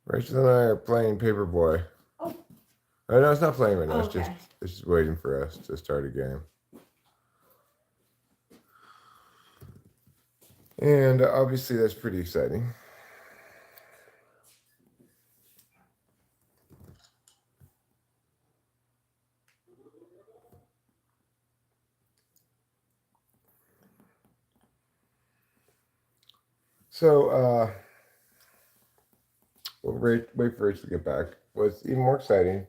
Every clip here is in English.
Rachel and I are playing Paperboy. Oh. Oh no, it's not playing right now. Okay. It's just waiting for us to start a game. And obviously that's pretty exciting. So we'll wait for Rachel to get back. What's even more exciting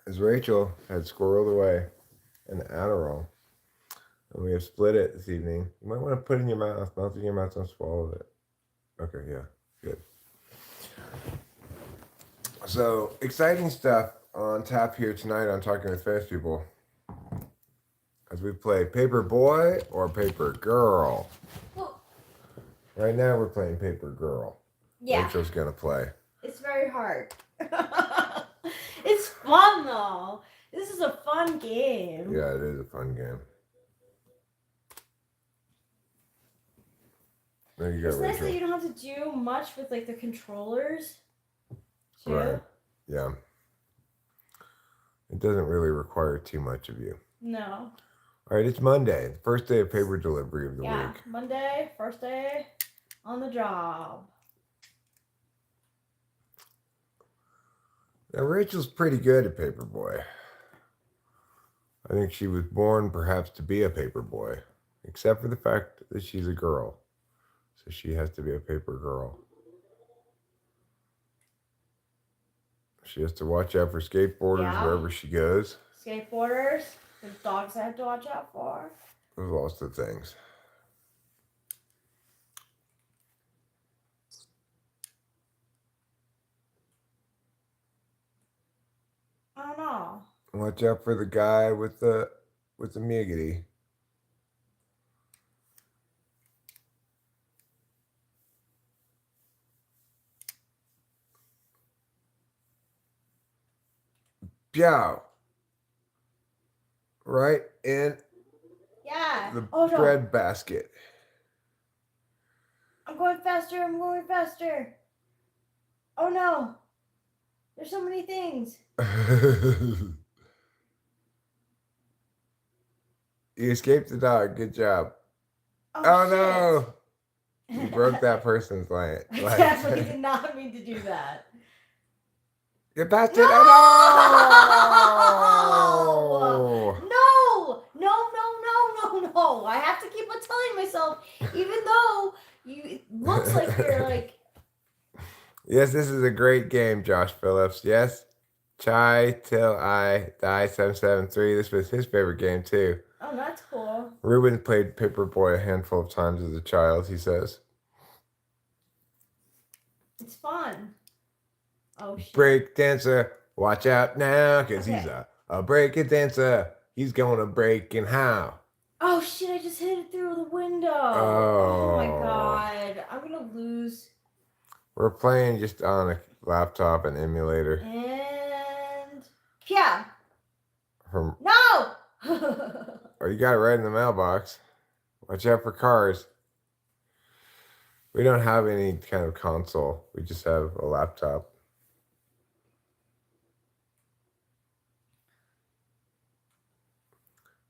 is Rachel had squirreled away an Adderall. And we have split it this evening. You might want to put it in your mouth. Mouth in your mouth, don't swallow it. Okay, yeah, good. So, exciting stuff on tap here tonight on Talking with Fast People. As we play Paperboy or Papergirl. Well, right now we're playing Papergirl. Yeah. Rachel's going to play. It's very hard. It's fun, though. This is a fun game. Yeah, it is a fun game. There you go, it's nice Rachel. that you don't have to do much with like the controllers. Too. Right. Yeah. It doesn't really require too much of you. No. All right, it's Monday, the first day of paper delivery of the week. Monday, first day on the job. Now, Rachel's pretty good at Paperboy. I think she was born perhaps to be a Paperboy, except for the fact that she's a girl. So she has to be a paper girl. She has to watch out for skateboarders wherever she goes. Skateboarders, there's dogs I have to watch out for. There's lots of things. I don't know. Watch out for the guy with the muggity. Pow! Right in the bread basket. I'm going faster, I'm going faster. Oh no. There's so many things. You escaped the dog. Good job. Oh no! You broke that person's leg. I definitely did not mean to do that. You bastard! No! Oh, No! I have to keep on telling myself, even though it looks like you're like. Yes, this is a great game, Josh Phillips. Yes, Chai Till I Die 773. This was his favorite game too. Oh, that's cool. Ruben played Paperboy a handful of times as a child, he says. It's fun. Oh, shit. Break dancer, watch out now, because he's a break dancer. He's gonna break in how? Oh, shit, I just hit it through the window. Oh my god. I'm gonna lose. We're playing just on a laptop and emulator. And... yeah. No! Oh, you got it right in the mailbox. Watch out for cars. We don't have any kind of console. We just have a laptop.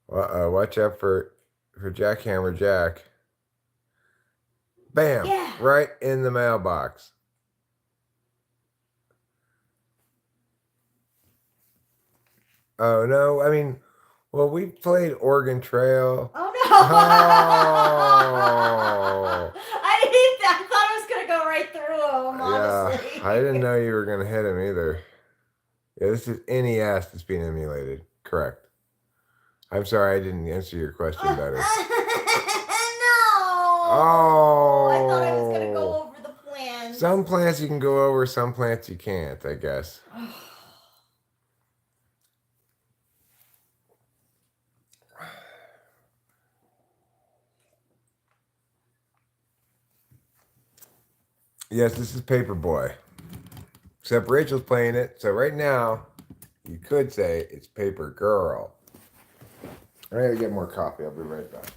Watch out for Jackhammer Jack. Bam! Yeah. Right in the mailbox. Oh no! I mean, well, we played Oregon Trail. Oh no! Oh. I didn't hit that. I thought I was gonna go right through him. Honestly. Yeah, I didn't know you were gonna hit him either. Yeah, this is NES that's being emulated. Correct. I'm sorry, I didn't answer your question better. No. Oh. I thought I was gonna go over the plants. Some plants you can go over, some plants you can't, I guess. Yes, this is Paperboy. Except Rachel's playing it. So right now, you could say it's Papergirl. I gotta get more coffee. I'll be right back.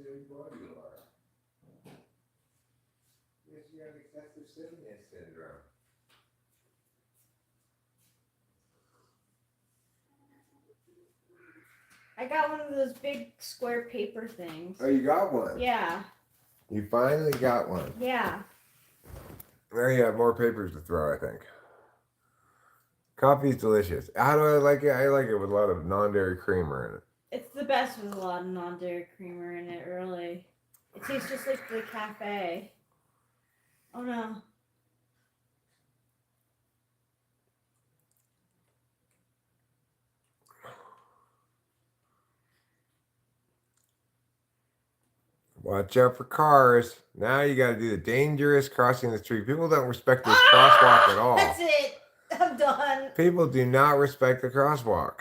silly boy you are. Yes, you have excessive silliness syndrome. I got one of those big square paper things. Oh, you got one? Yeah. You finally got one. Yeah. Now you have more papers to throw, I think. Coffee's delicious. How do I like it? I like it with a lot of non-dairy creamer in it. It's the best with a lot of non-dairy creamer in it, really. It tastes just like the cafe. Oh no. Watch out for cars. Now you got to do the dangerous crossing the street. People don't respect this crosswalk at all. That's it. I'm done. People do not respect the crosswalk.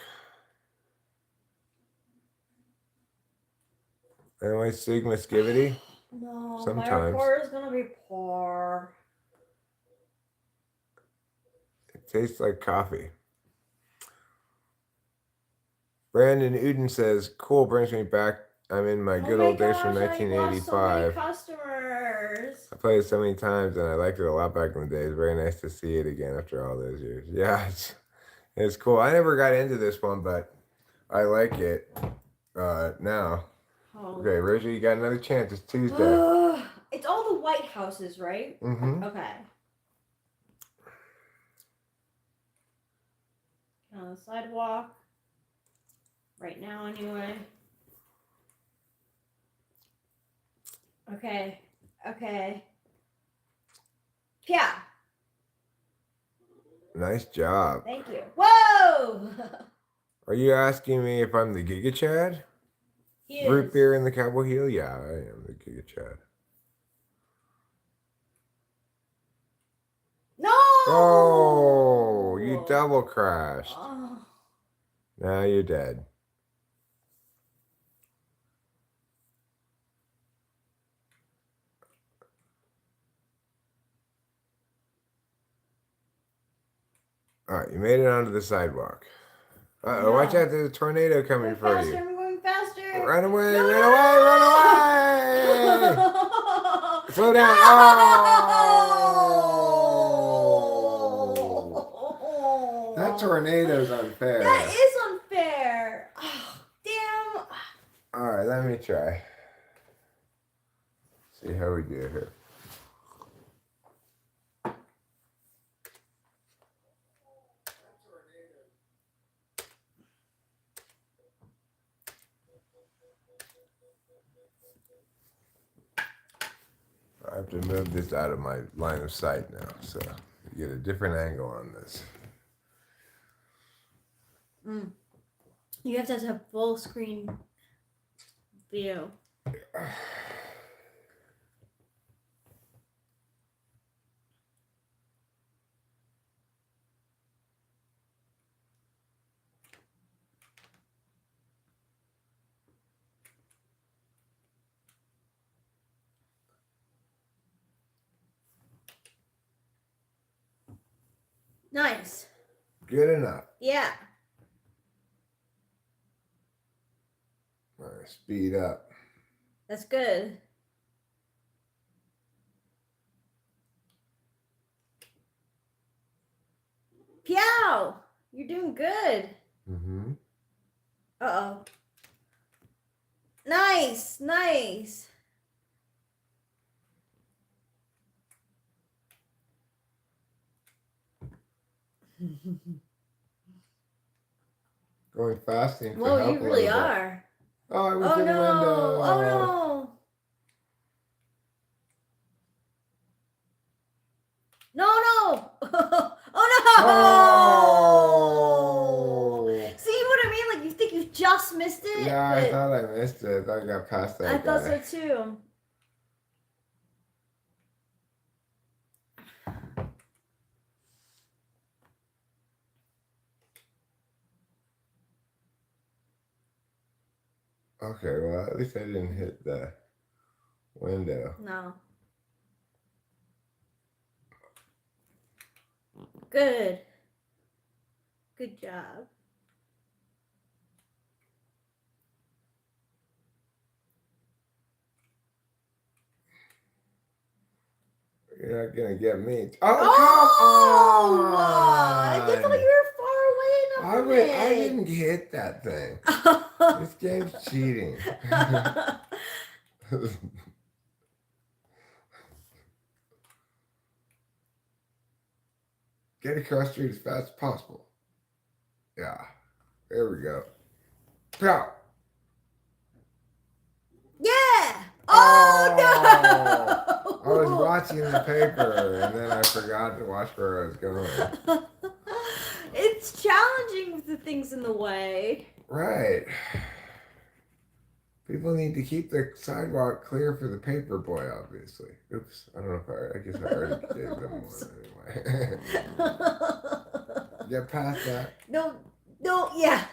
Anyway, Sigma Skivity. No, Sometimes. my report is gonna be poor. It tastes like coffee. Brandon Uden says, cool, brings me back. I'm in my good old days from 1985. So many customers. I played it so many times and I liked it a lot back in the day. It's very nice to see it again after all those years. Yeah, it's cool. I never got into this one, but I like it now. Oh. Okay, Rachel, you got another chance. It's Tuesday. It's all the White Houses, right? Mm-hmm. Okay. On the sidewalk. Right now, anyway. Okay. Okay. Yeah. Nice job. Thank you. Whoa! Are you asking me if I'm the Giga Chad? He Root is. beer in the cowboy heel? Yeah, I am the Giga Chad. No! Oh, you double crashed. Oh. Now you're dead. All right, you made it onto the sidewalk. Uh-oh, watch out, there's a tornado coming for faster, you. I'm going faster. Run away, No! run away, run away! Slow down. Oh! That tornado's unfair. That is unfair. Oh, damn. All right, let me try. See how we do here. I have to move this out of my line of sight now, so you get a different angle on this. You have to have full screen view. Nice. Good enough. Yeah. All right, speed up. That's good. Pew! You're doing good. Mm-hmm. Uh-oh. Nice. Nice. Going fast and Whoa, you really are. Oh, I was Oh in the no. window. Oh no. No, no. Oh no. Oh! See what I mean? Like you think you just missed it? Yeah, I but thought I missed it. I thought I got past that I guy. thought so too. Okay, well, at least I didn't hit the window. No. Good. Good job. You're not gonna get me. Oh, Come on! I thought you were far away enough. I didn't hit that thing. This game's cheating. Get across the street as fast as possible. Yeah. There we go. Pow! Yeah! Oh, no! I was watching the paper and then I forgot to watch where I was going. It's challenging with the things in the way. Right. People need to keep the sidewalk clear for the Paperboy, obviously. Oops. I don't know if I guess I already gave them one anyway. Get past that. No, yeah.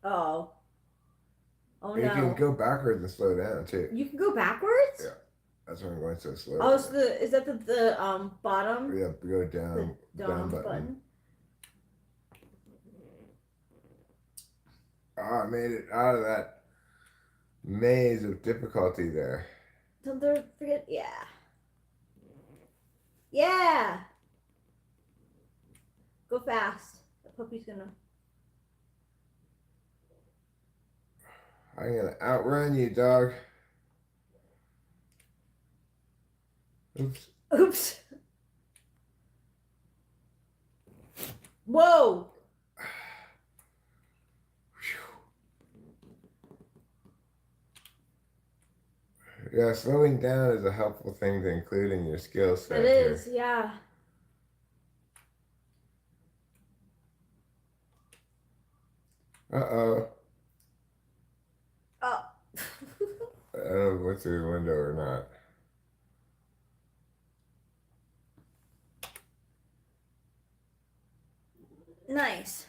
Oh. Oh, no. You can go backwards and slow down, too. You can go backwards? Yeah. That's why I'm going so slow. Oh, so is that the bottom? Yeah, go down. The down button. Oh, I made it out of that maze of difficulty there. Don't forget, yeah. Yeah! Go fast. The puppy's gonna... I'm gonna outrun you, dog. Oops. Oops. Whoa! Yeah, slowing down is a helpful thing to include in your skill set. It is, yeah. Uh-oh. Oh. I don't know if it went through the window or not. Nice.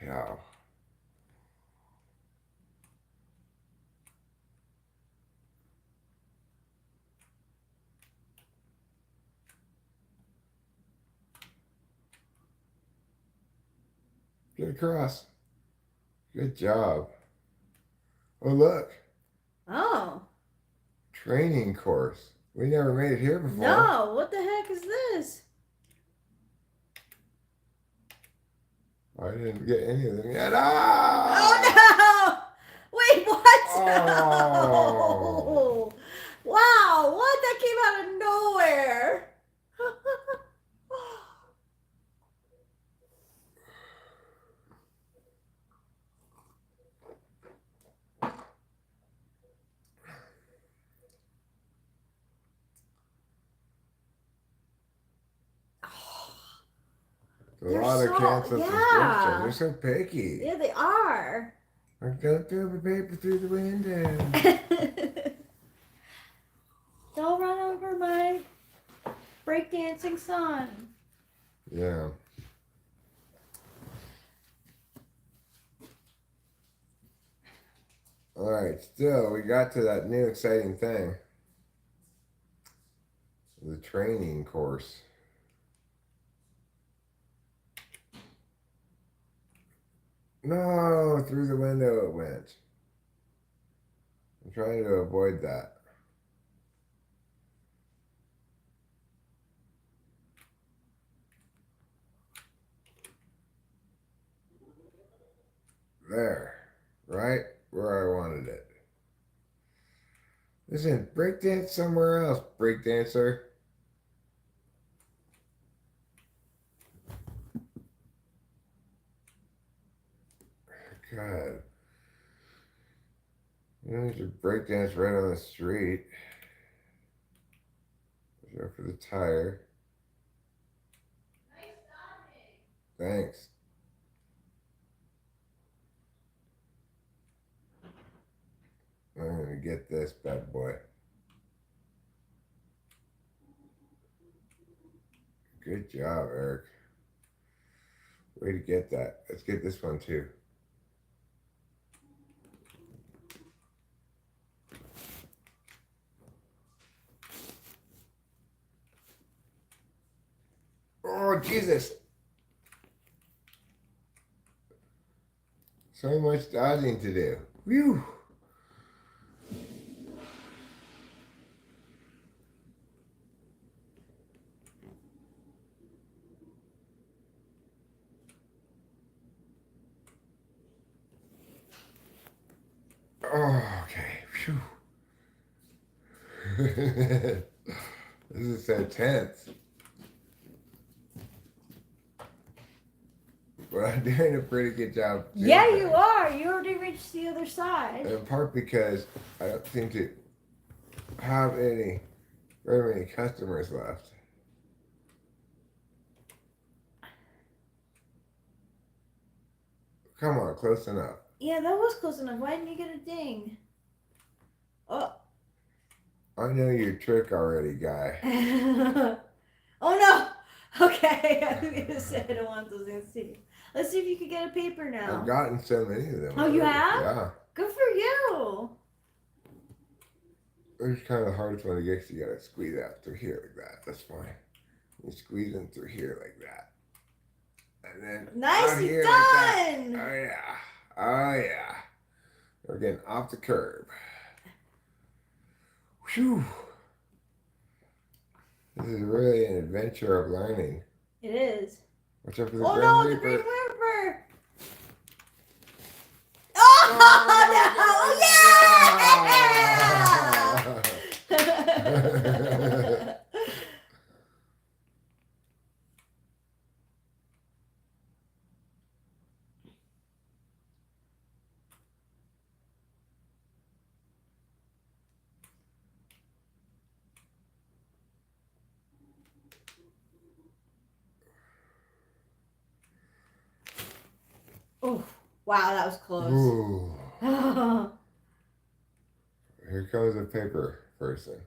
Yeah. Get across. Good job. Oh, look. Oh. Training course. We never made it here before. No, what the heck is this? I didn't get any of them yet. Ah! Oh, no! Wait, what? Oh. No! Wow, what? That came out of nowhere. A lot of canceled subscriptions. They're so picky. Yeah, they are. I'm gonna throw the paper through the window. Don't run over my breakdancing son. Yeah. Alright, still, we got to that new exciting thing. The training course. No, through the window it went. I'm trying to avoid that. There. Right where I wanted it. Listen, breakdance somewhere else, breakdancer. God. You don't need to breakdance right on the street. Go for the tire. Thanks. I'm gonna get this bad boy. Good job, Eric. Way to get that. Let's get this one too. Oh, Jesus. So much dodging to do. Whew. Oh, okay. Phew. This is so tense. But I'm doing a pretty good job. Yeah, you are. You already reached the other side. In part because I don't seem to have very many customers left. Come on, close enough. Yeah, that was close enough. Why didn't you get a ding? Oh. I know your trick already, guy. Oh no! Okay, I was gonna say I don't want those things to see. Let's see if you can get a paper now. I've gotten so many of them. Oh, you already. have? Yeah. Good for you. It's kind of the hardest one to get because you gotta squeeze out through here like that. That's fine. You squeeze in through here like that. And then Nicely here done! Like that. Oh yeah. Oh yeah. We're getting off the curb. Whew. This is really an adventure of learning. It is. Watch out for the Oh Grim no, Reaper. the Green Reaper! Oh, no! Yeah! Oh, wow, that was close. Ooh. Here comes a paper person.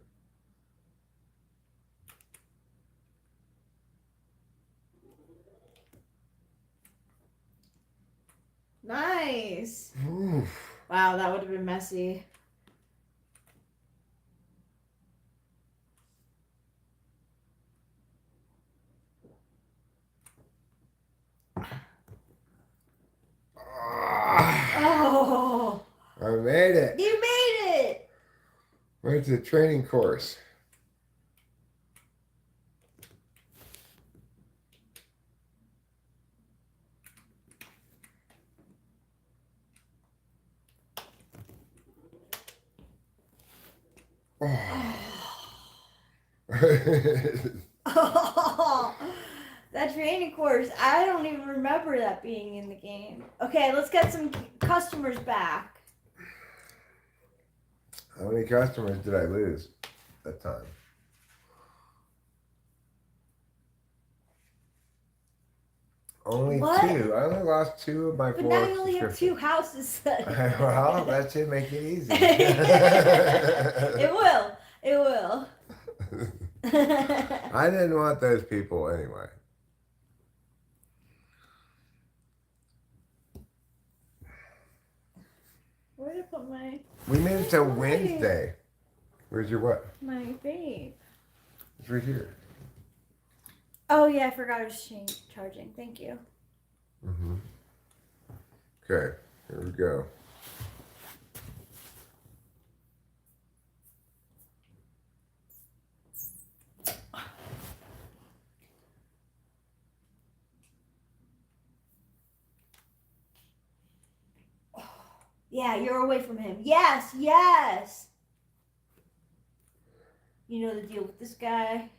Nice. Ooh. Wow, that would have been messy. Oh. I made it. You made it. Went to the training course. Oh. That training course, I don't even remember that being in the game. Okay, let's get some customers back. How many customers did I lose that time? Only What? 2. I only lost 2 of my 4 But now you only have 2 subscriptions. houses. Well, that should make it easy. It will. It will. I didn't want those people anyway. Where did I put my... We made it to Wednesday. Where's your what? My vape. It's right here. Oh, yeah, I forgot it was charging. Thank you. Mm-hmm. Okay, here we go. Yeah, you're away from him. Yes, yes. You know the deal with this guy.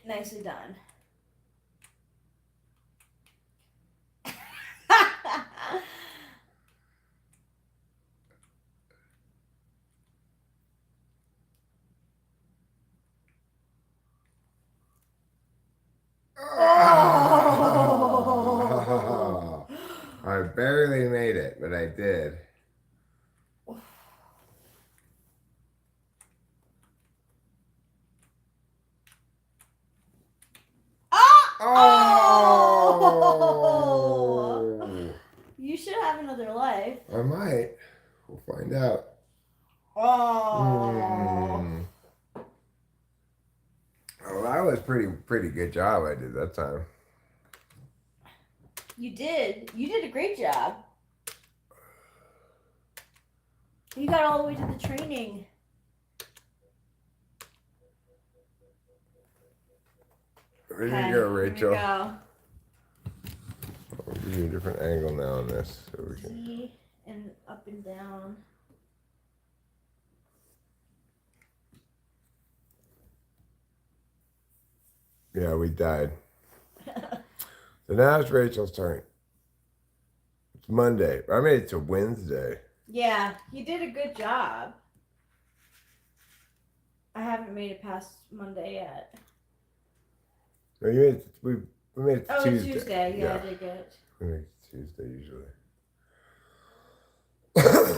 Nicely done. Oh! I barely made it, but I did. Oh! You should have another life. I might. We'll find out. Oh. Oh, that was pretty good job I did that time. You did. You did a great job. You got all the way to the training. There you go, Rachel. Here we go. I'll give you a different angle now on this. So we can... Z and up and down. Yeah, we died. So now it's Rachel's turn. It's Monday. I made it to Wednesday. Yeah, you did a good job. I haven't made it past Monday yet. No, you made it, we made it to Tuesday. Tuesday. Yeah, I did get. We make it to Tuesday usually.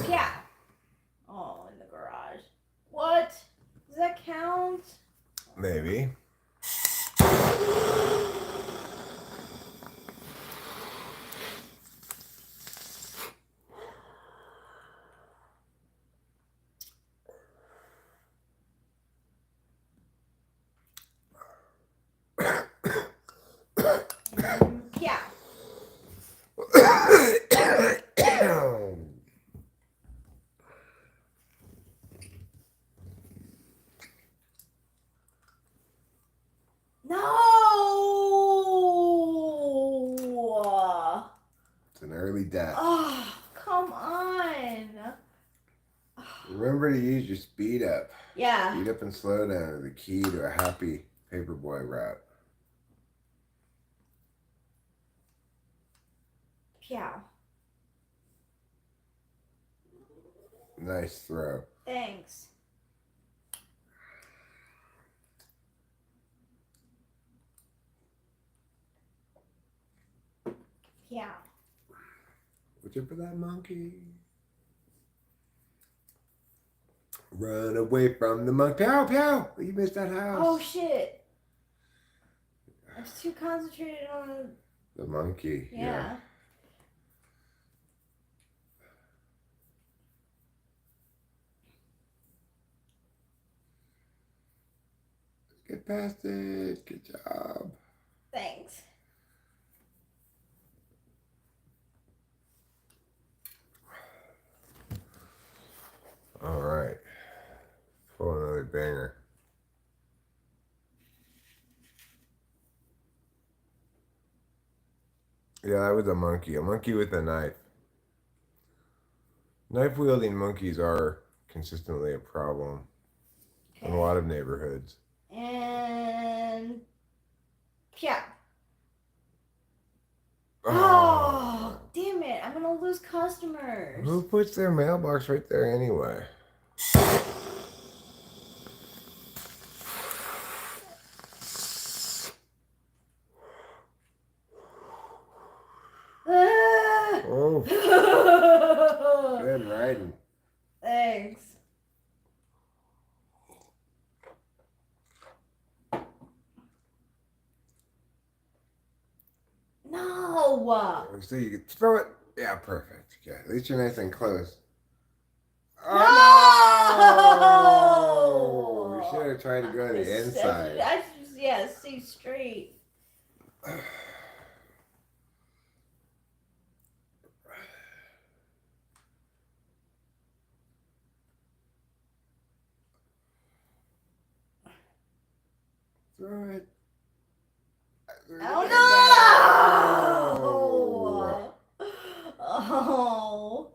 Yeah. Oh, in the garage. What? Does that count? Maybe. Yeah. No. It's an early death. Oh, come on. Remember to use your speed up. Yeah. Speed up and slow down are the key to a happy Paperboy route. Yeah. Nice throw. Thanks. Yeah. Watch out for that monkey. Run away from the monkey. Pew, pew! You missed that house. Oh, shit. I was too concentrated on the monkey. Yeah. Get past it. Good job. Thanks. All right. Pull another banger. Yeah, that was a monkey. A monkey with a knife. Knife-wielding monkeys are consistently a problem in a lot of neighborhoods. And yeah. Oh, Oh, damn it. I'm going to lose customers. who puts their mailbox right there anyway? Oh, good riding. Thanks. No. So you can throw it. Yeah, perfect. Yeah, at least you're nice and close. Oh, no! You should have tried to go to the inside. I just, yeah, see straight. Throw it. Oh no! Oh.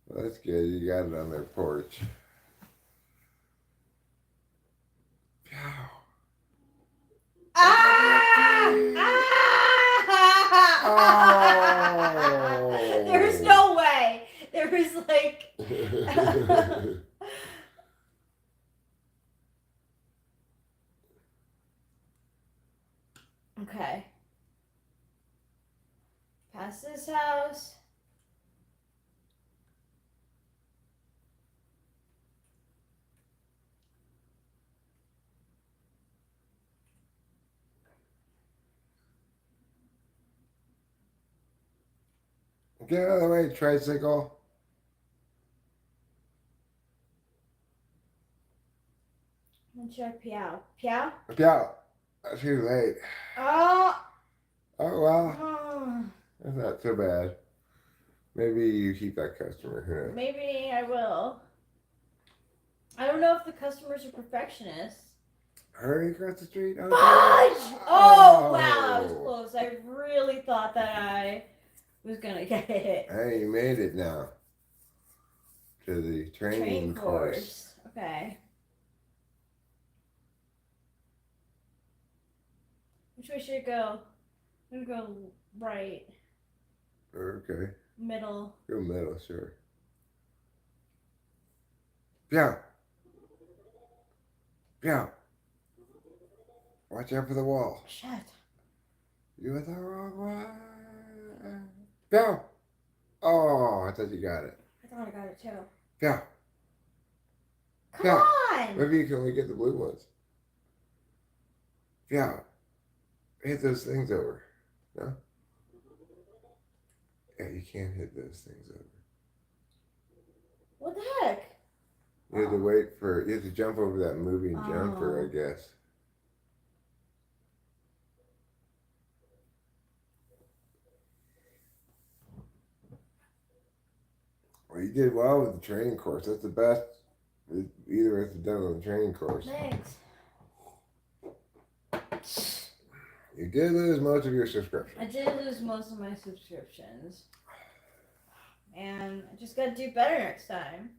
Well, that's good. You got it on their porch. Oh. There's no way. There was like. Okay. Past this house. Get out of the way, tricycle. Let's try Piao. Piao? Yeah. Too late. Oh! Oh, well. Oh. That's not so bad. Maybe you keep that customer. Who knows? Maybe I will. I don't know if the customers are perfectionists. Hurry across the street. Fudge! Okay. Oh, wow, that was close. I really thought that I was gonna get it. Hey, you made it now. To the training course. Okay. Which way should it go? I'm gonna go right, Okay. middle. Go middle, sure. Yeah. Yeah. Watch out for the wall. Shit. You went the wrong way. Yeah. Oh, I thought you got it. I thought I got it too. Yeah. Come Yeah. on! Maybe you can only get the blue ones. Yeah. Hit those things over. No? Yeah, you can't hit those things over. What the heck? You have to wait for, you have to jump over that moving jumper, Oh. I guess. Well, you did well with the training course. That's the best either of us have done on the training course. Thanks. You did lose most of your subscriptions. I did lose most of my subscriptions. And I just gotta do better next time.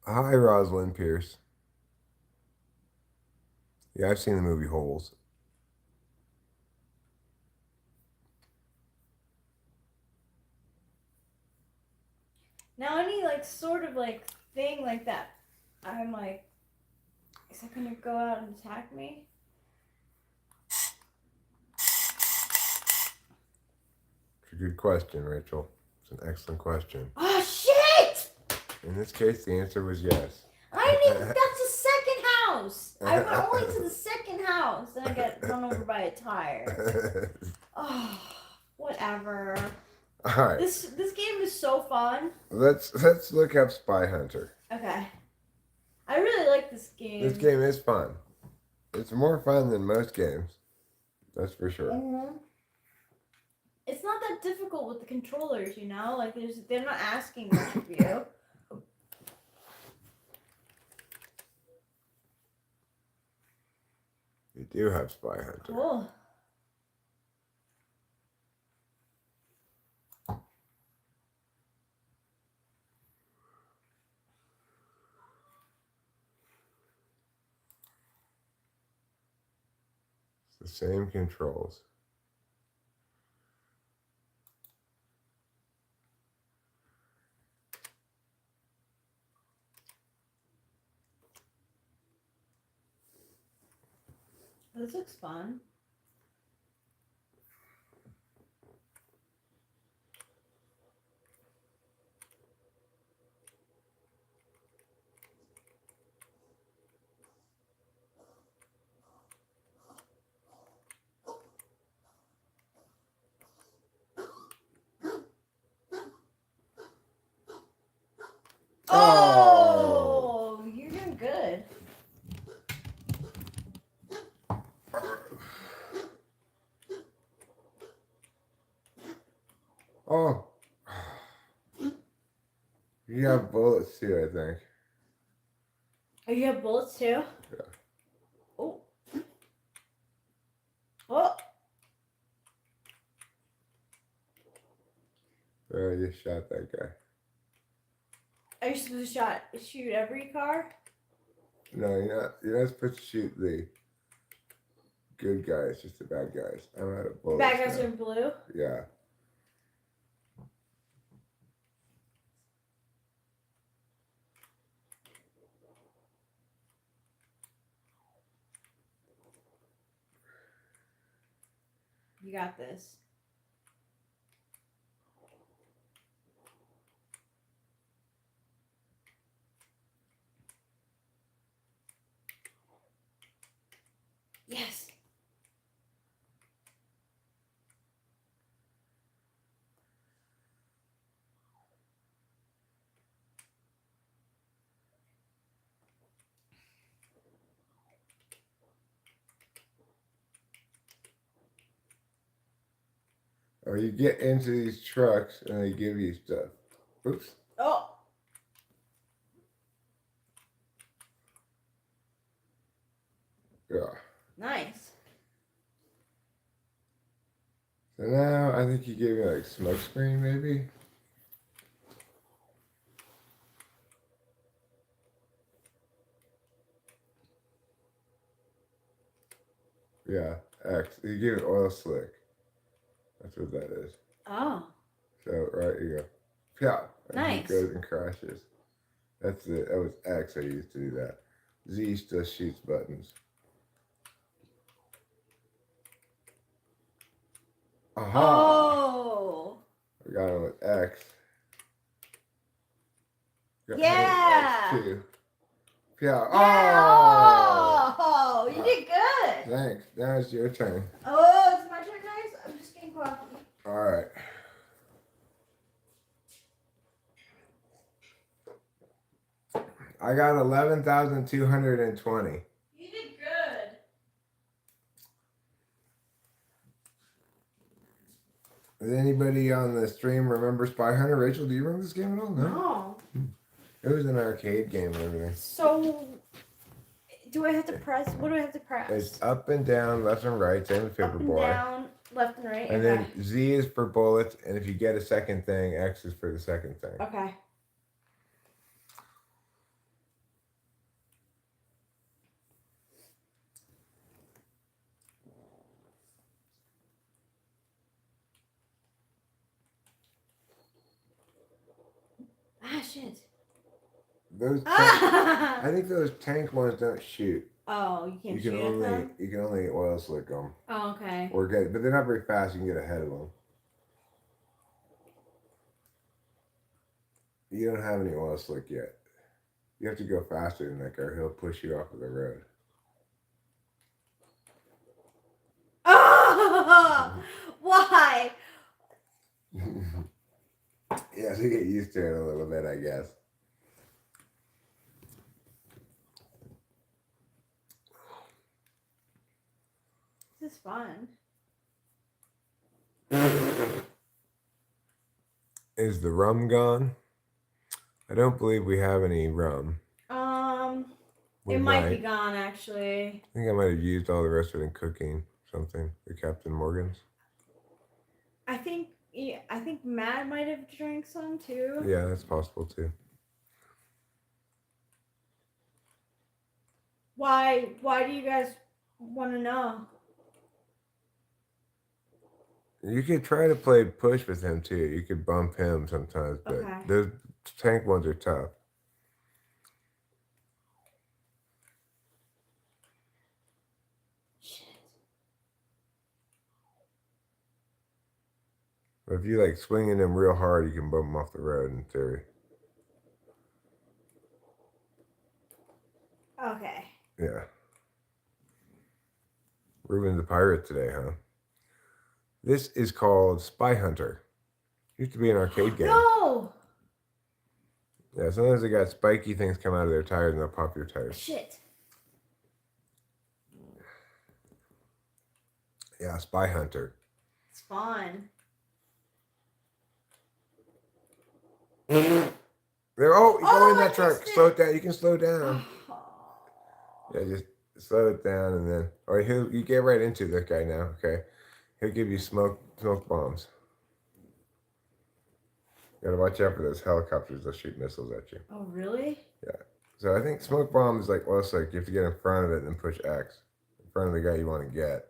Hi, Rosalind Pierce. Yeah, I've seen the movie Holes. Now any like sort of like thing like that, I'm like, is that gonna go out and attack me? It's a good question, Rachel. It's an excellent question. Oh shit! In this case, the answer was yes. I need that's the second house. I went only to the second house and I got run over by a tire. Oh, whatever. All right. This game is so fun. Let's look up Spy Hunter. Okay. I really like this game. This game is fun. It's more fun than most games. That's for sure. Mm-hmm. It's not that difficult with the controllers, you know? Like they're not asking much of you. You do have Spy Hunter. Cool. It's the same controls. This looks fun. Oh, you're doing good. Oh. You have bullets too, I think. Oh, you have bullets too? Yeah. Oh. Oh. Oh, you shot that guy. Are you supposed to shoot every car? No, you're not supposed to shoot the good guys, just the bad guys. I'm out of bullets. Bad guys now. are blue? Yeah. You got this. Yes. Or you get into these trucks and they give you stuff. Oops. Oh. Yeah. Nice. So now I think you gave me like smoke screen maybe. Yeah, X. You gave it oil slick. That's what that is. Oh. So right you go. Yeah. And Nice. he goes and crashes. That's it. That was X. I used to do that. Z still shoots buttons. Aha! Oh. We got him with X. Got Yeah. X too. Yeah. Yeah. Oh, you did good. Thanks. Now it's your turn. Oh, it's my turn, guys. I'm just getting coffee. All right. I got 11,220. You did good. Does anybody on the stream remember Spy Hunter? Rachel, do you remember this game at all? No. It was an arcade game and everything. So, do I have to press? What do I have to press? It's up and down, left and right, same as Up and Paperboy. down, left and right. And okay. then Z is for bullets, and if you get a second thing, X is for the second thing. Okay. Ah, shit. I think those tank ones don't shoot. Oh, you can't You can shoot at them? You can only oil slick them. Oh, okay. Or get, but they're not very fast. You can get ahead of them. You don't have any oil slick yet. You have to go faster than that guy, or he'll push you off of the road. Oh, why? Yeah, so you get used to it a little bit, I guess. This is fun. Is the rum gone? I don't believe we have any rum. It might be gone, actually. I think I might have used all the rest of it in cooking something. The Captain Morgan's. I think Matt might have drank some too. Yeah, that's possible too. Why do you guys want to know? You could try to play push with him too. You could bump him sometimes, but Okay. those tank ones are tough. Shit. But if you like swinging them real hard, you can bump them off the road in theory. Okay. Yeah. Ruben's a pirate today, huh? This is called Spy Hunter. Used to be an arcade game. No! Yeah, sometimes they got spiky things come out of their tires and they'll pop your tires. Shit. Yeah, Spy Hunter. It's fun. There, oh, you go in that I truck. missed Slow it. it down. You can slow down. Yeah, just slow it down and then, or you get right into that guy now. Okay, he'll give you smoke bombs. You gotta watch out for those helicopters. They'll shoot missiles at you. Oh, really? Yeah. So I think smoke bomb is like also like you have to get in front of it and then push X in front of the guy you want to get.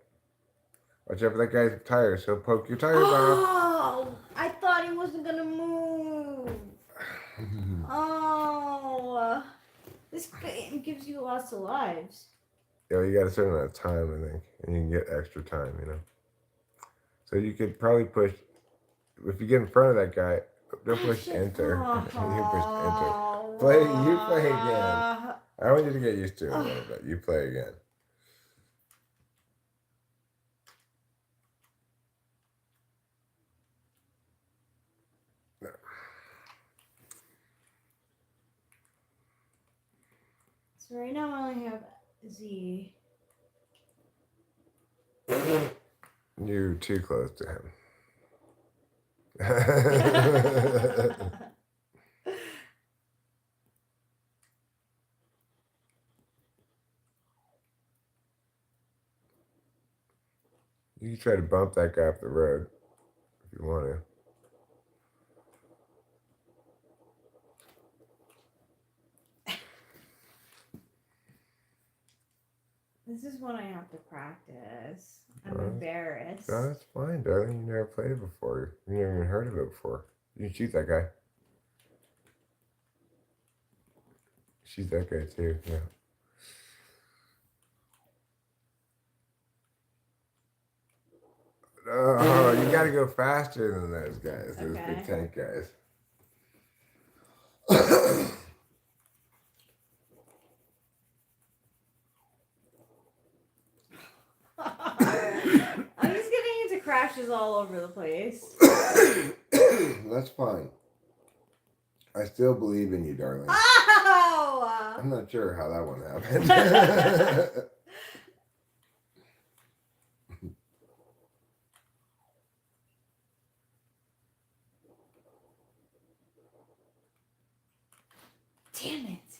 Watch out for that guy's tires. He'll poke your tires off. Oh, I thought he wasn't gonna move. Oh, this game gives you lots of lives. Yeah, you got a certain amount of time, I think, and you can get extra time, you know. So you could probably push, if you get in front of that guy, don't push enter. You push enter. You play again. I want you to get used to it a little bit. You play again. No. So right now I only have Z. You're too close to him. You can try to bump that guy up the road if you want to. This is what I have to practice. I'm embarrassed. No, that's fine, darling. You never played it before. You never even heard of it before. You can shoot that guy. Shoot that guy too, yeah. Oh, you gotta go faster than those guys, those big tank guys. I'm just getting into crashes all over the place. That's fine. I still believe in you, darling. Ow! I'm not sure how that one happened. Damn it.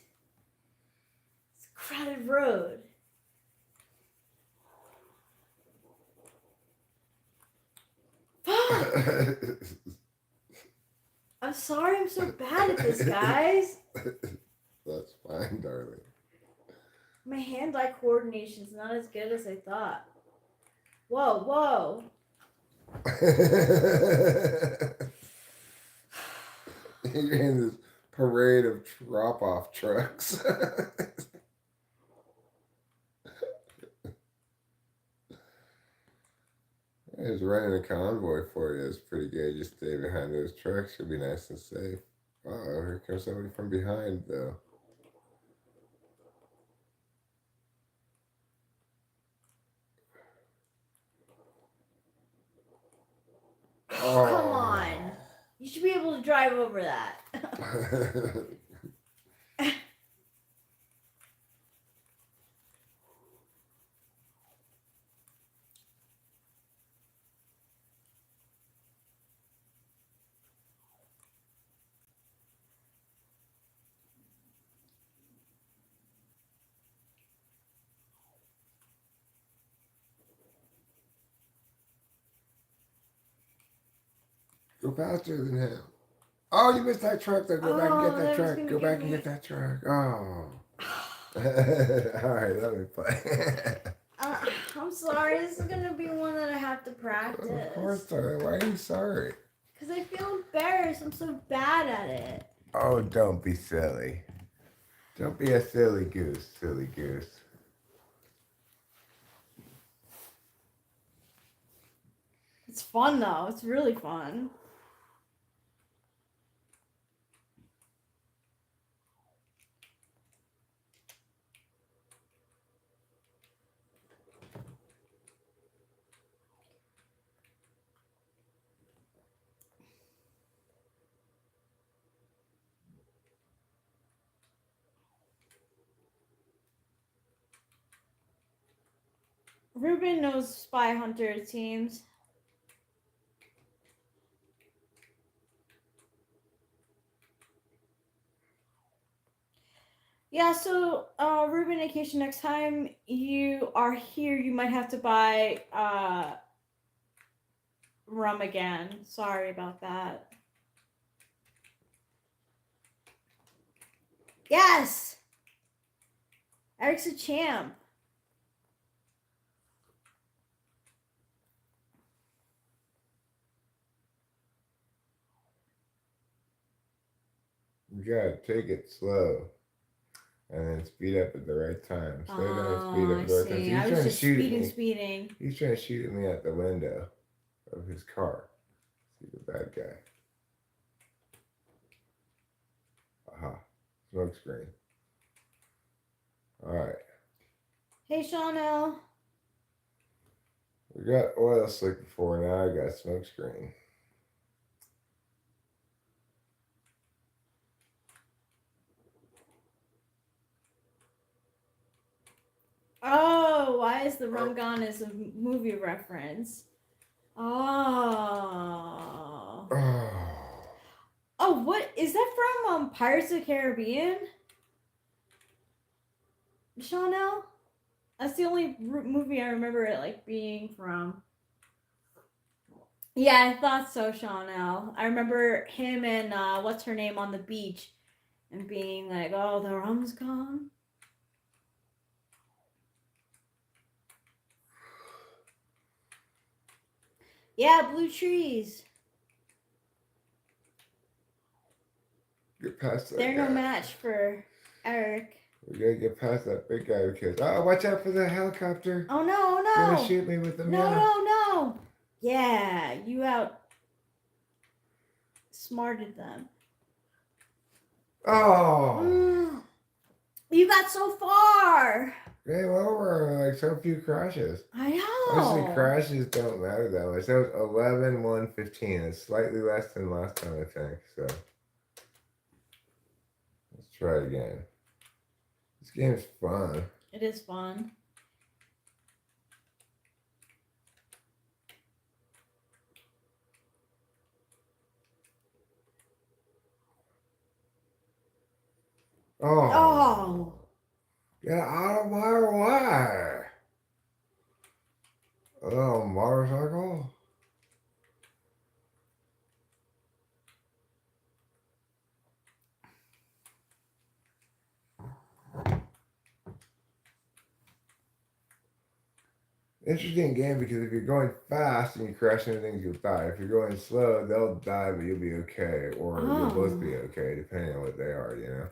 It's a crowded road. I'm sorry I'm so bad at this, guys. That's fine, darling. My hand-eye coordination's not as good as I thought. Whoa, whoa. You're in this parade of drop-off trucks. Just running a convoy for you is pretty good. You stay behind those trucks, you'll be nice and safe. Uh-oh, here comes somebody from behind, though. Oh, come on. You should be able to drive over that. Go faster than him. Oh, you missed that truck, though. Go back and get that truck. Go back and get that truck. Oh. All right, let me play. I'm sorry. This is going to be one that I have to practice. Of course, darling. Why are you sorry? Because I feel embarrassed. I'm so bad at it. Oh, don't be silly. Don't be a silly goose, silly goose. It's fun, though. It's really fun. Ruben knows Spy Hunter, it seems. Yeah, so, Ruben, in case next time you are here, you might have to buy, rum again. Sorry about that. Yes! Eric's a champ. You gotta take it slow. And then speed up at the right time. Slow down, speed up at the right time. So I was just speeding. He's trying to shoot at me at the window of his car. He's a bad guy. Aha. Smoke screen. Alright. Hey, Shawnell. We got oil slick before, now I got smoke screen. Oh, why is the rum gone as a movie reference? Oh. Oh, what is that from? Pirates of the Caribbean? Chanel? That's the only movie I remember it like being from. Yeah, I thought so, Chanel. I remember him and what's her name on the beach, and being like, "Oh, the rum's gone." Yeah, blue trees. Get past that They're guy. no match for Eric. We gotta get past that big guy because watch out for the helicopter. Oh no, He's gonna no. shoot me with the No, no. Yeah, you outsmarted them. Oh. You got so far. Game over. Like so few crashes. I know. Honestly, crashes don't matter that much. That was 11, 1, 15. It's slightly less than last time, I think. So let's try it again. This game's fun. It is fun. Oh. Get out of my way. A little motorcycle. Interesting game because if you're going fast and you crash into things, you'll die. If you're going slow, they'll die, but you'll be okay. Or you'll both be okay, depending on what they are, you know?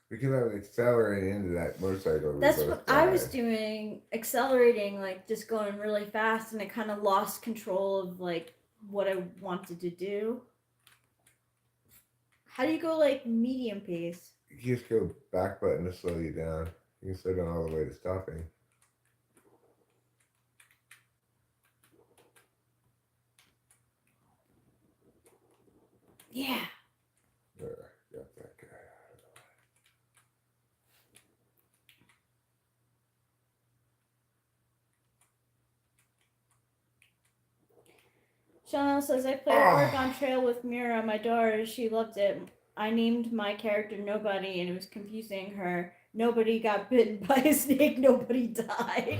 Because I was accelerating into that motorcycle. That's what I was doing. Accelerating, like just going really fast, and I kind of lost control of like what I wanted to do. How do you go like medium pace? You just go back button to slow you down. You can slow down all the way to stopping. Yeah. There, got that guy. Chanel says, I played Oregon Trail with Mira, my daughter. She loved it. I named my character Nobody, and it was confusing her. Nobody got bitten by a snake. Nobody died.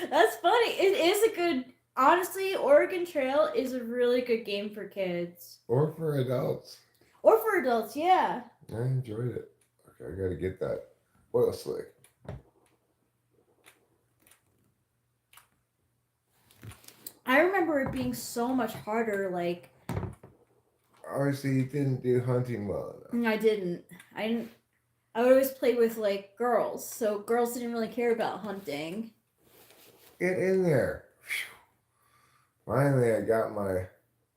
That's funny. It is a good... Honestly, Oregon Trail is a really good game for kids. Or for adults. Or for adults, yeah. I enjoyed it. Okay, I gotta get that oil slick. I remember it being so much harder, like... Obviously, you didn't do hunting well enough. I didn't. I would always play with, like, girls. So girls didn't really care about hunting. Get in there. Whew. Finally, I got my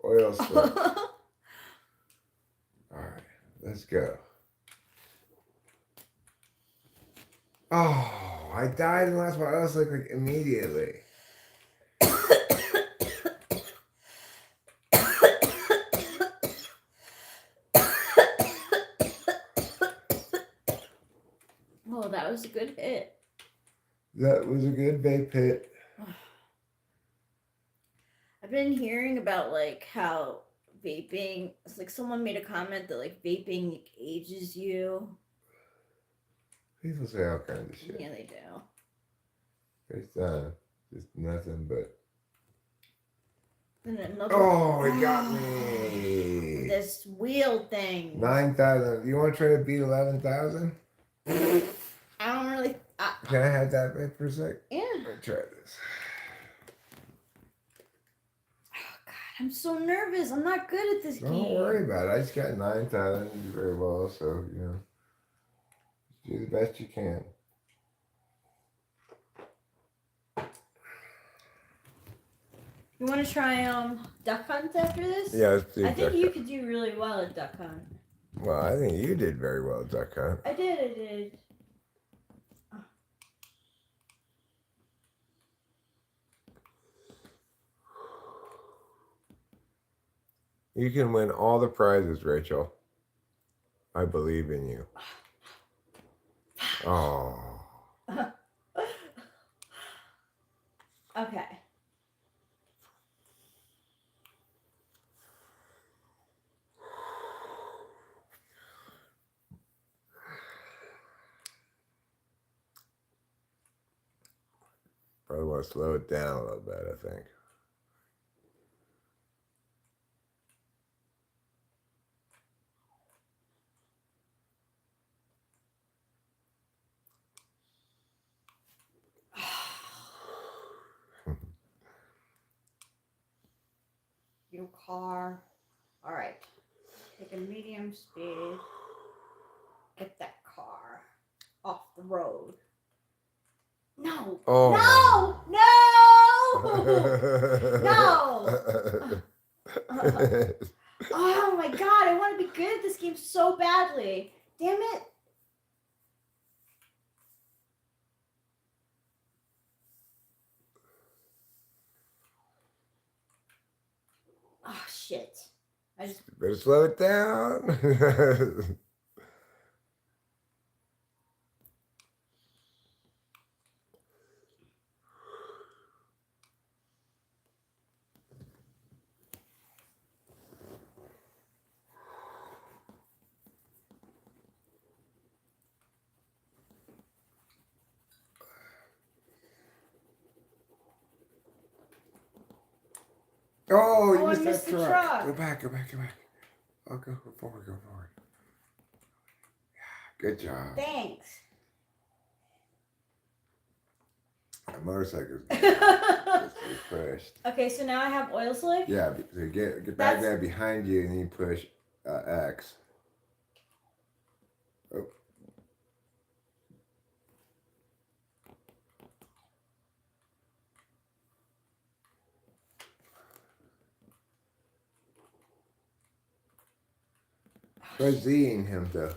oil slick. Alright, let's go. Oh, I died and lost my oil slick like immediately. Oh, that was a good hit. That was a good vape hit. I've been hearing about like how vaping, it's like someone made a comment that like vaping like, ages you. People say all kinds of shit. Yeah, they do. It's just nothing but. Another, oh, it got me. This wheel thing. 9,000. You want to try to beat 11,000? I don't really. Can I have that bit for a sec? Yeah. Let's try this. Oh God, I'm so nervous. I'm not good at this game. Don't worry about it. I just got 9,000. You do very well, so you know, do the best you can. You want to try duck hunt after this? Yeah, let's do I think duck you hunt. could do really well at duck hunt. Well, I think you did very well at duck hunt. I did. You can win all the prizes, Rachel. I believe in you. Oh. Okay. want to slow it down a little bit, I think. New car. All right. Take a medium speed. Get that car off the road. No. Oh. No. No. No. Oh my god, I want to be good at this game so badly. Damn it. Oh shit. I just Better slow it down. Oh, you I missed missed that the truck. truck. Go back. Oh, go forward. Yeah, good job. Thanks. A motorcycle's pushed. Okay, so now I have oil slick? Yeah, so get back there behind you and then you push X. Oh. Try Zing him though.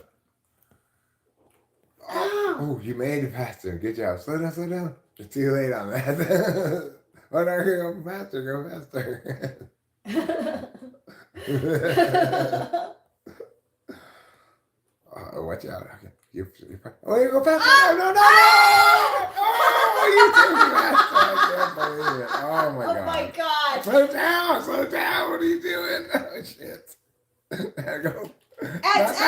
Oh, you made it faster. Good job. Slow down. It's too late on that. Oh no, go faster. Oh, watch out. Okay. You go faster. No. Oh, you too fast. I can't believe it. Oh my god. Oh my god. Slow down. What are you doing? Oh shit. There go. X.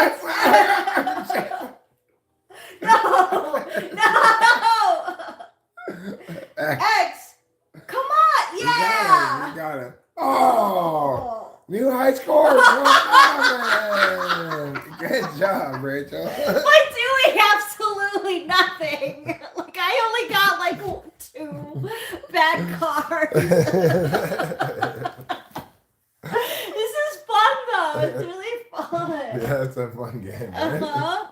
No. X. Come on. Yeah. You got it. Oh. New high score. Good job, Rachel. I'm doing absolutely nothing. Like I only got like 2 bad cards. This is fun though. It's really fun. Yeah, it's a fun game. Right? Uh-huh.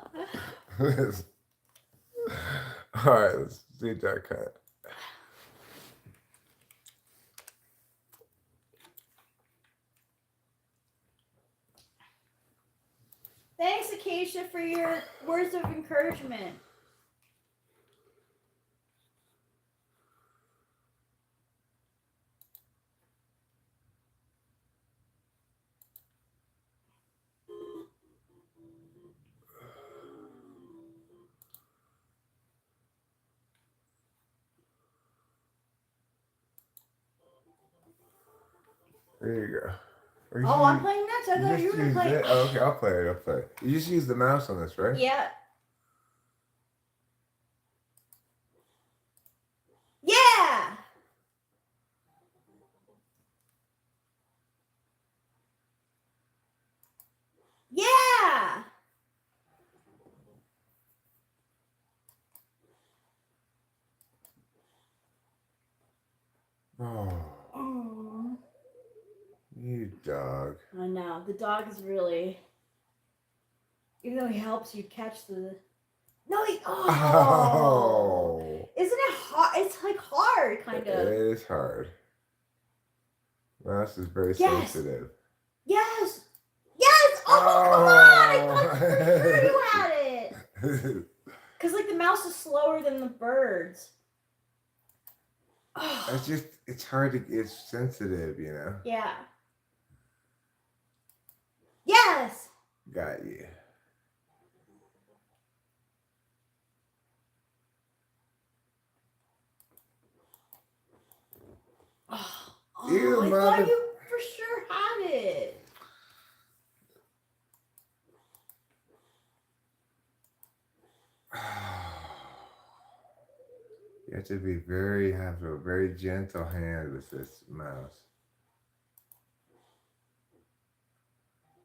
All right, let's see that cut. Thanks, Acacia, for your words of encouragement. There you go. Oh, I'm playing next. I thought you were going to play. Oh, okay, I'll play it. You just use the mouse on this, right? Yeah. Yeah! Yeah! Oh, Oh. you dog. I know. The dog is really... Even though he helps you catch the... No, he... Oh! Isn't it hard? It's like hard, kind of. It is hard. Mouse is very sensitive. Yes! Yes! Oh, come on! I thought for sure you had it. Because, like, the mouse is slower than the birds. Oh. It's hard to, it's sensitive, you know? Yeah. Yes! Got you. Oh, I thought you for sure had it. You have to have a very gentle hand with this mouse.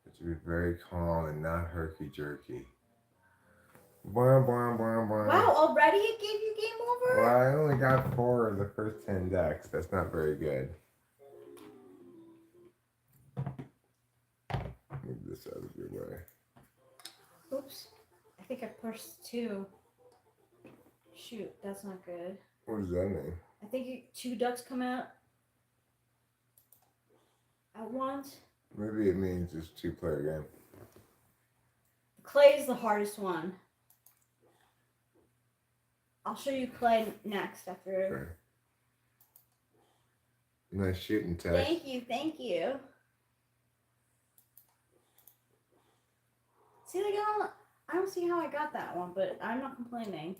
You have to be very calm and not herky-jerky. Wow, already it gave you game over? Well, I only got 4 of the first 10 decks. That's not very good. Move this out of your way. Oops. I think I pushed 2. Shoot, that's not good. What does that mean? I think 2 ducks come out at once. Maybe it means it's a 2-player game. Clay is the hardest one. I'll show you Clay next after. Okay. Nice shooting test. Thank you. See, like, I don't see how I got that one, but I'm not complaining.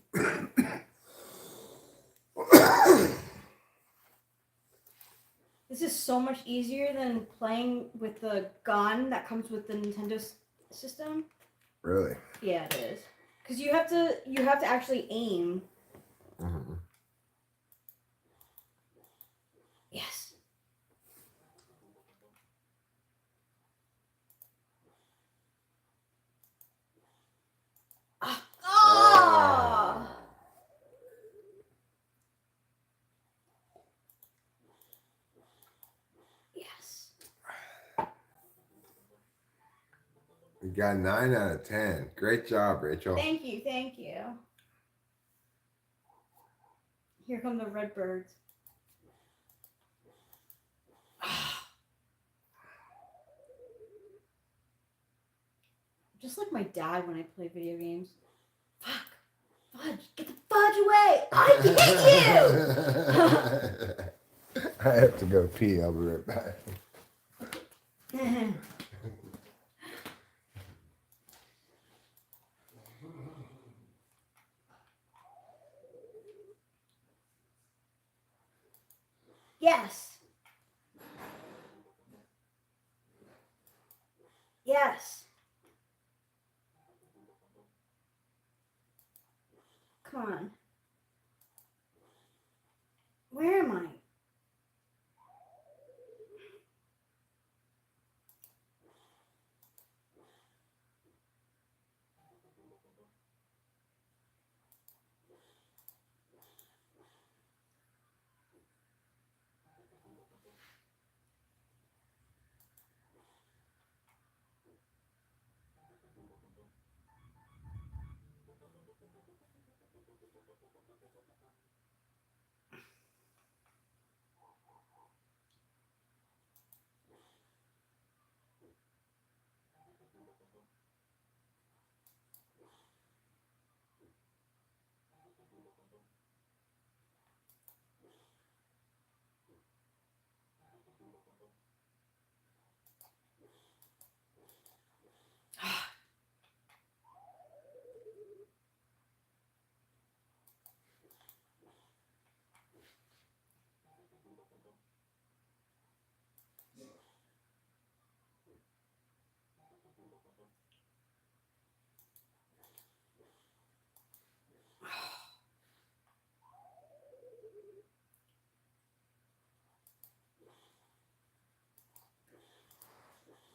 This is so much easier than playing with the gun that comes with the Nintendo system. Really? Yeah, it is. Because you have to actually aim. Mm-hmm. Yes. Ah! Yes. You got 9 out of 10. Great job, Rachel. Thank you. Here come the red birds. Just like my dad when I play video games. Fuck. Fudge. Get the fudge away. I hit you. I have to go pee. I'll be right back. Yes. Yes. Come on. Where am I?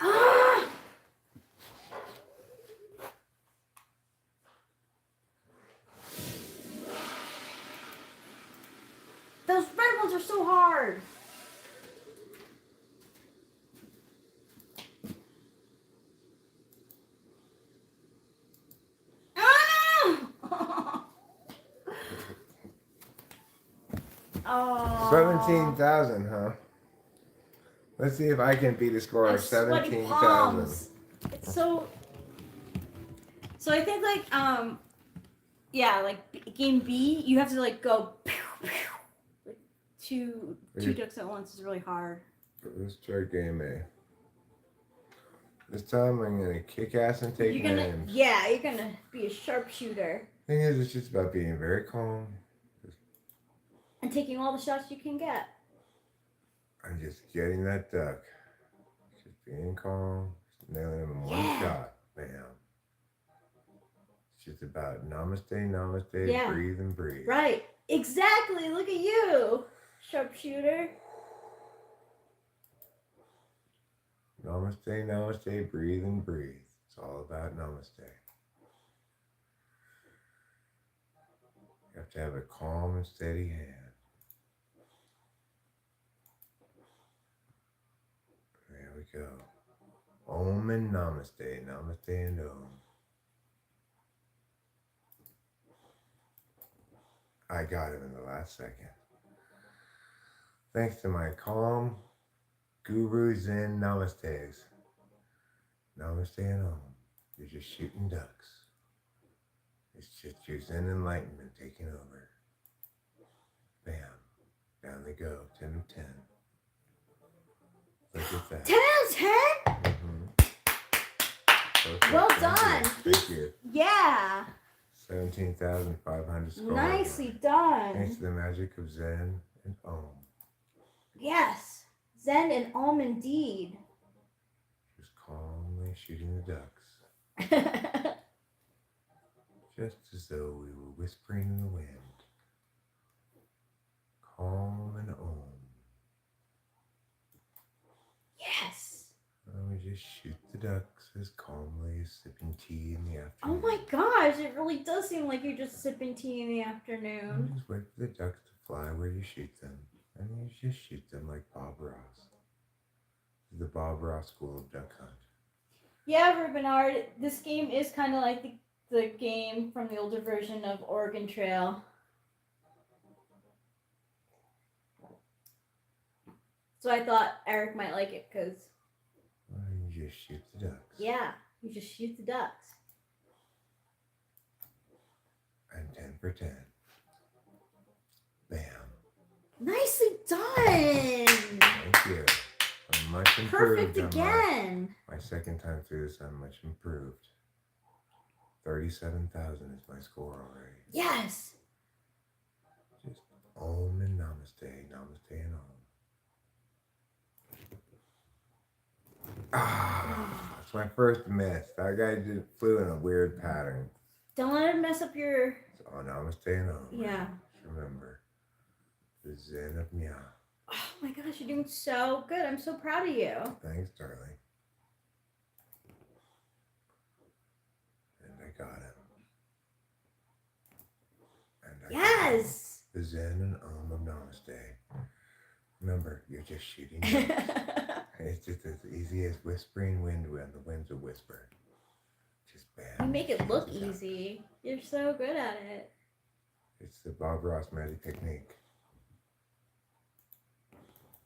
Ah! Those red ones are so hard. Ah! Oh. 17,000, huh? Let's see if I can beat a score of 17,000. It's so. So I think like yeah, like game B, you have to like go pew, pew. Like two ducks at once is really hard. Let's try game A. This time I'm gonna kick ass and take names. Yeah, you're gonna be a sharpshooter. Thing is, it's just about being very calm. And taking all the shots you can get. I'm just getting that duck. Just being calm. Just nailing him in one shot. Bam. It's just about namaste, namaste, breathe and breathe. Right. Exactly. Look at you, sharpshooter. Namaste, namaste, breathe and breathe. It's all about namaste. You have to have a calm and steady hand. There we go. Om and namaste, namaste and om. I got it in the last second. Thanks to my calm guru zen namastes. Namaste and om. You're just shooting ducks. It's just your zen enlightenment taking over. Bam. Down they go. 10 of 10. Look at that. 10 out of 10? Perfect. Well Thank done. you. Thank you. Yeah. 17,500 scores. Nicely done. Thanks to the magic of zen and om. Yes. Zen and Om indeed. Just calmly shooting the ducks. Just as though we were whispering in the wind. Calm and om. Yes. And we just shoot the ducks as calmly as sipping tea in the afternoon. Oh my gosh, it really does seem like you're just sipping tea in the You afternoon. just wait for the ducks to fly where you shoot them. And you just shoot them like Bob Ross. The Bob Ross School of Duck Hunt. Yeah, Rubenard, this game is kind of like the game from the older version of Oregon Trail. So I thought Eric might like it because, Well, you just shoot the ducks. yeah, you just shoot the ducks. And 10 for 10. Bam. Nicely done. Thank you. I'm much improved. Perfect again. My second time through this, I'm much improved. 37,000 is my score already. Yes. Just om and namaste, namaste and om. That's my first miss. That guy flew in a weird pattern. Don't let it mess up your... So namaste and om. Yeah. Just remember, the zen of Mia. Oh my gosh, you're doing so good. I'm so proud of you. Thanks, darling. And I got him. And I got him. Yes. The zen and om of namaste. Remember, you're just shooting ducks. It's just as easy as whispering wind when the wind's a whisper. Just bam. You make it look easy. You're so good at it. It's the Bob Ross magic technique.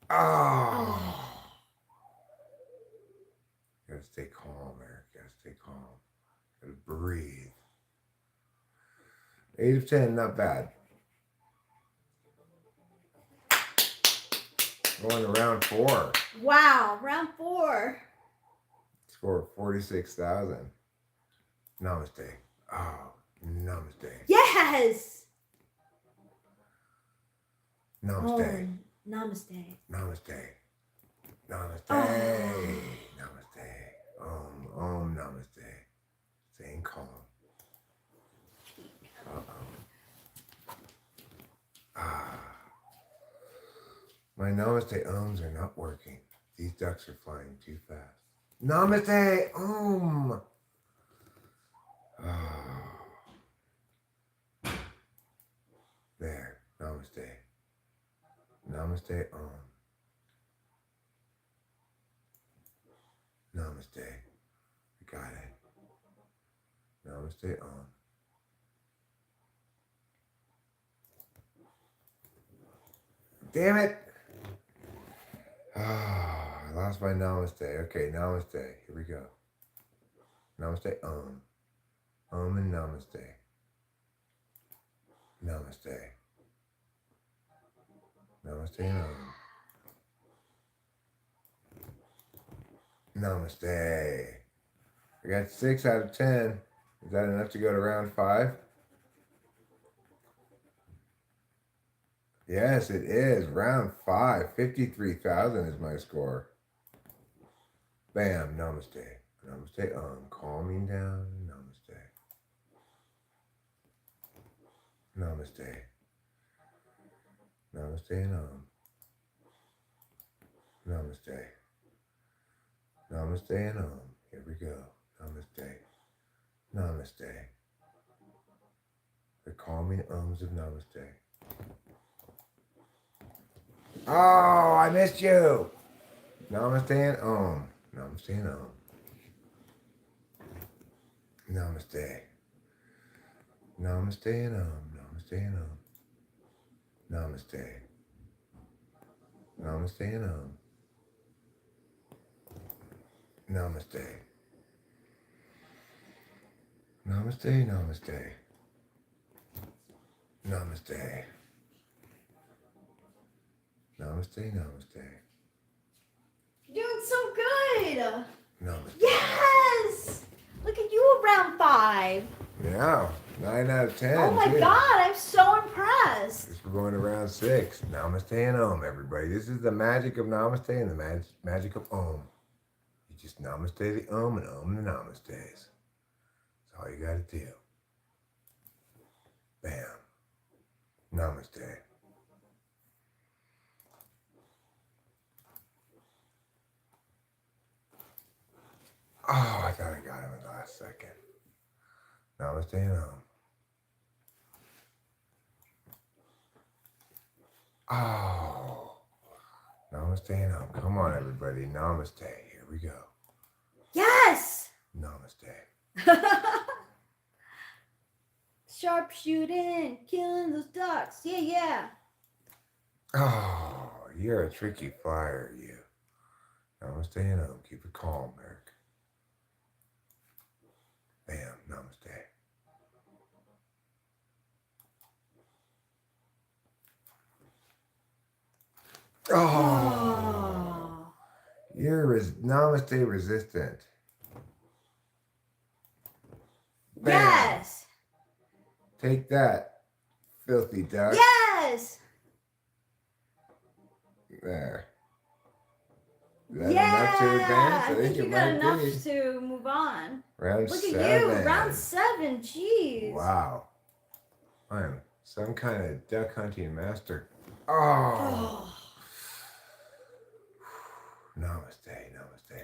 Oh. Gotta stay calm, Eric. Gotta stay calm. Gotta breathe. 8 of 10, not bad. Going to round 4. Wow, round 4. Score 46,000. Namaste. Oh, namaste. Yes. Namaste. Oh, namaste. Namaste. Namaste. Oh. Namaste. Om namaste. Staying calm. My namaste ohms are not working. These ducks are flying too fast. Namaste om. There. Namaste. Namaste om. Namaste. I got it. Namaste om. Damn it. I lost my namaste. Okay, namaste. Here we go. Namaste om. Om and namaste. Namaste. Namaste and om. Namaste. I got 6 out of 10. Is that enough to go to round 5? Yes, it is. Round 5. 53,000 is my score. Bam. Namaste. Namaste om. Calming down. Namaste. Namaste. Namaste and Namaste. Namaste and Here we go. Namaste. Namaste. The calming ums of Namaste. Oh, I missed you. Namaste and Namaste and Namaste. Namaste and Namaste and Namaste. Namaste and Namaste. Namaste, namaste. Namaste. Namaste, namaste. You're doing so good. Namaste. Yes. Look at you around 5. Yeah, 9 out of 10. Oh my too. God, I'm so impressed. We're going to round 6. Namaste and everybody. This is the magic of Namaste and the magic of Om. You just Namaste the and the Namastes. That's all you got to do. Bam. Namaste. Oh, I thought I got him in the last second. Namaste and Oh. Namaste and Come on, everybody. Namaste. Here we go. Yes. Namaste. Sharpshooting, killing those ducks. Yeah, yeah. Oh, you're a tricky flyer, you. Namaste and Keep it calm, Eric. Bam. Namaste. Oh. You're Namaste resistant. Bam. Yes. Take that, filthy duck. Yes. There. Is that enough to advance? I think you it got might enough be. to move on. Round Look 7. at you, round 7. Jeez. Wow. I am some kind of duck hunting master. Oh. Namaste, namaste.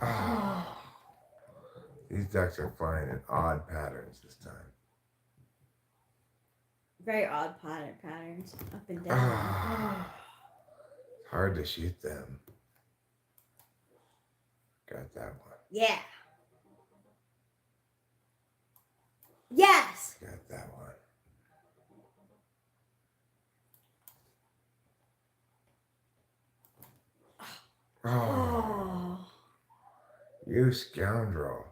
Oh. These ducks are flying in odd patterns this time. Very odd patterns, up and down. It's hard to shoot them. Got that one. Yeah. Yes. Got that one. Oh. You scoundrel.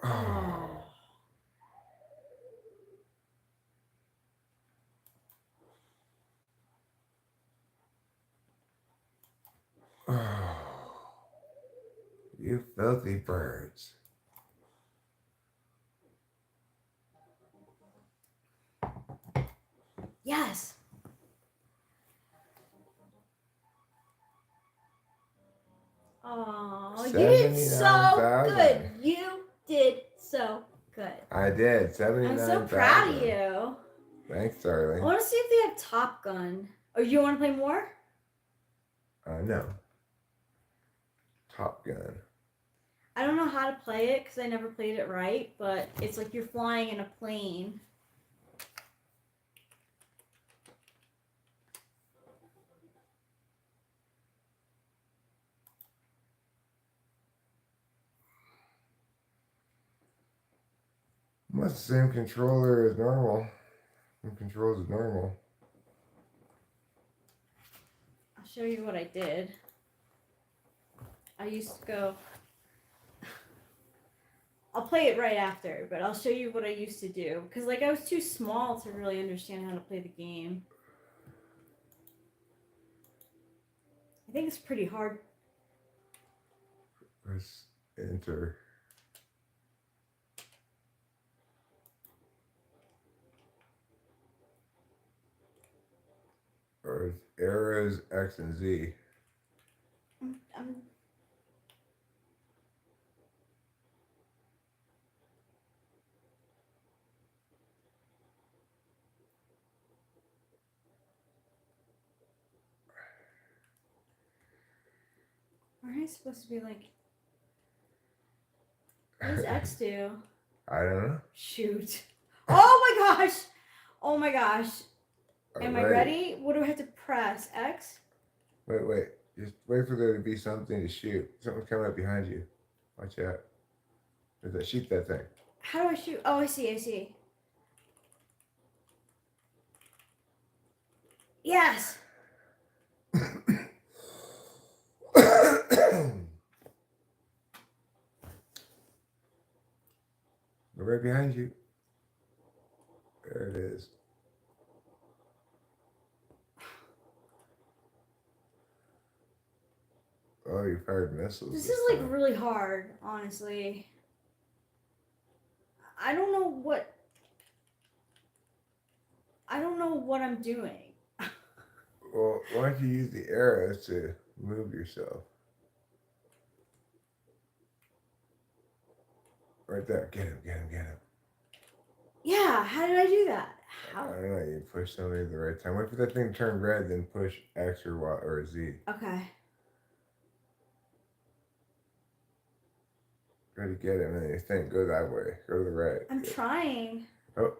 Oh. Oh. You filthy birds. Yes. Oh, you did so good. You did so good. I did. 79,000. I'm so proud of you. Thanks, darling. I want to see if they have Top Gun. Oh, you want to play more? No. Top Gun. I don't know how to play it because I never played it right, but it's like you're flying in a plane. Well, it's the same controller as normal. Same controls as normal. I'll show you what I did. I used to go... I'll play it right after, but I'll show you what I used to do. Because, like, I was too small to really understand how to play the game. I think it's pretty hard. Press enter. Or arrows X and Z. Aren't I supposed to be like... What does X do? I don't know. Shoot. Oh my gosh! Oh my gosh. Am I Alright. ready? What do I have to press? X? Wait. Just wait for there to be something to shoot. Something's coming up behind you. Watch out. There's that. Shoot that thing. How do I shoot? Oh, I see. Yes! We're right behind you. There it is. Oh, you fired missiles. This is like really hard, honestly. I don't know what I'm doing. Well, why don't you use the arrows to move yourself? Right there. Get him. Yeah, how did I do that? I How? don't know. You push somebody at the right time. Wait for that thing to turn red, then push X or Y or Z. Okay. Try to get him, and then you think, go that way. Go to the right. I'm trying. Oh.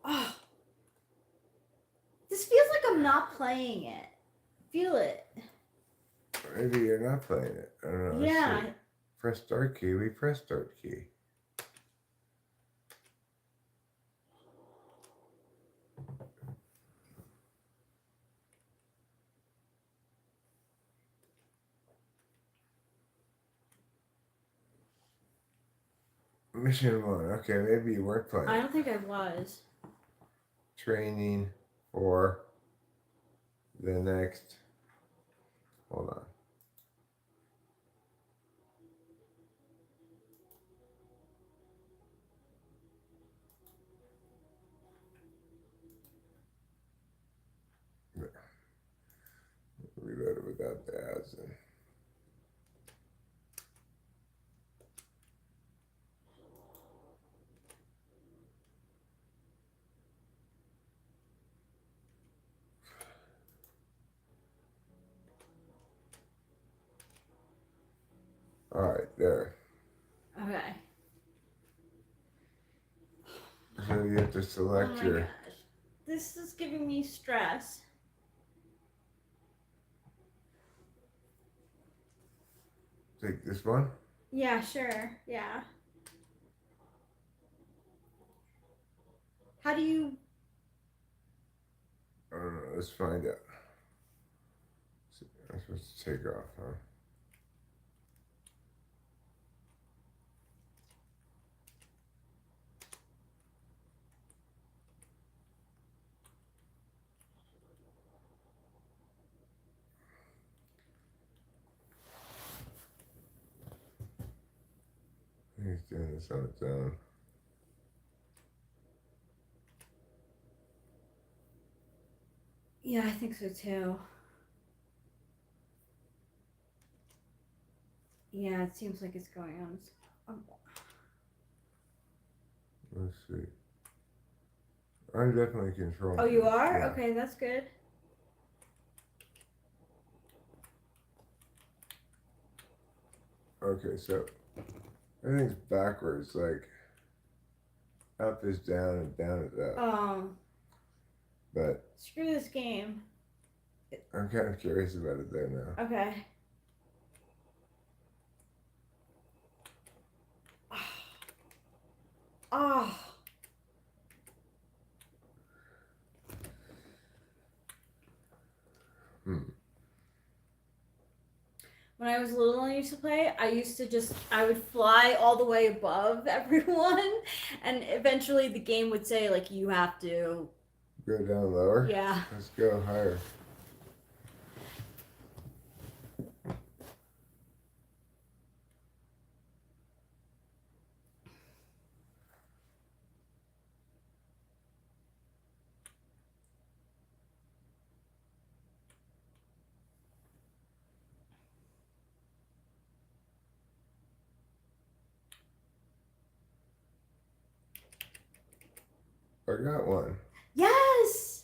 Oh. This feels like I'm not playing it. Feel it. Maybe you're not playing it. I don't know. Yeah. Press start key. We press start key. Mission 1. Okay, maybe you weren't playing. I don't think I was. Training for the next. Hold on. Reload it without the ads in. All right, there. Okay. So you have to select Oh my your. gosh. This is giving me stress. Take this one. Yeah, sure. Yeah. How do you... I don't know. Let's find out. I'm supposed to take off, huh? He's doing this on its own. Yeah, I think so too. Yeah, it seems like it's going on. Let's see. I'm definitely controlling. Oh, you are? Yeah. Okay, that's good. Okay, so everything's backwards. Like up is down and down is up. But Screw this game. I'm kind of curious about it there now. Okay. Oh. When I was little and I used to play, I would fly all the way above everyone, and eventually the game would say, like, you have to Go down lower? Yeah. Let's go higher. I got one. Yes!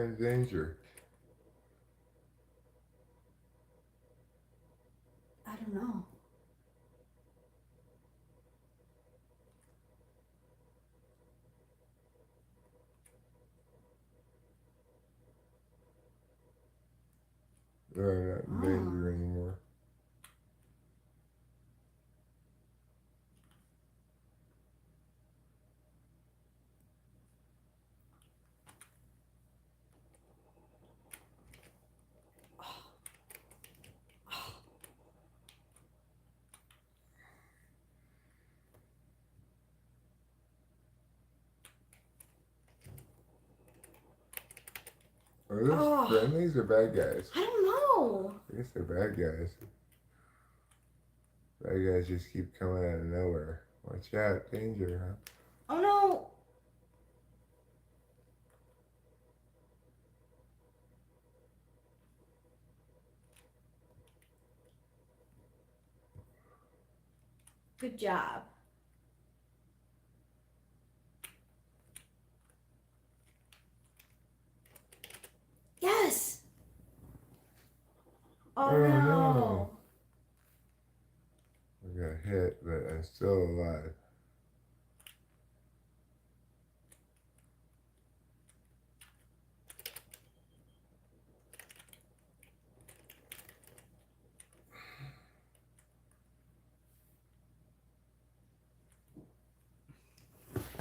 kind of danger? I don't know. They're not in danger anymore. Are those friendlies or bad guys? I don't know. I guess they're bad guys. Bad guys just keep coming out of nowhere. Watch out, danger, huh? Oh no. Good job. Yes. Oh, no. I got hit, but I'm still alive.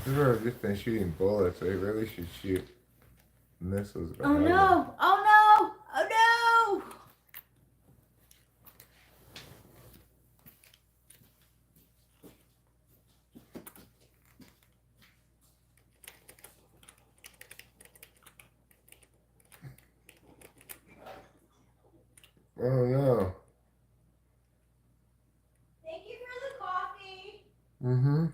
I've just been shooting bullets. I really should shoot missiles behind Oh me. no. Oh no. Oh no. Oh no. Thank you for the coffee. Mm-hmm.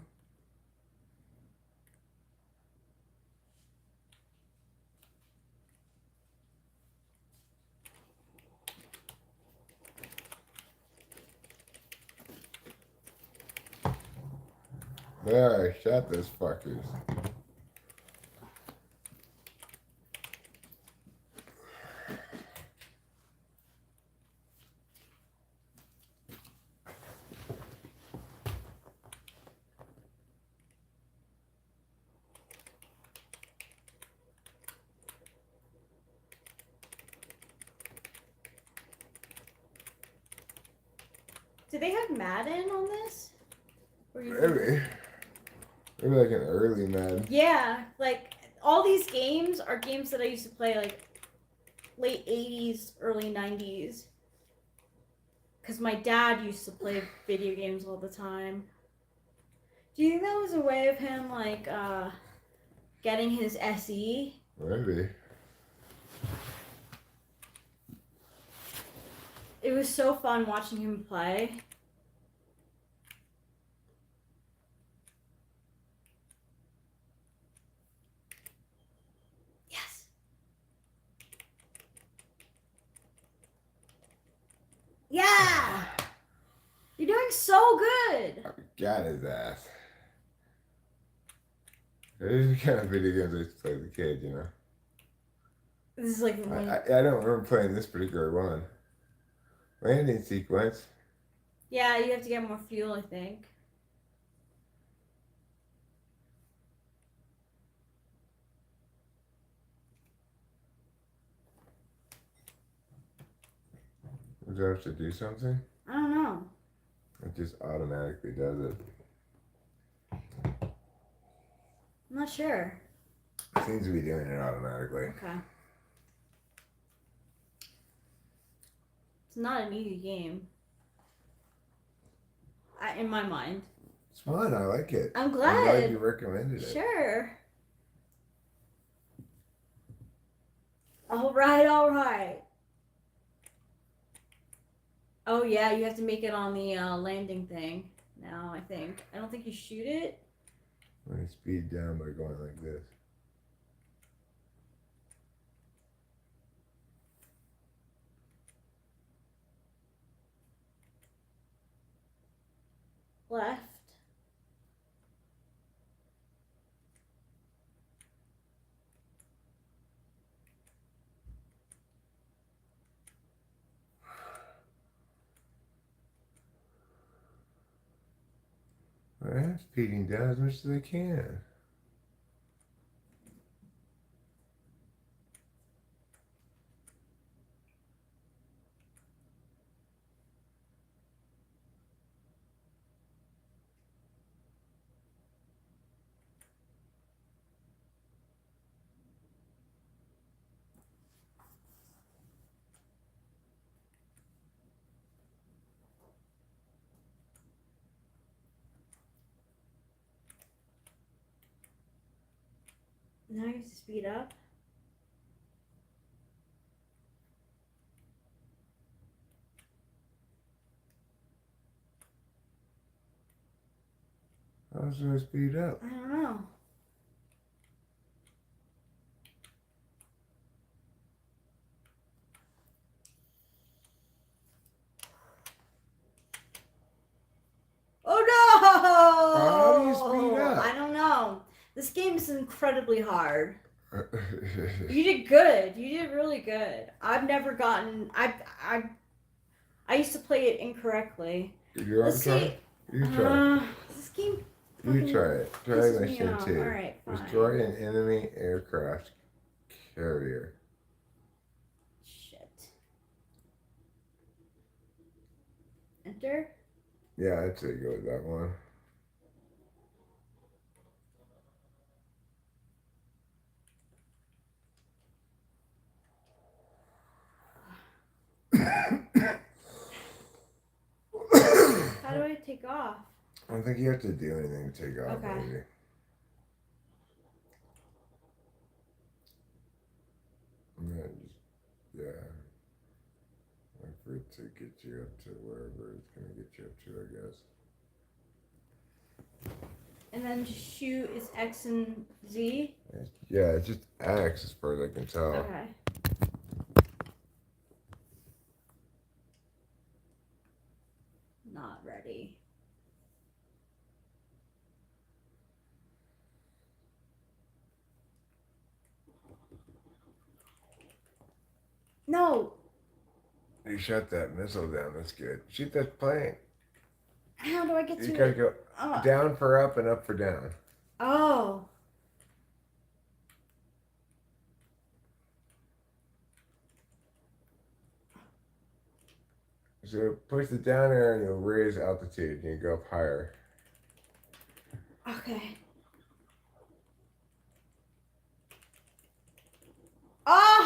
There, I shot those fuckers. Do they have Madden on this? Maybe. Maybe like an early Madden. Yeah, like all these games are games that I used to play like late 80s, early 90s. Because my dad used to play video games all the time. Do you think that was a way of him like getting his SE? Maybe. It was so fun watching him play. Yes. Yeah. You're doing so good. I got his ass. These are the kind of video games I used to play as a kid, you know. This is like the one. I don't remember playing this particular one. Landing sequence. Yeah, you have to get more fuel, I think. Do I have to do something? I don't know. It just automatically does it. I'm not sure. It seems to be doing it automatically. Okay. It's not an easy game. In my mind. It's fun. I like it. I'm glad. I'm glad you recommended it. Sure. All right, all right. Oh yeah, you have to make it on the landing thing now, I think. I don't think you shoot it. I'm going to speed down by going like this. Left. I'm speeding down as much as I can. Now I have to speed up. How was I speed up? I don't know. Oh no! How do you speed up? I don't know. This game is incredibly hard. You did good. You did really good. I've never gotten. I used to play it incorrectly. You Let's see. You try. This game. You try it. Try pisses my me shit off. too. Alright, fine. Destroy an enemy aircraft carrier. Shit. Enter. Yeah, I'd say go with that one. How do I take off? I don't think you have to do anything to take off, Okay. maybe. Yeah. Wait for it to get you up to wherever it's going to get you up to, I guess. And then just shoot is X and Z? Yeah, it's just X as far as I can tell. Okay. Not ready. No! You shot that missile down, that's good. Shoot that plane. How do I get to You gotta it? go down for up and up for down. Oh. So push the down arrow and you'll raise altitude and you go up higher. Okay. Oh!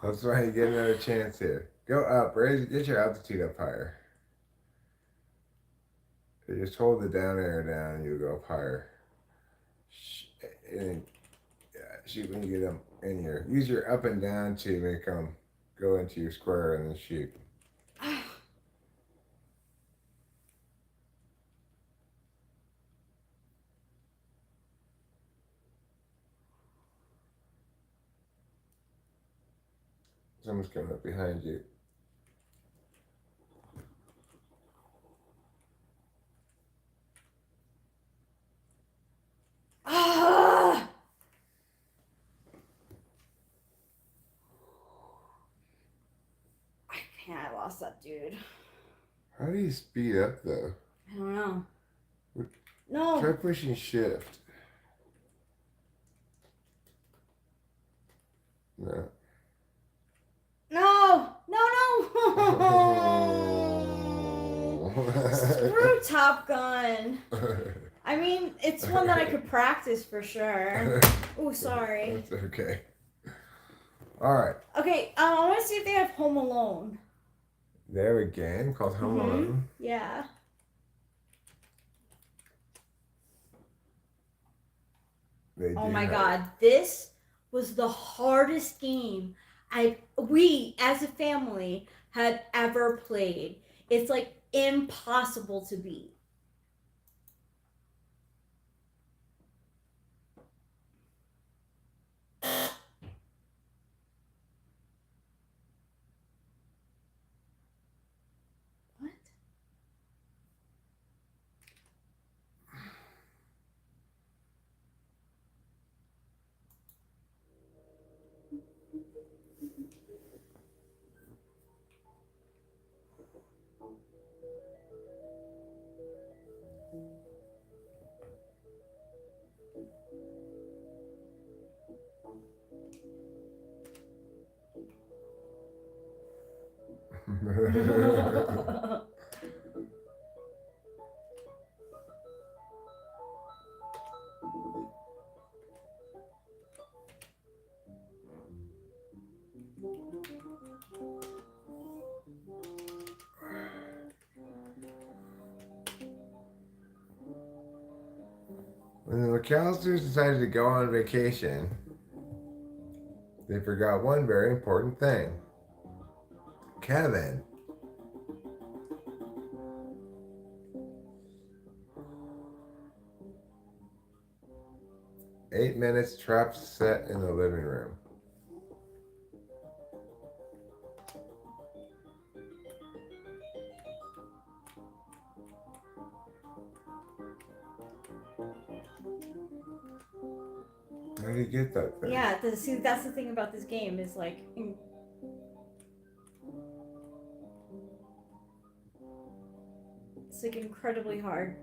That's why you get another chance here. Go up, get your altitude up higher. You just hold the down arrow down and you'll go up higher. And shoot when you get them in here. Use your up and down to make them go into your square and then shoot. Someone's coming up behind you. Ah! I can't. I lost that dude. How do you speed up though? I don't know. Try No. pushing shift. No. No. No. Screw Top Gun. I mean, it's one that I could practice for sure. Oh, sorry. That's okay. All right. Okay, I want to see if they have Home Alone. They have a game called Home Alone. Yeah. Oh my God, this was the hardest game we as a family had ever played. It's like impossible to beat. What? When the McAllisters decided to go on vacation, they forgot one very important thing. Kevin. "8 minutes trapped set in the living room." How do you get that thing? Yeah, see, that's the thing about this game is like. It's like incredibly hard.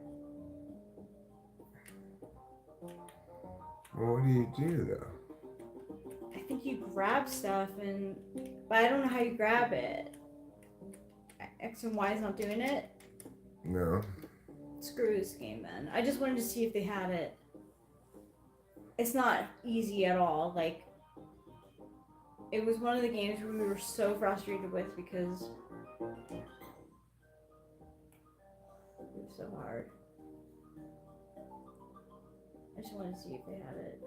Well, what do you do though? I think you grab stuff but I don't know how you grab it. X and Y is not doing it. No. Screw this game then. I just wanted to see if they had it. It's not easy at all. Like, it was one of the games where we were so frustrated with because it was so hard. I just wanted to see if they had it.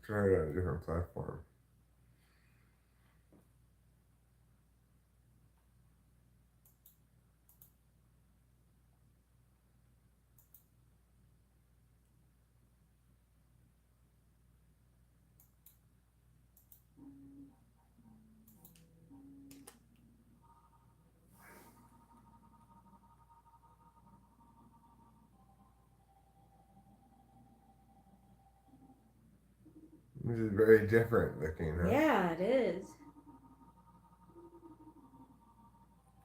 Try it on a different platform. This is very different looking, huh? Yeah, it is.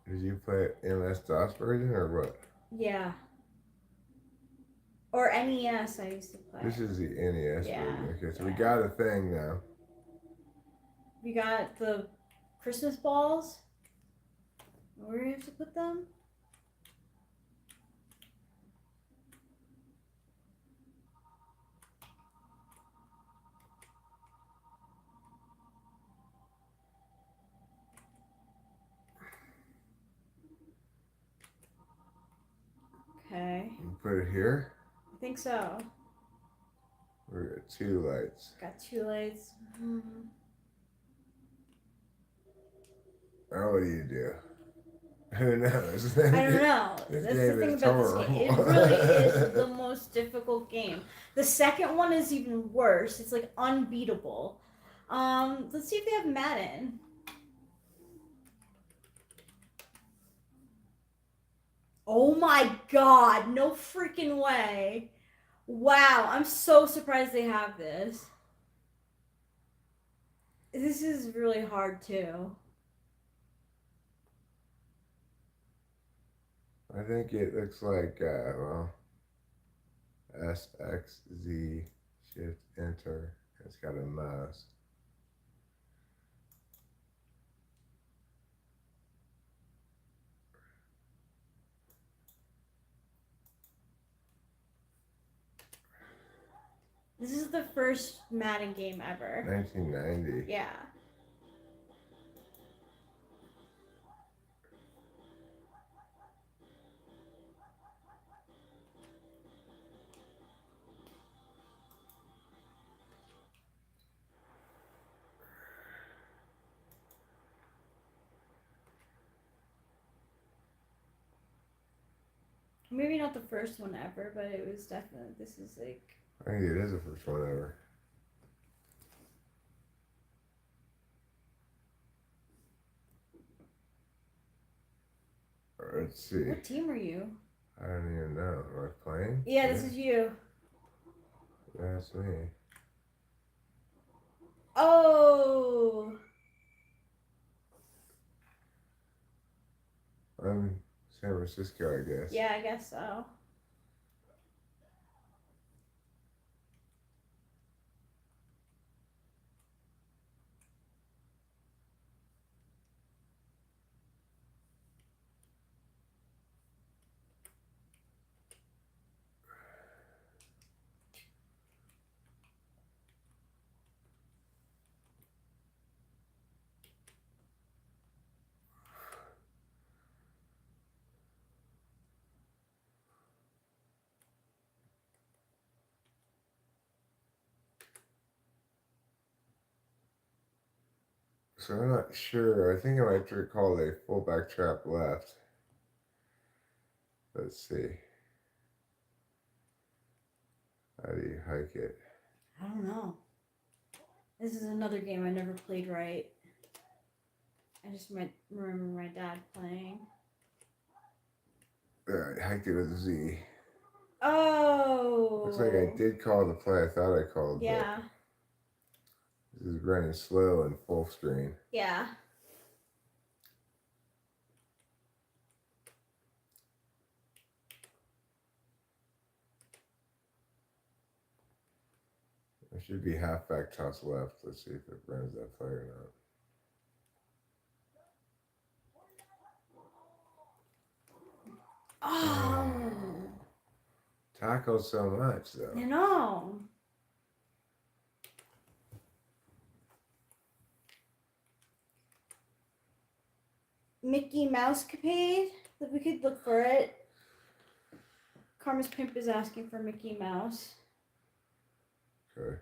Did you play MS-DOS version or what? Yeah. Or NES I used to play. This is the NES Yeah, version. Okay, so we yeah. got a thing now. We got the Christmas balls. Where do you have to put them? Okay. You put it here. I think so. We got 2 lights. Got 2 lights. Now what do you do? Who knows? I don't know. This That's game the thing is about this game. It really is the most difficult game. The second one is even worse. It's like unbeatable. Let's see if they have Madden. Oh my god, no freaking way. Wow, I'm so surprised they have this. This is really hard too. I think it looks like, well, S, X, Z, Shift, Enter. It's got a mouse. This is the first Madden game ever. 1990. Yeah. Maybe not the first one ever, but it was definitely, this is like... I think it is the first one ever. Let's see. What team are you? I don't even know. Am I playing? Yeah, this is you. That's me. Oh! I'm San Francisco, I guess. Yeah, I guess so. So I'm not sure. I think I might call it a fullback trap left. Let's see. How do you hike it? I don't know. This is another game I never played right. I just remember my dad playing. Alright, hiked it with a Z. Oh! Looks like I did call the play. I thought I called. Yeah. This is running slow and full screen. Yeah. There should be halfback toss left. Let's see if it runs that play or not. Oh! Tackle so much though. You know. Mickey Mousecapade? If we could look for it. Karma's Pimp is asking for Mickey Mouse. Okay.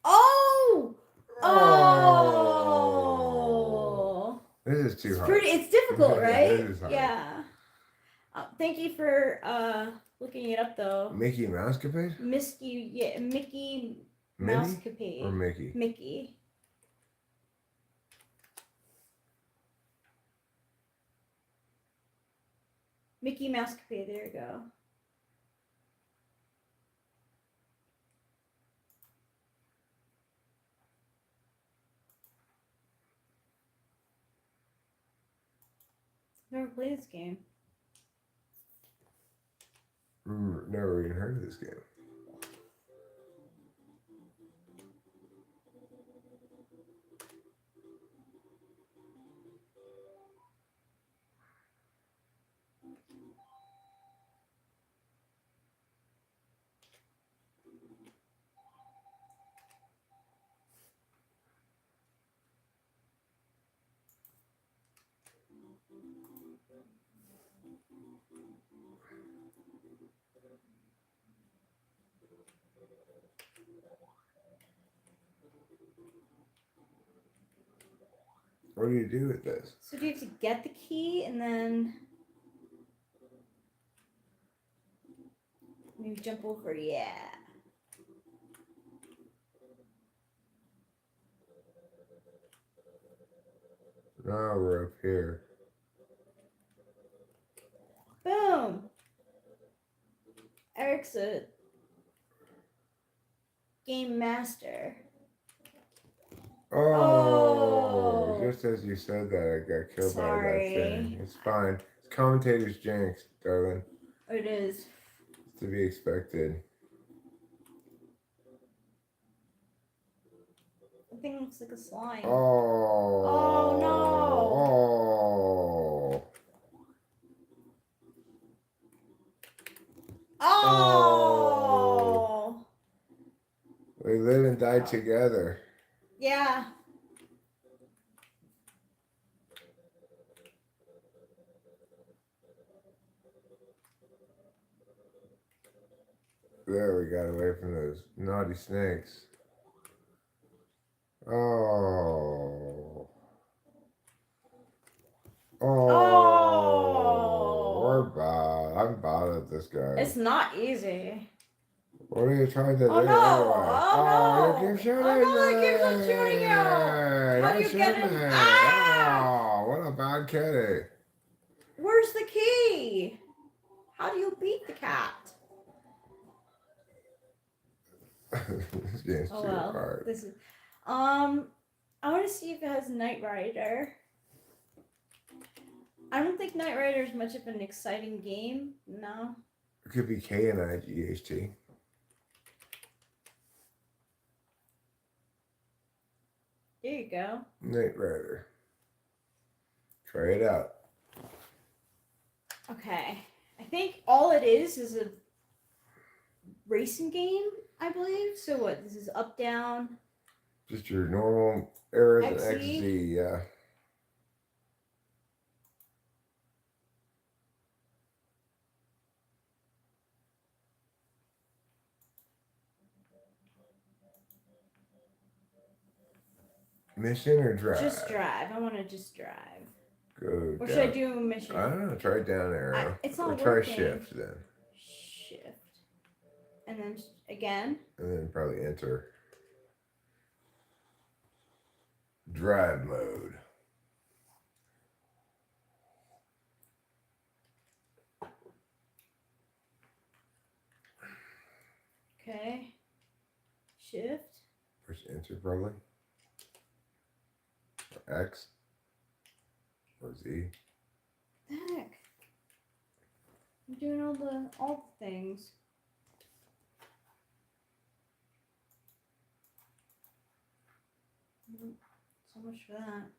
Oh! Oh! This is too hard. It's difficult, Yeah, right? this is hard. Yeah. Thank you for looking it up, though. Mickey Mousecapade? Mickey Minnie Mousecapade. or Mickey? Mickey. Mickey Mousecapade, there you go. Never played this game. Never even heard of this game. What do you do with this? So do you have to get the key and then maybe jump over? Yeah. Now we're up here. Boom. Eric's a game master. Oh, just as you said that, I got killed by that Sorry. thing. It's fine. It's commentator's jinx, darling. It is. It's to be expected. The thing looks like a slime. Oh. Oh, no. Oh. Oh. We live and die together. Yeah. There, we got away from those naughty snakes. Oh. Oh. We're bad. I'm bad at this guy. It's not easy. What are you trying to do? Oh, no. Oh, you no. keep shooting Oh, no, I keep on me. shooting you. How do you Don't get shoot in? me. Ah! Oh, what a bad kitty. Where's the key? How do you beat the cat? This game's Oh too well. hard. This is I want to see if it has Knight Rider. I don't think Knight Rider is much of an exciting game. No. It could be KNIGHT. There you go. Knight Rider. Try it out. Okay. I think all it is a racing game, I believe. So what? This is up, down. Just your normal arrows and XZ? XZ, yeah. Mission or drive? Just drive. I want to just drive. Go Or down. should I do a mission? I don't know. Try down arrow. It's not or working. Try shift then. Shift. And then again. And then probably enter. Drive mode. Okay. Shift. Push enter probably. Or X. Or Z. The heck? I'm doing all the things. So much for that.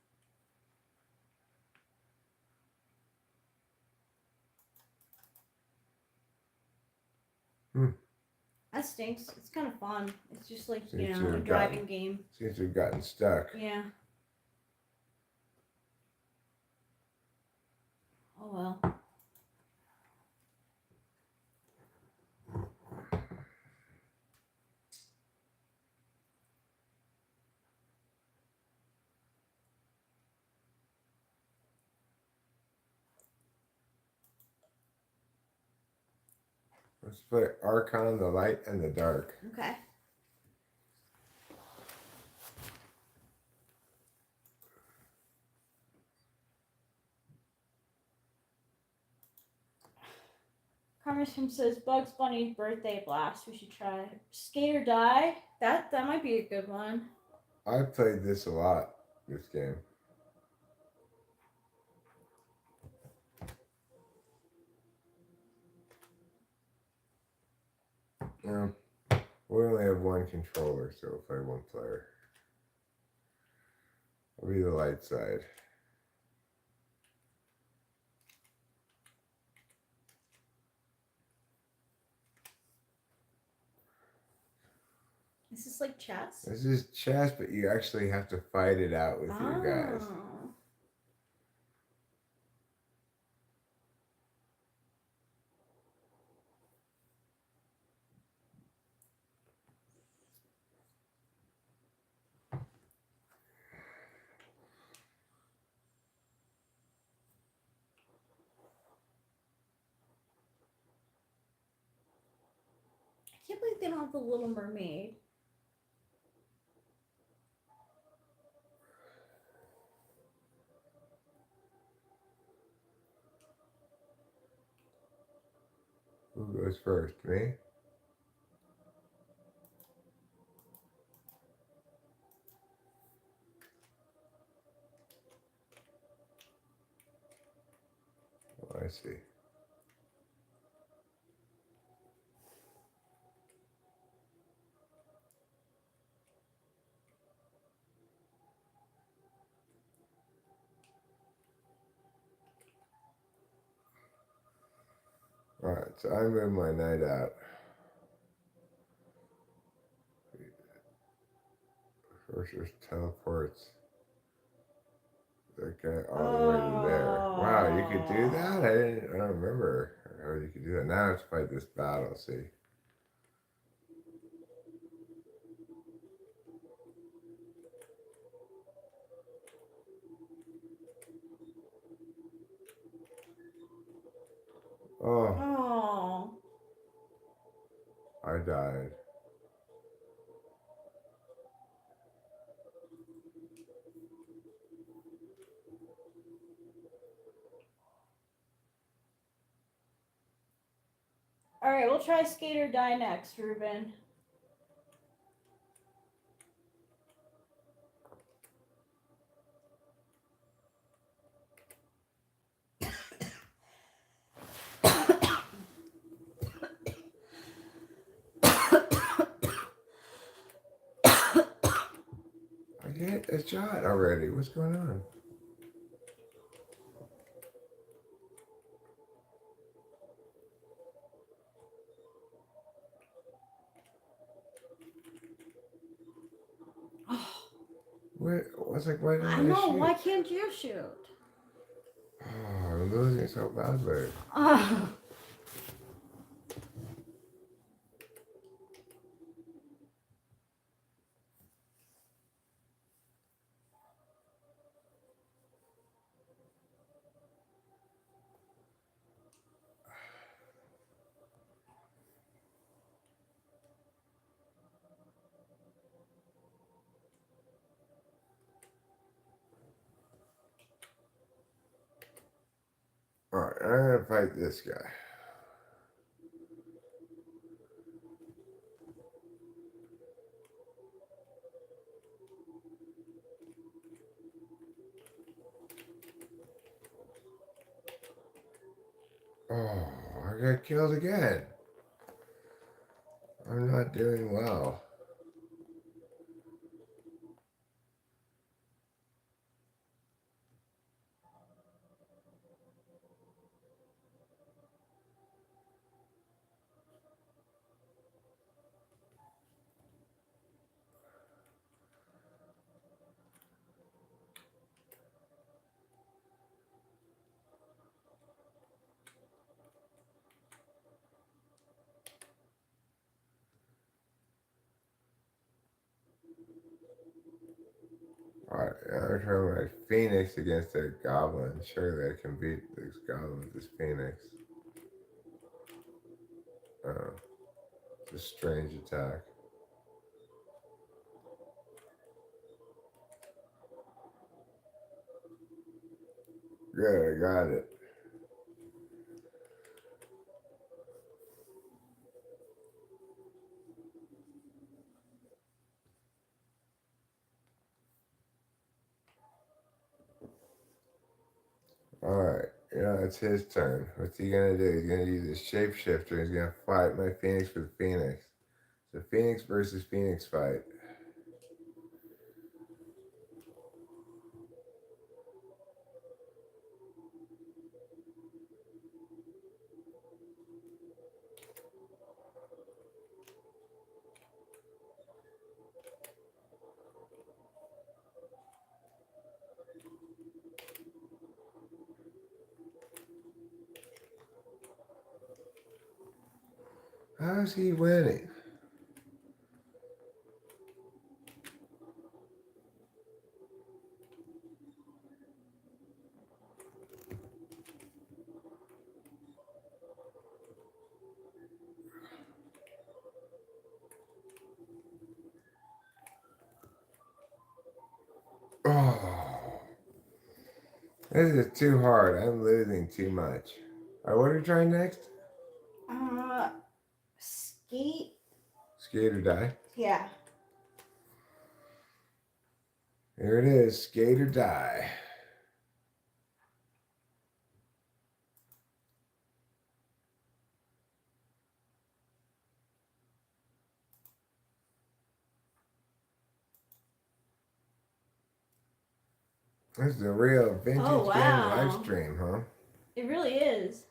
That stinks. It's kind of fun. It's just like, Seems you to know, a have driving game. Seems to have gotten stuck. Yeah. Oh well. Let's play Archon, the light and the dark. Okay. Carmison says Bugs Bunny's birthday blast. We should try Skate or Die. That might be a good one. I've played this a lot. This game. Yeah. We only have one controller, so we'll play one player. I'll be the light side. Is this like chess? This is chess, but you actually have to fight it out with your guys. I can't believe they don't have the Little Mermaid. Who goes first? Me? Oh, I see. Alright, so I move my knight out. First just teleports that guy all the way to there. Wow, you could do that? I don't remember how you could do that. Now I have to fight this battle, see. Oh, I died. All right, we'll try Skate or Die next, Ruben. I get a shot already. What's going on? Wait, what's like, why didn't I know. shoot? Why can't you shoot? Oh, I'm losing so badly. Alright, I'm gonna fight this guy. Oh, I got killed again. I'm not doing well. Alright, I'm trying my Phoenix against a goblin. Surely I can beat this goblin with this Phoenix. Oh, it's a strange attack. Good, I got it. Alright, it's his turn. What's he gonna do? He's gonna use his shapeshifter. He's gonna fight my Phoenix with Phoenix. So Phoenix versus Phoenix fight. How's he winning? Oh, this is too hard. I'm losing too much. Alright, what are we trying next? Skate. Skate or die? Yeah. Here it is. Skate or die. This is a real vintage game live stream, huh? It really is.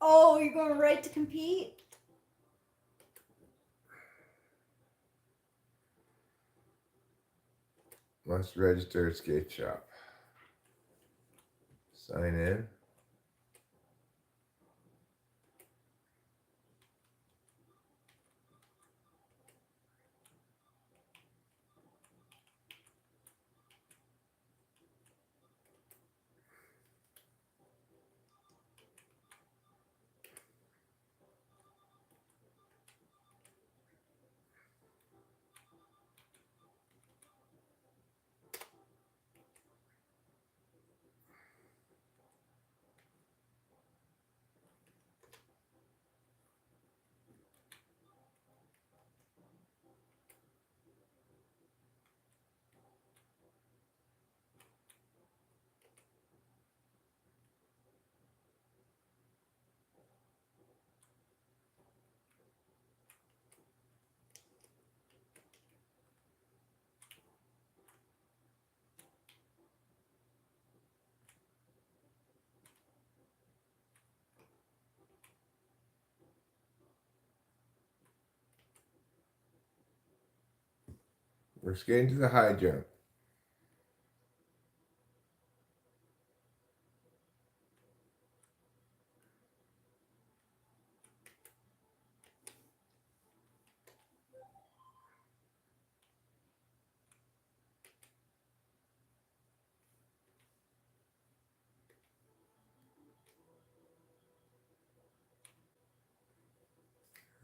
Oh, you're going right to compete? Must register at skate shop. Sign in. We're skating to the high jump.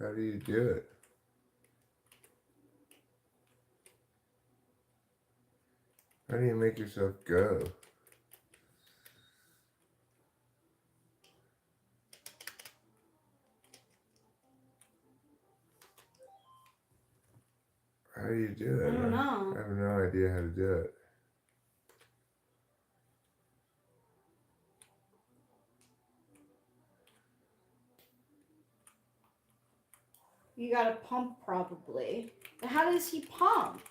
How do you do it? How do you make yourself go? How do you do it? I don't know. I have no idea how to do it. You gotta pump probably. But how does he pump?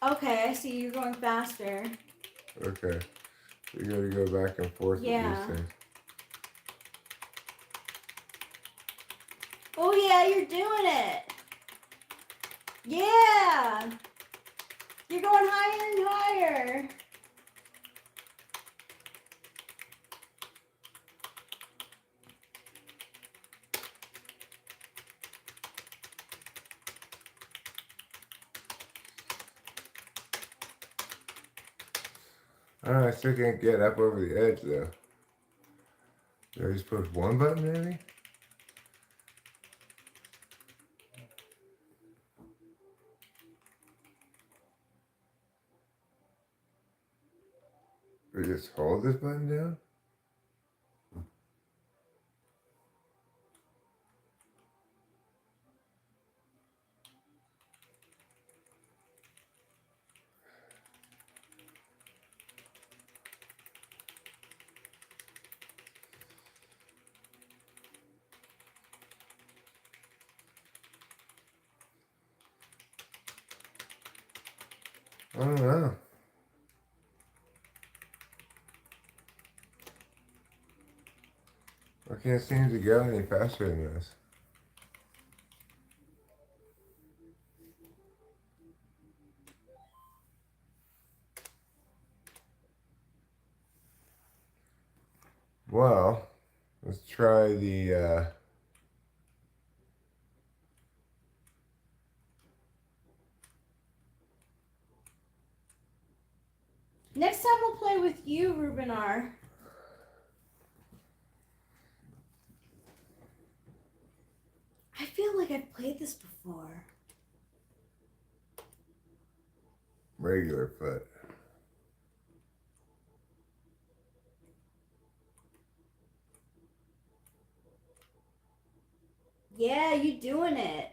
Okay, I see you're going faster. Okay. So you gotta go back and forth with Yeah. these things. Oh yeah, you're doing it. Yeah. You're going higher and higher. I don't know, I still can't get up over the edge though. Do I just push one button maybe? Or just hold this button down? I don't know. I can't seem to go any faster than this. Well, let's try the, Next time we'll play with you, Rubenar. I feel like I've played this before. regular foot. Yeah, you doing it.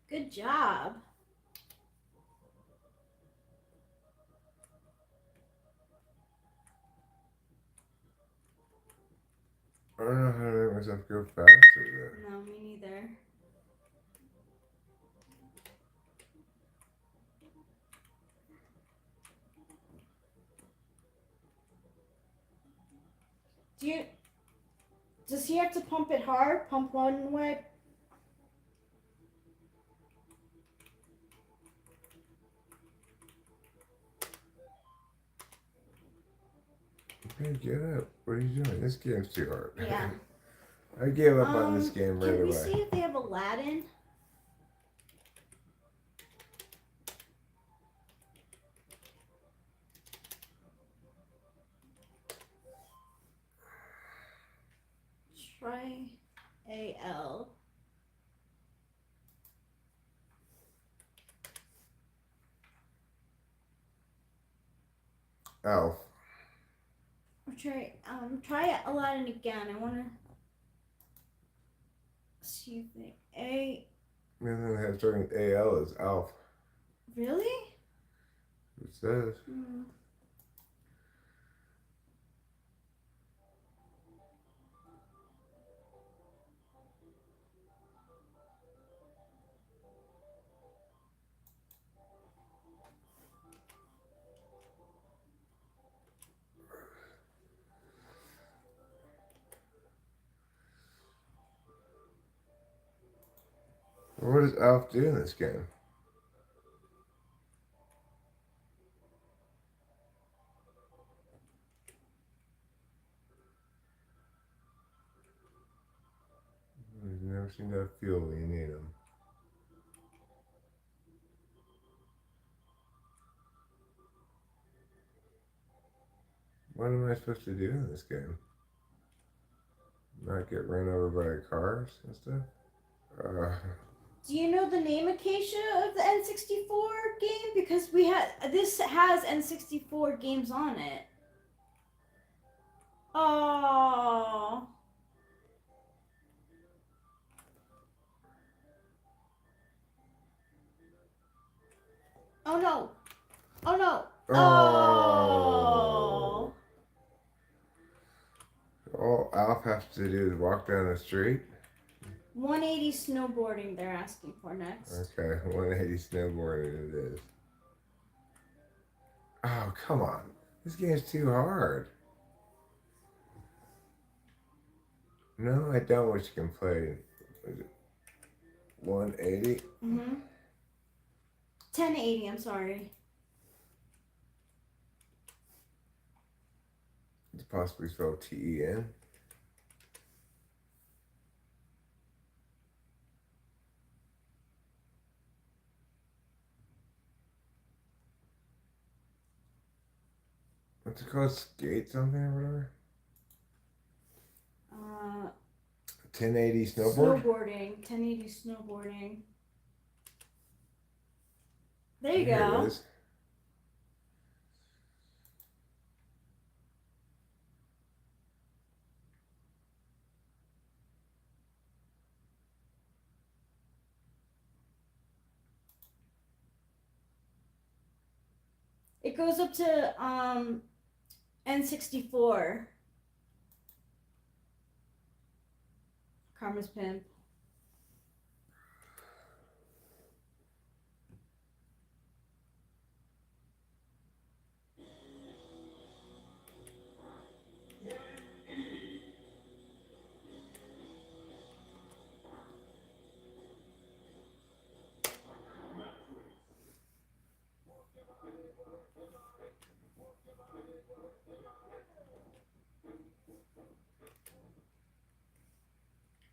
Good job. I don't know how to make myself go faster though. No, me neither. Does he have to pump it hard? Pump one way? Okay, get up. What are you doing? This game's too hard. Yeah. I gave up on this game right Can we away. see if they have Aladdin? Try AL. Elf. Or try Aladdin again. I wanna see if they And then they have starting with AL as Alf. really? It says. Hmm. What does Alf do in this game? I've never seen that feel when you need him. What am I supposed to do in this game? Not get run over by cars and stuff. Do you know the name, Acacia, of the N64 game? Because this has N64 games on it. Oh. Oh no. Oh no. Oh. All Alf has to do is walk down the street. 180 snowboarding they're asking for next. Okay, 180 snowboarding it is. Oh, come on. This game's too hard. No, I don't wish you can play. Is it 180? Mm-hmm. 1080, I'm sorry. It's possibly spelled TEN. What's it called? Skate something or whatever? 1080 snowboard? Snowboarding. 1080 snowboarding. There you Here go. it is. It goes up to N64. Karma's Pimp.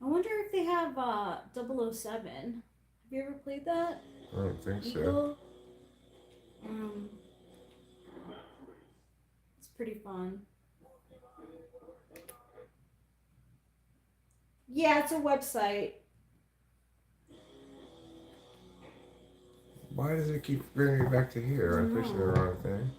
I wonder if they have 007. Have you ever played that? I don't think so. Eagle? It's pretty fun. Yeah, it's a website. Why does it keep bringing me back to here? I'm pushing the wrong thing.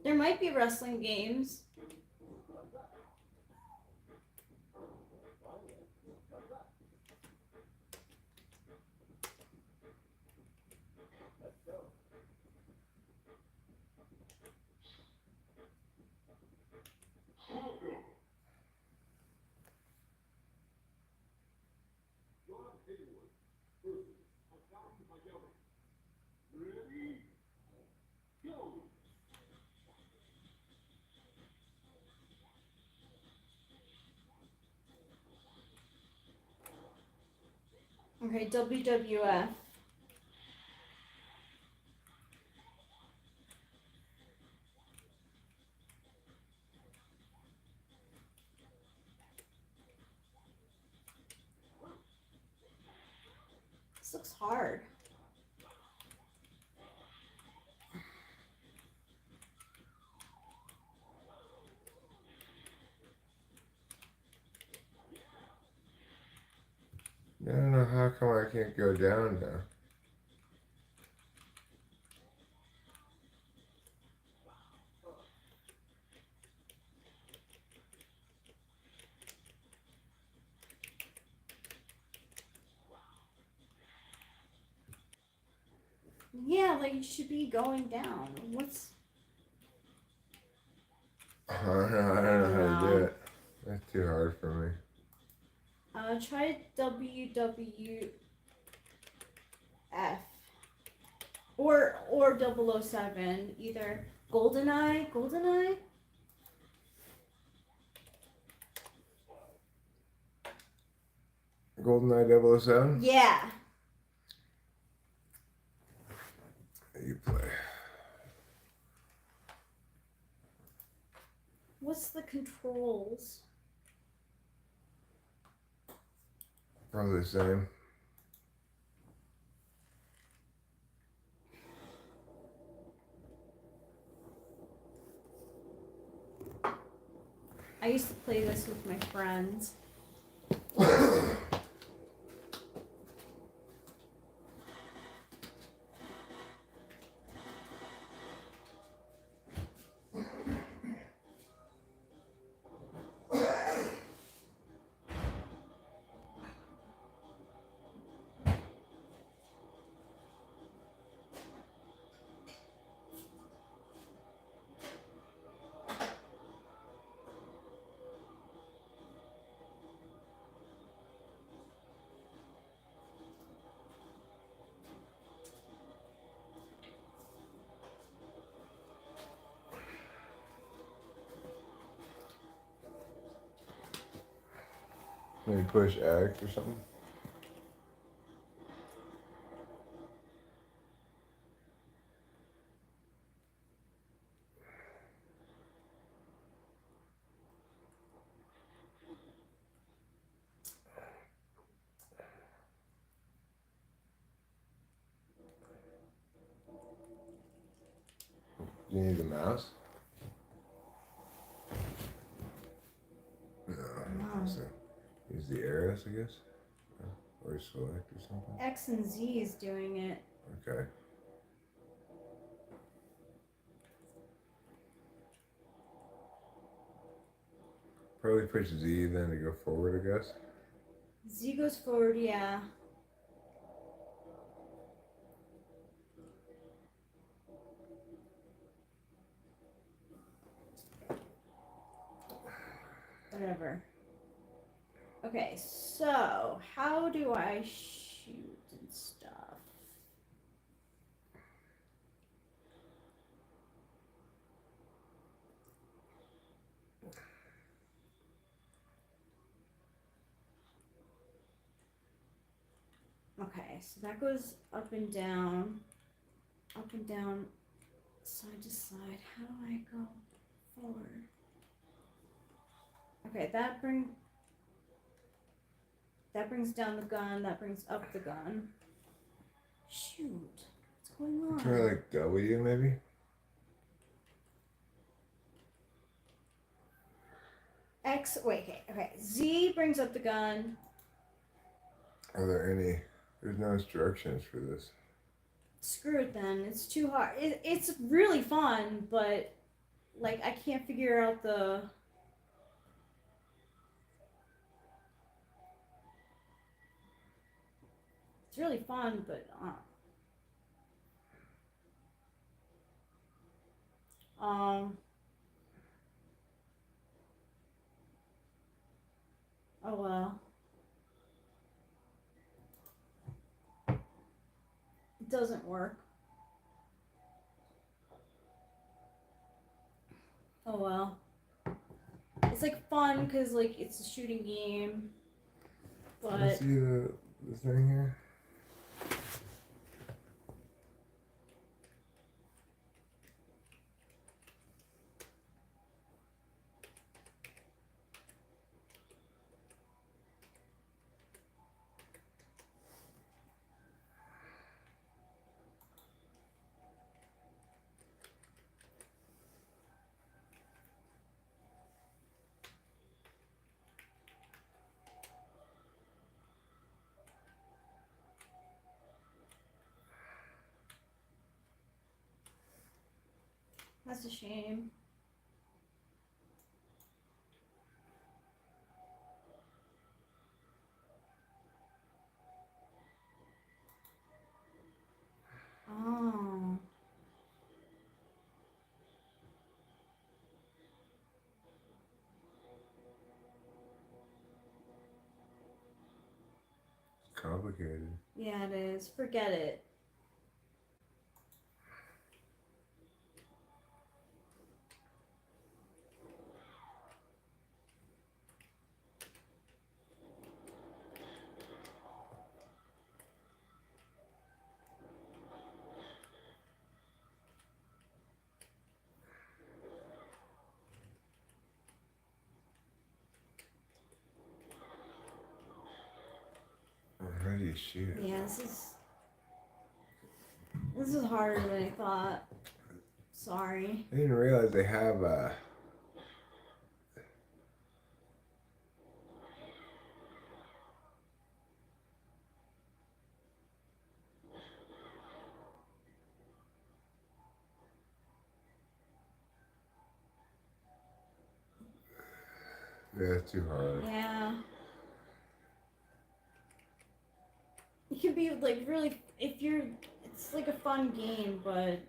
There might be wrestling games. Okay, WWF. This looks hard. I don't know how come I can't go down now. like it should be going down. What's? I don't know how to do it. That's too hard for me. Try WWF or 007. Either GoldenEye. GoldenEye 007? Yeah. You play. What's the controls? Probably the same. I used to play this with my friends. Maybe push X or something. Do you need the mouse? No. No. So use the arrows, I guess. Or select or something. X and Z is doing it. Okay. Probably push Z then to go forward, I guess. Z goes forward, yeah. Whatever. Okay, so how do I shoot and stuff? Okay, so that goes up and down, side to side. How do I go forward? Okay, that brings down the gun, that brings up the gun. Shoot, what's going on? Try like W maybe? X, wait, okay. Z brings up the gun. Are there any? There's no instructions for this. Screw it then. It's too hard. It's really fun, but like I can't figure out the. It's really fun, but oh well. It doesn't work. Oh well. It's like fun because like it's a shooting game, Can I but see the thing here? that's a shame. Oh. complicated. Yeah, it is. Forget it. How do you shoot it? Yeah, this is harder than I thought. Sorry. I didn't realize they have yeah, it's too hard. Yeah. It could be like really if you're. It's like a fun game, but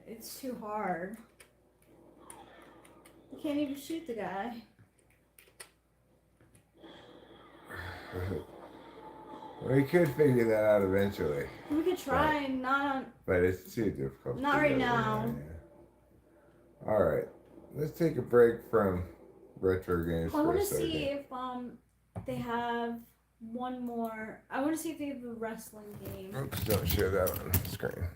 it's too hard. You can't even shoot the guy. We could figure that out eventually. We could try, Right. not But it's too difficult. Not right now. Yeah. All right, let's take a break from retro games I for want a to second. see if they have one more. I want to see if they have a wrestling game. Oops, don't share that on the screen.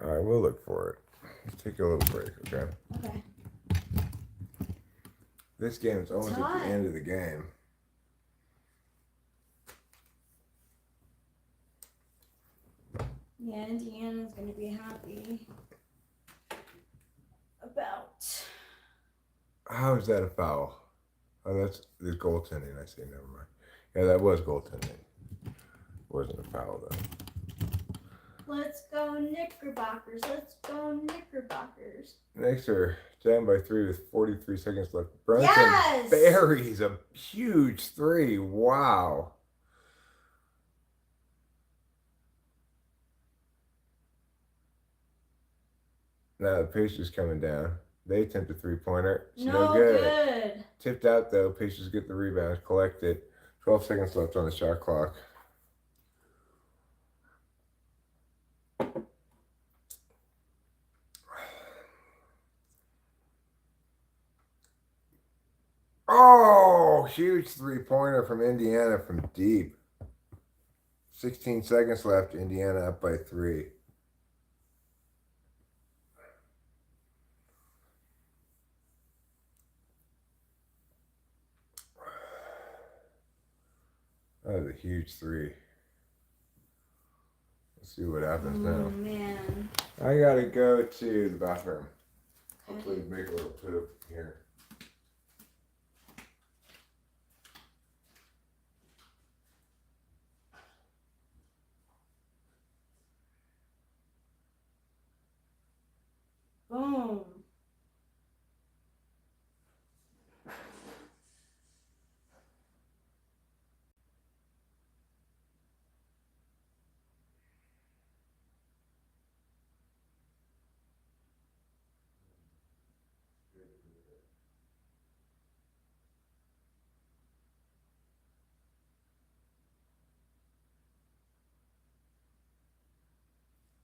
All right, we'll look for it. Let's take a little break, okay? Okay. This game is almost at the end of the game. Yeah, Indiana's gonna be happy about. How is that a foul? Oh, that's the goaltending. I see. Never mind. Yeah, that was goaltending. Wasn't a foul though. Let's go Knickerbockers. Let's go Knickerbockers. Knicks are down by 3 with 43 seconds left. Brunson Yes! buries a huge 3. Wow. Now the Pacers coming down. They attempt a 3-pointer. It's no good. Tipped out though. Pacers get the rebound, collect it. 12 seconds left on the shot clock. Oh, huge 3-pointer from Indiana from deep. 16 seconds left. Indiana up by 3. That was a huge 3. Let's see what happens now. Man. I gotta go to the bathroom. Hopefully make a little poop here. Boom.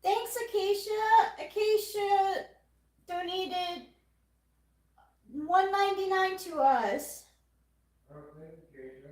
Thanks, Acacia. Acacia donated $1.99 to us. Oh, thank you, Keisha.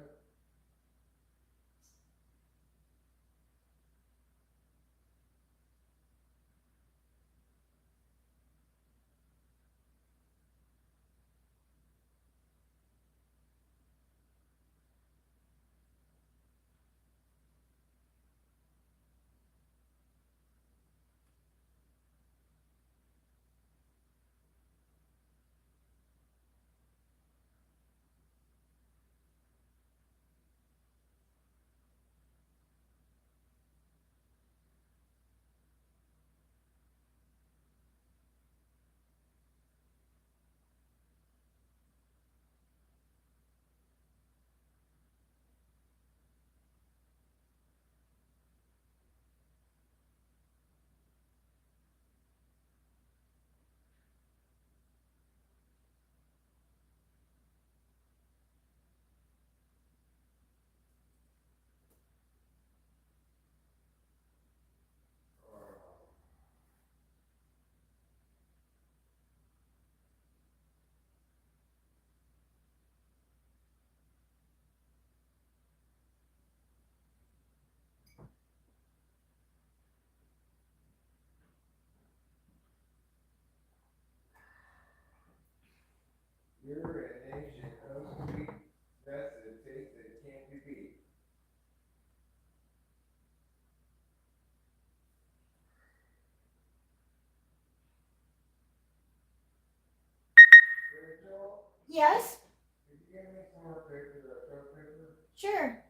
sweet message, taste that can't be beat. Rachel, Yes? could you get me some more paper, toilet paper? Sure.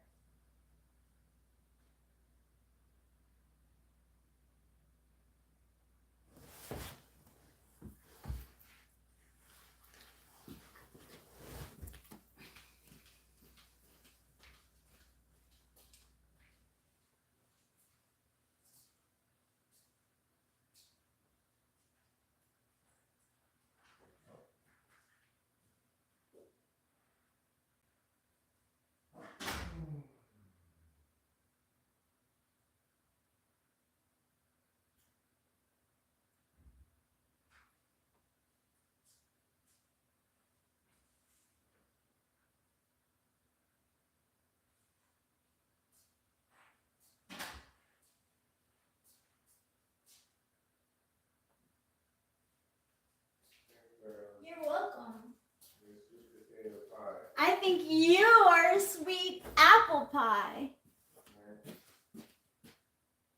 You're welcome. Sweet potato pie. I think you are a sweet apple pie.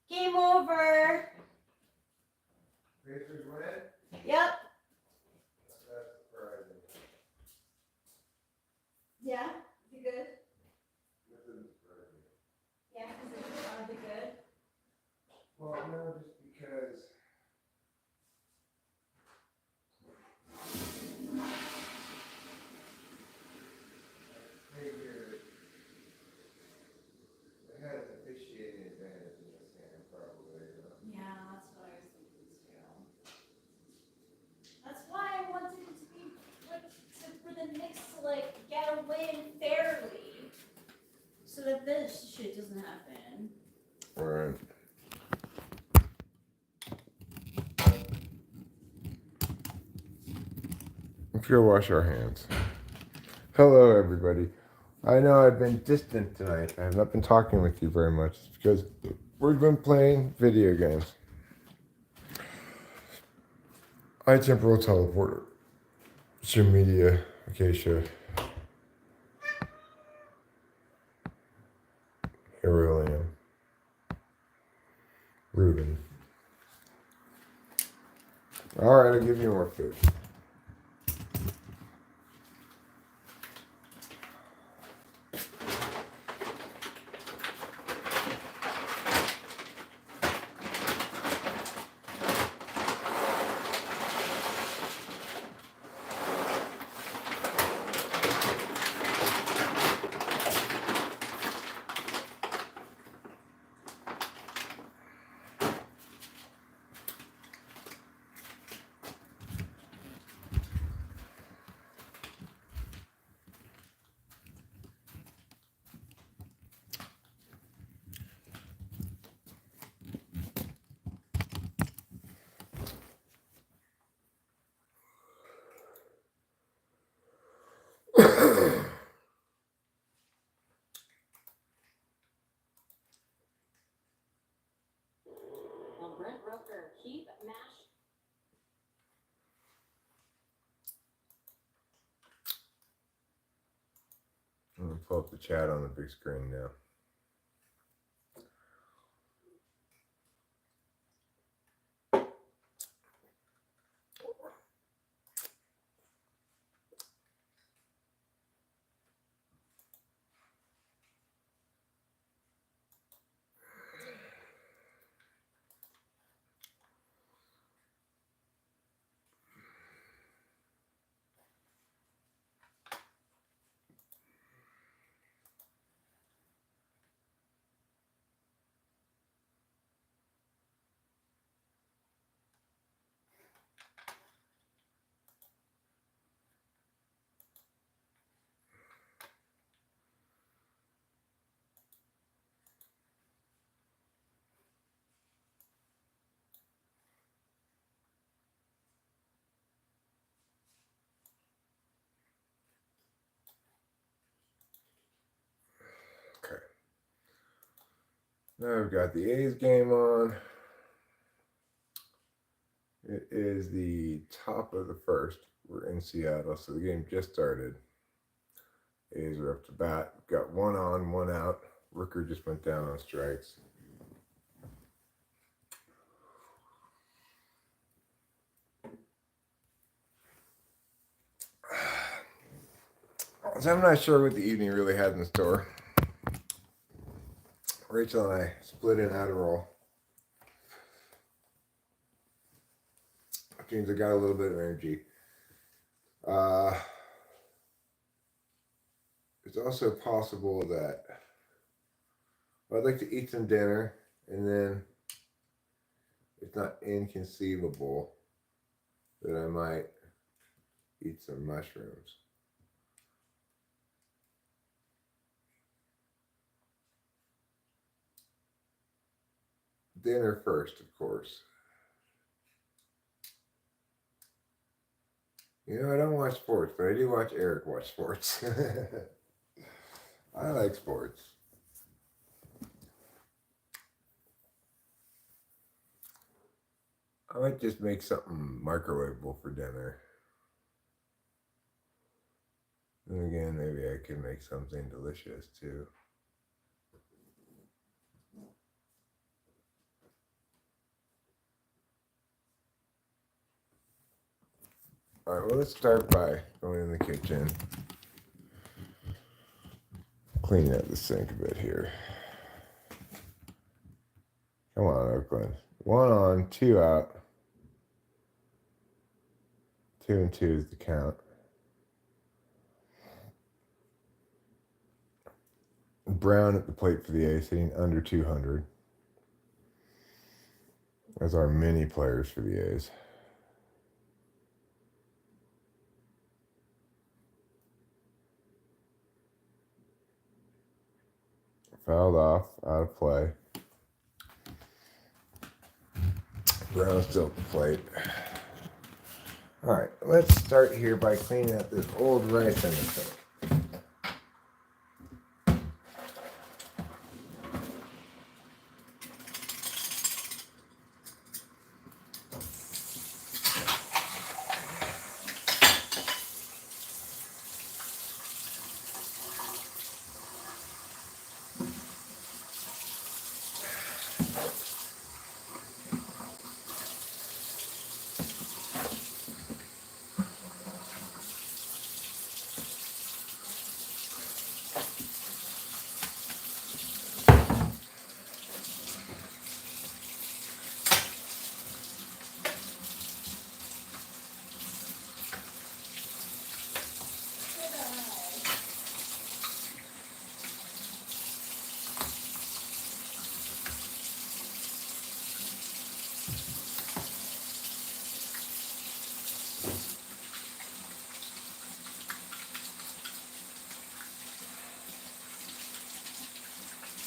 Game over. Pacers win? Yep. That's surprising. Yeah? Is it good? This isn't surprising. Yeah, is it good? Well, no, just because I figured it has officiating advantage in this game, probably. Yeah, that's what I was thinking too. That's why I wanted it to be like for the Knicks to like get a win fairly, so that this shit doesn't happen. Right. Let's go wash our hands. Hello, everybody. I know I've been distant tonight. I have not been talking with you very much because we've been playing video games. Temporal teleporter. Zoom media. Acacia. Aurelian. Reuben. Alright, I'll give you more food. Brent Roker, keep mash. I'm gonna pull up the chat on the big screen now. Okay. Now we've got the A's game on. It is the top of the first. We're in Seattle, so the game just started. A's are up to bat. Got one on, one out. Rooker just went down on strikes. So I'm not sure what the evening really had in store. Rachel and I split in Adderall. Which means I got a little bit of energy. It's also possible that I'd like to eat some dinner, and then it's not inconceivable that I might eat some mushrooms. Dinner first, of course. You know, I don't watch sports, but I do watch Eric watch sports. I like sports. I might just make something microwavable for dinner. And again, maybe I can make something delicious too. All right, well, let's start by going in the kitchen, cleaning up the sink a bit here. Come on, Oakland. 1 on, 2 out. 2 and 2 is the count. Brown at the plate for the A's, hitting under 200. As our mini players for the A's. Fouled off, out of play. Brown still at the plate. All right, let's start here by cleaning up this old rice in the sink.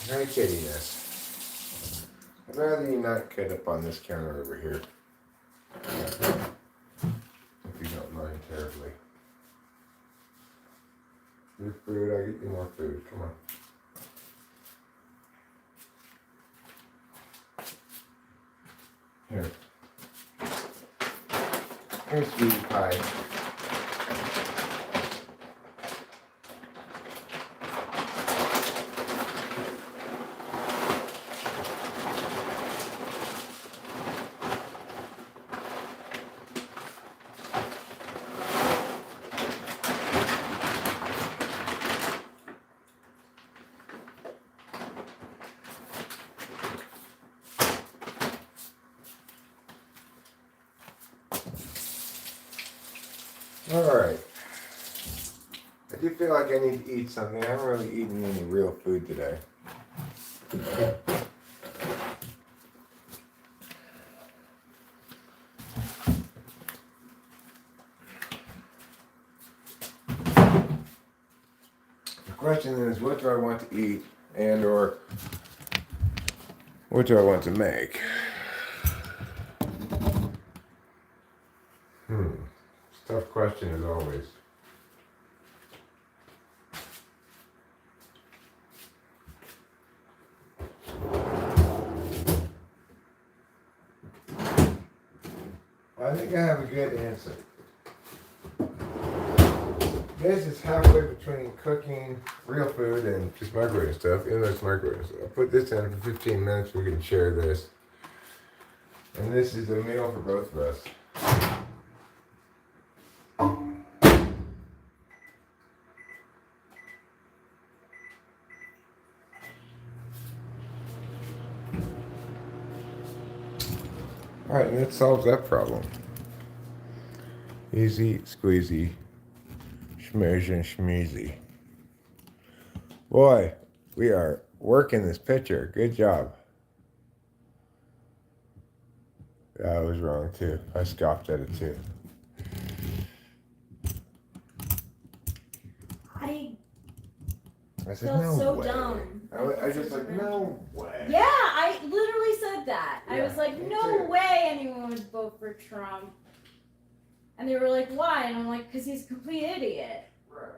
Hi, kittiness. I'd rather you not cut up on this counter over here. If you don't mind terribly. Your food, I'll get you more food. Come on. Here. Here's sweetie pie. Alright. I do feel like I need to eat something. I haven't really eaten any real food today. The question is, what do I want to eat and or what do I want to make? Tough question as always. I think I have a good answer. This is halfway between cooking real food and just microwave stuff, even though it's microwave. So I'll put this in for 15 minutes. We can share this. And this is a meal for both of us. Alright, and that solves that problem. Easy, squeezy, schmoozy and schmeezy. Boy, we are working this picture. Good job. Yeah, I was wrong too. I scoffed at it too. I said, felt no so way. dumb. I just like, no way. Yeah, I literally said that. I Yeah, was like, me no too. way anyone would vote for Trump. And they were like, why? And I'm like, because he's a complete idiot. Right.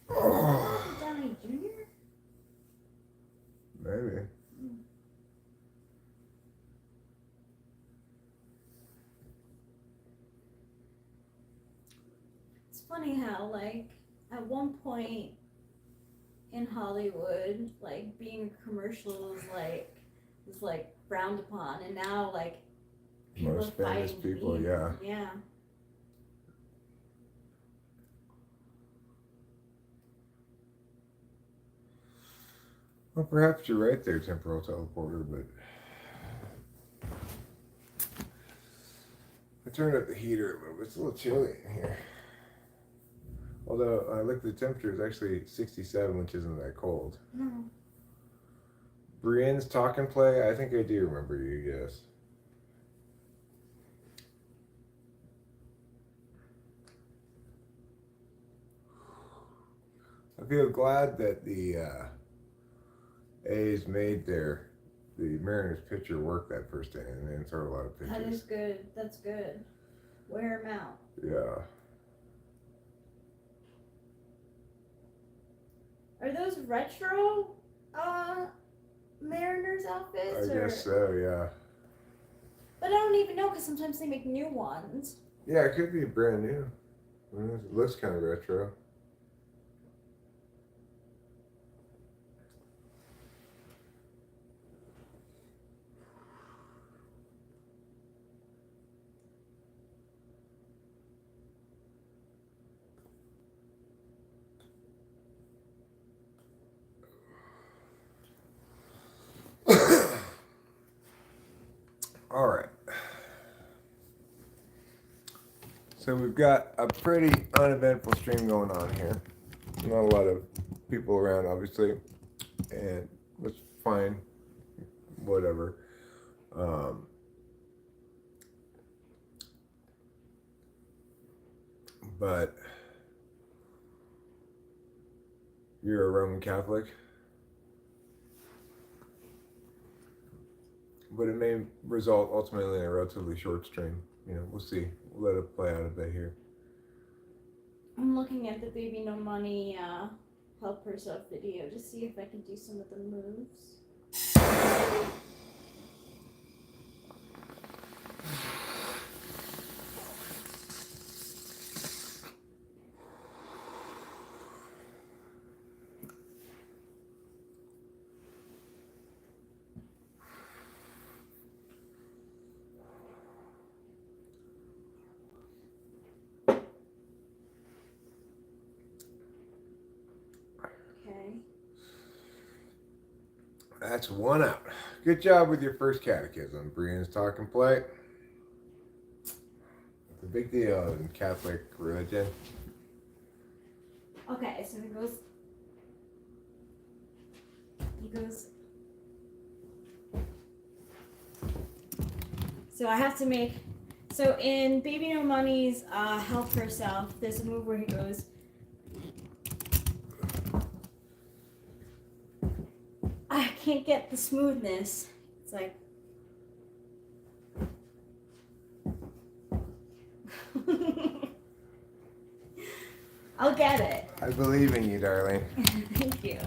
Oh, Downey Jr.? maybe. It's funny how, like, at one point in Hollywood, like, being a commercial is like frowned upon, and now, like, people Most are famous fighting to people, be- yeah. Yeah. Well, perhaps you're right there, temporal teleporter, but I turned up the heater a little bit. It's a little chilly in here. Although I looked at the temperature, it's actually 67, which isn't that cold. No. Brienne's talk and play, I think I do remember you, yes. I feel glad that the A's made the Mariners pitcher work that first inning and then throw a lot of pitches. That is good. That's good. Wear him out. Yeah. Are those retro Mariners outfits? I guess so, yeah. But I don't even know because sometimes they make new ones. Yeah, it could be brand new. It looks kind of retro. All right. So we've got a pretty uneventful stream going on here. Not a lot of people around, obviously, and it's fine. Whatever. But you're a Roman Catholic. But it may result ultimately in a relatively short stream. You know, we'll see. We'll let it play out a bit here. I'm looking at the Baby No Money help herself video to see if I can do some of the moves. Okay. That's one out. Good job with your first catechism. Brienne's talk and play. It's a big deal in Catholic religion. Okay, so he goes. So I have to make. So in Baby No Money's Help Herself, there's a move where he goes. I can't get the smoothness. It's like. I'll get it. I believe in you, darling. Thank you.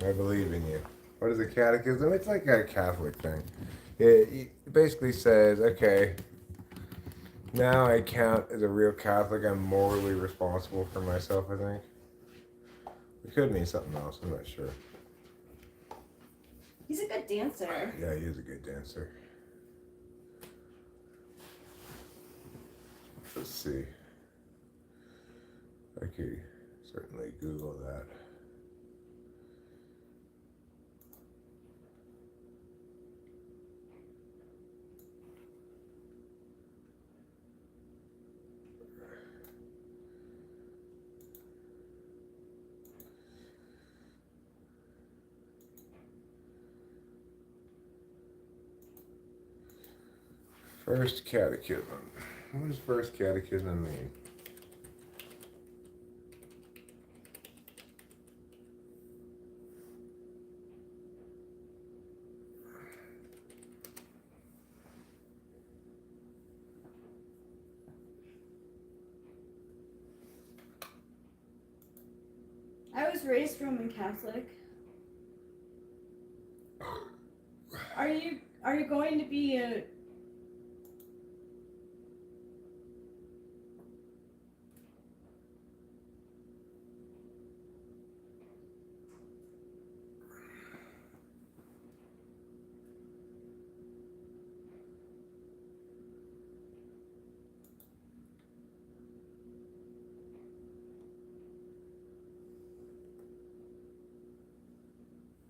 I believe in you. What is a catechism? It's like a Catholic thing. It basically says, okay, now I count as a real Catholic. I'm morally responsible for myself, I think. It could mean something else. I'm not sure. He's a good dancer. Yeah, he is a good dancer. Let's see. I could certainly Google that. First catechism. What does first catechism mean? I was raised Roman Catholic. Are you going to be a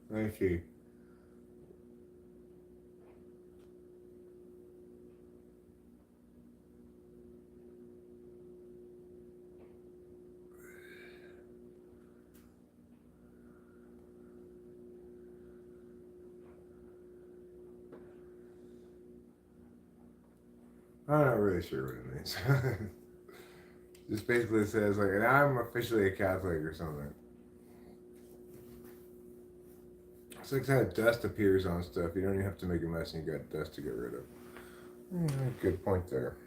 Let me see. I'm not really sure what it means. Just basically says like, and I'm officially a Catholic or something. It's like how dust appears on stuff. You don't even have to make a mess, and you got dust to get rid of. Good point there.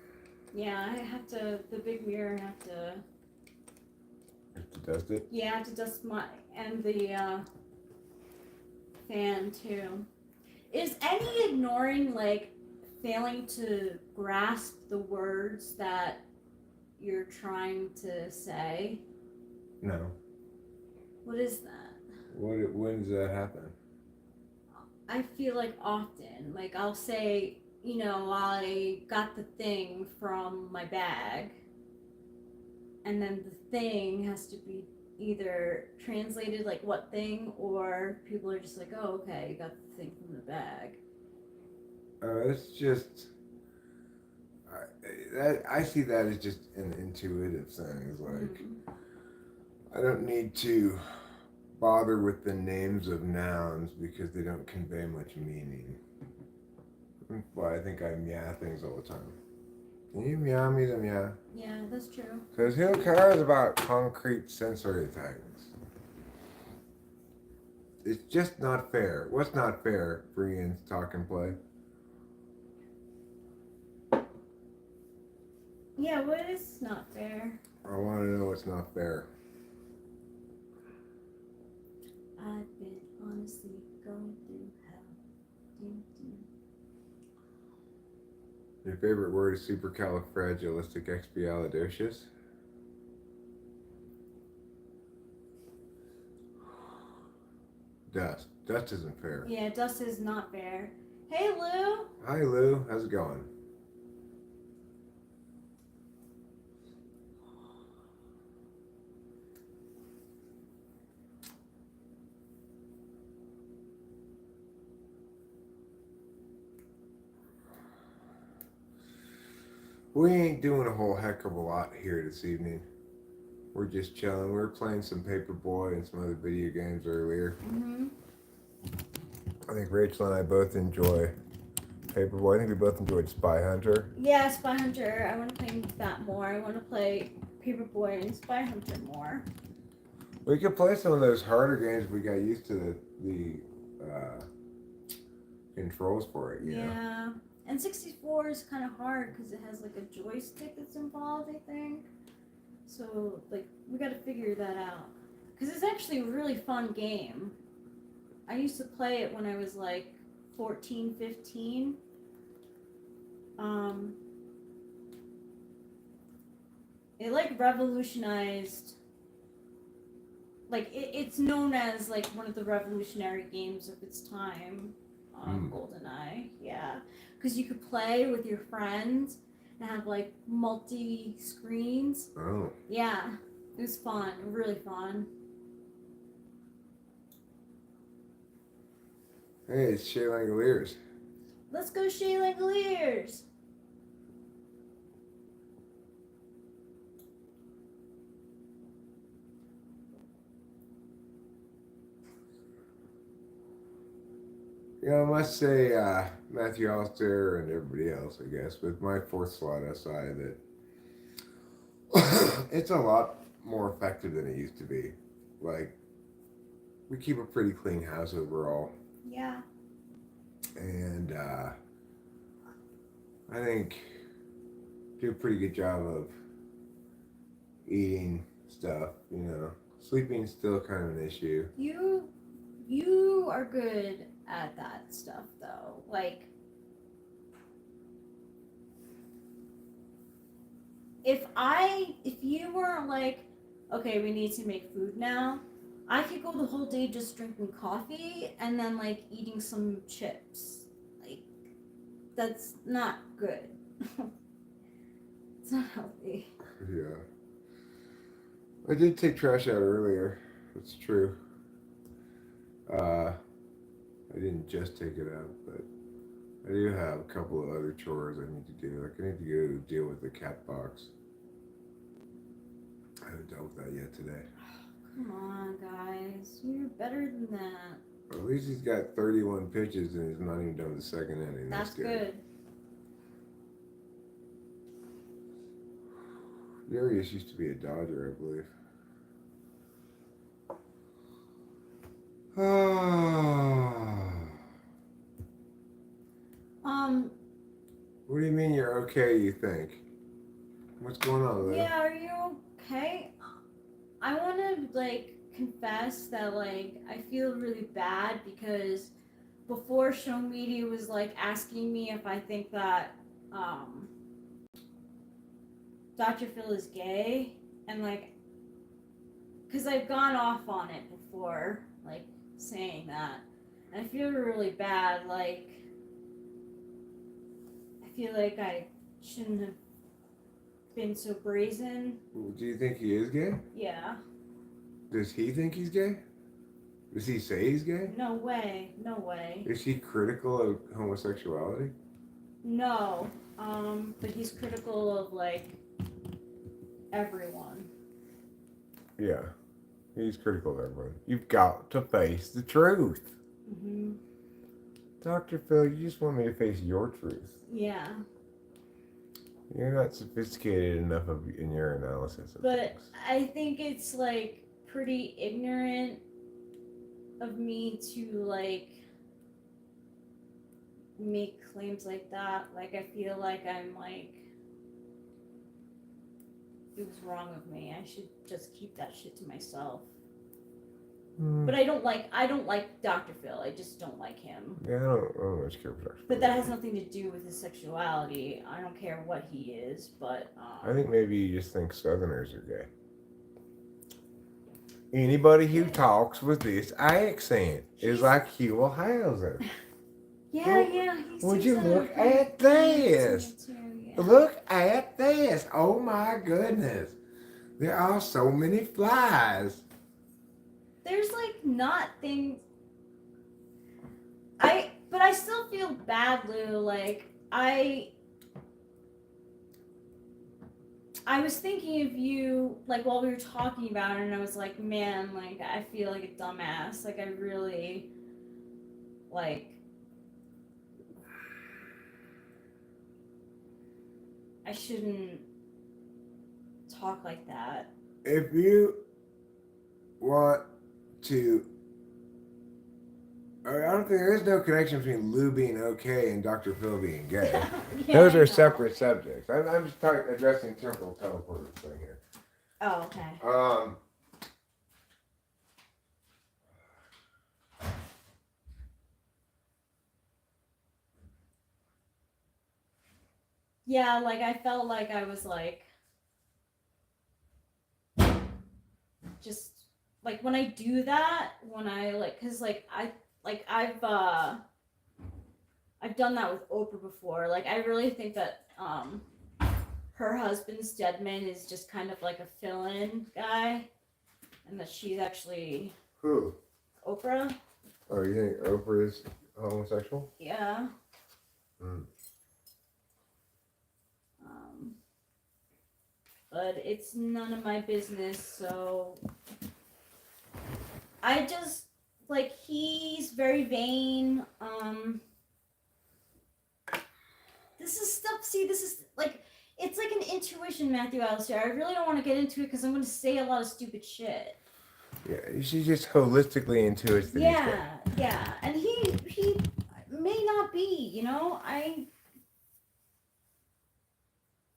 Yeah, I have to. The big mirror have to. You have to dust it. Yeah, I have to dust my and the fan too. Is any ignoring like failing to grasp the words that you're trying to say? No. What is that? When does that happen? I feel like often, like I'll say, you know, I got the thing from my bag, and then the thing has to be either translated like what thing, or people are just like, oh, okay, you got the thing from the bag. It's just. I see that as just an intuitive thing. It's like, I don't need to bother with the names of nouns because they don't convey much meaning. Well, I think I meow things all the time. Can you meow me the meow? Yeah, that's true. Because who cares about concrete sensory things? It's just not fair. What's not fair? Brian's talk and play. Yeah, what is not fair? I want to know what's not fair. I've been honestly going through hell. Your favorite word is supercalifragilisticexpialidocious? Dust. Dust isn't fair. Yeah, dust is not fair. Hey, Lou. Hi, Lou. How's it going? We ain't doing a whole heck of a lot here this evening. we're just chilling. We were playing some Paperboy and some other video games earlier. Mm-hmm. I think Rachel and I both enjoy Paperboy. I think we both enjoyed Spy Hunter. Yeah, Spy Hunter. I want to play that more. I want to play Paperboy and Spy Hunter more. We could play some of those harder games. We got used to the controls for it, you know? Yeah. And 64 is kind of hard because it has like a joystick that's involved, I think. So, like, we got to figure that out. Because it's actually a really fun game. I used to play it when I was like 14, 15. It like revolutionized, like it's known as like one of the revolutionary games of its time. GoldenEye, yeah, because you could play with your friends and have like multi screens. Oh. Yeah, it was fun, really fun. Hey, it's Shay Langoliers. Let's go, Shay Langoliers. You know, I must say, Matthew Alster and everybody else, I guess, with my fourth slot SI, that it's a lot more effective than it used to be. Like, we keep a pretty clean house overall. Yeah. And I think do a pretty good job of eating stuff, you know. Sleeping's still kind of an issue. You are good at that stuff though. Like if you were like, okay, we need to make food now, I could go the whole day just drinking coffee and then like eating some chips. Like that's not good. It's not healthy. Yeah. I did take trash out earlier. That's true. I didn't just take it out, but I do have a couple of other chores I need to do. Like I need to go deal with the cat box. I haven't dealt with that yet today. Come on, guys. You're better than that. Well, at least he's got 31 pitches and he's not even done the second inning. That's good. Darius used to be a Dodger, I believe. What do you mean you're okay, you think? What's going on there? Yeah, are you okay? I want to, like, confess that, like, I feel really bad because before Show Media was, like, asking me if I think that, Dr. Phil is gay, and, like, because I've gone off on it before, like, saying that. And I feel really bad, like, I feel like I shouldn't have been so brazen. Do you think he is gay? Yeah. Does he think he's gay? Does he say he's gay? No way. No way. Is he critical of homosexuality? No. But he's critical of, like, everyone. Yeah. He's critical of everyone. You've got to face the truth. Mm-hmm. Dr. Phil, you just want me to face your truth. Yeah. You're not sophisticated enough in your analysis of But things. I think it's, like, pretty ignorant of me to, like, make claims like that. Like, I feel like I'm, like, it was wrong of me. I should just keep that shit to myself. But I don't like Dr. Phil. I just don't like him. Yeah, I don't much care for Dr. Phil. But that has nothing to do with his sexuality. I don't care what he is, but I think maybe you just think Southerners are gay. Anybody who talks with this accent is like Huell Hauser. yeah. Would you look at this? Look at this. Oh my goodness. There are so many flies. There's like not things. But I still feel bad, Lou. Like I I was thinking of you, like, while we were talking about it, and I was like, man, like, I feel like a dumbass. Like, I really, like, I shouldn't talk like that. If you want to, I don't think there's no connection between Lou being okay and Dr. Phil being gay. Yeah, Those I are know. separate subjects. I'm just addressing temporal teleporter thing here. Oh, okay. Yeah, like, I felt like I was, like, just, like, when I do that, when I, like, because, like, I've done that with Oprah before. Like, I really think that, her husband, Stedman, is just kind of like a fill-in guy, and that she's actually Who? Oprah. Oh, you think Oprah is homosexual? Yeah. Mm. But it's none of my business, so I just, like, he's very vain. This is stuff, see, this is, like, it's like an intuition, Matthew Alistair. I really don't want to get into it because I'm going to say a lot of stupid shit. Yeah, she's just holistically into it. Yeah, and he may not be, you know.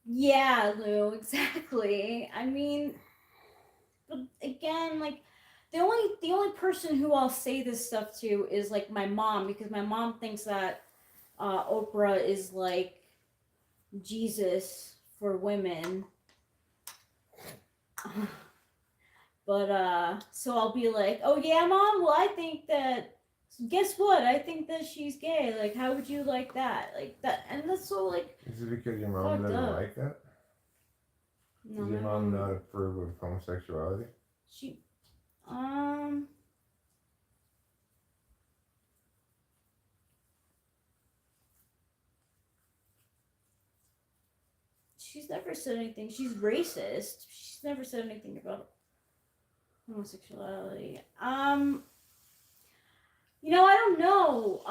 Yeah, Lou, exactly. I mean, but again, like, the only person who I'll say this stuff to is, like, my mom, because my mom thinks that Oprah is like Jesus for women. But so I'll be like, oh yeah, mom, well, I think that, guess what, I think that she's gay. Like, how would you like that? Like that, and that's so, like, Is it because your mom fucked doesn't up. like that? No, Does your my mom not approve of homosexuality? She, she's never said anything. She's racist. She's never said anything about homosexuality. You know, I don't know,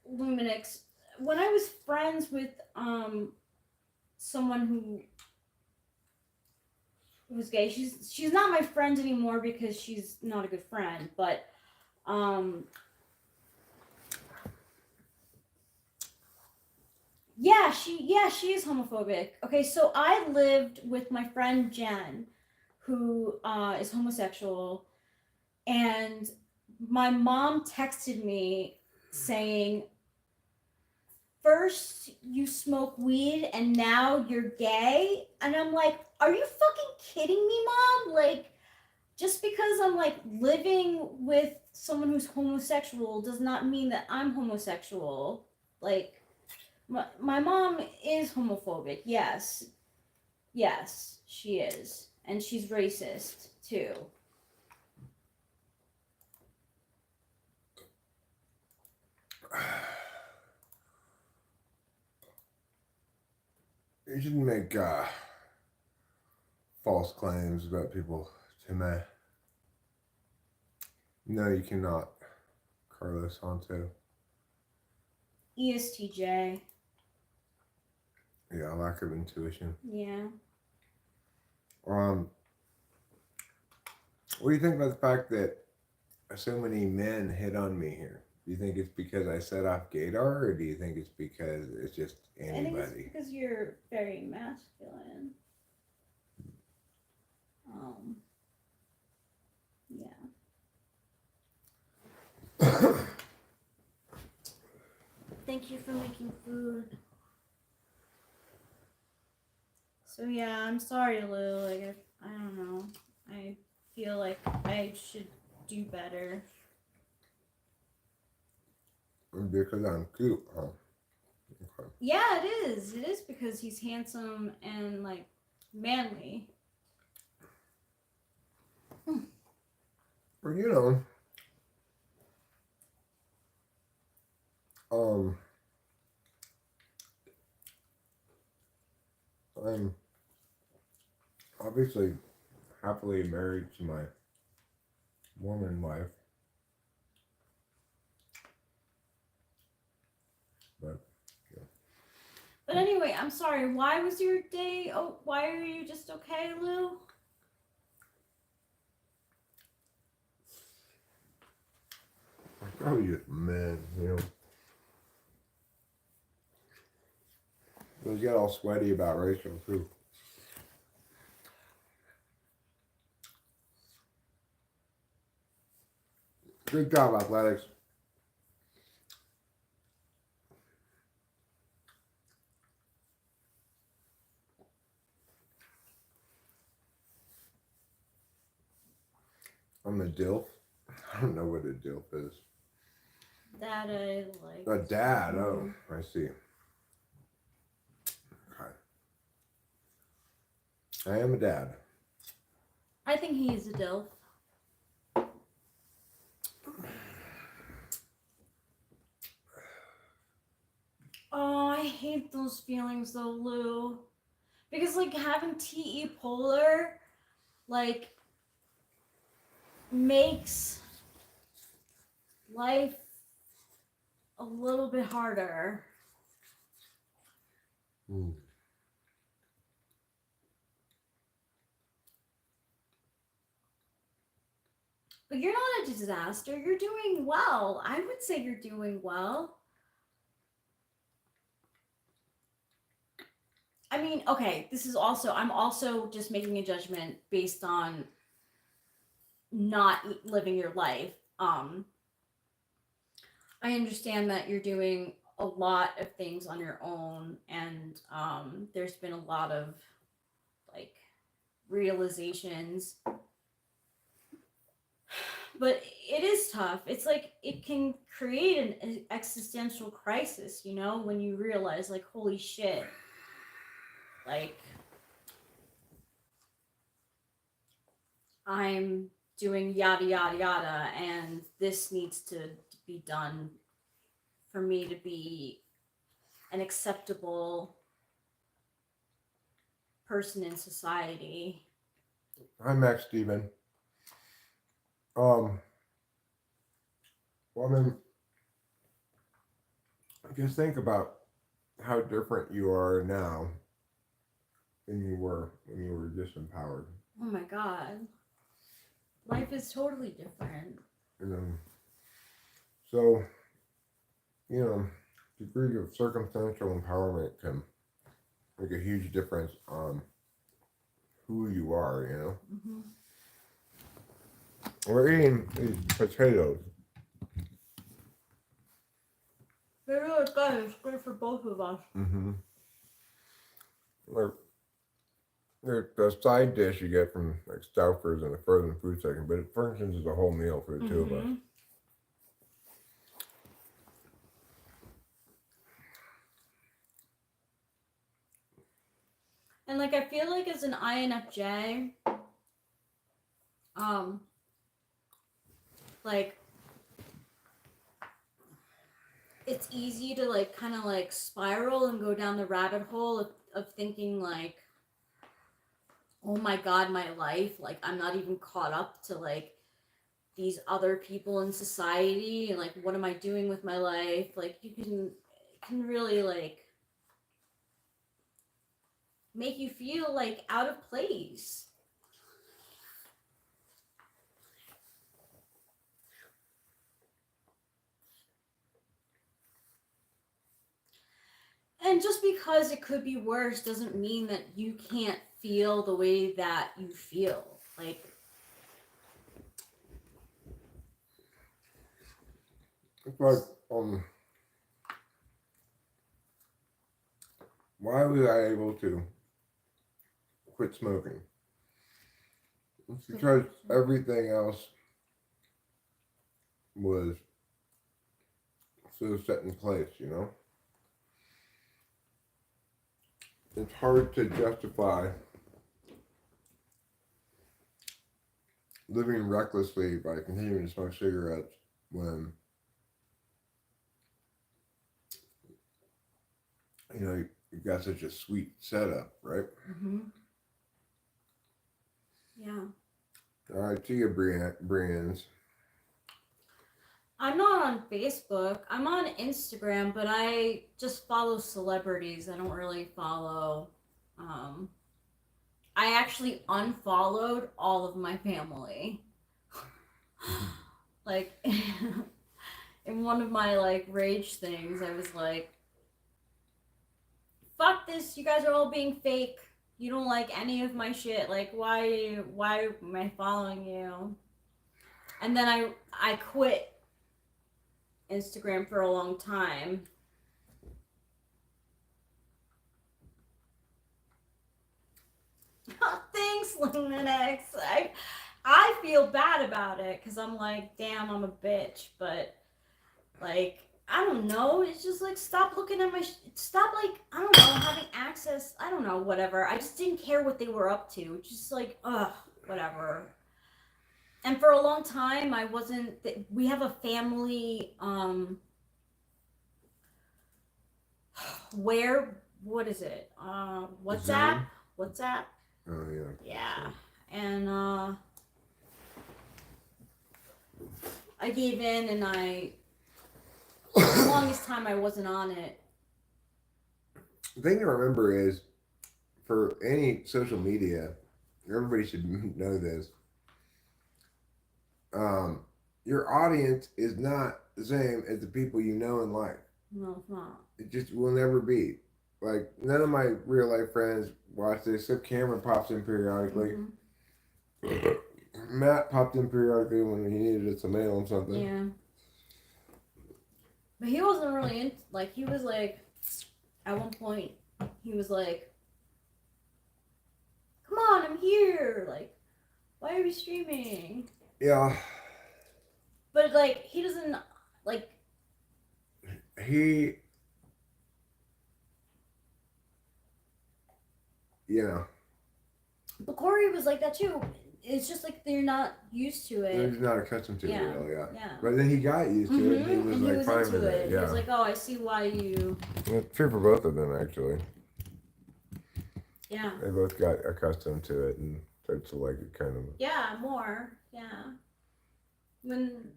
Luminix. When I was friends with someone who was gay, she's not my friend anymore because she's not a good friend, but yeah, she is homophobic. Okay, so I lived with my friend Jen, who is homosexual, and my mom texted me saying, first you smoke weed and now you're gay? And I'm like, are you fucking kidding me, mom? Like, just because I'm, like, living with someone who's homosexual does not mean that I'm homosexual. Like, my mom is homophobic, yes. Yes, she is. And she's racist, too. You shouldn't make false claims about people to me. No, you cannot, Carlos Santo. ESTJ. Yeah, lack of intuition. Yeah. What do you think about the fact that so many men hit on me here? Do you think it's because I set off gaydar, or do you think it's because it's just anybody? I think it's because you're very masculine. Yeah. Thank you for making food. So yeah, I'm sorry, Lou. Like, I don't know. I feel like I should do better. Because I'm cute, huh? Okay. Yeah, it is. It is because he's handsome and, like, manly. Well, you know, I'm obviously happily married to my Mormon wife. But But anyway, I'm sorry. Why was your day? Oh, why are you just okay, Lou? I'm probably just mad, you know. It was get all sweaty about Rachel too. Good job, athletics. I'm a DILF. I don't know what a DILF is. That I like. A dad. Oh, I see. Okay. I am a dad. I think he is a DILF. Oh, I hate those feelings though, Lou. Because like having TE polar, like, makes life a little bit harder. Mm. But you're not a disaster. You're doing well. I would say you're doing well. I mean, okay, this is also, I'm also just making a judgment based on not living your life. I understand that you're doing a lot of things on your own, and there's been a lot of like realizations, but it is tough. It's like it can create an existential crisis, you know, when you realize like, holy shit, like I'm doing yada yada yada, and this needs to be done for me to be an acceptable person in society. Hi, Max Steven. Well, I mean, just think about how different you are now than you were when you were disempowered. Oh my god. Life is totally different. You know, so degree of circumstantial empowerment can make a huge difference on who you are. You know, we're eating these potatoes. They're really good. It's good for both of us. They're the side dish you get from like Stouffer's in the frozen food section, but it functions as a whole meal for the two of us. And like I feel like as an INFJ, like it's easy to like kind of like spiral and go down the rabbit hole of thinking like, oh my god, my life, like I'm not even caught up to like these other people in society, and like what am I doing with my life? Like you can really like make you feel like out of place. And just because it could be worse doesn't mean that you can't feel the way that you feel. Like, It's like, why was I able to quit smoking? It's because everything else was so set in place, you know? It's hard to justify living recklessly by continuing to smoke cigarettes when, you know, you've got such a sweet setup, right? Yeah. All right, to you, Brian's. I'm not on Facebook. I'm on Instagram, but I just follow celebrities. I don't really follow. I actually unfollowed all of my family. Like, in one of my like rage things, I was like, "Fuck this! You guys are all being fake. You don't like any of my shit. Like, why am I following you?" And then I quit Instagram for a long time. Thanks, Luminix. I feel bad about it because I'm like, damn, I'm a bitch. But like, I don't know. It's just like stop looking at my. Stop like I don't know having access. I don't know whatever. I just didn't care what they were up to. Just like ugh, whatever. And for a long time, I wasn't. We have a family. Where what is it? WhatsApp. Zoom? WhatsApp. Oh yeah. Yeah. And I gave in and for the longest time I wasn't on it. The thing to remember is, for any social media, everybody should know this. Your audience is not the same as the people you know and like. No, it's not. It just will never be. Like, none of my real life friends watch this. Except Cameron pops in periodically. Mm-hmm. Matt popped in periodically when he needed us to mail him something. Yeah. But he wasn't really in. Like, he was like, at one point, he was like, come on, I'm here. Like, why are we streaming? Yeah. But, like, he doesn't, like. He. Yeah. But Corey was like that too. It's just like they're not used to They're it. just not accustomed to Yeah. it, really, yeah. Yeah. But then he got used to it, and he was and like he was fine into with it. He Yeah. was like, oh, I see why you. It's true for both of them, actually. Yeah. They both got accustomed to it and started to like it, kind of. Yeah, more. Yeah. When.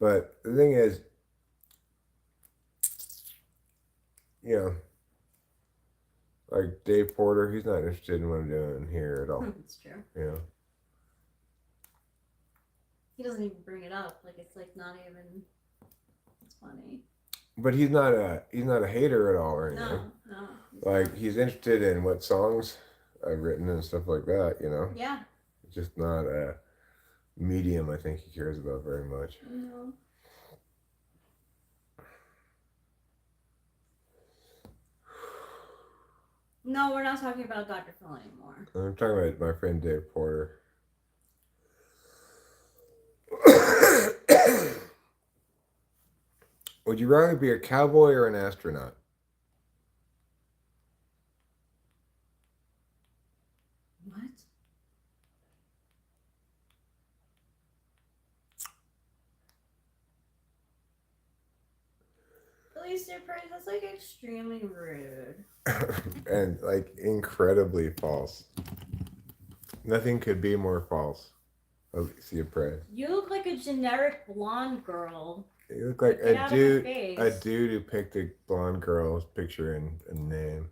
But the thing is, you know, like Dave Porter, he's not interested in what I'm doing here at all. That's true. You know. He doesn't even bring it up. Like it's like not even. It's funny. But he's not a hater at all or anything. No. Like he's interested in what songs I've written and stuff like that. You know. Yeah. It's just not a medium I think he cares about very much. No. No, we're not talking about Dr. Phil anymore. I'm talking about my friend Dave Porter. Would you rather be a cowboy or an astronaut? What? Please, surprise. That's like extremely rude. And like incredibly false. Nothing could be more false. Alicia Prey. You look like a generic blonde girl. You look like Get a out of my dude. face. A dude who picked a blonde girl's picture and name.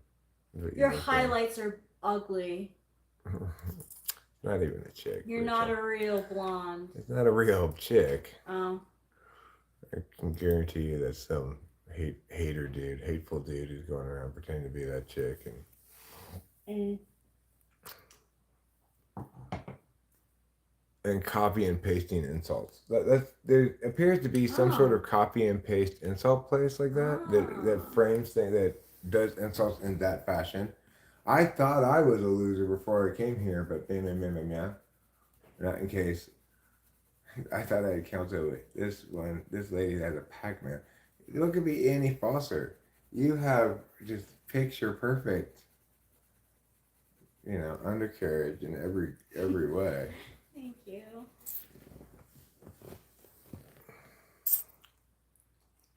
Your highlights are ugly. Not even a chick. You're not a real blonde. It's not a real chick. Oh. I can guarantee you that some hateful dude who's going around pretending to be that chick and copy and pasting insults. There appears to be some sort of copy and paste insult place like that that frames thing that does insults in that fashion. I thought I was a loser before I came here, but not in case. I thought I had counted this one. This lady has a Pac-Man. Look at me any falser. You have just picture perfect, undercarriage in every way. Thank you.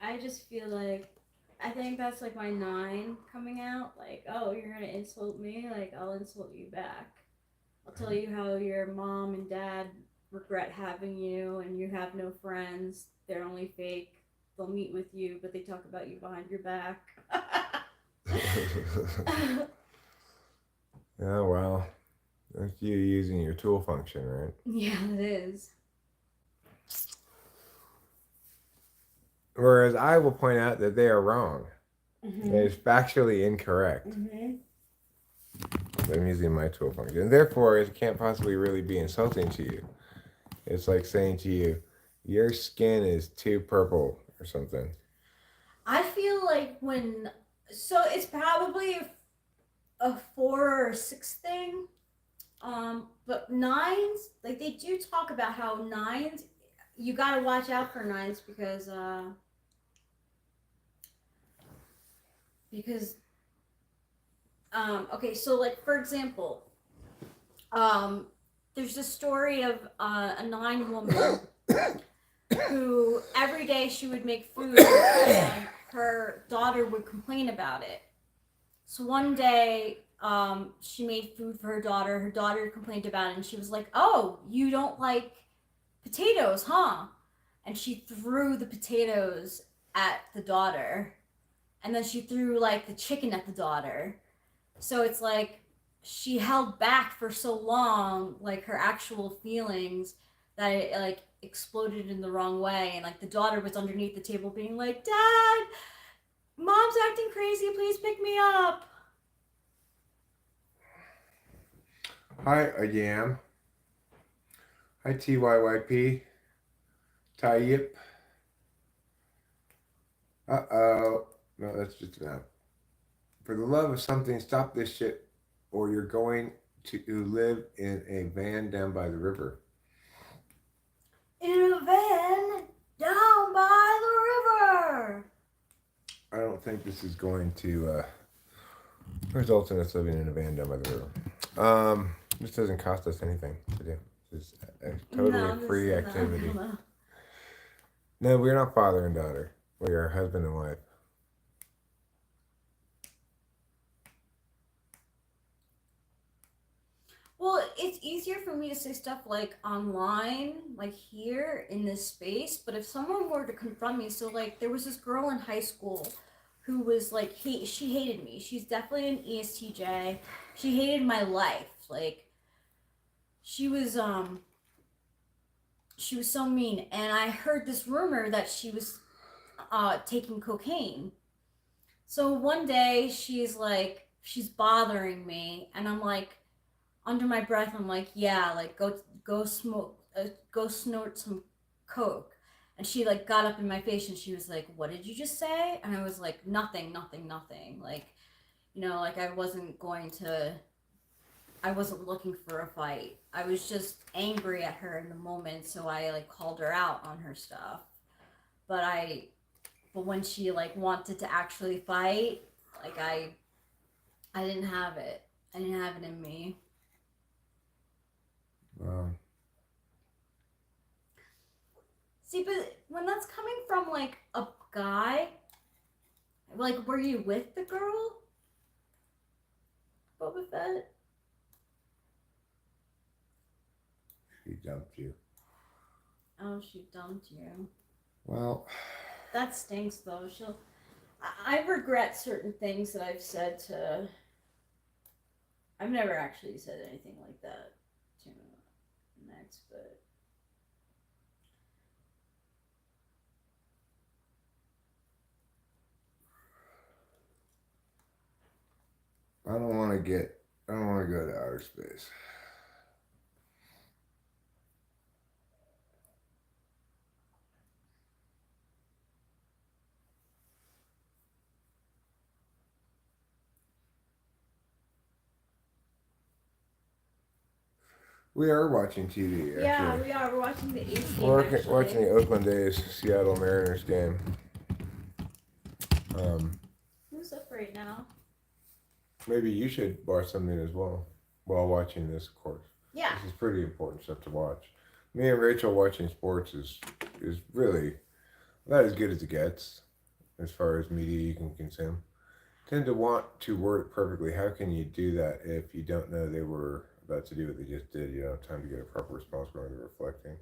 I just feel like I think that's like my 9 coming out. Like, oh, you're gonna insult me, like I'll insult you back. I'll tell you how your mom and dad regret having you and you have no friends. They're only fake. They'll meet with you, but they talk about you behind your back. Yeah, well, that's you using your tool function, right? Yeah, it is. Whereas I will point out that they are wrong. Mm-hmm. That is factually incorrect. Mm-hmm. I'm using my tool function. And therefore, it can't possibly really be insulting to you. It's like saying to you, your skin is too purple or something. I feel like so it's probably a 4 or 6 thing. But nines, like they do talk about how nines, you gotta watch out for nines because okay, so like for example, there's a story of a 9 woman who every day she would make food and her daughter would complain about it. So one day, she made food for her daughter. Her daughter complained about it, and she was like, "Oh, you don't like potatoes, huh?" And she threw the potatoes at the daughter, and then she threw like the chicken at the daughter. So it's like she held back for so long, like her actual feelings, that it like exploded in the wrong way, and like the daughter was underneath the table being like, "Dad, mom's acting crazy. Please pick me up." Hi, Yam. Hi, TYYP. Tayyip. Uh-oh. No, that's just an app. For the love of something, stop this shit, or you're going to live in a van down by the river. In a van down by the river. I don't think this is going to result in us living in a van down by the river. This doesn't cost us anything to do. This is a totally free activity. No, we're not father and daughter. We are husband and wife. Well, it's easier for me to say stuff like online, like here in this space, but if someone were to confront me, so like there was this girl in high school who was like, she hated me. She's definitely an ESTJ. She hated my life. Like she was so mean, and I heard this rumor that she was taking cocaine. So one day she's like, she's bothering me, and I'm like, under my breath, I'm like, yeah, like go smoke, go snort some coke. And she like got up in my face and she was like, "What did you just say?" And I was like, "Nothing, nothing, nothing." Like, like I wasn't looking for a fight. I was just angry at her in the moment, so I like called her out on her stuff. But when she like wanted to actually fight, like I didn't have it. I didn't have it in me. See, but when that's coming from like a guy, like were you with the girl? Boba Fett? She dumped you. Oh, she dumped you. Well, that stinks though. I regret certain things that I've said to. I've never actually said anything like that to an ex, but. I don't want to go to outer space. We are watching TV. Actually. Yeah, we are. We're watching the A's game. We're watching the Oakland A's Seattle Mariners game. Who's up right now? Maybe you should watch something as well while watching this, of course. Yeah. This is pretty important stuff to watch. Me and Rachel watching sports is really not as good as it gets as far as media you can consume. Tend to want to word it perfectly. How can you do that if you don't know they were about to do what they just did. You know, time to get a proper response going to reflecting.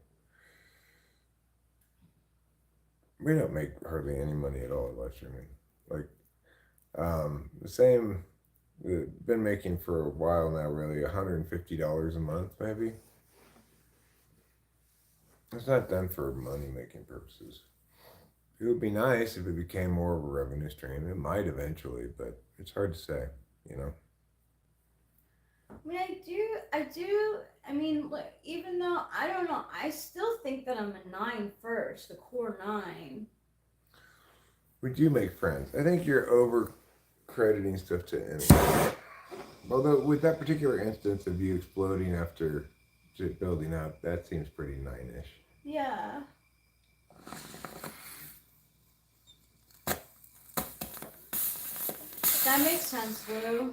We don't make hardly any money at all at live streaming. Like, the same. We've been making for a while now. Really, $150 a month, maybe. It's not done for money making purposes. It would be nice if it became more of a revenue stream. It might eventually, but it's hard to say. You know. I mean, I mean, look, even though I don't know, I still think that I'm a 9 first, the core 9. Would you make friends? I think you're over crediting stuff to enemies. Although with that particular instance of you exploding after building up, that seems pretty 9-ish. Yeah. That makes sense, Lou.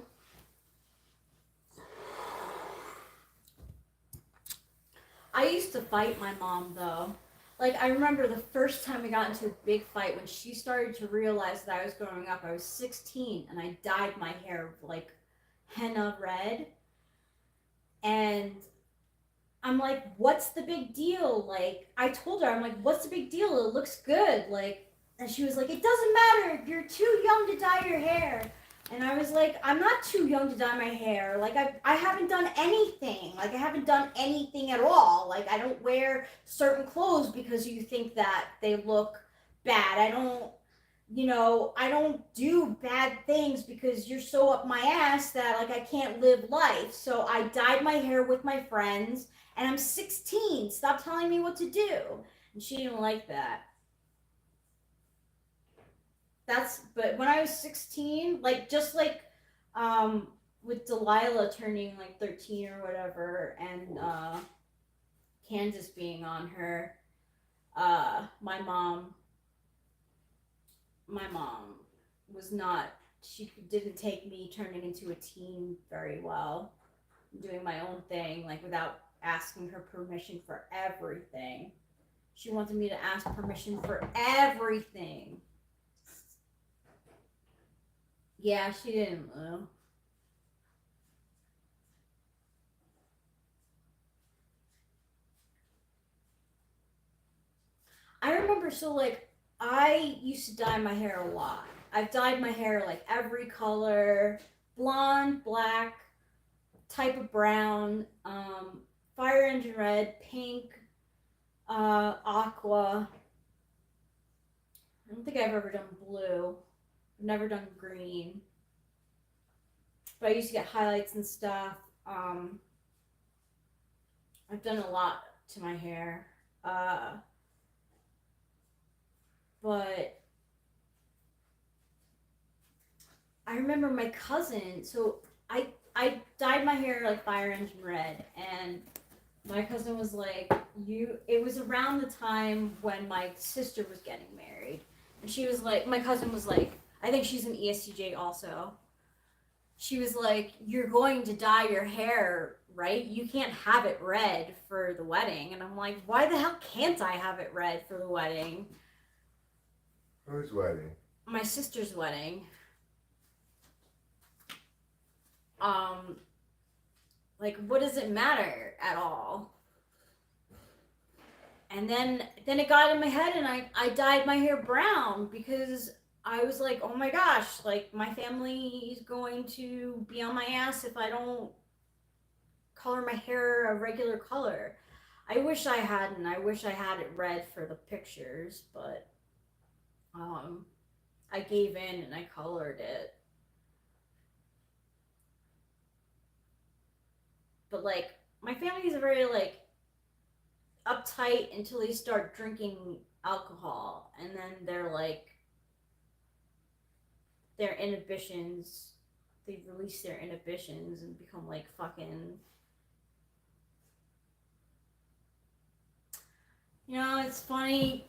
I used to fight my mom, though. Like, I remember the first time we got into a big fight when she started to realize that I was growing up. I was 16, and I dyed my hair, like, henna red. And I'm like, what's the big deal? Like, I told her, I'm like, what's the big deal? It looks good. Like, and she was like, it doesn't matter. You're too young to dye your hair. And I was like, I'm not too young to dye my hair. Like, I haven't done anything. Like, I haven't done anything at all. Like, I don't wear certain clothes because you think that they look bad. I don't do bad things because you're so up my ass that, like, I can't live life. So I dyed my hair with my friends, and I'm 16. Stop telling me what to do. And she didn't like that. But when I was 16, like, just like with Delilah turning like 13 or whatever, and Kansas being on her, my mom was not, she didn't take me turning into a teen very well, doing my own thing, like, without asking her permission for everything. She wanted me to ask permission for everything. Yeah, she didn't, Lou. I remember, so, like, I used to dye my hair a lot. I've dyed my hair, like, every color: blonde, black, type of brown, fire engine red, pink, aqua. I don't think I've ever done blue. I've never done green. But I used to get highlights and stuff. I've done a lot to my hair. But I remember my cousin, so I dyed my hair like fire engine red, and my cousin was like, it was around the time when my sister was getting married. And she was like, my cousin was like, I think she's an ESTJ also. She was like, you're going to dye your hair, right? You can't have it red for the wedding. And I'm like, why the hell can't I have it red for the wedding? Whose wedding? My sister's wedding. Like, what does it matter at all? And then it got in my head, and I dyed my hair brown because I was like, oh my gosh, like, my family is going to be on my ass if I don't color my hair a regular color. I wish I hadn't. I wish I had it red for the pictures, but I gave in and I colored it. But, like, my family is very, like, uptight until they start drinking alcohol, and then they're like, their inhibitions, they release their inhibitions and become like fucking, it's funny.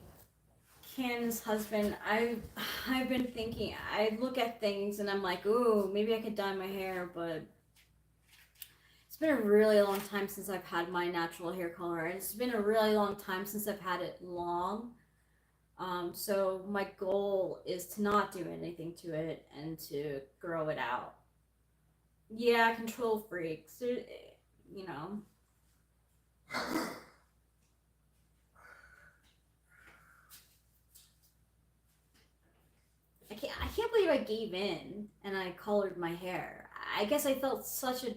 Ken's husband, I've been thinking, I look at things and I'm like, ooh, maybe I could dye my hair, but it's been a really long time since I've had my natural hair color, and it's been a really long time since I've had it long. So my goal is to not do anything to it and to grow it out. Yeah, control freaks. you know. I can't believe I gave in and I colored my hair. I guess I felt such a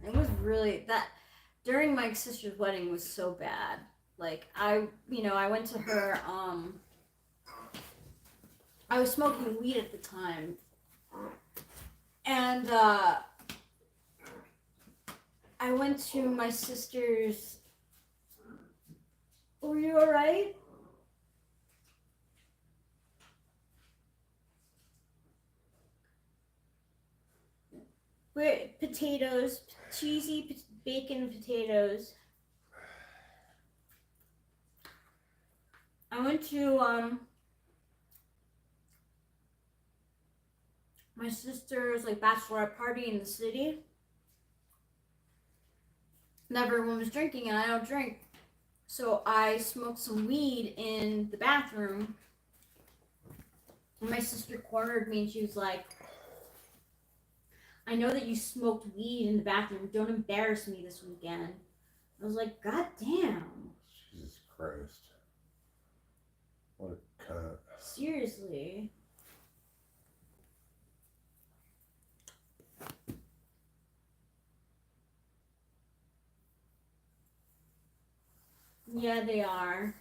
it was really that during my sister's wedding was so bad. Like I went to her I was smoking weed at the time. And I went to my sister's. Were you alright? Potatoes, cheesy bacon potatoes. I went to my sister's like bachelorette party in the city. And everyone was drinking and I don't drink. So I smoked some weed in the bathroom. And my sister cornered me and she was like, I know that you smoked weed in the bathroom. Don't embarrass me this weekend. I was like, God damn. Jesus Christ. What a cunt. Seriously. Yeah, they are.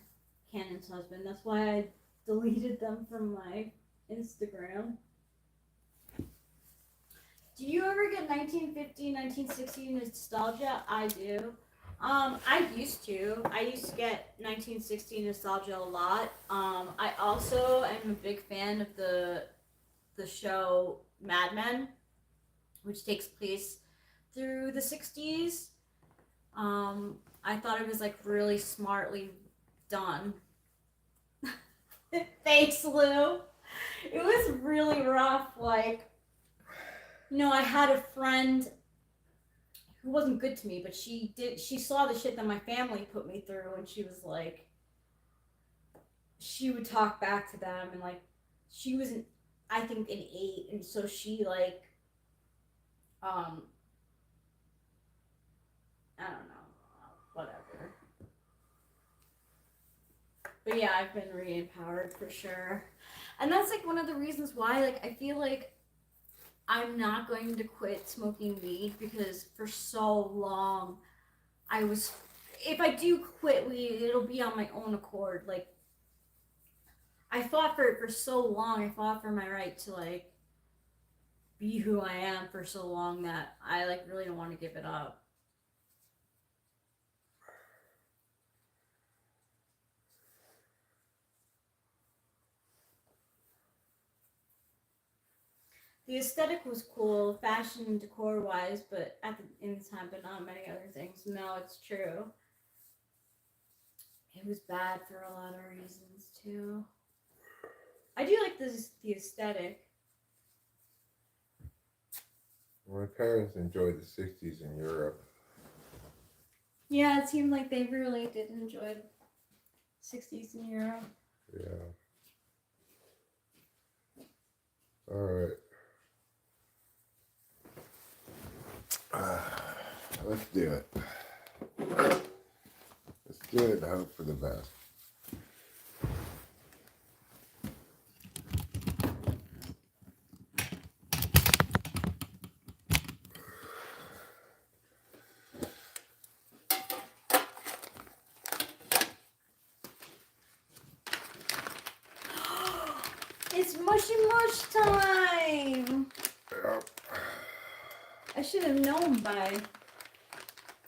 Cannon's husband. That's why I deleted them from my Instagram. Do you ever get 1950, 1960 nostalgia? I do. I used to. I used to get 1960 nostalgia a lot. I also am a big fan of the show Mad Men, which takes place through the 60s. I thought it was like really smartly done. Thanks, Lou. It was really rough. Like, I had a friend who wasn't good to me, but she saw the shit that my family put me through, and she was like, she would talk back to them, and like, she was I think an 8, and so she like, I don't know, whatever. But yeah, I've been re-empowered for sure. And that's like one of the reasons why, like, I feel like I'm not going to quit smoking weed, because for so long if I do quit weed, it'll be on my own accord. Like, I fought for it for so long. I fought for my right to like be who I am for so long that I like really don't want to give it up. The aesthetic was cool, fashion and decor wise, but in the time, but not many other things. No, it's true. It was bad for a lot of reasons too. I do like the aesthetic. My parents enjoyed the 60s in Europe. Yeah, it seemed like they really did enjoy the 60s in Europe. Yeah. All right. Let's do it. Let's do it and hope for the best. It's mushy mush time! Yep. I should have known by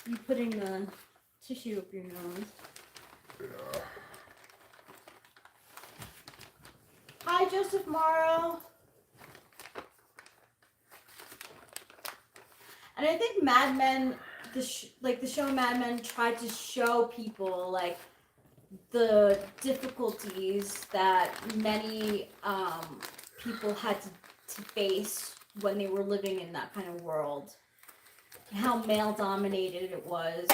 you putting the tissue up your nose. Yeah. Hi, Joseph Morrow. And I think Mad Men, the show Mad Men, tried to show people like the difficulties that many people had to face when they were living in that kind of world. How male dominated it was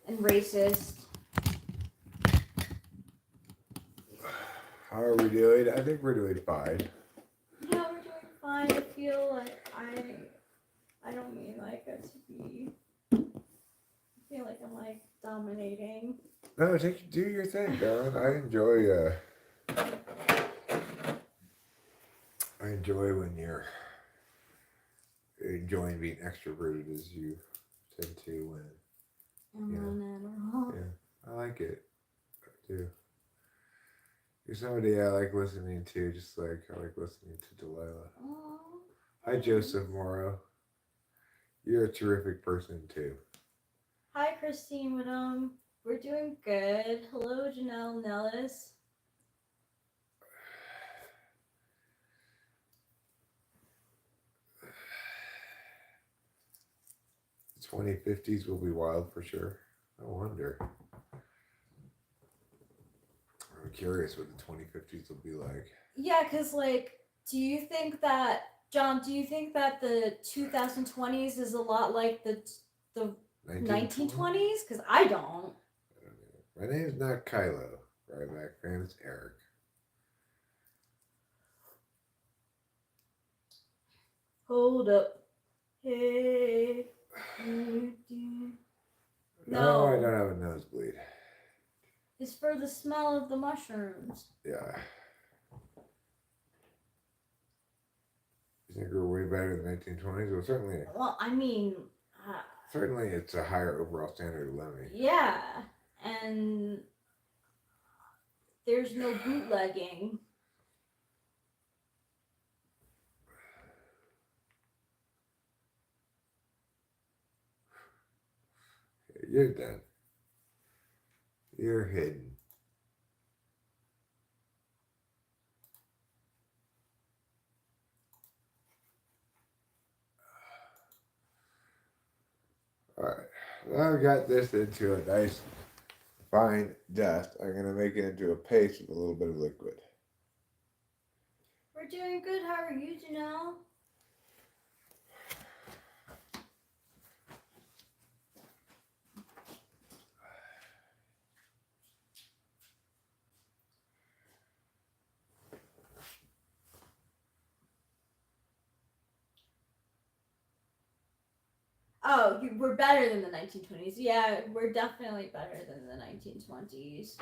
and racist. How are we doing? I think we're doing fine. Yeah, we're doing fine. I feel like I don't mean like it to be. I feel like I'm like dominating. No, do your thing, darling. I enjoy when you're enjoying being extroverted as you tend to when. Yeah, I like it. I do. You're somebody I like listening to, just like I like listening to Delilah. Oh, Hi, Joseph Morrow. You're a terrific person too. hi, Christine Woodham. We're doing good. Hello, Janelle Nellis. The 2050s will be wild for sure. I wonder. I'm curious what the 2050s will be like. Yeah, because, like, do you think that, John, do you think that the 2020s is a lot like the 1920s? Because I don't. I don't know. My name's not Kylo. Ryback fan, it's Eric. Hold up. Hey. No, I No. don't have a nosebleed. It's for the smell of the mushrooms. Yeah. You think we're way better than the 1920s? Well, certainly. Well, I mean, Certainly, it's a higher overall standard of living. yeah, and there's no bootlegging. You're done. You're hidden. Alright. Now I've got this into a nice fine dust. I'm going to make it into a paste with a little bit of liquid. We're doing good. How are you, Janelle? Oh, we're better than the 1920s. Yeah, we're definitely better than the 1920s.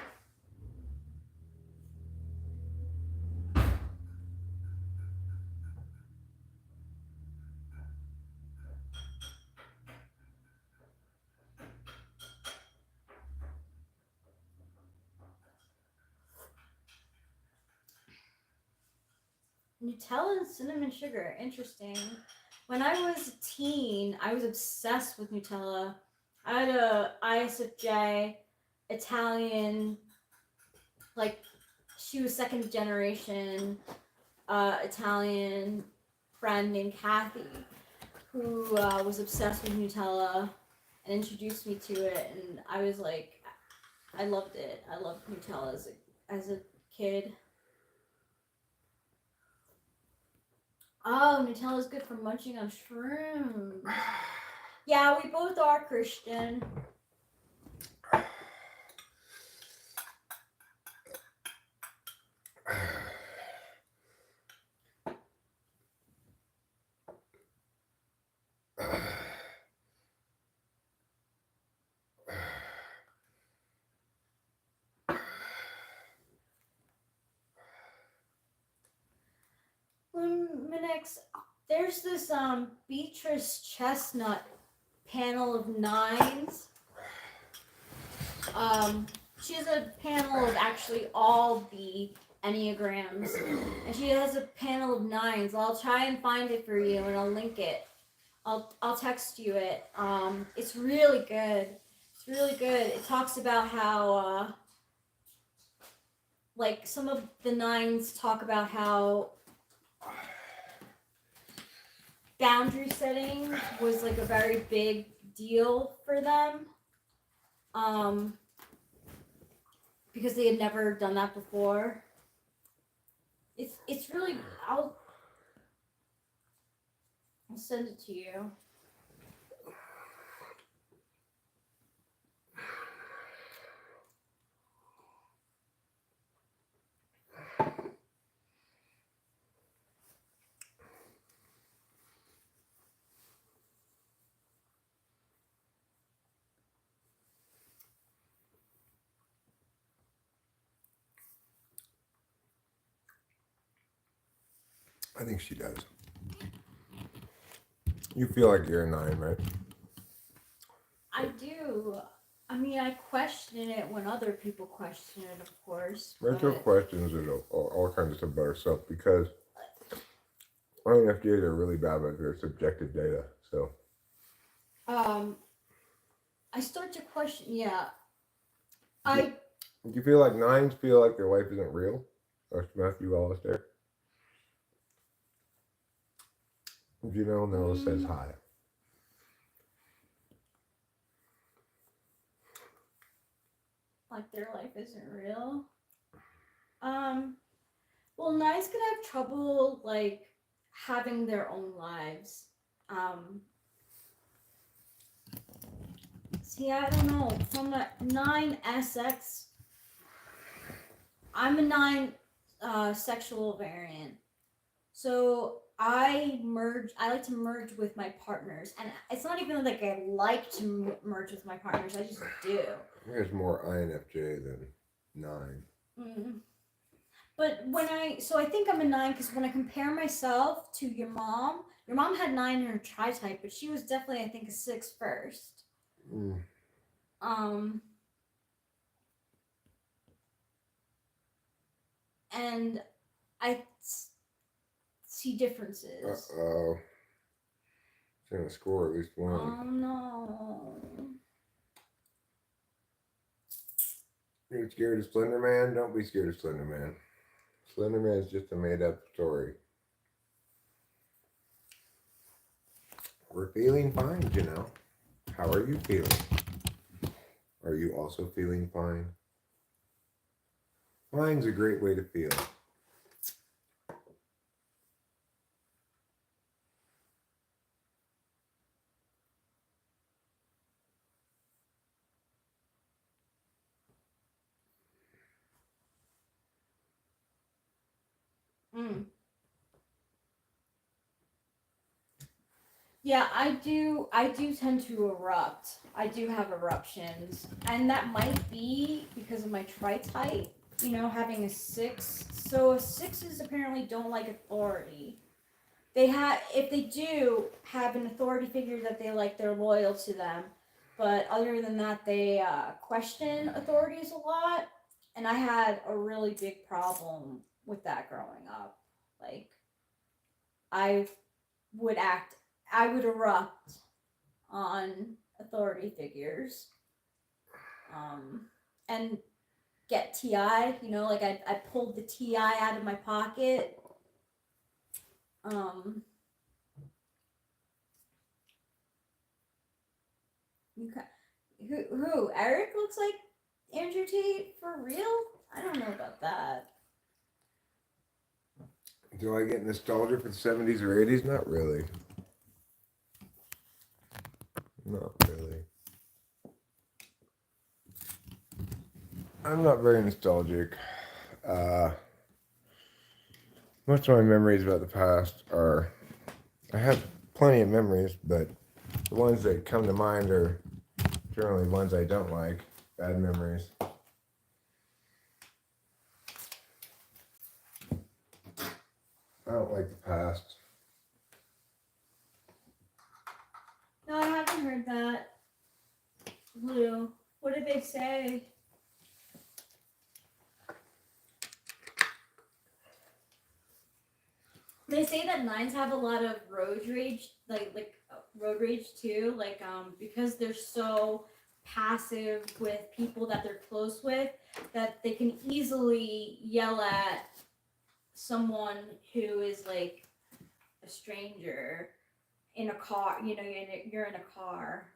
Nutella and cinnamon sugar. Interesting. When I was a teen, I was obsessed with Nutella. I had a ISFJ Italian, like she was second generation Italian friend named Kathy, who was obsessed with Nutella and introduced me to it, and I was like, I loved it. I loved Nutella as a kid. Oh, Nutella's good for munching on shrooms. Yeah, we both are Christian. Minix, there's this Beatrice Chestnut panel of nines. She has a panel of actually all the Enneagrams, and she has a panel of nines. I'll try and find it for you, and I'll link it. I'll text you it. It's really good. It's really good. It talks about how, like, some of the nines talk about how boundary setting was like a very big deal for them, because they had never done that before. It's really, I'll send it to you. I think she does. You feel like you're a 9, right? I do. I mean, I question it when other people question it, of course. Retro But questions and all kinds of stuff about herself because INFJs are really bad about their subjective data. So I start to question. Yeah, do you feel like 9s feel like their life isn't real? Or Matthew Wallace there? You know, Noah says hi. like their life isn't real. Well, 9s could have trouble like having their own lives. See, I don't know. From the 9SX, I'm a 9 sexual variant. So I like to merge with my partners. And it's not even like I like to merge with my partners. I just do. There's more INFJ than 9. Mm. But I think I'm a 9 because when I compare myself to your mom had 9 in her tri-type, but she was definitely, I think, a 6 first. Mm. And I see differences. Uh-oh. It's going to score at least one. Oh, no. You're scared of Slender Man? Don't be scared of Slender Man. Slender Man is just a made-up story. We're feeling fine, you know. How are you feeling? Are you also feeling fine? Fine's a great way to feel. Yeah, I do tend to erupt. I do have eruptions. And that might be because of my tri-type, having a 6. So 6s apparently don't like authority. If they do have an authority figure that they like, they're loyal to them. But other than that, they question authorities a lot. And I had a really big problem with that growing up. Like, I would erupt on authority figures, and get TI. Like I pulled the TI out of my pocket. Who? Eric looks like Andrew Tate for real? I don't know about that. Do I get nostalgia for the 70s or 80s? Not really. Not really. I'm not very nostalgic. Most of my memories about the past are... I have plenty of memories, but the ones that come to mind are generally ones I don't like. Bad memories. I don't like the past. No, I haven't heard that. Blue. What did they say? They say that 9s have a lot of road rage, like road rage too, because they're so passive with people that they're close with, that they can easily yell at someone who is like a stranger in a car. You're in a car.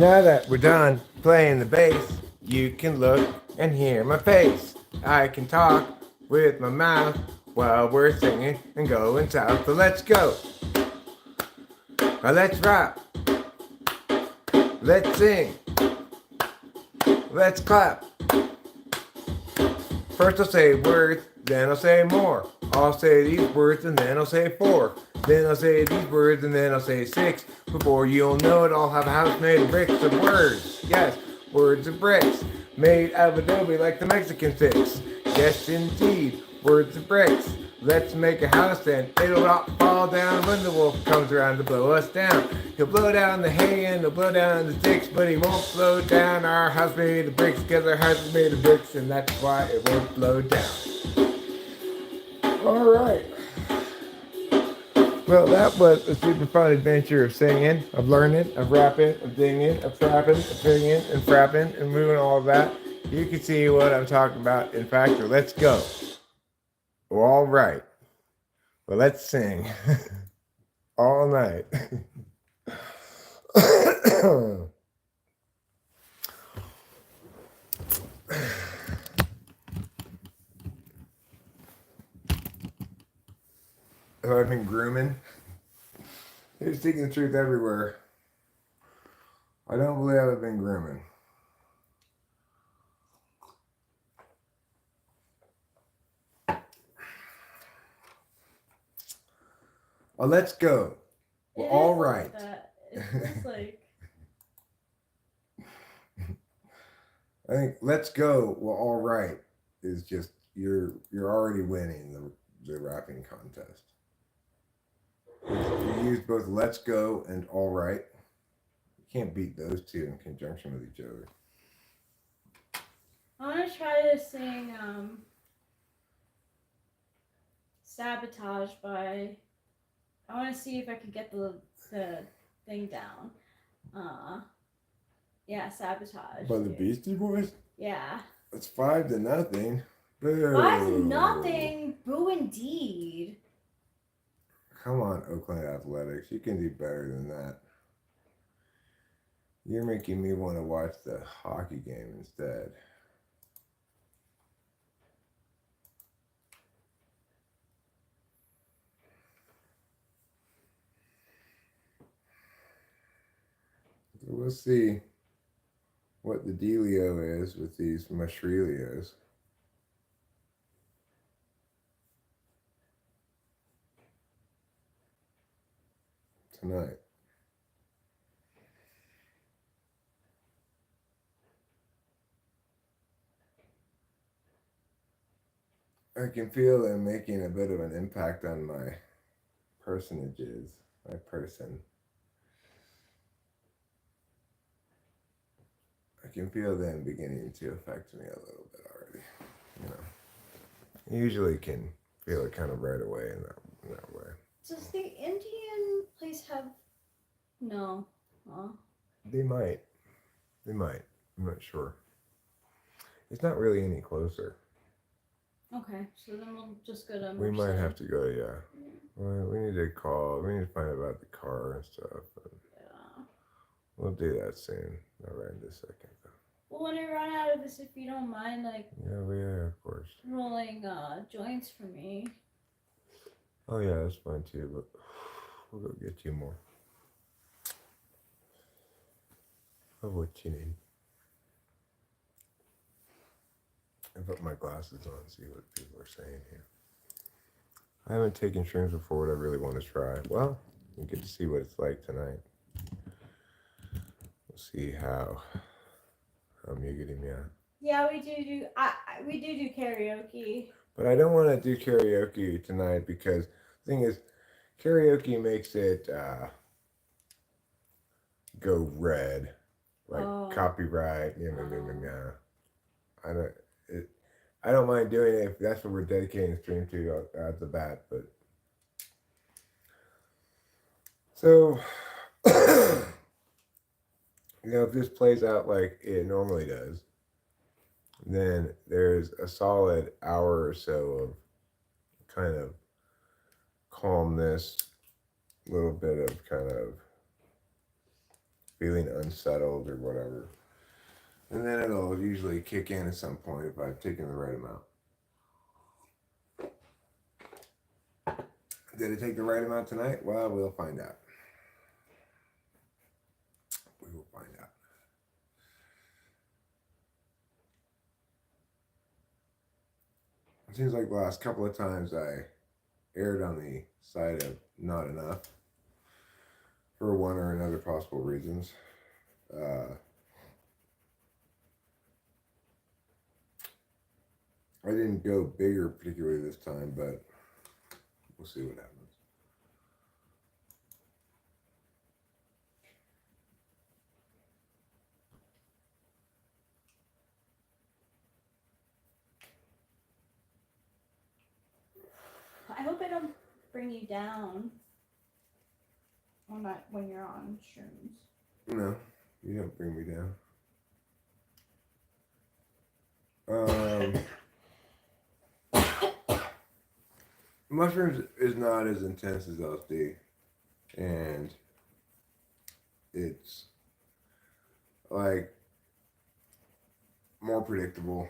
Now that we're done playing the bass, you can look and hear my face. I can talk with my mouth while we're singing and going south. So let's go. Now let's rock. Let's sing. Let's clap. First I'll say words, then I'll say more. I'll say these words and then I'll say 4. Then I'll say these words and then I'll say 6. Before you'll know it, I'll have a house made of bricks of words. Yes, words of bricks. Made out of adobe like the Mexicans fix. Yes indeed, words of bricks. Let's make a house and it'll not fall down when the wolf comes around to blow us down. He'll blow down the hay and he'll blow down the sticks, but he won't blow down our house made of bricks, because our house is made of bricks and that's why it won't blow down. Alright. Well, that was a super fun adventure of singing, of learning, of rapping, of dinging, of trapping, of singing, and frapping, and moving all of that. You can see what I'm talking about. In fact, let's go. Well, all right. Well, let's sing all night. Have I been grooming? He's speaking the truth everywhere. I don't believe I've been grooming. Well, let's go. Well, all right. It's like I think let's go. Well, all right is just you're already winning the rapping contest. You use both let's go and all right. You can't beat those two in conjunction with each other. I want to try to sing Sabotage by. I want to see if I can get the thing down. Yeah, Sabotage. By the Beastie Boys? Yeah. It's 5-0. Boo. 5-0. Boo indeed. Come on, Oakland Athletics. You can do better than that. You're making me want to watch the hockey game instead. So we'll see what the dealio is with these mushrelios. Tonight. I can feel them making a bit of an impact on my personages, my person. I can feel them beginning to affect me a little bit already. You know, I usually can feel it kind of right away in that way. Does the Indian place have? No. Huh? They might. I'm not sure. It's not really any closer. Okay, so then we'll just go to. We might have to go, yeah. Well, we need to call. We need to find out about the car and stuff. Yeah. We'll do that soon. Not right in this second, though. Well, when we run out of this, if you don't mind, like. Yeah, of course. Rolling joints for me. Oh yeah, that's fine too. But we'll go get you more. Of what you need. I put my glasses on and see what people are saying here. I haven't taken shrooms before, but I really want to try. Well, you get to see what it's like tonight. We'll see how muggity me out. Yeah, we do karaoke. But I don't want to do karaoke tonight because the thing is, karaoke makes it go red, like copyright. I don't mind doing it if that's what we're dedicating the stream to at the bat, but so if this plays out like it normally does, then there's a solid hour or so of kind of calmness, a little bit of kind of feeling unsettled or whatever. And then it'll usually kick in at some point if I've taken the right amount. Did it take the right amount tonight? Well, we'll find out. We will find out. It seems like the last couple of times I erred on the side of not enough for one or another possible reasons. I didn't go bigger particularly this time, but we'll see what happens. I hope I don't bring you down when you're on shrooms. No, you don't bring me down. Mushrooms is not as intense as LSD, and it's like more predictable.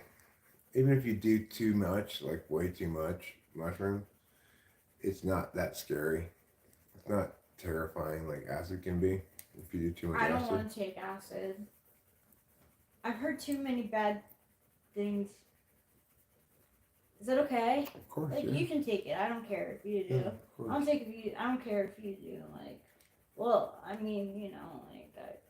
Even if you do too much, like way too much mushroom, it's not that scary. It's not terrifying like acid can be if you do too much I don't acid. want to take acid. I've heard too many bad things. Is that okay? Of course, Like, yeah. you can take it. I don't care if you do. Yeah, of course. I don't care if you do. Like, well, I mean, you know, like that.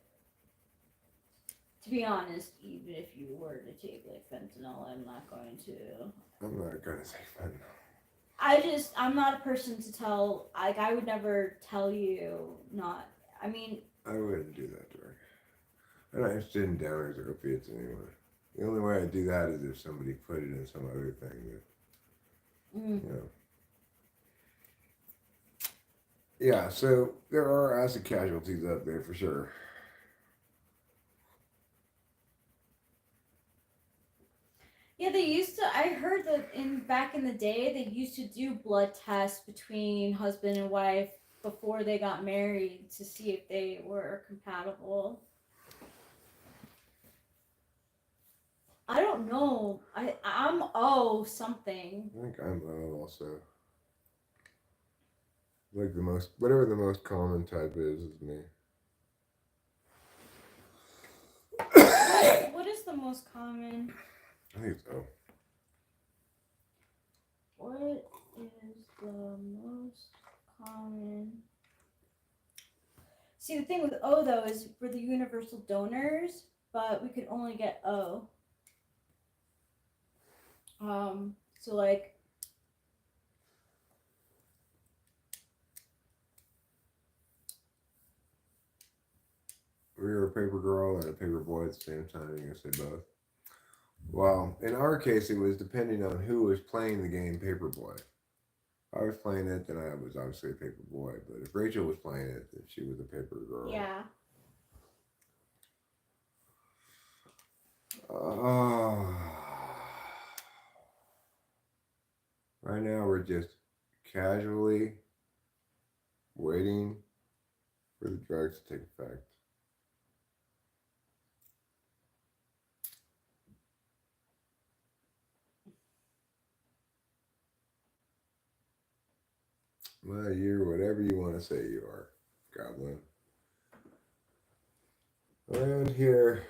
To be honest, even if you were to take like fentanyl, I'm not going to. I'm not gonna say fentanyl. I'm not a person to tell. Like, I would never tell you not. I mean, I wouldn't do that to her. I'm not interested in downers or opiates anyway. The only way I do that is if somebody put it in some other thing that, you know. Yeah, so there are acid casualties out there for sure. yeah, they used to. I heard that back in the day, they used to do blood tests between husband and wife before they got married to see if they were compatible. I don't know. I'm O something. I think I'm O also. Like whatever the most common type is me. What is the most common? I think it's O. What is the most common? See, the thing with O though is we're the universal donors, but we could only get O. So like, We were a Papergirl and a Paperboy at the same time. You're gonna say both. Well, in our case, it was depending on who was playing the game Paperboy. If I was playing it, then I was obviously a Paperboy. But if Rachel was playing it, then she was a Papergirl. yeah. Right now, we're just casually waiting for the drugs to take effect. Well, you're whatever you want to say you are, Goblin. Around here,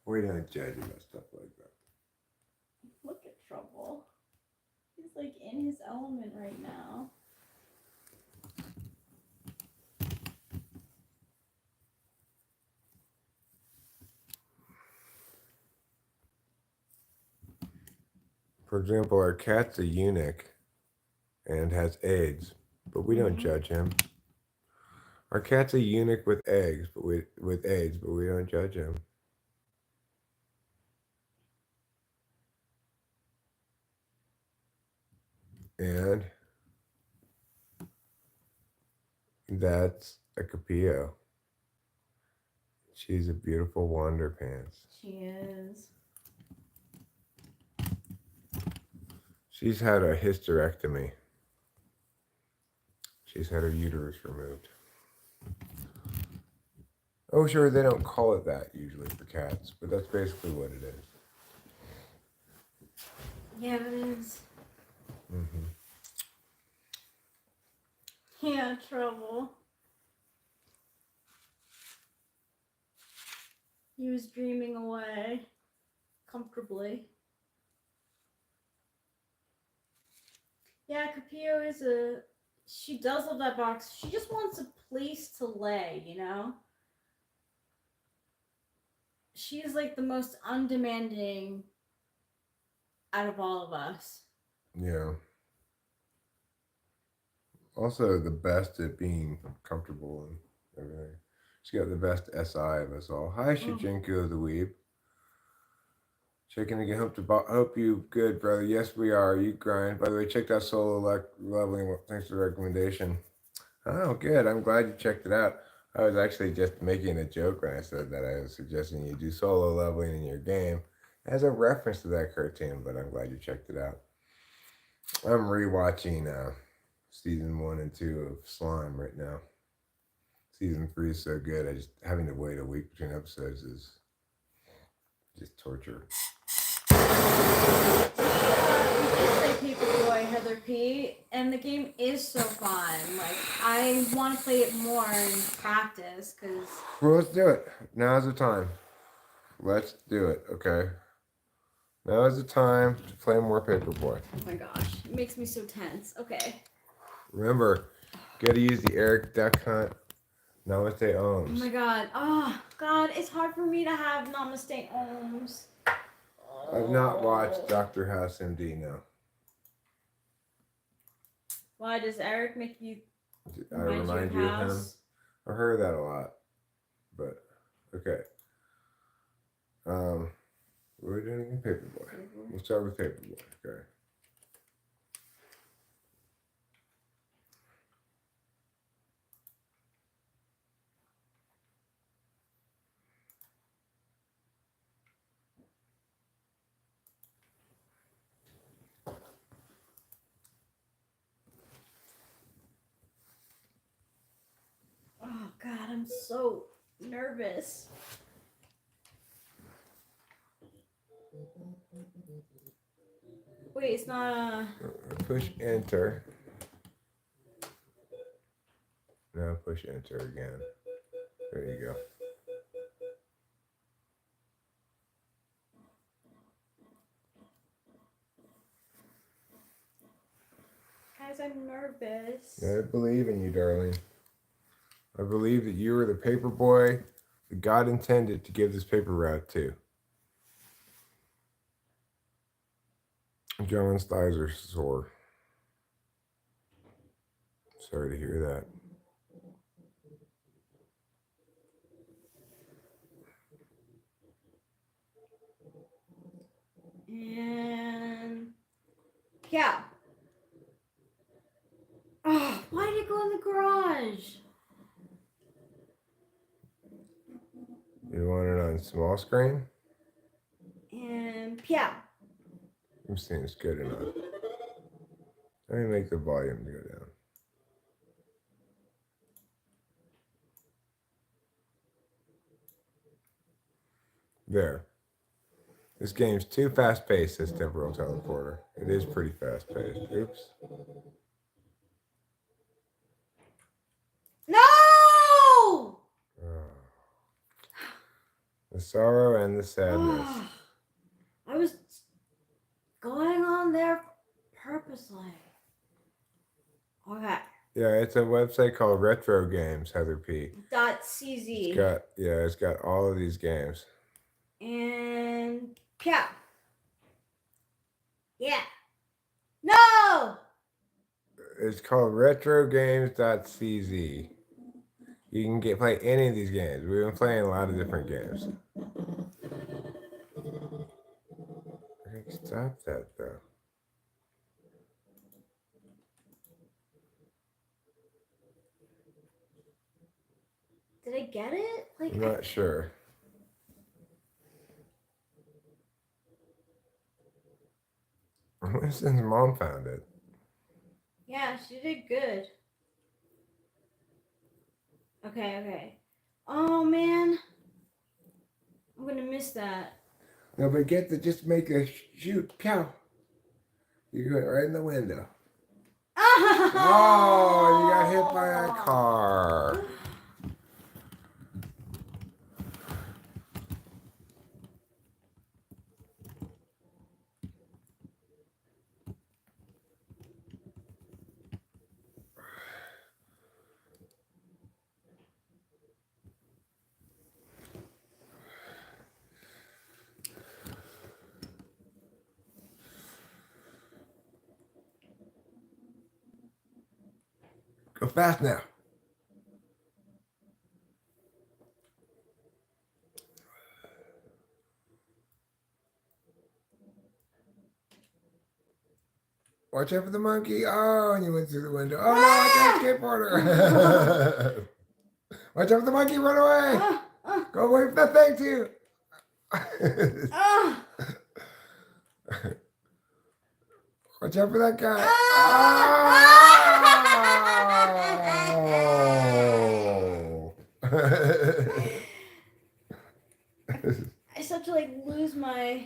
we don't judge about stuff like that. Look at Trouble. He's like in his element right now. For example, our cat's a eunuch and has eggs, but we don't judge him. Our cat's a eunuch with eggs, but we don't judge him. And that's a Capillo. She's a beautiful wander pants. She is. She's had a. She's had her uterus removed. Oh, sure, they don't call it that usually for cats, but that's basically what it is. Yeah, it is. Mm-hmm. Yeah, trouble. He was dreaming away comfortably. Yeah, Capio is a. She does love that box. She just wants a place to lay, you know? She is like the most undemanding out of all of us. Yeah. Also, the best at being comfortable and everything. She got the best SI of us all. Hi, Shijinku the Weeb. Checking to get hope you good, brother. Yes, we are. You grind. By the way, check that solo leveling. Thanks for the recommendation. Oh, good. I'm glad you checked it out. I was actually just making a joke when I said that I was suggesting you do solo leveling in your game as a reference to that cartoon, but I'm glad you checked it out. I'm rewatching season 1 and 2 of Slime right now. Season 3 is so good. I just having to wait a week between episodes is just torture. We did play Paperboy, Heather P, and the game is so fun. Like, I want to play it more in practice, because... Well, let's do it. Now's the time. Let's do it, okay? Now is the time to play more Paperboy. Oh my gosh, it makes me so tense. Okay. Remember, you gotta use the Eric Duck Hunt Namaste Oh Ohms. my god. Oh, God, it's hard for me to have Namaste Ohms. I've not watched Dr. House MD now. Why does Eric make you I remind you of him. house? I heard that a lot. But okay. What are we doing in Paperboy? We'll start with Paperboy, okay. Oh God, I'm so nervous. Wait, it's not Push enter. Now push enter again. There you go. Guys, I'm nervous. I believe in you, darling. I believe that you are the Paperboy that God intended to give this paper route to. John Stizer sore. Sorry to hear that. And yeah. Oh, why did it go in the garage? You want it on small screen? And yeah. I'm seeing it's good enough. Let me make the volume go down. There. This game's too fast-paced, says Temporal Teleporter. It is pretty fast-paced. Oops. No! Oh. The sorrow and the sadness. I was going on there purposely. Okay. Yeah, it's a website called Retro Games, Heather P. .cz. It's got all of these games. And yeah. Yeah. No! It's called retrogames.cz. You can play any of these games. We've been playing a lot of different games. Stop that, though. Did I get it? Like, I'm not sure. Winston's mom found it. Yeah, she did good. Okay. Oh man, I'm gonna miss that. No, but just make a shoot. Pow. You go right in the window. Oh, you got hit by a car. Go fast now. Watch out for the monkey. Oh, and you went through the window. Oh, no, I got a skateboarder. Watch out for the monkey. Run away. Go away from that thing, too. Watch out for that guy. Oh. I start to like lose my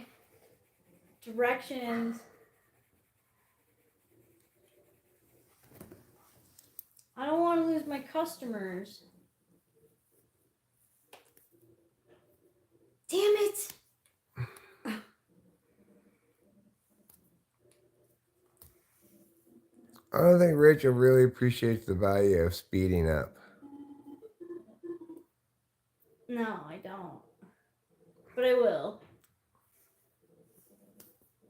directions. I don't want to lose my customers. Damn it! I don't think Rachel really appreciates the value of speeding up. No, I don't. But I will.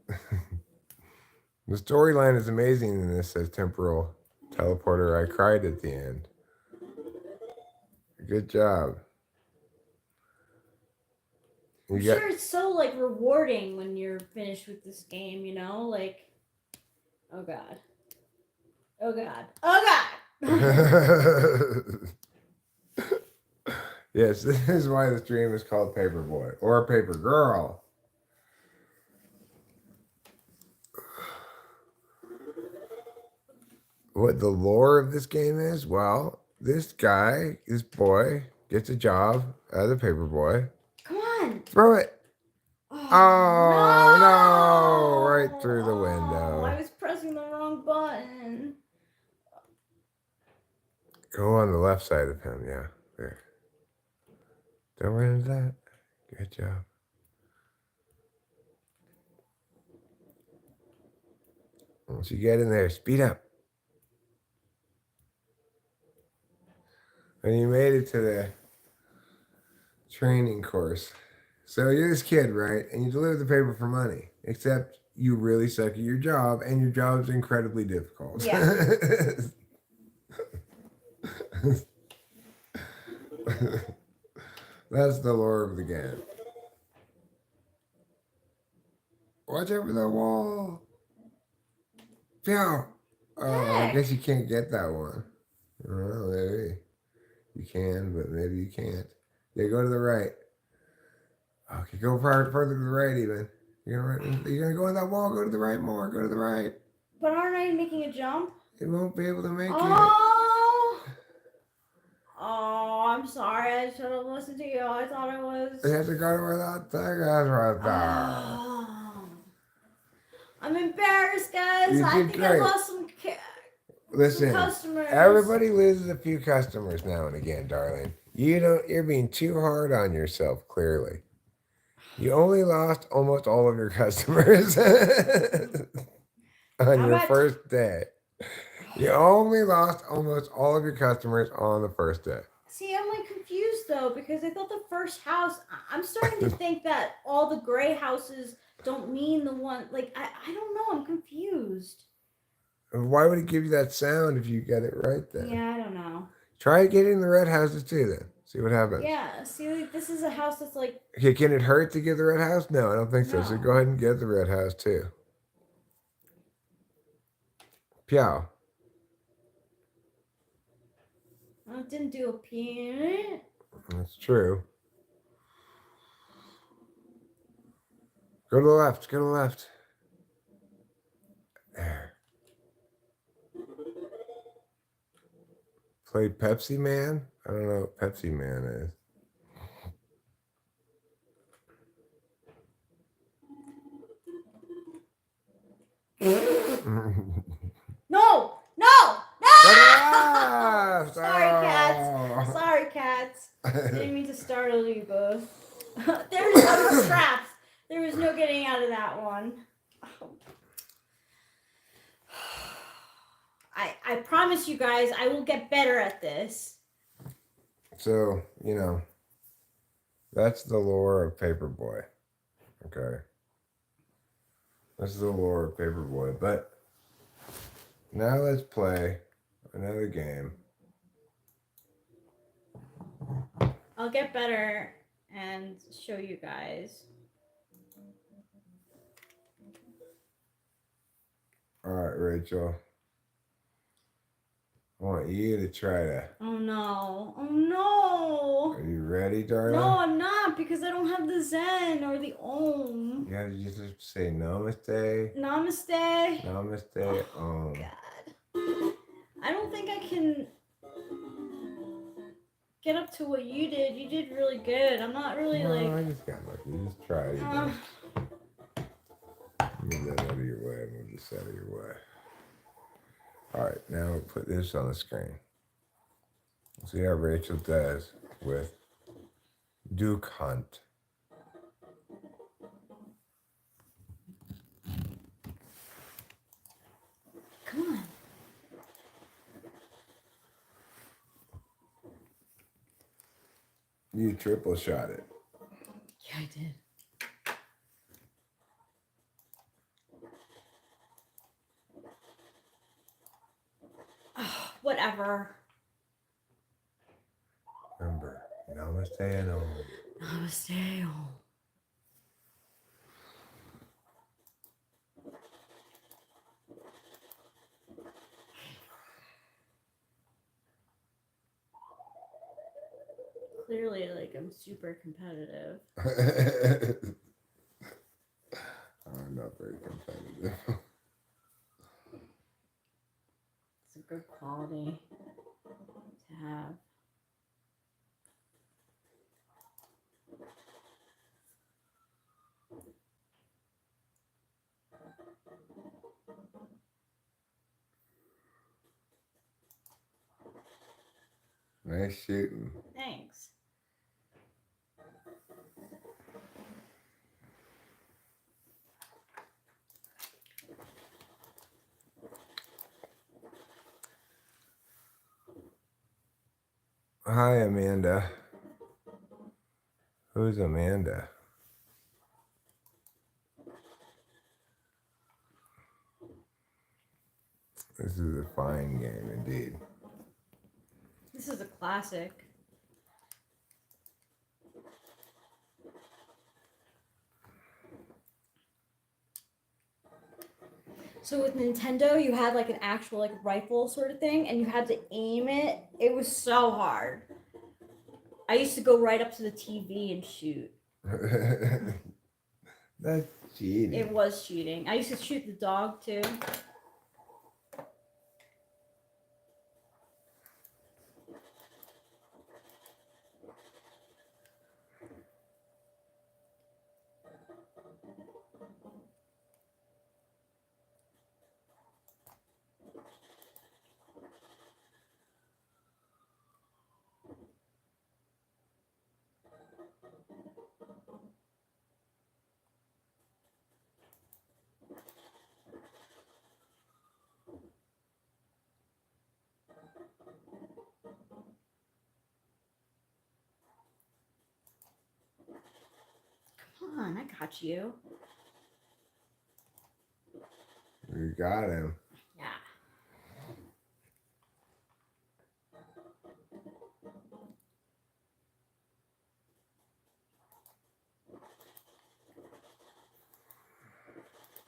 The storyline is amazing in this, says Temporal Teleporter. I cried at the end. Good job. I'm sure it's so like rewarding when you're finished with this game, you know? Like, oh god. Oh god. Oh god! Yes, this is why the stream is called Paperboy or Papergirl. What the lore of this game is? Well, this boy, gets a job as a paperboy. Come on! Throw it! Oh, no! Right through the window. I was pressing the wrong button. Go on the left side of him, yeah. There. Don't run into that. Good job. Once you get in there, speed up. And you made it to the training course. So you're this kid, right? And you deliver the paper for money. Except you really suck at your job, and your job's incredibly difficult. Yeah. That's the lore of the game. Watch out for the wall. Phew. Oh, I guess you can't get that one. Oh, maybe. You can, but maybe you can't. Yeah, go to the right. Okay, go further to the right even. You're gonna go on that wall, go to the right more, go to the right. But aren't I making a jump? It won't be able to make it. Oh, I'm sorry. I should have listened to you. I thought I was. You have to go to where that thing is right there. Oh. I'm embarrassed, guys. You I did think great. I lost some Listen, customers. everybody loses a few customers now and again, darling. You're being too hard on yourself, clearly. You only lost almost all of your customers on your first day. You only lost almost all of your customers on the first day. See, I'm like confused though, because I thought the first house, I'm starting to think that all the gray houses don't mean the one, like, I don't know, I'm confused. Why would it give you that sound if you get it right then? Yeah, I don't know. Try getting the red houses too then. See what happens. Yeah, see, like, this is a house that's like... Okay, can it hurt to get the red house? No, I don't think so. No. So go ahead and get the red house too. Pew. Well, it didn't do a pee. That's true. Go to the left. Go to the left. There. Played Pepsi Man? I don't know what Pepsi Man is. No! No! No! Ah! Sorry, cats. Oh. Sorry, cats. Didn't mean to startle you both. I was trapped. There was no getting out of that one. I promise you guys, I will get better at this. So, you know, that's the lore of Paperboy. Okay. That's the lore of Paperboy. But now let's play another game. I'll get better and show you guys. All right, Rachel. I want you to try to. Oh no. Oh no. Are you ready, darling? No, I'm not because I don't have the Zen or the Om. You have to just say namaste. Namaste. Namaste. Oh, God. I don't think I can get up to what you did. You did really good. I'm not really No, like. I just got lucky. Just try it. Move that out of your way. Move this out of your way. All right, now we'll put this on the screen. See how Rachel does with Duke Hunt. Come on. You triple shot it. Yeah, I did. Oh, whatever. Remember, namaste and om. Namaste. Clearly, like, I'm super competitive. I'm not very competitive. It's a good quality to have. Nice shooting. Thanks. Hi, Amanda. Who's Amanda? This is a fine game indeed. This is a classic. So with Nintendo, you had like an actual like rifle sort of thing, and you had to aim it. It was so hard. I used to go right up to the TV and shoot. That's cheating. It was cheating. I used to shoot the dog too. Come on, I got you. You got him. Yeah.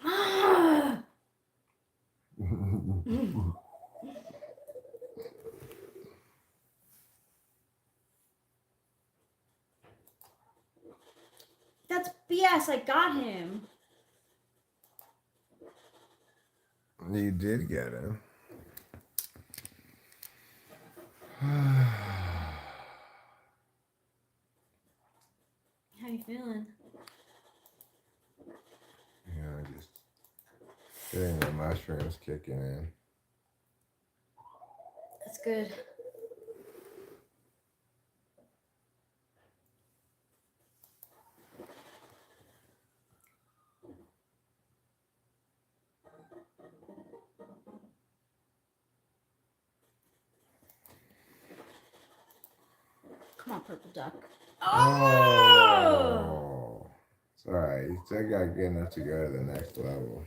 Ah! That's BS. I got him. You did get him. How you feeling? Yeah, just Getting the mushrooms kicking in. That's good. Come on, purple duck. Oh! It's alright. You still got good enough to go to the next level.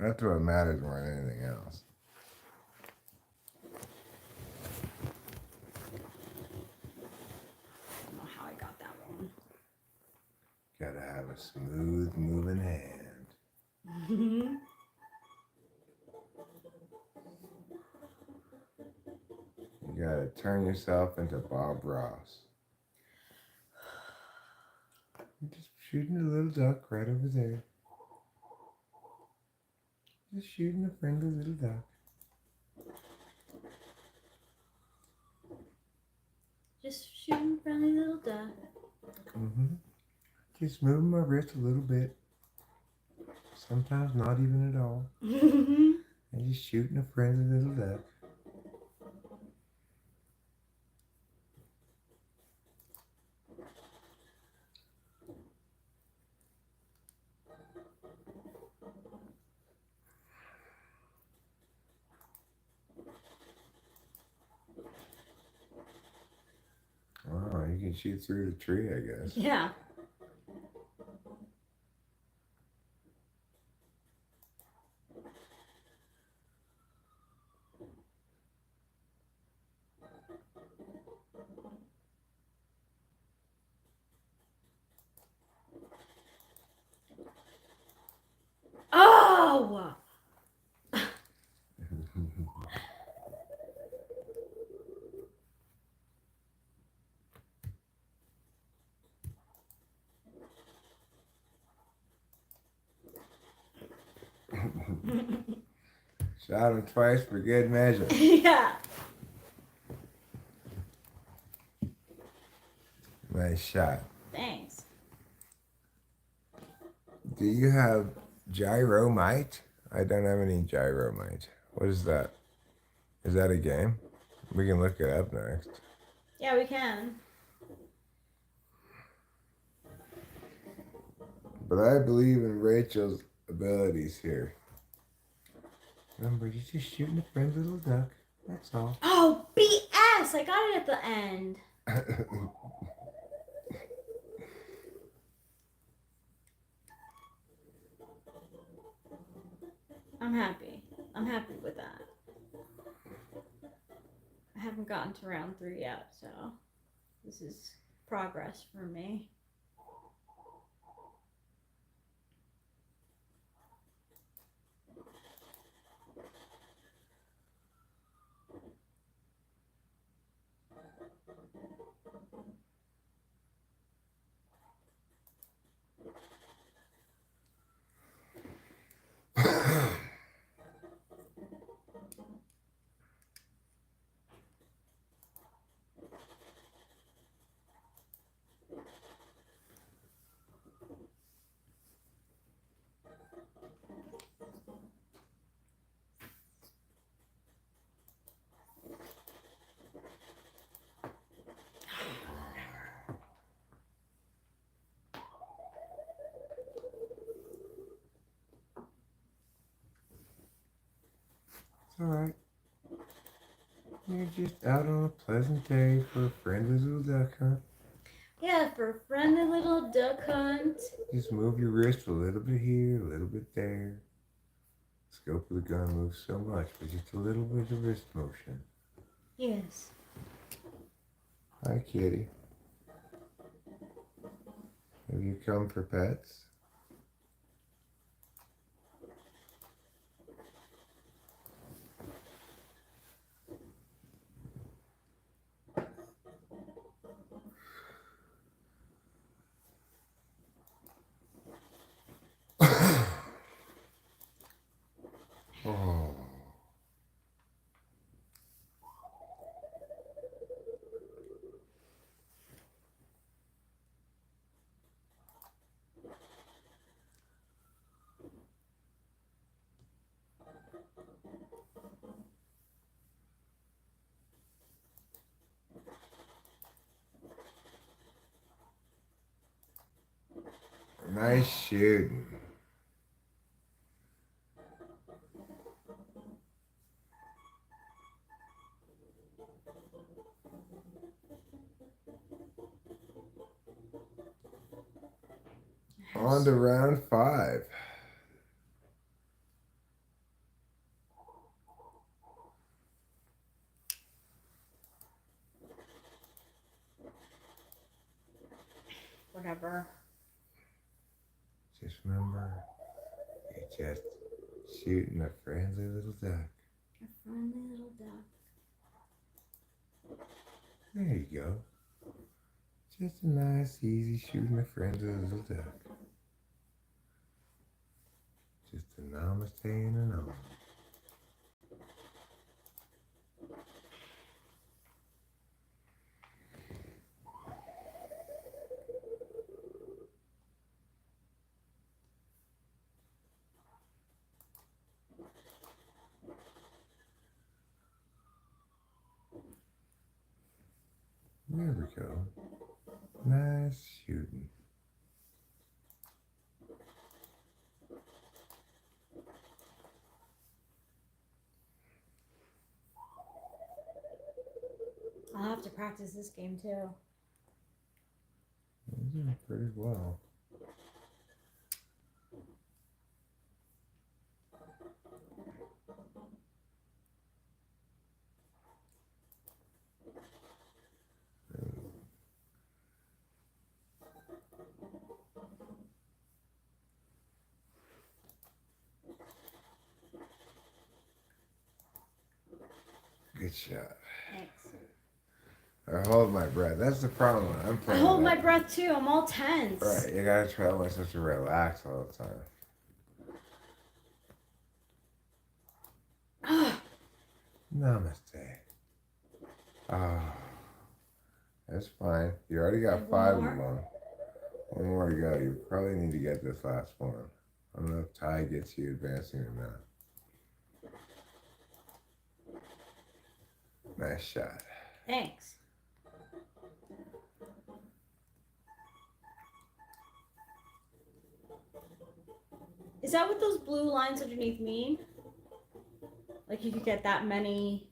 That's what matters more than anything else. I don't know how I got that one. Gotta have a smooth moving hand. You gotta turn yourself into Bob Ross. You're just shooting a little duck right over there. Just shooting a friendly little duck. Just shooting friendly little duck. Just moving my wrist a little bit. Sometimes not even at all. And just shooting a friendly little duck. Wow, you can shoot through the tree, I guess. Yeah. Oh! Shot him twice for good measure. Yeah. Nice shot. Thanks. Do you have gyromite? I don't have any gyromite. What is that? Is that a game? We can look it up next. Yeah, we can. But I believe in Rachel's abilities here. Remember, you're just shooting a friendly little duck. That's all. Oh, BS! I got it at the end. I'm happy. I'm happy with that. I haven't gotten to round 3 yet, so this is progress for me. It's alright. You're just out on a pleasant day for a friendly little duck hunt. Yeah, for a friendly little duck hunt. Just move your wrist a little bit here, a little bit there. Scope of the gun moves so much, but just a little bit of wrist motion. Yes. Hi, kitty. Have you come for pets? Oh. Nice shooting. On to round 5. Whatever. Just remember, you're just shooting a friendly little duck. A friendly little duck. There you go. Just a nice, easy shooting a friendly little duck. Just a namaste and a nom. There we go. Nice shooting. I'll have to practice this game too. You're doing pretty well. Good shot. Thanks. I hold my breath. That's the problem when I'm I playing. hold my that. breath too. I'm all tense. Right, you gotta try myself to relax all the time. Namaste. Ah, that's fine. You already got One 5 more? of them. One more to go. You probably need to get this last one. I don't know if tie gets you advancing or not. Nice shot. Thanks. Is that what those blue lines underneath mean? Like you could get that many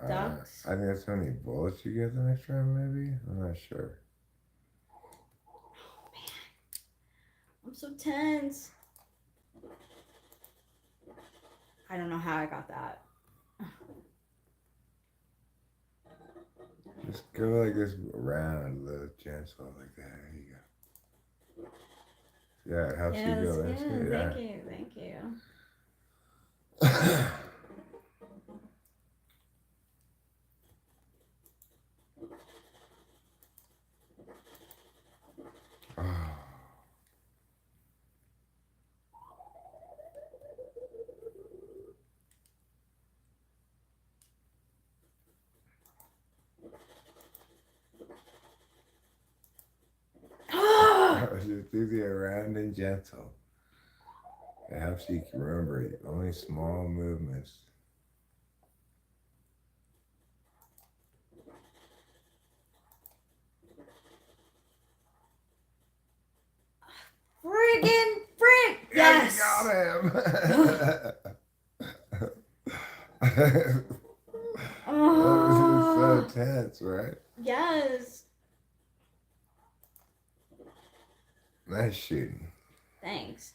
ducks? I think that's how many bullets you get the next round, maybe? I'm not sure. Oh, man. I'm so tense. I don't know how I got that. Just go like this around, little gentle, like that. There you go. Yeah, it helps you Yes, go. yes, That's good. thank you, thank you. Oh. Just do the around and gentle. It helps you remember only small movements. Friggin' frick! Yes! Yeah, you got him! Oh, This is so tense, right? yes. Nice shooting. Thanks.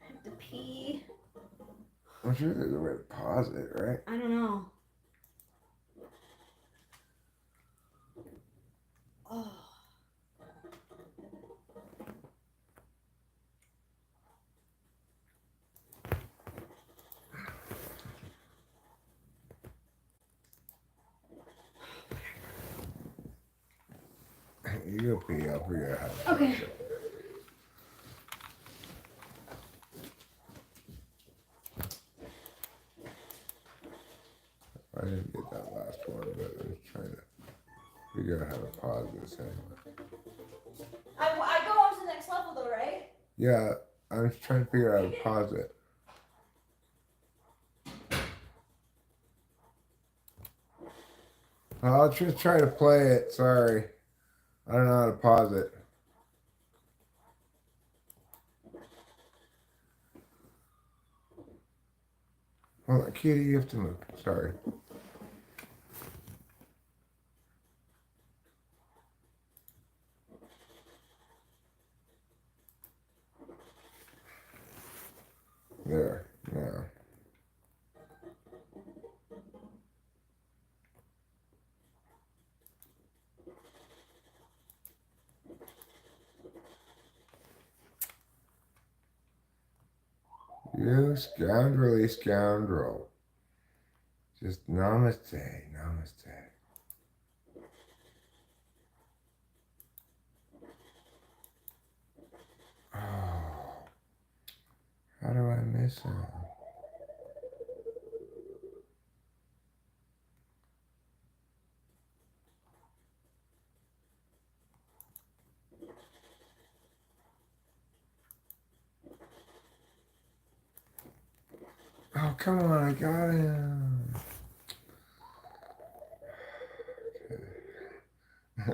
I have to pee. I'm sure there's a way to pause it, right? I don't know. Oh. You go pee, I'll figure out how to Okay. pause it. I didn't get that last one, but I'm trying to figure out how to pause this anyway. I go on to the next level though, right? Yeah, I'm just trying to figure out how to pause it. I'll just try to play it. Sorry. I don't know how to pause it. Hold on, Kitty, you have to move. Sorry. There. Now. You scoundrelly scoundrel. Just namaste, namaste. Oh, how do I miss him? Oh, come on, I got him. Okay.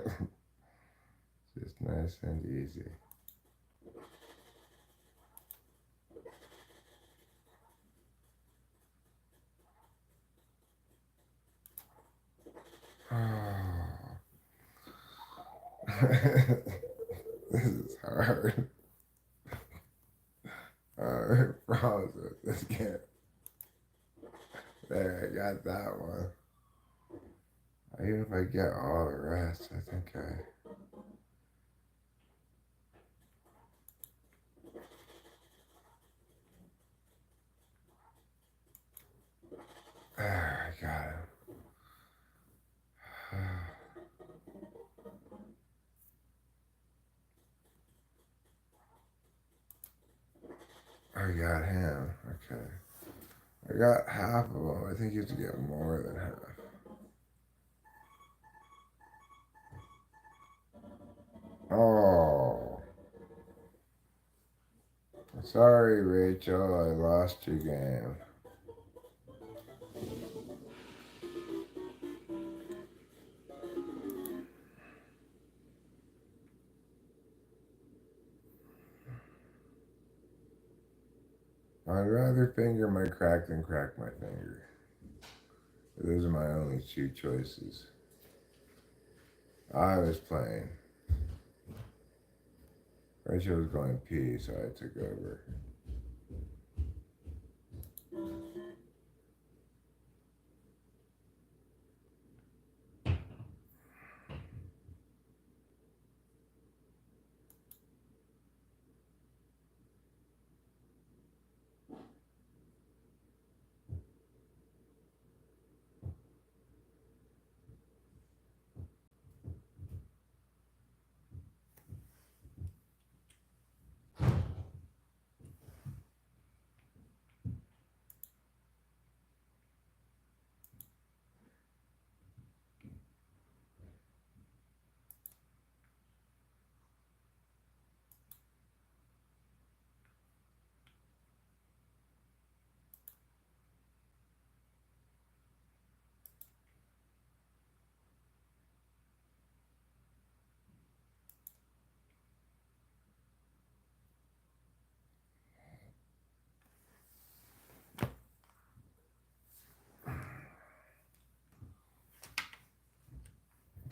Just nice and easy. Oh. This is hard. I promise it. This can't. There, I got that one. Even if I get all the rest, I think I got him. I got him. Okay. I got half of them. I think you have to get more than half. Oh. Sorry, Rachel. I lost your game. I'd rather finger my crack than crack my finger. Those are my only two choices. I was playing. Rachel was going pee, so I took over.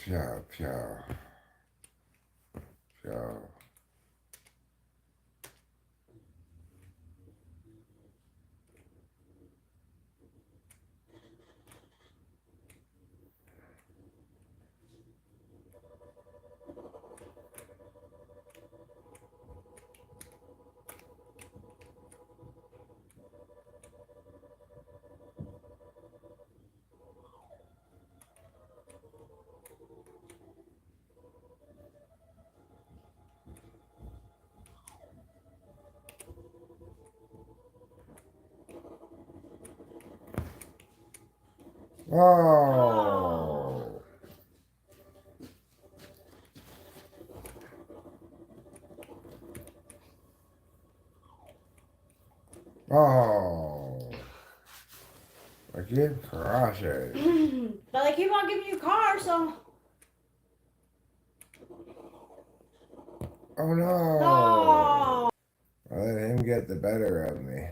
Pew, pew. Pew. Oh. Oh. I Get crushes. But they keep on giving you cars, so. Oh no! No! I let him get the better of me.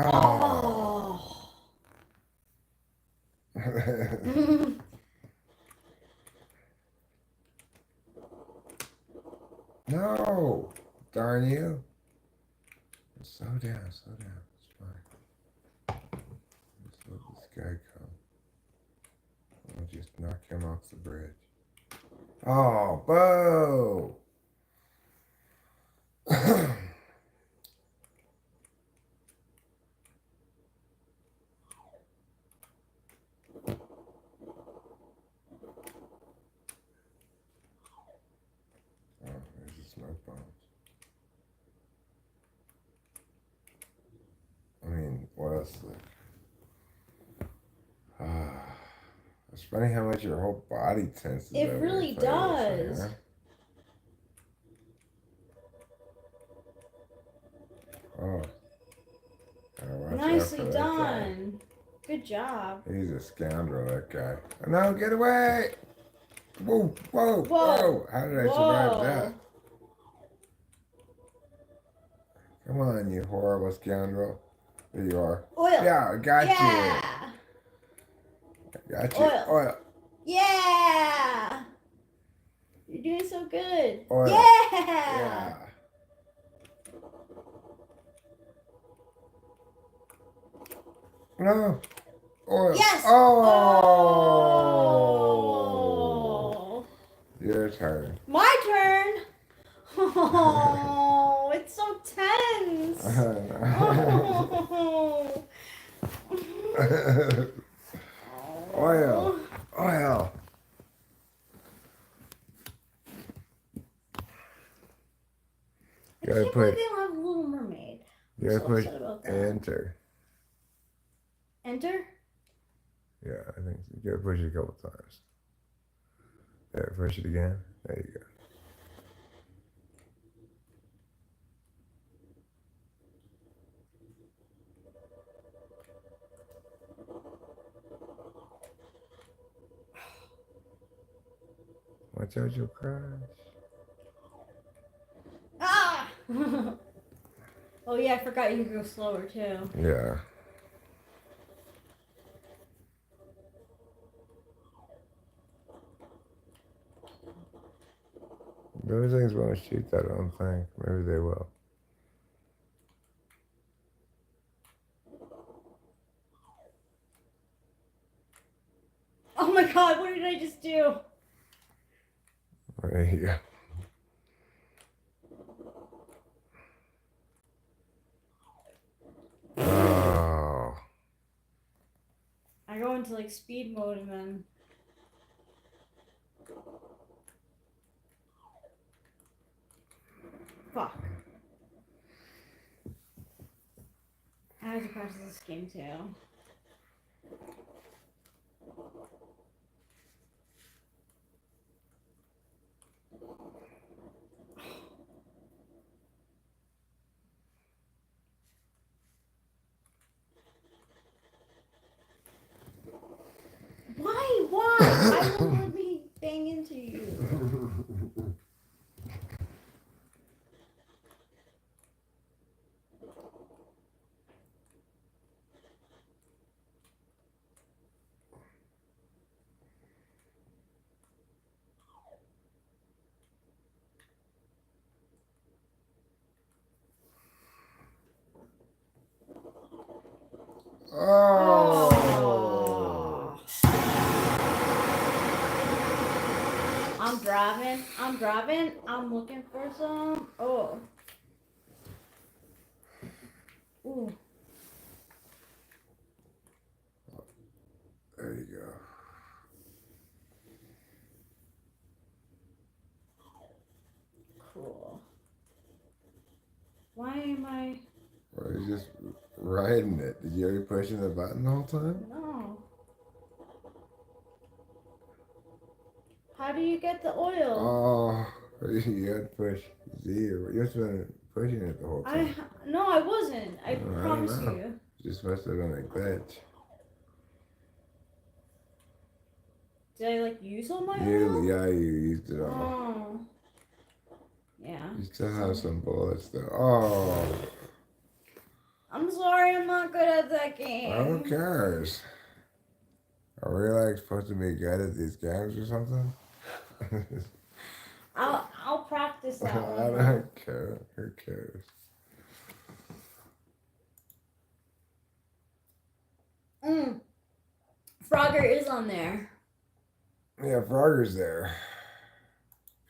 Oh! No! Darn you. Slow down, slow down. It's fine. Just let this guy come. I'll just knock him off the bridge. Oh, boo! Oh, there's the smoke bombs. I mean, what else? It's funny how much your whole body tenses. It over really in front of this thing, does. huh? Oh. Gotta watch out Nicely for that guy. done. Good job. He's a scoundrel, that guy. Oh, no, get away! Whoa, whoa, Whoa. whoa! How did I survive Whoa. that? Come on, you horrible scoundrel. There you are. Oil. Yeah, I got you. Yeah. I got you. Oil. Oil. Yeah. You're doing so good. Oil. Yeah. Yeah. No. Oil. Yes. Oh. Your turn. My turn. Oh, it's so tense. Oh. Oil. Oil. I Gotta can't believe put. they don't have a Little Mermaid. You gotta so put upset about that. enter. Enter? Yeah, I think so. You gotta push it a couple times. There, push it again. There you go. Watch out, you'll crash. Ah! Oh yeah, I forgot you could go slower too. Yeah. Those things won't shoot that, I don't think. Maybe they will. Oh my god, what did I just do? There you go. Oh. I go into like speed mode and then. Fuck. I have to practice this game too. Why? Why? I don't want to be bang into you. Oh. I'm driving. I'm looking for some. Oh. Ooh. There you go. Cool. Why am I? Or he's just riding it. Did you already pushing the button the whole time? No. How do you get the oil? Oh, you had to push Z or you're supposed to pushing it the whole time. No, I wasn't. I don't promise know. you. Just must have been a glitch. Did I like use all my You, oil? yeah, you used it all. Oh. Yeah. You still have some bullets though. Oh, I'm sorry, I'm not good at that game. who cares? Are we like supposed to be good at these games or something? I'll practice that I one. don't care. Who cares? Frogger is on there. Yeah, Frogger's there.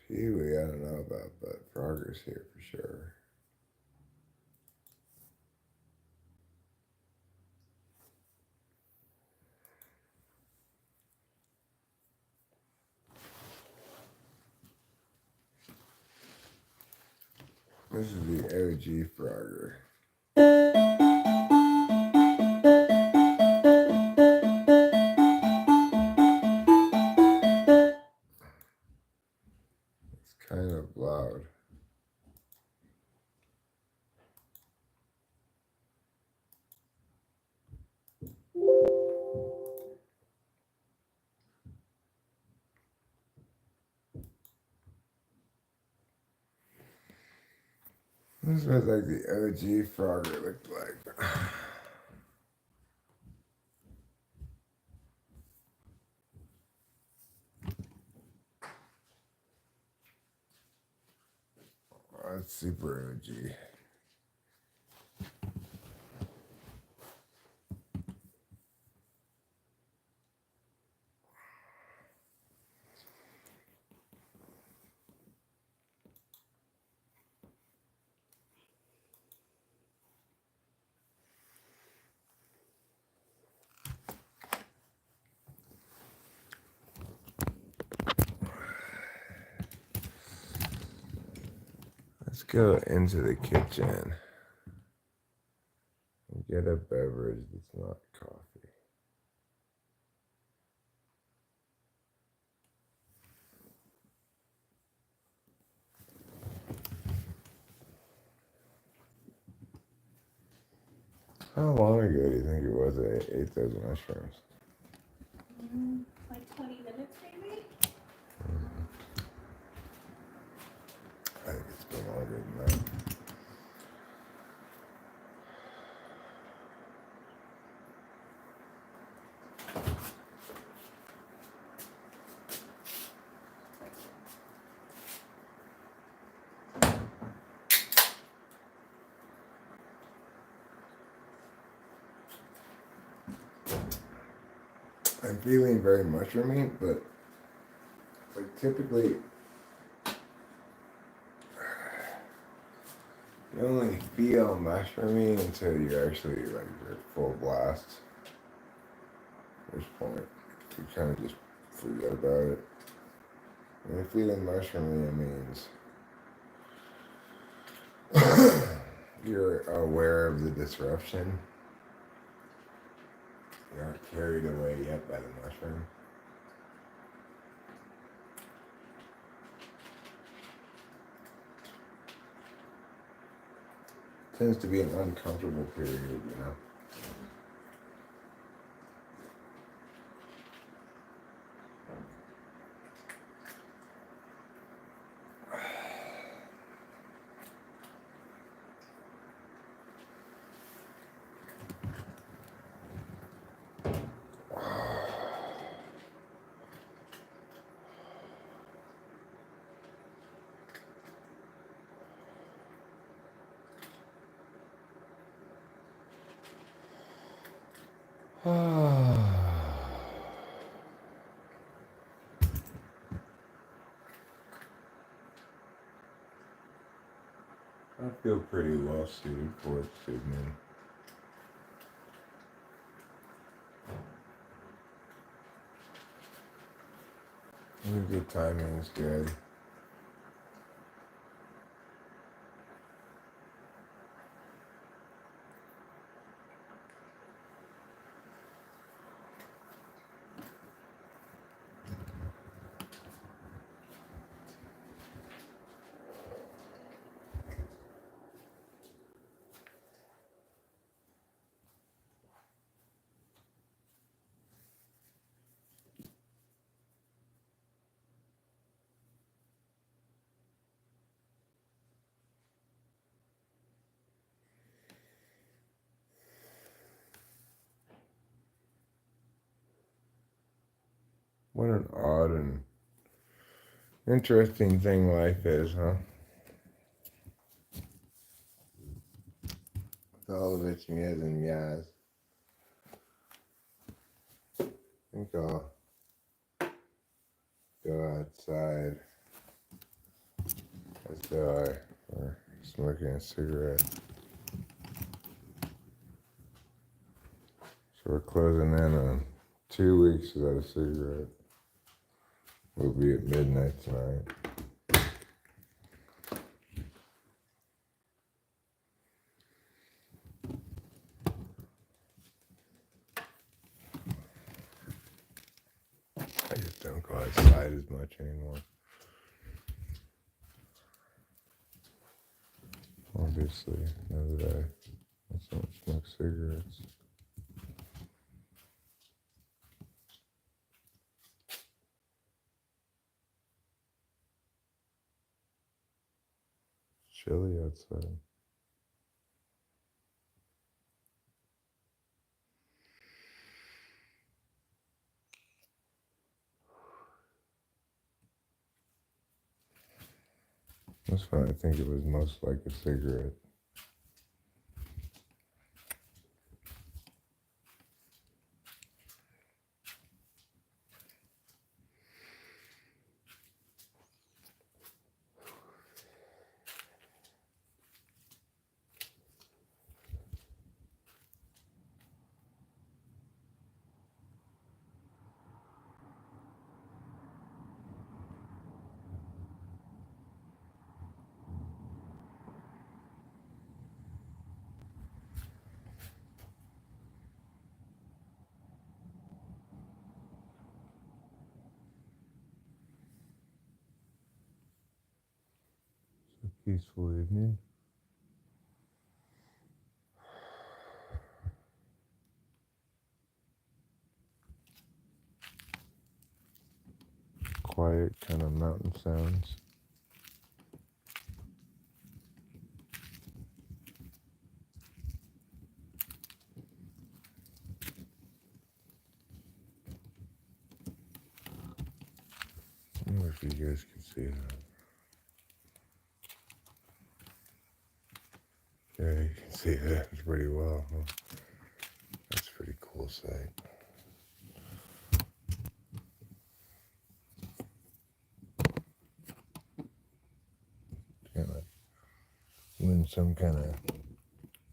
Pee-wee, I don't know about, but Frogger's here for sure. This is the OG Frogger. It's kind of loud. This is what like the OG Frogger looked like. Oh, it's super OG. Let's go into the kitchen and get a beverage that's not coffee. How long ago do you think it was that I ate those mushrooms? Like 20 minutes maybe? I think it's been longer than that. I'm feeling very mushroomy, but like typically you only feel mushroomy until you actually like you're full blast. At which point you kind of just forget about it. When you're feeling mushroomy, it means you're aware of the disruption. You aren't carried away yet by the mushroom. Tends to be an uncomfortable period, you know. I feel pretty well suited for it this evening. Good timing is good. What an odd and interesting thing life is, huh? With all of its me's and yas. I think I'll go outside as though I were smoking a cigarette. So we're closing in on 2 weeks without a cigarette. We'll be at midnight tonight. I just don't go outside as much anymore. Obviously, now that I don't smoke cigarettes. It's chilly outside. That's fine. I think it was most like a cigarette. It's a peaceful evening. Quiet kind of mountain sounds. I wonder if you guys can see that. Yeah, you can see that pretty well. Huh? That's a pretty cool sight. Gonna win some kind of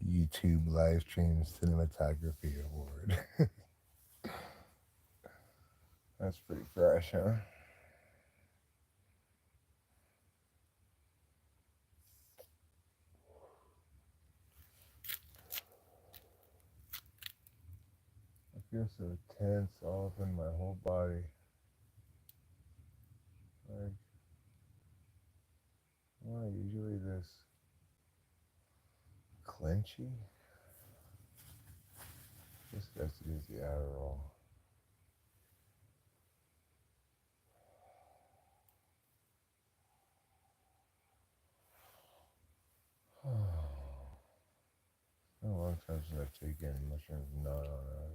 YouTube live stream cinematography award. That's pretty fresh, huh? I feel so tense all up in my whole body. Like, am I usually this clenchy? This has to use the Adderall. It's been a long time since I've taken mushrooms not on Adderall.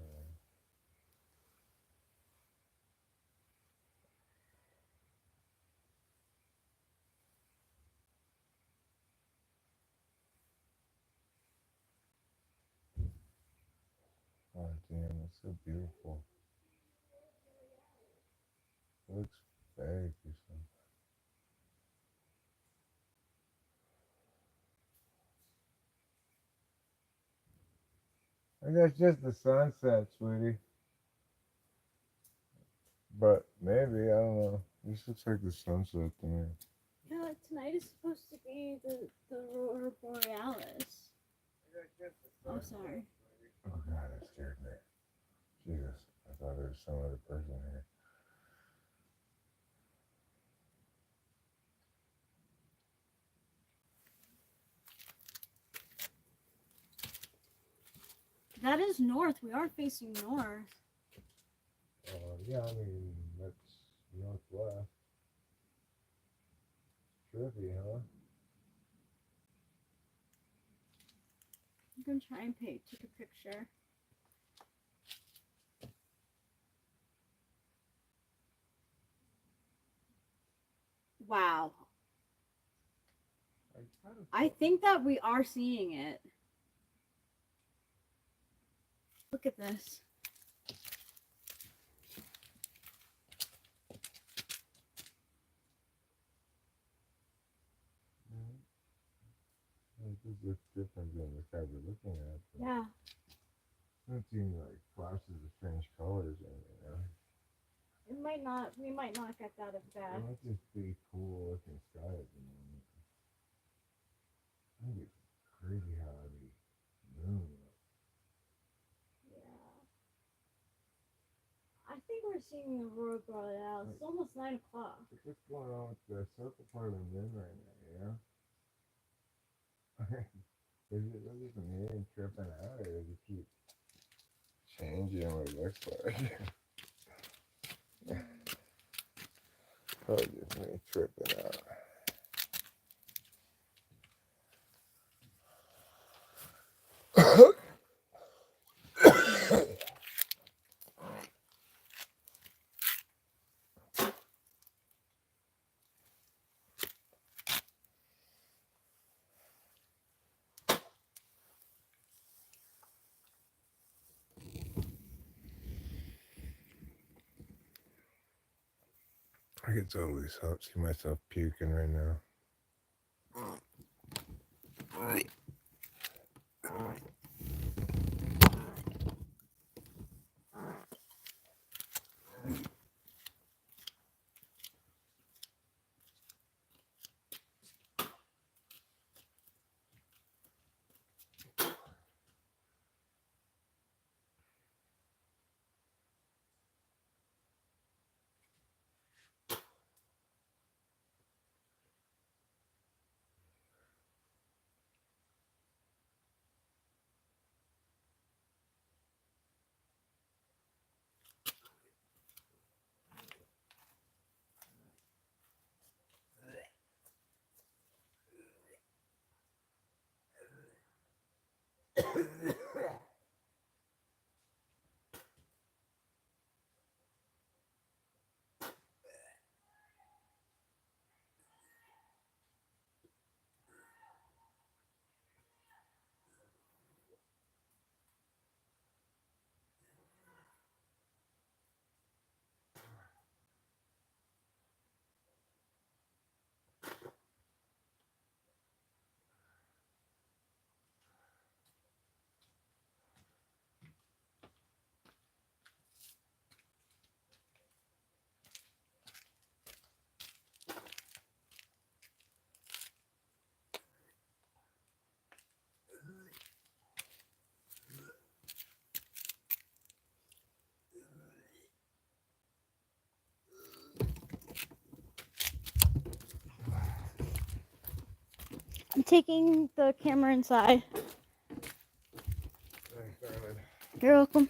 Oh damn, it's so beautiful. It looks fake or something. I guess just the sunset, sweetie. But maybe, I don't know. This looks like the sunset to me. Yeah, tonight is supposed to be the Aurora Borealis. I'm sorry. Oh god, that scared me. Jesus, I thought there was some other person here. That is north. We are facing north. Yeah, I mean, that's northwest. Trippy, huh? I'm gonna try and take a picture. Wow. Like, how the I fuck- think that we are seeing it. Look at this. This looks different than the side we're looking at. But Yeah. it doesn't seem like flashes of strange colors in it, you know? It might not. We might not get that as It bad. might just be cool looking sky at the moment. I think it's crazy how the moon looks. Yeah. I think we're seeing the aurora borealis. It's almost 9 o'clock. What's going on with the circle part of the moon right now, you know? Is it really the moon tripping out, or does it keep changing what it looks like? Probably just me tripping out. I could totally see myself puking right now. I'm taking the camera inside. Thanks, darling. You're welcome.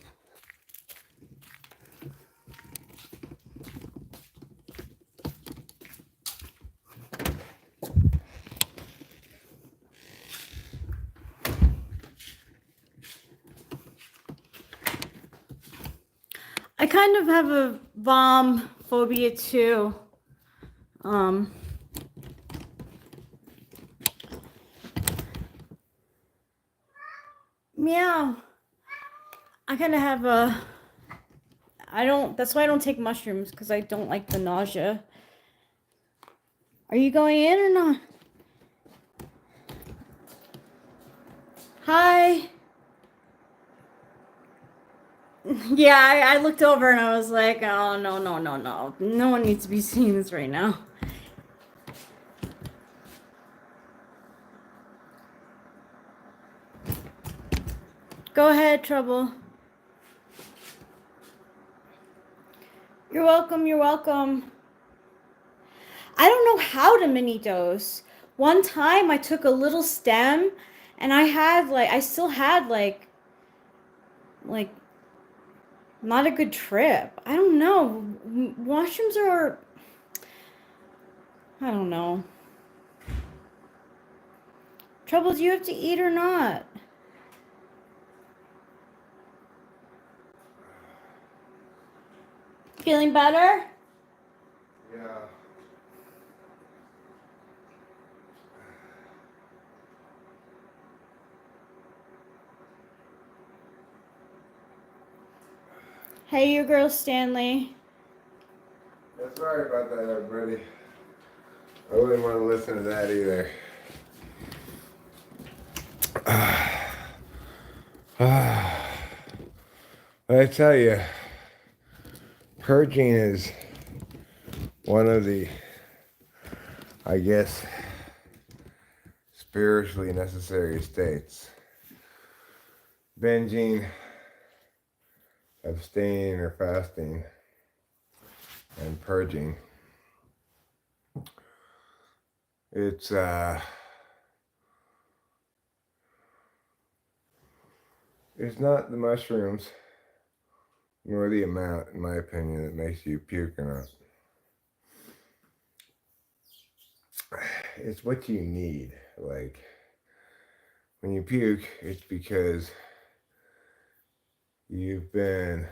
I kind of have a bomb phobia too. Meow. I kind of have a. That's why I don't take mushrooms, because I don't like the nausea. Are you going in or not? Hi. Yeah, I looked over and I was like, oh, no. No one needs to be seeing this right now. Go ahead, Trouble. You're welcome, you're welcome. I don't know how to mini dose. One time I took a little stem and I still had like not a good trip. I don't know. Washrooms are, I don't know. Trouble, do you have to eat or not? Feeling better? Yeah. Hey, your girl Stanley. Yeah, sorry about that, everybody. I wouldn't want to listen to that either. I tell you, purging is one of the, I guess, spiritually necessary states. Binging, abstaining or fasting, and purging. It's not the mushrooms nor the amount, in my opinion, that makes you puke or not. It's what you need. Like, when you puke, it's because you've been,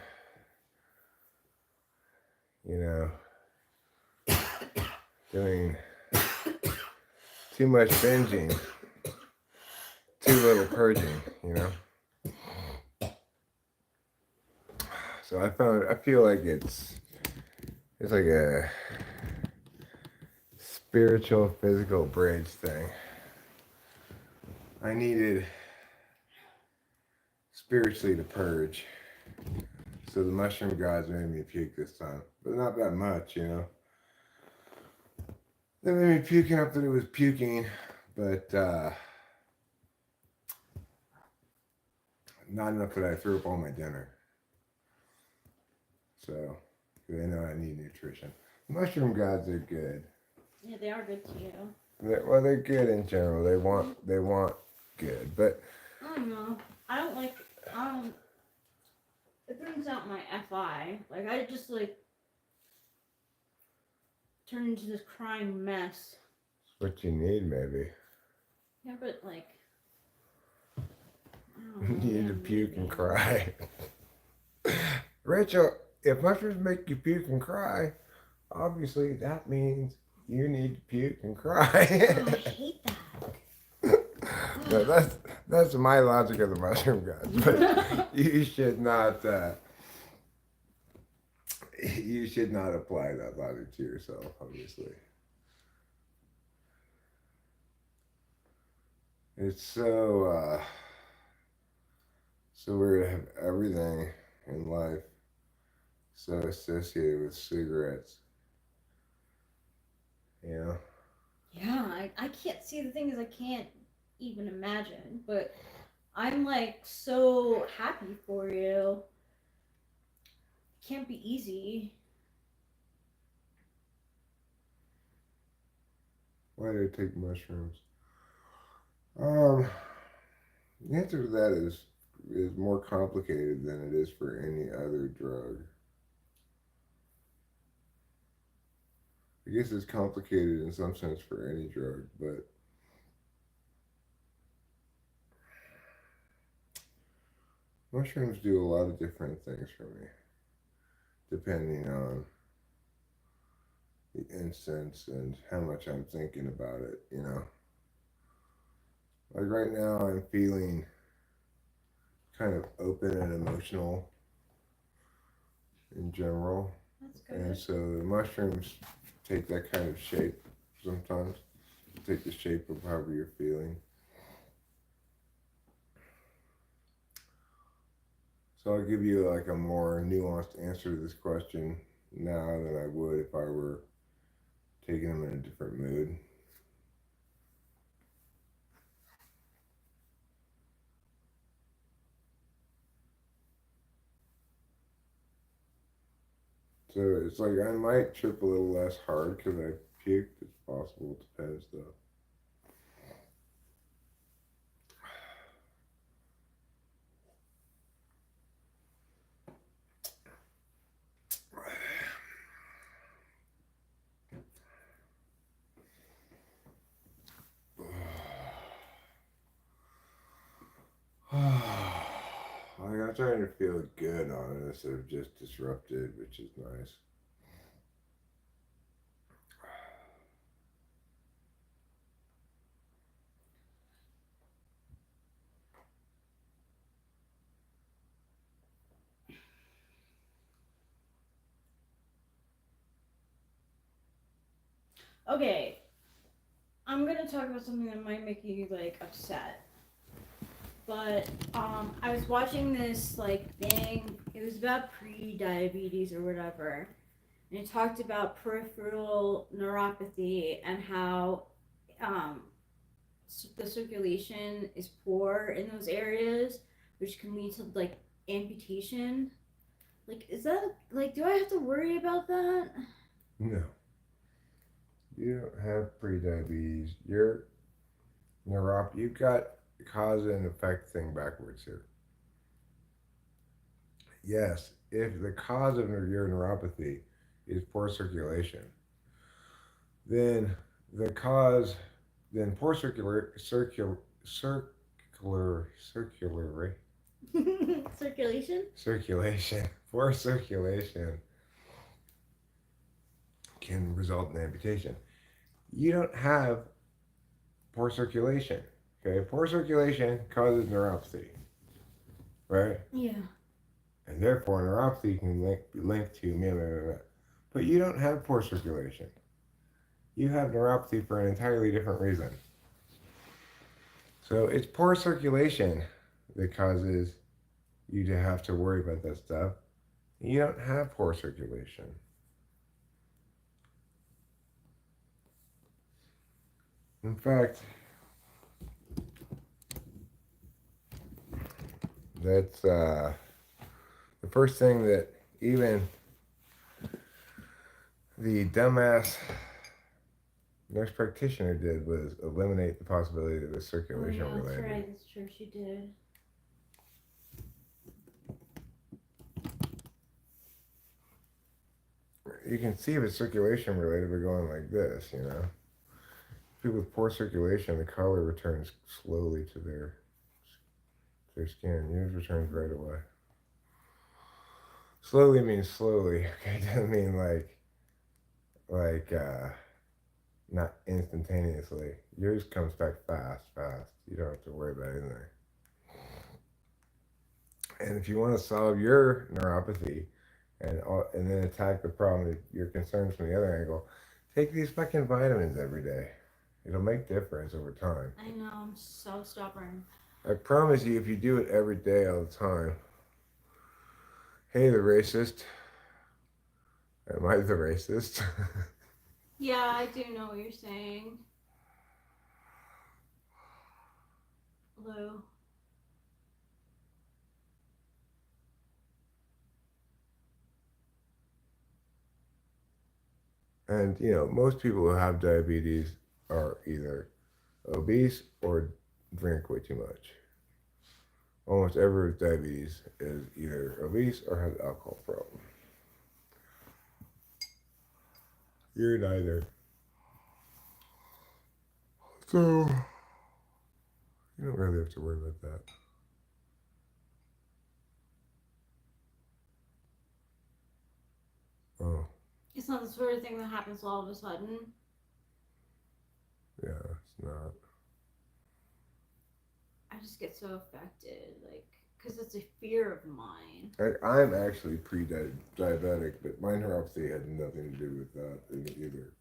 doing too much binging, too little purging, So I feel like it's like a spiritual, physical bridge thing. I needed spiritually to purge. So the mushroom gods made me puke this time. But not that much, They made me puke enough that it was puking, but not enough that I threw up all my dinner. So, they know I need nutrition. Mushroom gods are good. Yeah, they are good to you. They're good in general. They want good, but I don't know. It brings out my FI. Like, I just, turn into this crying mess. it's what you need, maybe. Yeah, but, I You don't know, need to man, puke and maybe. cry. Rachel, if mushrooms make you puke and cry, obviously that means you need to puke and cry. Oh, I hate that. No, that's my logic of the mushroom gods. But you should not apply that logic to yourself, obviously. It's so weird to have everything in life so associated with cigarettes. Yeah, I can't see. The thing is, I can't even imagine, but I'm so happy for you. Can't be easy. Why do I take mushrooms? The answer to that is more complicated than it is for any other drug. I guess it's complicated in some sense for any drug, but mushrooms do a lot of different things for me, depending on the instance and how much I'm thinking about it, Like right now, I'm feeling kind of open and emotional in general. That's good. And so the mushrooms take that kind of shape sometimes, take the shape of however you're feeling. So I'll give you a more nuanced answer to this question now than I would if I were taking them in a different mood. So it's I might trip a little less hard because I puked. It's possible. It depends though. I'm trying to feel good on it instead of just disrupted, which is nice. Okay, I'm gonna talk about something that might make you like upset. But I was watching this like thing. It was about pre-diabetes or whatever, and it talked about peripheral neuropathy and how um, the circulation is poor in those areas, which can lead to like amputation. Like, is that like, do I have to worry about that? No. You don't have pre-diabetes. You've got cause and effect thing backwards here. Yes, if the cause of your neuropathy is poor circulation, then the cause, then poor Circulation? circulation, poor circulation can result in amputation. You don't have poor circulation. Okay, poor circulation causes neuropathy, right? Yeah. And therefore neuropathy can be linked to blah, blah, blah. But you don't have poor circulation. You have neuropathy for an entirely different reason. So it's poor circulation that causes you to have to worry about that stuff. You don't have poor circulation. In fact, that's the first thing that even the dumbass nurse practitioner did was eliminate the possibility that it was circulation related. That's right. That's true. She did. You can see if it's circulation related by going like this, you know. People with poor circulation, the color returns slowly to their skin. Yours returns right away. Slowly means slowly. Okay, it doesn't mean like not instantaneously. Yours comes back fast. You don't have to worry about anything. And if you want to solve your neuropathy and then attack the problem, your concerns from the other angle, take these fucking vitamins every day. It'll make difference over time. I know, I'm so stubborn. I promise you, if you do it every day all the time. Hey, the racist. Am I the racist? Yeah, I do know what you're saying. Lou. And, you know, most people who have diabetes are either obese or drink way too much. Almost everyone with diabetes is either obese or has alcohol problem. You're neither. So, you don't really have to worry about that. Oh. It's not the sort of thing that happens all of a sudden. Yeah, it's not. I just get so affected, like, because it's a fear of mine. I'm actually pre-diabetic, but my neuropathy had nothing to do with that either.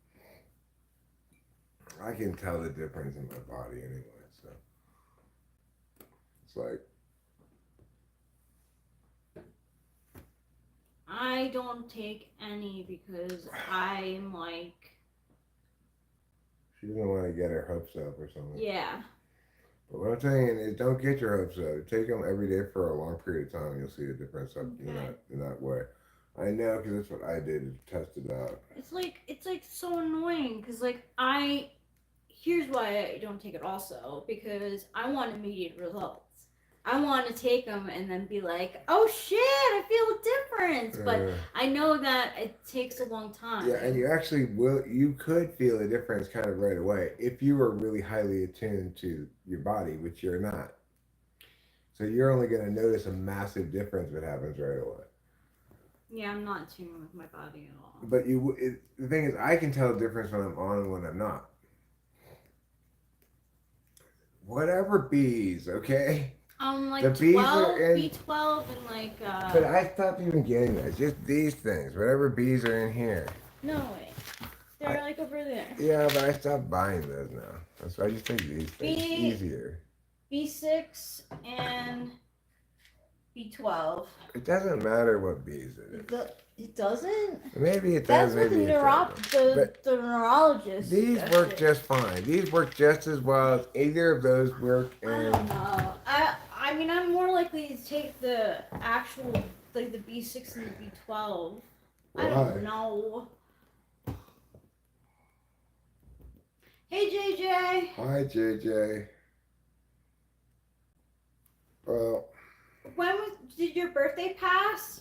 I can tell the difference in my body anyway, so it's like I don't take any because I'm like, she doesn't want to get her hopes up or something. yeah. But what I'm saying is, don't get your hopes up. Take them every day for a long period of time. You'll see a difference in that way. I know, because that's what I did to test it out. It's like so annoying because like here's why I don't take it also, because I want immediate results. I want to take them and then be like, oh shit, I feel a difference. But I know that it takes a long time. Yeah, and you could feel a difference kind of right away if you were really highly attuned to your body, which you're not. So you're only going to notice a massive difference if it happens right away. Yeah, I'm not attuned with my body at all. But the thing is, I can tell the difference when I'm on and when I'm not. Whatever bees, okay? Like the bees 12, are in, B12 and like But I stopped even getting that. Just these things. Whatever bees are in here. No way. They're like over there. Yeah, but I stopped buying those now. That's why I just take these things. It's B- easier. B6 and B12. It doesn't matter what bees it is. It doesn't? Maybe it That's does, what maybe it doesn't. But the neurologist these work suggested. just fine. These work just as well as either of those work. I don't And know. I mean, I'm more likely to take the actual, like the B6 and the B12. I Why? don't know. Hey, JJ. Hi, JJ. Well, Did your birthday pass?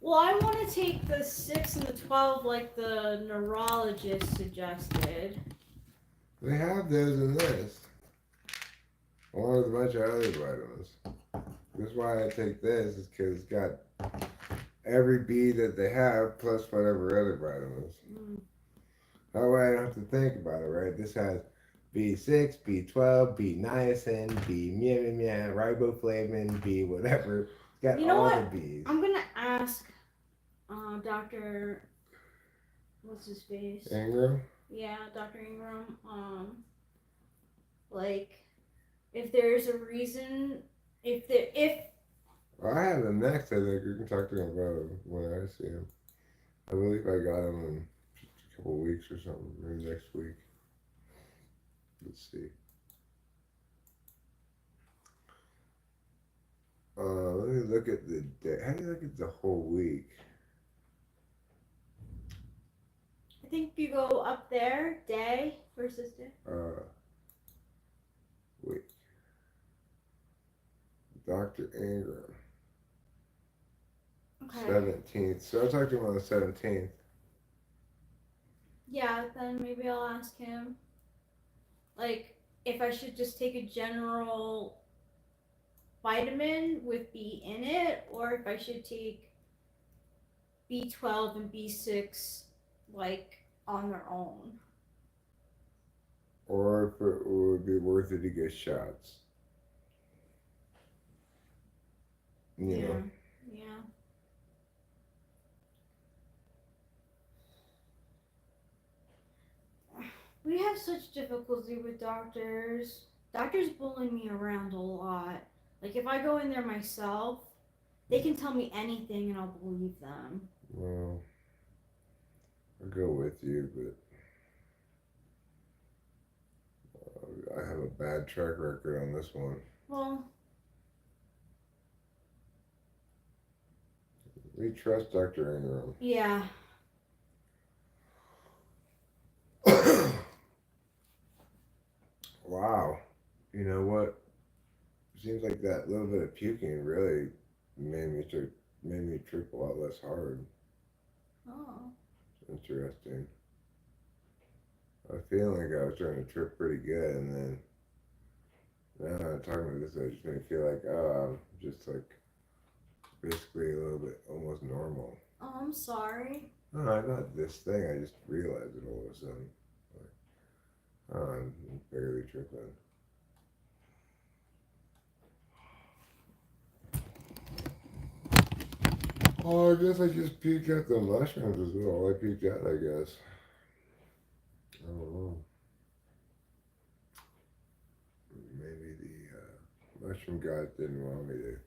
Well, I want to take the 6 and the 12 like the neurologist suggested. they have those in this, along with a bunch of other vitamins. That's why I take this, is because it's got every bee that they have plus whatever other vitamins. Mm. That way I don't have to think about it, right? This has B6, B12, B niacin, B riboflavin, B whatever. It's got You know all what? the B's. I'm gonna ask Dr. What's his face? Ingram? Yeah, Dr. Ingram. Like, if there's a reason, if Well, I have him next. I think we can talk to him about him when I see him. I believe I got him in a couple weeks or something, maybe next week. Let's see. Let me look at the day. How do you look at the whole week? I think you go up there, day versus day. Week. Dr. Ingram. Okay. 17th. So I'll talk to him on the 17th. Yeah, then maybe I'll ask him, like, if I should just take a general vitamin with B in it, or if I should take B12 and B6, like, on their own. Or if it would be worth it to get shots. You know. Yeah. We have such difficulty with doctors. Doctors bully me around a lot. Like, if I go in there myself, they can tell me anything and I'll believe them. Well, I'll go with you, but I have a bad track record on this one. Well, We trust Dr. Ingram. yeah. Wow. You know what? Seems like that little bit of puking really made me trip a lot less hard. Oh. Interesting. I feel like I was trying to trip pretty good, and then now I'm talking about this, I just made me feel like, I'm just like basically a little bit almost normal. Oh, I'm sorry. No, not this thing. I just realized it all of a sudden. Like, I'm barely tripping. Oh, I guess I just peeked at the mushrooms is all I peeked at, I guess. I don't know. Maybe the mushroom god didn't want me to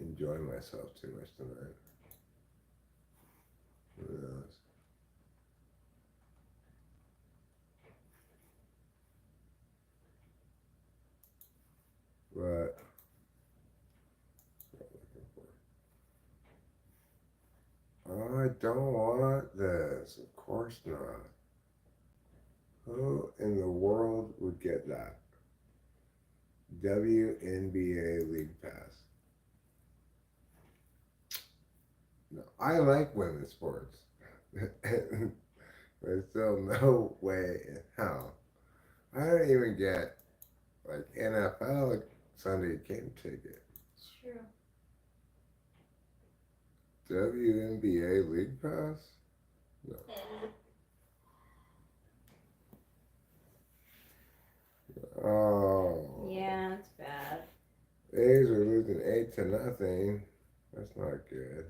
enjoy myself too much tonight. Who knows? But I don't want this. Of course not. Who in the world would get that? WNBA League Pass. No, I like women's sports. There's still no way in hell. I don't even get like NFL Sunday game ticket. It's true. WNBA League Pass? No. Oh. Yeah, it's bad. A's are losing 8-0. That's not good.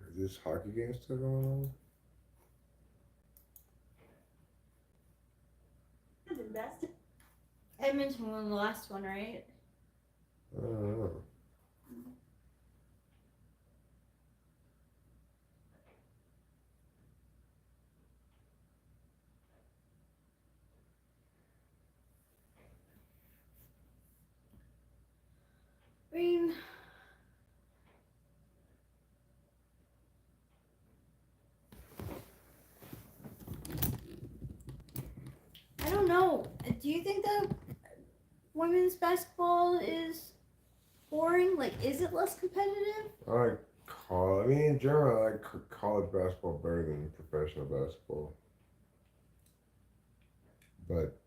Is this hockey game still going on? Edmonton won the last one, right? I don't know. I mean, I don't know. Do you think that women's basketball is boring? Like, is it less competitive? I mean, in general, I like college basketball better than professional basketball. But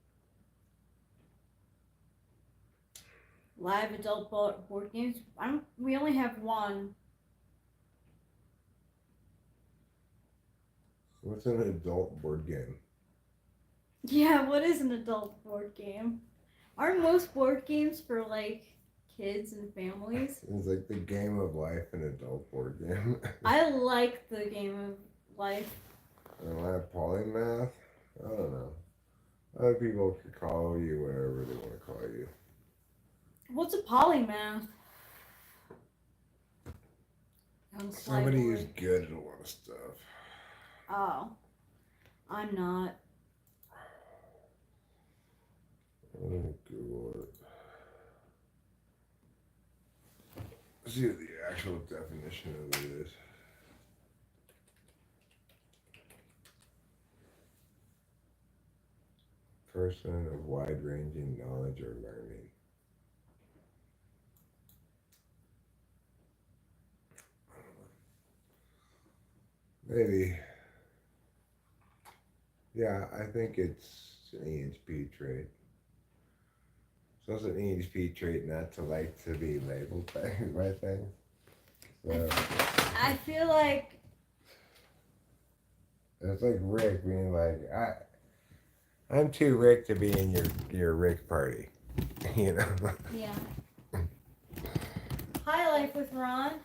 Live adult board games. We only have one. what's an adult board game? Yeah, what is an adult board game? Aren't most board games for like kids and families? It's like the game of life, an adult board game. I like the game of life. Am I a polymath? I don't know. Other people could call you whatever they want to call you. What's a polymath? On Somebody who's Slideboard. good at a lot of stuff. Oh, I'm not. I'm gonna Google it. See what the actual definition of it is. Person of wide-ranging knowledge or learning. Maybe. Yeah, I think it's an EHP trait. So it's an EHP trait not to like to be labeled by things. So I feel like it's like Rick being like, I'm too Rick to be in your Rick party. You know? yeah. Hi, Life with Ron.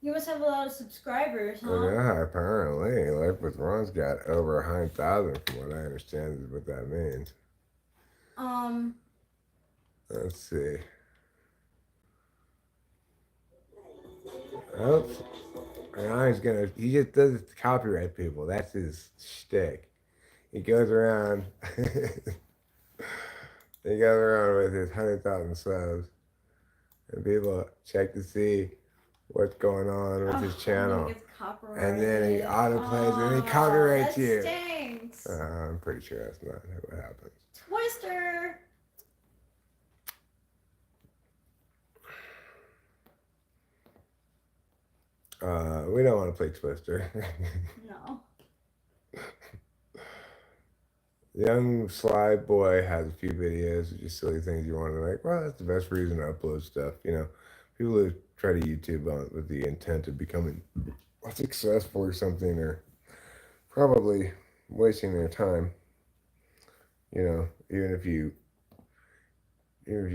You must have a lot of subscribers, huh? Yeah, apparently. Life with Ron's got over 100,000 from what I understand is what that means. Let's see. Oops. He just does it to copyright people. That's his shtick. He goes around, with his 100,000 subs, and people check to see what's going on with his channel. And then he autoplays and he copyrights that you. Stinks. I'm pretty sure that's not what happens. Twister. We don't want to play Twister. No. Young Sly Boy has a few videos of just silly things you want to like. Well, that's the best reason to upload stuff. You know, people who try to YouTube on with the intent of becoming successful or something are probably wasting their time. You know, even if you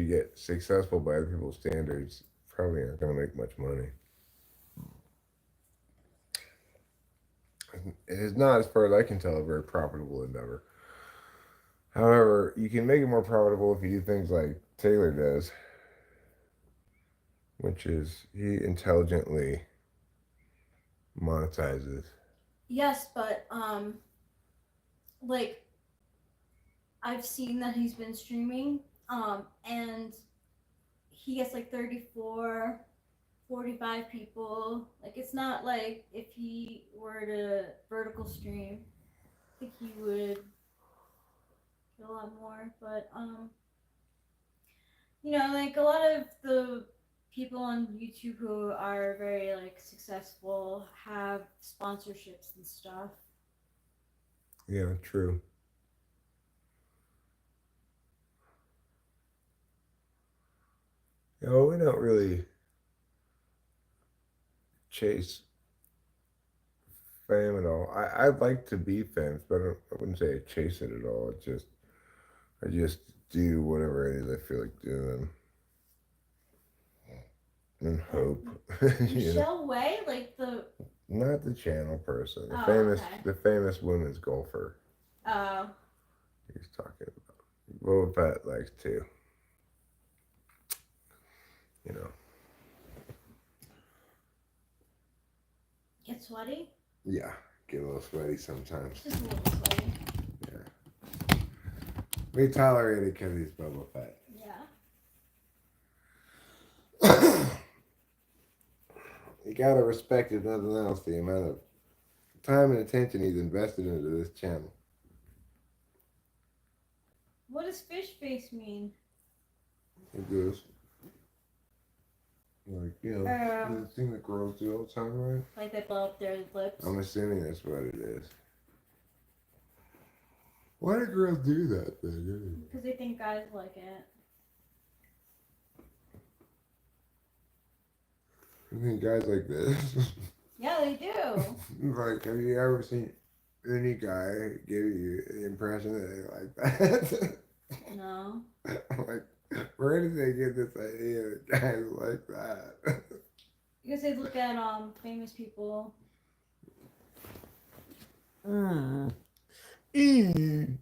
get successful by other people's standards, probably aren't going to make much money. It is not, as far as I can tell, a very profitable endeavor. However, you can make it more profitable if you do things like Taylor does, which is he intelligently monetizes. Yes, but like I've seen that he's been streaming, and he gets like 34, 45 people. Like, it's not like if he were to vertical stream, I think he would get a lot more. But you know, like a lot of the people on YouTube who are very like successful have sponsorships and stuff. Yeah, true. You know, we don't really chase fame at all. I'd like to be famous, but I wouldn't say I chase it at all. I just do whatever it is I feel like doing. and hope. You know? Michelle Way, like the Not the channel person. The Oh, famous okay. the famous women's golfer. He's talking about. Boba Fett likes to. You know. Get sweaty. Yeah. Get a little sweaty sometimes. Just a little sweaty. Yeah. We tolerate it because he's Boba Fett. Yeah. You gotta respect, if nothing else, the amount of time and attention he's invested into this channel. What does fish face mean? It goes like, you know, the thing that girls do all the time, right? Like they blow up their lips. I'm assuming that's what it is. Why do girls do that then? Because they think guys like it. I think guys like this. Yeah, they do. Like, have you ever seen any guy give you the impression that they like that? No. Like, where did they get this idea that guys like that? Because they look at famous people. It's It's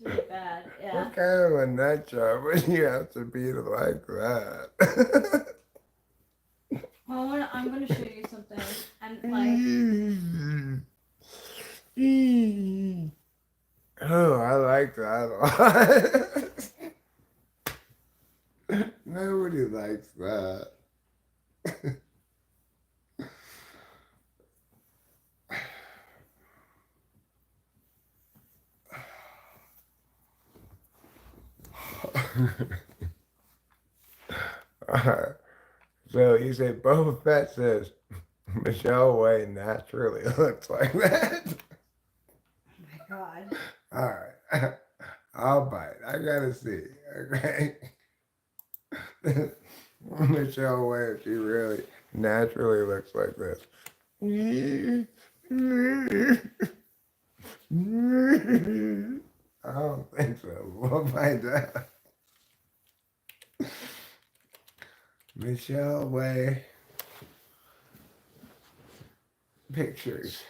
really bad. Yeah. what kind of a nut job would you have to be to like that? Well, I'm gonna show you something. I'm like. Oh, I like that a lot. Nobody likes that. So you say Boba Fett says Michelle Way naturally looks like that. Oh my god. All right, I'll bite. I gotta see. Okay, Michelle Way, if she really naturally looks like this. I don't think so. We'll find out. Michelle Way pictures.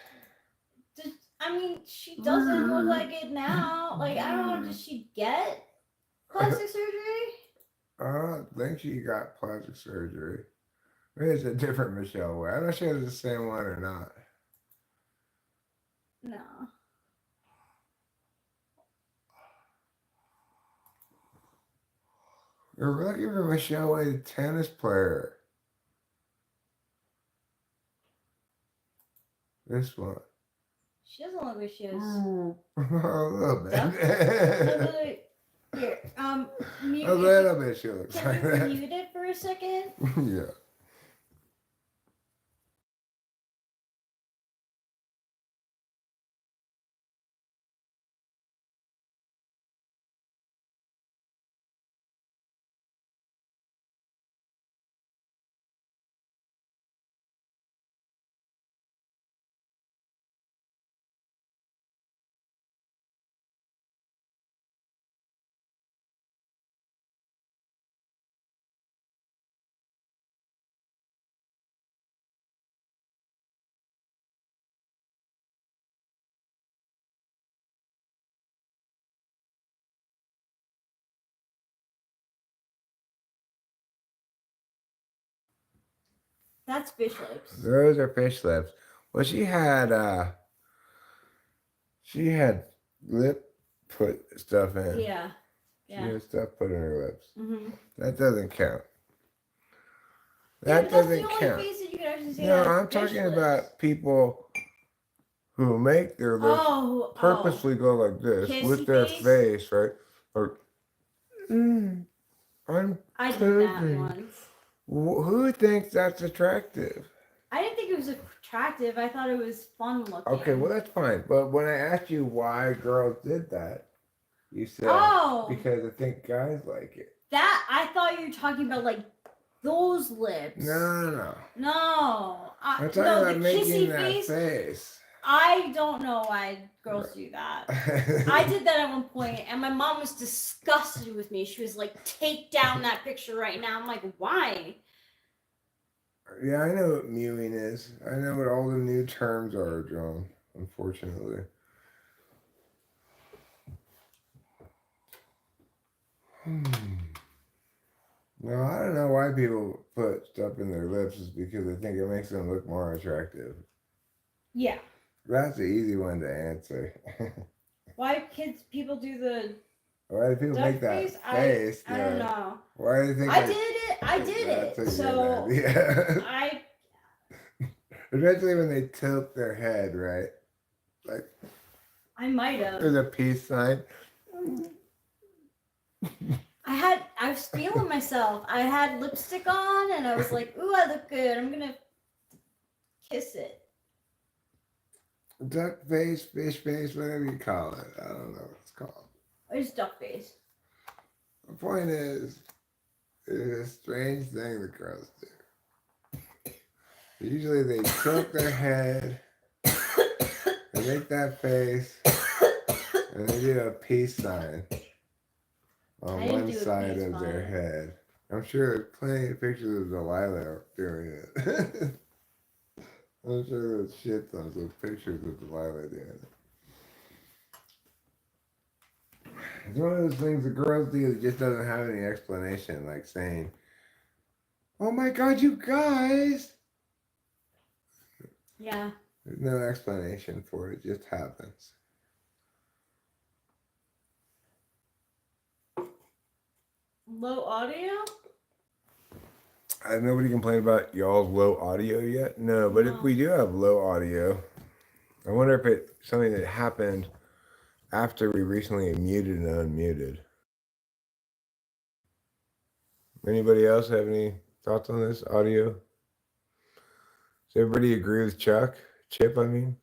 I mean, she doesn't look like it now. Like, I don't know, did she get plastic surgery? I don't think she got plastic surgery. Maybe it's a different Michelle Way. I'm not sure if it's the same one or not. No. You're looking for Michelle Way, the tennis player. This one. She doesn't look like she is. A little bit. Here, A little bit she looks like can we that. mute it for a second? Yeah. That's fish lips. Those are fish lips. Well, she had lip put stuff in. Yeah. She Yeah. had stuff put in her lips. Mm-hmm. That doesn't count. Yeah, That but that's doesn't the only count. face that you can actually see. No, that I'm fish talking lips. about people who make their lips purposely go like this Kissy with their face, right? Or I'm I did that kidding. once. Who thinks that's attractive? I didn't think it was attractive. I thought it was fun looking. Okay, well that's fine. But when I asked you why girls did that, you said because I think guys like it. That I thought you were talking about like those lips. No. No. I'm talking about making that face. I don't know why girls do that. I did that at one point, and my mom was disgusted with me. She was like, "Take down that picture right now." I'm like, "Why?" Yeah, I know what mewing is. I know what all the new terms are, John. Unfortunately. No, I don't know why people put stuff in their lips. Is because they think it makes them look more attractive. Yeah. That's the easy one to answer. Why people do the Why do people duck make that face? face? I don't know. Why do you think I did it. I did that's it. a So good idea. I Especially when they tilt their head, right? Like might have. there's a peace sign. I was feeling myself. I had lipstick on, and I was like, "Ooh, I look good. I'm gonna kiss it." Duck face, fish face, whatever you call it. I don't know what it's called. It's duck face. The point is, it's a strange thing the girls do. Usually they tilt their head, they make that face, and they do a peace sign on one side of their head. I'm sure there's plenty of pictures of Delilah doing it. I'm sure there's shit tons of pictures of Delilah doing it. It's one of those things the girls do that just doesn't have any explanation, like saying, "Oh my God, you guys!" Yeah. There's no explanation for it; it just happens. Low audio? Has nobody complained about y'all's low audio yet? No, but if we do have low audio, I wonder if it's something that happened after we recently muted and unmuted. Anybody else have any thoughts on this audio? Does everybody agree with Chip, I mean?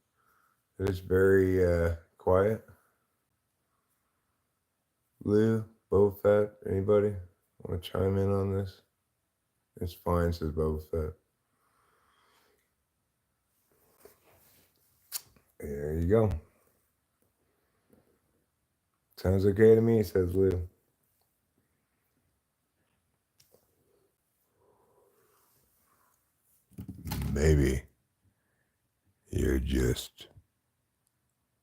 That it's very quiet? Lou, Boba Fett, anybody want to chime in on this? It's fine, says Boba Fett. There you go. Sounds okay to me, says Lou. Maybe you're just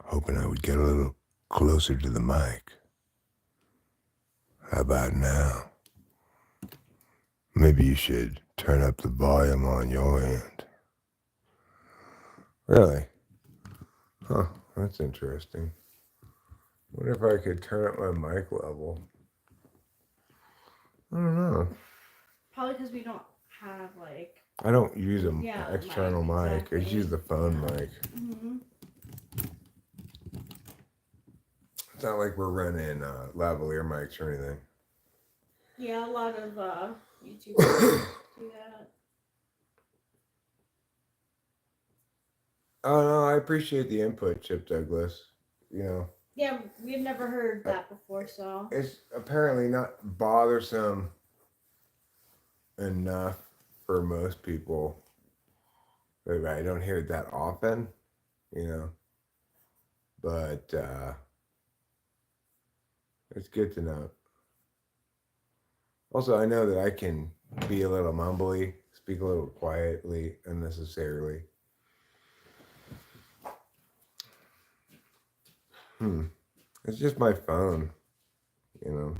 hoping I would get a little closer to the mic. How about now? Maybe you should turn up the volume on your end. Really? Huh, that's interesting. Wonder if I could turn up my mic level. I don't know. Probably because we don't have like. I don't use an Yeah, external mic. exactly. I just use the phone mic. Mm-hmm. It's not like we're running lavalier mics or anything. Yeah, a lot of YouTubers do that. Oh no, I appreciate the input, Chip Douglas. You know. Yeah, we've never heard that before, so. It's apparently not bothersome enough for most people. But I don't hear it that often, you know. But it's good to know. Also, I know that I can be a little mumbly, speak a little quietly, unnecessarily. It's just my phone, you know.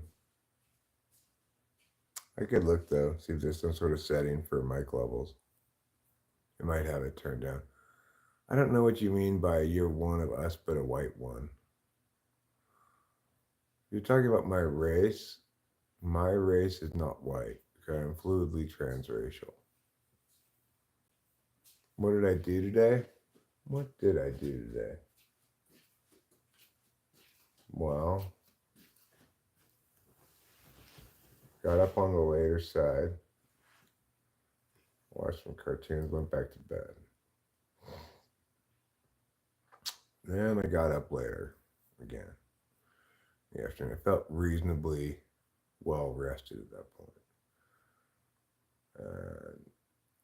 I could look though, see if there's some sort of setting for mic levels. It might have it turned down. I don't know what you mean by you're one of us but a white one. You're talking about my race. My race is not white, okay? I'm fluidly transracial. What did I do today? What did I do today? Well, got up on the later side, watched some cartoons, went back to bed. Then I got up later again in the afternoon. I felt reasonably well rested at that point. And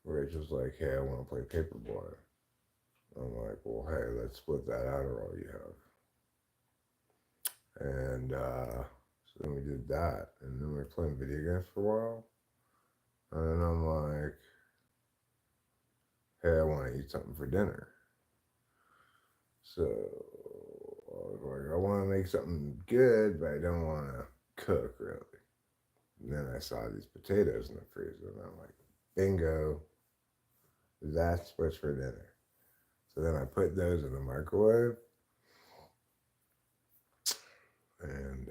Rachel's like, hey, I want to play Paperboy. I'm like, well, hey, let's split that Adderall you have. And so then we did that. And then we were playing video games for a while. And then I'm like, hey, I want to eat something for dinner. So I was like, I want to make something good, but I don't want to cook really. And then I saw these potatoes in the freezer, and I'm like, bingo, that's what's for dinner. So then I put those in the microwave, and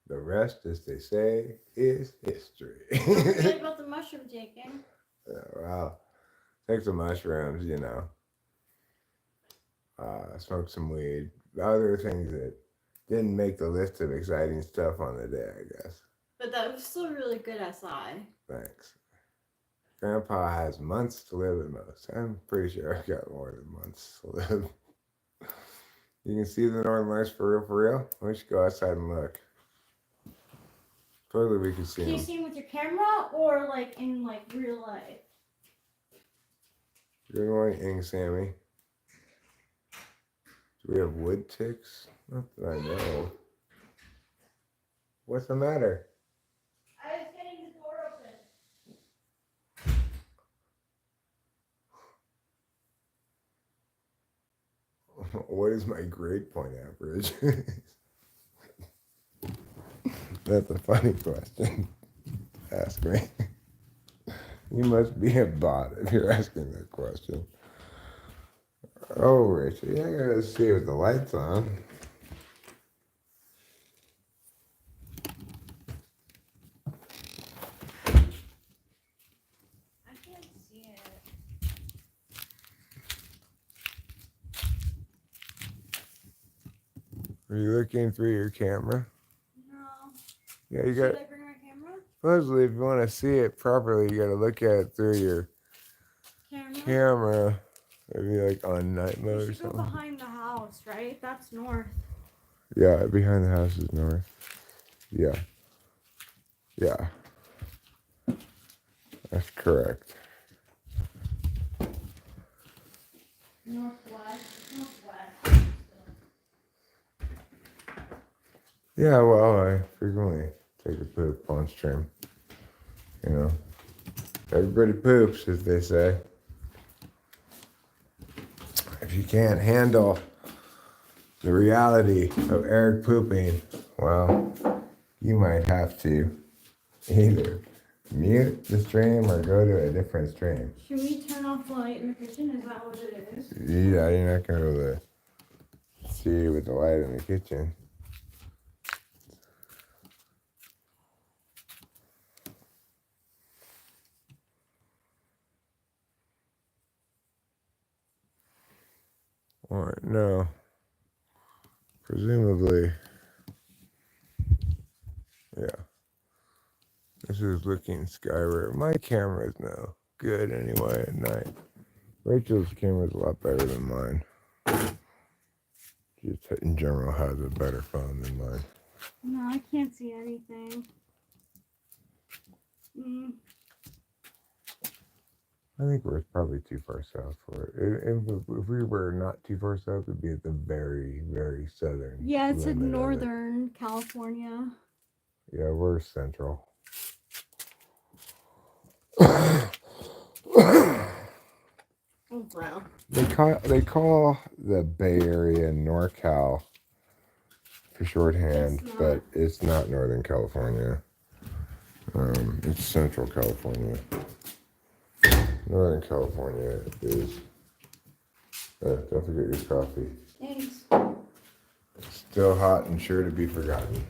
the rest, as they say, is history. Don't forget about the mushroom taking. Well, take some mushrooms, smoke some weed, other things that didn't make the list of exciting stuff on the day, I guess. But that was still really good SI. Thanks. Grandpa has months to live at most. I'm pretty sure I've got more than months to live. You can see the Northern Lights for real? We should go outside and look. Totally we can see Can you them. see them with your camera or like in like real life? Good morning, Sammy. Do we have wood ticks? Not that I know. What's the matter? I was getting the door open. What is my grade point average? That's a funny question. Ask me. You must be a bot if you're asking that question. Oh, Rachel, yeah, I gotta see with the lights on. I can't see it. Are you looking through your camera? No. Yeah, you got. Should I bring my camera? Supposedly, if you want to see it properly, you gotta look at it through your camera. Maybe like on night mode or We should go something. behind the house, right? That's north. Yeah, behind the house is north. Yeah. Yeah. That's correct. Northwest. Yeah, well, I frequently take a poop on stream. Everybody poops, as they say. If you can't handle the reality of Eric pooping, well, you might have to either mute the stream or go to a different stream. Should we turn off the light in the kitchen? Is that what it is? Yeah, you're not going to be able to see with the light in the kitchen. Or no. Presumably. Yeah. This is looking skyward. My camera is no good anyway at night. Rachel's camera is a lot better than mine. She just in general has a better phone than mine. No, I can't see anything. I think we're probably too far south for it. If we were not too far south, it'd be at the very, very southern. Yeah, it's in limit of it. Northern California. Yeah, we're central. Oh, wow. They call the Bay Area NorCal for shorthand, but it's not Northern California. It's Central California. Northern California is. Don't forget your coffee. Thanks. Still hot and sure to be forgotten.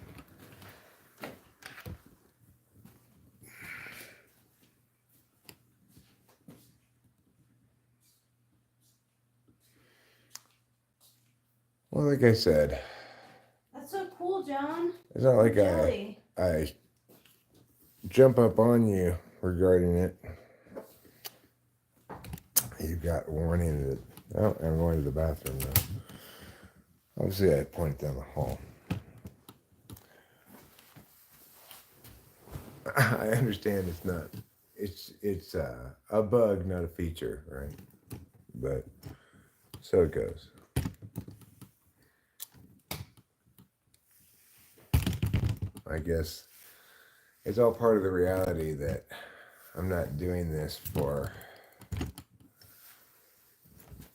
Well, like I said, That's so cool, John. it's not like Jelly. I jump up on you regarding it. You've got warning that, oh, I'm going to the bathroom now. Obviously, I point down the hall. I understand it's a bug, not a feature, right? But So it goes. I guess it's all part of the reality that I'm not doing this for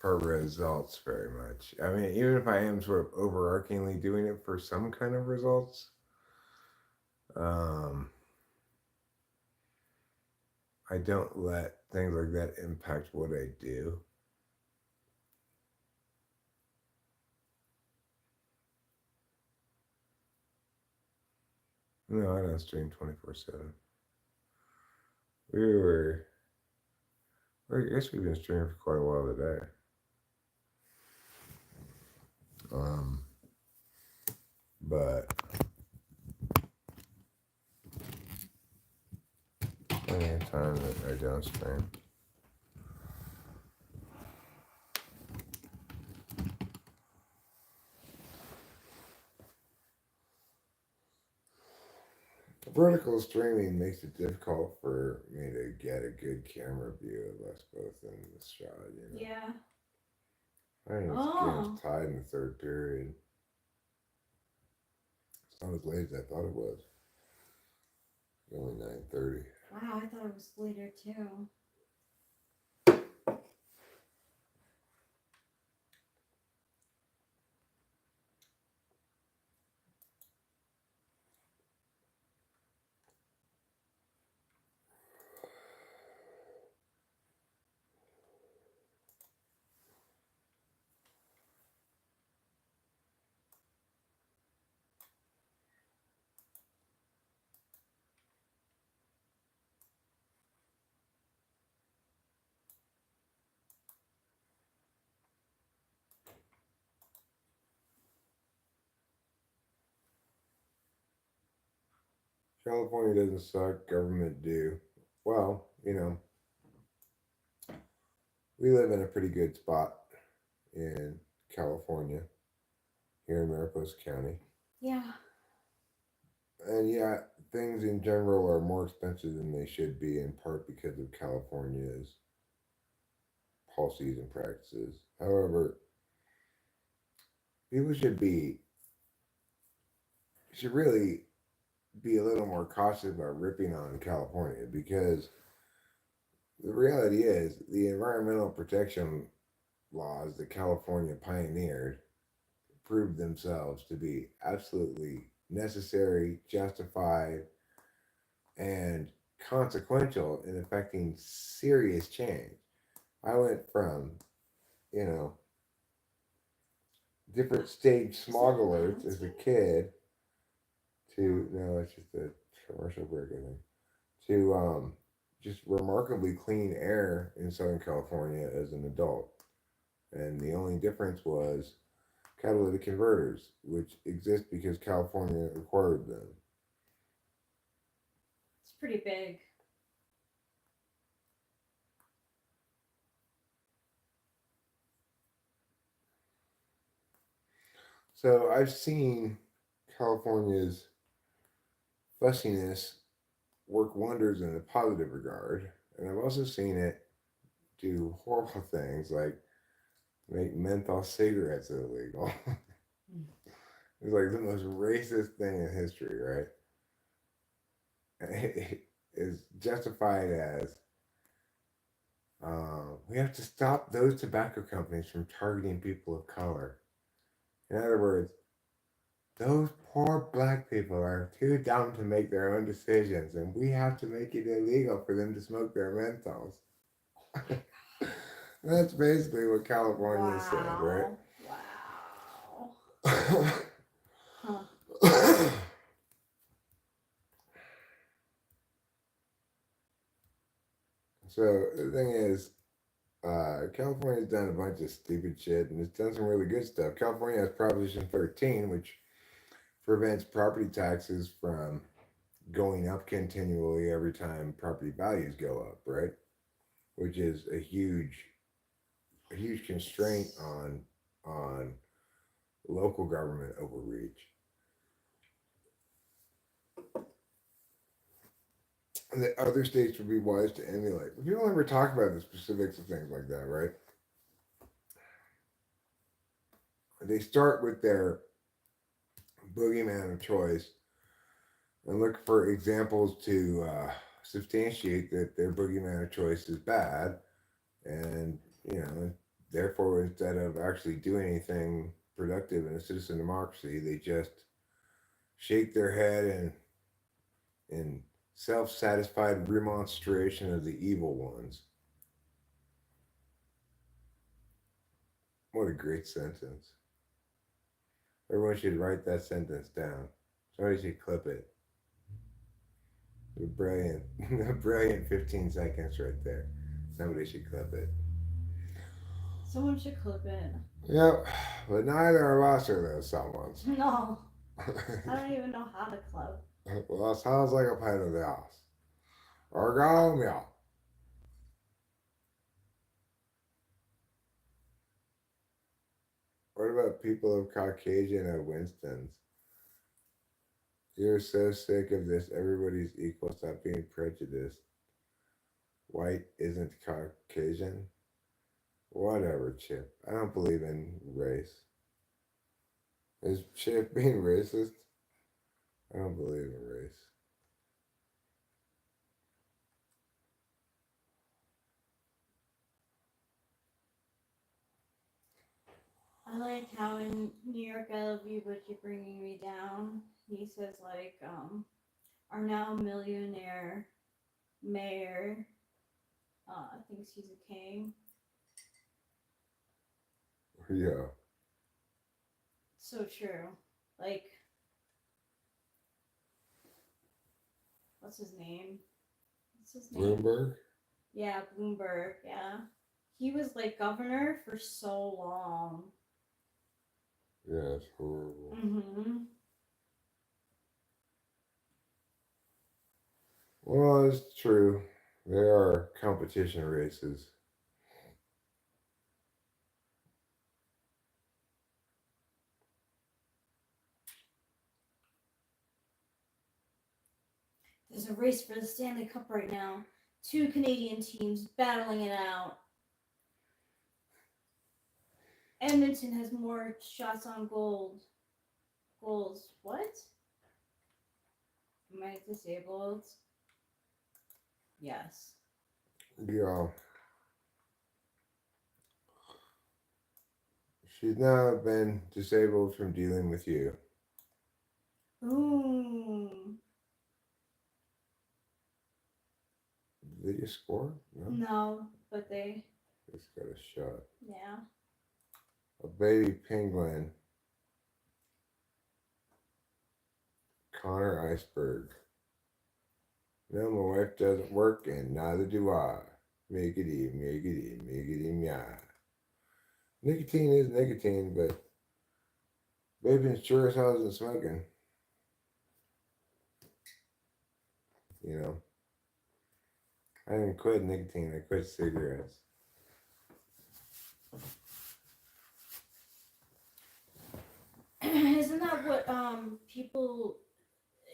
results very much. I mean, even if I am sort of overarchingly doing it for some kind of results, I don't let things like that impact what I do. No, I don't stream 24/7. I guess we've been streaming for quite a while today. But plenty of time that I don't stream. Vertical streaming makes it difficult for me to get a good camera view of us both in the shot, you know. Yeah. I think this game's tied in the third period. It's not as late as I thought it was. It's only 9:30. Wow, I thought it was later too. California doesn't suck, government do. Well, you know, we live in a pretty good spot in California, here in Mariposa County. Yeah. And yeah, things in general are more expensive than they should be, in part because of California's policies and practices. However, people should really be a little more cautious about ripping on California, because the reality is the environmental protection laws that California pioneered proved themselves to be absolutely necessary, justified, and consequential in affecting serious change. I went from, you know, different stage smog alerts as a kid to, no, it's just a commercial break, I think, to just remarkably clean air in Southern California as an adult. And the only difference was catalytic converters, which exist because California required them. It's pretty big. So I've seen California's fussiness work wonders in a positive regard, and I've also seen it do horrible things like make menthol cigarettes illegal. It's like the most racist thing in history, right? It is justified as we have to stop those tobacco companies from targeting people of color. In other words, those poor black people are too dumb to make their own decisions, and we have to make it illegal for them to smoke their menthols. That's basically what California said, right? Wow. Huh. So the thing is, California's done a bunch of stupid shit, and it's done some really good stuff. California has Proposition 13, which prevents property taxes from going up continually every time property values go up, right? Which is a huge constraint on local government overreach. And that other states would be wise to emulate. But people never talk about the specifics of things like that, right? they start with their boogeyman of choice and look for examples to substantiate that their boogeyman of choice is bad, and therefore, instead of actually doing anything productive in a citizen democracy, they just shake their head in self-satisfied remonstration of the evil ones. What a great sentence. Everyone should write that sentence down. Somebody should clip it. A brilliant, a brilliant 15 seconds right there. Somebody should clip it. Someone should clip it. Yep, but neither of us are those someones. No, I don't even know how to club. Well, it sounds like a pain in the ass. Archon, yeah. What about people of Caucasian at Winston's? You're so sick of this. Everybody's equal. Stop being prejudiced. White isn't Caucasian. Whatever, Chip. I don't believe in race. Is Chip being racist? I don't believe in race. I like how in New York I love you, but you're bringing me down. He says like, our now millionaire mayor thinks he's a king. Yeah. So true. Like, what's his name? What's his name? Bloomberg? Yeah, Bloomberg. Yeah, he was like governor for so long. Yeah, it's horrible. Mm-hmm. Well, it's true. There are competition races. There's a race for the Stanley Cup right now. 2 Canadian teams battling it out. Edmonton has more shots on goals. What? Am I disabled? Yes. Yeah. She's now been disabled from dealing with you. Boom. Did they just score? No. No, but they. Just got a shot. Yeah. A baby penguin. Connor Iceberg. No, my wife doesn't work, and neither do I. Miggity, miggity, miggity, meow. Nicotine is nicotine, but vaping sure as hell isn't smoking. You know, I didn't quit nicotine, I quit cigarettes. Isn't that what people?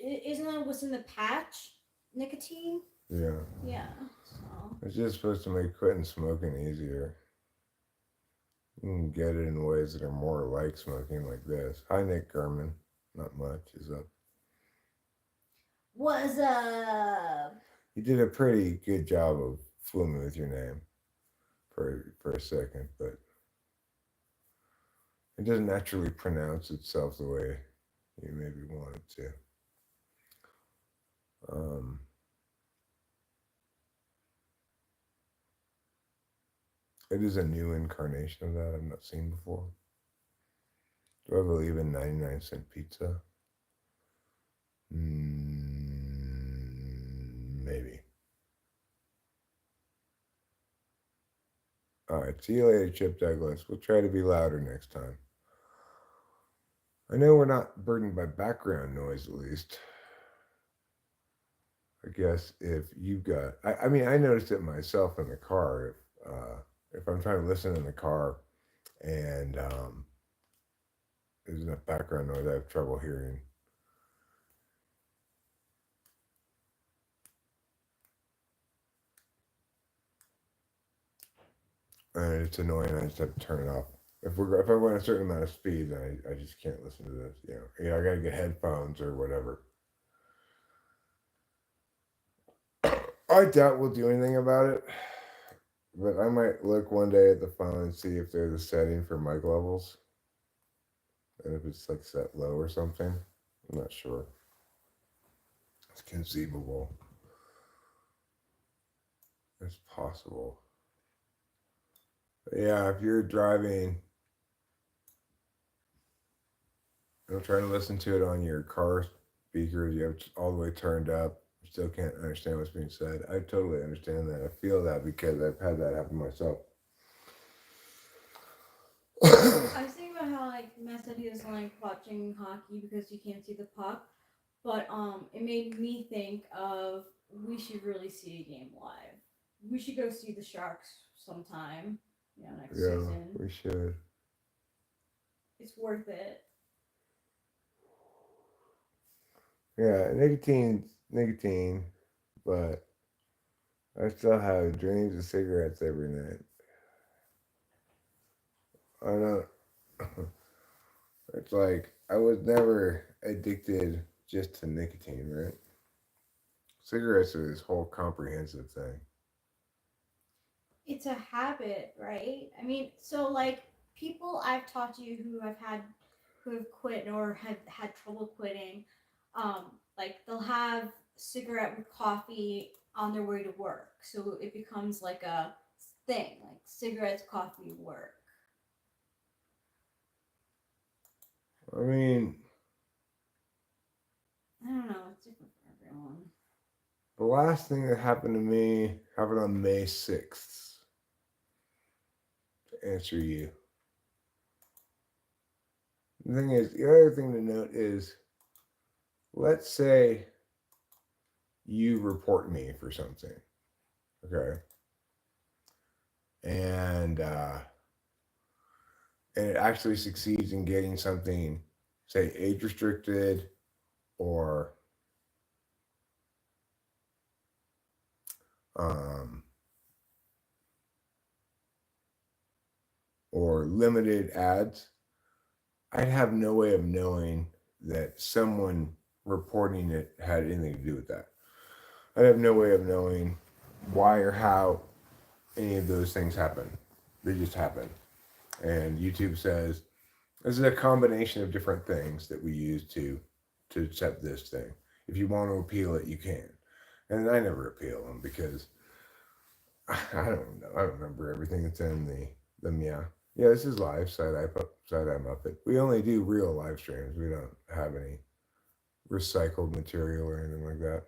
Isn't that what's in the patch? Nicotine. Yeah. Yeah. So. It's just supposed to make quitting smoking easier. You can get it in ways that are more like smoking, like this. Hi, Nick Gurman. Not much. Is up. What's up? You did a pretty good job of fooling with your name for a second, but it doesn't naturally pronounce itself the way you maybe want it to. It is a new incarnation of that I've not seen before. Do I believe in 99-cent pizza? Maybe. All right, see you later, Chip Douglas. We'll try to be louder next time. I know we're not burdened by background noise, at least. I guess if you've got, I mean, I noticed it myself in the car. If I'm trying to listen in the car and there's enough background noise, I have trouble hearing. And it's annoying. I just have to turn it off if I'm going a certain amount of speed, then I just can't listen to this. I gotta get headphones or whatever. I doubt we'll do anything about it, but I might look one day at the phone and see if there's a setting for mic levels, and if it's like set low or something. I'm not sure. It's conceivable. It's possible. But yeah, if you're driving, trying to listen to it on your car speakers, you have it all the way turned up. You still can't understand what's being said. I totally understand that. I feel that because I've had that happen myself. I was thinking about how like Matt said he doesn't like watching hockey because you can't see the puck, but it made me think of we should really see a game live. We should go see the Sharks sometime. Next season. We should. It's worth it. Yeah, nicotine, but I still have dreams of cigarettes every night. I don't. It's like I was never addicted just to nicotine, right? Cigarettes are this whole comprehensive thing. It's a habit, right? I mean, so like people I've talked to who have quit or have had trouble quitting, like they'll have cigarette with coffee on their way to work, so it becomes like a thing, like cigarettes, coffee, work. I mean, I don't know. It's different for everyone. the last thing that happened to me happened on May 6th. To answer you. The thing is, the other thing to note is, let's say you report me for something, okay? And it actually succeeds in getting something, say, age restricted or limited ads, I'd have no way of knowing that someone reporting it had anything to do with that. I'd have no way of knowing why or how any of those things happen. They just happen. And YouTube says, this is a combination of different things that we use to accept this thing. If you want to appeal it, you can. And I never appeal them because I don't know. I don't remember everything that's in them. Yeah, this is live, side-eye Muppet. We only do real live streams. We don't have any recycled material or anything like that.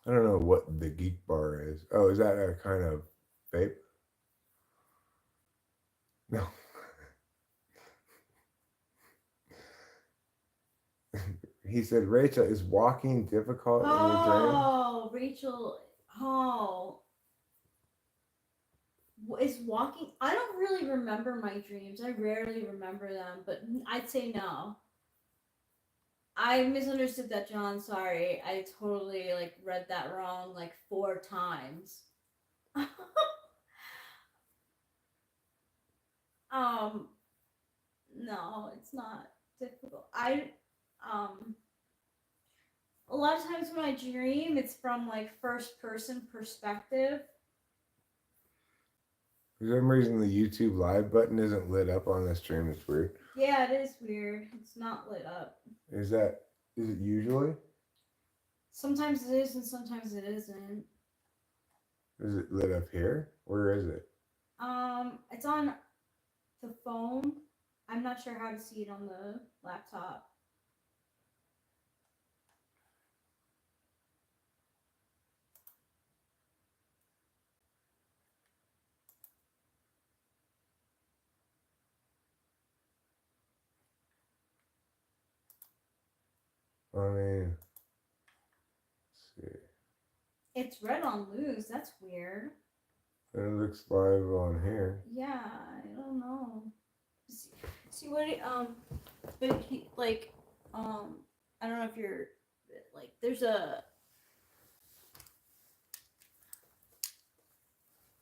I don't know what the Geek Bar is. Oh, is that a kind of vape? No. He said, Rachel, is walking difficult in your dream? Oh, Rachel. Oh. Is walking. I don't really remember my dreams. I rarely remember them, but I'd say no. I misunderstood that, John. Sorry. I totally read that wrong 4 times. No, it's not difficult. A lot of times when I dream, it's from first person perspective. For some reason, the YouTube live button isn't lit up on this stream. It's weird. Yeah, it is weird. It's not lit up. Is it usually? Sometimes it is and sometimes it isn't. Is it lit up here? Where is it? It's on the phone. I'm not sure how to see it on the laptop. I mean, let's see. It's red on Lose. That's weird. And it looks live on here. Yeah, I don't know. See what it, but he I don't know if you're there's a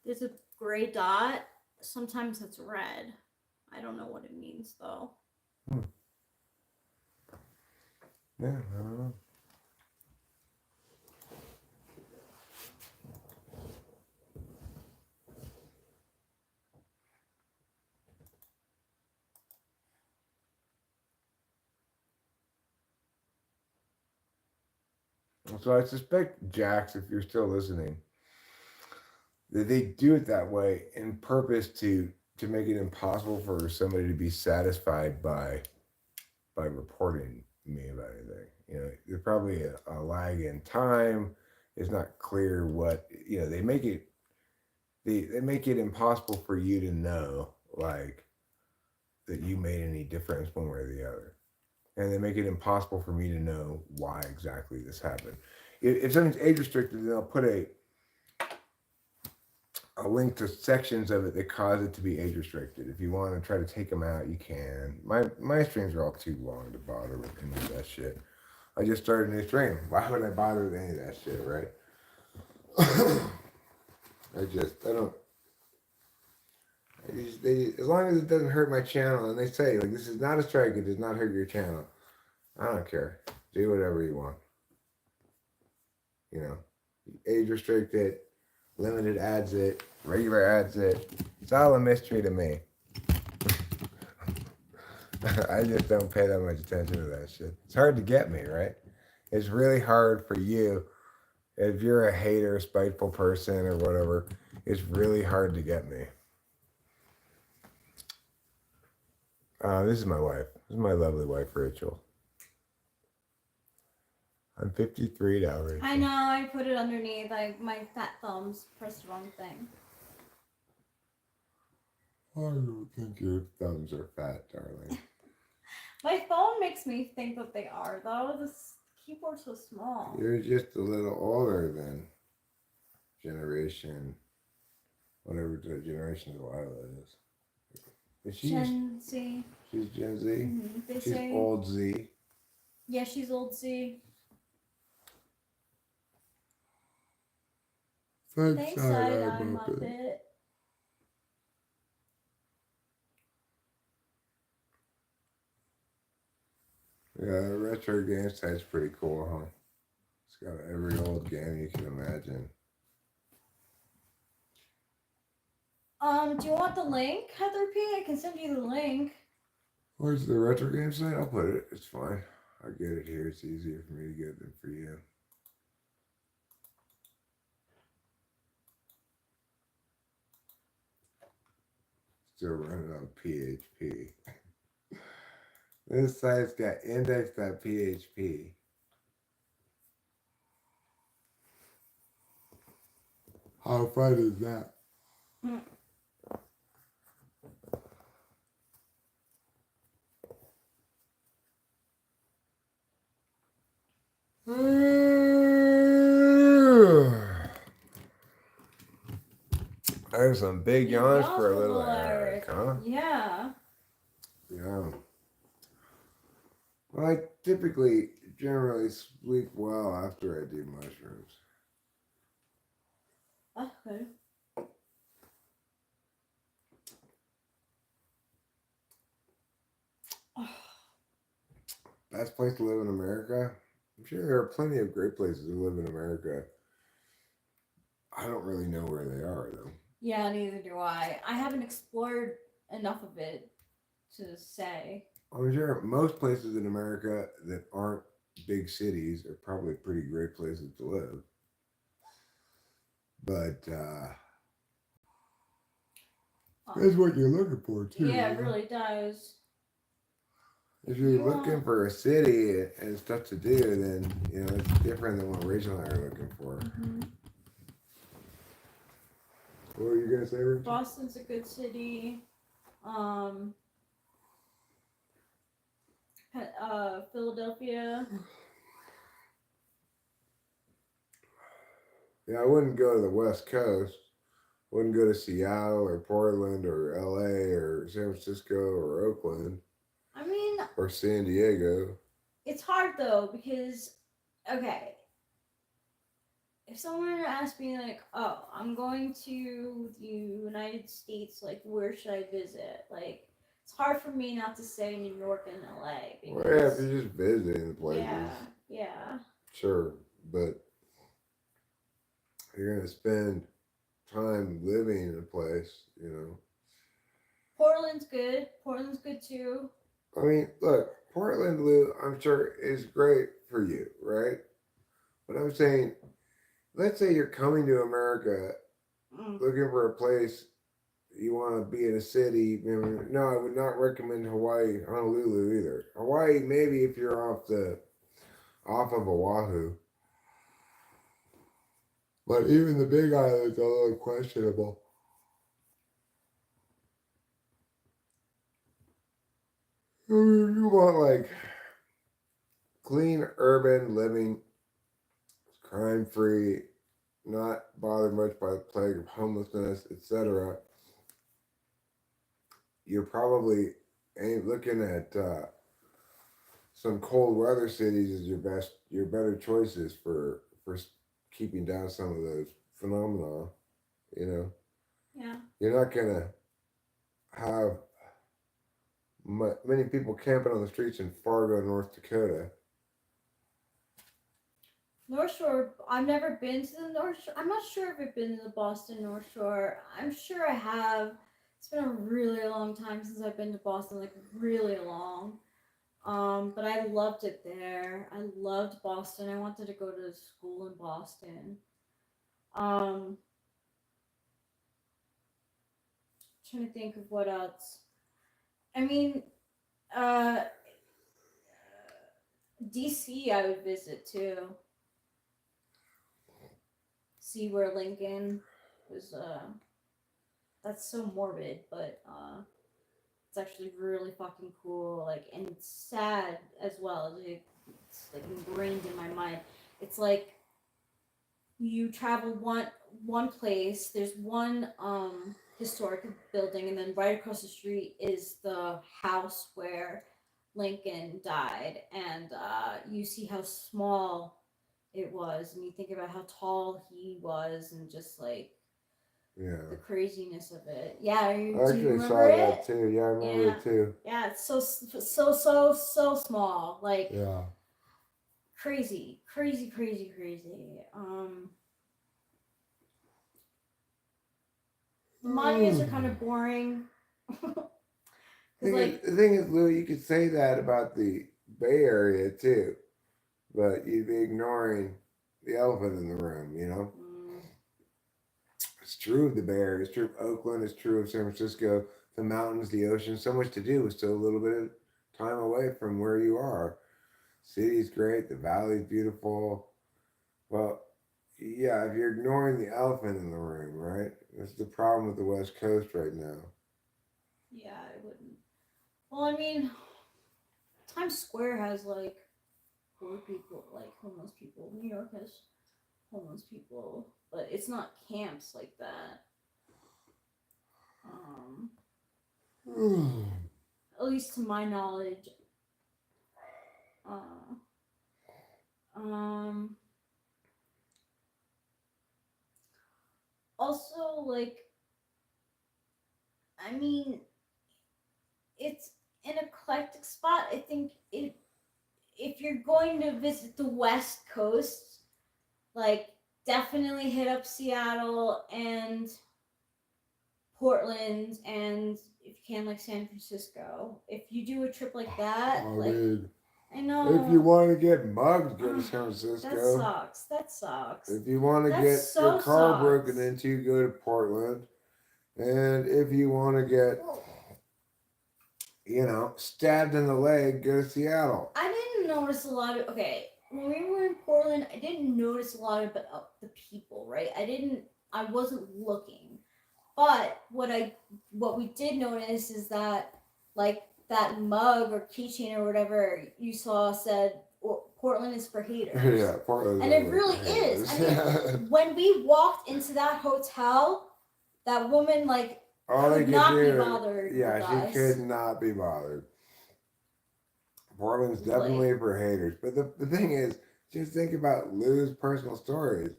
There's a gray dot. Sometimes it's red. I don't know what it means though. Yeah, I don't know. So I suspect, Jax, if you're still listening, that they do it that way in purpose to make it impossible for somebody to be satisfied by reporting me about anything. You know, there's probably a lag in time. It's not clear what, you know, they make it impossible for you to know, like, that you made any difference one way or the other. And they make it impossible for me to know why exactly this happened. If something's age restricted, then they'll put a link to sections of it that cause it to be age restricted. If you want to try to take them out, you can. My streams are all too long to bother with any of that shit. I just started a new stream. Why would I bother with any of that shit, right? As long as it doesn't hurt my channel, and they say, like, this is not a strike, it does not hurt your channel. I don't care. Do whatever you want. You know, age restricted, limited adds it, regular adds it. It's all a mystery to me. I just don't pay that much attention to that shit. It's hard to get me, right? It's really hard for you. If you're a hater, spiteful person or whatever, it's really hard to get me. This is my wife. This is my lovely wife, Rachel. I'm 53 now, Rachel. I know, I put it underneath. My fat thumbs pressed the wrong thing. I don't think your thumbs are fat, darling. My phone makes me think that they are, though. This keyboard's so small. You're just a little older than generation, whatever the generation of Lila is. Is she Gen Z. She's Gen Z? Mm-hmm. She's say, old Z. Yeah, she's old Z. Thanks, Side-Eye Muppet. Yeah, the retro game site's pretty cool, huh? It's got every old game you can imagine. Do you want the link, Heather P? I can send you the link. Where's the retro game site? I'll put it. It's fine. I'll get it here. It's easier for me to get than for you. Still running on PHP. This site's got index.php. How fun is that? There's some big yawns for a little Eric, huh? Yeah. Yeah. Well, I typically generally sleep well after I do mushrooms. Okay. Best place to live in America? I'm sure there are plenty of great places to live in America. I don't really know where they are, though. Yeah, neither do I. I haven't explored enough of it to say. I'm sure most places in America that aren't big cities are probably pretty great places to live. But that's what you're looking for, too. Yeah, it really does. If you're looking for a city and stuff to do, then, you know, it's different than what Rachel and I are looking for. Mm-hmm. What were you going to say, Rachel? Boston's a good city. Philadelphia. Yeah, I wouldn't go to the West Coast. Wouldn't go to Seattle or Portland or LA or San Francisco or Oakland. I mean, or San Diego. It's hard though because, okay, if someone asked me like, oh, I'm going to the United States, like where should I visit? Like it's hard for me not to say New York and LA Well, yeah, if because you're just visiting the places, yeah. sure, but you're gonna spend time living in a place, you know. Portland's good. Portland's good too. I mean, look, Portland, Lou, I'm sure is great for you, right? But I'm saying, let's say you're coming to America Mm. looking for a place you want to be in a city. No, I would not recommend Hawaii, Honolulu either. Hawaii, maybe if you're off of Oahu, but even the Big Island's a little questionable. You want like clean urban living, crime free, not bothered much by the plague of homelessness, etc. You're probably ain't looking at some cold weather cities as your better choices for keeping down some of those phenomena. You know, Yeah. you're not gonna have many people camping on the streets in Fargo, North Dakota. North Shore. I've never been to the North Shore. I'm not sure if I've been to the Boston North Shore. I'm sure I have. It's been a really long time since I've been to Boston, like really long. But I loved it there. I loved Boston. I wanted to go to school in Boston. Um, trying to think of what else. I mean, uh, DC. I would visit too. See where Lincoln was. That's so morbid, but it's actually really fucking cool. Like, and it's sad as well. It's like ingrained in my mind. It's like you travel one place. There's one historic building, and then right across the street is the house where Lincoln died, and you see how small it was, and you think about how tall he was, and just like Yeah, the craziness of it. Yeah, I do you actually saw remember that it? too. Yeah, I remember Yeah, it too. yeah. It's so small. Like Yeah. crazy, crazy, crazy, crazy. The monuments are kind of boring. Cause like The thing is, Lou, you could say that about the Bay Area too, but you'd be ignoring the elephant in the room. You know, mm, it's true of the Bay Area. It's true of Oakland. It's true of San Francisco. The mountains, the ocean, so much to do. It's still a little bit of time away from where you are. City's great. The valley's beautiful. Well, yeah, if you're ignoring the elephant in the room, right? That's the problem with the West Coast right now. yeah, I wouldn't. Well, I mean, Times Square has like poor people, like homeless people. New York has homeless people, but it's not camps like that. Um, at least to my knowledge. Uh, um, also, like, I mean, it's an eclectic spot. I think if you're going to visit the West Coast, like, definitely hit up Seattle and Portland, and if you can, like San Francisco. If you do a trip like that, I like, mean, I if you know want to get mugged, go to San that Francisco. sucks. That sucks. If you want to That get your so car sucks. broken into, go to Portland. And if you want to get, stabbed in the leg, go to Seattle. I didn't notice a lot of when we were in Portland. I didn't notice a lot about the people. Right, I wasn't looking, but what we did notice is that like that mug or keychain or whatever you saw said Portland is for haters. Yeah, Portland. And it really is. I mean, when we walked into that hotel, that woman like All they could could not do, be bothered yeah, with she us. could not be bothered. Portland's definitely Like, for haters. But the thing is, just think about Lou's personal stories.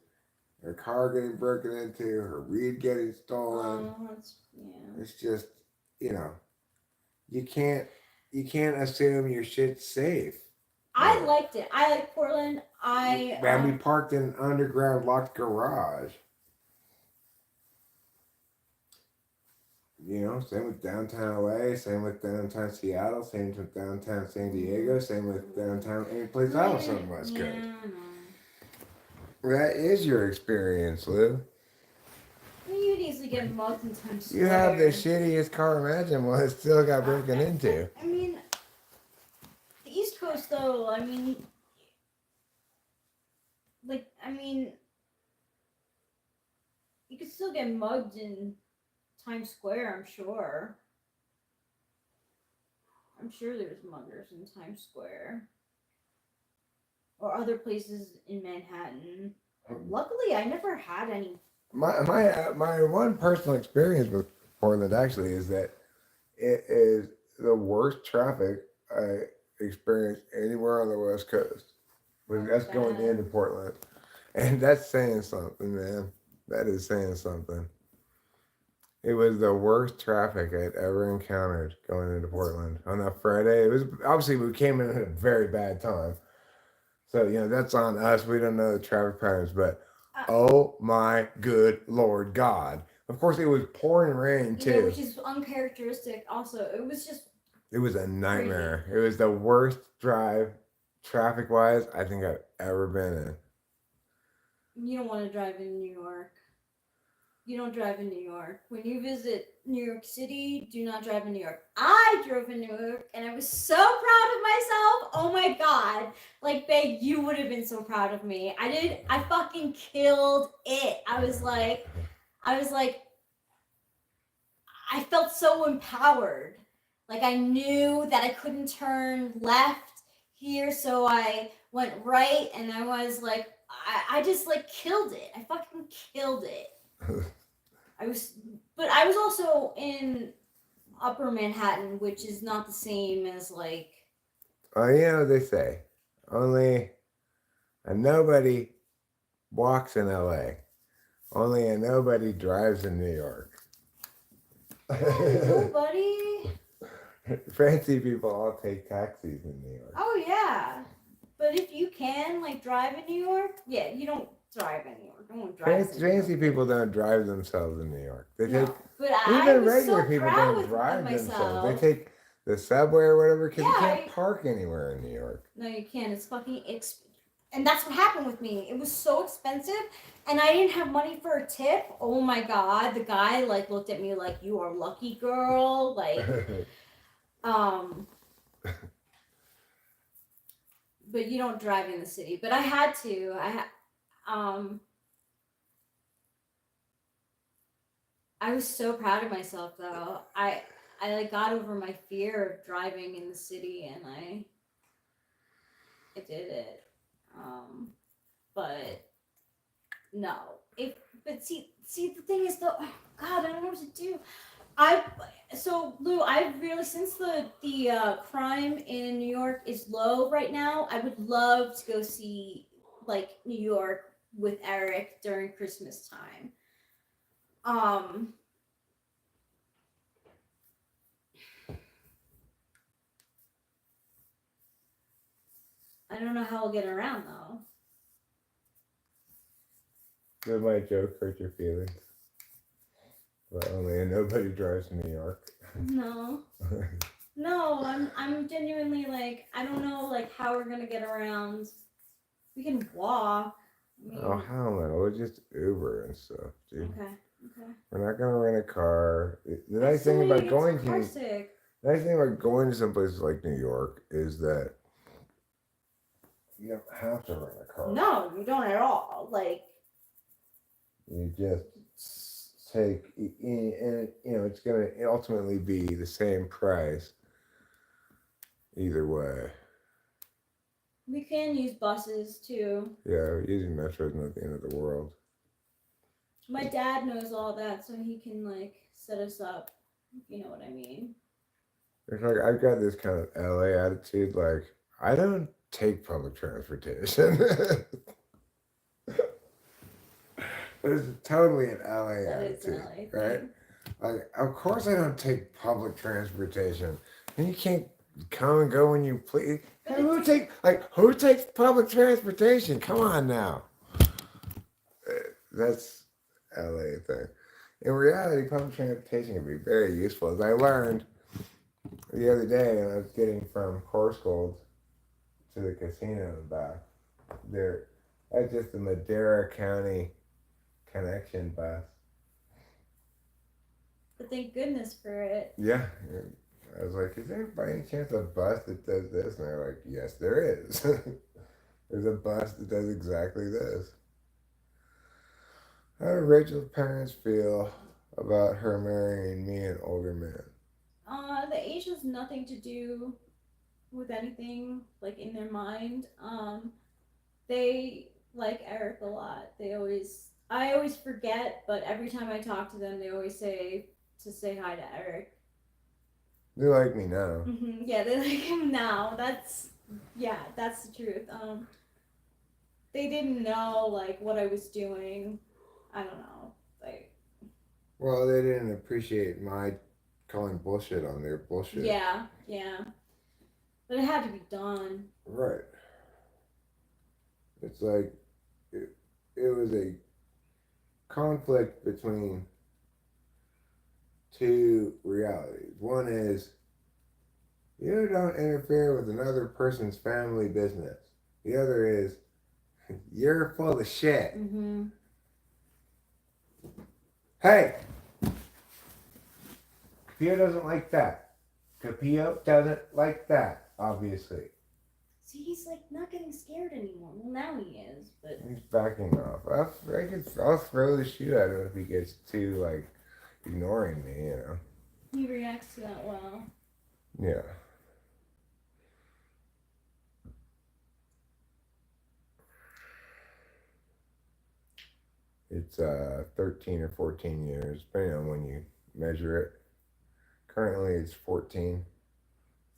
her car getting broken into, her weed getting stolen. Yeah. It's just, you know, you can't assume your shit's safe. I liked it. I like Portland. We parked in an underground locked garage. You know, same with downtown LA, same with downtown Seattle, same with downtown San Diego, same with downtown any place else on the West Coast. That is your experience, Lou. You'd easily get mugged in Times Square. You have the shittiest car imaginable. It still got broken into. I mean, the East Coast, though. I mean, you could still get mugged in Times Square. I'm sure. I'm sure there's muggers in Times Square or other places in Manhattan. Luckily, I never had any. My one personal experience with Portland actually is that it is the worst traffic I experienced anywhere on the West Coast. That's going into Portland, and that's saying something, man. That is saying something. It was the worst traffic I'd ever encountered going into Portland on that Friday. It was obviously we came in at a very bad time, so you know that's on us. We don't know the traffic patterns, but oh my good Lord God! Of course, it was pouring rain too, which is uncharacteristic. Also, it was a nightmare. Crazy. It was the worst drive, traffic-wise, I think I've ever been in. You don't want to drive in New York. You don't drive in New York. When you visit New York City, do not drive in New York. I drove in New York, and I was so proud of myself. Oh my God. Like, babe, you would have been so proud of me. I fucking killed it. I was like, I felt so empowered. Like, I knew that I couldn't turn left here, so I went right, and I was like, I just, like, killed it. I fucking killed it. I was also in Upper Manhattan, which is not the same as, like... Oh, you know what they say. Only a nobody walks in LA. Only a nobody drives in New York. Nobody? Fancy people all take taxis in New York. Oh, yeah. But if you can, like, drive in New York, yeah, you don't drive in New York. Don't drive fancy people don't drive themselves in New York. They take but even regular people don't drive themselves. They take the subway or whatever because you can't park anywhere in New York. No, you can't. It's fucking and that's what happened with me. It was so expensive, and I didn't have money for a tip. Oh my God, the guy like looked at me like, "You are lucky, girl." Like, but you don't drive in the city. But I had to. I was so proud of myself though. I like got over my fear of driving in the city, and I did it. But no. But see the thing is though, oh God, I don't know what to do. So Lou, I really, since the crime in New York is low right now, I would love to go see like New York with Eric during Christmas time. I don't know how I'll get around though. Did my joke hurt your feelings? But only nobody drives in New York. No. No, I'm genuinely like, I don't know like how we're gonna get around. We can walk. I mean, oh hell no, we'll just Uber and stuff, dude. Okay. We're not gonna rent a car. The nice thing about going to some places like New York is that you don't have to rent a car. No, you don't at all. Like, you just take, and you know it's gonna ultimately be the same price either way. We can use buses too. Yeah, using metro is not the end of the world. My dad knows all that, so he can like set us up. You know what I mean? It's like I've got this kind of LA attitude. Like I don't take public transportation. It's totally an LA That is an attitude, LA thing. right? Like, of course I don't take public transportation. And you can't come and go when you please. But Hey, who takes public transportation? Come on now. That's LA thing. In reality, public transportation can be very useful. As I learned the other day, when I was getting from Horsgold to the casino and back, that's just the Madera County connection bus. But thank goodness for it. Yeah. I was like, is there by any chance a bus that does this? And they're like, yes, there is. There's a bus that does exactly this. How do Rachel's parents feel about her marrying me, an older man? The age has nothing to do with anything like in their mind. They like Eric a lot. I always forget, but every time I talk to them, they always say to say hi to Eric. They like me now. Yeah, they like him now. That's the truth. They didn't know like what I was doing. I don't know, like. Well, they didn't appreciate my calling bullshit on their bullshit. Yeah, but it had to be done. Right. It's like it was a conflict between two realities. One is you don't interfere with another person's family business. The other is you're full of shit. Mm-hmm. Hey! Capio doesn't like that. Capio doesn't like that, obviously. See, he's like not getting scared anymore. Well, now he is, but He's backing off. I'll throw the shoe at him if he gets too, like, ignoring me, you know. he reacts to that well. Yeah. It's 13 or 14 years, depending on when you measure it. Currently, it's 14,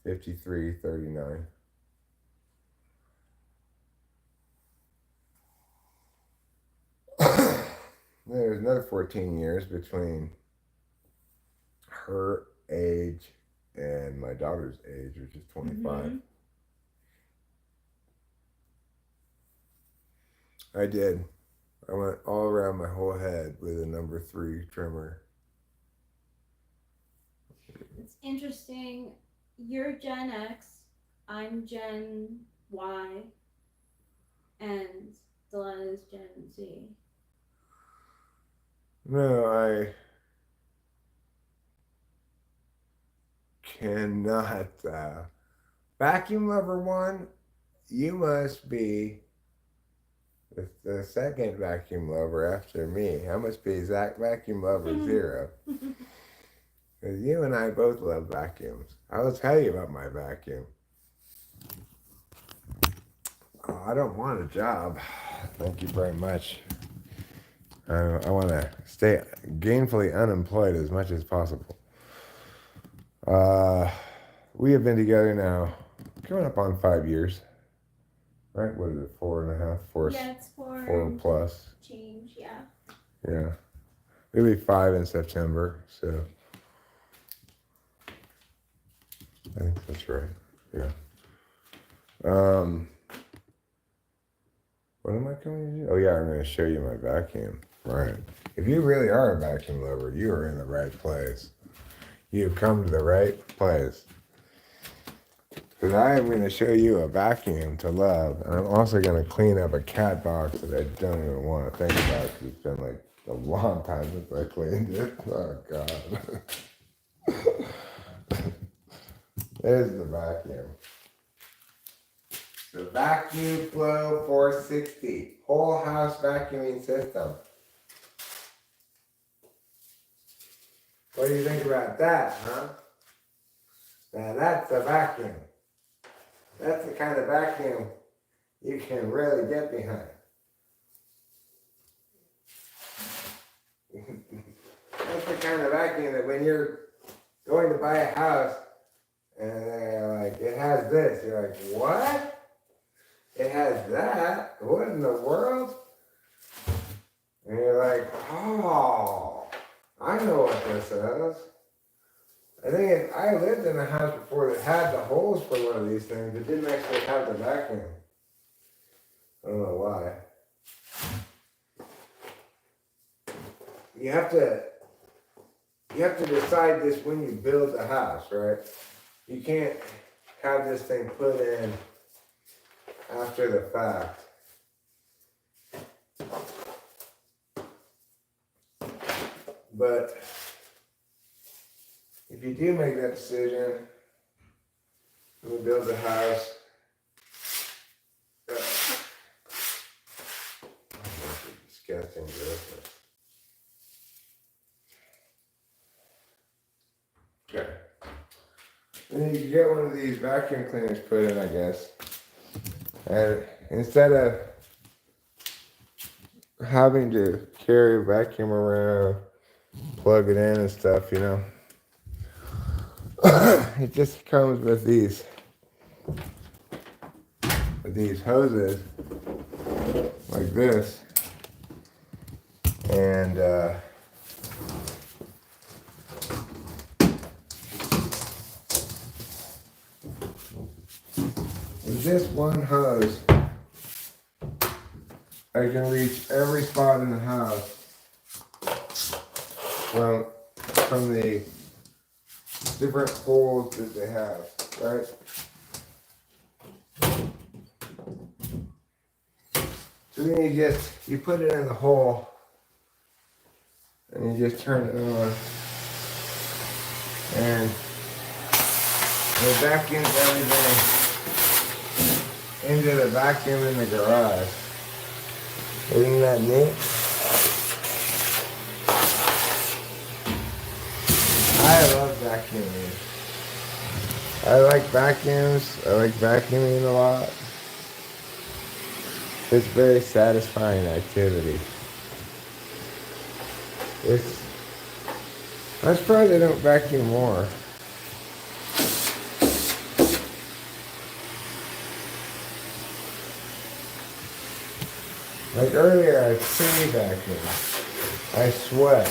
53, 39. There's another 14 years between her age and my daughter's age, which is 25. Mm-hmm. I did. I went all around my whole head with a number 3 trimmer. It's interesting. You're Gen X, I'm Gen Y, and Delilah's Gen Z. No, I cannot. Vacuum lover 1, you must be the second vacuum lover after me. I must be vacuum lover 0. Because you and I both love vacuums. I will tell you about my vacuum. Oh, I don't want a job. Thank you very much. I want to stay gainfully unemployed as much as possible. We have been together now, coming up on 5 years. Right? What is it? 4.5? 4. Yeah, it's 4 plus. Change, yeah. Yeah. It'll be 5 in September, so I think that's right. Yeah. What am I going to do? Oh yeah, I'm going to show you my vacuum. Right. If you really are a vacuum lover, you are in the right place. You have come to the right place. Because I am going to show you a vacuum to love. And I'm also going to clean up a cat box that I don't even want to think about because it's been like a long time since I cleaned it. Oh, God. There's the vacuum. The Vacuum Flow 460. Whole house vacuuming system. What do you think about that, huh? Now that's a vacuum. That's the kind of vacuum you can really get behind. That's the kind of vacuum that when you're going to buy a house and they're like, it has this, you're like, what? It has that? What in the world? And you're like, oh, I know what this is. I lived in a house before that had the holes for one of these things. It didn't actually have the vacuum. I don't know why. You have to decide this when you build the house, right? You can't have this thing put in after the fact. But if you do make that decision, to build a house, disgusting grossness. Okay. Then you can get one of these vacuum cleaners put in, I guess. And instead of having to carry a vacuum around, plug it in and stuff, you know. It just comes with these hoses like this, and with this one hose, I can reach every spot in the house from the different holes that they have, right? So then you put it in the hole and you just turn it on and it vacuums everything into the vacuum in the garage. Isn't that neat? I love vacuuming. I like vacuums. I like vacuuming a lot. It's a very satisfying activity. I'm surprised I don't vacuum more. Like earlier, I pre-vacuumed. I sweat.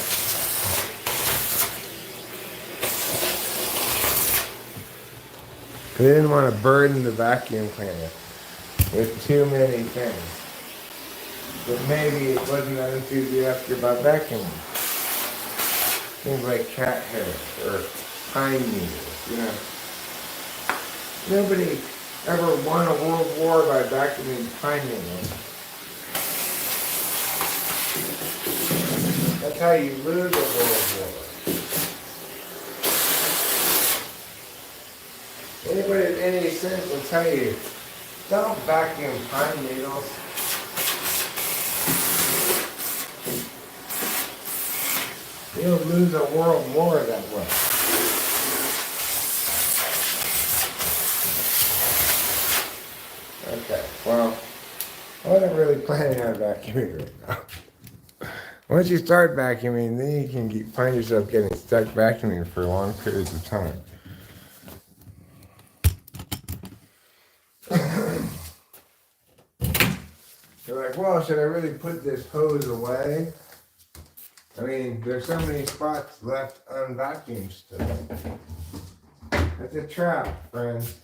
I didn't want to burden the vacuum cleaner with too many things. But maybe it wasn't that enthusiastic about vacuuming. Things like cat hair or pine needles, you know. Nobody ever won a world war by vacuuming pine needles. That's how you lose a world war. Anybody with any sense will tell you, don't vacuum pine needles. You'll lose a world war that way. Okay, well, I wasn't really planning on vacuuming right now. Once you start vacuuming, then you can find yourself getting stuck vacuuming for long periods of time. You're like, well, should I really put this hose away? I mean, there's so many spots left unvacuumed still. It's a trap, friends.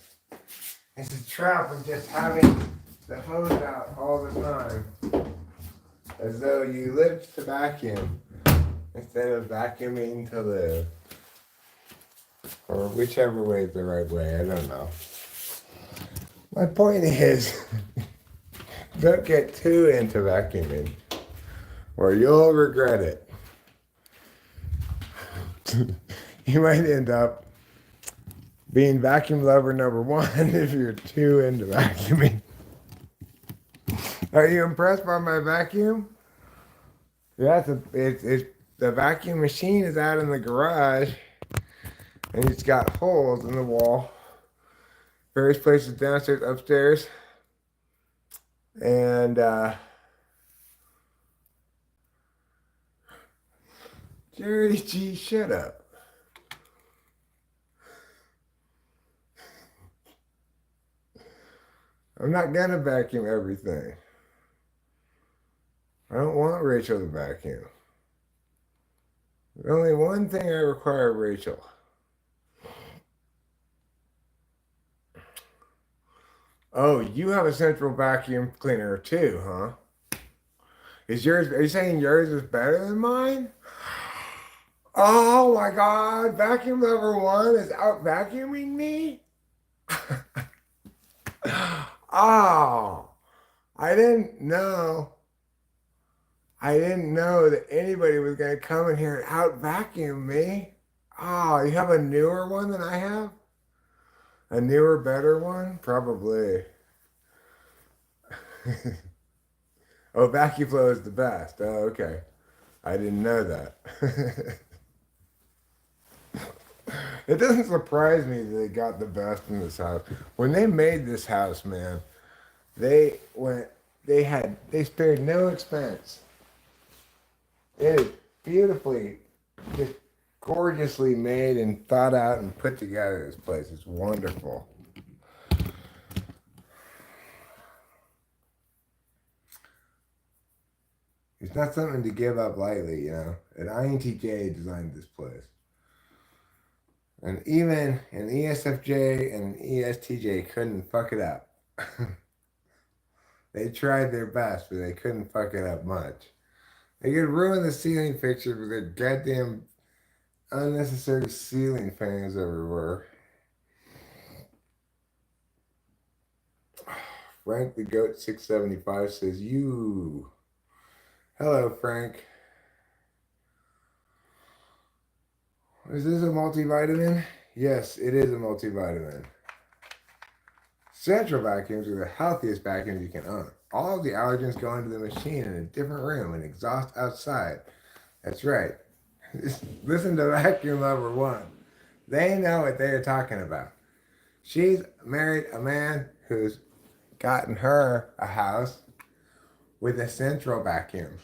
It's a trap of just having the hose out all the time. As though you lived to vacuum instead of vacuuming to live. Or whichever way is the right way, I don't know. My point is, don't get too into vacuuming, or you'll regret it. You might end up being vacuum lover number one if you're too into vacuuming. Are you impressed by my vacuum? Yeah, the vacuum machine is out in the garage, and it's got holes in the wall. Various places downstairs, upstairs. And Jerry G, shut up. I'm not gonna vacuum everything. I don't want Rachel to vacuum. There's only one thing I require of Rachel. Oh, you have a central vacuum cleaner too, huh? Is yours, are you saying yours is better than mine? Oh my God, vacuum number one is out vacuuming me? Oh, I didn't know. I didn't know that anybody was going to come in here and out vacuum me. Oh, you have a newer one than I have? A newer, better one? Probably. Oh, VacuFlow is the best. Oh, okay. I didn't know that. It doesn't surprise me that they got the best in this house. When they made this house, man, they spared no expense. It is beautifully, just gorgeously made and thought out and put together. This place is wonderful. It's not something to give up lightly, you know. And INTJ designed this place. And even an ESFJ and an ESTJ couldn't fuck it up. They tried their best, but they couldn't fuck it up much. They could ruin the ceiling fixture with their goddamn unnecessary ceiling fans everywhere. Frank the Goat 675 says, you. Hello, Frank. Is this a multivitamin? Yes, it is a multivitamin. Central vacuums are the healthiest vacuums you can own. All of the allergens go into the machine in a different room and exhaust outside. That's right. Listen to vacuum number one. They know what they're talking about. She's married a man who's gotten her a house with a central vacuum.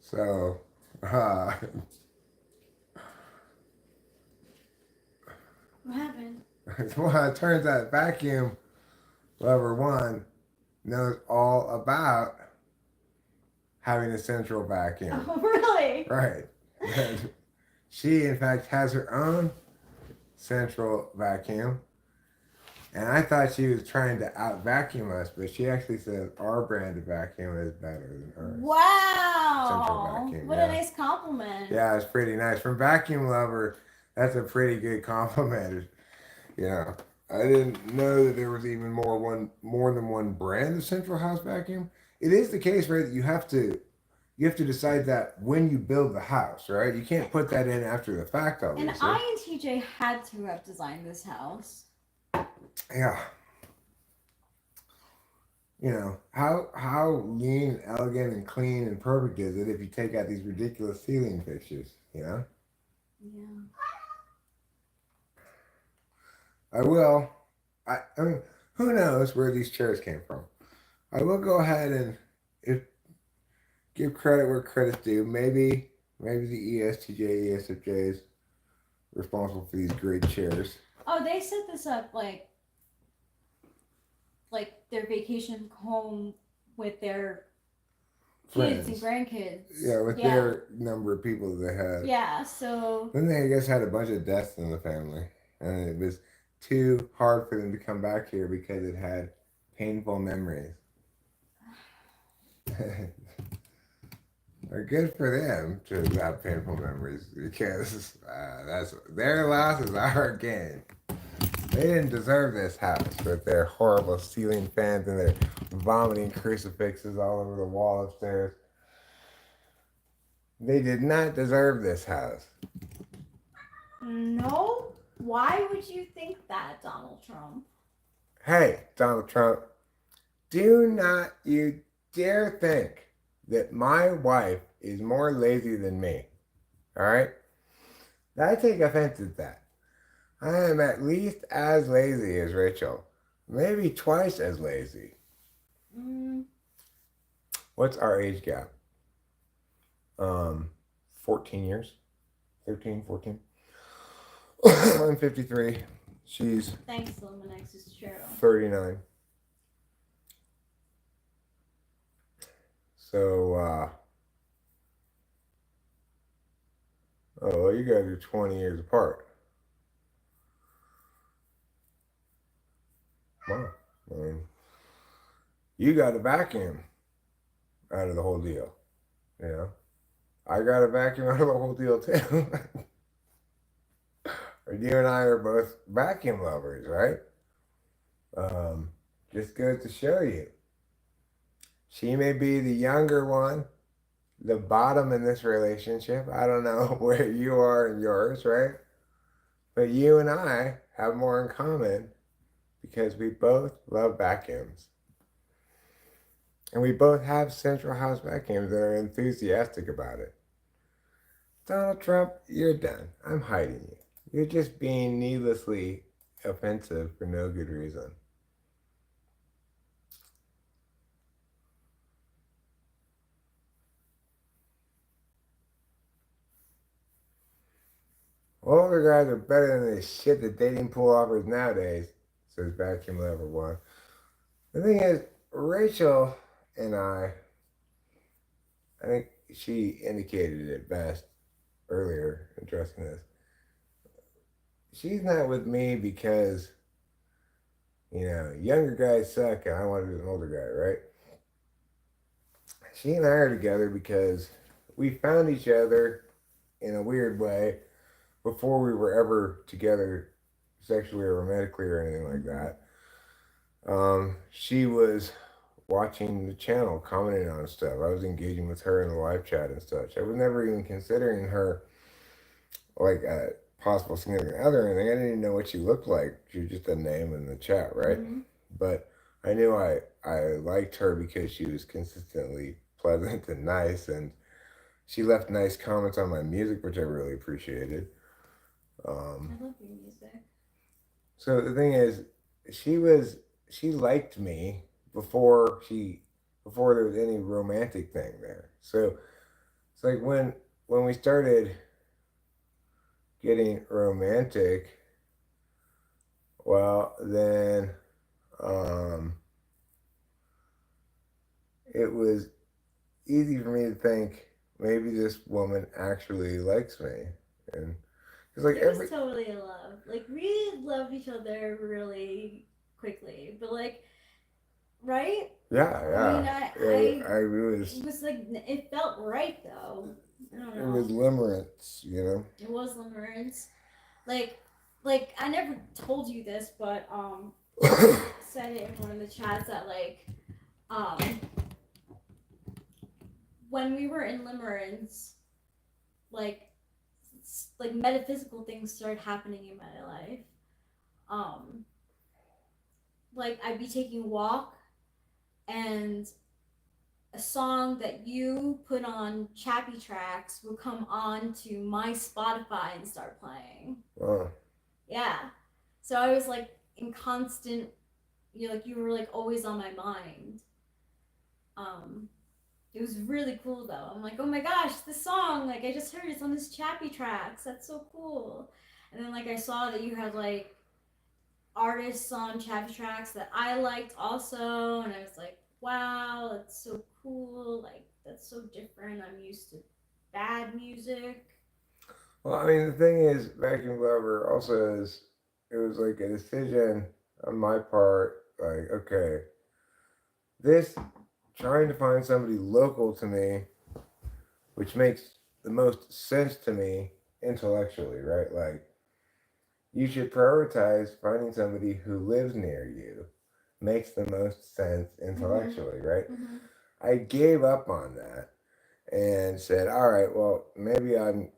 So, What happened? well, it turns out vacuum lover one knows all about having a central vacuum. Oh, really? Right. She, in fact, has her own central vacuum. And I thought she was trying to out vacuum us, but she actually said our brand of vacuum is better than hers. Wow. Central vacuum, what yeah. a nice compliment. Yeah, it's pretty nice. From Vacuum Lover, that's a pretty good compliment. You know, I didn't know that there was even more than one brand of Central House Vacuum. It is the case, right, that you have to decide that when you build the house, right? You can't put that in after the fact, obviously. And INTJ had to have designed this house. Yeah. You know, how lean, elegant, and clean and perfect is it if you take out these ridiculous ceiling fixtures, you know? Yeah. I mean, who knows where these chairs came from? I will go ahead and give credit where credit's due. Maybe the ESTJ, ESFJ is responsible for these great chairs. Oh, they set this up like their vacation home with their kids and grandkids. Yeah, with their number of people that they had. Yeah, so. Then they, I guess, had a bunch of deaths in the family. And it was too hard for them to come back here because it had painful memories. They're good for them to have painful memories because that's their loss is our gain. They didn't deserve this house with their horrible ceiling fans and their vomiting crucifixes all over the wall upstairs. They did not deserve this house. No? Why would you think that, Donald Trump? Hey, Donald Trump, do not you dare think that my wife is more lazy than me. All right? I take offense at that. I am at least as lazy as Rachel. Maybe twice as lazy. What's our age gap? 14 years? 13, 14? I'm 53. She's Thanks, Luminex's Cheryl. 39. So, oh, well, you guys are 20 years apart. Wow. You got a vacuum out of the whole deal. You know, I got a vacuum out of the whole deal too. You and I are both vacuum lovers, right? Um, just goes to show you. She may be the younger one, the bottom in this relationship. I don't know where you are in yours, right? But you and I have more in common because we both love vacuums. And we both have central house vacuums that are enthusiastic about it. Donald Trump, you're done. I'm hiding you. You're just being needlessly offensive for no good reason. Older guys are better than the shit that dating pool offers nowadays, says Vacuum Lover One. The thing is, Rachel and I think she indicated it best earlier addressing this. She's not with me because, younger guys suck and I want to be an older guy, right? She and I are together because we found each other in a weird way before we were ever together sexually or romantically or anything like that. She was watching the channel, commenting on stuff. I was engaging with her in the live chat and such. I was never even considering her like a possible significant other or anything. I didn't even know what she looked like. She was just a name in the chat, right? Mm-hmm. But I knew I liked her because she was consistently pleasant and nice, and she left nice comments on my music, which I really appreciated. I love your music. So the thing is, she liked me before there was any romantic thing there. So it's like when we started getting romantic, well then it was easy for me to think maybe this woman actually likes me. And it's like it was totally in love. Like we loved each other really quickly, but like, right? Yeah. I mean, it was like it felt right though. I don't know. It was limerence, It was limerence. Like I never told you this, but said it in one of the chats that like when we were in limerence, like metaphysical things started happening in my life. Like I'd be taking a walk and a song that you put on Chappy Tracks would come on to my Spotify and start playing. Wow. Yeah. So I was like in constant, you were like always on my mind. It was really cool though. I'm like, oh my gosh, this song, like I just heard it's on this Chappy Tracks. That's so cool. And then like I saw that you had like artists on Chappy Tracks that I liked also, and I was like, wow, that's so cool. Like that's so different. I'm used to bad music. Well, I mean, the thing is, Vacuum Lover also is, it was like a decision on my part, like, okay, this, trying to find somebody local to me, which makes the most sense to me intellectually, right? Like, you should prioritize finding somebody who lives near you. Makes the most sense intellectually, mm-hmm. right? Mm-hmm. I gave up on that and said, all right, well, maybe I'm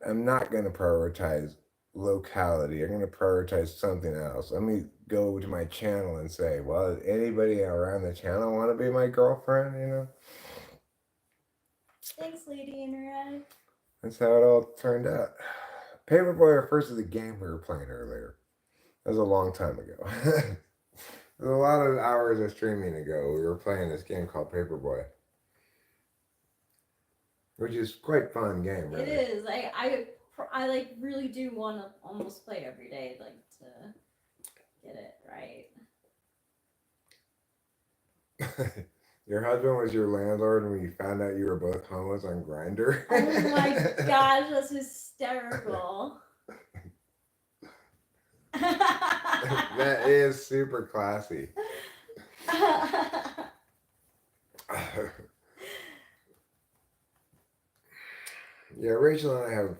not going to prioritize locality. I'm going to prioritize something else. Let me go to my channel and say, well, does anybody around the channel want to be my girlfriend, Thanks, Lady in Red. That's how it all turned out. Paperboy refers to the game we were playing earlier. That was a long time ago. It was a lot of hours of streaming ago. We were playing this game called Paperboy, which is quite a fun game, really. It is. I like really do want to almost play every day, like to get it right. Your husband was your landlord when you found out you were both homeless on Grindr. Oh my gosh, that's hysterical. That is super classy. Yeah, Rachel and I have a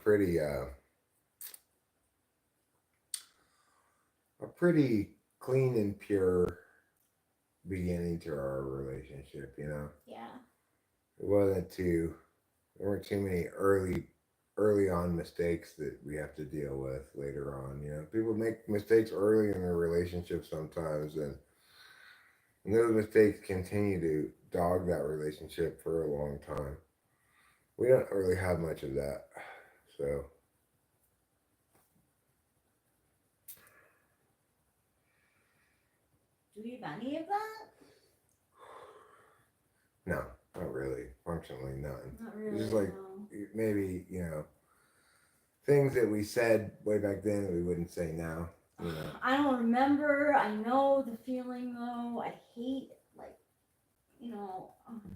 pretty clean and pure beginning to our relationship. Yeah. It wasn't too. There weren't too many early on mistakes that we have to deal with later on. People make mistakes early in their relationship sometimes, and those mistakes continue to dog that relationship for a long time. We don't really have much of that, so. Do we have any of that? No, not really. Functionally, none. Not really. Just like no. maybe things that we said way back then that we wouldn't say now. I don't remember. I know the feeling though. I hate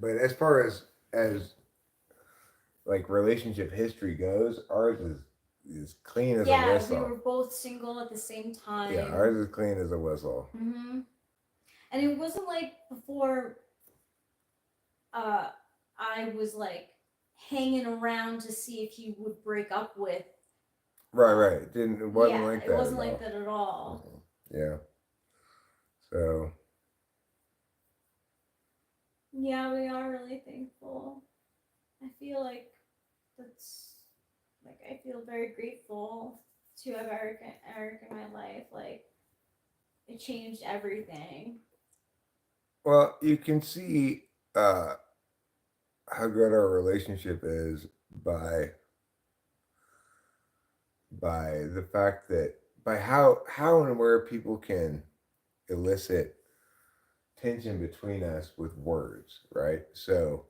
But as far as like relationship history goes, ours is clean as a whistle. Yeah, we were both single at the same time. Yeah, ours is clean as a whistle. Mm-hmm. And it wasn't like before I was like hanging around to see if he would break up with. Right. It wasn't yeah, like that. It wasn't like that at all. Yeah. So. Yeah, we are really thankful. I feel like I feel very grateful to have Eric in my life. Like, it changed everything. Well, you can see how good our relationship is by the fact that by how and where people can elicit tension between us with words, right? So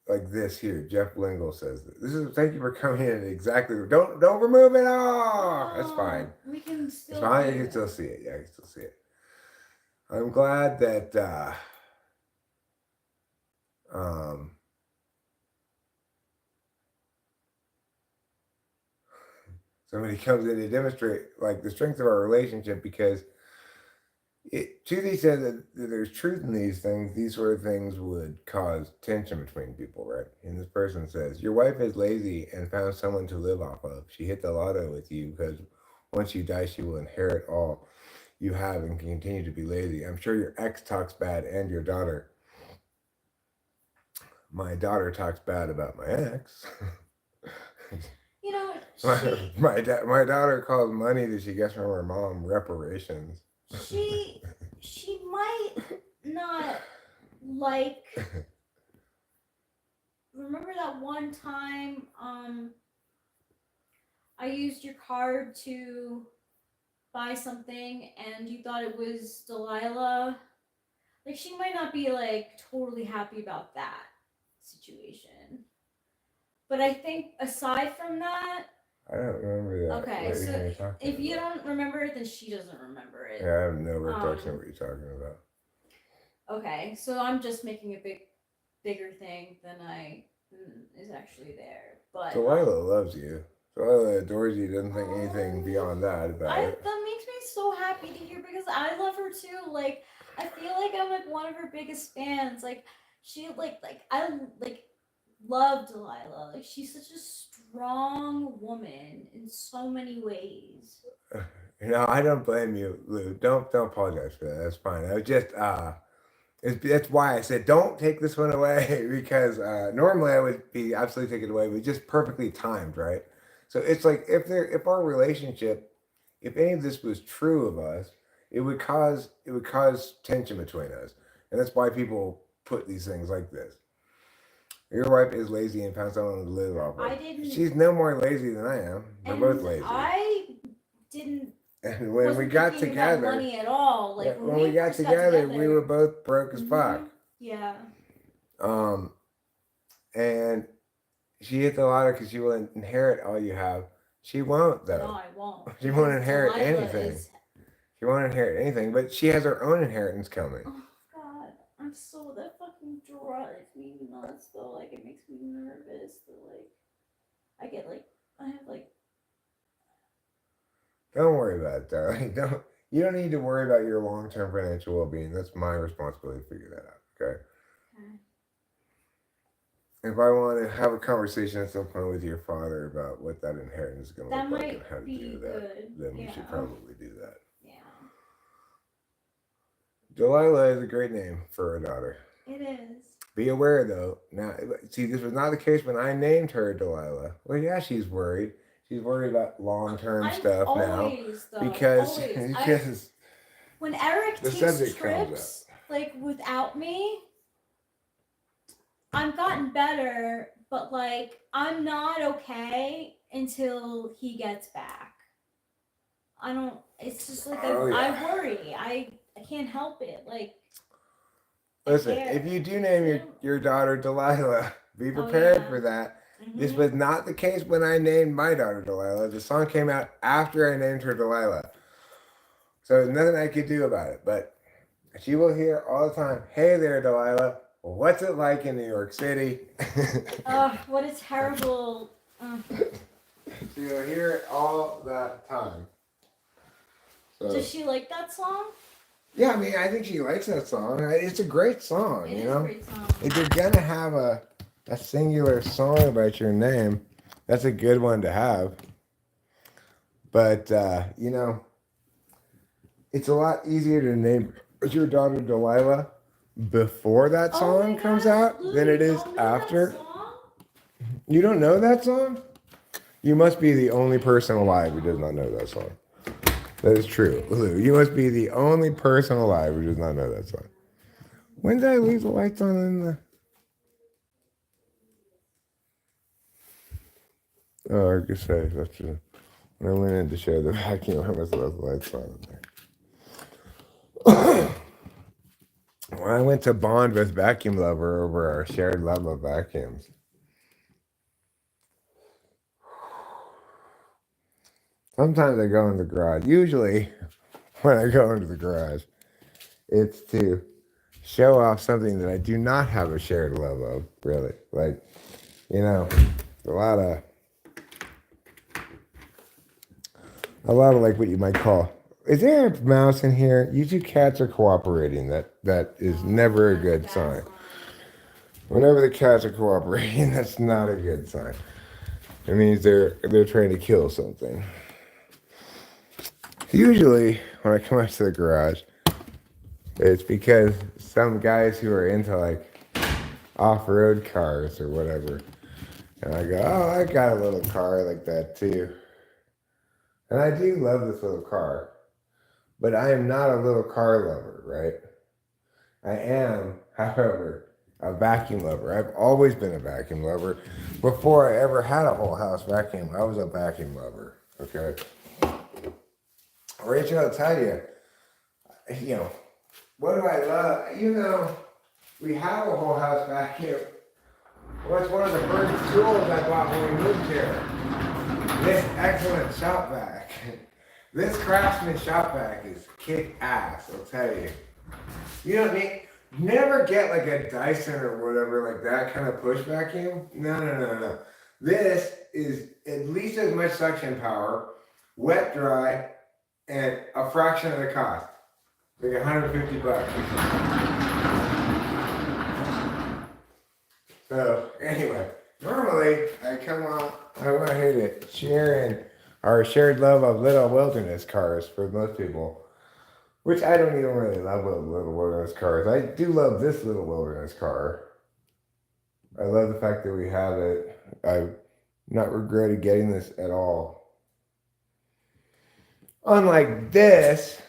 like this here, Jeff Lingle says this is thank you for coming in exactly. Don't remove it all. That's fine. We can still. It's fine. You can still see it. Yeah, you can still see it. I'm glad that somebody comes in to demonstrate like the strength of our relationship because Judy said that there's truth in these things. These sort of things would cause tension between people, right? And this person says, your wife is lazy and found someone to live off of. She hit the lotto with you because once you die, she will inherit all you have and can continue to be lazy. I'm sure your ex talks bad and your daughter. My daughter talks bad about my ex. My daughter calls money that she gets from her mom reparations. She might not like. Remember that one time I used your card to buy something and you thought it was Delilah? Like, she might not be like totally happy about that situation. But I think aside from that, I don't remember that. Okay, so if you don't remember it, then she doesn't remember it. Yeah, I have no recollection of what you're talking about. Okay, so I'm just making a bigger thing than is actually there. But Delilah loves you. Delilah adores you. Doesn't think anything beyond that about it. That makes me so happy to hear because I love her too. Like, I feel like I'm like one of her biggest fans. Like, she I love Delilah. Like, she's such a strong woman in so many ways. I don't blame you, Lou. Don't apologize for that. That's fine. I was just that's why I said don't take this one away because normally I would be absolutely taking it away, but just perfectly timed, right? So it's like if our relationship, if any of this was true of us, it would cause tension between us, and that's why people put these things like this. Your wife is lazy and found someone to live off of. She's no more lazy than I am. We're both lazy. I didn't. And when we got together, money at all. Like when we got together, we were both broke as fuck. Yeah. And she hit the lottery because she will inherit all you have. She won't though. No, I won't. She won't inherit anything. She won't inherit anything, but she has her own inheritance coming. Oh God, I'm So that fucking drives me nuts though. Like it makes me nervous. That I get I have Don't worry about it, darling. You don't need to worry about your long-term financial well-being. That's my responsibility to figure that out. Okay. If I want to have a conversation at some point with your father about what that inheritance is going to look like and how to do that, then we should probably do that. Yeah. Delilah is a great name for a daughter. It is. Be aware, though. Now, see, this was not the case when I named her Delilah. Well, yeah, she's worried. She's worried about long-term stuff always, now though, because when Eric the takes trips without me, I've gotten better, but I'm not okay until he gets back. I don't. It's just I worry. I can't help it. Listen, if you do name your daughter Delilah, be prepared for that. Mm-hmm. This was not the case when I named my daughter Delilah. The song came out after I named her Delilah. So there's nothing I could do about it. But she will hear all the time, "Hey there, Delilah. What's it like in New York City?" What a terrible... So you'll hear it all that time. So, does she like that song? Yeah, I mean, I think she likes that song. It's a great song, It you is know? a great song. If you're going to have a singular song about your name, that's a good one to have. But, it's a lot easier to name your daughter Delilah before that song comes out than it is after. You don't know that song? You must be the only person alive who does not know that song. That is true, Lou. You must be the only person alive who does not know that song. When did I leave the lights on in the... Oh, I guess that's true. When I went in to show the vacuum, I must have left the lights on in there. When I went to bond with Vacuum Lover over our shared love of vacuums, sometimes I go in the garage. Usually, when I go into the garage, it's to show off something that I do not have a shared love of, really. A lot of what you might call... Is there a mouse in here? You two cats are cooperating. That is never a good sign. Whenever the cats are cooperating, that's not a good sign. It means they're trying to kill something. Usually, when I come out to the garage, it's because some guys who are into off-road cars or whatever, and I go, "Oh, I got a little car like that too." And I do love this little car. But I am not a little car lover, right? I am, however, a vacuum lover. I've always been a vacuum lover. Before I ever had a whole house vacuum, I was a vacuum lover, okay? Rachel, I'll tell you, what do I love? We have a whole house vacuum. What's one of the first tools I bought when we moved here? This excellent shop vac. This Craftsman shop vac is kick ass, I'll tell you. You know what I mean? Never get a Dyson or whatever that kind of push vacuum. No. This is at least as much suction power, wet, dry, and a fraction of the cost. $150. So anyway, normally I come on, I want here to share in our shared love of little wilderness cars for most people, which I don't even really love little wilderness cars. I do love this little wilderness car. I love the fact that we have it. I've not regretted getting this at all. Unlike this,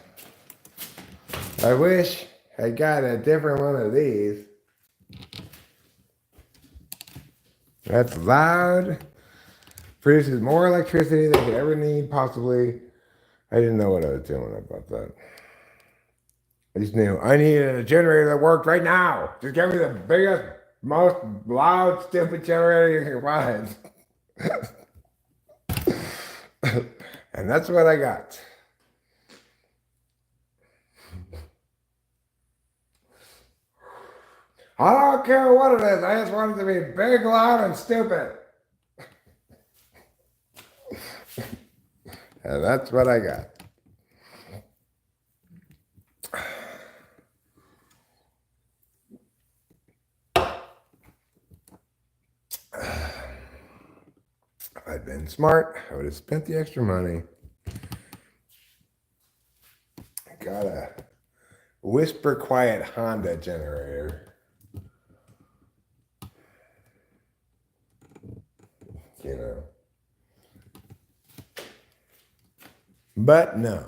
I wish I got a different one of these. That's loud. Produces more electricity than you ever need, possibly. I didn't know what I was doing when I bought that. I just knew I needed a generator that worked right now. Just give me the biggest, most loud, stupid generator you can find. And that's what I got. I don't care what it is. I just want it to be big, loud, and stupid. And that's what I got. If I'd been smart, I would have spent the extra money. I got a whisper quiet Honda generator. You know. But no,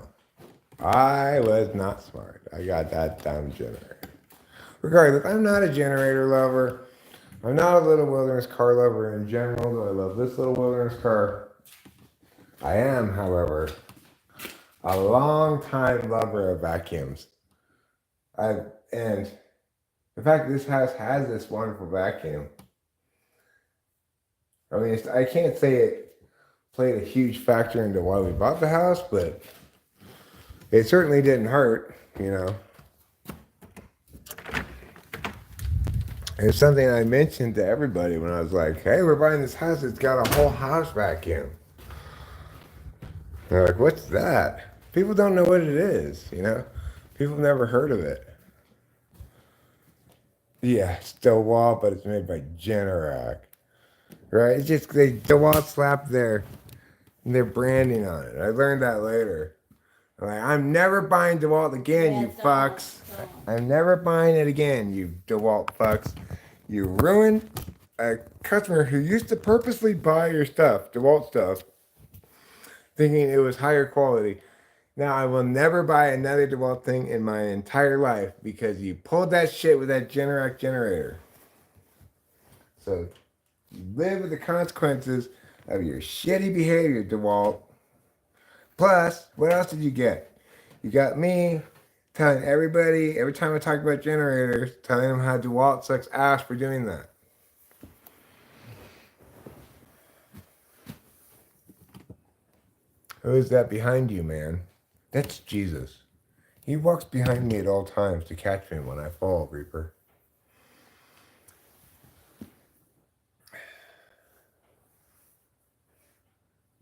I was not smart. I got that dumb generator. Regardless, I'm not a generator lover. I'm not a little wilderness car lover in general, though I love this little wilderness car. I am, however, a long-time lover of vacuums. And in fact, this house has this wonderful vacuum. I mean, I can't say it played a huge factor into why we bought the house, but it certainly didn't hurt, you know. It's something I mentioned to everybody when I was like, hey, we're buying this house. It's got a whole house vacuum. They're like, what's that? People don't know what it is, you know? People have never heard of it. Yeah, it's DeWalt, but it's made by Generac. Right? It's just DeWalt slapped their branding on it. I learned that later. I'm like, I'm never buying DeWalt again, you fucks. I'm never buying it again, you DeWalt fucks. You ruined a customer who used to purposely buy your stuff, DeWalt stuff, thinking it was higher quality. Now I will never buy another DeWalt thing in my entire life because you pulled that shit with that Generac generator. So you live with the consequences of your shitty behavior, DeWalt. Plus, what else did you get? You got me telling everybody, every time I talk about generators, telling them how DeWalt sucks ass for doing that. Who is that behind you, man? That's Jesus. He walks behind me at all times to catch me when I fall, Reaper.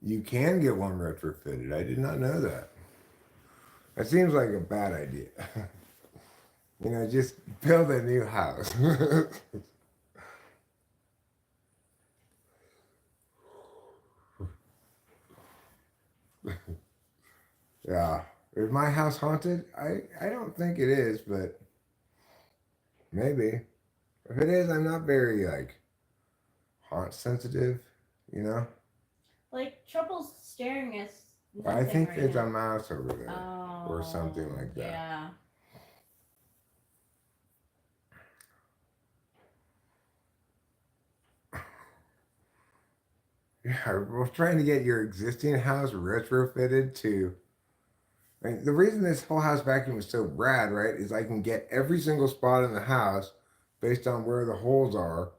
You can get one retrofitted. I did not know that. That seems like a bad idea. You know, just build a new house. Yeah. Is my house haunted? I don't think it is, but maybe. If it is, I'm not very, like, haunt sensitive, you know? Like, trouble's staring at I think right there's now. a mouse over there. Or something like that. Yeah. Yeah, we're trying to get your existing house retrofitted to. Like, the reason this whole house vacuum is so rad, right, is I can get every single spot in the house based on where the holes are.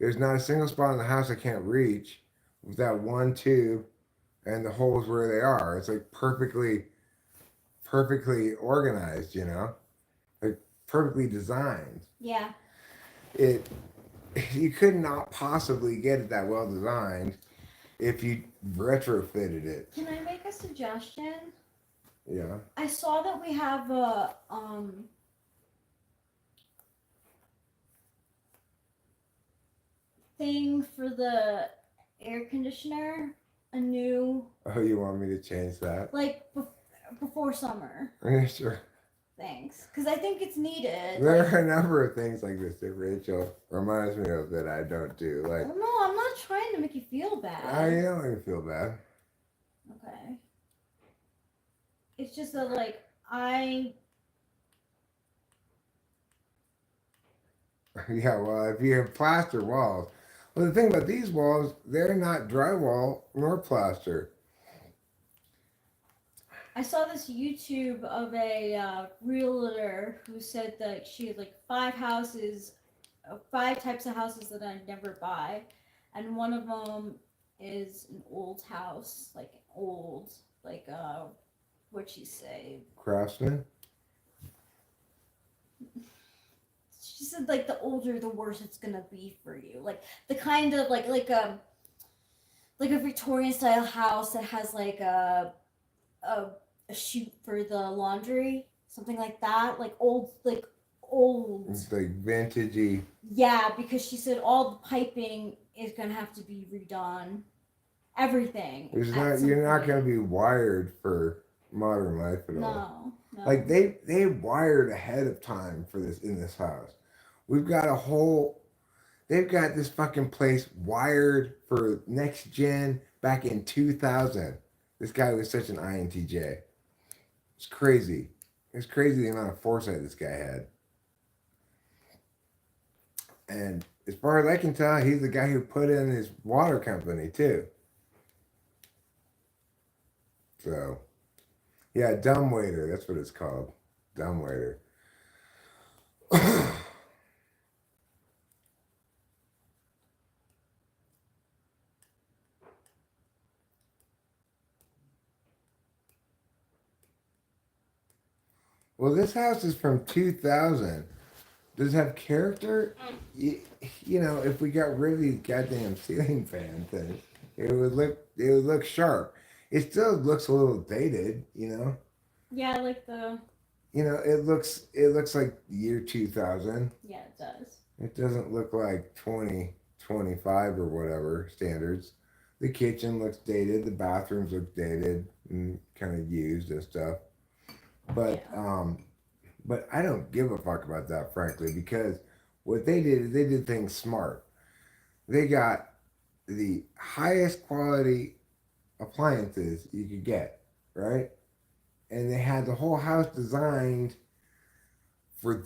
There's not a single spot in the house I can't reach without one tube and the holes where they are. It's like perfectly organized, you know, like perfectly designed. Yeah. You could not possibly get it that well designed if you retrofitted it. Can I make a suggestion? Yeah. I saw that we have a thing for the air conditioner, a new Oh, you want me to change that? like before summer. Yeah, sure. Thanks, because I think it's needed. There are a number of things like this that Rachel reminds me of that I don't do. Like, no, I'm not trying to make you feel bad. I don't make me feel bad. Okay. It's just that, like, I. Yeah, well, if you have plaster walls. Well, the thing about these walls, they're not drywall nor plaster. I saw this YouTube of a realtor who said that she had like 5 types of houses that I'd never buy, and one of them is an old house, like old, like what'd she say? Craftsman? she said like the older the worse it's gonna be for you. Like the kind of like a Victorian style house that has like a chute for the laundry, something like that. Like old. It's like vintagey. Yeah, because she said all the piping is gonna have to be redone. Everything. You're not gonna be wired for modern life at all. No. Like they wired ahead of time for this in this house. We've got a whole. They've got this fucking place wired for next gen back in 2000. This guy was such an INTJ. It's crazy. It's crazy the amount of foresight this guy had. And as far as I can tell, he's the guy who put in his water company too. So, yeah, dumbwaiter. That's what it's called. Dumbwaiter. Well, this house is from 2000. Does it have character? You know, if we got rid of these goddamn ceiling fan things, it would look sharp. It still looks a little dated, you know. Yeah, like the. You know, it looks like year 2000. Yeah, it does. It doesn't look like 2025 or whatever standards. The kitchen looks dated. The bathrooms look dated and kind of used and stuff. But but I don't give a fuck about that, frankly, because what they did is they did things smart. They got the highest quality appliances you could get, right? And they had the whole house designed for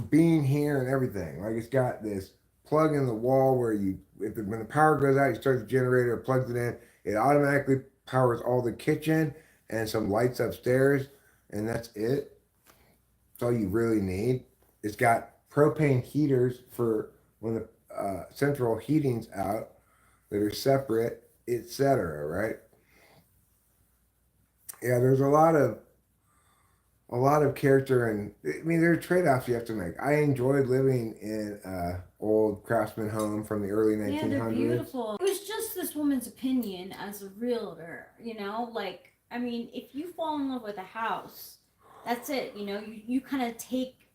being here and everything. Like it's got this plug in the wall where when the power goes out, you start the generator, it plugs it in, it automatically powers all the kitchen and some lights upstairs, and that's it. That's all you really need. It's got propane heaters for when the central heating's out that are separate, etc. Right? Yeah, there's a lot of character, and I mean there are trade-offs you have to make. I enjoyed living in an old craftsman home from the early 1900s. Yeah, they're beautiful. It was just this woman's opinion as a realtor, you know? Like, I mean, if you fall in love with a house, that's it, you know? You kind of take...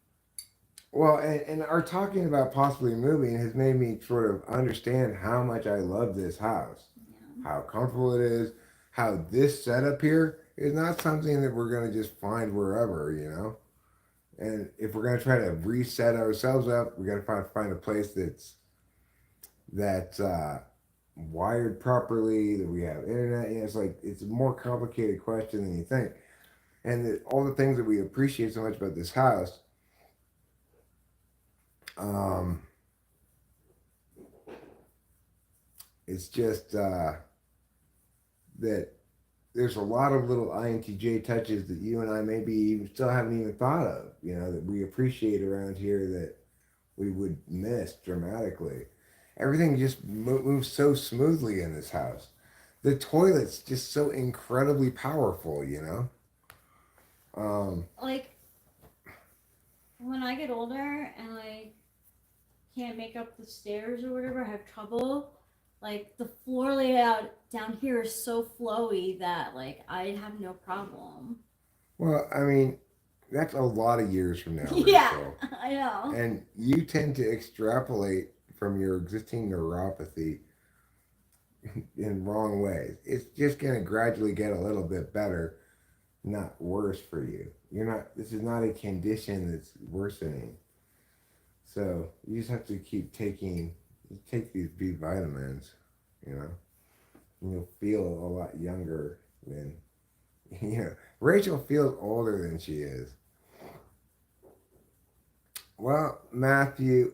Well, and our talking about possibly moving has made me sort of understand how much I love this house. Yeah. How comfortable it is, how this setup here is not something that we're going to just find wherever, you know? And if we're going to try to reset ourselves up, we got to find a place that's wired properly, that we have internet. You know, it's a more complicated question than you think. And all the things that we appreciate so much about this house, it's just that there's a lot of little INTJ touches that you and I maybe even still haven't even thought of, you know, that we appreciate around here that we would miss dramatically. Everything just moves so smoothly in this house. The toilet's just so incredibly powerful, you know? Like, when I get older and I can't make up the stairs or whatever, I have trouble. Like, the floor layout down here is so flowy that, like, I have no problem. Well, I mean, that's a lot of years from now. Yeah, Rachel. I know. And you tend to extrapolate from your existing neuropathy in wrong ways. It's just going to gradually get a little bit better, not worse for you. This is not a condition that's worsening. So you just have to take these B vitamins, you know, and you'll feel a lot younger than, you know, Rachel feels older than she is. Well, Matthew,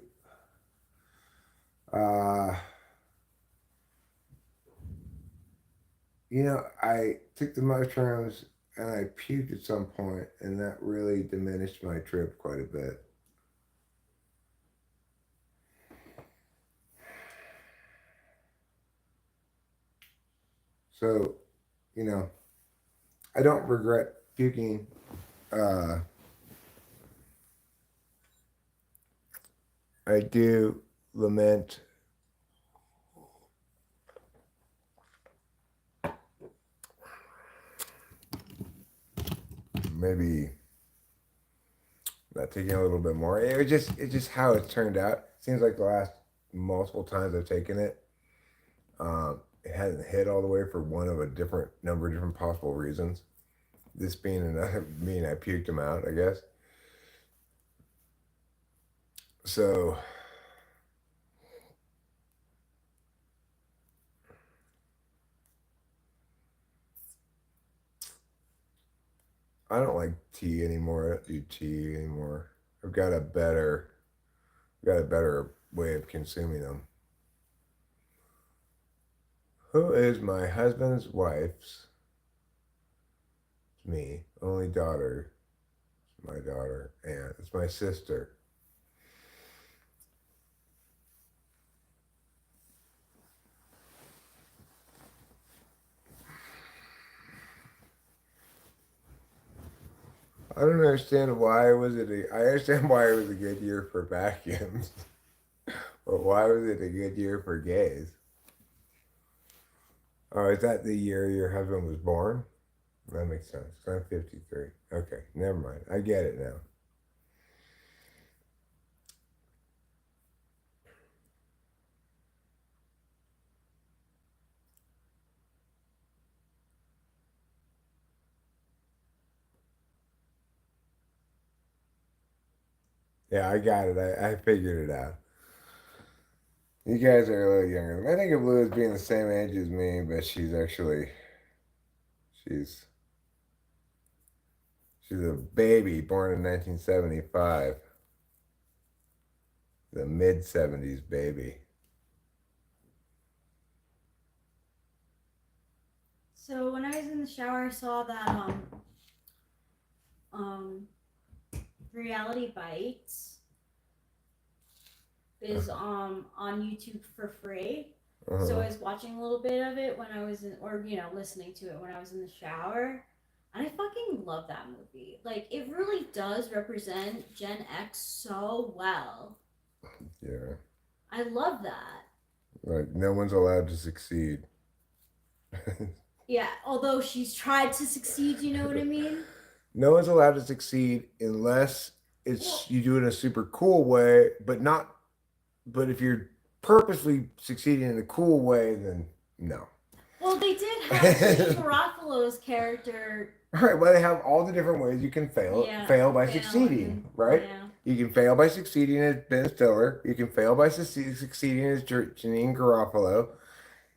you know, I took the mushrooms and I puked at some point, and that really diminished my trip quite a bit. So, you know, I don't regret puking. I do lament maybe not taking a little bit more. It's just how it turned out. Seems like the last multiple times I've taken it, it hasn't hit all the way for one of a different number of different possible reasons. This being another, meaning I puked them out, I guess. So I don't like tea anymore. I don't do tea anymore. I've got a better way of consuming them. Who is my husband's wife's? It's me. Only daughter. It's my daughter. And it's my sister. I don't understand why was it. I understand why it was a good year for vacuums, but why was it a good year for gays? Oh, is that the year your husband was born? That makes sense. I'm 53. Okay, never mind. I get it now. Yeah, I got it. I figured it out. You guys are a little younger than me. I think of Lou as being the same age as me, but she's she's a baby born in 1975. The mid 70s baby. So when I was in the shower, I saw that Reality Bites is on YouTube for free. Uh-huh. So I was watching a little bit of it when I was in, or listening to it when I was in the shower, and I fucking love that movie. Like, it really does represent Gen X so well. Yeah. I love that. Like, no one's allowed to succeed. Yeah, although she's tried to succeed, you know what I mean? No one's allowed to succeed unless you do it in a super cool way, but if you're purposely succeeding in a cool way, then no. Well, they did have James Garofalo's character. All right, well, they have all the different ways you can fail by succeeding, right? Yeah. You can fail by succeeding as Ben Stiller. You can fail by succeeding as Janine Garofalo.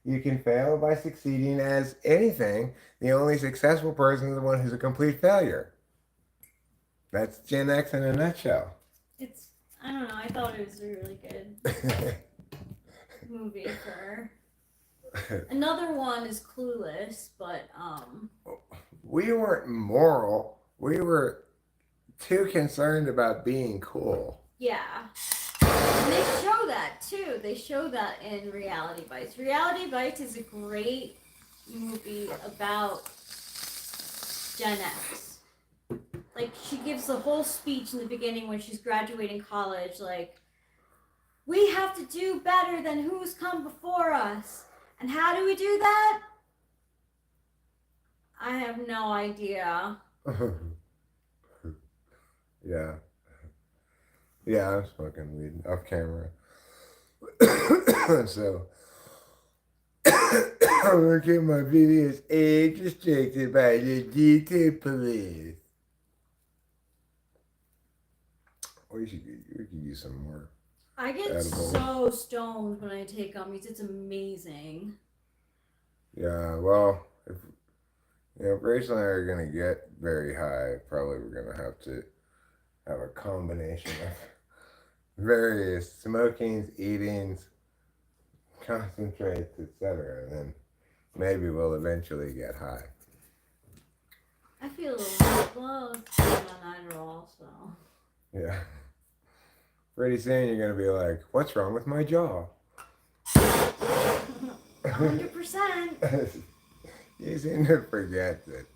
You can fail by succeeding as anything. The only successful person is the one who's a complete failure. That's Gen X in a nutshell. I don't know, I thought it was a really good movie for her. Another one is Clueless, but we weren't moral. We were too concerned about being cool. Yeah. And they show that too. They show that in Reality Bites. Reality Bites is a great movie about Gen X. Like, she gives the whole speech in the beginning when she's graduating college, like, we have to do better than who's come before us. And how do we do that? I have no idea. Yeah. Yeah, I'm smoking weed off camera. So, I'm going to get my videos age restricted by the YouTube police. We could use some more. I get edibles. so stoned when I take gummies. It's amazing. Yeah, well, if Rachel and I are going to get very high, probably we're going to have to have a combination of various smokings, eatings, concentrates, etc. And then maybe we'll eventually get high. I feel a little low on Adderall, so. Yeah. Pretty soon you're going to be like, what's wrong with my jaw? 100%. You seem to forget that,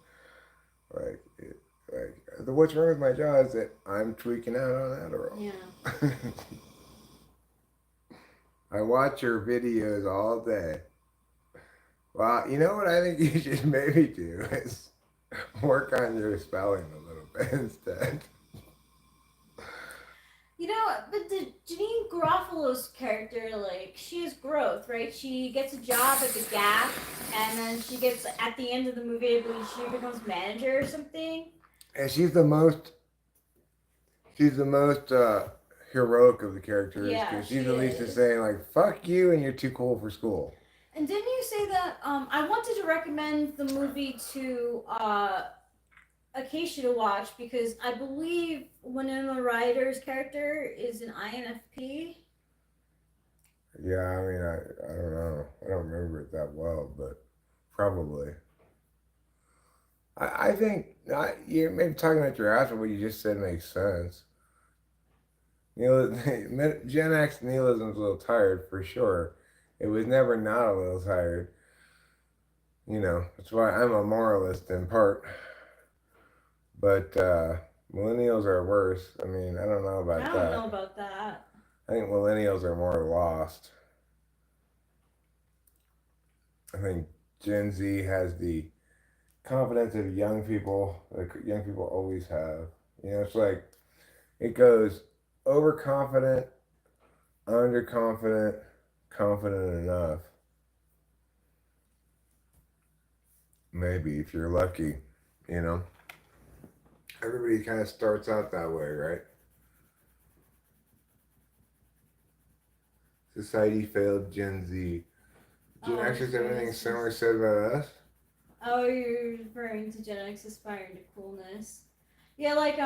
what's wrong with my jaw is that I'm tweaking out on Adderall. Yeah. I watch your videos all day. Well, you know what I think you should maybe do is work on your spelling a little bit instead. You know, but the Janine Garofalo's character, like, she has growth, right? She gets a job at the Gap, and then she gets, at the end of the movie, I believe she becomes manager or something. And she's the most heroic of the characters Yeah, because she she's at least is. just saying like "fuck you" and you're too cool for school. And didn't you say that, I wanted to recommend the movie to, Acacia to watch because I believe Winona Ryder's character is an INFP. Yeah, I mean, I don't know. I don't remember it that well, but probably. I think you're maybe talking about your ass, but what you just said makes sense. Gen X nihilism is a little tired for sure. It was never not a little tired. That's why I'm a moralist in part. But millennials are worse. I mean, I don't know about I that. don't know about that. I think millennials are more lost. I think Gen Z has the confidence of young people, like young people always have. It's like it goes overconfident, underconfident, confident enough. Maybe if you're lucky, you know. Everybody kind of starts out that way, right? Society failed Gen Z. Gen X has everything similar said about us. Oh, you're referring to Gen X aspiring to coolness. Yeah, like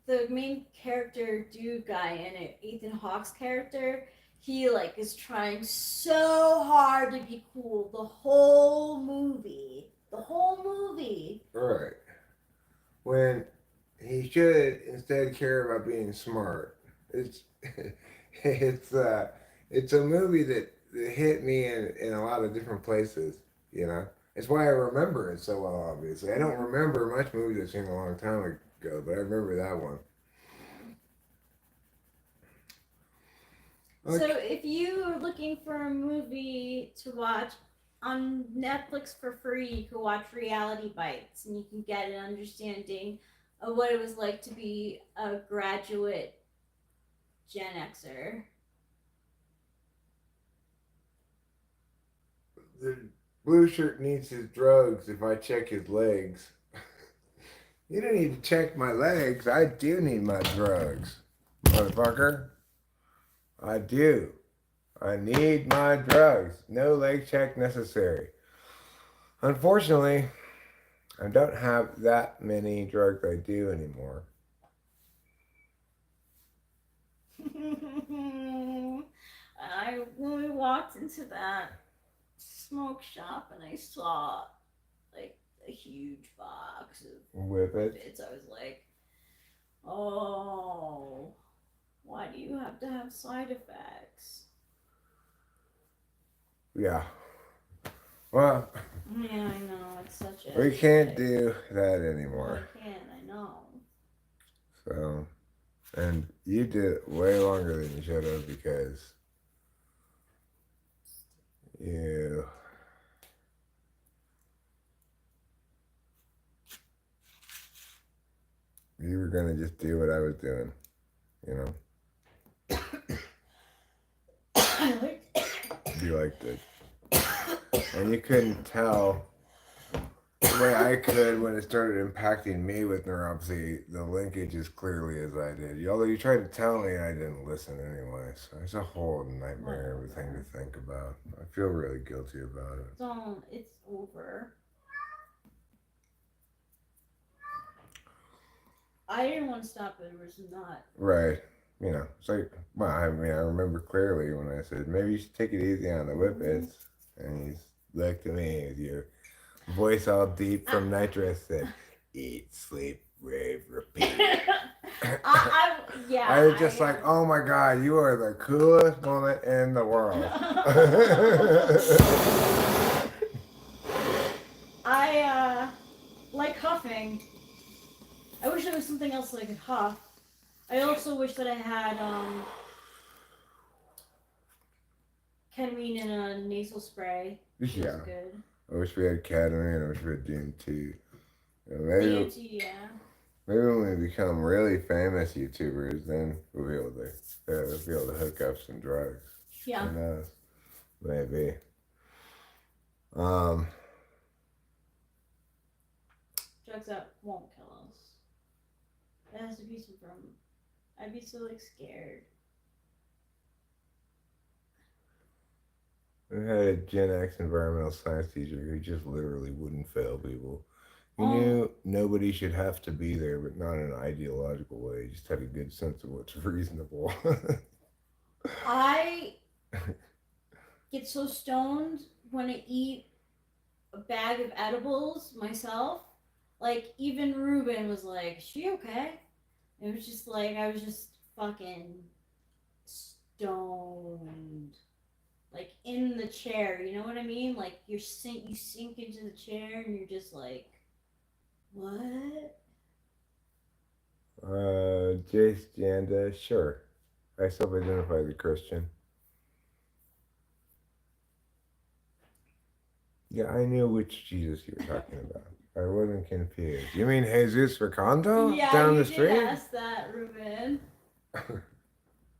the main character dude guy in it, Ethan Hawke's character, he like is trying so hard to be cool the whole movie. The whole movie. Right. When he should instead care about being smart. It's it's a movie that hit me in a lot of different places, you know. It's why I remember it so well, obviously. I don't remember much movies I've seen a long time ago, but I remember that one. So if you are looking for a movie to watch on Netflix for free, you can watch Reality Bites and you can get an understanding of what it was like to be a graduate Gen Xer. The blue shirt needs his drugs if I check his legs. You don't need to check my legs. I do need my drugs, motherfucker. I do. I need my drugs. No leg check necessary. Unfortunately, I don't have that many drugs I do anymore. When we walked into that smoke shop and I saw like a huge box of Whippets. I was like, oh, why do you have to have side effects? Yeah. Well, Yeah, I know. It's such a. we can't do that anymore. I can't, I know. So, and you did it way longer than you should have because you were gonna just do what I was doing, you know. You liked it, and you couldn't tell the way I could when it started impacting me with neuropathy. The linkage as clearly as I did. Although you tried to tell me, I didn't listen anyway. So it's a whole nightmare of a thing to think about. I feel really guilty about it. Don't. It's over. I didn't want to stop it. It was not. Right. It's like, well, I mean, I remember clearly when I said, maybe you should take it easy on the whippets. And he's looked at me with your voice all deep from nitrous, said, eat, sleep, rave, repeat. Yeah. I was just like, oh my God, you are the coolest woman in the world. I like huffing. I wish there was something else that I could huff. I also wish that I had ketamine in a nasal spray. Which Yeah. is good. I wish we had ketamine. I wish we had DMT. DMT, yeah. Maybe when we become really famous YouTubers, then we'll be able to hook up some drugs. Yeah. Who knows? Maybe. Um. Drugs that won't kill us. That has to be some from. I'd be so like scared. We had a Gen X environmental science teacher who just literally wouldn't fail people. He Oh. knew nobody should have to be there, but not in an ideological way. He just had a good sense of what's reasonable. I get so stoned when I eat a bag of edibles myself. Like, even Ruben was like, "Is she okay?" It was just like, I was just fucking stoned. Like, in the chair, you know what I mean? Like, you sink into the chair and you're just like, what? Jace Janda, sure. I self-identify as a Christian. Yeah, I knew which Jesus you were talking about. I wasn't confused. You mean Jesus Ricondo Yeah, down you the street? did ask that, Ruben.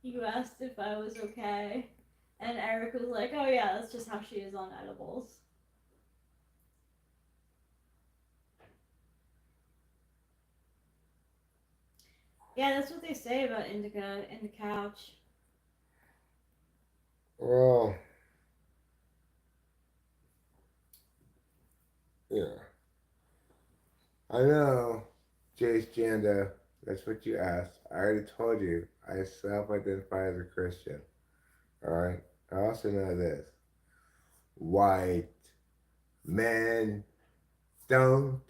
You asked if I was okay. And Eric was like, oh yeah, that's just how she is on edibles. Yeah, that's what they say about indica in the couch. Well, yeah. I know, Jace Janda, that's what you asked. I already told you, I self-identify as a Christian. Alright? I also know this. White men don't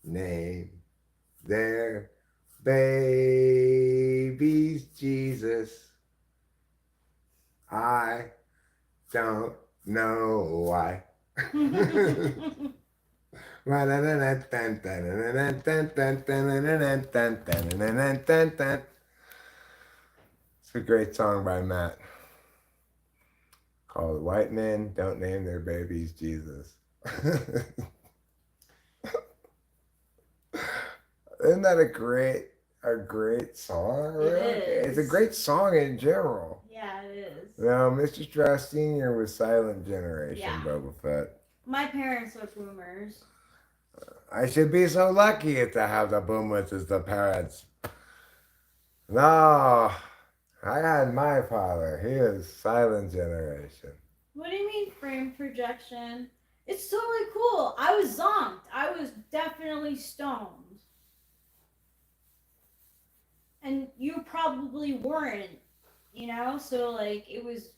name their babies Jesus. I don't know why. It's a great song by Matt called White Men Don't Name Their Babies Jesus. Isn't that a great song? Really? It's a great song in general. Yeah, it is. Now, Mr. Strauss Sr. was Silent Generation, Yeah. Boba Fett. My parents are boomers. I should be so lucky to have the boomers as the parents. No, I had my father. He was Silent Generation. What do you mean frame projection? It's totally cool. I was zonked. I was definitely stoned. And you probably weren't, you know? So like it was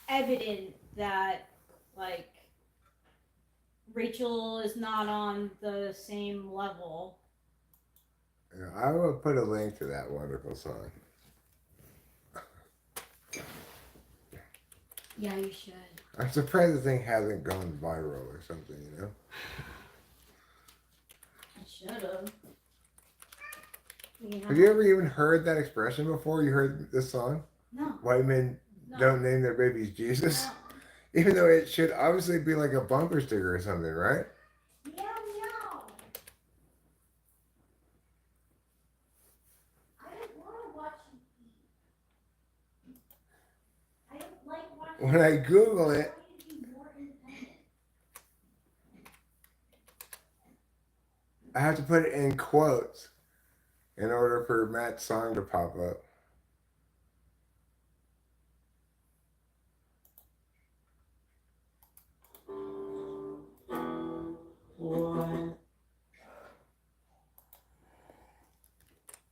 evident that like Rachel is not on the same level. Yeah, I will put a link to that wonderful song. Yeah, you should. I'm surprised the thing hasn't gone viral or something, you know? I should have. Have you ever even heard that expression before? You heard this song? No. White men don't name their babies Jesus? No. Even though it should obviously be like a bumper sticker or something, right? Meow, meow. I don't want to watch you eat. I don't like watching. When I Google it, I have to put it in quotes in order for Matt's song to pop up.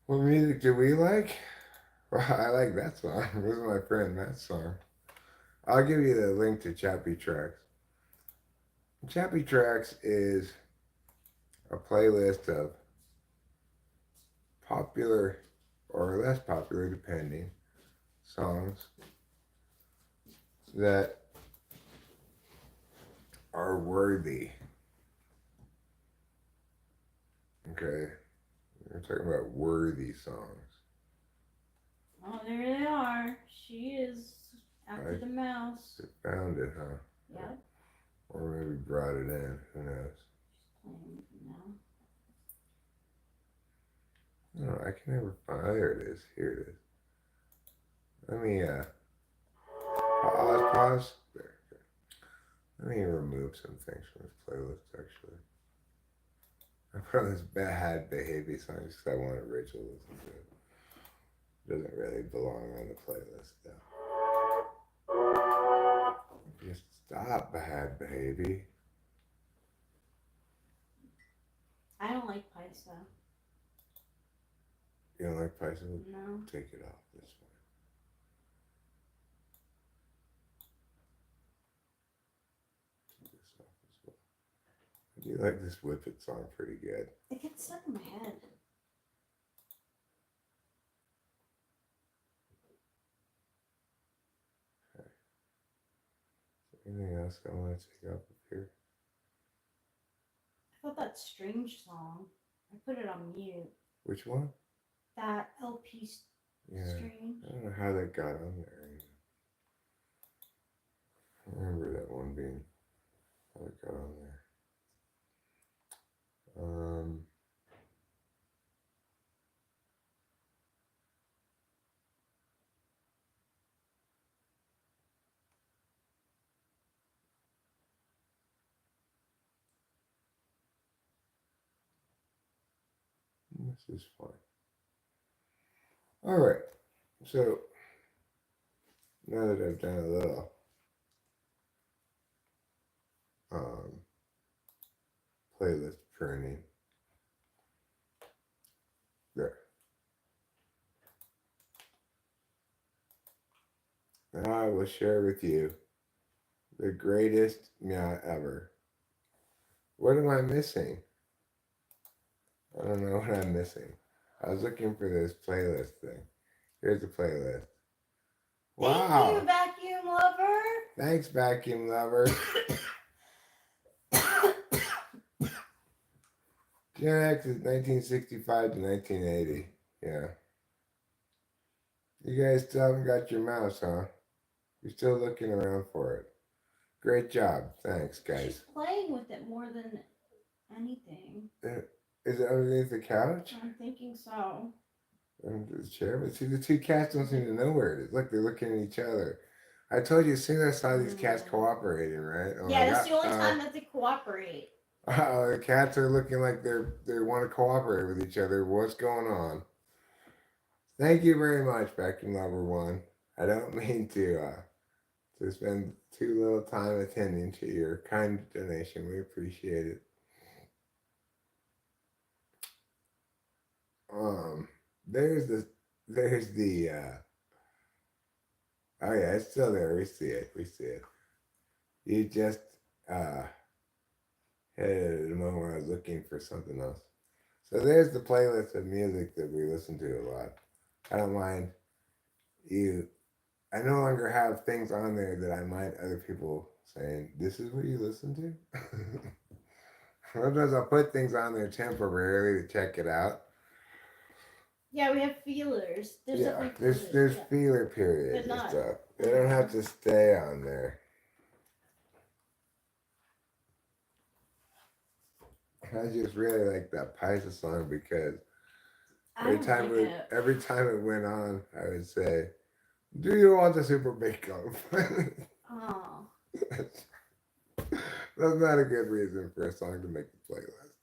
What music do we like? Well, I like that song. This is my friend Matt's song. I'll give you the link to Chappy Tracks. Chappy Tracks is a playlist of popular or less popular, depending, songs that are worthy. Okay, we're talking about worthy songs. Oh, there they are. She is after Right. the mouse. It found it, huh? Yep. Or maybe brought it in. Who knows? Playing with it now. No, I can never find. Oh, there it is. Here it is. Let me pause. There. Let me remove some things from this playlist. Actually, I put on this bad behavior song just because I wanted Rachel to listen to it. Doesn't really belong on the playlist though. Just stop, bad baby. I don't like Paisa. You don't like Python? No. Take it off this one. Take this off as well. I do like this Whip It song pretty good. It gets stuck in my head. Anything else I want to take off of here? I thought that Strange song. I put it on mute. Which one? That LP Yeah. Strange. I don't know how that got on there. I remember that one being how it got on there. This is fine. All right. So now that I've done a little playlist pruning, there. Now I will share with you the greatest meow ever. What am I missing? I don't know what I'm missing. I was looking for this playlist thing. Here's the playlist. Wow. Thank you, vacuum lover. Thanks, vacuum lover. Gen X is 1965 to 1980. Yeah. You guys still haven't got your mouse, huh? You're still looking around for it. Great job. Thanks, guys. She's playing with it more than anything. Is it underneath the couch? I'm thinking so. Under the chair? But see, the two cats don't seem to know where it is. Look, they're looking at each other. I told you as soon as I saw these cats cooperating, right? Oh yeah, that's the only time that they cooperate. The cats are looking like they want to cooperate with each other. What's going on? Thank you very much, Vacuum Lover One. I don't mean to spend too little time attending to your kind donation. We appreciate it. There's the oh yeah, it's still there. We see it. You just hit it at the moment where I was looking for something else. So there's the playlist of music that we listen to a lot. I don't mind you. I no longer have things on there that I mind other people saying, this is what you listen to? Sometimes I'll put things on there temporarily to check it out. Yeah, we have feelers. There's feeler periods and stuff. They don't have to stay on there. I just really like that Paisa song because every time it went on, I would say, "Do you want a super big loaf?" Oh. That's not a good reason for a song to make the playlist.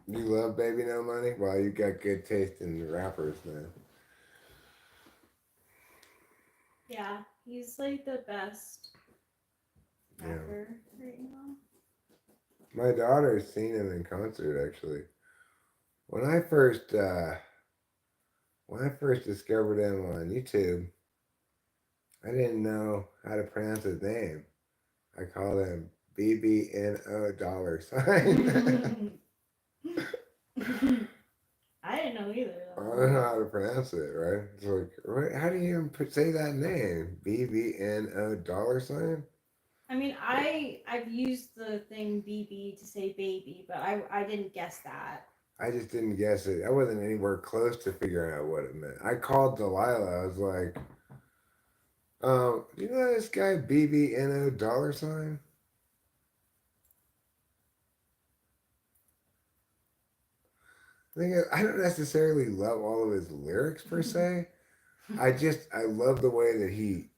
You love Baby No Money? Well, you got good taste in rappers, man. Yeah, he's like the best rapper right now. My daughter's seen him in concert, actually. When I first discovered him on YouTube, I didn't know how to pronounce his name. I called him BBNO $. I didn't know either. I don't know how to pronounce it, right? It's like, how do you even say that name? BBNO $? I mean, I've used the thing BB to say baby, but I didn't guess that. I just didn't guess it. I wasn't anywhere close to figuring out what it meant. I called Delilah. I was like, do you know this guy BBNO dollar sign? I don't necessarily love all of his lyrics per se. I love the way that he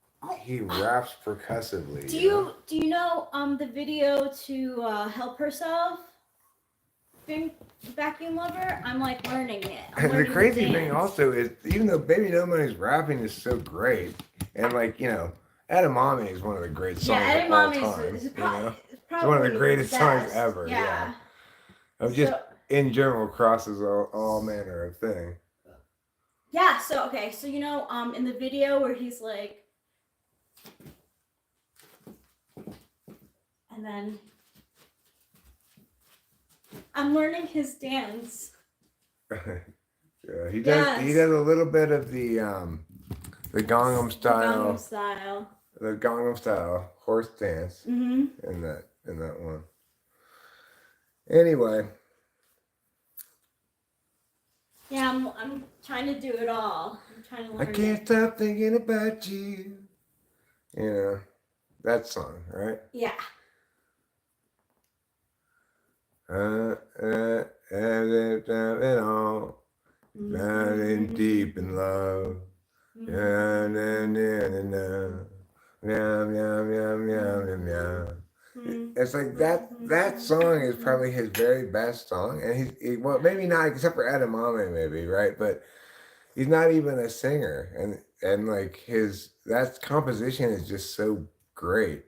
raps percussively. Do you know the video to Help Herself? Vacuum Lover? I'm like learning it. I'm And the learning crazy thing dance. also is, even though Baby No Money's rapping is so great, and like, you know, Edamame is one of the great songs of all time. Is You know? it's It's one of the probably greatest songs best. ever. Yeah. Of just So, in general crosses all manner of thing. yeah, so okay, so you know, in the video where he's like, and then I'm learning his dance. Yeah, he does a little bit of the Gangnam style, the Gangnam style horse dance Mm-hmm. in that one. Anyway, Yeah, I'm trying to do it all. I'm trying to learn. I can't stop thinking about you. You know, that song, right? Yeah. And all, lying deep in love. Yeah, na, na, na, na. Meow, meow, meow, meow, meow, meow. It's like that song is probably his very best song, and well, maybe not except for Edamame, maybe, right? But he's not even a singer, and like that composition is just so great.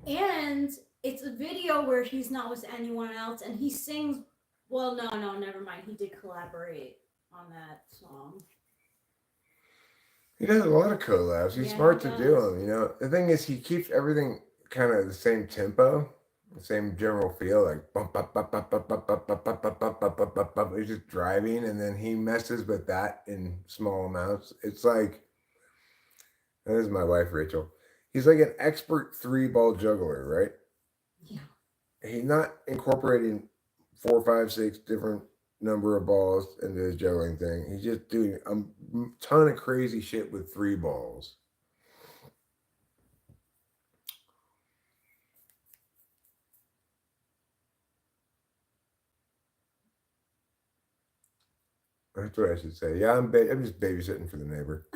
And it's a video where he's not with anyone else, and he sings. Well, no, never mind. He did collaborate on that song. He does a lot of collabs. He's smart to do them. You know, the thing is, he keeps everything kind of the same tempo, the same general feel, like bump, bump, bump, bump, bump, bump, bump, bump, bump, bump, bump, bump, bump, bump. He's just driving, and then he messes with that in small amounts. It's like, and this is my wife, Rachel. He's like an expert 3-ball juggler, right? Yeah. He's not incorporating 4, 5, 6 different number of balls into his juggling thing. He's just doing a ton of crazy shit with 3 balls. That's what I should say. Yeah, I'm just babysitting for the neighbor.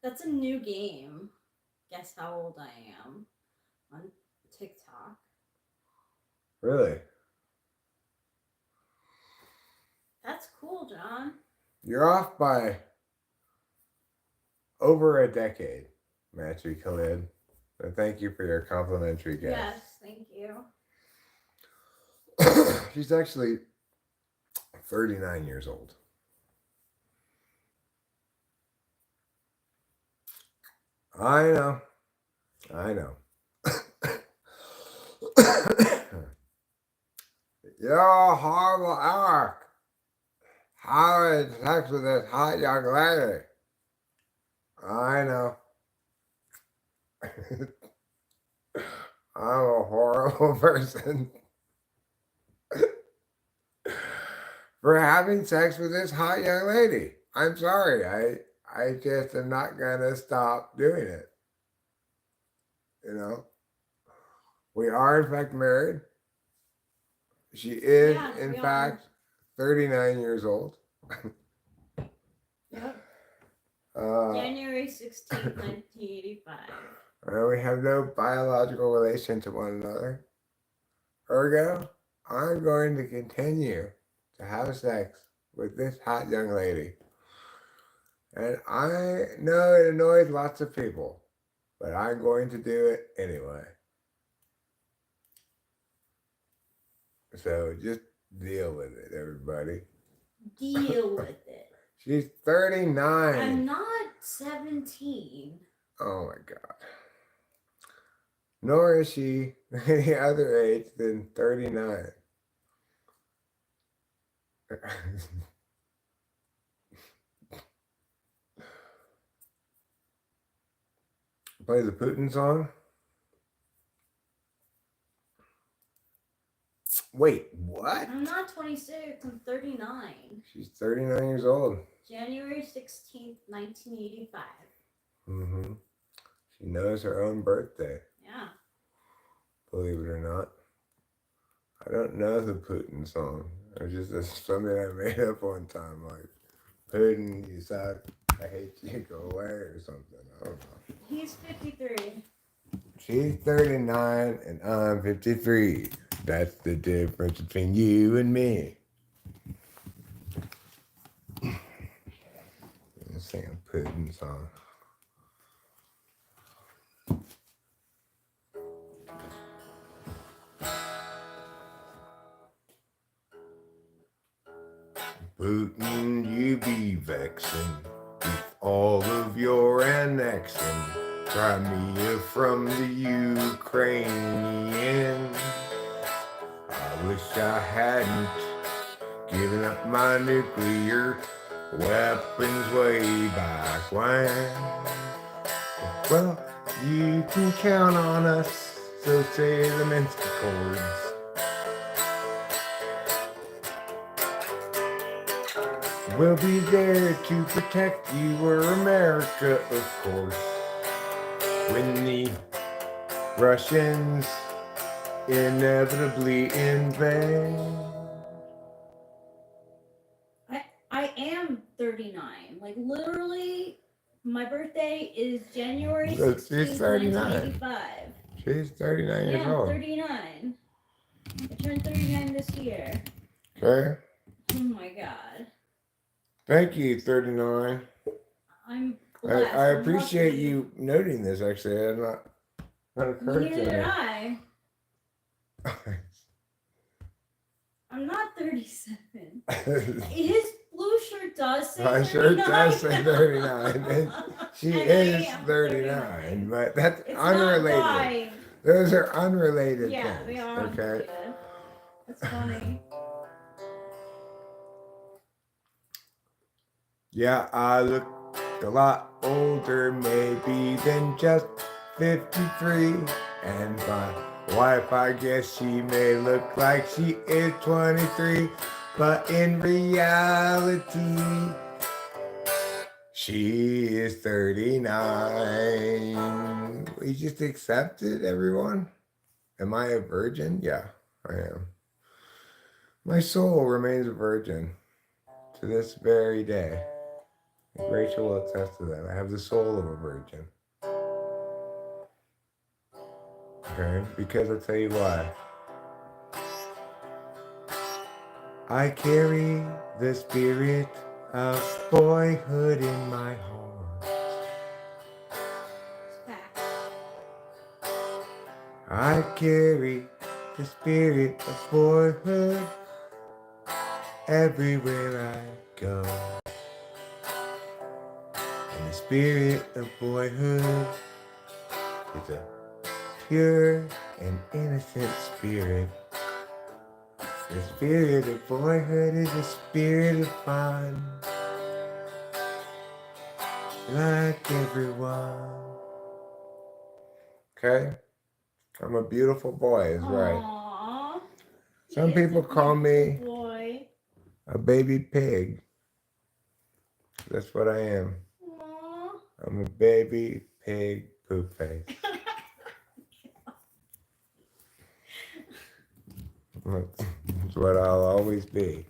That's a new game. Guess how old I am on TikTok. Really? That's cool, John. You're off by over a decade, Matchy Khalid. And thank you for your complimentary guess. Yes, thank you. She's actually 39 years old. I know. You're a horrible Eric. Having sex with this hot young lady. I know. I'm a horrible person. For having sex with this hot young lady. I'm sorry. I just am not gonna stop doing it. You know? We are in fact married. She is in fact 39 years old. Yep. January 16th, 1985. We have no biological relation to one another. Ergo, I'm going to continue to have sex with this hot young lady. And I know it annoys lots of people, but I'm going to do it anyway. So just deal with it, everybody. Deal with it. She's 39. I'm not 17. Oh my God. Nor is she any other age than 39. Play the Putin song. Wait, what? I'm not 26. I'm 39. She's 39 years old. January 16th, 1985. Mm-hmm. She knows her own birthday. Yeah. Believe it or not. I don't know the Putin song. It's just something I made up one time. Like, Putin, you suck. I hate you. Go away or something. I don't know. He's 53. She's 39 and I'm 53. That's the difference between you and me. Let's sing a Putin song. Putin, you be vexing with all of your annexing. Crimea from the Ukrainian. I wish I hadn't given up my nuclear weapons way back when. Well, you can count on us, so say the Minsk Accords. We'll be there to protect you, we're America, of course. When the Russians inevitably invade. I am 39. Like, literally, my birthday is January So 16th, she's 39. 1985. She's 39 years Yeah, I'm old. 39. I turned 39 this year. Okay. Oh my god. Thank you, 39. I'm blessed. I I'm appreciate lucky. you noting this, actually. I'm not occurred Neither to did me. I. I'm not 37. His blue shirt does say My 39. shirt does say 39. And she And I is am 39, but that's It's unrelated. not dying. Those are unrelated Yeah, things. they are Okay. unrelated. That's funny. Yeah, I look a lot older, maybe than just 53. And my wife, I guess she may look like she is 23. But in reality, she is 39. We just accept it, everyone. Am I a virgin? Yeah, I am. My soul remains a virgin to this very day. Rachel will attest to that. I have the soul of a virgin. Okay? Because I'll tell you why. I carry the spirit of boyhood in my heart. Facts. I carry the spirit of boyhood everywhere I go. And the spirit of boyhood is a pure and innocent spirit. The spirit of boyhood is a spirit of fun, like everyone. Okay? I'm a beautiful boy, is right. Aww. Some He is people a call me beautiful boy. a baby pig. That's what I am. Aww. I'm a baby pig poop face. That's what I'll always be.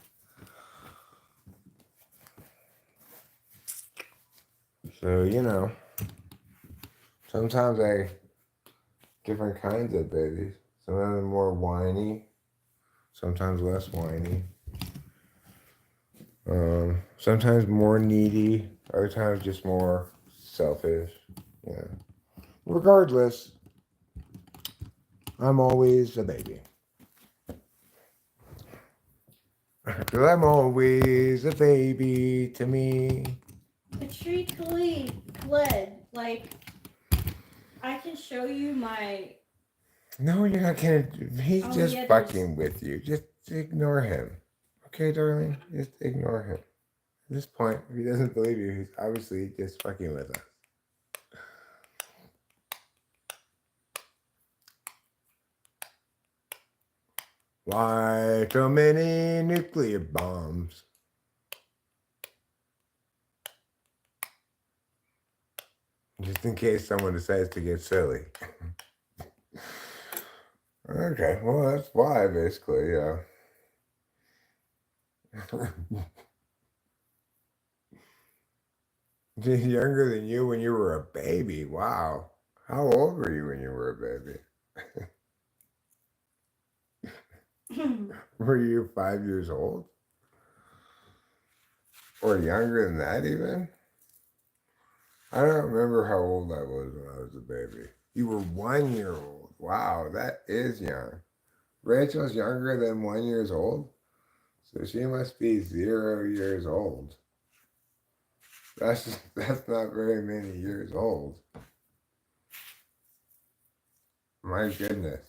So, you know, sometimes different kinds of babies. Some of them are more whiny, sometimes less whiny. Sometimes more needy, other times just more selfish. Yeah. Regardless, I'm always a baby. Cause I'm always a baby to me. A tree Khaled, like, I can show you my. No, you're not gonna. He's Oh, just yeah, fucking with you. Just ignore him. Okay, darling? Just ignore him. At this point, if he doesn't believe you, he's obviously just fucking with us. Why so many nuclear bombs? Just in case someone decides to get silly. Okay, well, that's why, basically, yeah. She's younger than you when you were a baby. Wow. How old were you when you were a baby? Were you 5 years old? Or younger than that, even? I don't remember how old I was when I was a baby. You were 1 year old. Wow, that is young. Rachel's younger than 1 year old? So she must be 0 years old. That's not very many years old. My goodness.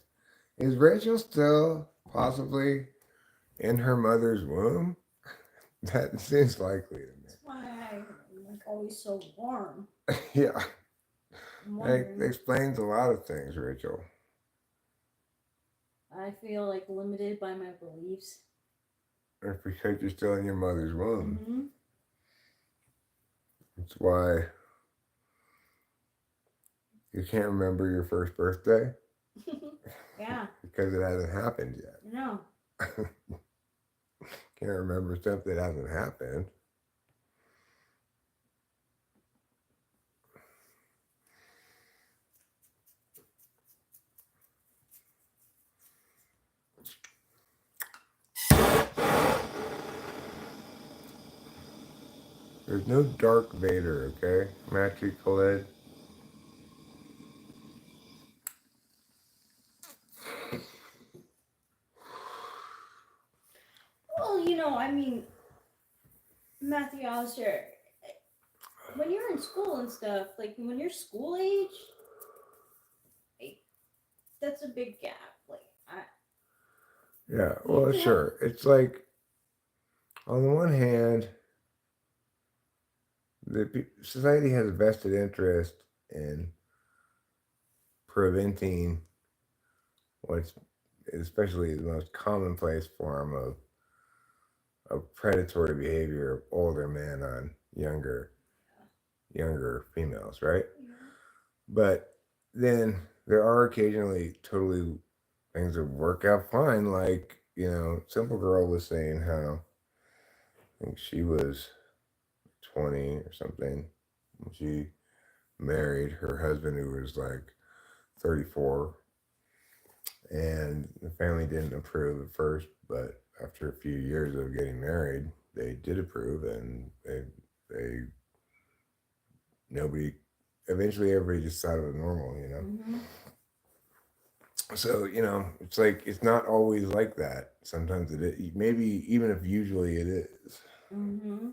Is Rachel still possibly in her mother's womb? That seems likely to me. That's why I'm like always so warm. Yeah. I'm That wondering. explains a lot of things, Rachel. I feel like limited by my beliefs. Or because you're still in your mother's womb. Mm-hmm. That's why you can't remember your first birthday. Yeah. Because it hasn't happened yet. No. Can't remember stuff that hasn't happened. There's no Dark Vader, okay? Matthew Khalid. Well, you know, I mean, Matthew Alistair, when you're in school and stuff, like when you're school age, like, that's a big gap. Like, Yeah, well, sure. It's like, on the one hand, society has a vested interest in preventing what's especially the most commonplace form of predatory behavior of older men on younger females, right? yeah. But then there are occasionally totally things that work out fine, like, Simple Girl was saying how I think she was 20 or something when she married her husband, who was like 34, and the family didn't approve at first, but after a few years of getting married, they did approve, and they nobody eventually everybody just thought it was normal. Mm-hmm. So, it's like, it's not always like that. Sometimes it is, maybe even if usually it is. Mm-hmm.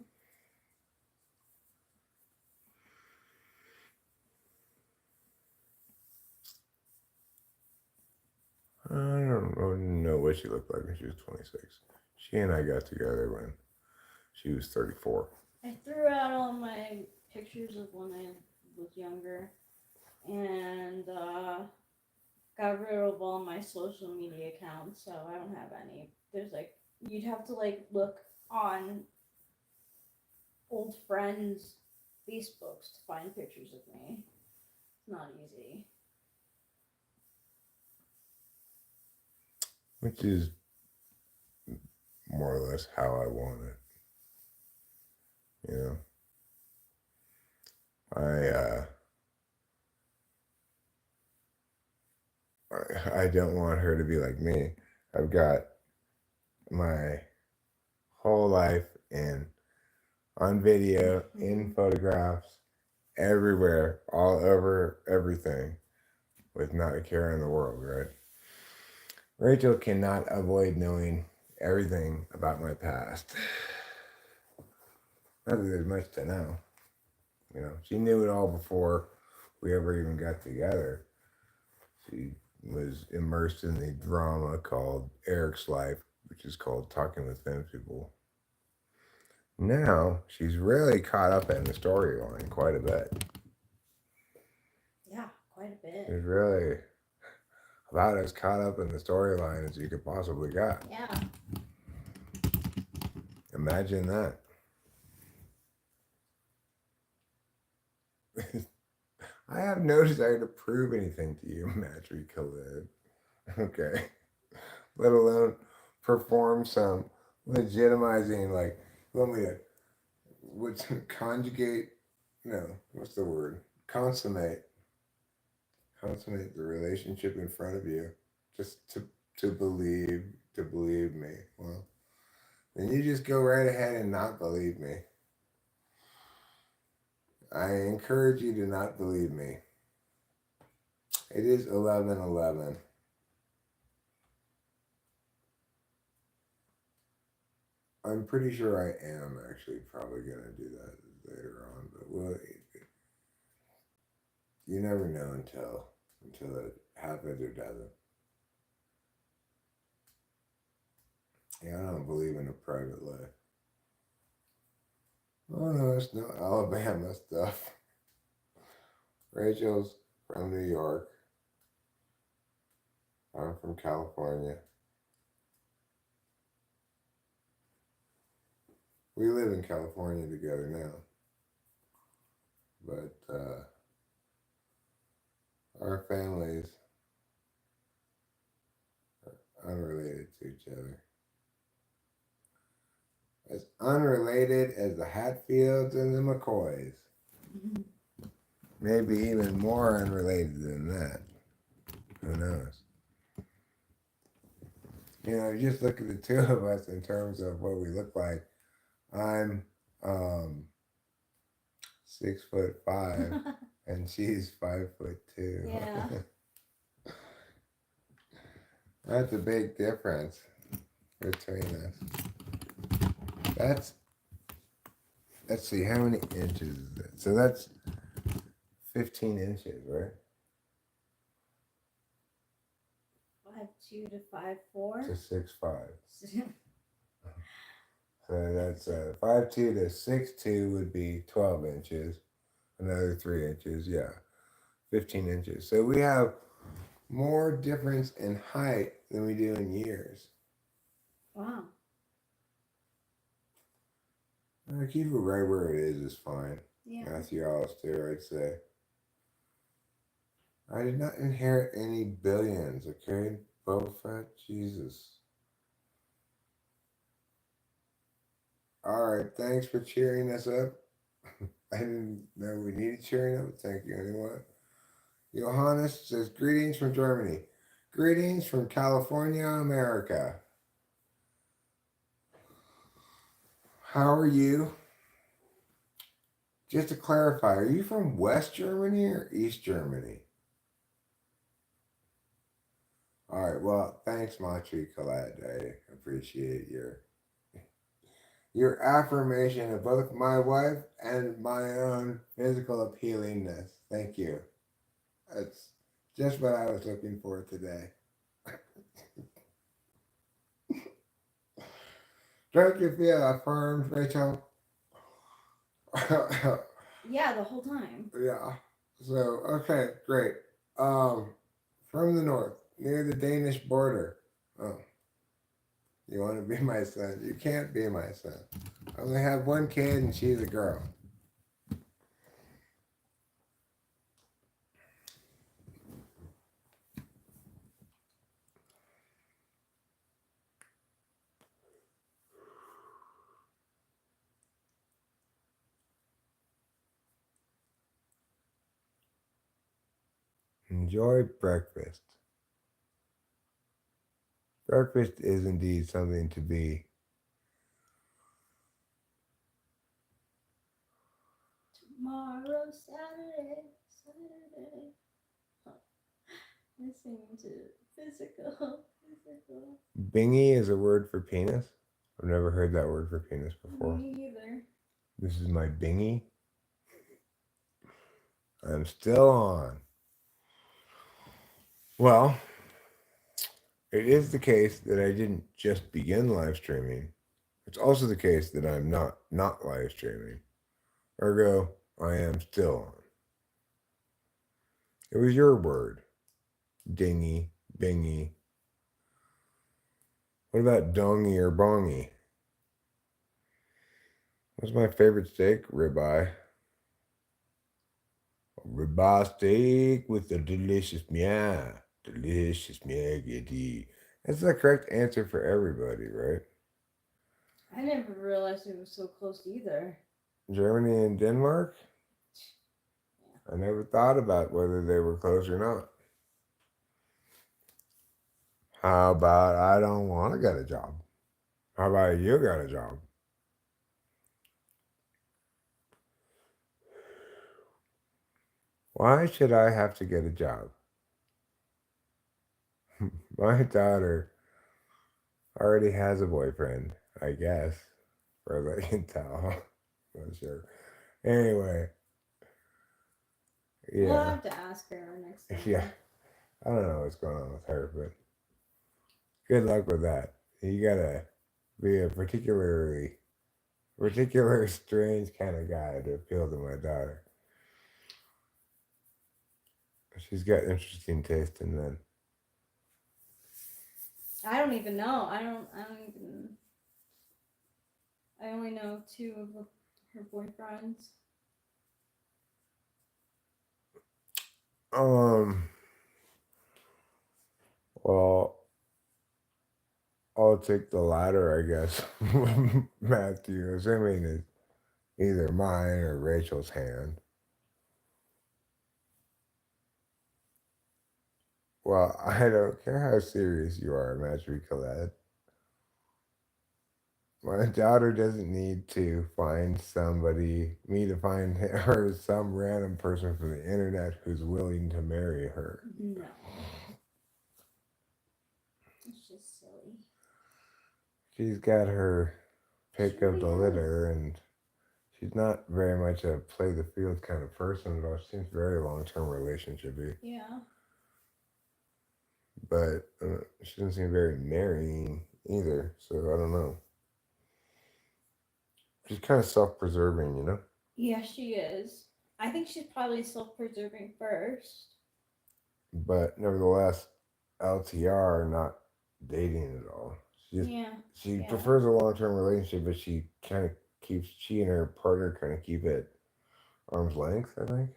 I don't know what she looked like when she was 26. She and I got together when she was 34. I threw out all my pictures of when I was younger and got rid of all my social media accounts, so I don't have any. There's like, you'd have to like look on old friends' Facebooks to find pictures of me. It's not easy. Which is more or less how I want it. I don't want her to be like me. I've got my whole life on video, in photographs, everywhere, all over everything, with not a care in the world, right? Rachel cannot avoid knowing everything about my past. Not that there's much to know. She knew it all before we ever even got together. She was immersed in the drama called Eric's Life, which is called Talking with Famous People. Now, she's really caught up in the storyline quite a bit. Yeah, quite a bit. She's really, about as caught up in the storyline as you could possibly get. Yeah. Imagine that. I have no desire to prove anything to you, Matri Khalid. Okay. Let alone perform some legitimizing, like, let me, what's conjugate? No, what's the word? Consummate the relationship in front of you, just to believe me. Well, then you just go right ahead and not believe me. I encourage you to not believe me. It is 11:11. I'm pretty sure I am actually probably gonna do that later on, but well, you never know until it happens or doesn't. Yeah, I don't believe in a private life. Oh no, it's no Alabama stuff. Rachel's from New York. I'm from California. We live in California together now. But our families are unrelated to each other. As unrelated as the Hatfields and the McCoys. Maybe even more unrelated than that. Who knows? You know, just look at the two of us in terms of what we look like. I'm 6'5" and she's 5'2". Yeah. That's a big difference between us. Let's see, how many inches is it? So that's 15 inches, right? 5'2" to 5'4". To 6'5". So that's 5'2" to 6'2" would be 12 inches. Another 3 inches, yeah, 15 inches. So we have more difference in height than we do in years. Wow. Keep it right where it is fine. Yeah. Matthew Alistair, I'd say. I did not inherit any billions, okay? Boba Fett, Jesus. All right, thanks for cheering us up. I didn't know we needed cheering up. Thank you anyway. Johannes says, greetings from Germany. Greetings from California, America. How are you? Just to clarify, are you from West Germany or East Germany? All right, well, thanks, Matri Khaled. I appreciate your affirmation of both my wife and my own physical appealingness. Thank you. That's just what I was looking for today. Don't you feel affirmed, Rachel? Yeah, the whole time. Yeah. So, okay, great. From the north, near the Danish border. Oh, you want to be my son? You can't be my son. I only have one kid and she's a girl. Enjoy breakfast. Breakfast is indeed something to be. Tomorrow, Saturday. Listening to physical. Bingy is a word for penis. I've never heard that word for penis before. Me either. This is my bingy. I'm still on. Well, it is the case that I didn't just begin live streaming. It's also the case that I'm not live streaming. Ergo, I am still on. It was your word. Dingy, Bingy. What about dongy or bongy? What's my favorite steak? Ribeye. Ribeye steak with a delicious meow. Delicious meow. That's the correct answer for everybody, right? I never realized it was so close either. Germany and Denmark? I never thought about whether they were close or not. How about I don't want to get a job? How about you got a job? Why should I have to get a job? My daughter already has a boyfriend, I guess, for as I can tell. Not sure. Anyway, We'll yeah, have to ask her next time. yeah. I don't know what's going on with her, but good luck with that. You gotta be a particular strange kind of guy to appeal to my daughter. She's got interesting taste in men. I don't even know. I only know 2 of her boyfriends. Well, I'll take the latter, I guess. Matthew, assuming it's either mine or Rachel's hand. Well, I don't care how serious you are, Matthew Khaled. My daughter doesn't need to find me to find her some random person from the internet who's willing to marry her. No. It's just silly. She's got her pick of the litter, and she's not very much a play the field kind of person, though she seems very long-term relationship-y. Yeah. But she doesn't seem very marrying either, so I don't know. She's kind of self-preserving, you know? Yeah, she is. I think she's probably self-preserving first. But nevertheless, LTR, not dating at all. She prefers a long-term relationship, but she and her partner kind of keep it arm's length, I think.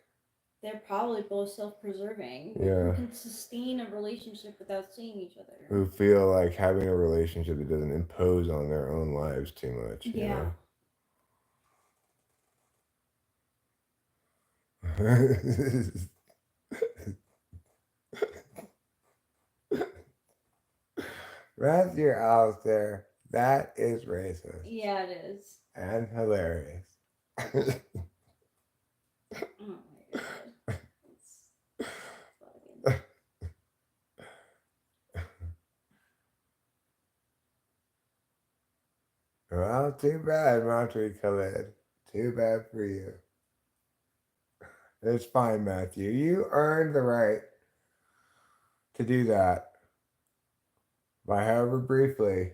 They're probably both self-preserving. Yeah. Who can sustain a relationship without seeing each other? Who feel like having a relationship that doesn't impose on their own lives too much. You know? Matthew out there, that is racist. Yeah, it is. And hilarious. Oh my god. Well, too bad, Matthew Khaled. Too bad for you. It's fine, Matthew. You earned the right to do that by, however briefly,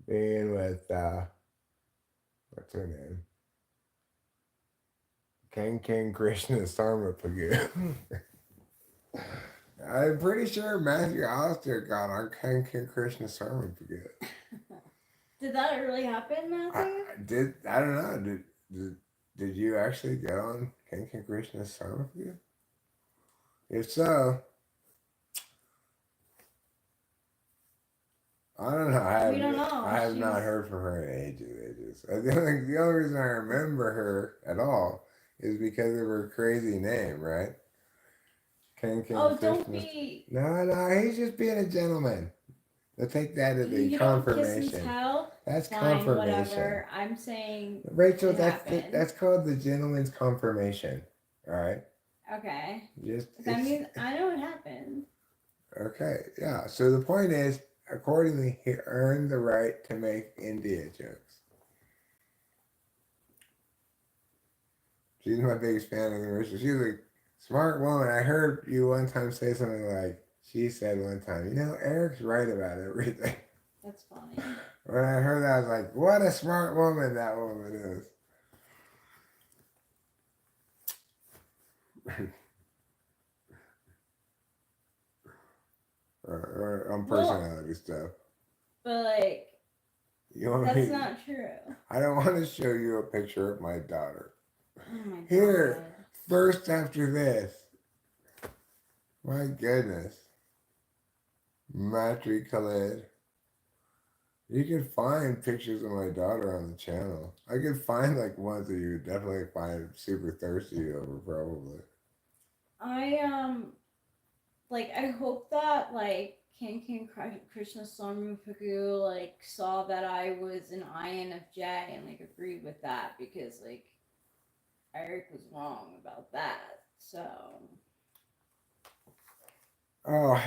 being with, what's her name? King Krishna Sarmapagu. I'm pretty sure Matthew Alistair got on King Krishna Sarmapagu. Did that really happen, Matthew? I don't know. Did you actually get on King Krishna Sarmapagu? If so, I don't know. We don't know. I have not heard from her in ages. The only reason I remember her at all is because of her crazy name, right? King Oh, Krishna. don't be. No, he's just being a gentleman. They'll take that as a confirmation. Don't kiss and tell? That's fine, confirmation. Whatever. I'm saying. Rachel, that's called the gentleman's confirmation. All right. Okay. I mean, I know what happened. Okay, yeah. So the point is, accordingly, he earned the right to make India jokes. She's my biggest fan of the Rachel. She's a smart woman. I heard you one time say something like, she said one time, Eric's right about everything. That's funny. When I heard that, I was like, what a smart woman that woman is. or on Well- personality stuff. But like, You want that's me? not true. I don't want to show you a picture of my daughter. Oh my god. Here, first after this. My goodness. Matri Khalid. You can find pictures of my daughter on the channel. I could find like ones that you would definitely find super thirsty over, probably. I hope that like King Krishna Sarmupaku like saw that I was an INFJ and like agreed with that, because like Eric was wrong about that. So Oh,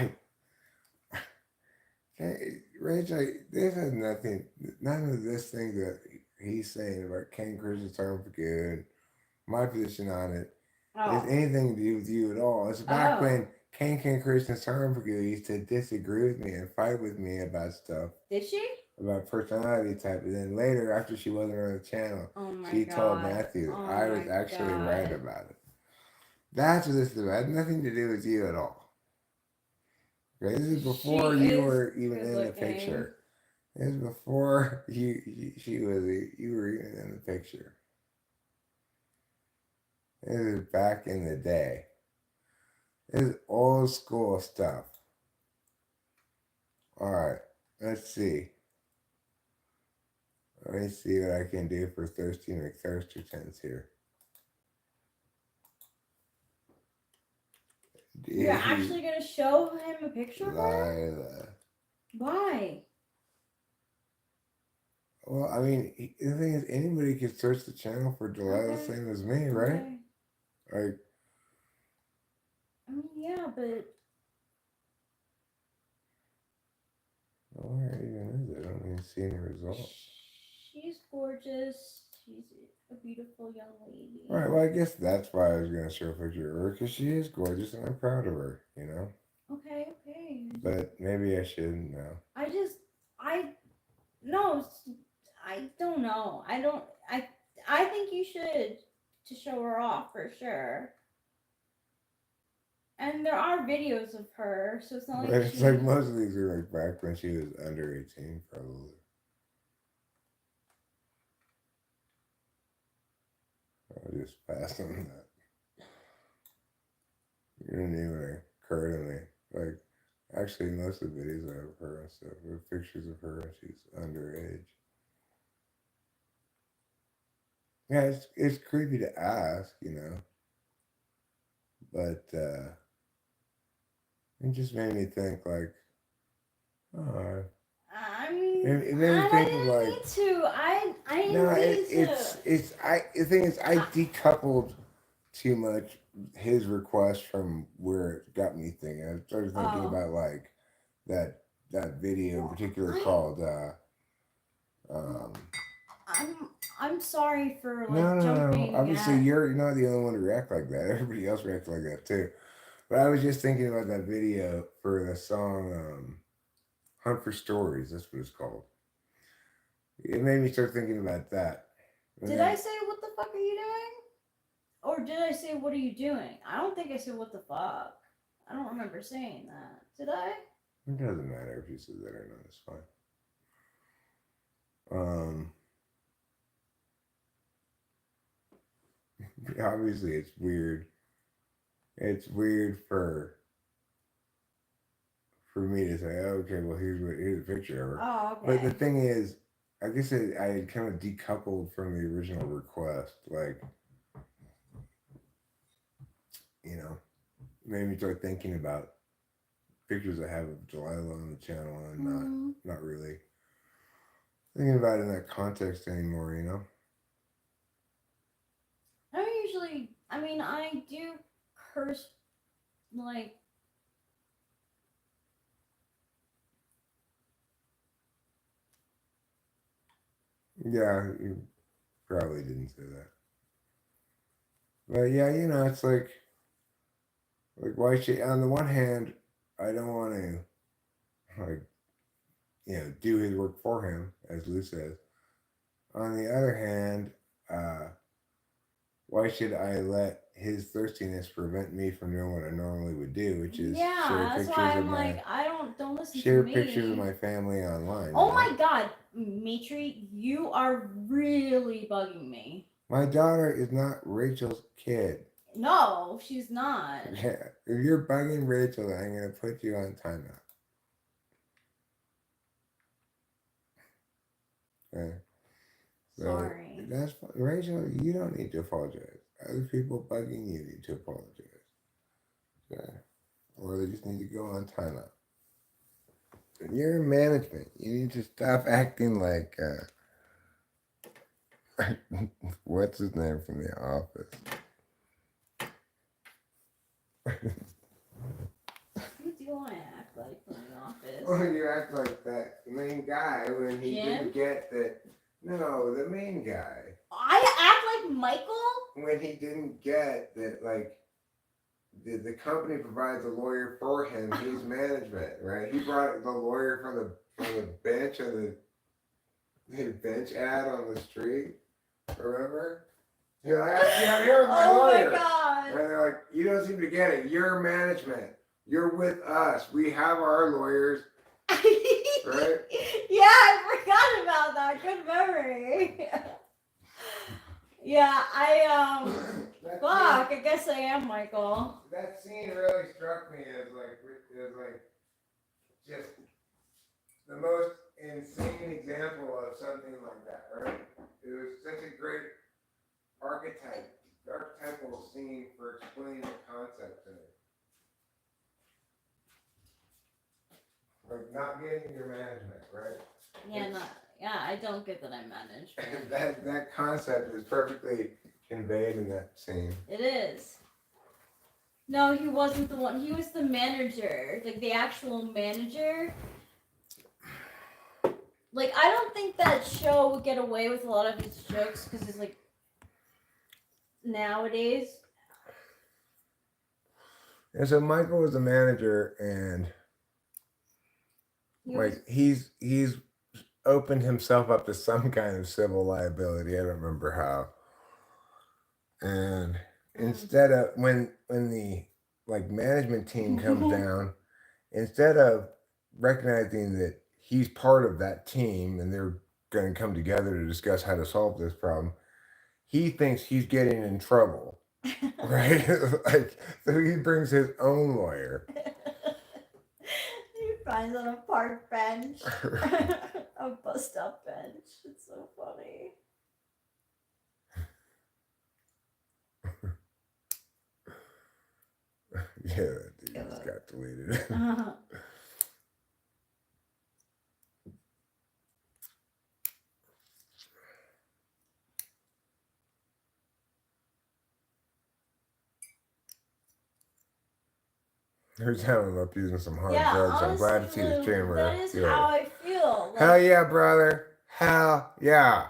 Rachel, this has nothing, none of this thing that he's saying about King Krishna Sarmupaku, my position on it, has anything to do with you at all. It's back when King Krishna Sarmupaku used to disagree with me and fight with me about stuff. Did she? About personality type, and then later, after she wasn't on the channel, she told Matthew I was actually right about it. That's what this is about. It had nothing to do with you at all. Okay, this is before you were even in the picture. This is before you were even in the picture. This is back in the day. This is old school stuff. All right, let's see. Let me see what I can do for Thirsty McThirstertons here. You're actually gonna show him a picture of her? Lila. Why? Well, I mean, the thing is, anybody can search the channel for Delilah, Okay. same as me, right? Okay. Like, I mean, yeah, but where even is it? I don't even see any results. she's gorgeous. She's a beautiful young lady. All right, well, I guess that's why I was going to show a picture of her, because she is gorgeous and I'm proud of her, you know? Okay, okay. But maybe I shouldn't now. No, I don't know. I think you should, to show her off for sure. And there are videos of her, so it's not like But it's like most of these are like back when she was under 18, probably. I'll just pass on that. It didn't even occur to me. Like, actually, most of the videos I have of her and stuff with pictures of her when she's underage. Yeah, it's creepy to ask, you know. But it just made me think, like, oh. I mean, It made me I think didn't of, like, need to. I didn't no, need to. the thing is, I decoupled too much his request from where it got me thinking. I started thinking about like that video in particular called I'm sorry for like no. jumping. Obviously, you're not the only one to react like that. Everybody else reacts like that too. But I was just thinking about that video for the song "Hunt for Stories." That's what it's called. It made me start thinking about that. Did I say what the fuck are you doing? Or did I say what are you doing? I don't think I said what the fuck. I don't remember saying that. Did I? It doesn't matter if you said that or not. It's fine. Obviously, it's weird. It's weird for me to say, oh, okay, well, here's a picture of her. Oh, okay. But the thing is, I guess I had kind of decoupled from the original request. Like, you know, made me start thinking about pictures I have of Delilah on the channel and not really thinking about it in that context anymore, you know? I do curse, like, Yeah, you probably didn't say that. But yeah, you know, it's like why should, on the one hand, I don't want to, like, you know, do his work for him, as Lou says. On the other hand, why should I let his thirstiness prevent me from doing what I normally would do, which is Yeah, share that's pictures why of I'm my like, don't listen share to me. pictures of my family online. Oh you know? my god, Matri, you are really bugging me. My daughter is not Rachel's kid. No, she's not. Yeah, if you're bugging Rachel, I'm gonna put you on timeout. Okay. So Sorry. that's Rachel. You don't need to apologize. Other people bugging you need to apologize. Okay. Or they just need to go on timeout. You're in management. You need to stop acting like what's his name from The Office? You do want to act like from The Office. Well, you act like that main guy when he Jim? didn't get that. No, the main guy. I act like Michael? When he didn't get that, like, the company provides a lawyer for him. He's management, right? He brought the lawyer from the bench of the bench ad on the street. Remember? You're like, yeah, here's my lawyer. Oh my god. And they're like, you don't seem to get it. You're management. You're with us. We have our lawyers. Right? Yeah, I forgot about that. Good memory. Yeah, fuck, I guess I am Michael. That scene really struck me as like just the most insane example of something like that, right? It was such a great archetypal scene for explaining the concept to me. Like not getting your management, right? Yeah, I don't get that I manage. that concept is perfectly conveyed in that scene. It is. No, he wasn't the one. He was the manager, like the actual manager. Like, I don't think that show would get away with a lot of its jokes because it's like nowadays. And so Michael was the manager, and he's opened himself up to some kind of civil liability. I don't remember how. And instead of when the like management team comes down, instead of recognizing that he's part of that team and they're going to come together to discuss how to solve this problem, he thinks he's getting in trouble, right? Like, so he brings his own lawyer. He finds on a park bench, a bus stop bench. It's so funny. Yeah, that dude just got deleted. Here's how I'm up using some hard drugs. I'm glad to see the streamer. That is how I feel. Like, hell yeah, brother. Hell yeah.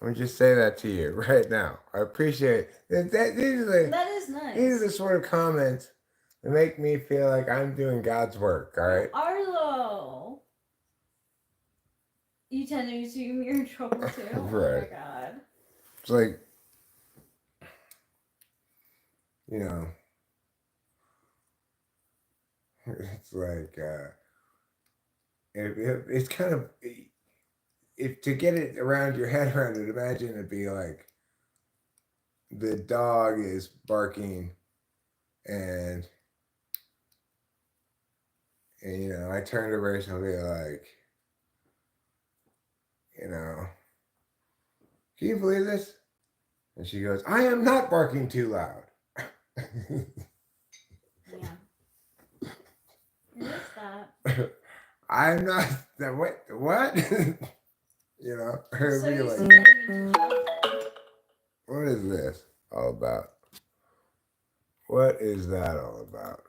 Let me just say that to you right now. I appreciate it. That is nice. These are the sort of comments that make me feel like I'm doing God's work, all right? Arlo. You tend to assume you're in trouble too? Right. Oh my god. It's like, you know, it's like, it's kind of, if to get it around your head around it, imagine it'd be like the dog is barking and you know, I turn to Rachel and be like, you know, can you believe this? And she goes, I am not barking too loud. Yeah. What is that? I'm not, what? You know, her So be you like, what is this all about? What is that all about?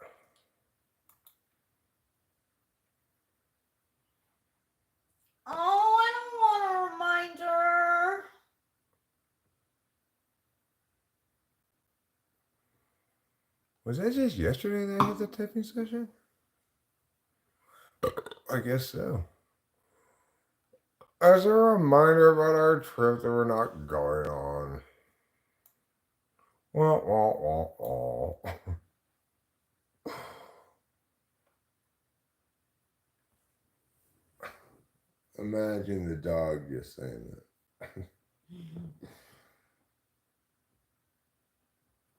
Oh, I don't want a reminder. Was that just yesterday that I had the typing session? I guess so. As a reminder about our trip that we're not going on. Wah, wah, wah, wah. Imagine the dog just saying that.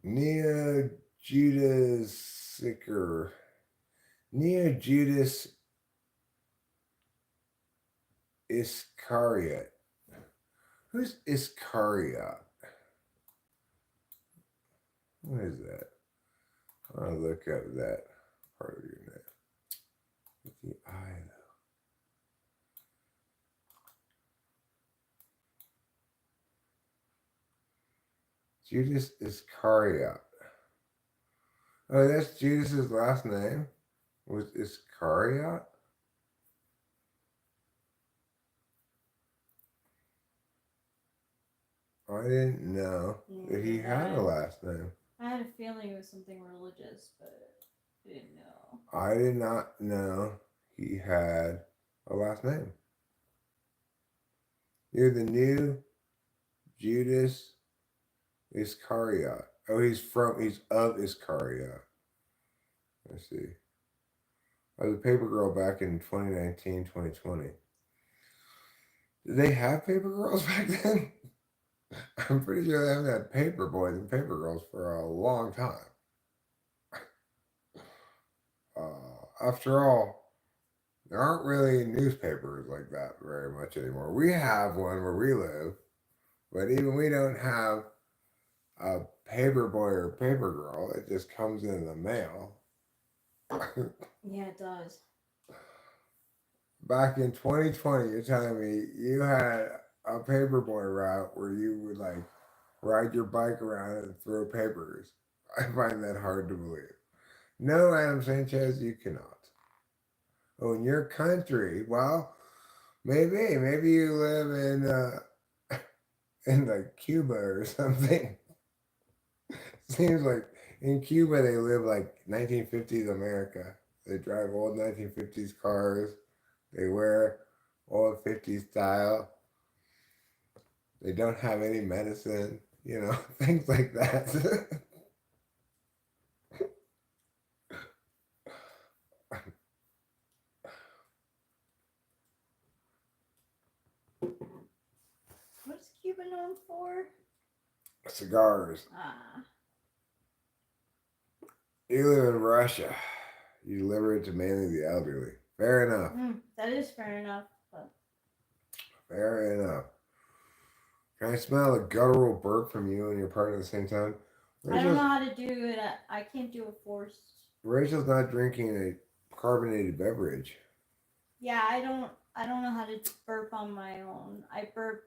Neo Judas Sicker. Neo Judas Iscariot. Who's Iscariot? What is that? I'll look up that part of your name. With the I though. Judas Iscariot. Oh, that's Judas's last name? Was Iscariot? I didn't know that he had a last name. I had a feeling it was something religious, but I didn't know. I did not know he had a last name. You're the new Judas Iscariot. Oh, he's of Iscariot. Let's see. I was a Papergirl back in 2019, 2020. Did they have Papergirls back then? I'm pretty sure they haven't had Paperboys and Papergirls for a long time. After all, there aren't really newspapers like that very much anymore. We have one where we live, but even we don't have a Paperboy or Papergirl. It just comes in the mail. Yeah, it does. Back in 2020, you're telling me you had a Paperboy route where you would like ride your bike around and throw papers. I find that hard to believe. No, Adam Sanchez, you cannot. Oh, in your country, well, maybe you live in like Cuba or something. Seems like in Cuba they live like 1950s America. They drive old 1950s cars. They wear old 50s style. They don't have any medicine, things like that. What's Cuba known for? Cigars. You live in Russia. You deliver it to mainly the elderly. Fair enough. That is fair enough. But... Fair enough. Can I smell a guttural burp from you and your partner at the same time? I don't know how to do it. I can't do a forced. Rachel's not drinking a carbonated beverage. Yeah, I don't know how to burp on my own. I burp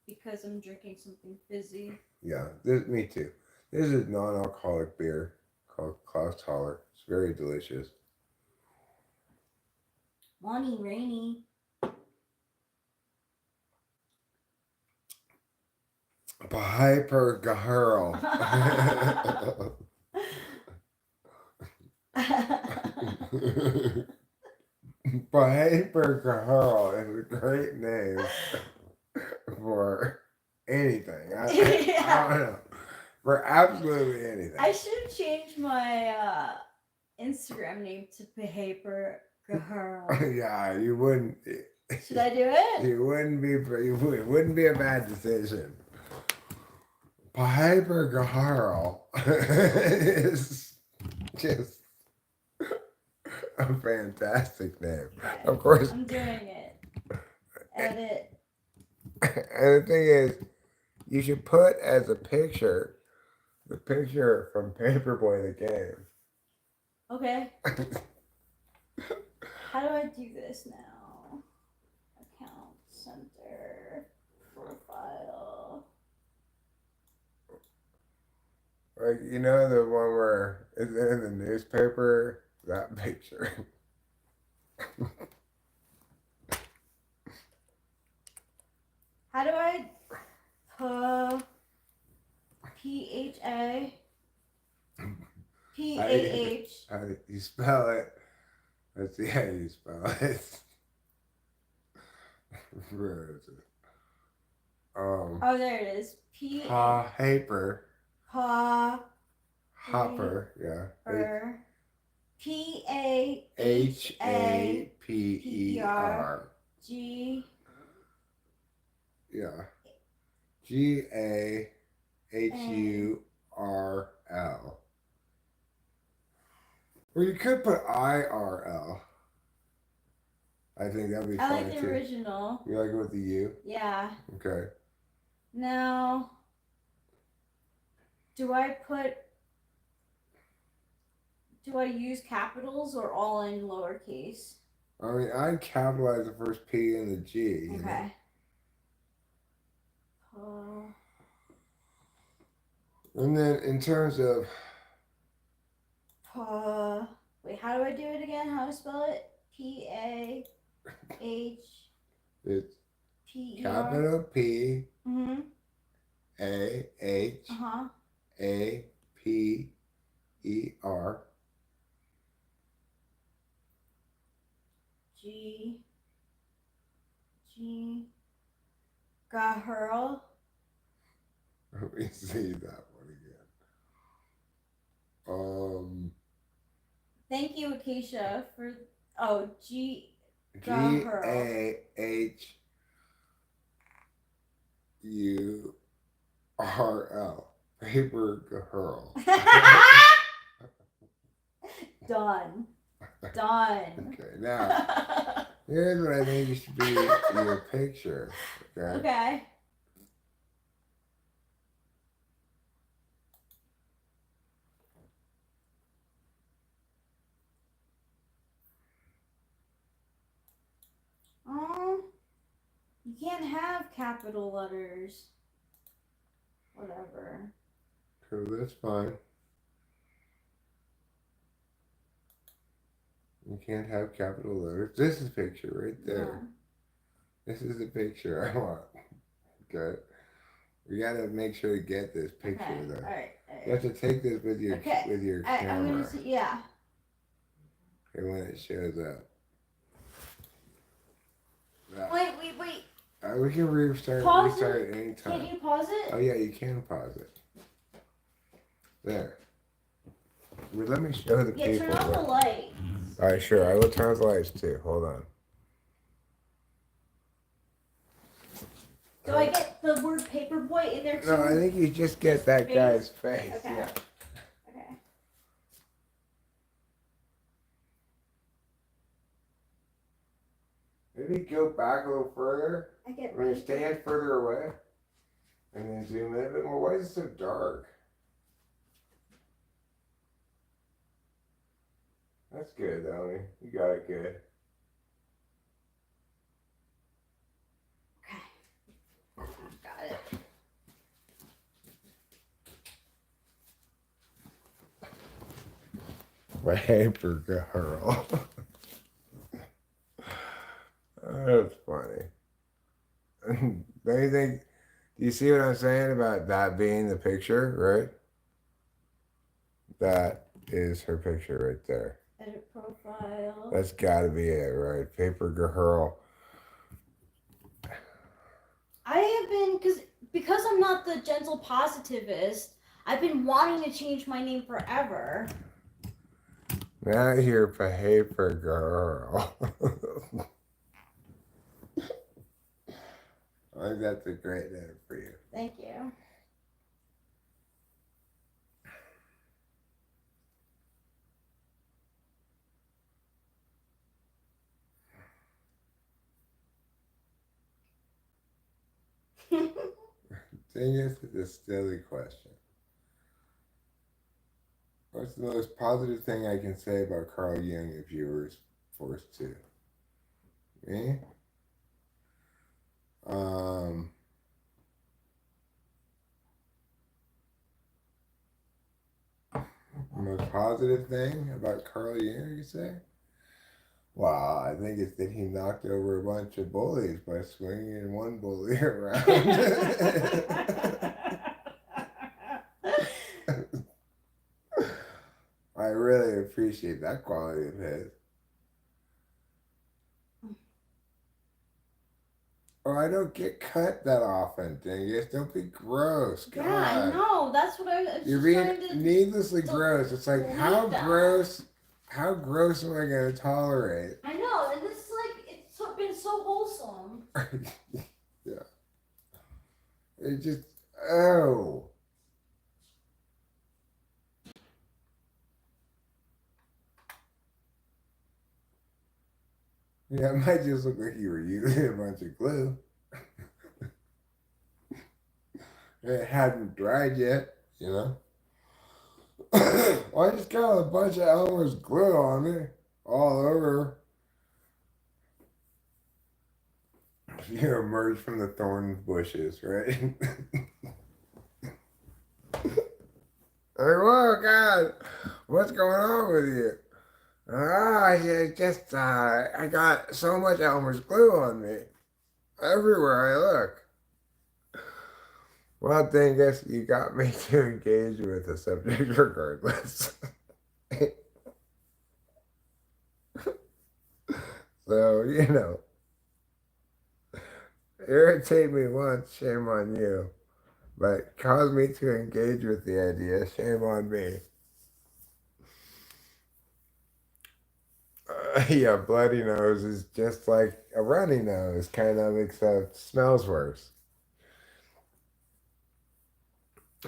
because I'm drinking something fizzy. Yeah, me too. This is non-alcoholic beer called Klaus Holler. It's very delicious. Money Rainy. Papergirl. Papergirl is a great name for anything. I don't know. For absolutely anything. I should change my Instagram name to Papergirl. Yeah, you wouldn't. Should I do it? It wouldn't be a bad decision. Papergirl is just a fantastic name. Okay, of course. I'm doing it. Edit. And the thing is, you should put as a picture the picture from Paperboy the game. Okay. How do I do this now? Account, center, profile. Like, the one where it's in the newspaper? That picture. How do I P-H-A P-A-H? How do you spell it? Let's see how you spell it. Where is it? Oh, there it is. Paper. Hopper, yeah. Paperger. G. Yeah. Gahurl. Or you could put IRL. I think that'd be I fine like the too. original. You like it with the U? Yeah. Okay. Now, do I use capitals or all in lowercase? I mean, I'd capitalize the first P and the G. You Okay. know? And then in terms of wait, how do I do it again? How to spell it? PAHPER. it's capital P Mm-hmm. AHAPER G. Gahurl. Let me see that one again. Thank you, Acacia, for G. GAHURL. Papergirl. Done. Okay, now here's what I think you should be your picture. Okay. Okay. You can't have capital letters. Whatever. So that's fine. You can't have capital letters. This is a picture right there. Yeah. This is the picture I want. Okay. We gotta make sure to get this picture Okay. though. All right. You have to take this with your camera. I'm gonna see, yeah. Okay, when it shows up. Wait. We can restart Pause at any time. Can't you pause it? Oh yeah, you can pause it. There. Well, let me show the people. Turn off the light. All right, sure. I will turn off the lights too. Hold on. Do I get the word Paperboy in there too? No, I think you just get that guy's face. Okay. Yeah. Okay. Maybe go back a little further. Or stand further away. And then zoom in a bit more. Why is it so dark? That's good, Ellie. You got it good. Okay. Got it. Papergirl. That's funny. Don't you think? Do you see what I'm saying about that being the picture, right? That is her picture right there. Edit profile. That's got to be it, right? Papergirl. I have been because I'm not the gentle positivist. I've been wanting to change my name forever. Now you're Papergirl. I think that's a great name for you. Thank you. Thing is, it's a silly question. What's the most positive thing I can say about Carl Jung if you were forced to? Me? Most positive thing about Carl Jung, you say? Wow, I think it's that he knocked over a bunch of bullies by swinging one bully around. I really appreciate that quality of his. Oh, I don't get cut that often, Dingus. Don't be gross. God. Yeah, I know. That's what I was You're just being trying to. needlessly gross. It's like, how delete that. gross? How gross am I going to tolerate? I know, and this is like it's been so wholesome. Yeah. It just, oh. Yeah, it might just look like you were using a bunch of glue. It hadn't dried yet, you know? Well, I just got a bunch of Elmer's glue on me all over. You emerge from the thorn bushes, right? Like, whoa, God, what's going on with you? I got so much Elmer's glue on me everywhere I look. Well, Dingus, you got me to engage with the subject regardless. So, you know, irritate me once, shame on you. But cause me to engage with the idea, shame on me. Yeah, bloody nose is just like a runny nose, kind of, except smells worse.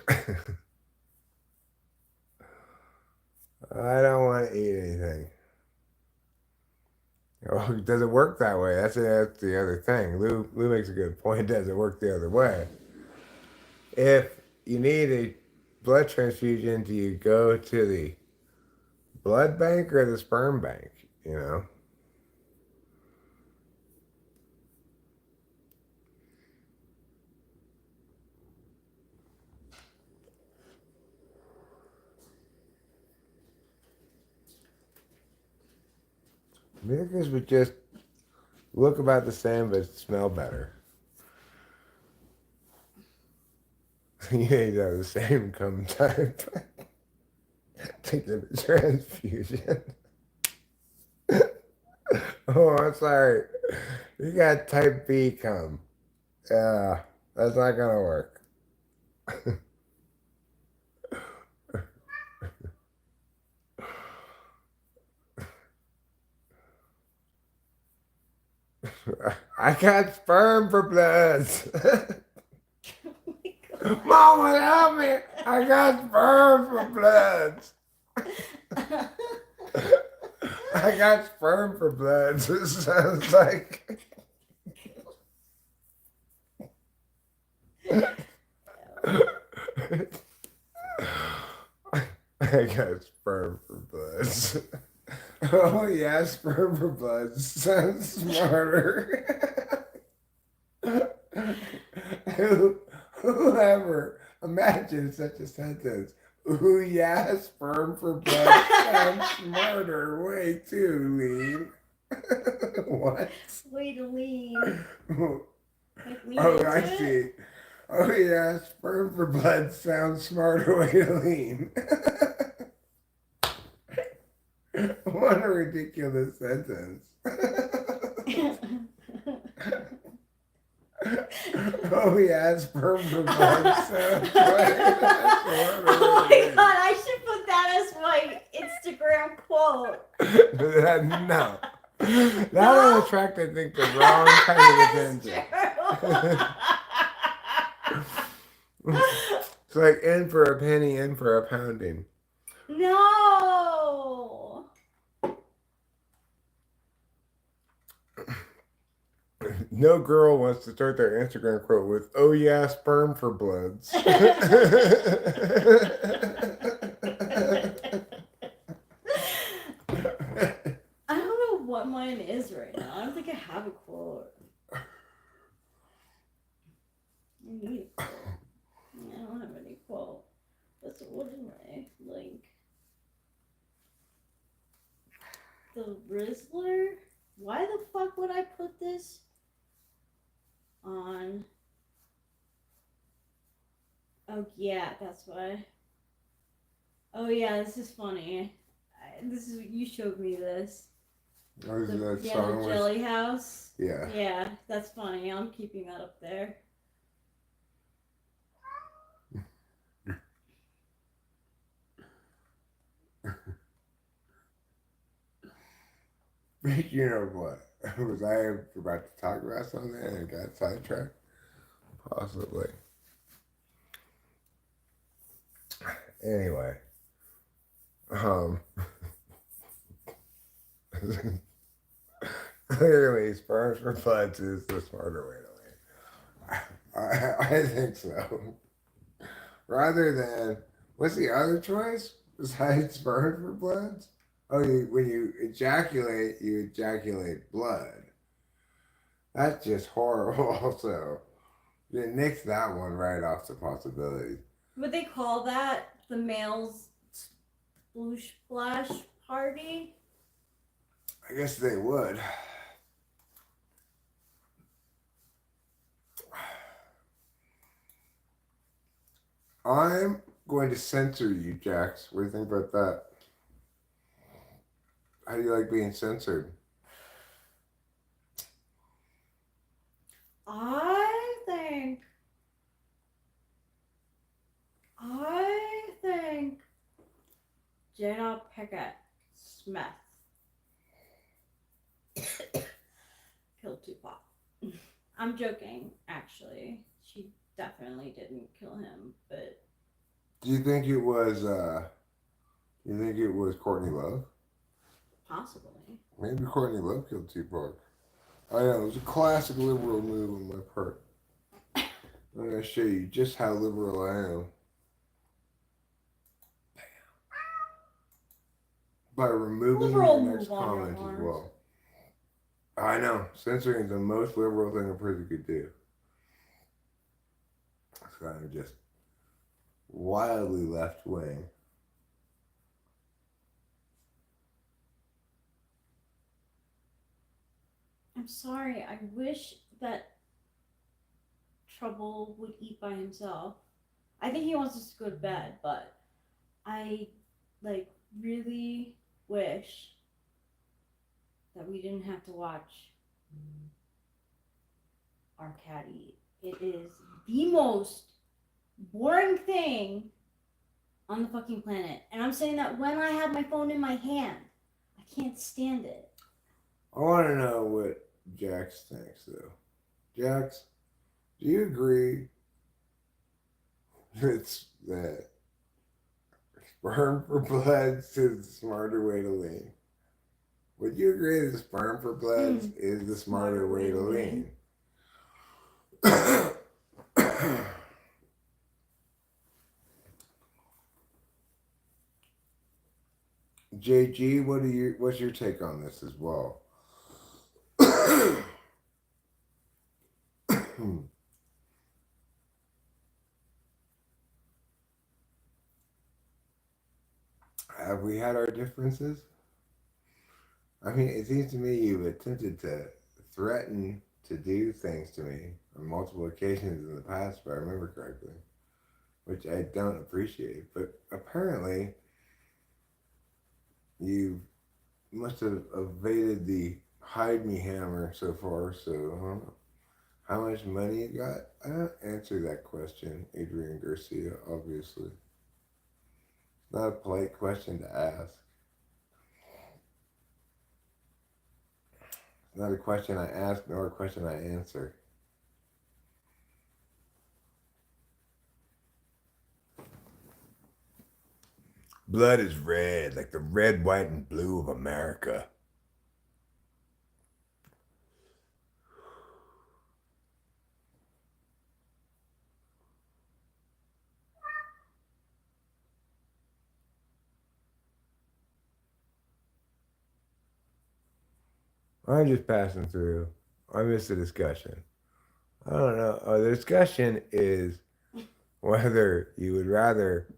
I don't want to eat anything. Oh, does it work that way? That's the other thing. Lou makes a good point. Does it work the other way? If you need a blood transfusion, do you go to the blood bank or the sperm bank? You know? Miracles would just look about the same but smell better. You need to have the same cum type to get a transfusion. Oh, I'm sorry. You got type B cum. Yeah, that's not gonna work. I got sperm for bloods. Mama, help me! I got sperm for bloods. I got sperm for bloods. It sounds like. I got sperm for bloods. Oh yeah, sperm for bloods sounds smarter. Whoever imagined such a sentence? Ooh yeah, sperm for blood sounds smarter. Way too lean. What? Way to lean. Like lean Oh, into I it? see. Oh yeah, sperm for blood sounds smarter. Way to lean. What a ridiculous sentence. Oh yeah, sperm for blood sounds smarter. Oh my god, I should put that as my Instagram quote. No. That'll attract, I think, the wrong kind of attention. It's like in for a penny, in for a pounding. No. No girl wants to start their Instagram quote with, oh yeah, sperm for bloods. I don't know what mine is right now. I don't think I have a quote. I need a quote. I don't have any quote. What is my link? The Rizzler? Why the fuck would I put this on? Oh yeah, that's why. Oh yeah, this is funny. You showed me this. What is that The song? Jelly House. Yeah. Yeah, that's funny. I'm keeping that up there. You know what? Was I about to talk about something and got sidetracked? Possibly. Anyway. Clearly, sperms for butts is the smarter way to live. I think so. Rather than, what's the other choice besides sperm for bloods? Oh, when you ejaculate blood. That's just horrible. Also, you nix that one right off the possibilities. Would they call that the male's sploosh splash party? I guess they would. I'm going to censor you, Jax. What do you think about that? How do you like being censored? I think Jada Pickett Smith killed Tupac. I'm joking, actually. She definitely didn't kill him, but Do you think it was Courtney Love? possibly. Maybe Courtney Love killed Tupac. I know, it was a classic liberal move on my part. I'm gonna show you just how liberal I am. By removing Liberal your next move on your comment as arms. well. I know, censoring is the most liberal thing a person could do. So I'm just wildly left wing. I'm sorry, I wish that Trouble would eat by himself. I think he wants us to go to bed, but I really wish that we didn't have to watch our cat eat. It is the most boring thing on the fucking planet. And I'm saying that when I have my phone in my hand. I can't stand it. I want to know what Jax thinks, though. Jax, do you agree that sperm for bloods is the smarter way to lean? Would you agree that sperm for bloods is the smarter way to lean? JG, what's your take on this as well? Have we had our differences? I mean, it seems to me you've attempted to threaten to do things to me on multiple occasions in the past, if I remember correctly, which I don't appreciate. But apparently, you must have evaded the hide me hammer so far. So, how much money you got? I don't answer that question, Adrian Garcia, obviously. It's not a polite question to ask. It's not a question I ask, nor a question I answer. Blood is red, like the red, white, and blue of America. I'm just passing through. I missed the discussion. I don't know. The discussion is whether you would rather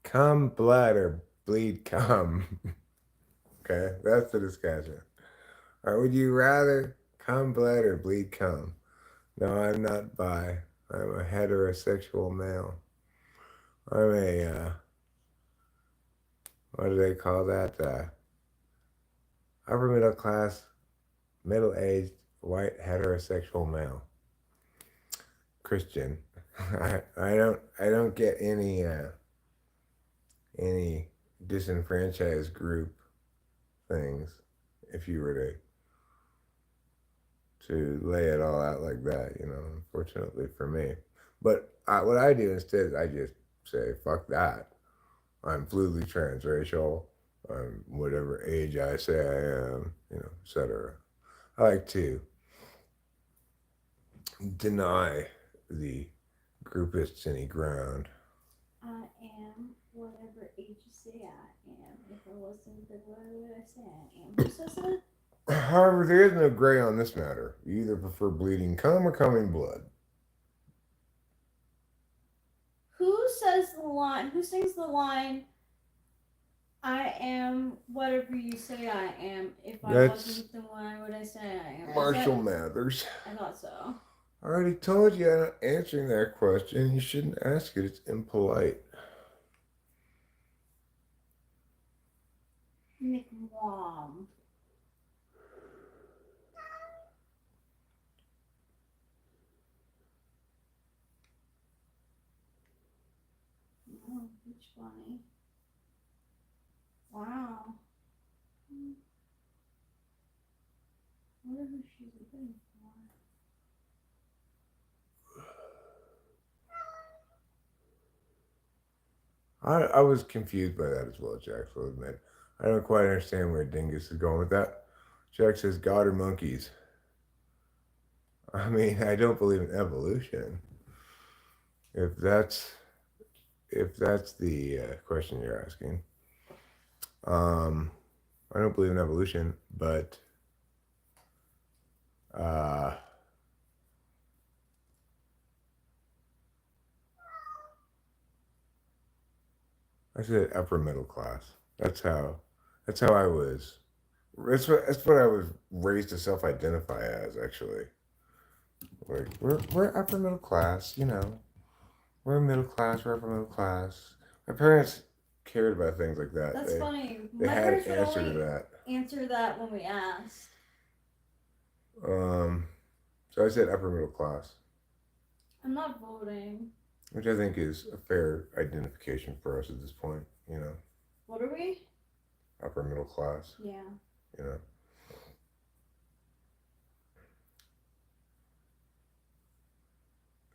cum blood or bleed cum. Okay, that's the discussion. Or would you rather cum blood or bleed cum? No, I'm not bi. I'm a heterosexual male. I'm a, what do they call that? Upper middle class, middle aged, white, heterosexual male. Christian. I don't get any disenfranchised group things if you were to lay it all out like that, unfortunately for me. But what I do instead is I just say, fuck that. I'm fluidly transracial. I'm whatever age I say I am, etc. I like to deny the groupists any ground. I am whatever age you say I am. If I wasn't, then what would I say I am? Who says that? However, there is no gray on this matter. You either prefer bleeding cum or coming blood. Who says the line? Who sings the line? I am whatever you say I am. If I That's wasn't, then why would I say I am? Marshall Mathers. I thought so. I already told you I'm not answering that question. You shouldn't ask it. It's impolite. Nick Wom. Oh, Beach Bunny. Wow. I wonder who she's looking for. I was confused by that as well, Jack, so I'll admit. I don't quite understand where Dingus is going with that. Jack says, God or monkeys? I mean, I don't believe in evolution. If that's the question you're asking. I don't believe in evolution, but I said upper middle class. That's how I was. That's what I was raised to self-identify as. Actually, like we're upper middle class. We're middle class. We're upper middle class. My parents cared about things like that. That's funny. They My had an parents would answer to only that. answer that when we asked. So I said upper middle class, I'm not voting. which I think is a fair identification for us at this point. What are we? Upper middle class. Yeah. You know.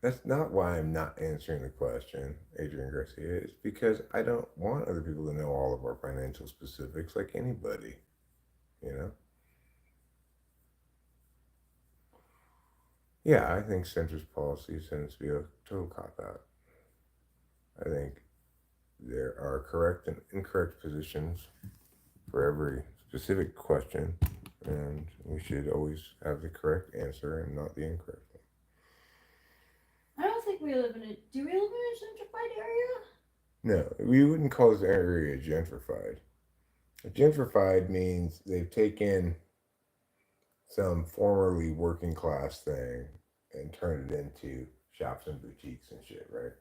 That's not why I'm not answering the question, Adrian Garcia. It's because I don't want other people to know all of our financial specifics like anybody. Yeah, I think centrist policy tends to be a total cop-out. I think there are correct and incorrect positions for every specific question, and we should always have the correct answer and not the incorrect one. I don't think we live in a. Do we live in a gentrified area? No, we wouldn't call this area gentrified. Gentrified means they've taken some formerly working class thing and turned it into shops and boutiques and shit, right?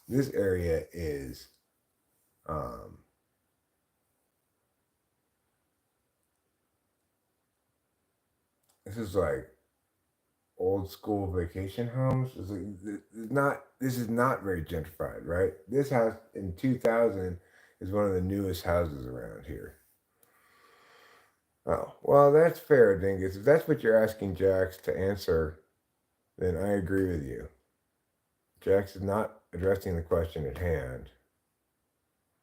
This area is this is like old school vacation homes. This is not very gentrified, right? This house in 2000 is one of the newest houses around here. Oh, well, that's fair, Dingus. If that's what you're asking Jax to answer, then I agree with you. Jax is not addressing the question at hand.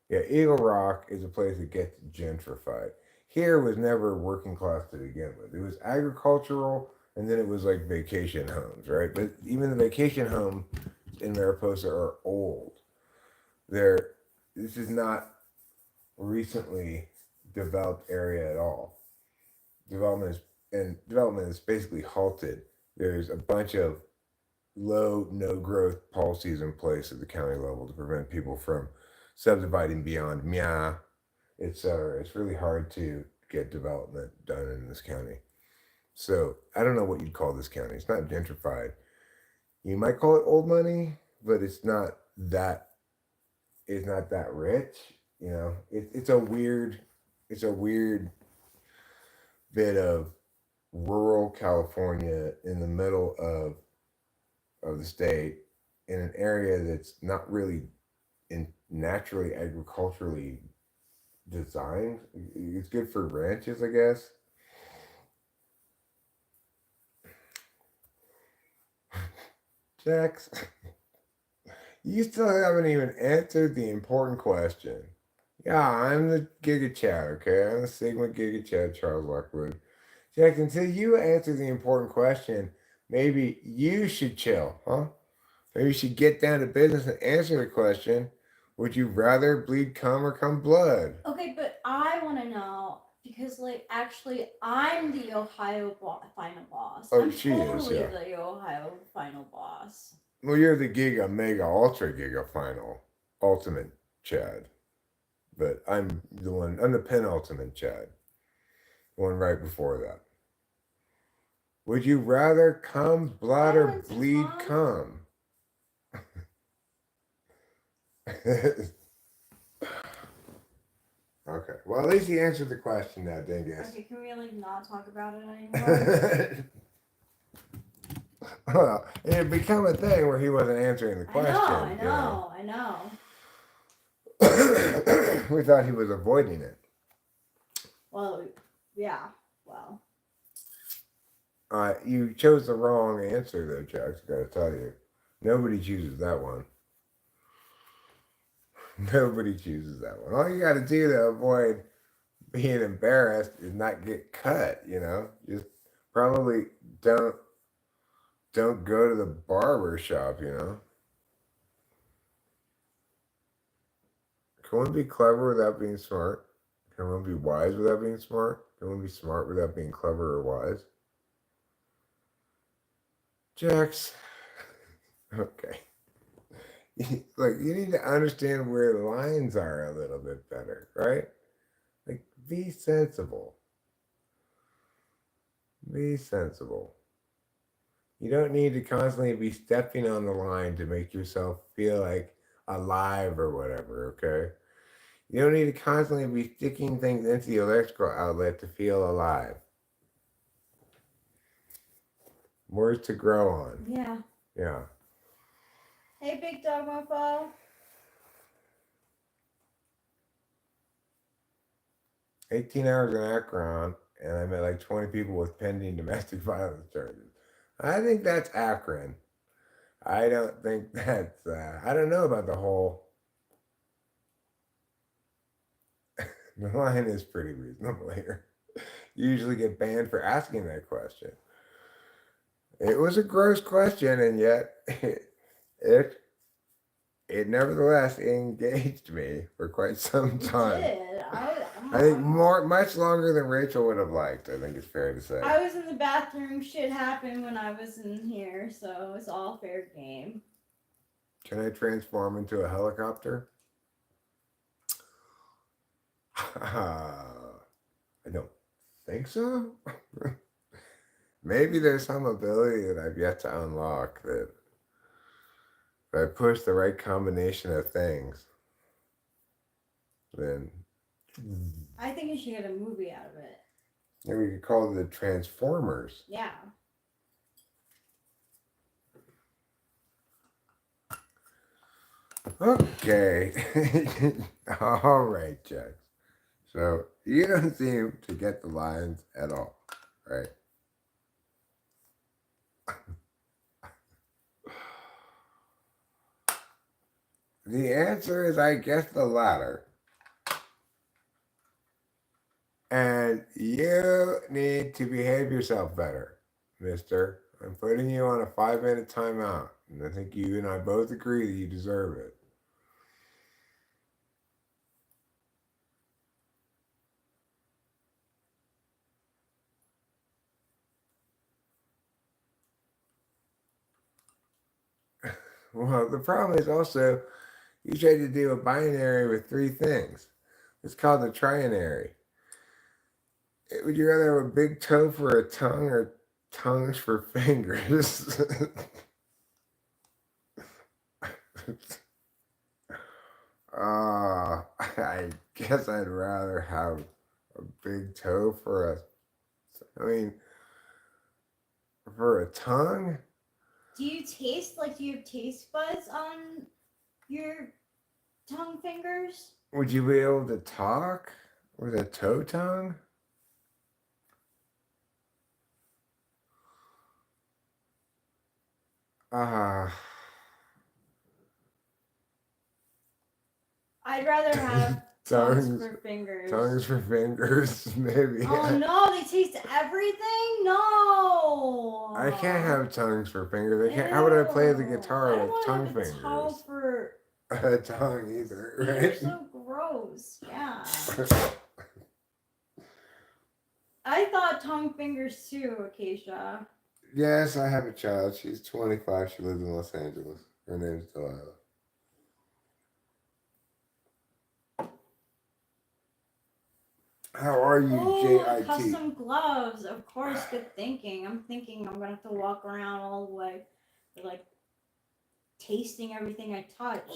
Yeah, Eagle Rock is a place that gets gentrified. Here was never working class to begin with. It was agricultural, and then it was like vacation homes, right? But even the vacation homes in Mariposa are old. This is not recently developed area at all. Development is basically halted. There's a bunch of low, no growth policies in place at the county level to prevent people from subdividing beyond Mia, etc. It's really hard to get development done in this county. So I don't know what you'd call this county. It's not gentrified. You might call it old money, but it's not that. It's not that rich. It's a weird bit of rural California in the middle of the state in an area that's not really naturally agriculturally designed. It's good for ranches, I guess. Jax, you still haven't even answered the important question. Yeah, I'm the Giga Chad, okay? I'm the Sigma Giga Chad, Charles Lockwood. Jack, until you answer the important question, maybe you should chill, huh? Maybe you should get down to business and answer the question. Would you rather bleed cum or cum blood? Okay, but I want to know because, like, actually, I'm the Ohio final boss. Oh, I'm she is, totally yeah. the Ohio final boss. Well, you're the Giga Mega Ultra Giga Final Ultimate Chad. But I'm the penultimate Chad. The one right before that. Would you rather cum blood or Silence, bleed Mom. cum? Okay. Well, at least he answered the question now, dingus. Okay, can we like not talk about it anymore? Well, it had become a thing where he wasn't answering the question. I know. We thought he was avoiding it. Well, yeah. Well. You chose the wrong answer, though, Jax. I gotta tell you, nobody chooses that one. Nobody chooses that one. All you gotta do to avoid being embarrassed is not get cut. You know, just probably don't go to the barber shop. You know. Can one be clever without being smart? Can one be wise without being smart? Can one be smart without being clever or wise? Jax. Okay. Like, you need to understand where the lines are a little bit better, right? Like, be sensible. Be sensible. You don't need to constantly be stepping on the line to make yourself feel like alive or whatever, okay? You don't need to constantly be sticking things into the electrical outlet to feel alive. Words to grow on. Yeah. Yeah. Hey, Big Dog Mofo. 18 hours in Akron, and I met like 20 people with pending domestic violence charges. I think that's Akron. I don't think that's, I don't know about the whole. The line is pretty reasonable here. You usually get banned for asking that question. It was a gross question, and yet it nevertheless engaged me for quite some time. It did. I think much longer than Rachel would have liked. I think it's fair to say. I was in the bathroom. Shit happened when I was in here, so it's all fair game. Can I transform into a helicopter? I don't think so. Maybe there's some ability that I've yet to unlock that if I push the right combination of things, then I think you should get a movie out of it. maybe we could call it the Transformers. Yeah. Okay. All right, Jax. So you don't seem to get the lines at all, right? The answer is, I guess, the latter. And you need to behave yourself better, mister. I'm putting you on a 5-minute timeout. And I think you and I both agree that you deserve it. Well, the problem is also you tried to do a binary with 3 things. It's called a trinary. Would you rather have a big toe for a tongue or tongues for fingers? I guess I'd rather have a big toe for a I mean, for a tongue? Do you taste, like, do you have taste buds on your tongue fingers? Would you be able to talk with a toe tongue? Ah, I'd rather have tongues tongues, for fingers. tongues for fingers, maybe. Oh no, they taste everything? No. I can't have tongues for fingers. I can't. How would I play the Ew. guitar I don't with wanna tongue have a tongue fingers? for A tongue either, They're right? so gross. Yeah. I thought tongue fingers too, Acacia. Yes, I have a child. She's 25. She lives in Los Angeles. Her name's Delilah. How are you, Oh, JIT? custom gloves. Of course, good thinking. I'm thinking I'm gonna have to walk around all the way, like tasting everything I touch.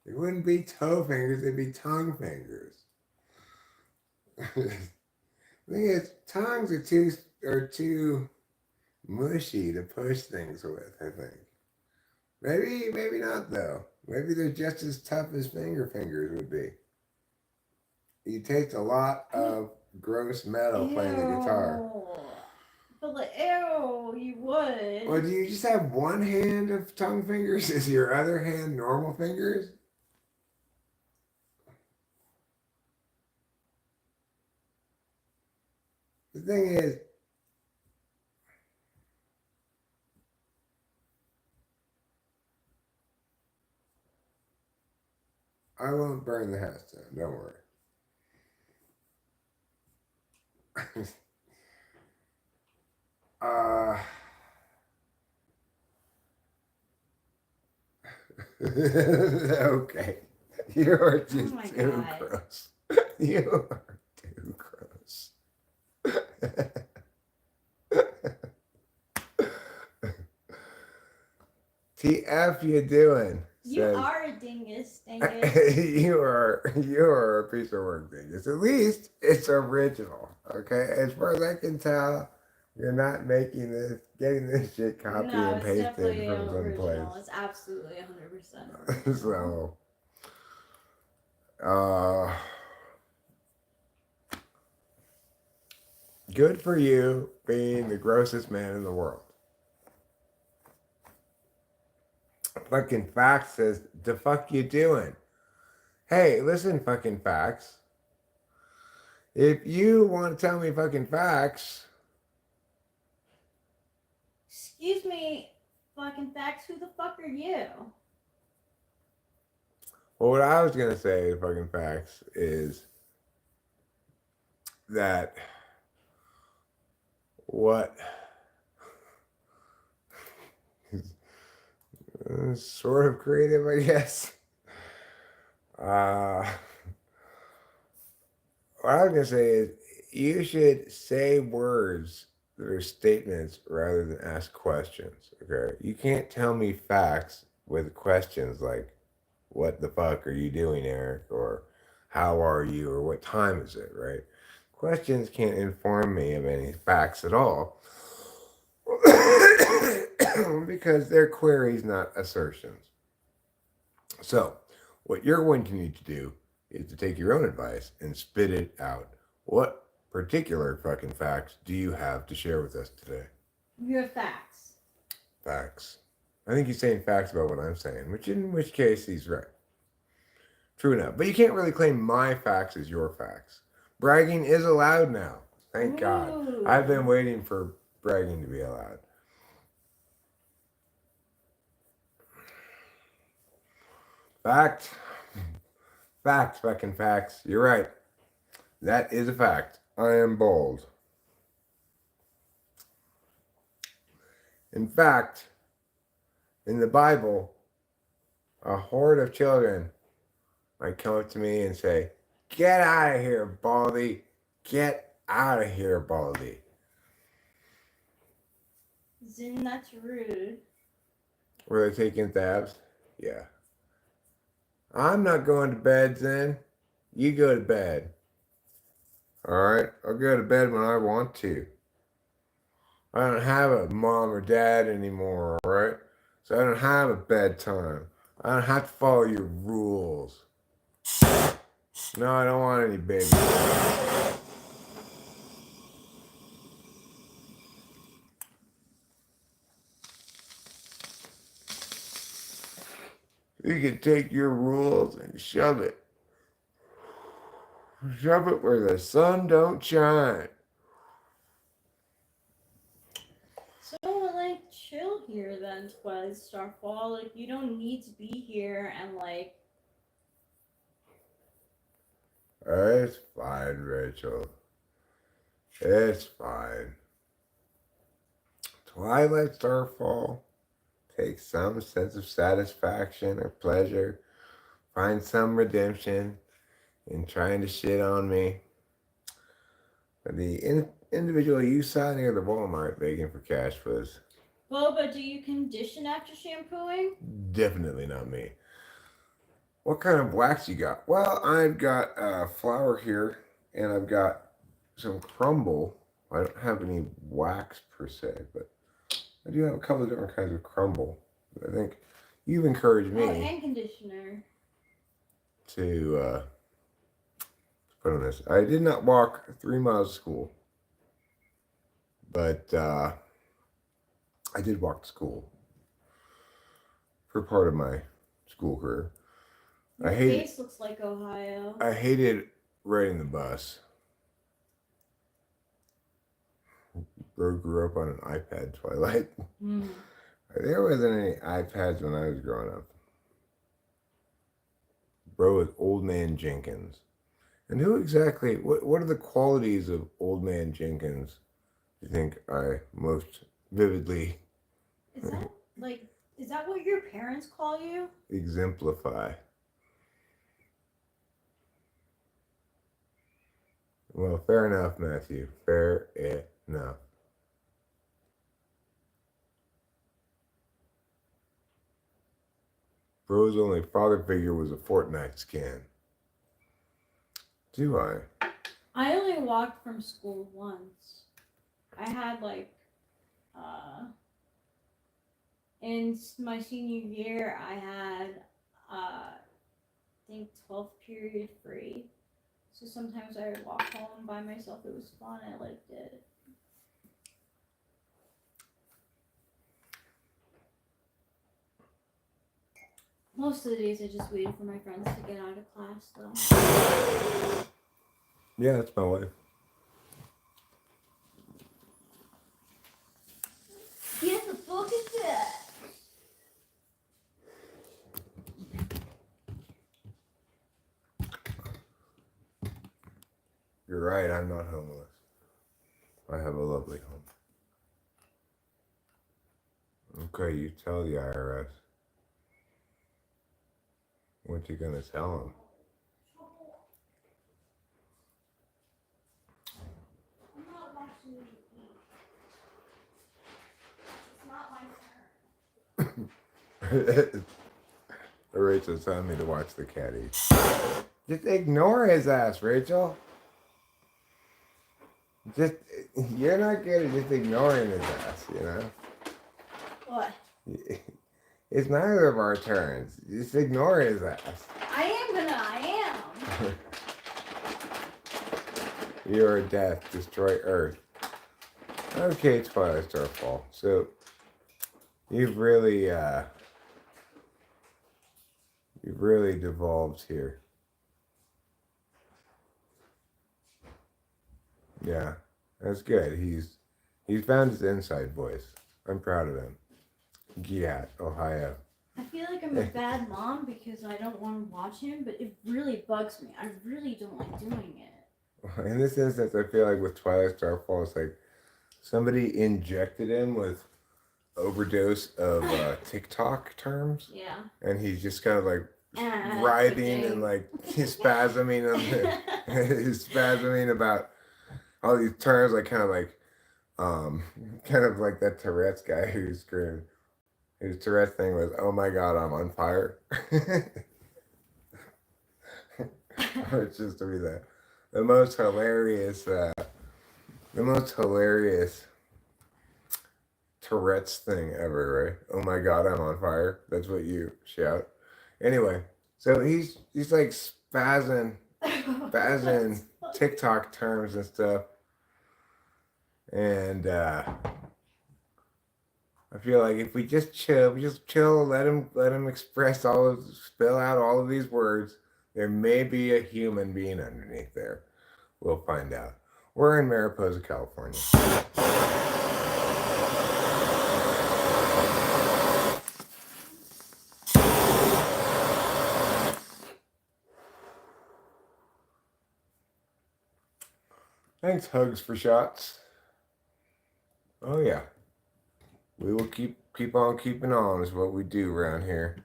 It wouldn't be toe fingers, it'd be tongue fingers. The thing is, tongues are too mushy to push things with, I think. Maybe not though. Maybe they're just as tough as fingers would be. You taste a lot of gross metal playing the guitar. But like, ew, you would. Or do you just have one hand of tongue fingers? Is your other hand normal fingers? The thing is, I won't burn the house down, don't worry. Okay. You are just my too God. gross. You are too gross. TF you doing? You Says, are a dingus, dingus. you are a piece of work, dingus. At least it's original. Okay? As far as I can tell, you're not making this, getting this shit copy No, and it's pasted definitely from original. someplace. It's absolutely 100% original. So, good for you being the grossest man in the world. Fucking Fax says, the fuck you doing? Hey, listen, fucking Fax. If you want to tell me fucking facts. Excuse me, fucking facts, who the fuck are you? Well, what I was going to say, fucking facts, is that what sort of creative, I guess. What I was going to say is you should say words that are statements rather than ask questions. Okay? You can't tell me facts with questions like, what the fuck are you doing, Eric? Or how are you? Or what time is it, right? Questions can't inform me of any facts at all because they're queries, not assertions. So, what you're going to need to do is to take your own advice and spit it out. What particular fucking facts do you have to share with us today? You have facts. Facts. I think he's saying facts about what I'm saying, in which case he's right. True enough. But you can't really claim my facts as your facts. Bragging is allowed now. Thank God. I've been waiting for bragging to be allowed. Fact. Facts, fucking facts. You're right. That is a fact. I am bold. In fact, in the Bible, a horde of children might come up to me and say, "Get out of here, Baldy. Get out of here, Baldy." Zin, that's rude. Were they taking dabs? Yeah. I'm not going to bed, Zen. You go to bed. Alright? I'll go to bed when I want to. I don't have a mom or dad anymore, alright? So I don't have a bedtime. I don't have to follow your rules. No, I don't want any babies. You can take your rules and shove it. Shove it where the sun don't shine. So, like, chill here then, Twilight Starfall. Like, you don't need to be here and, like... It's fine, Rachel. It's fine. Twilight Starfall takes some sense of satisfaction or pleasure, find some redemption in trying to shit on me. But the individual you saw near the Walmart begging for cash was Boba, do you condition after shampooing? definitely not me. What kind of wax you got? Well, I've got flour here, and I've got some crumble. I don't have any wax per se, but I do have a couple of different kinds of crumble. I think you've encouraged me Oh, and conditioner. to put on this. I did not walk 3 miles to school, but I did walk to school for part of my school career. Your face looks like Ohio. I hated riding the bus. Bro grew up on an iPad, Twilight. There wasn't any iPads when I was growing up. Bro was Old Man Jenkins. And who exactly, what are the qualities of Old Man Jenkins you think I most vividly Is that what your parents call you? exemplify? Well, fair enough, Matthew. Fair enough. Bro's only father figure was a Fortnite scan. Do I? I only walked from school once. I had in my senior year, I had, I think 12th period free. So sometimes I would walk home by myself. It was fun. I liked it. Most of the days I just waited for my friends to get out of class, though. Yeah, that's my life. Get the fuck is that? You're right, I'm not homeless. I have a lovely home. Okay, you tell the IRS. What you gonna tell them? I'm not watching you eat. It's not my turn. Rachel's telling me to watch the cat eat. Just ignore his ass, Rachel. You're not good at just ignoring his ass, you know? What? It's neither of our turns. Just ignore his ass. I am. You are death. Destroy Earth. Okay, Twilight Starfall. So, you've really devolved here. Yeah, that's good. He's found his inside voice. I'm proud of him. Giat, Ohio. I feel like I'm a bad mom because I don't want to watch him, but it really bugs me. I really don't like doing it. In this instance, I feel like with Twilight Starfall, it's like somebody injected him with overdose of TikTok terms. Yeah. And he's just kind of like writhing and like he's spasming on he's spasming about all these terms, like kind of like that Tourette's guy who screamed. His Tourette's thing was, "Oh my God, I'm on fire." Or it's just to be that the most hilarious Tourette's thing ever, right? Oh my god, I'm on fire. That's what you shout. Anyway, so he's like spazzing TikTok terms and stuff. And I feel like if we just chill, let him express spell out all of these words, there may be a human being underneath there. We'll find out. We're in Mariposa, California. Thanks, Hugs for Shots. Oh yeah. We will keep on keeping on is what we do around here.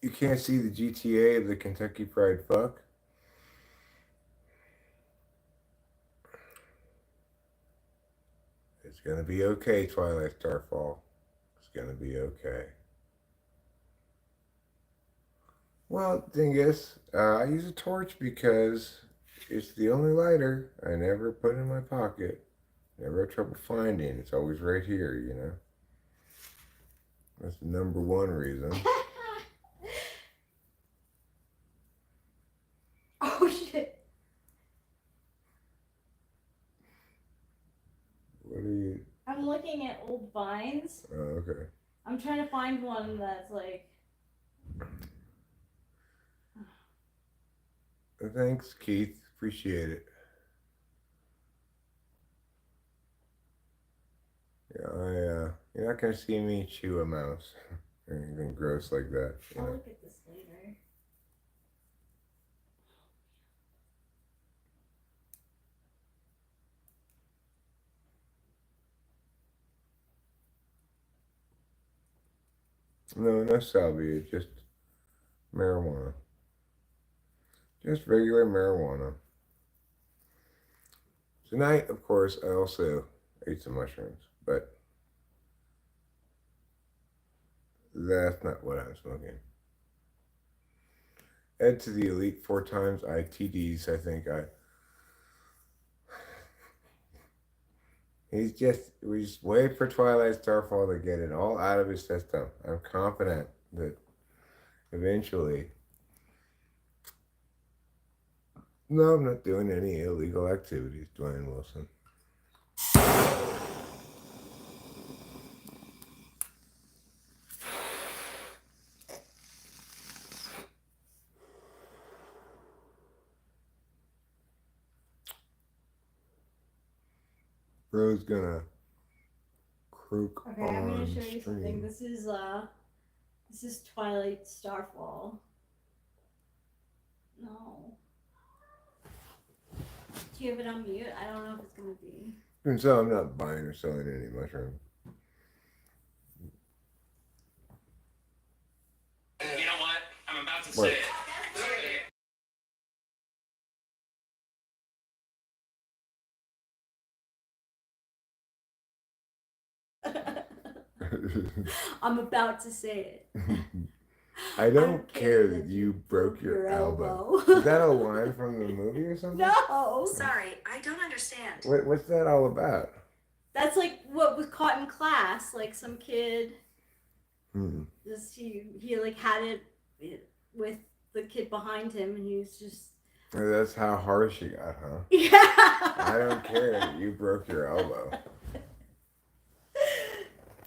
You can't see the GTA of the Kentucky Fried Fuck. It's gonna be okay, Twilight Starfall. It's gonna be okay. Well, the thing is, I use a torch because it's the only lighter I never put in my pocket. Never have trouble finding. It's always right here, you know. That's the number one reason. Oh shit. What are you? I'm looking at old vines. Oh, okay. I'm trying to find one that's like. Thanks, Keith. Appreciate it. Yeah, you're not gonna see me chew a mouse or anything gross like that. You I'll know? look at this later. No salvia, just marijuana. Just regular marijuana. Tonight, of course, I also ate some mushrooms, but that's not what I'm smoking. Ed to the elite 4 times. ITDs, I think. We just wait for Twilight Starfall to get it all out of his system. I'm confident that eventually. No, I'm not doing any illegal activities, Dwayne Wilson. Bro's gonna croak Okay, on I'm gonna show you stream. something. This is Twilight Starfall. No. Do you have it on mute? I don't know if it's gonna be. And so I'm not buying or selling any mushroom. You know what? I'm about to What? say it. I'm about to say it. I don't care that you broke your elbow. Is that a line from the movie or something? No. Sorry, I don't understand. What's that all about? That's like what was caught in class. Like some kid, just he like had it with the kid behind him, and he was just. That's how harsh you got, huh? Yeah. I don't care that you broke your elbow.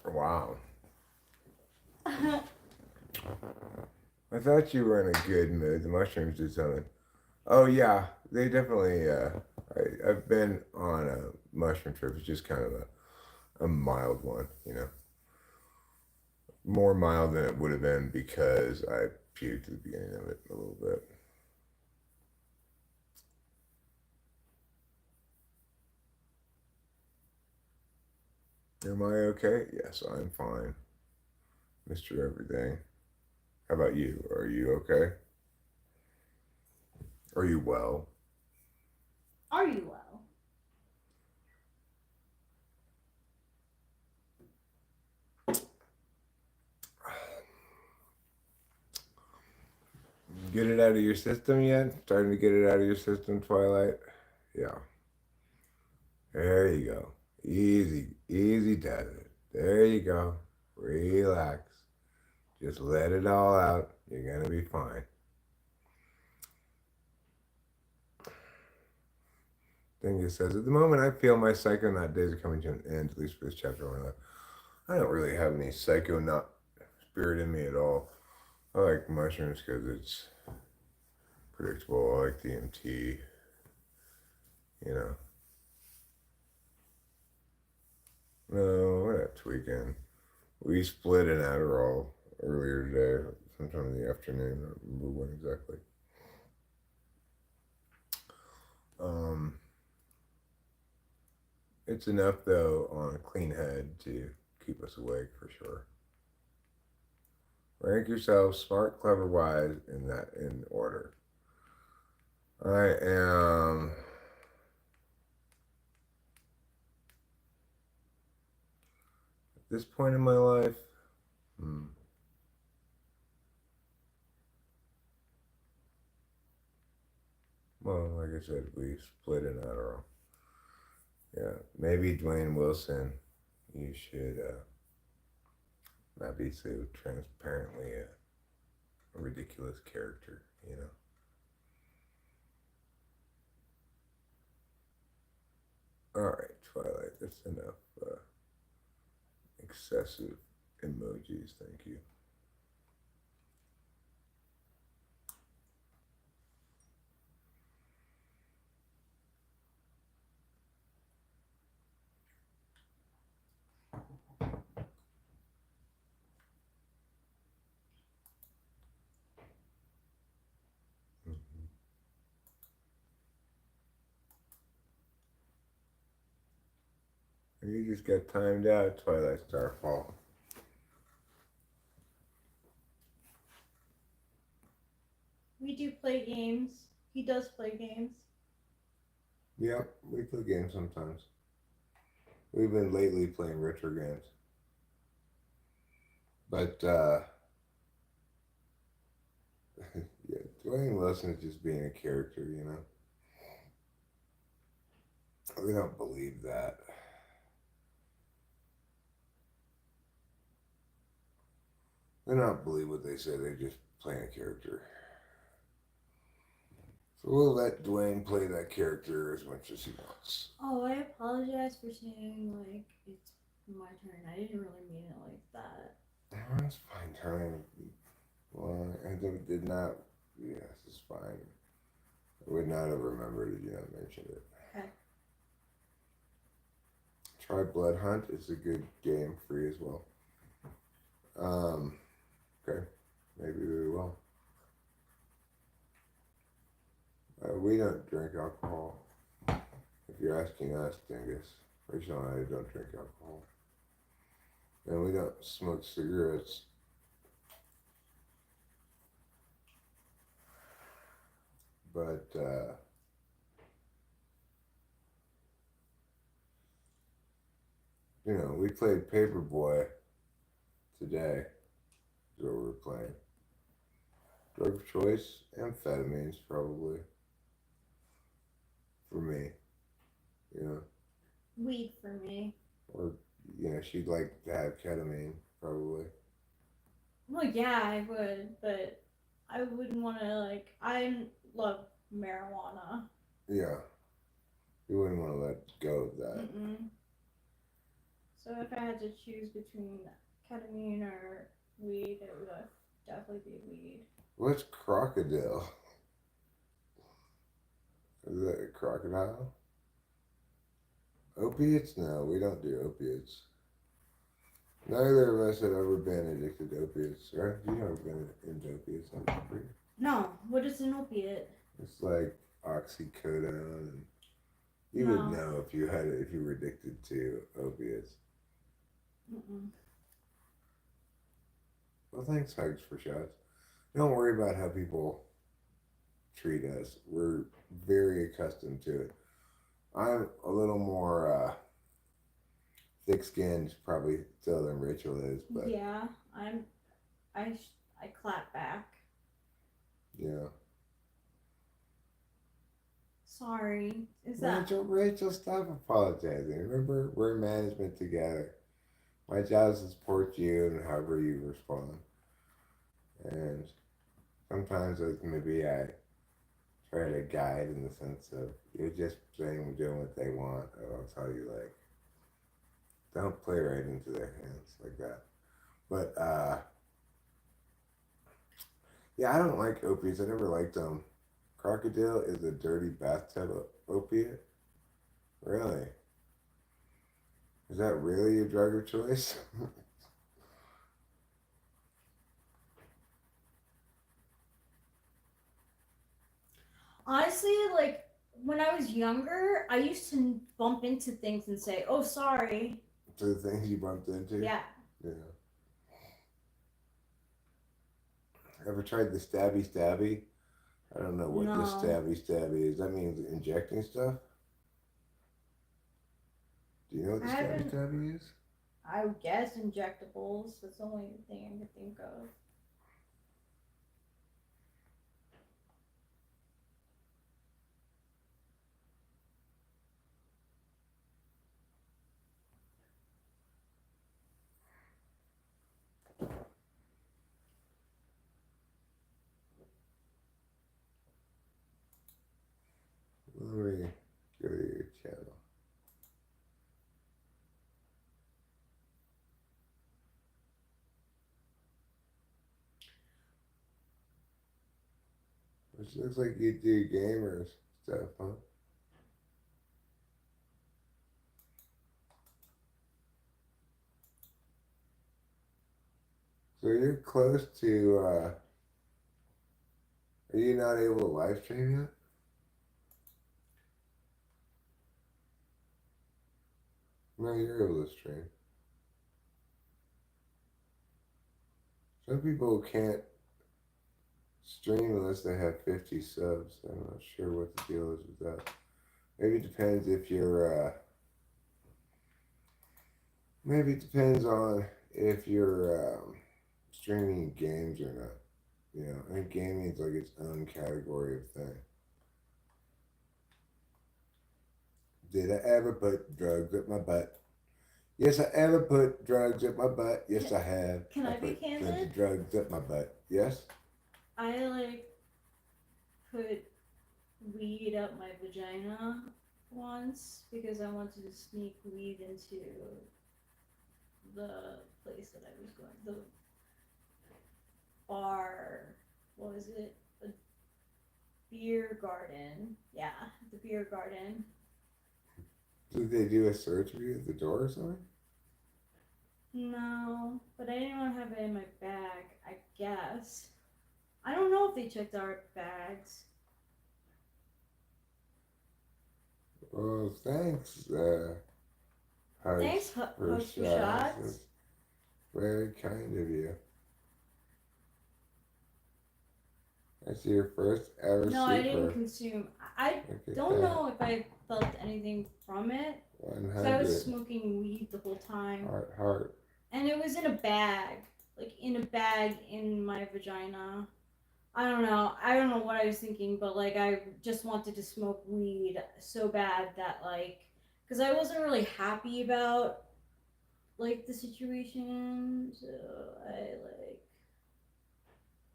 Wow. I thought you were in a good mood. The mushrooms did something. Oh yeah, they definitely. I've been on a mushroom trip. It's just kind of a mild one, you know. More mild than it would have been because I puked at the beginning of it a little bit. Am I okay? Yes, I'm fine. Mr. Everything. How about you? Are you okay? Are you well? Are you well? Get it out of your system yet? Starting to get it out of your system, Twilight? Yeah. There you go. Easy, easy does it. There you go. Relax. Just let it all out. You're going to be fine. Thing it says, at the moment I feel my psychonaut days are coming to an end, at least for this chapter of my life. I don't really have any psychonaut spirit in me at all. I like mushrooms because it's predictable. I like DMT. You know. No, we're not tweaking. We split an Adderall earlier today, sometime in the afternoon. I don't remember when exactly. It's enough though on a clean head to keep us awake for sure. Rank yourself smart, clever, wise in order. I am at this point in my life. Well, like I said, we split an Adderall. Yeah, maybe Dwayne Wilson, you should not be so transparently a ridiculous character, you know. All right, Twilight, that's enough excessive emojis, thank you. You just got timed out, Twilight Starfall. We do play games. He does play games. Yep, we play games sometimes. We've been lately playing retro games. But, yeah, Dwayne Wilson is just being a character, you know? We don't believe that. They don't believe what they say, they're just playing a character. So we'll let Dwayne play that character as much as he wants. Oh, I apologize for saying, like, it's my turn. I didn't really mean it like that. Oh, it's fine, Tony. Well, I did not. Yes, it's fine. I would not have remembered if you not mentioned it. Okay. Try Blood Hunt. It's a good game, free as well. Okay. Maybe we will. We don't drink alcohol. If you're asking us, Dingus. Rachel and I don't drink alcohol. And we don't smoke cigarettes. But, you know, we played Paperboy today. Is what we were playing. Drug of choice, amphetamines, probably. For me. You know. Weed for me. Or, you know, she'd like to have ketamine, probably. Well, yeah, I would, but I wouldn't want to, like, I love marijuana. Yeah. You wouldn't want to let go of that. Mm-mm. So if I had to choose between ketamine or weed, it would definitely be weed. What's crocodile? Is that a crocodile? Opiates? No, we don't do opiates. Neither of us have ever been addicted to opiates, right? You've never been into opiates, have you? No, what is an opiate? It's like oxycodone. And you would know if you had it, if you were addicted to opiates. Mm-mm. Well, thanks, Hugs, for shots. Don't worry about how people treat us. We're very accustomed to it. I'm a little more thick-skinned, probably still than Rachel is, but Yeah, I clap back. yeah. Sorry. Is that Rachel, stop apologizing. Remember, we're management together. My job is to support you and however you respond. And sometimes maybe I try to guide in the sense of you're just saying doing what they want, or I'll tell you like, don't play right into their hands like that. But yeah, I don't like opiates. I never liked them. Crocodile is a dirty bathtub opiate. Really? Is that really your drug of choice? honestly like when I was younger, I used to bump into things and say, "Oh, sorry." To the things you bumped into? Yeah. Yeah. Ever tried the stabby stabby? I don't know what the No. stabby stabby is. That means injecting stuff? Do you know what the I stabby haven't- stabby is? I would guess injectables. That's the only thing I could think of. Let me go to your channel. Which looks like you do gamers stuff, huh? So you're close to, are you not able to live stream yet? No, you're able to stream. Some people can't stream unless they have 50 subs. I'm not sure what the deal is with that. Maybe it depends if you're, maybe it depends on if you're streaming games or not. You know, I think gaming is like its own category of thing. Did I ever put drugs up my butt? Yes, I ever put drugs up my butt. Yes, I have. Can I be put plenty candid? of drugs up my butt. Yes. I like put weed up my vagina once because I wanted to sneak weed into the place that I was going, the bar. What was it? A beer garden. Yeah, the beer garden. Did they do a search for you at the door or something? No, but I didn't want to have it in my bag. I guess. I don't know if they checked our bags. Well, thanks. Thanks, Hush for Shots. That's very kind of you. That's your first ever No, super. I didn't consume. I don't know if I felt anything from it. 100. So I was smoking weed the whole time. Heart. And it was in a bag. Like in a bag in my vagina. I don't know what I was thinking, but like I just wanted to smoke weed so bad that like, because I wasn't really happy about like the situation, so I like.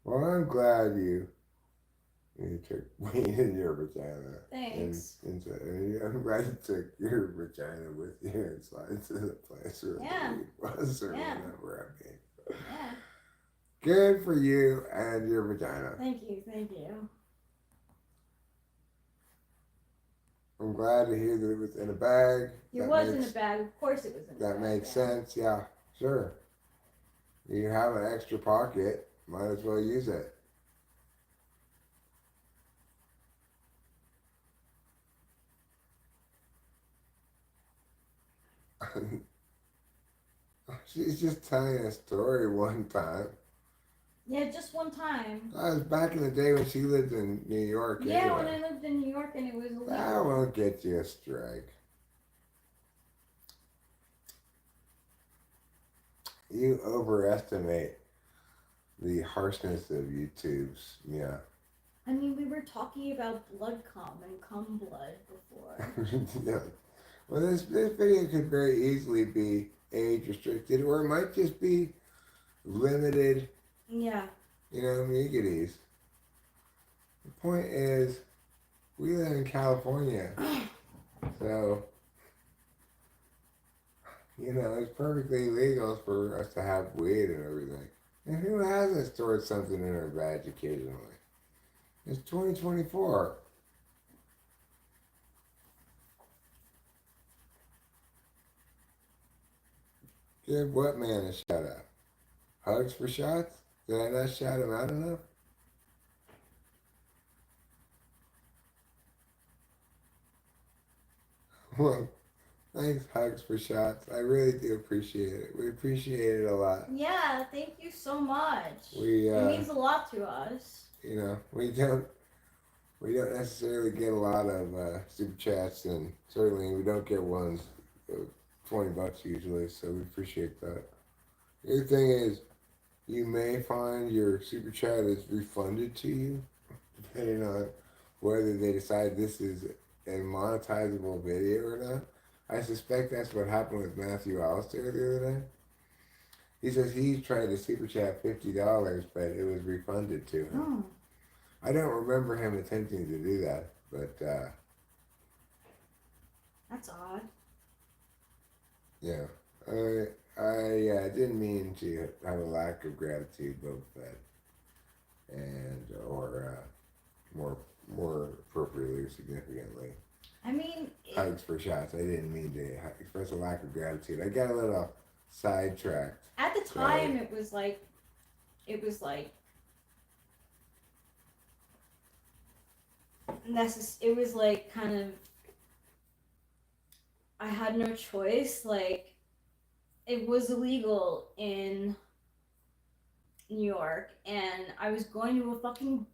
Well, I'm glad you took weed in your vagina. Thanks. I'm glad you took your vagina with you inside to the place where the weed was or whatever. I mean. Yeah. Good for you and your vagina. Thank you. I'm glad to hear that it was in a bag. It was in a bag. Of course it was in a bag. That makes sense. Yeah, sure. You have an extra pocket. Might as well use it. She's just telling a story one time. Yeah, just one time. That was back in the day when she lived in New York. Yeah, anyway. when I lived in New York and it was illegal. That won't get you a strike. You overestimate the harshness of YouTube's, yeah. I mean, we were talking about blood cum and cum blood before. Yeah. Well, this video could very easily be age restricted, or it might just be limited. Yeah. You know, immunities. The point is, we live in California, so you know it's perfectly legal for us to have weed and everything. And who hasn't stored something in their badge occasionally? It's 2024. Give what man a shout out? Hugs for shots? Did I not shout him out enough? Well, thanks, Hugs for shots. I really do appreciate it. We appreciate it a lot. Yeah, thank you so much. We it means a lot to us. You know, we don't necessarily get a lot of super chats, and certainly we don't get ones $20 usually, so we appreciate that. The other thing is, you may find your super chat is refunded to you, depending on whether they decide this is a monetizable video or not. I suspect that's what happened with Matthew Allister the other day. He says he tried to super chat $50, but it was refunded to him. Oh. I don't remember him attempting to do that, but That's odd. yeah. I didn't mean to have a lack of gratitude, both that and or more appropriately or significantly. I mean, Hugs for shots. I didn't mean to express a lack of gratitude. I got a little sidetracked. at the time, it was like, it was like kind of, I had no choice. Like, it was illegal in New York, and I was going to a fucking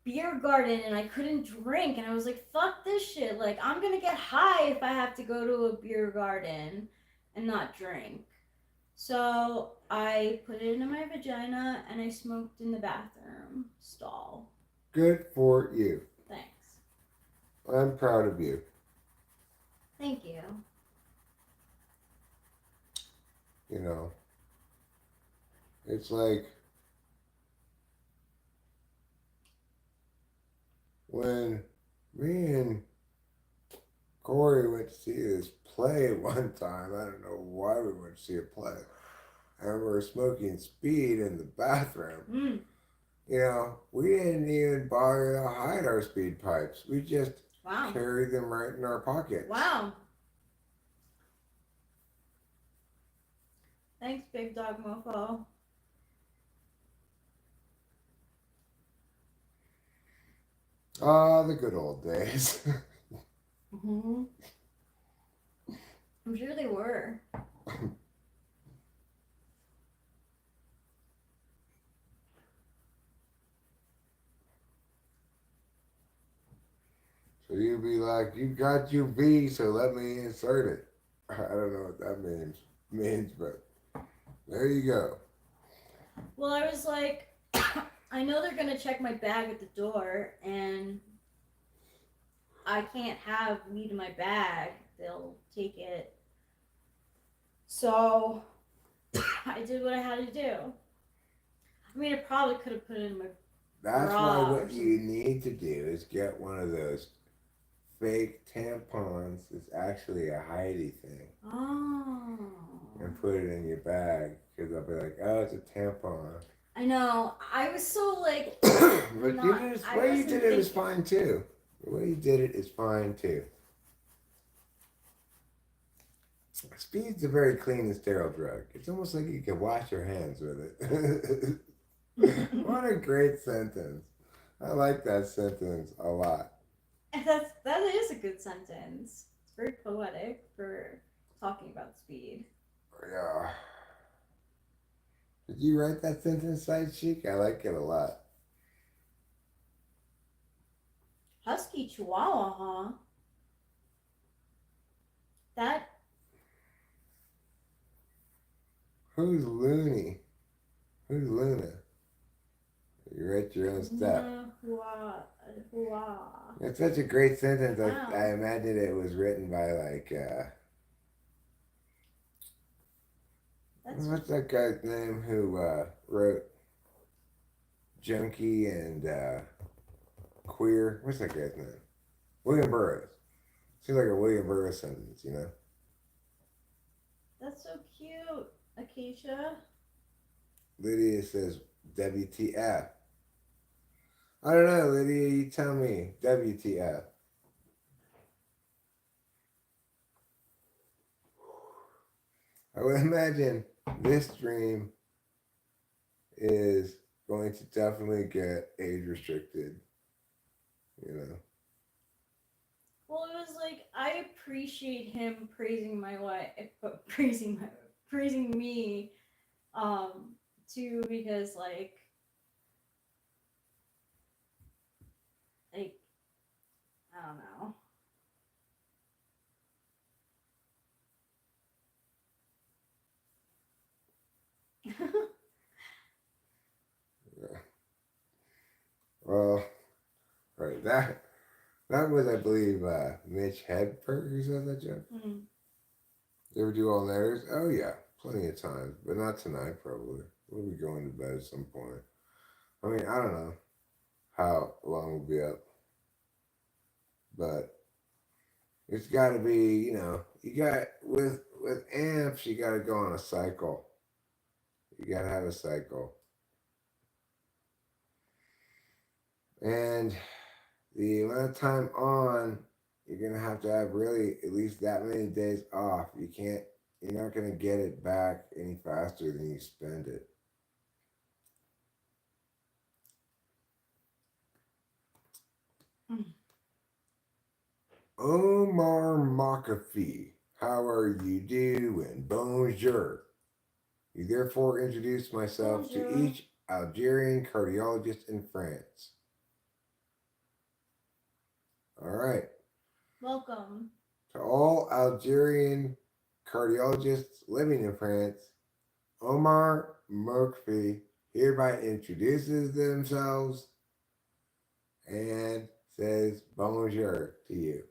beer garden, and I couldn't drink, and I was like, fuck this shit. Like, I'm gonna get high if I have to go to a beer garden and not drink. So I put it in my vagina, and I smoked in the bathroom stall. Good for you. Thanks. I'm proud of you. Thank you. You know, it's like when me and Corey went to see this play one time. I don't know why we went to see a play. And we were smoking speed in the bathroom. You know, we didn't even bother to hide our speed pipes. We just carried them right in our pockets. Wow. Thanks, Big Dog Mofo. Ah, the good old days. Mm-hmm. I'm sure they were. So you'd be like, you got your V, so let me insert it. I don't know what that means, but there you go. Well, I was like, I know they're gonna check my bag at the door, and I can't have weed in my bag. They'll take it. So I did what I had to do. I mean, I probably could have put it in my That's bra why or what you need to do is get one of those fake tampons. It's actually a hidey thing. Oh. And put it in your bag, because they'll be like, oh, it's a tampon. I know. I was so like. But not, the way you did it is fine too. The way you did it is fine too. Speed's a very clean and sterile drug. It's almost like you can wash your hands with it. What a great sentence. I like that sentence a lot. That is a good sentence. It's very poetic for talking about speed. Yeah. Did you write that sentence, Side Chic? I like it a lot. Husky Chihuahua, huh? That. Who's Looney? Who's Luna? You write your own stuff. Wow. It's such a great sentence. Wow. I imagine it was written by like what's that guy's name who wrote Junkie and Queer? What's that guy's name? William Burroughs. Seems like a William Burroughs sentence, you know? That's so cute, Acacia. Lydia says WTF. I don't know, Lydia, you tell me. WTF. I would imagine this stream is going to definitely get age restricted, you know? Well, it was like I appreciate him praising my wife, praising me, too, because like I don't know. Yeah. Well, right, that was, I believe, Mitch Hedberg who said that joke. Mm. You ever do all nighters? Oh yeah, plenty of times, but not tonight probably. We'll be going to bed at some point. I mean, I don't know how long we'll be up, but it's got to be, you know, you got with amps, you got to go on a cycle. You got to have a cycle, and the amount of time on, you're gonna have to have really at least that many days off. You can't. You're not gonna get it back any faster than you spend it. Mm. Omar McAfee, how are you doing? Bonjour. You therefore introduce myself to Bonjour. each Algerian cardiologist in France. All right. Welcome. To all Algerian cardiologists living in France, Omar McAfee hereby introduces themselves and says bonjour to you.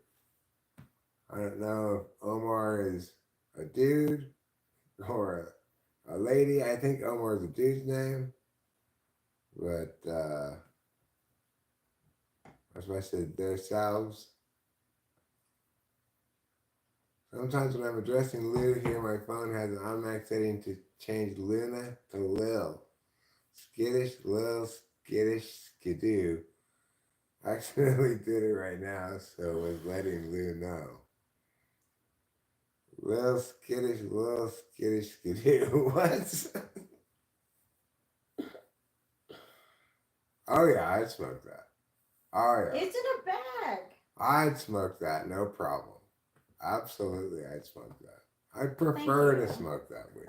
I don't know if Omar is a dude or a lady. I think Omar is a dude's name, but that's why I said themselves. Sometimes when I'm addressing Lou here, my phone has an automatic setting to change Luna to Lil. Skittish, Lil, skittish, skidoo. I accidentally did it right now, so I was letting Lou know. Lil skittish, skidoo. What? Oh yeah, I'd smoke that. Oh yeah. It's in a bag. I'd smoke that, no problem. Absolutely, I'd smoke that. I prefer to smoke that weed.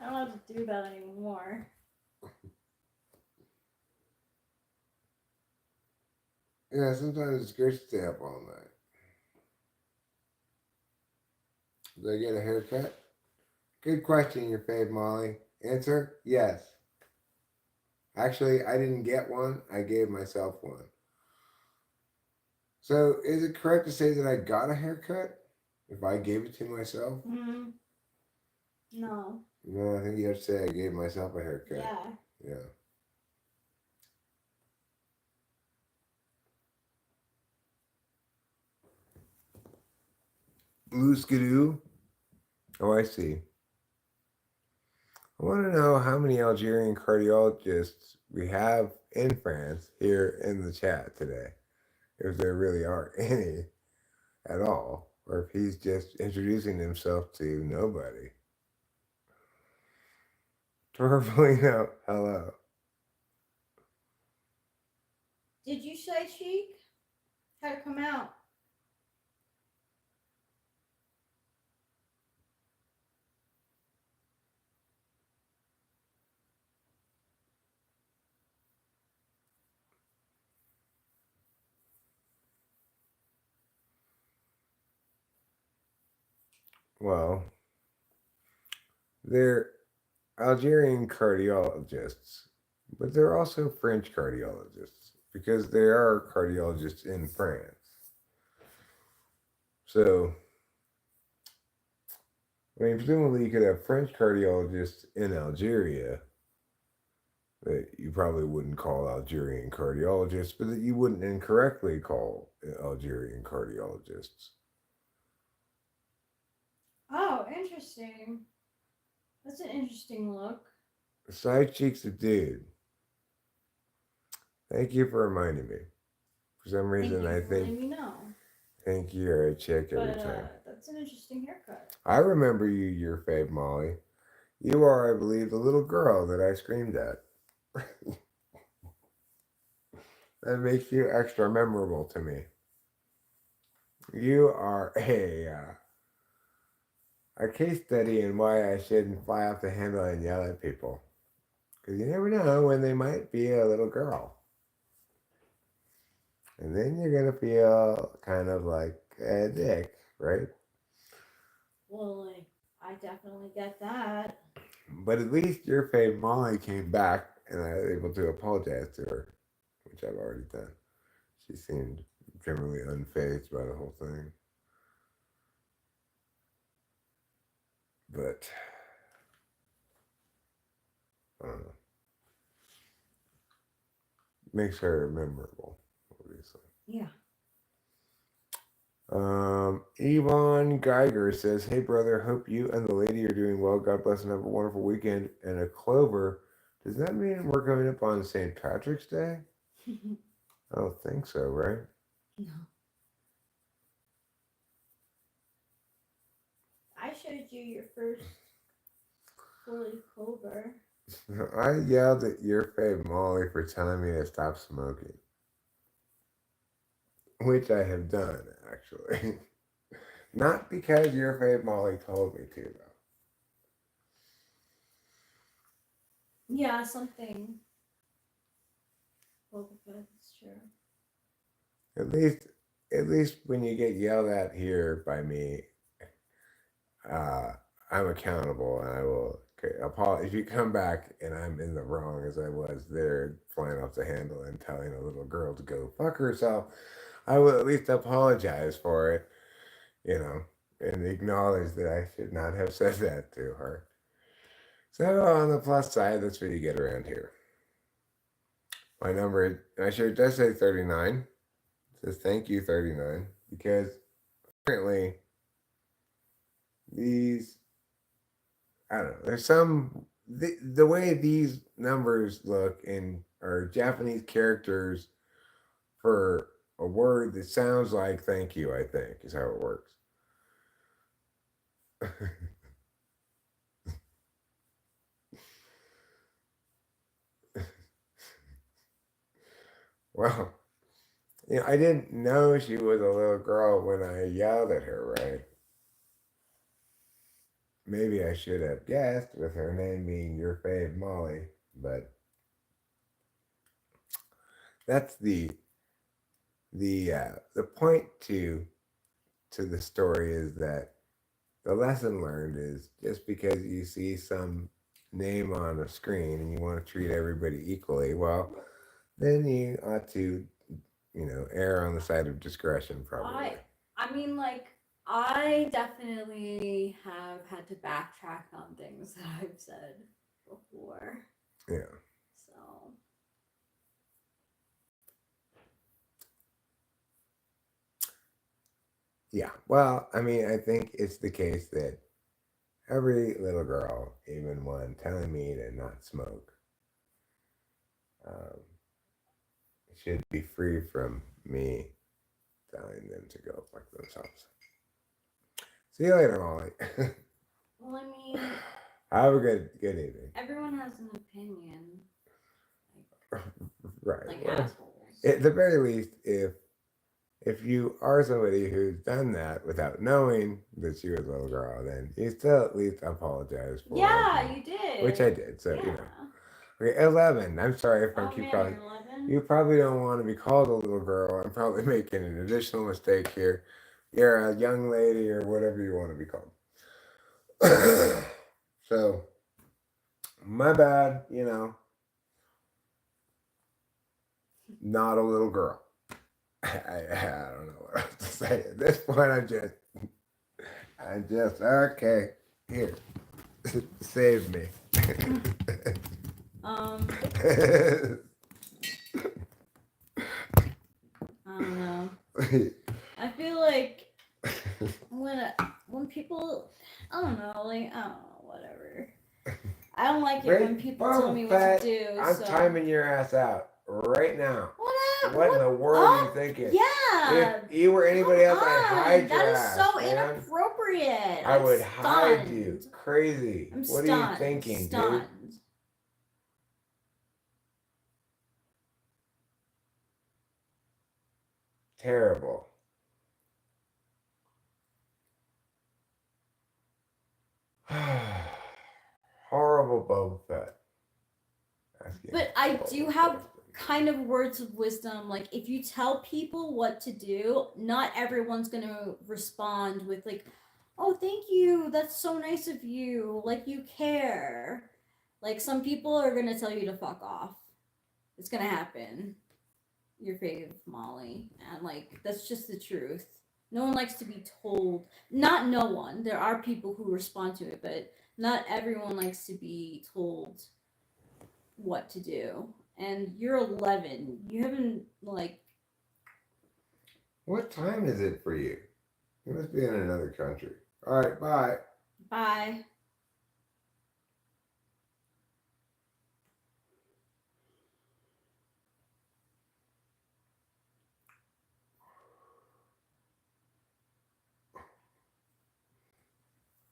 I don't have to do that anymore. Yeah, sometimes it's good to stay up all night. Did I get a haircut? Good question, your fave Molly. Answer, yes. Actually, I didn't get one. I gave myself one. So, is it correct to say that I got a haircut if I gave it to myself? Mm-hmm. No. No, I think you have to say I gave myself a haircut. Yeah. Yeah. Blue skidoo. Oh, I see. I want to know how many Algerian cardiologists we have in France here in the chat today. If there really aren't any at all, or if he's just introducing himself to nobody. Torfolino, hello. Did you say Cheek? Had to come out. Well, they're Algerian cardiologists but they're also French cardiologists because there are cardiologists in France. So, I mean, presumably you could have French cardiologists in Algeria that you probably wouldn't call Algerian cardiologists, but that you wouldn't incorrectly call Algerian cardiologists. Oh, interesting. That's an interesting look. Side cheeks a dude. Thank you for reminding me. For some reason, I Thank you for letting think me know. you're a chick every But time. that's an interesting haircut. I remember you, your fave, Molly. You are, I believe, the little girl that I screamed at. That makes you extra memorable to me. You are a case study in why I shouldn't fly off the handle and yell at people. Because you never know when they might be a little girl. And then you're going to feel kind of like a dick, right? Well, like, I definitely get that. But at least your fave Molly came back and I was able to apologize to her, which I've already done. She seemed generally unfazed by the whole thing. But I don't know. Makes her memorable, obviously. Yeah. Yvonne Geiger says, "Hey brother, hope you and the lady are doing well. God bless and have a wonderful weekend." And a clover. Does that mean we're coming up on St. Patrick's Day? I don't think so, right? No. I showed you your first 4-leaf clover. I yelled at your fave Molly for telling me to stop smoking. Which I have done, actually. Not because your fave Molly told me to, though. Yeah, something. Well, that's true. At least when you get yelled at here by me, I'm accountable and I will apologize. If you come back and I'm in the wrong as I was there flying off the handle and telling a little girl to go fuck herself, I will at least apologize for it, and acknowledge that I should not have said that to her. So on the plus side, that's what you get around here. My number, I sure does say 39. It says thank you 39 because apparently these, I don't know, there's the way these numbers look in are Japanese characters for a word that sounds like thank you, I think, is how it works. Well, I didn't know she was a little girl when I yelled at her, right? Maybe I should have guessed with her name being your fave Molly, but that's the point to the story is that the lesson learned is just because you see some name on a screen and you want to treat everybody equally, well, then you ought to, err on the side of discretion, probably. I mean, like, I definitely have had to backtrack on things that I've said before. Yeah. So. Yeah. Well, I mean, I think it's the case that every little girl, even one telling me to not smoke, should be free from me telling them to go fuck themselves. See you later, Molly. Well, I mean, have a good evening. Everyone has an opinion. Right. Like well, assholes. At the very least, if you are somebody who's done that without knowing that she was a little girl, then you still at least apologize for Yeah, you did. Which I did. So, Yeah. Okay, 11. I'm sorry if I keep calling. 11? You probably don't want to be called a little girl. I'm probably making an additional mistake here. You're a young lady or whatever you want to be called. So, my bad, not a little girl. I don't know what else to say. At this point, I just, okay, here, save me. I don't know. I feel like when people, I don't know, whatever. I don't like it when people tell me what to do. I'm timing your ass out right now. What in the world are you thinking? Yeah. If you were anybody else, I'd hide your That is ass. so man. inappropriate. I would hide stunned. you. Crazy. I'm What stunned. are you thinking, Stunned. dude? Terrible. Horrible Boba Fett. But I do have kind of words of wisdom. Like, if you tell people what to do, not everyone's gonna respond with like, "Oh, thank you. That's so nice of you. Like, you care." Like, some people are gonna tell you to fuck off. It's gonna happen. Your fave, Molly, and like that's just the truth. No one likes to be told. Not no one. There are people who respond to it, but not everyone likes to be told what to do. And you're 11. You haven't like. What time is it for you? You must be in another country. All right, bye. Bye.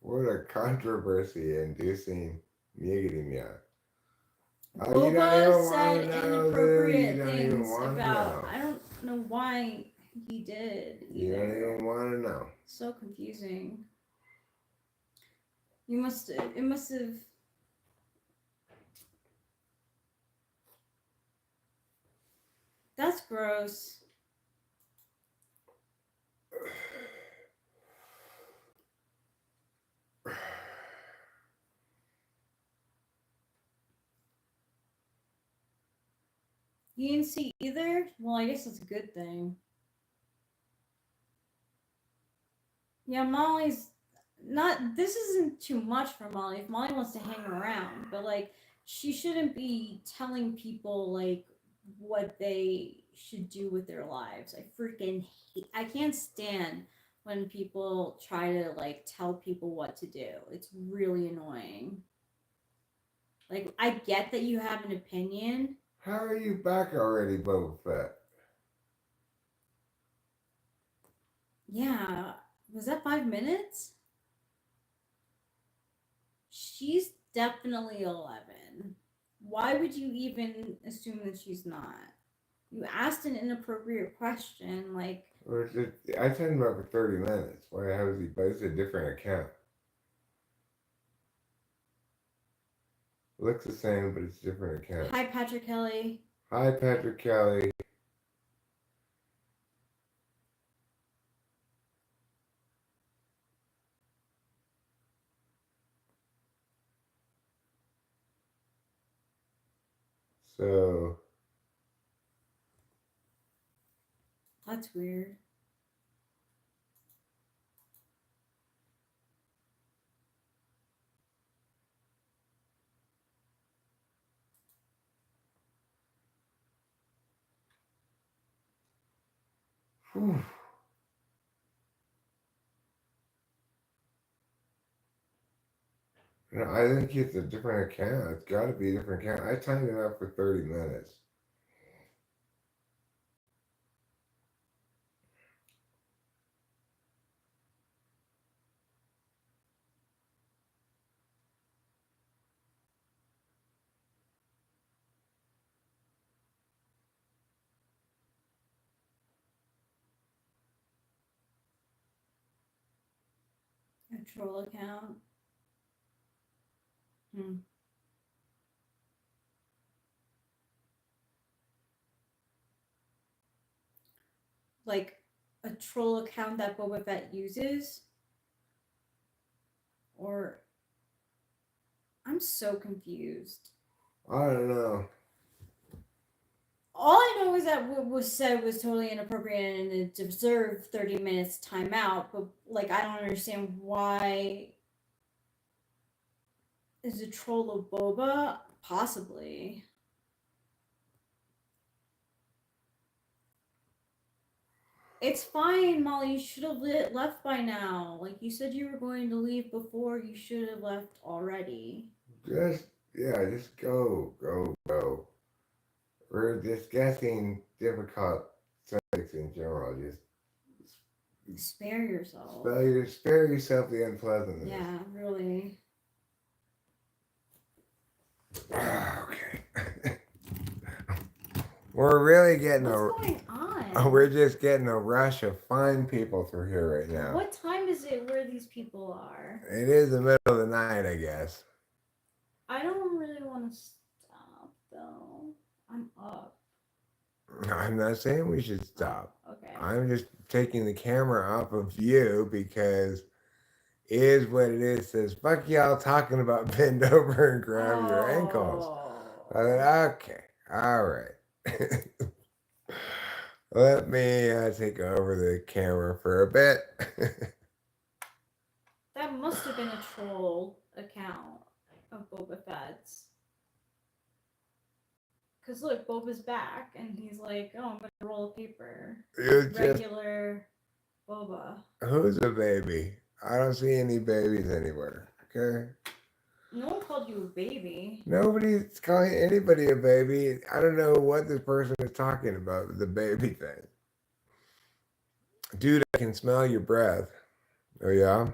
What a controversy-inducing muggity meow. Boba said inappropriate things about. I don't know why he did. You don't even want to know. So confusing. You must. It must have. That's gross. You didn't see either? Well, I guess that's a good thing. Yeah, Molly's not. This isn't too much for Molly. If Molly wants to hang around, but like, she shouldn't be telling people like what they should do with their lives. I freaking hate. I can't stand when people try to like tell people what to do. It's really annoying. Like, I get that you have an opinion. How are you back already, Boba Fett? Yeah. Was that 5 minutes? She's definitely 11. Why would you even assume that she's not? You asked an inappropriate question, like. I sent him up for 30 minutes. Why? How is he? But it's a different account. Looks the same, but it's a different account. Hi, Patrick Kelly. Hi, Patrick Kelly. So. That's weird. Whew. No, I think it's a different account. It's got to be a different account. I timed it up for 30 minutes. A troll account. Like a troll account that Boba Fett uses? Or. I'm so confused. I don't know. all I know is that what was said was totally inappropriate and it deserved 30 minutes timeout. But like, I don't understand why. Is it troll of Boba? Possibly. It's fine, Molly. You should have left by now. Like you said, you were going to leave before. You should have left already. Just go. We're discussing difficult subjects in general. Just Spare yourself. spare yourself the unpleasantness. Yeah, really. Okay. We're really getting What's going on? we're just getting a rush of fine people through here right now. What time is it where these people are? It is the middle of the night, I guess. I don't really want to stop though. I'm up. I'm not saying we should stop. Okay. I'm just taking the camera off of you because it is what it is. Says, fuck y'all talking about bend over and grab your ankles. I thought, okay, all right. Let me take over the camera for a bit. That must have been a troll account of Boba Fett's. Because look, Boba's back and he's like, oh, I'm going to roll a paper. Regular Boba. Who's a baby? I don't see any babies anywhere, okay? No one called you a baby. Nobody's calling anybody a baby. I don't know what this person is talking about with the baby thing. Dude, I can smell your breath. Oh, yeah?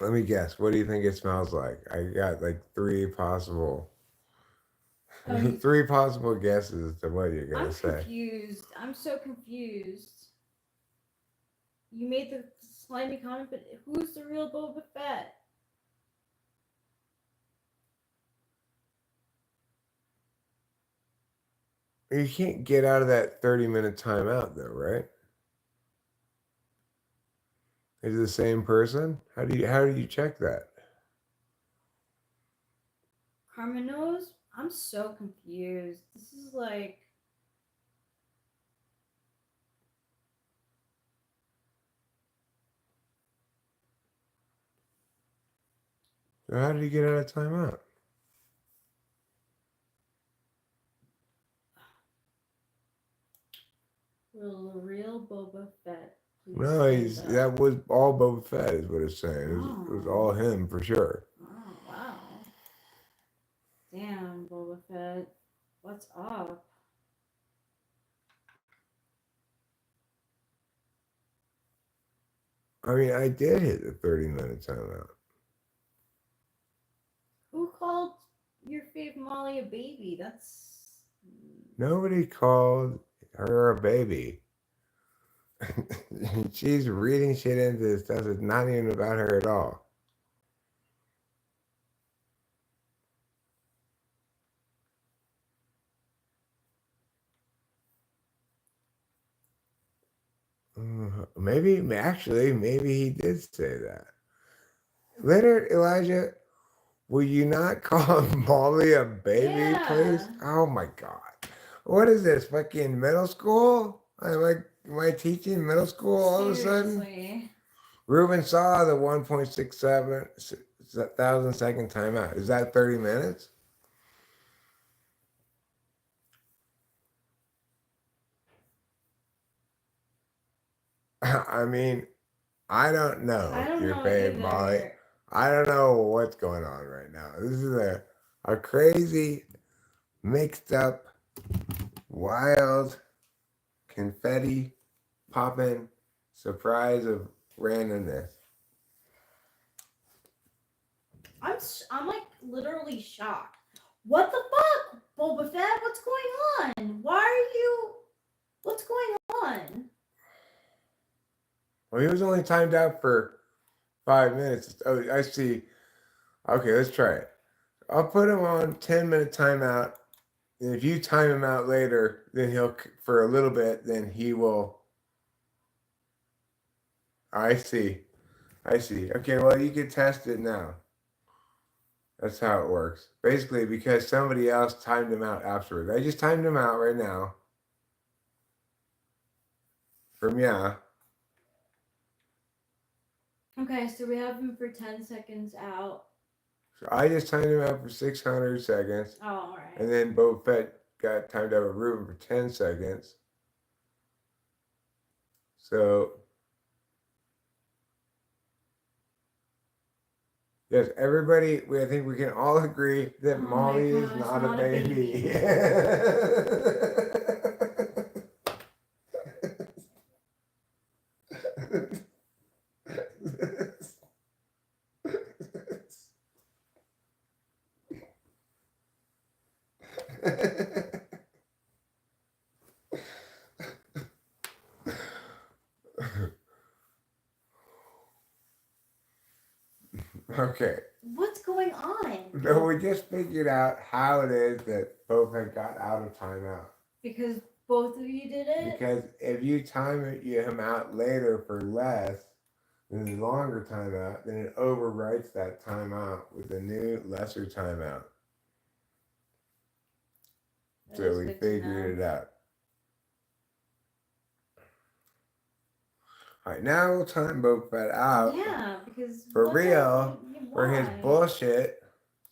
Let me guess. What do you think it smells like? I got like three possible guesses as to what you're going to say. I'm confused. I'm so confused. You made the slimy comment, but who's the real Boba Fett? You can't get out of that 30-minute timeout, though, right? Is it the same person? How do you check that? Carmen knows? I'm so confused. This is like... So how did you get out of timeout? Will the real Boba Fett please No, stand up? that was all Boba Fett is what it's saying. It was all him for sure. Oh, wow. Damn, Boba Fett. What's up? I mean, I did hit the 30-minute timeout. Who called your fave Molly a baby? That's... Nobody called her a baby. She's reading shit into this stuff that's not even about her at all. Maybe he did say that. Later, Elijah, will you not call Molly a baby, please? Oh my God. What is this, fucking middle school? Am I teaching middle school all of a sudden? Ruben saw the 1.67 thousand second timeout. Is that 30 minutes? I mean, I don't know. I don't your know fave, either. Molly. I don't know what's going on right now. This is a crazy, mixed up, wild, confetti popping surprise of randomness. I'm like literally shocked. What the fuck, Boba Fett? What's going on? What's going on? Well, he was only timed out for 5 minutes. Oh, I see. Okay, let's try it. I'll put him on 10-minute timeout. And if you time him out later, then for a little bit, then he will. I see. Okay, well, you can test it now. That's how it works. Basically, because somebody else timed him out afterwards. I just timed him out right now. From yeah. Okay, so we have him for 10 seconds out. So I just timed him out for 600 seconds. Oh, all right. And then Boba Fett got timed out of Ruben for 10 seconds. So, yes, everybody, I think we can all agree that Oh my Molly is God, not, not a a baby. Okay. What's going on? No, we just figured out how it is that Boba Fett got out of timeout. Because both of you did it? Because if you time him out later for less than the longer timeout, then it overwrites that timeout with a new lesser timeout. That So is we good to figured know. it out. All right, now we'll time Boba Fett out Yeah, because for what real for his why? bullshit.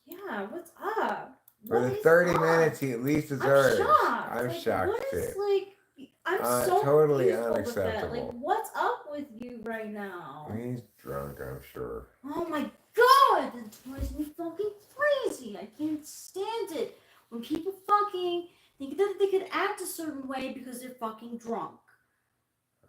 Yeah, what's up? For What the is 30 up? minutes he at least I'm deserves. shocked. I'm like, shocked what is too. like? I'm so Totally confused, Boba Fett. unacceptable. Like, what's up with you right now? He's drunk, I'm sure. Oh my god, that drives me fucking crazy. I can't stand it when people fucking think that they could act a certain way because they're fucking drunk.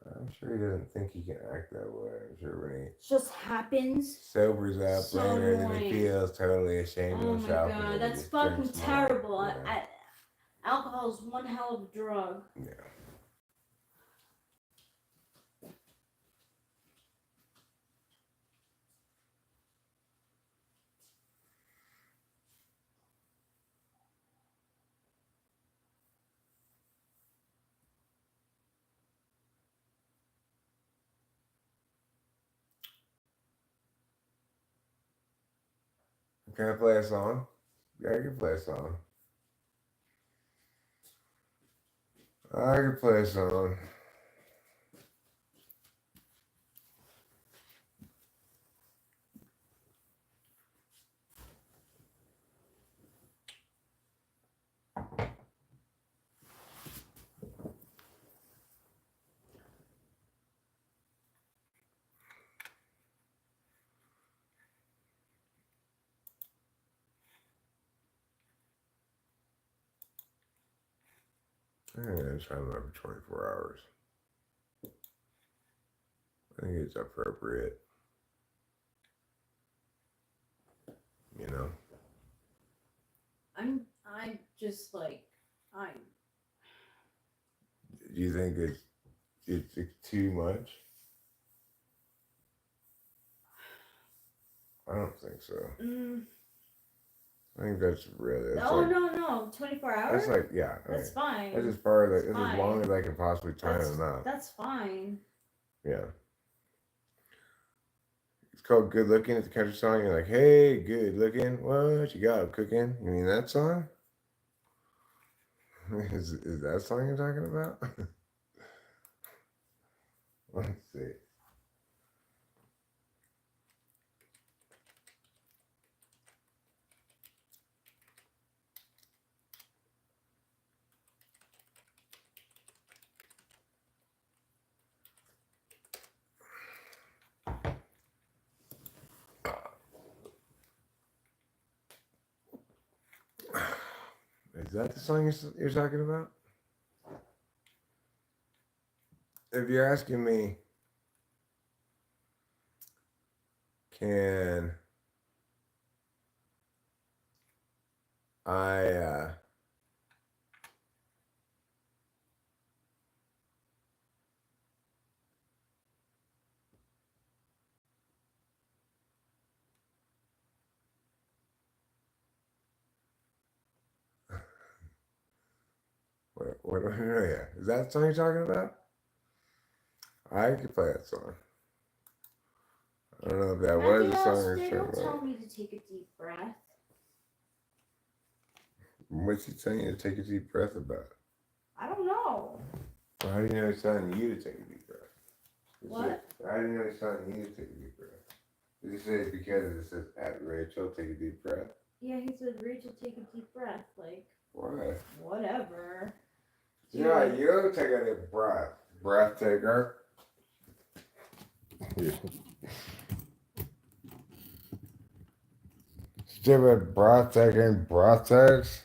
I'm sure he doesn't think he can act that way. I'm sure when he Just happens. sobers up So later, then he annoying. feels totally ashamed Oh of my himself. And god, then he that's just fucking drinks more, terrible. you know? Alcohol is one hell of a drug. Yeah. Can I play a song? Yeah, I can play a song. I can play a song. I'm trying to for 24 hours. I think it's appropriate. You know? I just like, Do you think it's too much? I don't think so. I think that's really. That's no, 24 hours? That's like, yeah. That's fine. That's as far as, That's that's as long as I can possibly time that's, him out. That's fine. Yeah. It's called Good Looking. It's a country song. You're like, hey, good looking. What you got cooking? You mean that song? Is that song you're talking about? Let's see. Is that the song you're talking about? If you're asking me, can I what do I know? Yeah, is that the song you're talking about? I could play that song. I don't know if that was the song you're They talking don't tell about. me to take a deep breath. What's he telling you to take a deep breath about? I don't know. Well, how do you know he's telling you to take a deep breath? What? How do you know he's telling you to take a deep breath? Did he say because it says at Rachel, take a deep breath? Yeah, he said, Rachel, take a deep breath. Like, Why? whatever. Yeah, you take a deep breath. Breath taker. Stupid breath taking breath takes.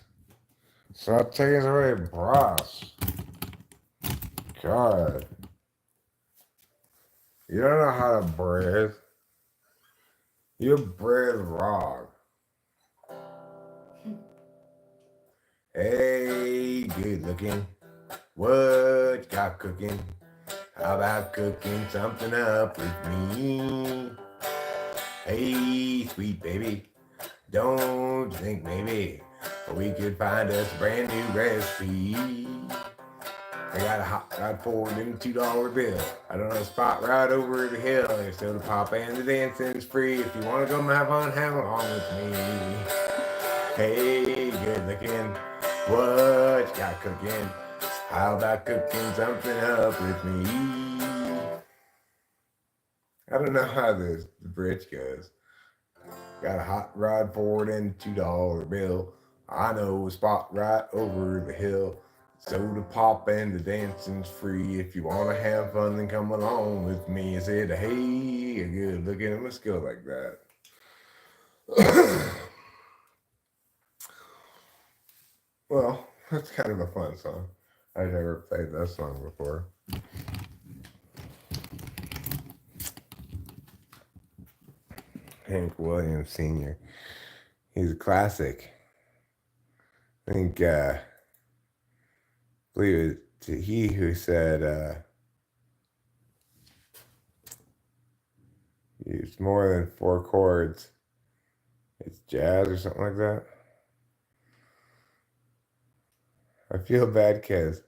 Stop taking away breaths. God. You don't know how to breathe. You breathe wrong. Hey, good looking. What got cooking? How about cooking something up with me? Hey, sweet baby. Don't you think maybe we could find us a brand new recipe? I got a hot rod for a $2 bill. I don't know a spot right over the hill. There's soda pop and the dancing's free. If you wanna come have fun, have along with me. Hey, good looking. What you got cooking? How about cooking something up with me? I don't know how the bridge goes. Got a hot rod for and $2 bill. I know a spot right over the hill. Soda pop and the dancing's free. If you wanna have fun, then come along with me. I said, hey, good looking. Let's go like that. Well, that's kind of a fun song. I've never played that song before. Hank Williams Sr. He's a classic. I think, I believe it's he who said, it's more than 4 chords. It's jazz or something like that. I feel bad because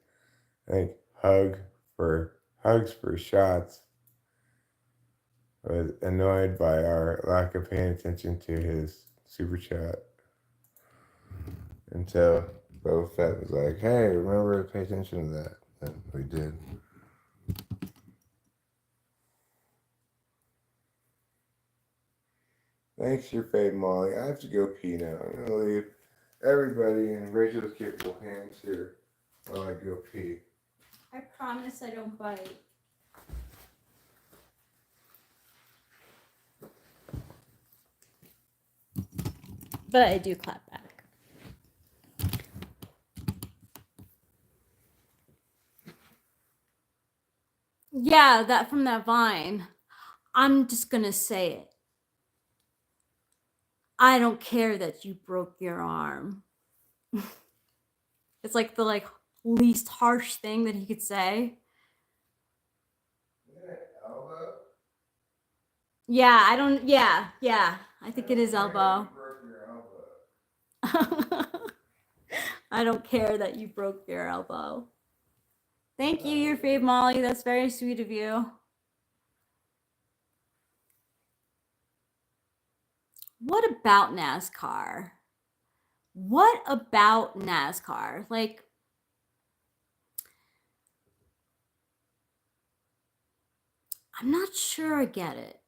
I think Hugs for Shots was annoyed by our lack of paying attention to his super chat. And so Boba Fett was like, hey, remember to pay attention to that. And we did. Thanks for your fade, Molly. I have to go pee now. I'm going to leave everybody in Rachel's capable hands here while I go pee. I promise I don't bite. But I do clap back. Yeah, that from that Vine. I'm just gonna say it. I don't care that you broke your arm. It's like the least harsh thing that he could say. Elbow? Yeah, I don't. Yeah. I think it is elbow. You broke your elbow. I don't care that you broke your elbow. Thank you, your fave Molly. That's very sweet of you. What about NASCAR? What about NASCAR? Like, I'm not sure I get it.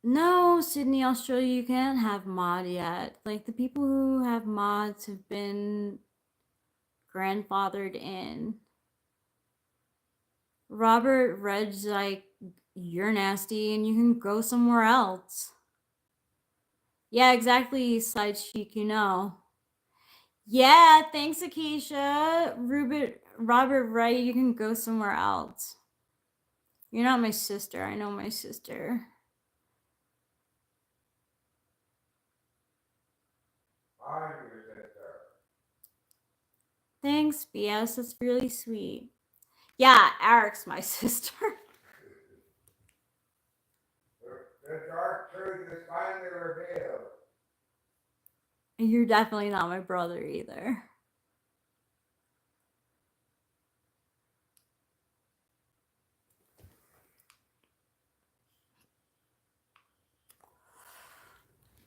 No, Sydney, Australia, you can't have mod yet. Like, the people who have mods have been grandfathered in. Robert Red's like, you're nasty and you can go somewhere else. Yeah, exactly, Side Chic, you know. Yeah, thanks, Akeisha. Robert Wright, you can go somewhere else. You're not my sister. I know my sister. Thanks, BS. That's really sweet. Yeah, Eric's my sister. The dark truth is finally revealed. You're definitely not my brother either.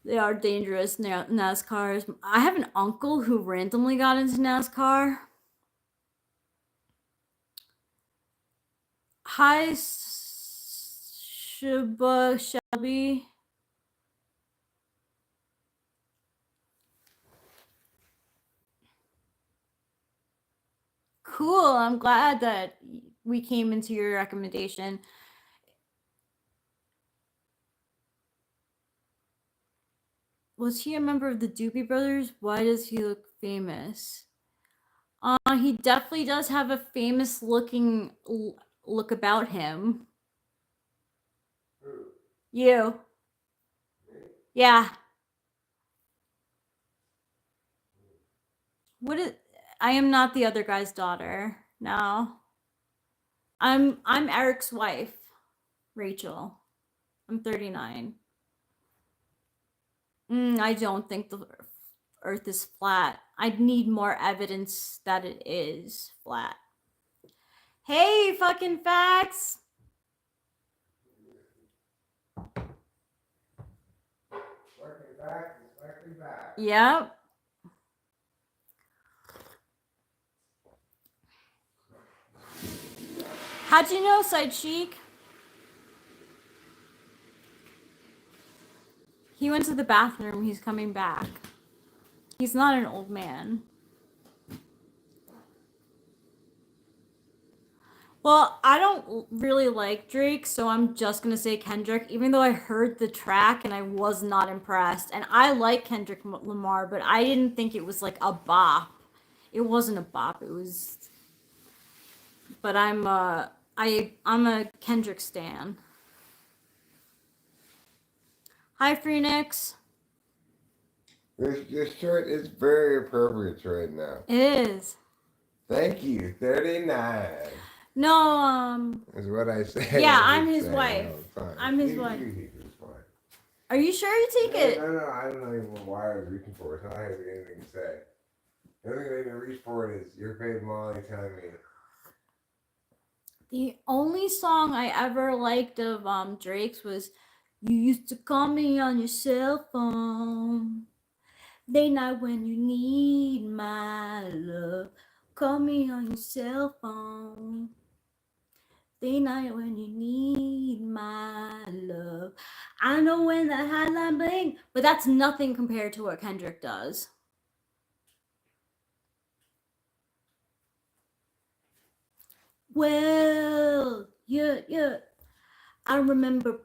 They are dangerous NASCARs. I have an uncle who randomly got into NASCAR. Hi, Shelby. Cool. I'm glad that we came into your recommendation. Was he a member of the Doobie Brothers? Why does he look famous? He definitely does have a famous looking look about him. You. Yeah. What is I am not the other guy's daughter. No. I'm Eric's wife, Rachel. I'm 39. I don't think the Earth is flat. I'd need more evidence that it is flat. Hey, fucking facts! Yep. How'd you know, Side Chic? He went to the bathroom. He's coming back. He's not an old man. Well, I don't really like Drake, so I'm just gonna say Kendrick, even though I heard the track and I was not impressed. And I like Kendrick Lamar, but I didn't think it was like a bop. It wasn't a bop. It was. But I'm a Kendrick stan. Hi, Phoenix. This shirt is very appropriate right now. It is. Thank you. 39. No, Is what I say. Yeah, I'm his wife. I'm his wife. Are you sure you take it? No, I don't know even why I was reaching for it. It's not having anything to say. The only thing I can reach for it is your favorite Molly telling me. The only song I ever liked of Drake's was "You Used to Call Me on Your Cell Phone, Late Night When You Need My Love, Call Me on Your Cell Phone, Late Night When You Need My Love." I know when that hotline bling, but that's nothing compared to what Kendrick does. Well, yeah. I remember.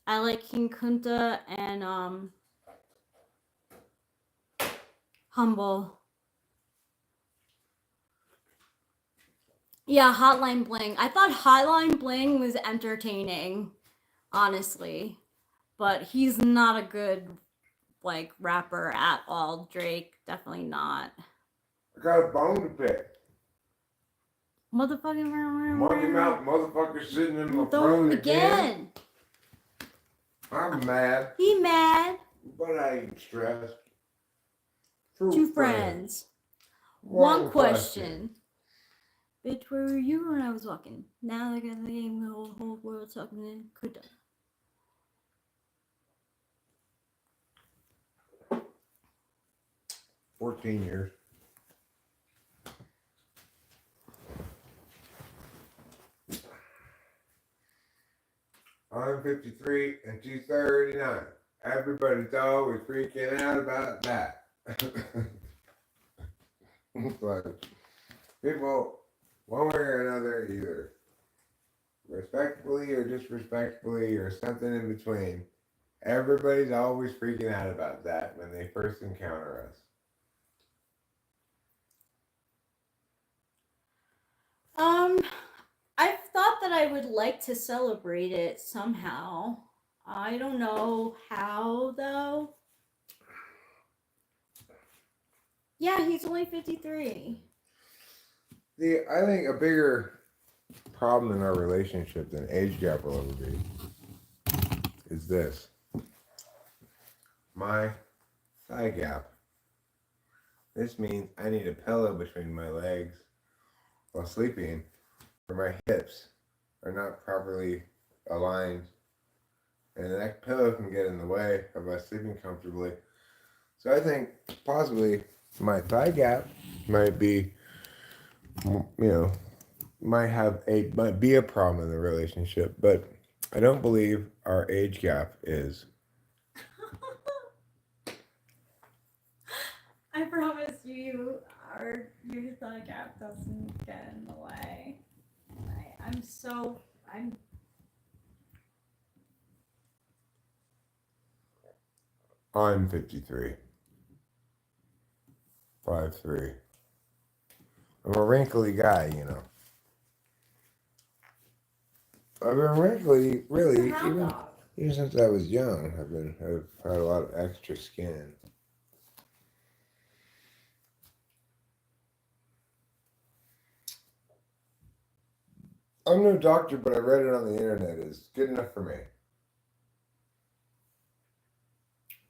I like King Kunta and Humble. Yeah, Hotline Bling. I thought Hotline Bling was entertaining, honestly, but he's not a good like rapper at all. Drake, definitely not. I got a bone to pick. Motherfucking Monkey mouth motherfucker sitting in my Throw throne him again. I'm mad. He mad. But I ain't stressed. Two friends. One question. Bitch, where were you when I was walking? Now they got the game, the whole world talking in Kuda. $14 years. I'm 53 and she's 39. Everybody's always freaking out about that. But people, one way or another, either respectfully or disrespectfully or something in between, everybody's always freaking out about that when they first encounter us. I've thought that I would like to celebrate it somehow. I don't know how though. Yeah, he's only 53. I think a bigger problem in our relationship than age gap will ever be is this. My thigh gap. This means I need a pillow between my legs while sleeping for my hips are not properly aligned, and that pillow can get in the way of us sleeping comfortably. So I think possibly my thigh gap might be, might be a problem in the relationship, but I don't believe our age gap is. I promise you, your thigh gap doesn't get in the way. I'm 53. 5'3". I'm a wrinkly guy, you know. I've been wrinkly, really, even since I was young. I've had a lot of extra skin. I'm no doctor, but I read it on the internet. It's good enough for me.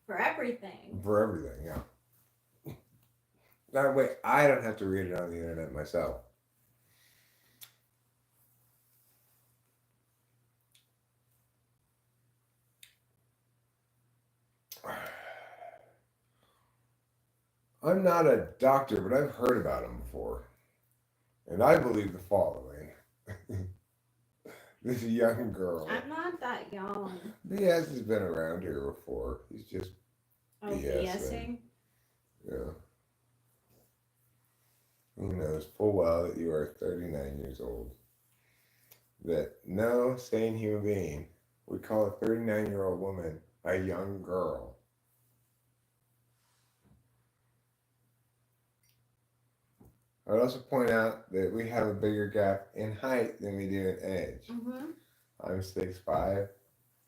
For everything. For everything, yeah. That way, I don't have to read it on the internet myself. I'm not a doctor, but I've heard about him before. And I believe the following. This young girl. I'm not that young. BS has been around here before. He's just BSing? Yeah. He knows full well that you are 39 years old. That no sane human being would call a 39-year-old woman a young girl. I would also point out that we have a bigger gap in height than we do in age. Mm-hmm. I'm 6'5".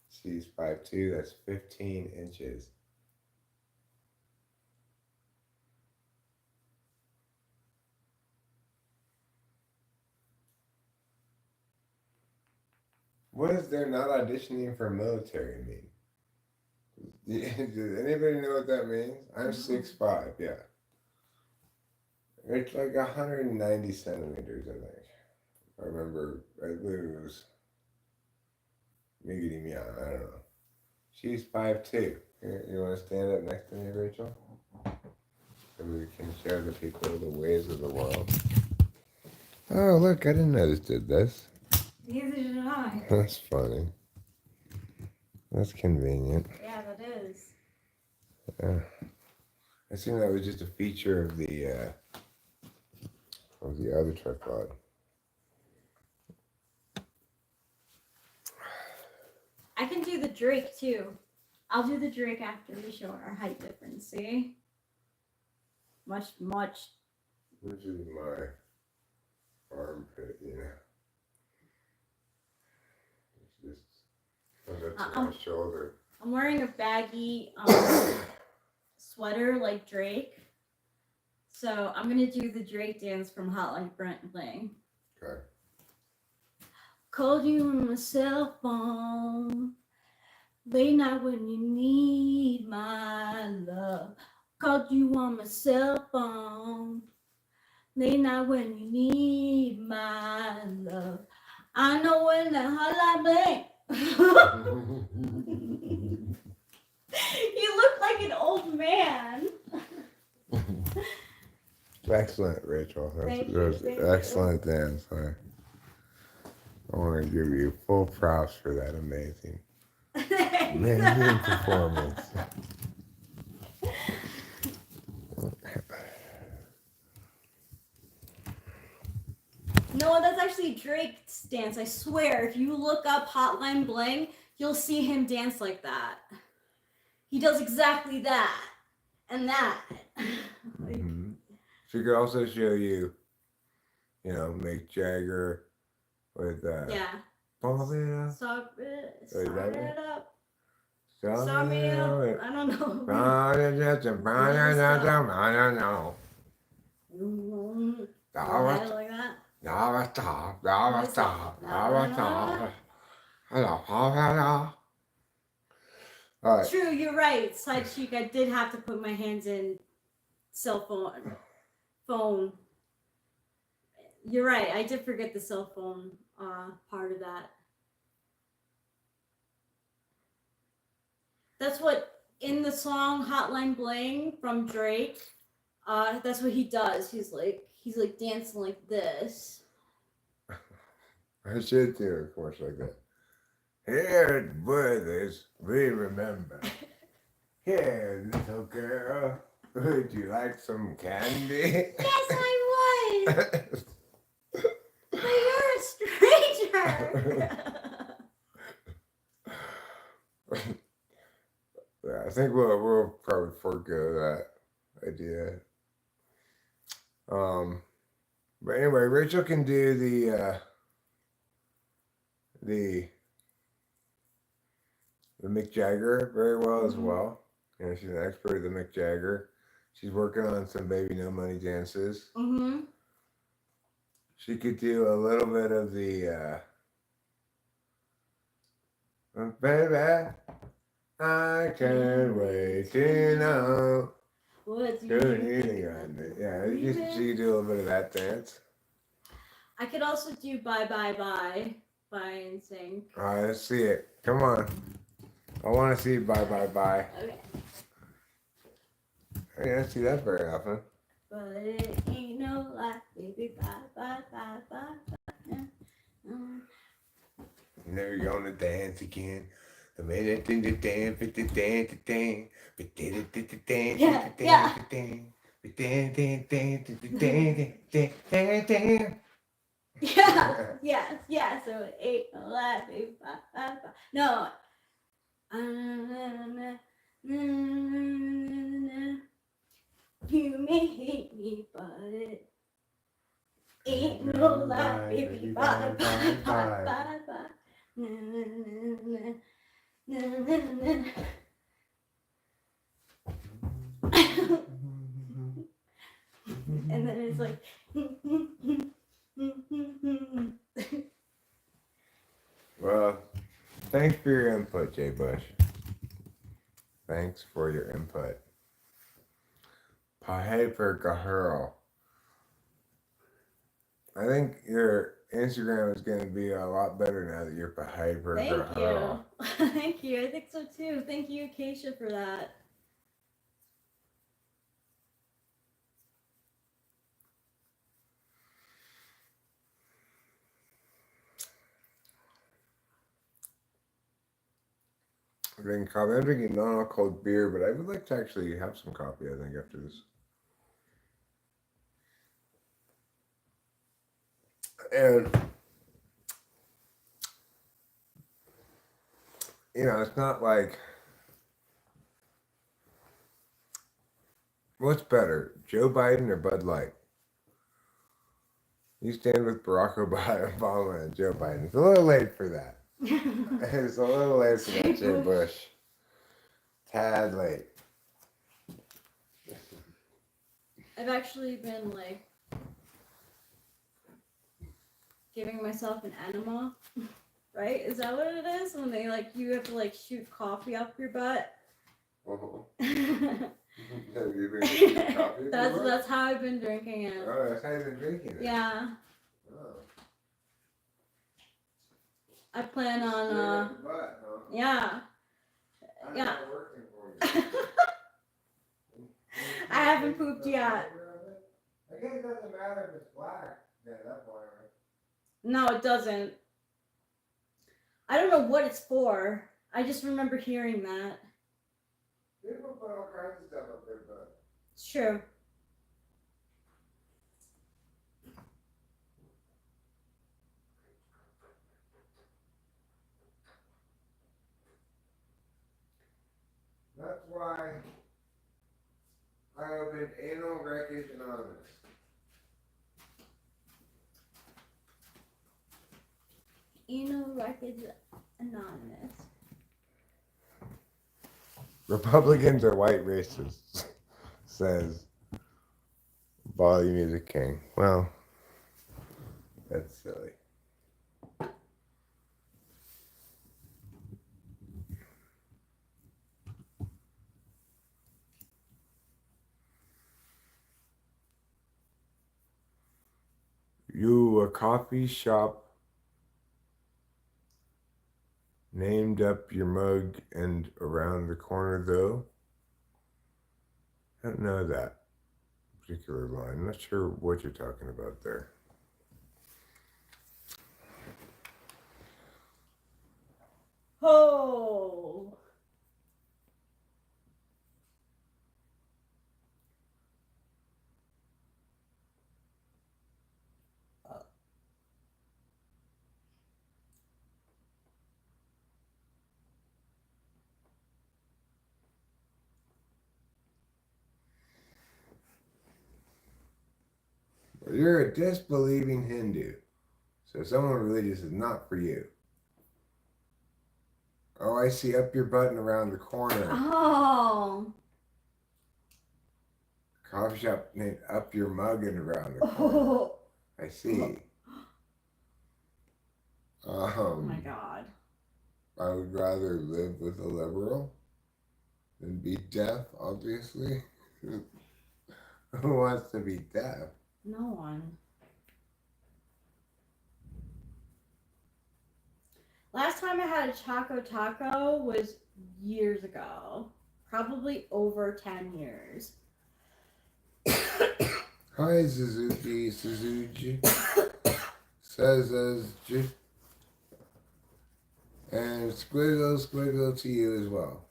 She's 5'2". That's 15 inches. What is there not auditioning for military mean? Does anybody know what that means? I'm 6'5", yeah. It's like 190 centimeters, I think. I remember, I believe it was Miggity Meow, I don't know. She's 5'2". You want to stand up next to me, Rachel? So we can show the people the ways of the world. Oh, look, I didn't know this did this. Neither did I. That's funny. That's convenient. Yeah, that is. I assume that was just a feature of the other tripod. I can do the Drake too. I'll do the Drake after we show our height difference. See? Much. Which is my armpit, yeah. It's just comes up to my shoulder. I'm wearing a baggy sweater like Drake. So I'm gonna do the Drake dance from Hotline Bling. Okay. Called you on my cell phone, late night when you need my love. Called you on my cell phone, late night when you need my love. I know when the hotline bling. You look like an old man. Excellent, Rachel. Thank That's you. excellent dance. I want to give you full props for that amazing performance. No, that's actually Drake's dance. I swear, if you look up Hotline Bling, you'll see him dance like that. He does exactly that and that. Mm-hmm. She could also show you, Mick Jagger with Yeah. Pump it up. Start it up. Start me up. I don't know. I don't know. Like that. All right. True, you're right. Side cheek, I did have to put my hands in cell phone. You're right. I did forget the cell phone part of that. That's what in the song Hotline Bling from Drake. That's what he does. He's like dancing like this. I should do a course like that. Here at Brothers, we remember. Here, little girl, would you like some candy? Yes, I would. But you're a stranger. Yeah, I think we'll probably forego that idea. But anyway, Rachel can do the Mick Jagger very well as well. You know, she's an expert at the Mick Jagger. She's working on some Baby No Money dances. Mm-hmm. She could do a little bit of the baby, I can't wait to know. What do Yeah, she could do a little bit of that dance. I could also do Bye Bye Bye by NSYNC. All right, let's see it. Come on. I want to see Bye Bye Bye. Okay. I don't see that very often. But it ain't no life, baby. Bye Bye Bye Bye. Never gonna dance again. The minute thing to dance, but the dance, the thing, but did it, the dance, the dance, the thing, but dance, dance, dance, the dance, dance, dance, dance. Yeah, yeah. So it ain't no life, baby. Bye Bye Bye. No. You may hate me, but it ain't no life, baby. Bye Bye Bye Bye Bye. And then it's like Well, thanks for your input, Jay Bush. Thanks for your input. Papergirl. I think your Instagram is going to be a lot better now that you're Papergirl. Thank you. Thank you. I think so too. Thank you, Acacia, for that. I'm drinking coffee. I'm drinking non-alcoholic beer, but I would like to actually have some coffee, I think, after this. And, you know, it's not like, what's better, Joe Biden or Bud Light? You stand with Barack Obama and Joe Biden. It's a little late for that. It's a little late for that, Jay Bush. Tad late. I've actually been like giving myself an enema, right? Is that what it is? When they like you have to like shoot coffee up your butt. That's how I've been drinking it. Oh, that's how you've been drinking it. Yeah. Oh. I plan on Butt, huh? yeah. How's Yeah. that working for you? I haven't pooped yet. I guess it doesn't matter if it's black. Yeah, that's why, right? No, it doesn't. I don't know what it's for. I just remember hearing that. People put all kinds of stuff up their butt. It's true. That's why I opened Anal Wreckage Anonymous. Anal Wreckage Anonymous. Republicans are white racists, says Bolly Music King. Well, that's silly. You a coffee shop Named up your mug and around the corner, though. I don't know that particular line. I'm not sure what you're talking about there. Oh. Well, you're a disbelieving Hindu, so someone religious is not for you. Oh, I see. Up your butt and around the corner. Oh. Coffee shop named Up Your Mug and around the corner. Oh. I see. Oh my God. I would rather live with a liberal than be deaf, obviously. Who wants to be deaf? No one. Last time I had a Choco Taco was years ago. Probably over 10 years. Hi, Suzuki. Says and squiggle to you as well.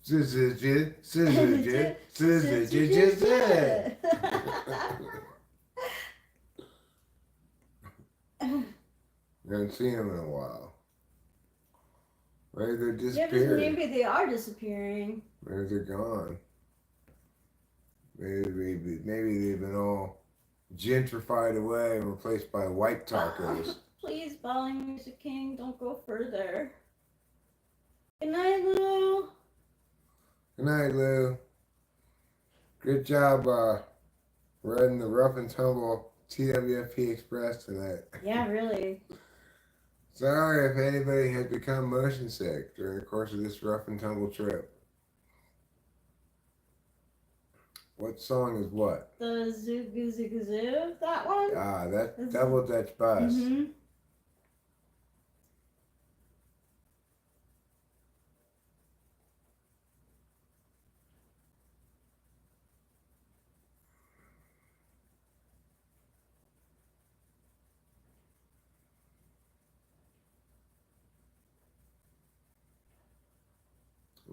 Suzuki. I haven't seen them in a while. Maybe they're Yeah, disappearing. maybe they are disappearing. Maybe they're gone. Maybe they've been all gentrified away and replaced by white tacos. Please, Bowling Music King, don't go further. Good night, Lou. Good night, Lou. Good job riding the rough and tumble TWFP Express tonight. Yeah, really. Sorry if anybody has become motion sick during the course of this rough and tumble trip. What song is what? The Zoog Zoog Zoog, that one? Ah, that's Double Dutch Bus. Mm-hmm.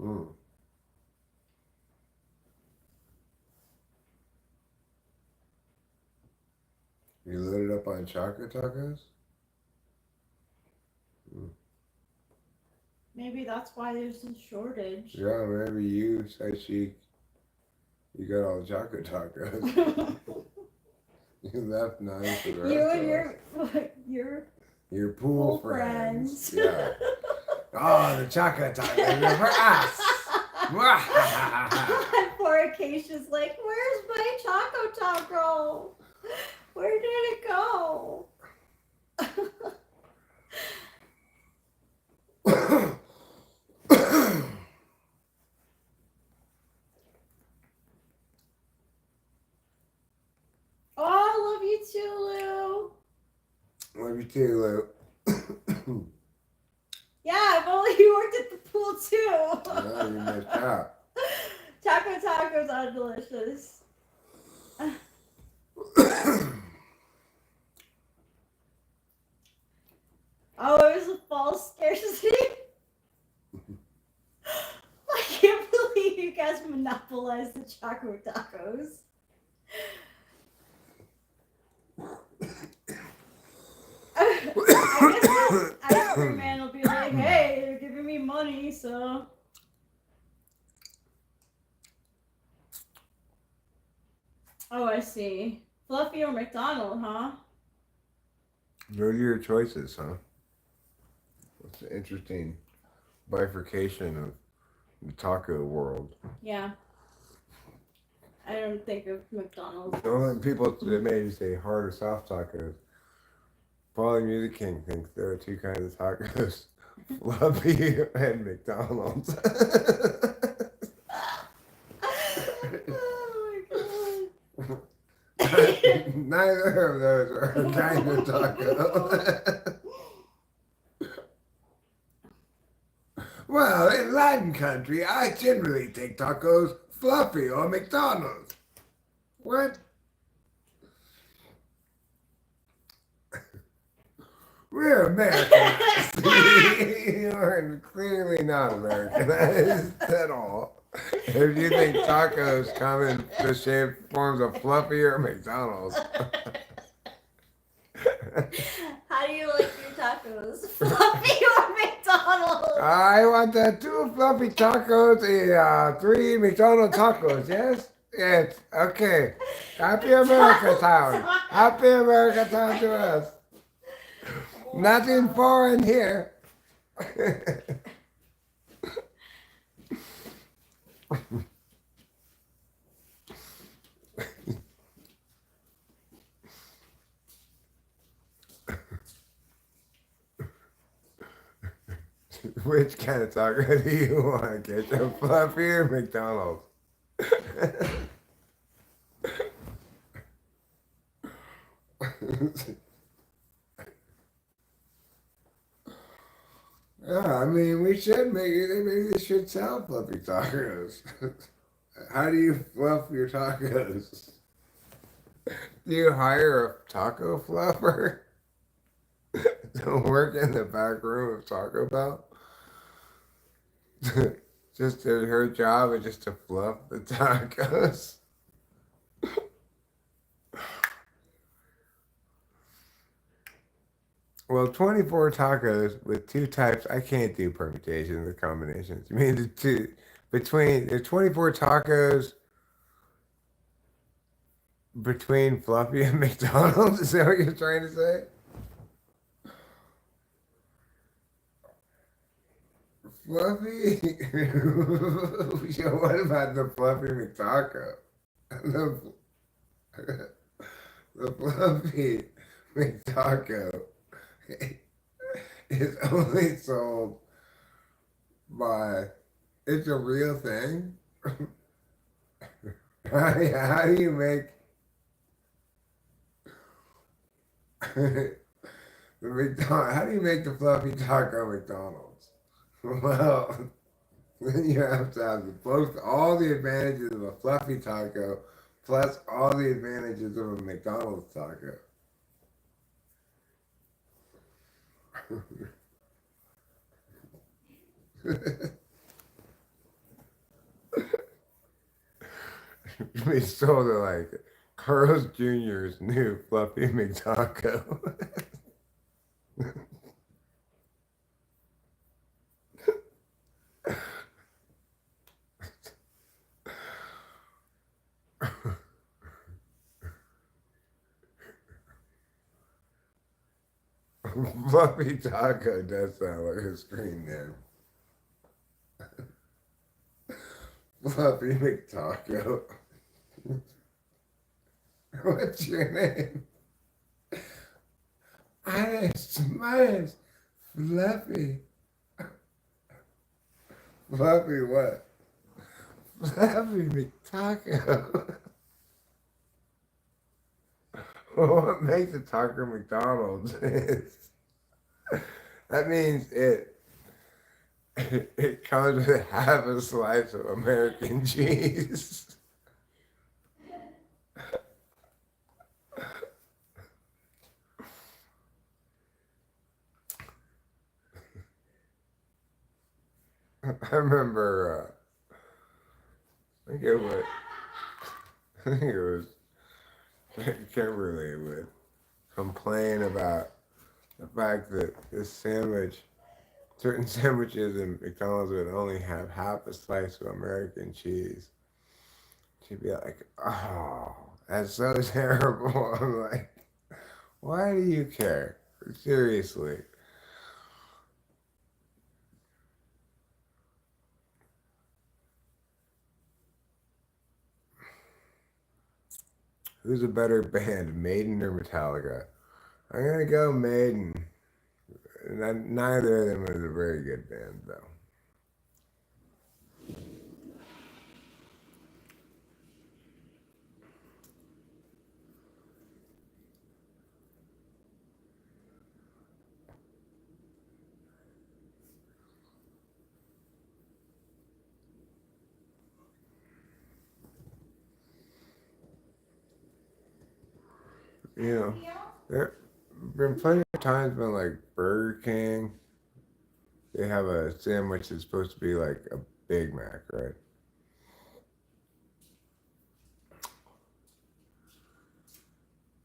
Mm. You loaded up on chocolate tacos? Mm. Maybe that's why there's a shortage. Yeah, maybe you, Saichi, you got all the chocolate tacos. You left none for the rest You of and us. your pool pool friends. friends. Yeah. Oh, the chocolate tacos are for us. Poor Acacia's like, where's my Choco Taco? Where did it go? Oh, I love you too, Lou. Love you too, Lou. Yeah, if only you worked at the pool too. Yeah, you missed out. Choco tacos are delicious. Oh, it was a false scarcity. I can't believe you guys monopolized the Choco Tacos. I guess Ice Cream Man will be like, hey, they're giving me money, so. Oh, I see. Fluffy or McDonald, huh? Those are your choices, huh? It's an interesting bifurcation of the taco world. Yeah. I don't think of McDonald's. The only people that made you say hard or soft tacos. Paulie Music King thinks there are two kinds of tacos. Fluffy and McDonald's. Oh my god. Neither of those are a kind of taco. Well, in Latin country, I generally take tacos fluffy or McDonald's. What? We're Americanized. You're clearly not Americanized at all. If you think tacos come in the shape forms of fluffy or McDonald's. How do you like your tacos? Fluffy or McDonald's? I want the 2 fluffy tacos and 3 McDonald's tacos, yes? Yes, okay. Happy America Town. Happy America Town to us. Nothing foreign here. Which kind of taco do you want? Ketchup fluffy or McDonald's? Yeah, I mean, we should maybe they should sell fluffy tacos. How do you fluff your tacos? Do you hire a taco fluffer to work in the back room of Taco Bell? Just her job is just to fluff the tacos. Well, 24 tacos with 2 types, I can't do permutations or combinations. I mean, between the 24 tacos between Fluffy and McDonald's, is that what you're trying to say? Fluffy? Yeah, what about the Fluffy McTaco? The, the Fluffy McTaco is only sold by, it's a real thing? How do you make how do you make the Fluffy Taco McDonald's? Well, then you have to have both all the advantages of a Fluffy Taco plus all the advantages of a McDonald's taco. We sold it like Carl's Jr.'s new Fluffy McTaco. Fluffy Taco does sound like a screen name. Fluffy McTaco. What's your name? Mine's Fluffy. Fluffy what? Fluffy McTaco. Well, what makes a taco McDonald's is that means it comes with half a slice of American cheese. I remember, I think it was Kimberly would complain about the fact that certain sandwiches in McDonald's would only have half a slice of American cheese. She'd be like, "Oh, that's so terrible." I'm like, "Why do you care? Seriously." Who's a better band, Maiden or Metallica? I'm gonna go Maiden. Neither of them is a very good band, though. You know, there been plenty of times when like Burger King, they have a sandwich that's supposed to be like a Big Mac, right?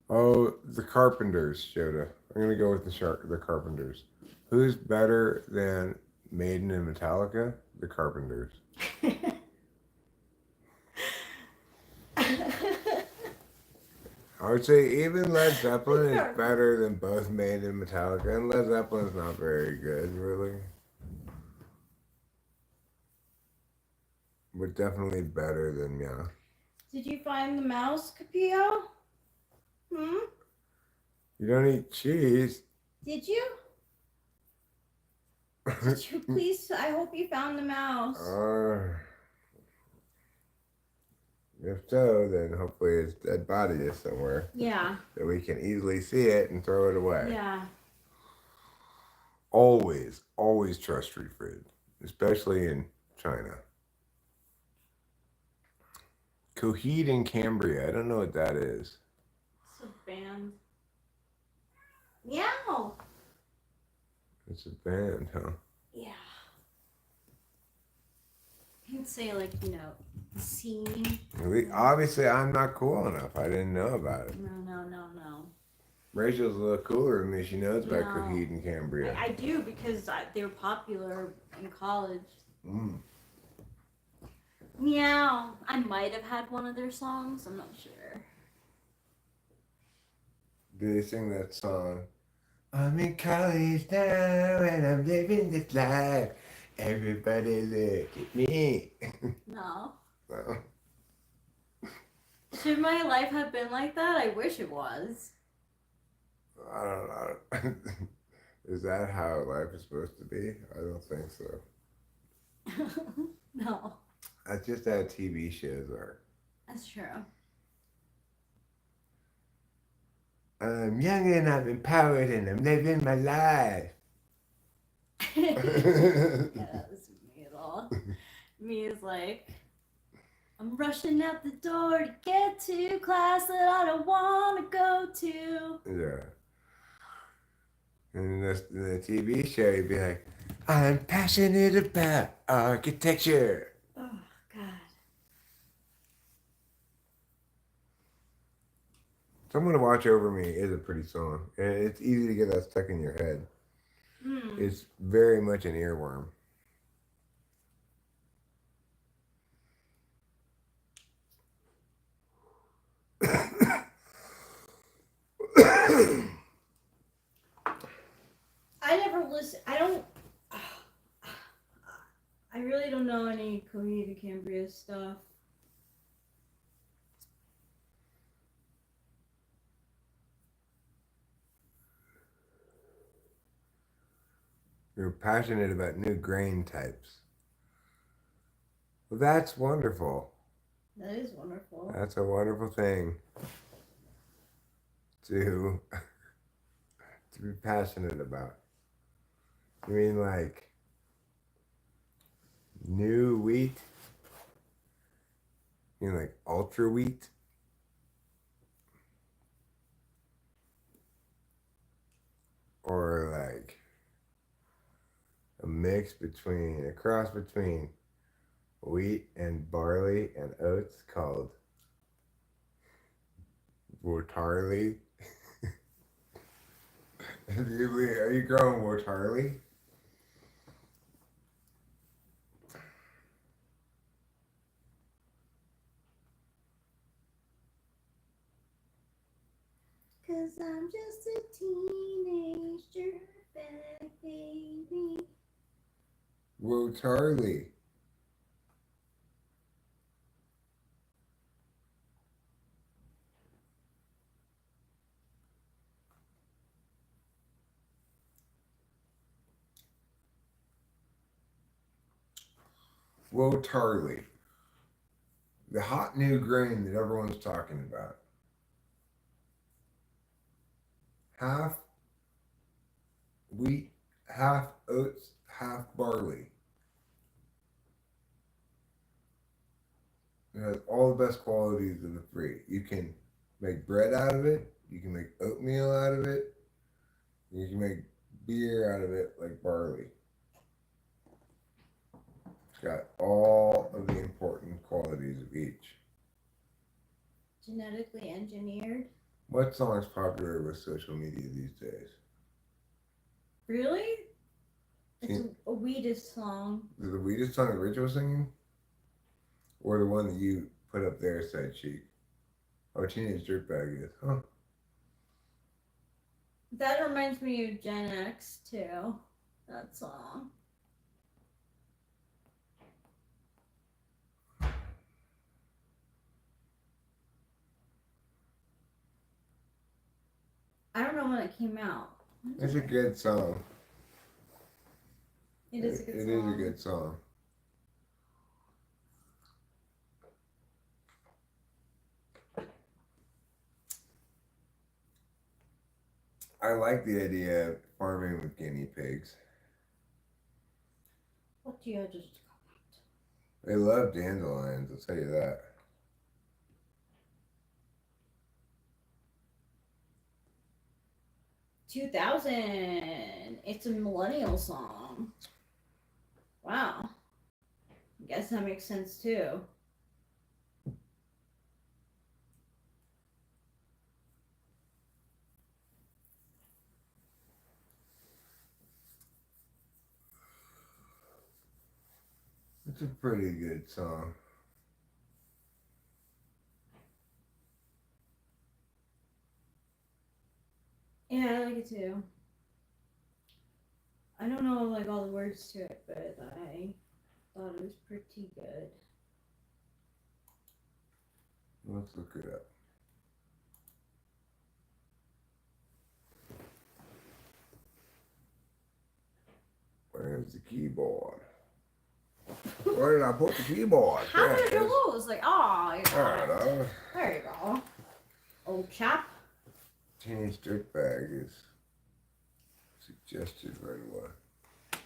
Oh, the Carpenters showed up. I'm gonna go with the Carpenters. Who's better than Maiden and Metallica? The Carpenters. I would say even Led Zeppelin is better than both Maiden and Metallica, and Led Zeppelin's not very good, really. But definitely better than, yeah. Did you find the mouse, Capio? Hmm? You don't eat cheese. Did you? Did you please? I hope you found the mouse. If so, then hopefully its dead body is somewhere. Yeah. That we can easily see it and throw it away. Yeah. Always trust street food, especially in China. Coheed and Cambria. I don't know what that is. It's a band. Meow. It's a band, huh? Yeah. You can say like, scene. Obviously, I'm not cool enough. I didn't know about it. No. Rachel's a little cooler than me. She knows about No. Coheed and Cambria. I do because they were popular in college. Mm. Meow. I might have had one of their songs. I'm not sure. Do they sing that song? I'm in college now and I'm living this life. Everybody look at me. No. No. Should my life have been like that? I wish it was. I don't know. Is that how life is supposed to be? I don't think so. No. That's just how TV shows are. That's true. I'm young and I'm empowered and I'm living my life. Yeah, that was me at all. Me is like, I'm rushing out the door to get to class that I don't want to go to. Yeah. And in the TV show, you'd be like, I'm passionate about architecture. Oh, God. Someone to Watch Over Me is a pretty song. And it's easy to get that stuck in your head. Mm. It's very much an earworm. I never listen. I really don't know any Coheed and Cambria stuff. You're passionate about new grain types. Well, that's wonderful. That is wonderful. That's a wonderful thing to be passionate about. You mean like new wheat? You mean like ultra wheat? Or like a cross between wheat and barley and oats called Wartarly? Are you growing Wartarly? Cause I'm just a teenager, bad baby. Wartarly. Wotarly. The hot new grain that everyone's talking about. Half wheat, half oats, half barley. It has all the best qualities of the three. You can make bread out of it. You can make oatmeal out of it. You can make beer out of it, like barley. It's got all of the important qualities of each. Genetically engineered. What song is popular with social media these days? Really? It's Teen- a weedest song. Is it the Weedest song that Rachel was singing? Or the one that you put up there, side cheek? Oh, Teenage Dirtbag is, huh? That reminds me of Gen X too. That song. I don't know when it came out. It's a good song. It is a good song. It is a good song. I like the idea of farming with guinea pigs. What do you just They love dandelions, I'll tell you that. $2000. It's a millennial song. Wow. I guess that makes sense too. It's a pretty good song. Yeah, I like it too. I don't know like all the words to it, but I thought it was pretty good. Let's look it up. Where's the keyboard? Where did I put the keyboard? How There did it it is. lose? Like, oh, you There got it it. is. There you go. Old chap. Teenage Dirtbag is suggested right away. Let's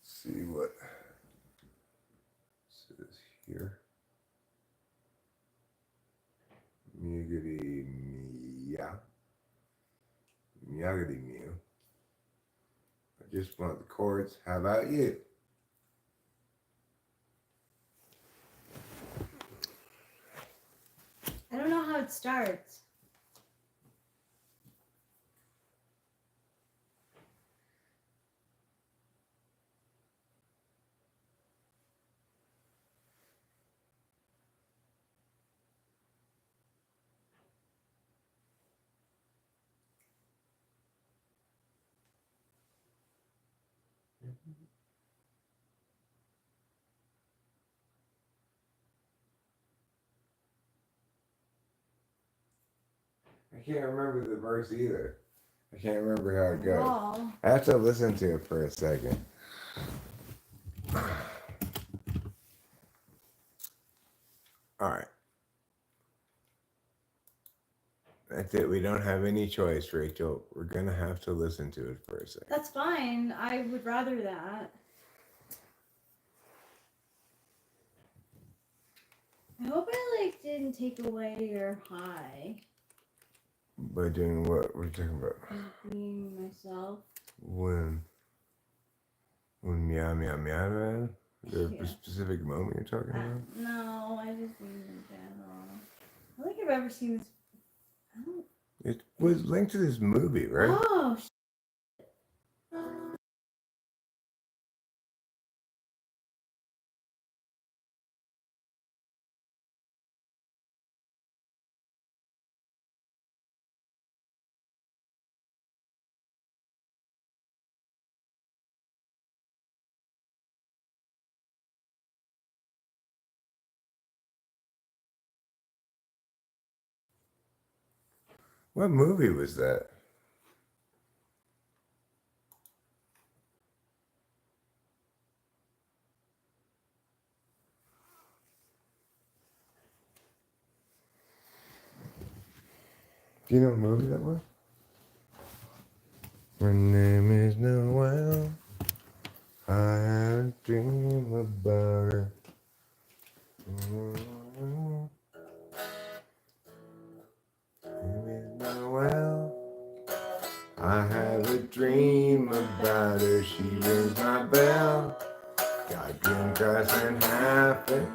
see what it says here. Mugity Mia. Mugity Mew. I just want the chords. How about you? I don't know how it starts. I can't remember the verse either. I can't remember how it goes. Oh. I have to listen to it for a second. All right. That's it. We don't have any choice, Rachel. We're going to have to listen to it for a second. That's fine. I would rather that. I hope I like didn't take away your high. By doing what? What are you talking about? Just being myself. When meow meow meow meow? Is there Yeah. a specific moment you're talking about? No, I just mean in general. I don't think I've ever seen this. I don't. It was linked to this movie, right? Oh, What movie was that? Do you know what movie that was? Her name is Noelle. I had a dream about her. got green grass and half and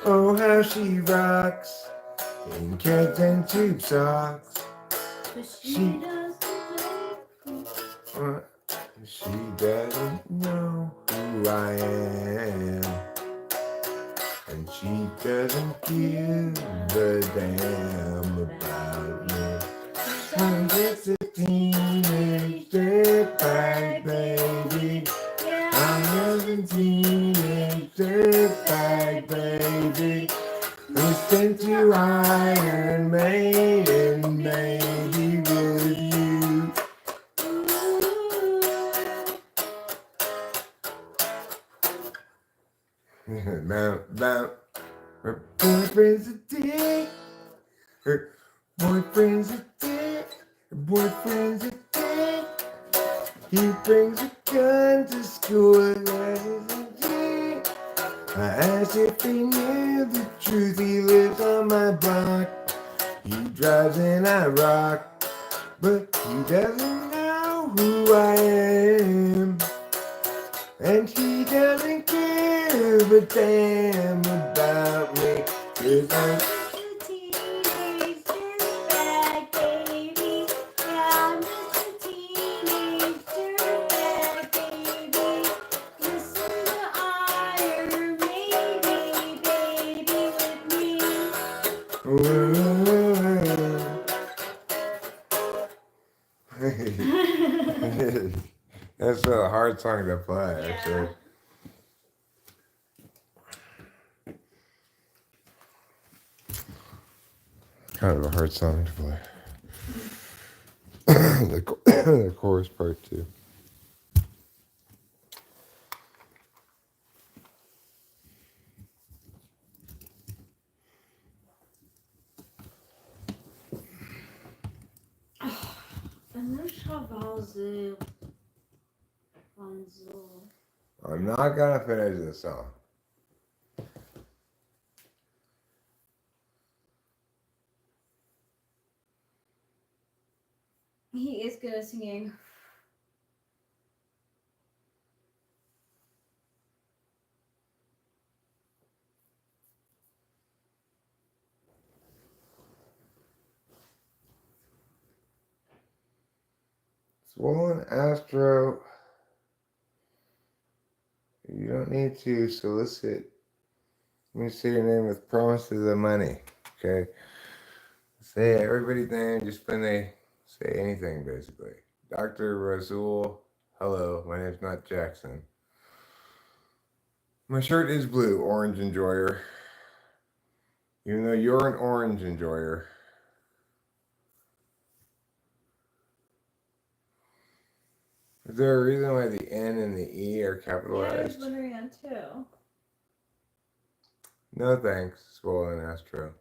oh how she rocks in kids and tube socks. But She- she doesn't play. She doesn't know who I am, and she doesn't give a damn about me. I'm just a teenage dirtbag baby. Yeah, I'm just a teenage dirtbag baby. Who sent to Iron Maiden, maybe with you. Bounce. Her boyfriend's a dick. Her boyfriend's a dick. Her boyfriend's a dick. He brings a gun to school and is a dick. As if he knew the truth, he lives on my block. He drives and I rock, but he doesn't know who I am. And he doesn't give a damn about me, 'cause I'm just a teenage dirtbag baby. Yeah, I'm just a teenage dirtbag baby. Listen to Iron Maiden, baby, with me. That's a hard song to play, Yeah. actually. Kind of a hard song to play. The chorus part, too. I'm not gonna finish this song. He is good at singing. Swollen Astro, you don't need to solicit. Let me say your name with promises of money, okay? Say everybody's name just when they say anything, basically. Dr. Razul, hello, my name's not Jackson. My shirt is blue, orange enjoyer. Even though you're an orange enjoyer. Is there a reason why the N and the E are Yeah, I was capitalized? wondering that too. No thanks, Swollen Astro.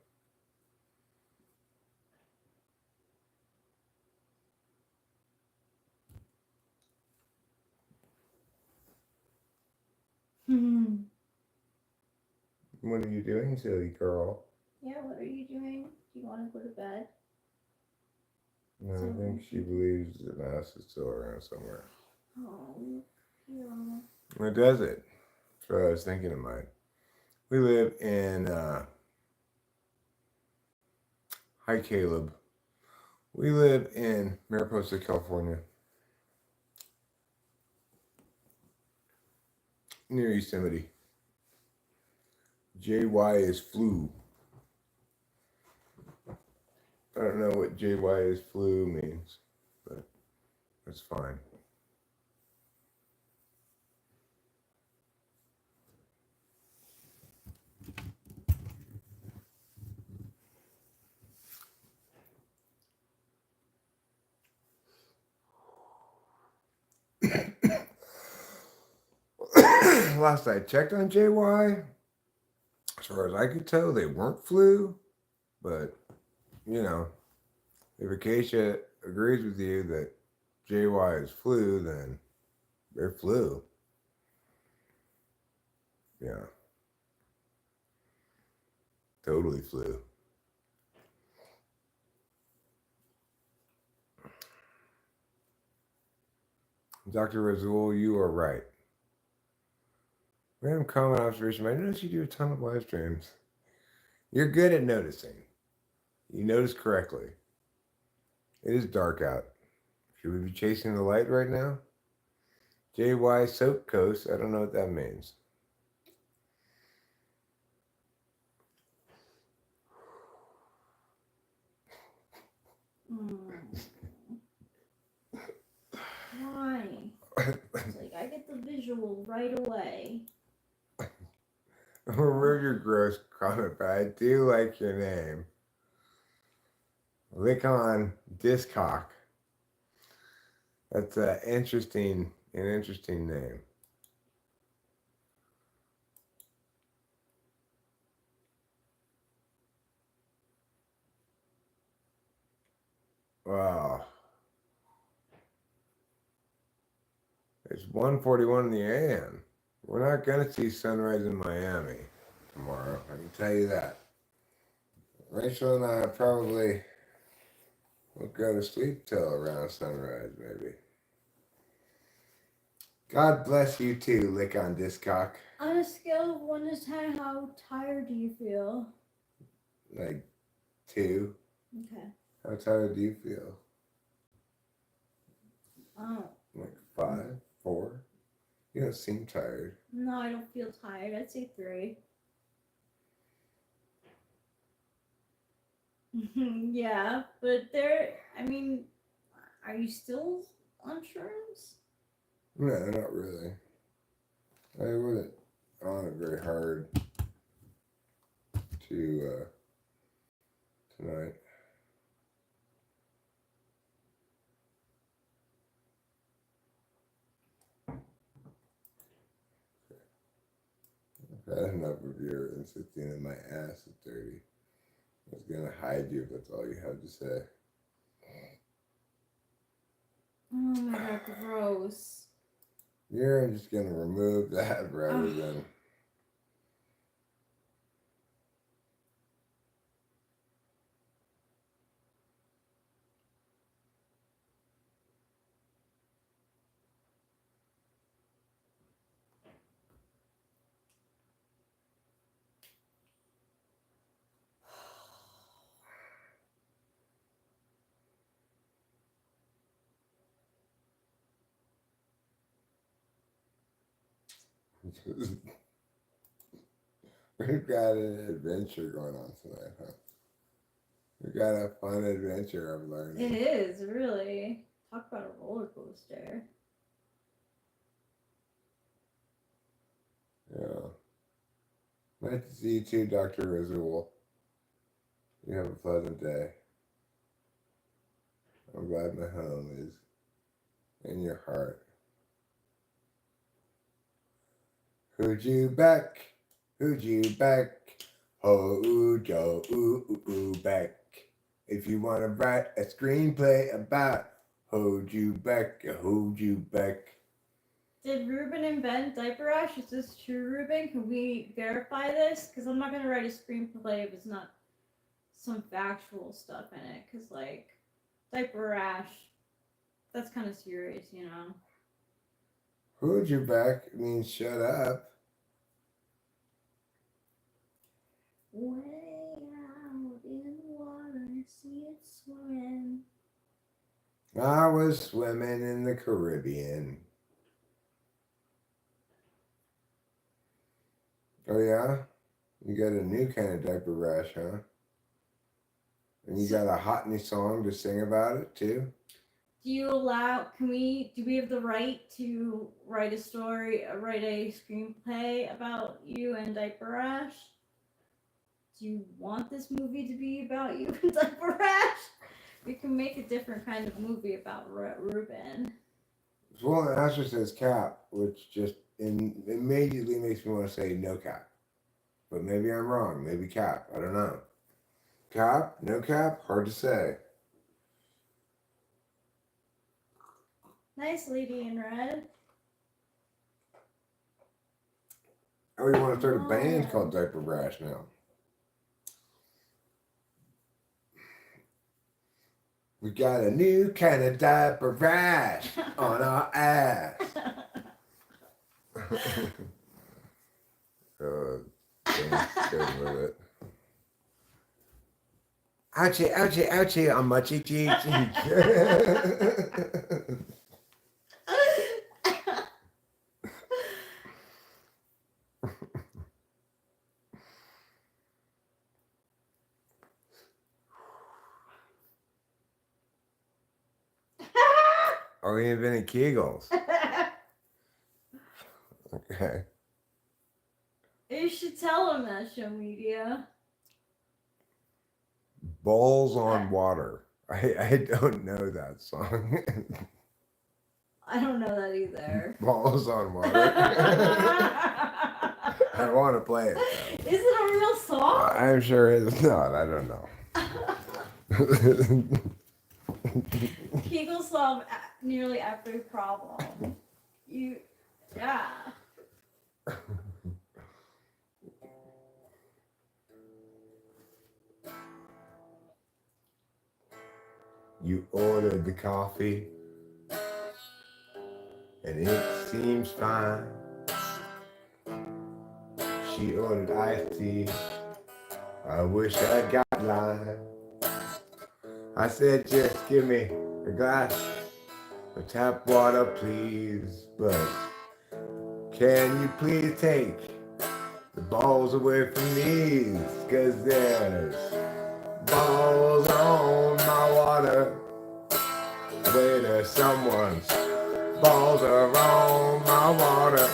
What are you doing, silly girl? Yeah, what are you doing? Do you want to go to bed? No, I think she believes the mouse is still around somewhere. Oh, yeah. Where does it? That's what I was thinking of mine. We live in, hi Caleb. We live in Mariposa, California. Near Yosemite. JY is flu. I don't know what JY is flu means, but that's fine. Last I checked on JY, as far as I could tell, they weren't flu, but you know, if Acacia agrees with you that JY is flu, then they're flu. Yeah. Totally flu. Dr. Razul, you are right. Random comment observation. I noticed you do a ton of live streams. You're good at noticing. You notice correctly. It is dark out. Should we be chasing the light right now? JY Soap Coast. I don't know what that means. Why? It's like I get the visual right away. Remove your gross comment, but I do like your name. Lick on Discock. That's an interesting name. Wow. It's 1:41 in the AM. We're not gonna see sunrise in Miami tomorrow. I can tell you that. Rachel and I probably will go to sleep till around sunrise, maybe. God bless you too, Lick on Discock. On a scale of 1 to 10, how tired do you feel? Like 2. Okay. How tired do you feel? Oh. Like 5, 4? You don't seem tired. No, I don't feel tired. I'd say 3. Yeah, but are you still on shrooms? No, not really. I wasn't on it very hard tonight. I've had enough of your insisting that my ass is dirty. I was gonna hide you if that's all you had to say. Oh my god, gross. You're just gonna remove that rather than. We've got an adventure going on tonight, huh? We've got a fun adventure, I've learned. It is, really. Talk about a roller coaster. Yeah. Nice to see you too, Dr. Rizal. You have a pleasant day. I'm glad my home is in your heart. Who'd you back? Who'd you back? Oh, Joe, back. If you want to write a screenplay about hold you back, hold you back. Did Ruben invent diaper rash? Is this true, Ruben? Can we verify this? Because I'm not going to write a screenplay if it's not some factual stuff in it. Because, like, diaper rash, that's kind of serious, you know? Hold you back means shut up. Way out in the water, see it swim. I was swimming in the Caribbean. Oh yeah? You got a new kind of diaper rash, huh? And you got a hot new song to sing about it too? Do we have the right to write a screenplay about you and diaper rash? Do you want this movie to be about you and diaper rash? We can make a different kind of movie about Ruben. Well, the answer says cap, which just immediately makes me want to say no cap. But maybe I'm wrong. Maybe cap. I don't know. Cap? No cap? Hard to say. Nice lady in red. Oh, we want to start a band called Diaper Rash now. We got a new kind of diaper rash on our ass. goes with it. Ouchie, ouchie, ouchie on my cheek, cheek, cheek. Oh, we invented Kegels. Okay. You should tell him that, show media. Balls on Water. I don't know that song. I don't know that either. Balls on Water. I want to play it though. Is it a real song? I'm sure it's not. I don't know. Kegel solve nearly every problem. Yeah. You ordered the coffee, and it seems fine. She ordered iced tea. I wish I got lime. I said, just give me a glass of tap water, please. But can you please take the balls away from these? 'Cause there's balls on my water. Wait, there's someone's balls are on my water.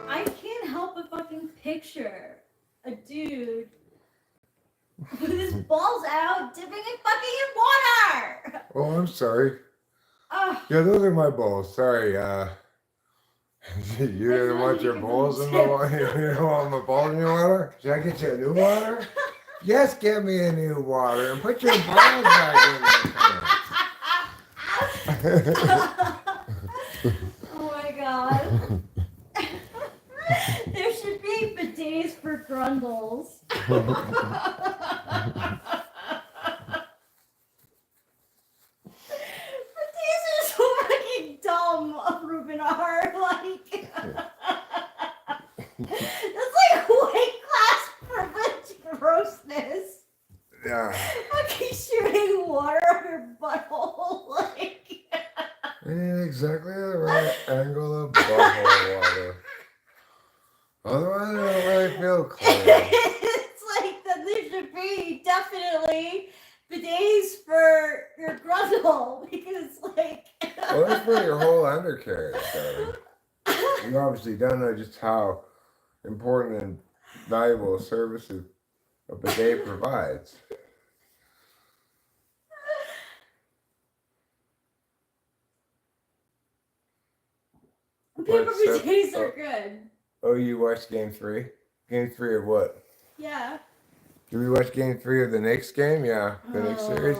I can't help but fucking picture a dude with his balls out dipping it fucking in water. Oh, I'm sorry. Ugh. Yeah, those are my balls. Sorry, you didn't want your balls in my water? You don't want my balls in your water? Should I get you a new water? Yes, get me a new water and put your balls back in there. Oh my god. There should be bidets for grundles. Bidets are so fucking dumb, Ruben R. Like, that's like white class privilege grossness. Yeah. Fucking shooting water on your butthole, like. I need exactly the right angle of butthole water. Otherwise, I don't really feel clean. It's like that there should be definitely bidets for your grundle because, like. Well, that's for your whole undercarriage, though. You obviously don't know just how important and valuable a service a bidet provides. Paper What's up? bidets are good. Oh, you watched Game 3? Game 3 of what? Yeah. Did we watch Game 3 of the Knicks game? Yeah, the Knicks series?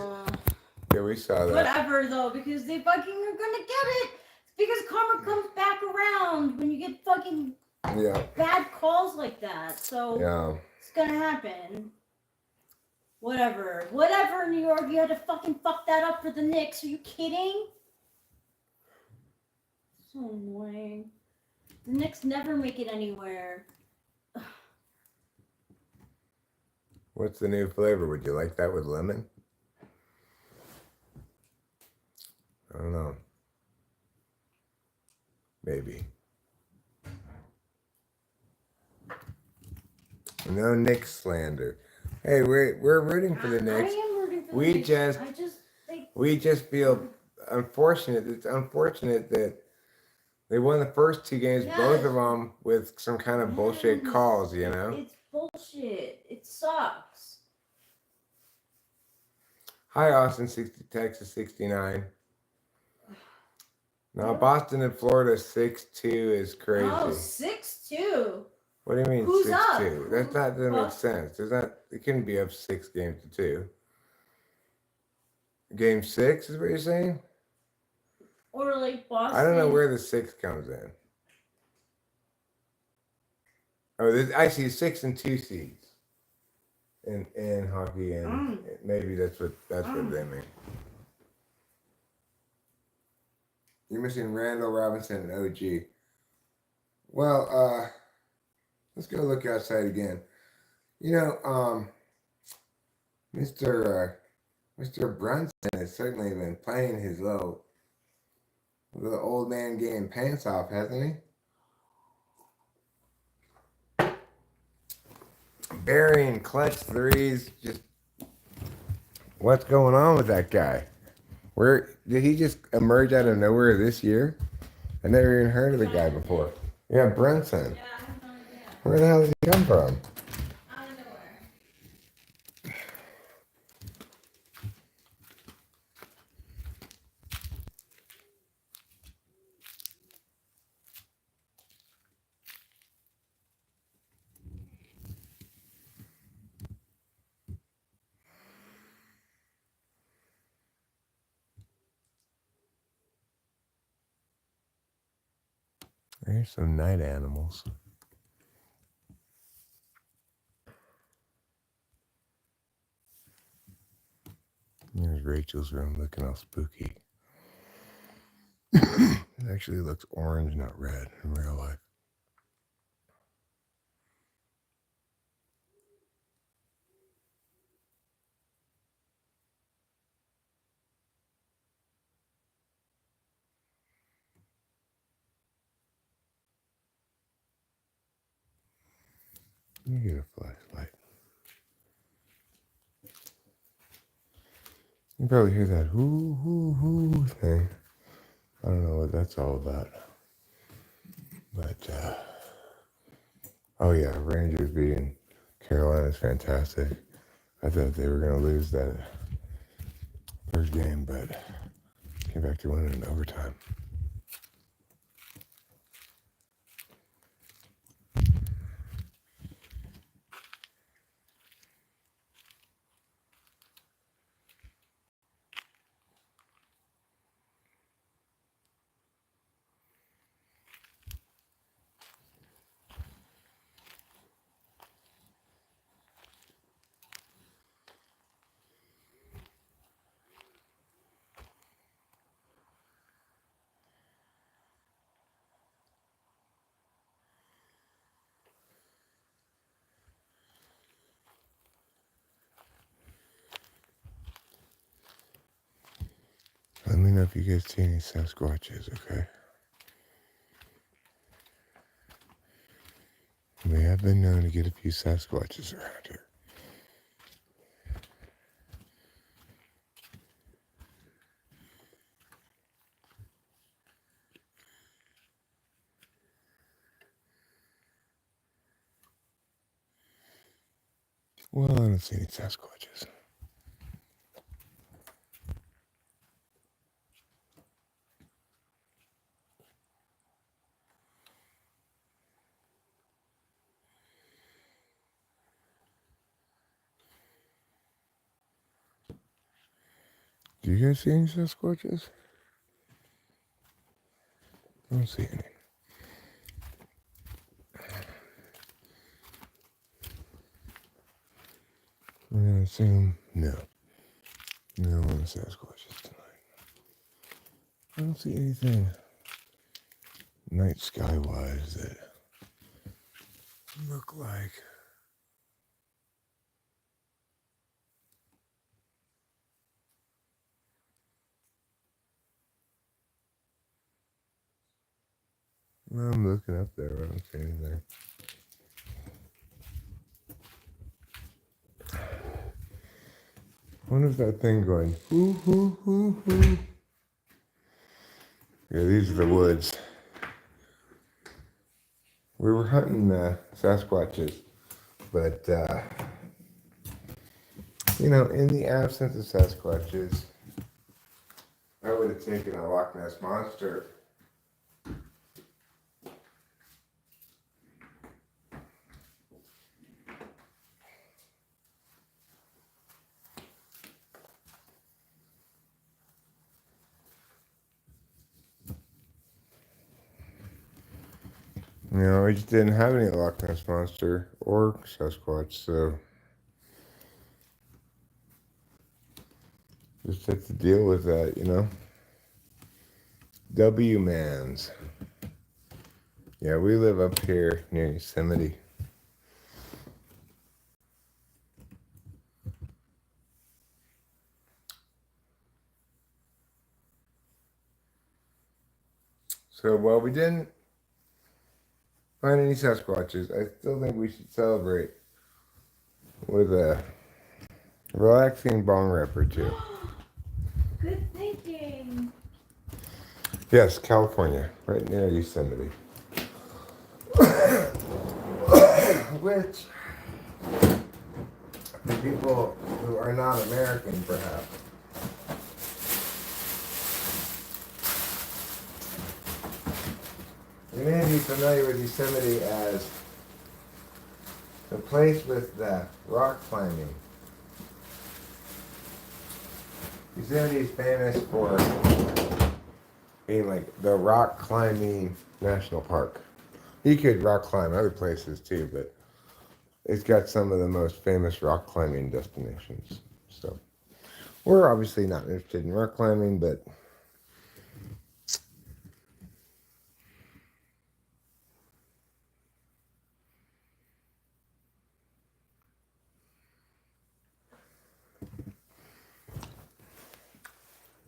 Yeah, we saw that. Whatever, though, because they fucking are gonna get it. Because karma comes back around when you get fucking bad calls like that. So it's gonna happen. Whatever. Whatever, New York, you had to fucking fuck that up for the Knicks. Are you kidding? So annoying. The Knicks never make it anywhere. What's the new flavor? Would you like that with lemon? I don't know. Maybe. No Knicks slander. Hey, we're rooting for the Knicks. I am rooting for the We Knicks. just- I just think We just feel unfortunate. It's unfortunate that they won the first two games, both of them with some kind of bullshit calls, you know? it's bullshit. It sucks. Hi, Austin, Texas 69. Now, Boston and Florida 6-2 is crazy. Oh, 6-2. What do you mean Who's 6-2? up? That doesn't make Huh? sense. It couldn't be up 6 games to 2. Game 6 is what you're saying? Or like Boston. I don't know where the 6 comes in. Oh, I see 6 and 2 seeds in hockey, and maybe that's what they mean. You're missing Randall Robinson and OG. Well, let's go look outside again. You know, Mr. Brunson has certainly been playing his little old man getting pants off, hasn't he? Burying clutch threes. Just what's going on with that guy? Where did he just emerge out of nowhere this year? I never even heard of the guy before. Yeah, Brunson. Yeah, I have no idea. Where the hell did he come from? Out of nowhere. There's some night animals. There's Rachel's room looking all spooky. It actually looks orange, not red in real life. Let me get a flashlight. You probably hear that hoo hoo hoo thing. I don't know what that's all about. But oh yeah, Rangers beating Carolina is fantastic. I thought they were gonna lose that first game, but came back to win in overtime. Let me know if you guys see any Sasquatches, okay? We have been known to get a few Sasquatches around here. Well, I don't see any Sasquatches. Do you guys see any Sasquatches? I don't see any. I'm gonna assume no. No one Sasquatches tonight. I don't see anything night sky wise that look like. Well, I'm looking up there, I don't see anything. I wonder if that thing going, hoo, hoo, hoo, hoo. Yeah, these are the woods. We were hunting Sasquatches, but, you know, in the absence of Sasquatches, I would have taken a Loch Ness Monster. You know, we just didn't have any Loch Ness Monster or Sasquatch, so just have to deal with that, you know. W-Mans. Yeah, we live up here near Yosemite. So while we didn't find any Sasquatches, I still think we should celebrate with a relaxing bong rip or two. Good thinking. Yes, California, right near Yosemite. Which, for people who are not American, perhaps, you may be familiar with Yosemite as the place with the rock climbing. Yosemite is famous for being like the rock climbing national park. You could rock climb other places too, but it's got some of the most famous rock climbing destinations. So we're obviously not interested in rock climbing, but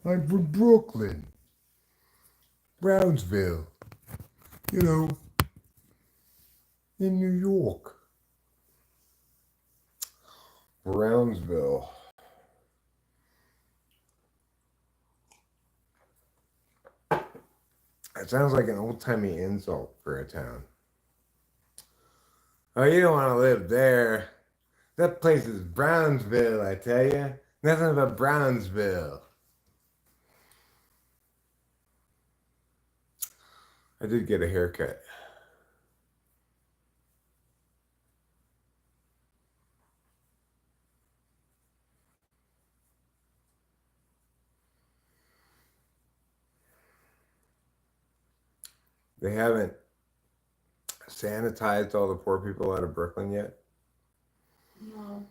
I'm from Brooklyn, Brownsville, you know, in New York. Brownsville. It sounds like an old-timey insult for a town. Oh, you don't want to live there. That place is Brownsville, I tell you. Nothing but Brownsville. I did get a haircut. They haven't sanitized all the poor people out of Brooklyn yet. No.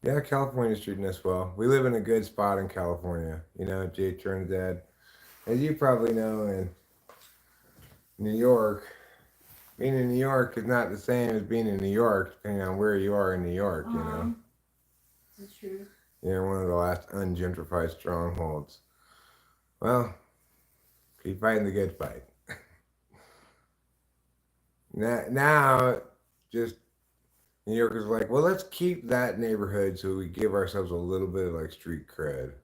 Yeah, California's treating us well. We live in a good spot in California. You know, Jay Trinidad. As you probably know, in New York, being in New York is not the same as being in New York, depending on where you are in New York, you know. That's true. You know, one of the last ungentrified strongholds. Well, keep fighting the good fight. Now, just New Yorkers are like, well, let's keep that neighborhood so we give ourselves a little bit of like street cred.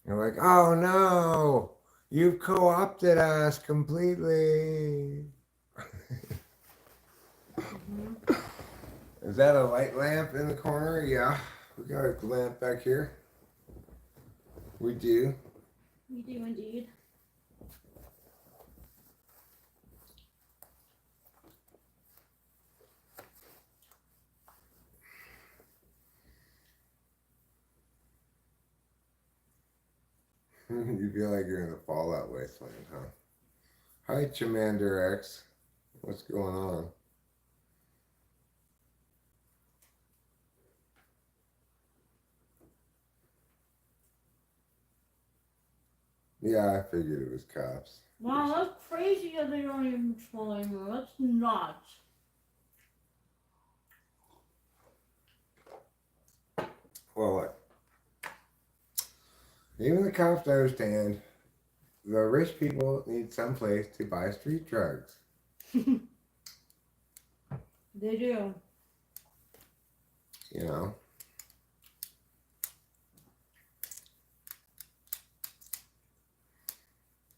They're like, oh no, you've co-opted us completely. Is that a light lamp in the corner? Yeah, we got a lamp back here. We do. We do indeed. You feel like you're in the Fallout wasteland, huh? Hi, Chamander X. What's going on? Yeah, I figured it was cops. Wow, that's crazy that they don't even troll anymore. That's nuts. Well, look. Even the cops understand the rich people need some place to buy street drugs. They do. You know?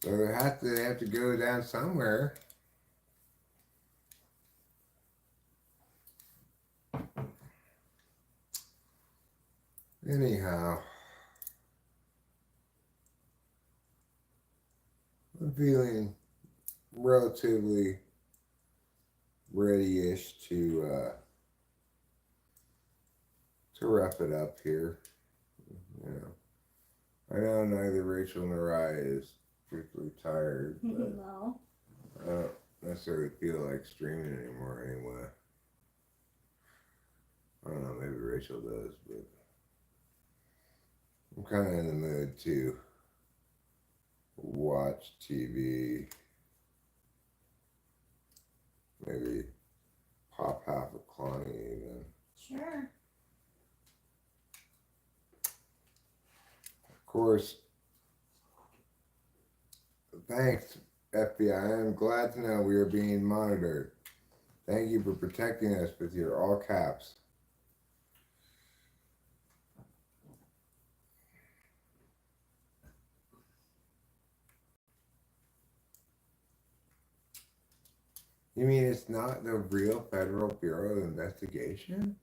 So they have to go down somewhere. Anyhow, I'm feeling relatively ready-ish to wrap it up here. You know, I know neither Rachel nor I is particularly tired, but No. I don't necessarily feel like streaming anymore anyway. I don't know, maybe Rachel does, but I'm kind of in the mood to watch TV, maybe pop half a Connie even. Sure. Of course, thanks, FBI. I'm glad to know we are being monitored. Thank you for protecting us with your all caps. You mean it's not the real Federal Bureau of Investigation?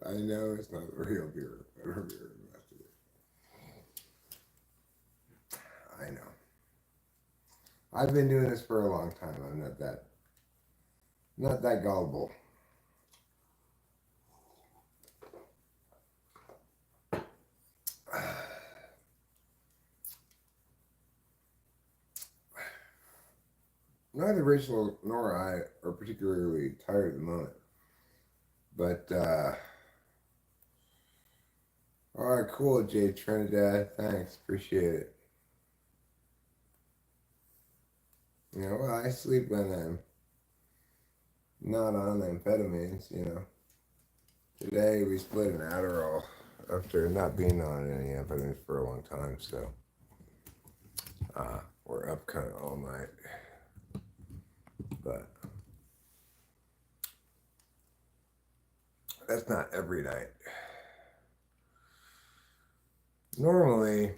I know it's not the real Bureau of Investigation. I know. I've been doing this for a long time. I'm not that gullible. Neither Rachel nor I are particularly tired at the moment. But, all right, cool, Jay Trinidad. Thanks, appreciate it. You know, well, I sleep when I'm not on amphetamines, you know. Today we split an Adderall after not being on any amphetamines for a long time, so we're up kind of all night. But that's not every night. Normally,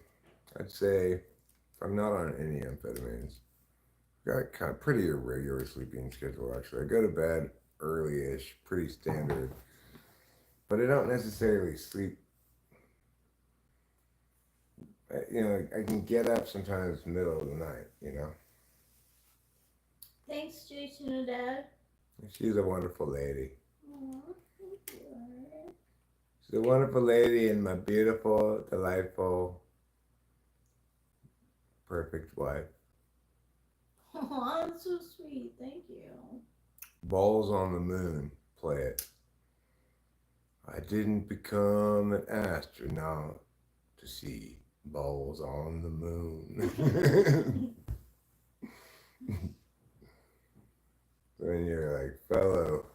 I'd say if I'm not on any amphetamines, got kind of pretty irregular sleeping schedule actually. I go to bed early-ish, pretty standard, but I don't necessarily sleep. You know, I can get up sometimes middle of the night, you know. Thanks, Jason and Dad. She's a wonderful lady. Aw, thank you. She's a wonderful lady and my beautiful, delightful, perfect wife. Oh, that's so sweet. Thank you. Balls on the Moon. Play it. I didn't become an astronaut to see balls on the moon. When you're like fellow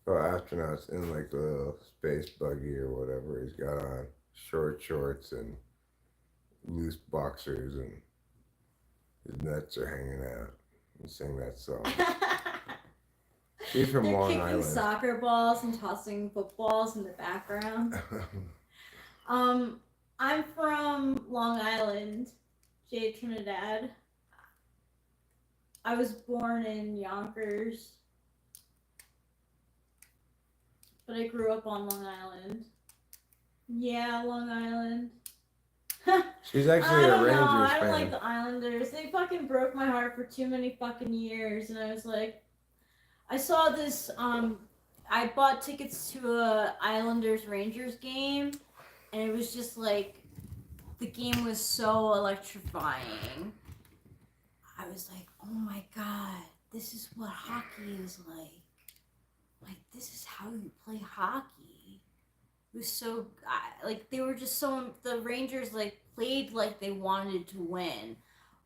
astronauts in like the little space buggy or whatever he's got on, short shorts and loose boxers, and his nuts are hanging out. You sing that song. She's from They're Long kicking Island. soccer balls and tossing footballs in the background. I'm from Long Island, Jay Trinidad. I was born in Yonkers, but I grew up on Long Island. Yeah, Long Island. She's actually a Rangers I don't fan. like the Islanders. They fucking broke my heart for too many fucking years, and I was like, I saw this. I bought tickets to a Islanders Rangers game, and it was just like, the game was so electrifying. I was like, oh my god, this is what hockey is like. Like, this is how you play hockey. It was so, like, they were just so, the Rangers, like, played like they wanted to win.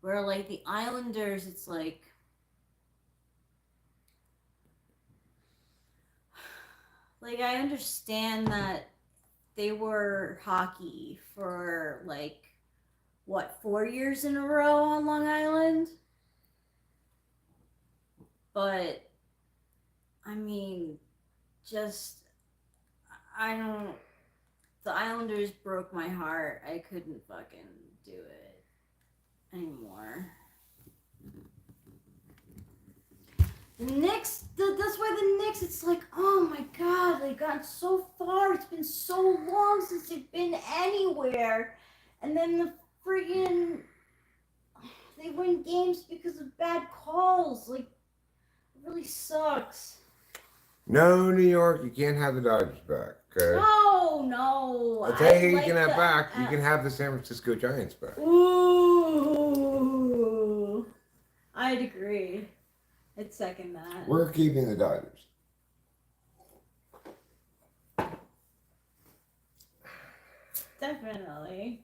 Where, like, the Islanders, it's like, I understand that they were hockey for, like, what, 4 years in a row on Long Island? But, I mean, just, I don't, the Islanders broke my heart. I couldn't fucking do it anymore. The Knicks, that's why the Knicks, it's like, oh my god, they've gotten so far. It's been so long since they've been anywhere. And then the friggin', they win games because of bad calls. Like, it really sucks. No, New York, you can't have the Dodgers back, okay? No. I'll tell you who you like can have the- back. You can have the San Francisco Giants back. Ooh. I'd agree. I'd second that. We're keeping the Dodgers. Definitely.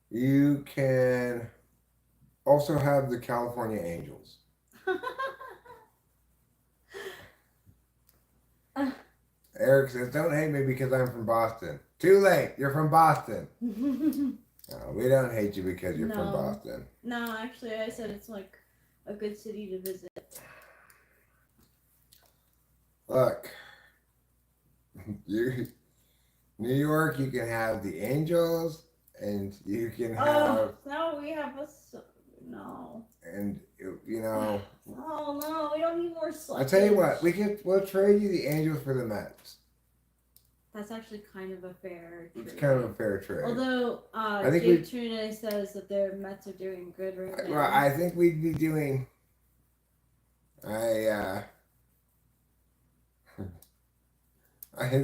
You can also have the California Angels. Eric says, don't hate me because I'm from Boston. Too late. You're from Boston. No, we don't hate you because you're from No. Boston. No, actually, I said it's like a good city to visit. Look, New York, you can have the Angels, and you can have, No, we have no. and you know, Oh no, we don't need more sluggage. I'll tell you what, we'll trade you the Angels for the Mets. That's actually kind of a fair trade. It's kind of a fair trade. Although I think Jake Trina says that the Mets are doing good right now. Well, I think we'd be doing. I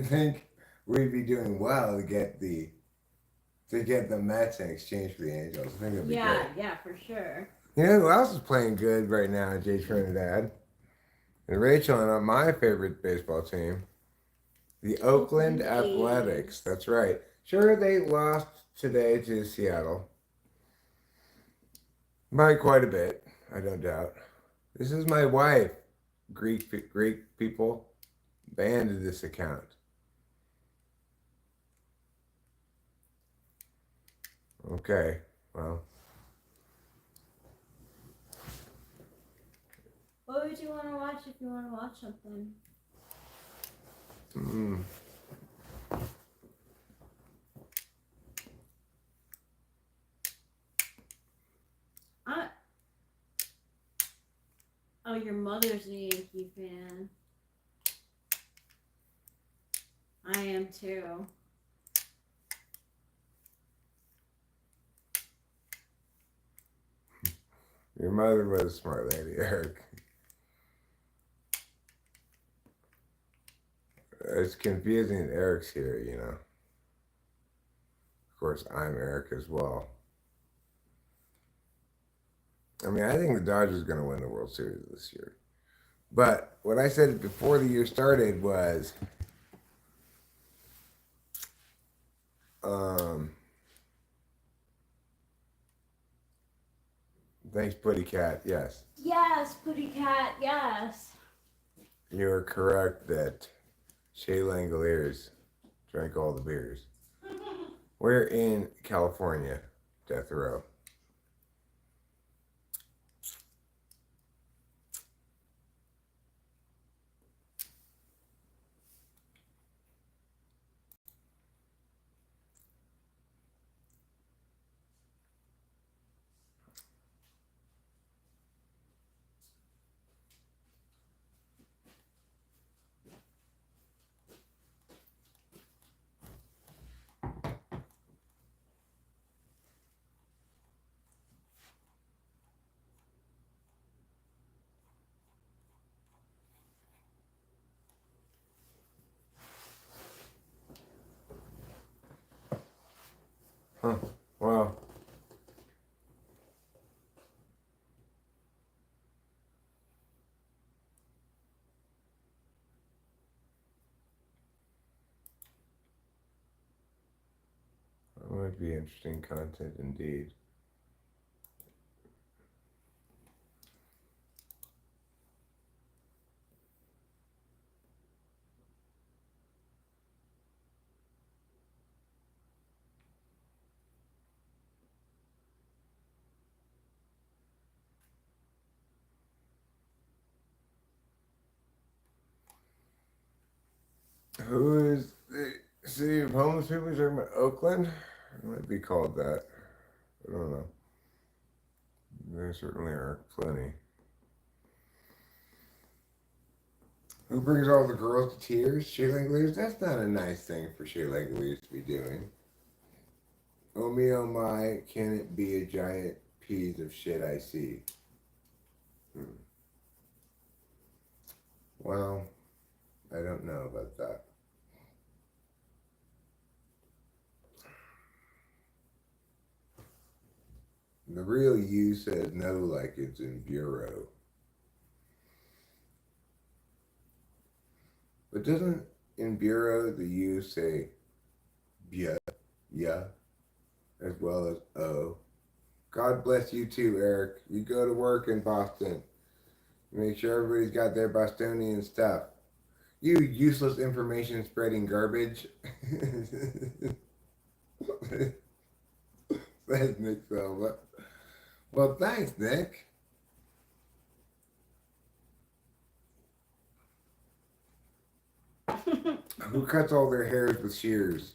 think we'd be doing well to get the Mets in exchange for the Angels. I think that'd be great. Yeah, for sure. You know who else is playing good right now? Jay Trinidad and Rachel and my favorite baseball team, the Oakland Athletics. A's. That's right. Sure, they lost today to Seattle by quite a bit. I don't doubt. This is my wife. Greek people banned this account. Okay, well. What would you want to watch if you want to watch something? Oh, your mother's a Yankee fan. I am too. Your mother was a smart lady, Eric. It's confusing that Eric's here, you know. Of course, I'm Eric as well. I mean, I think the Dodgers are going to win the World Series this year. But what I said before the year started was, thanks, Putty Cat. Yes. Yes, Putty Cat, yes. You're correct that Shea Langoliers drank all the beers. We're in California, death row. Huh. Well. That might be interesting content indeed. Who is the city of homeless people? You're talking about Oakland? It might be called that. I don't know. There certainly are plenty. Who brings all the girls to tears? Shea Langoliers? That's not a nice thing for Shea Langoliers to be doing. Oh me, oh my, can it be a giant piece of shit I see? Well, I don't know about that. The real U says no, like it's in bureau. But doesn't in bureau the U say yeah, yeah, as well as O? God bless you too, Eric. You go to work in Boston. Make sure everybody's got their Bostonian stuff. You useless information spreading garbage. Says Nick Silva. Well, thanks, Nick. Who cuts all their hairs with shears?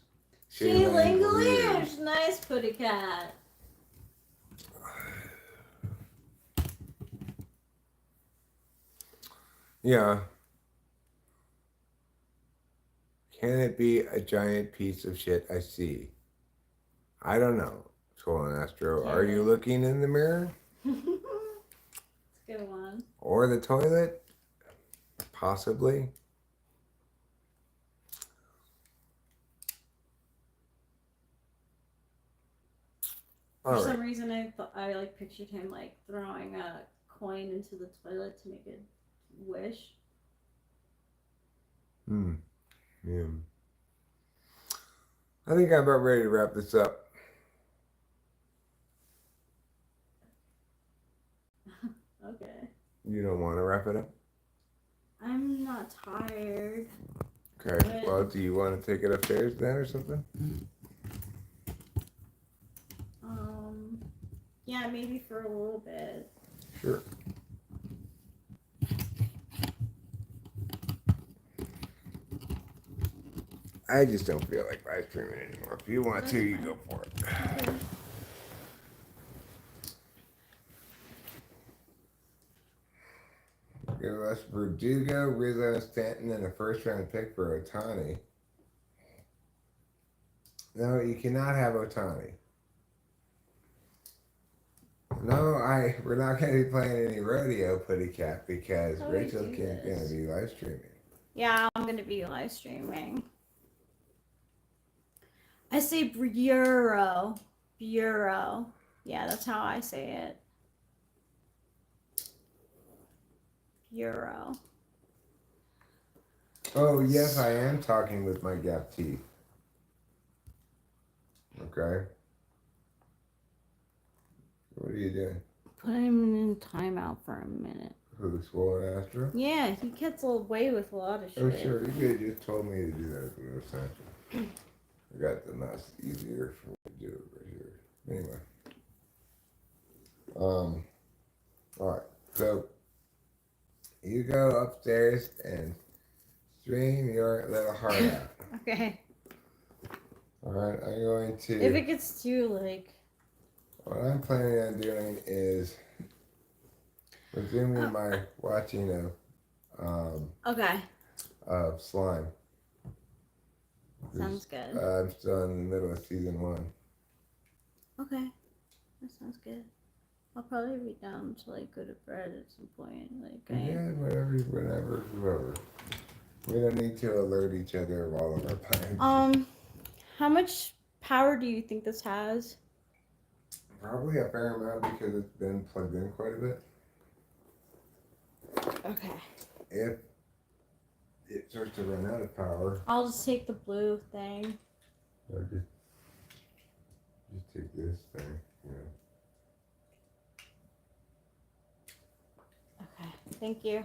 She Langoliers. Nice, Putty Cat. Yeah. Can it be a giant piece of shit I see? I don't know. Swollen Astro, are you looking in the mirror? It's a good one. Or the toilet? Possibly. For some reason, I like pictured him like throwing a coin into the toilet to make a wish. Yeah. I think I'm about ready to wrap this up. Okay. You don't want to wrap it up? I'm not tired. Okay. Well, do you want to take it upstairs then or something? Yeah, maybe for a little bit. Sure. I just don't feel like live streaming anymore. If you want to, you go for it. Okay. Give us Verdugo, Rizzo, Stanton, and a first-round pick for Otani. No, you cannot have Otani. No, we're not going to be playing any rodeo, Putty Cat, because Rachel can't going to be live streaming. Yeah, I'm going to be live streaming. I say bureau. Bureau. Yeah, that's how I say it. Bureau. Oh, yes, I am talking with my gap teeth. Okay. What are you doing? Put him in timeout for a minute. Who, Swollen Astro? Yeah, he gets away with a lot of shit. Oh, sure. You could have just told me to do that the first time. I got the mouse easier for me to do it right here. Anyway. Alright. So, you go upstairs and stream your little heart out. Okay. Alright, I'm going to... If it gets too, like... What I'm planning on doing is resuming my watching of Slime. Sounds good. I'm still in the middle of season 1. Okay. That sounds good. I'll probably be down to like go to bed at some point. Yeah, whenever, whoever. We don't need to alert each other of all of our plans. How much power do you think this has? Probably a fair amount because it's been plugged in quite a bit. Okay. If it starts to run out of power, I'll just take the blue thing. or just take this thing. Yeah. Okay. Thank you.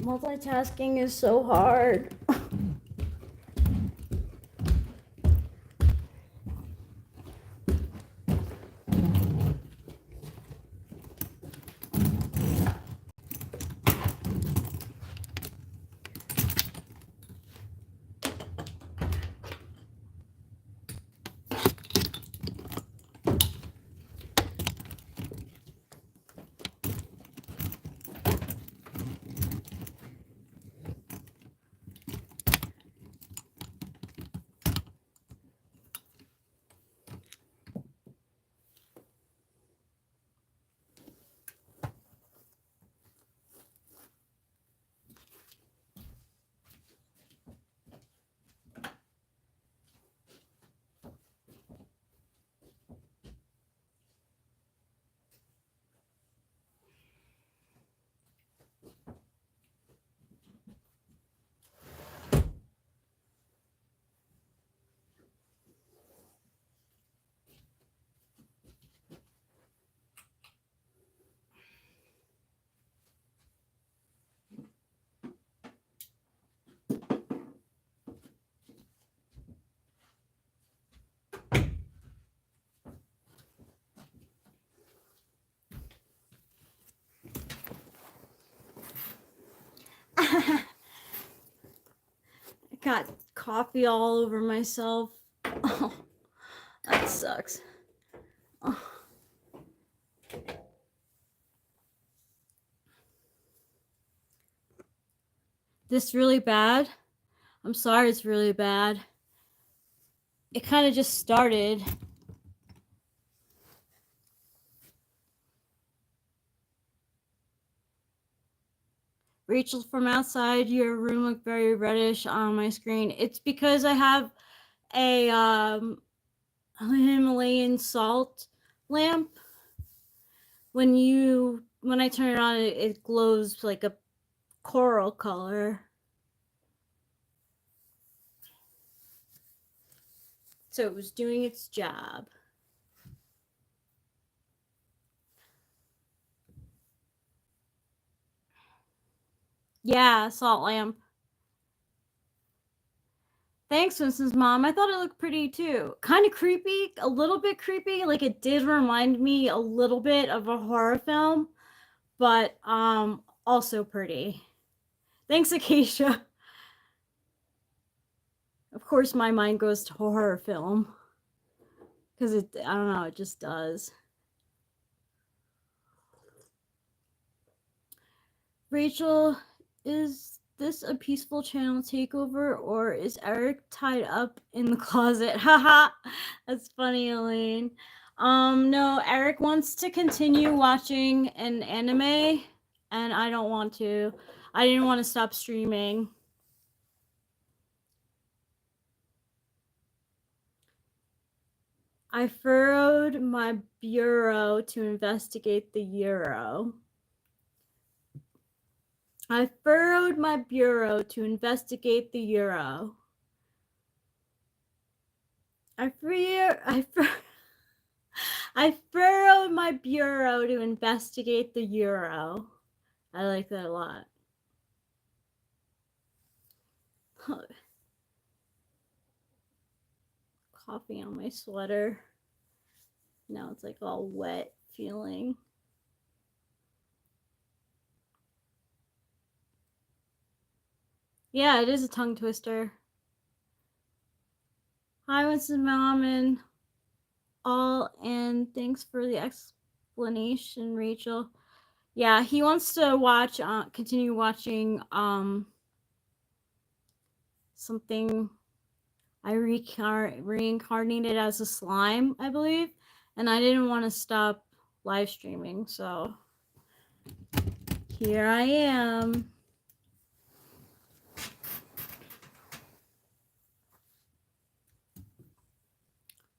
Multitasking is so hard. got coffee all over myself. Oh, that sucks. Oh. This really bad? I'm sorry it's really bad. It kind of just started. Rachel, from outside, your room looked very reddish on my screen. It's because I have a Himalayan salt lamp. When I turn it on, it glows like a coral color. So it was doing its job. Yeah, salt lamp. Thanks, Mrs. Mom. I thought it looked pretty too. Kind of creepy, a little bit creepy. Like it did remind me a little bit of a horror film, but also pretty. Thanks, Acacia. Of course, my mind goes to horror film because I don't know, it just does. Rachel, is this a peaceful channel takeover or is Eric tied up in the closet? Haha, that's funny, Elaine. No, Eric wants to continue watching an anime and I don't want to. I didn't want to stop streaming. I furrowed my bureau to investigate the euro. I furrowed my bureau to investigate the euro. I furrowed my bureau to investigate the euro. I like that a lot. Coffee on my sweater. Now it's like all wet feeling. Yeah, it is a tongue twister. Hi, Mrs. Mom and all, and thanks for the explanation, Rachel. Yeah, he wants to watch, continue watching, something. I reincarnated as a slime, I believe, and I didn't want to stop live streaming, so here I am.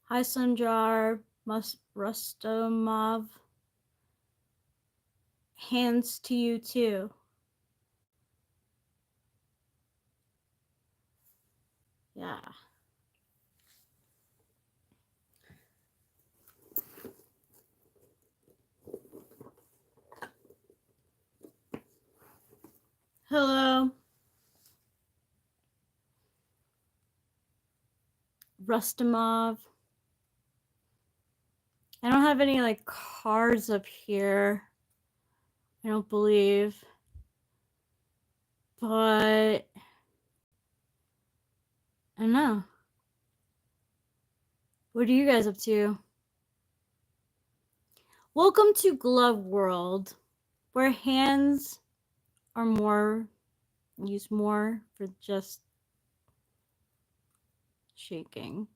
Hi, Sunjar, Rustomov. Hands to you too. Yeah. Hello. Rustomov. I don't have any like cards up here. I don't believe. But I don't know. What are you guys up to? Welcome to Glove World, where hands are used more for just shaking.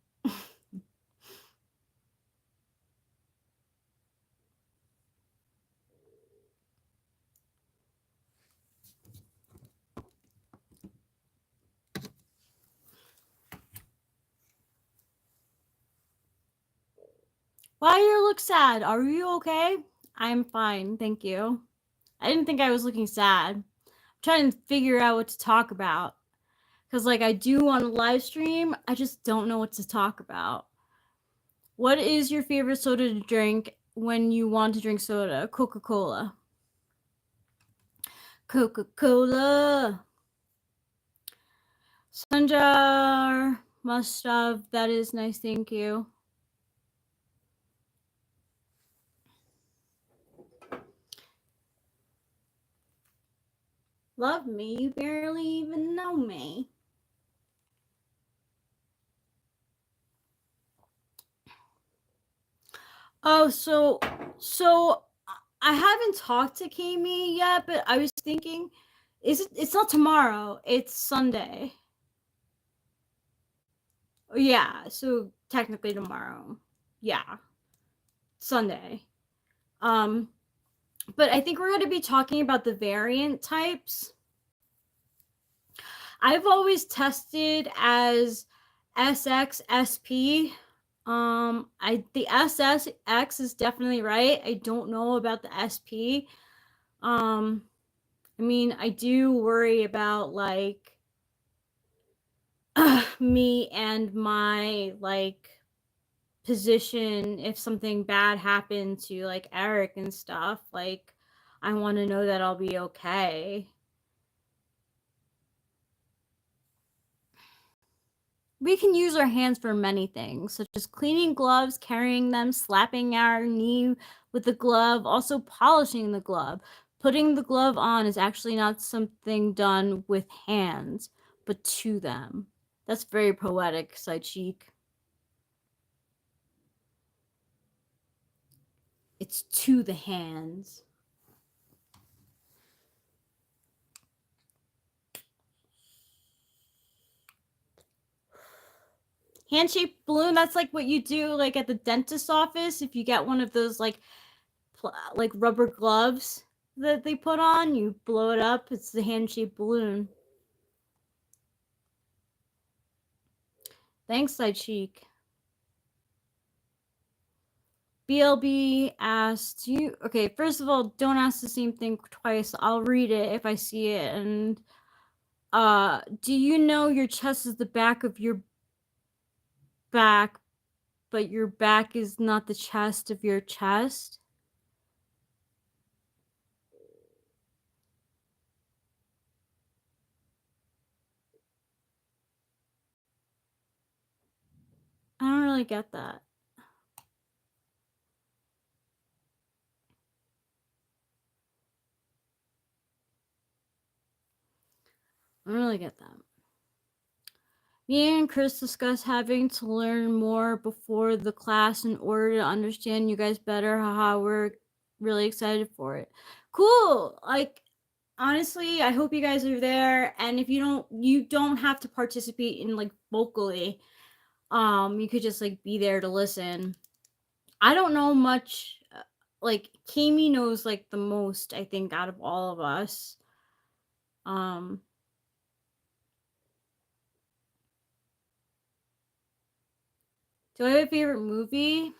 Why you look sad? Are you okay? I'm fine, thank you. I didn't think I was looking sad. I'm trying to figure out what to talk about. Because like I do on a live stream, I just don't know what to talk about. What is your favorite soda to drink when you want to drink soda? Coca-Cola. Coca-Cola. Sanjar must have. That is nice, thank you. Love me, you barely even know me. Oh, so I haven't talked to Kami yet, but I was thinking, it's not tomorrow, it's Sunday. Yeah, so technically tomorrow. Yeah. Sunday. But I think we're going to be talking about the variant types. I've always tested as SXSP. The SSX is definitely right. I don't know about the SP. I mean, I do worry about like me and my like position if something bad happened to like Eric and stuff. Like, I want to know that I'll be okay. We can use our hands for many things, such as cleaning gloves, carrying them, slapping our knee with the glove, also polishing the glove. Putting the glove on is actually not something done with hands, but to them. That's very poetic, Side Cheek. It's to the hands. Hand-shaped balloon, that's like what you do like at the dentist's office if you get one of those like rubber gloves that they put on, you blow it up, it's the hand-shaped balloon. Thanks, Side Cheek. BLB asked you, okay, first of all, don't ask the same thing twice. I'll read it if I see it. And do you know your chest is the back of your back, but your back is not the chest of your chest? I don't really get that. I don't really get that. Me and Chris discussed having to learn more before the class in order to understand you guys better. Haha, we're really excited for it. Cool. Like, honestly, I hope you guys are there. And if you don't have to participate in like vocally. You could just like be there to listen. I don't know much. Like, Kami knows like the most, I think, out of all of us. Do I have a favorite movie?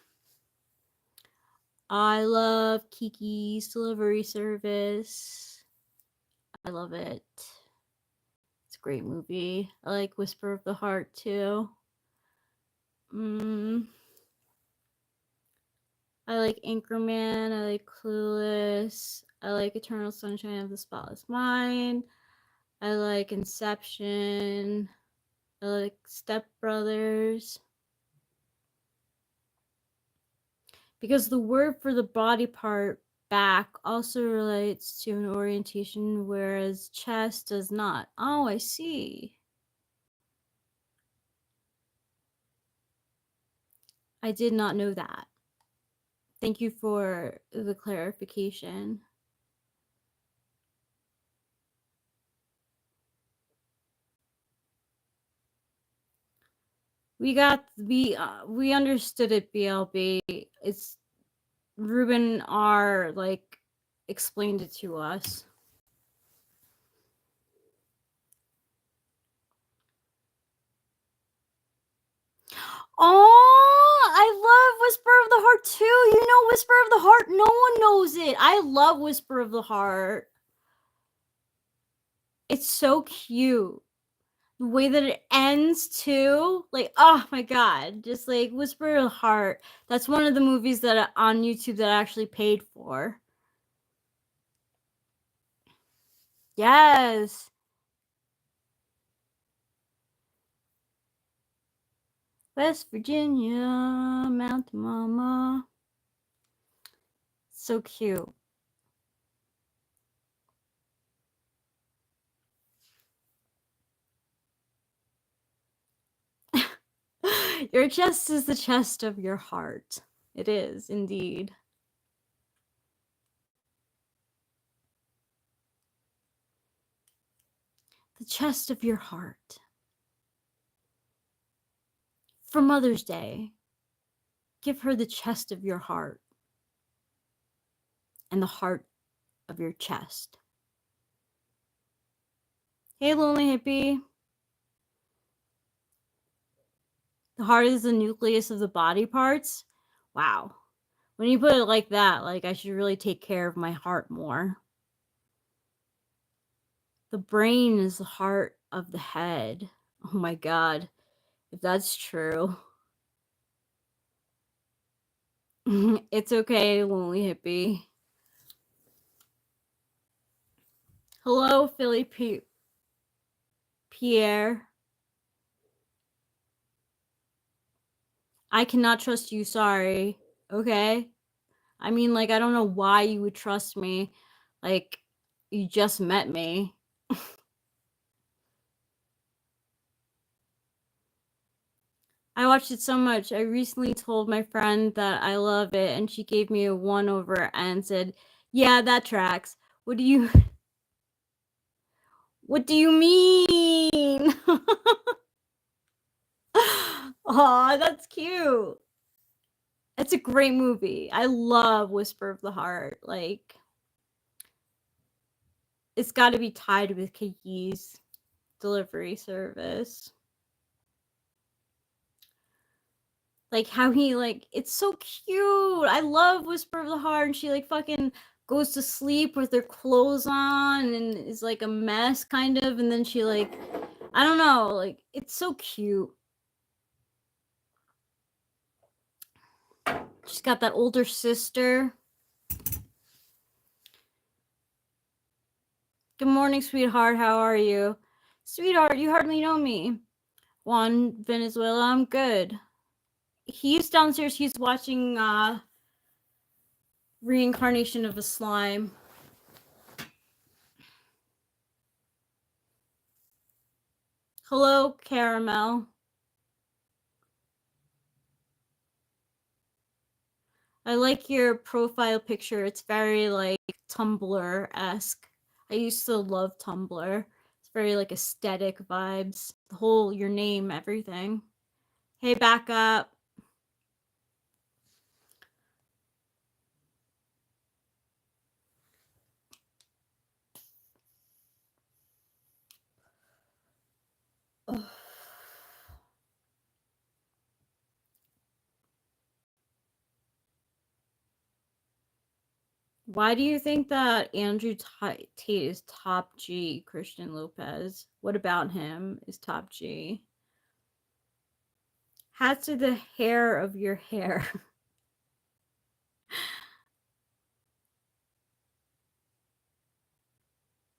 I love Kiki's Delivery Service. I love it. It's a great movie. I like Whisper of the Heart too. I like Anchorman. I like Clueless. I like Eternal Sunshine of the Spotless Mind. I like Inception. I like Step Brothers. Because the word for the body part, back, also relates to an orientation, whereas chest does not. Oh, I see. I did not know that. Thank you for the clarification. We understood it, BLB. It's Ruben R like explained it to us. Oh, I love Whisper of the Heart too. You know Whisper of the Heart? No one knows it. I love Whisper of the Heart. It's so cute. The way that it ends too. Like, oh my god. Just like Whisper of the Heart. That's one of the movies that on YouTube that I actually paid for. Yes. West Virginia, Mountain Mama. So cute. Your chest is the chest of your heart. It is, indeed. The chest of your heart. For Mother's Day, give her the chest of your heart and the heart of your chest. Hey, lonely hippie. The heart is the nucleus of the body parts. Wow. When you put it like that, like I should really take care of my heart more. The brain is the heart of the head. Oh my God. If that's true. It's okay, lonely hippie. Hello, Philly Pierre. I cannot trust you, sorry. Okay? I mean, like, I don't know why you would trust me. Like, you just met me. I watched it so much. I recently told my friend that I love it, and she gave me a 1/over and said, yeah, that tracks. What do you... What do you mean? Aw, that's cute. It's a great movie. I love Whisper of the Heart. Like, it's got to be tied with Kiki's delivery service. Like, how he, like, it's so cute. I love Whisper of the Heart. And she, like, fucking goes to sleep with her clothes on and is, like, a mess, kind of. And then she, like, I don't know. Like, it's so cute. She's got that older sister. Good morning, sweetheart. How are you? Sweetheart, you hardly know me. Juan Venezuela, I'm good. He's downstairs. He's watching Reincarnation of a Slime. Hello, Caramel. I like your profile picture. It's very, like, Tumblr-esque. I used to love Tumblr. It's very, like, aesthetic vibes. The whole, your name, everything. Hey, back up. Ugh. Why do you think that Andrew Tate is top G, Christian Lopez? What about him is top G? Hats to the hair of your hair.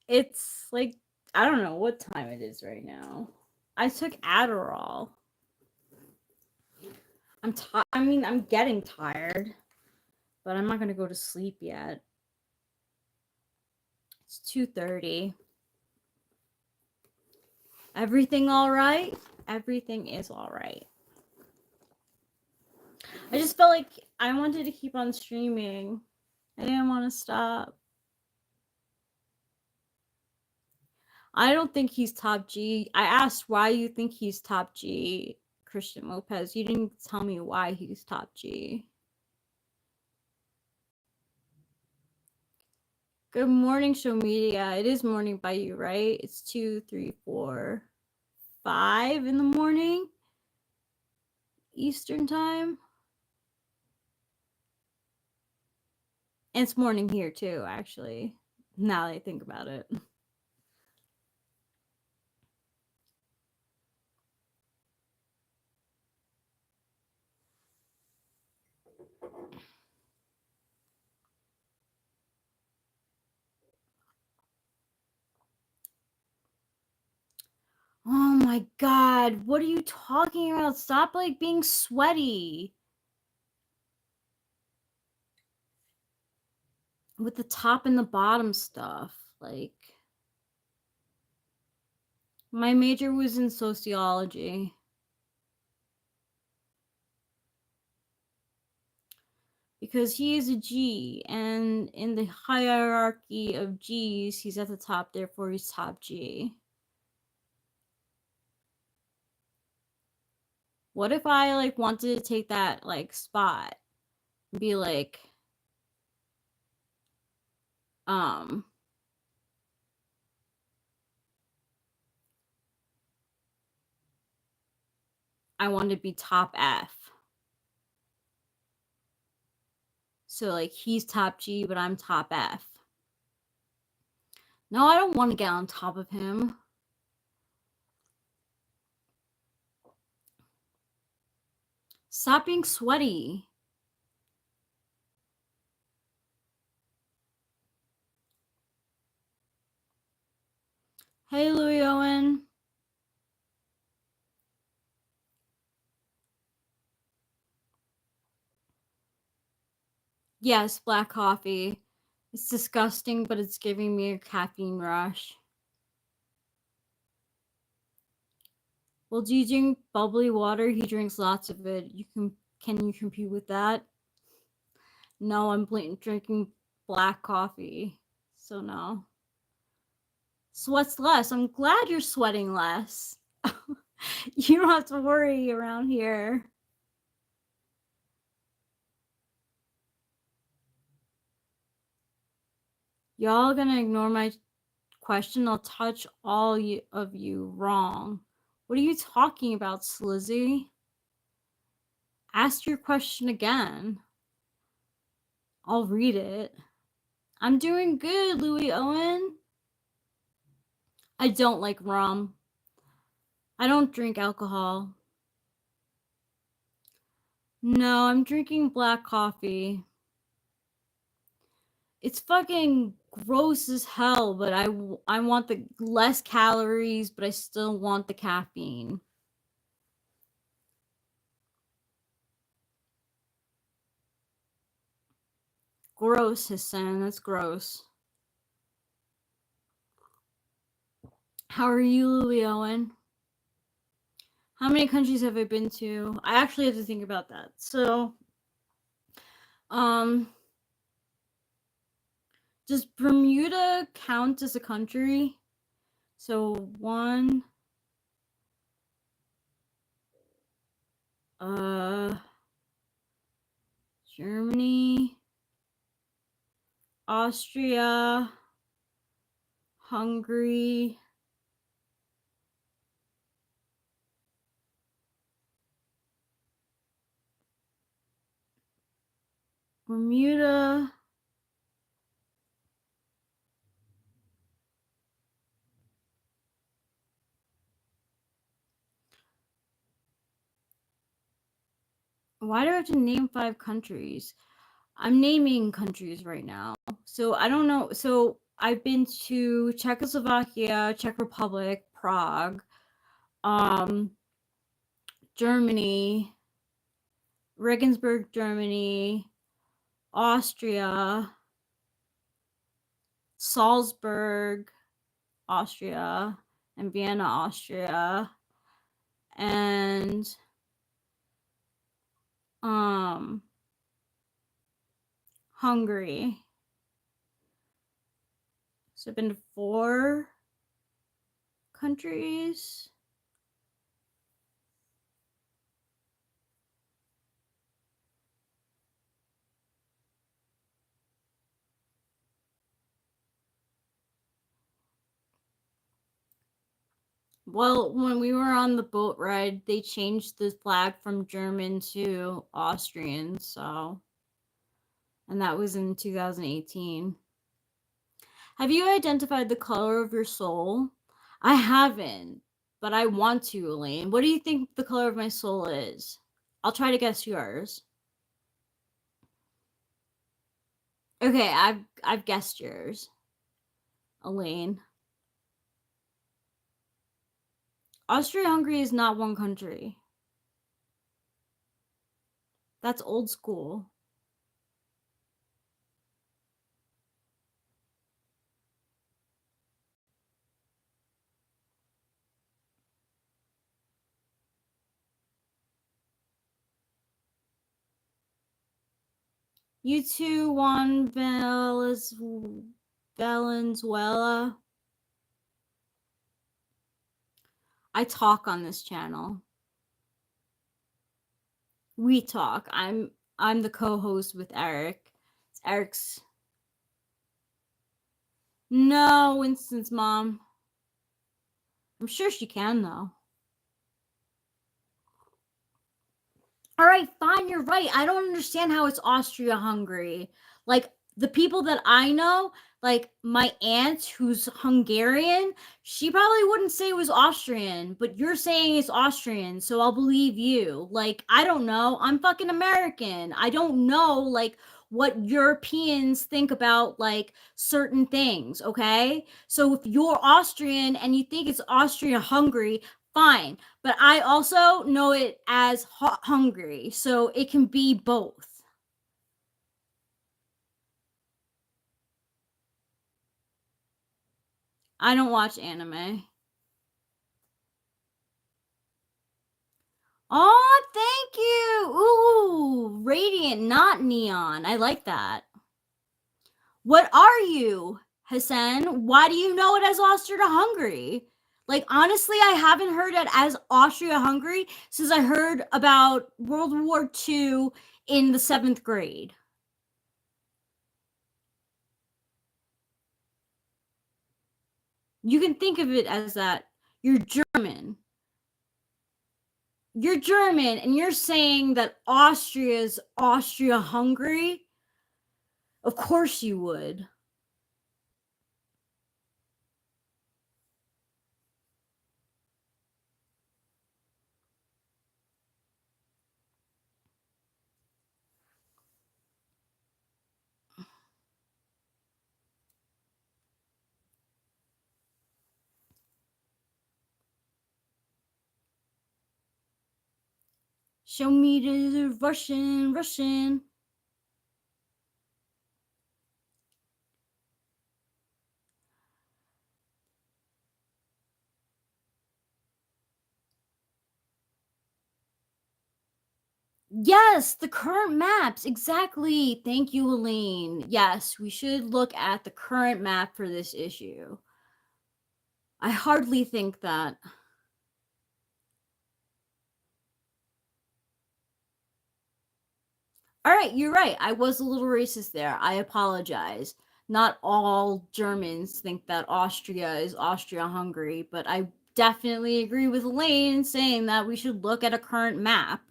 It's like, I don't know what time it is right now. I took Adderall. I'm getting tired, but I'm not gonna go to sleep yet. It's 2:30. Everything all right? Everything is all right. I just felt like I wanted to keep on streaming. I didn't want to stop. I don't think he's top G. I asked why you think he's top G, Christian Lopez. You didn't tell me why he's top G. Good morning, Show Media. It is morning by you, right? It's 2, 3, 4, 5 in the morning, Eastern time. And it's morning here too, actually, now that I think about it. Oh my God, what are you talking about? Stop, like, being sweaty. With the top and the bottom stuff, like. My major was in sociology. Because he is a G, and in the hierarchy of G's, he's at the top, therefore he's top G. What if I, like, wanted to take that, like, spot and be like, I want to be top F. So, like, he's top G, but I'm top F. No, I don't want to get on top of him. Stop being sweaty. Hey, Louis Owen. Yes, black coffee. It's disgusting, but it's giving me a caffeine rush. Well, do you drink bubbly water? He drinks lots of it. Can you compete with that? No, I'm drinking black coffee. So no. Sweats less. I'm glad you're sweating less. You don't have to worry around here. Y'all gonna ignore my question? I'll touch all of you wrong. What are you talking about, Slizzy? Ask your question again. I'll read it. I'm doing good, Louis Owen. I don't like rum. I don't drink alcohol. No, I'm drinking black coffee. It's fucking gross as hell, but I want the less calories, but I still want the caffeine. Gross, Hassan. That's gross. How are you, Louis Owen? How many countries have I been to? I actually have to think about that. So, does Bermuda count as a country? So 1, Germany, Austria, Hungary, Bermuda, why do I have to name 5 countries? I'm naming countries right now. So I don't know. So I've been to Czechoslovakia, Czech Republic, Prague, Germany, Regensburg, Germany, Austria, Salzburg, Austria, and Vienna, Austria, and Hungary. So I've been to 4 countries. Well, when we were on the boat ride, they changed the flag from German to Austrian, so. And that was in 2018. Have you identified the color of your soul? I haven't, but I want to, Elaine. What do you think the color of my soul is? I'll try to guess yours. Okay, I've guessed yours, Elaine. Austria-Hungary is not one country. That's old school. You too, Juan Valenzuela. I talk on this channel. We talk. I'm the co-host with Eric. It's Eric's. No, Winston's mom. I'm sure she can though. All right, fine, you're right. I don't understand how it's Austria-Hungary. Like, the people that I know, like my aunt who's Hungarian, she probably wouldn't say it was Austrian, but you're saying it's Austrian, so I'll believe you. Like, I don't know. I'm fucking American. I don't know, like, what Europeans think about, like, certain things, okay? So if you're Austrian and you think it's Austria-Hungary, fine, but I also know it as Hungary, so it can be both. I don't watch anime. Oh, thank you. Ooh, radiant, not neon. I like that. What are you, Hassan? Why do you know it as Austria-Hungary? Like, honestly, I haven't heard it as Austria-Hungary since I heard about World War II in the 7th grade. You can think of it as that. You're German. You're German, and you're saying that Austria's Austria-Hungary? Of course you would. Show me the Russian. Yes, the current maps. Exactly. Thank you, Helene. Yes, we should look at the current map for this issue. I hardly think that. All right, you're right. I was a little racist there. I apologize. Not all Germans think that Austria is Austria-Hungary, but I definitely agree with Elaine in saying that we should look at a current map.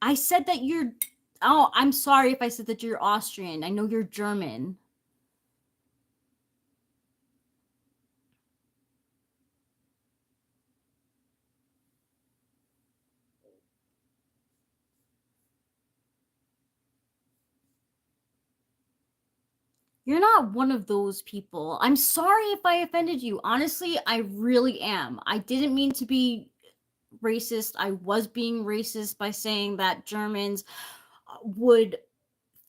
I said that you're... Oh, I'm sorry if I said that you're Austrian. I know you're German. You're not one of those people. I'm sorry if I offended you. Honestly, I really am. I didn't mean to be racist. I was being racist by saying that Germans would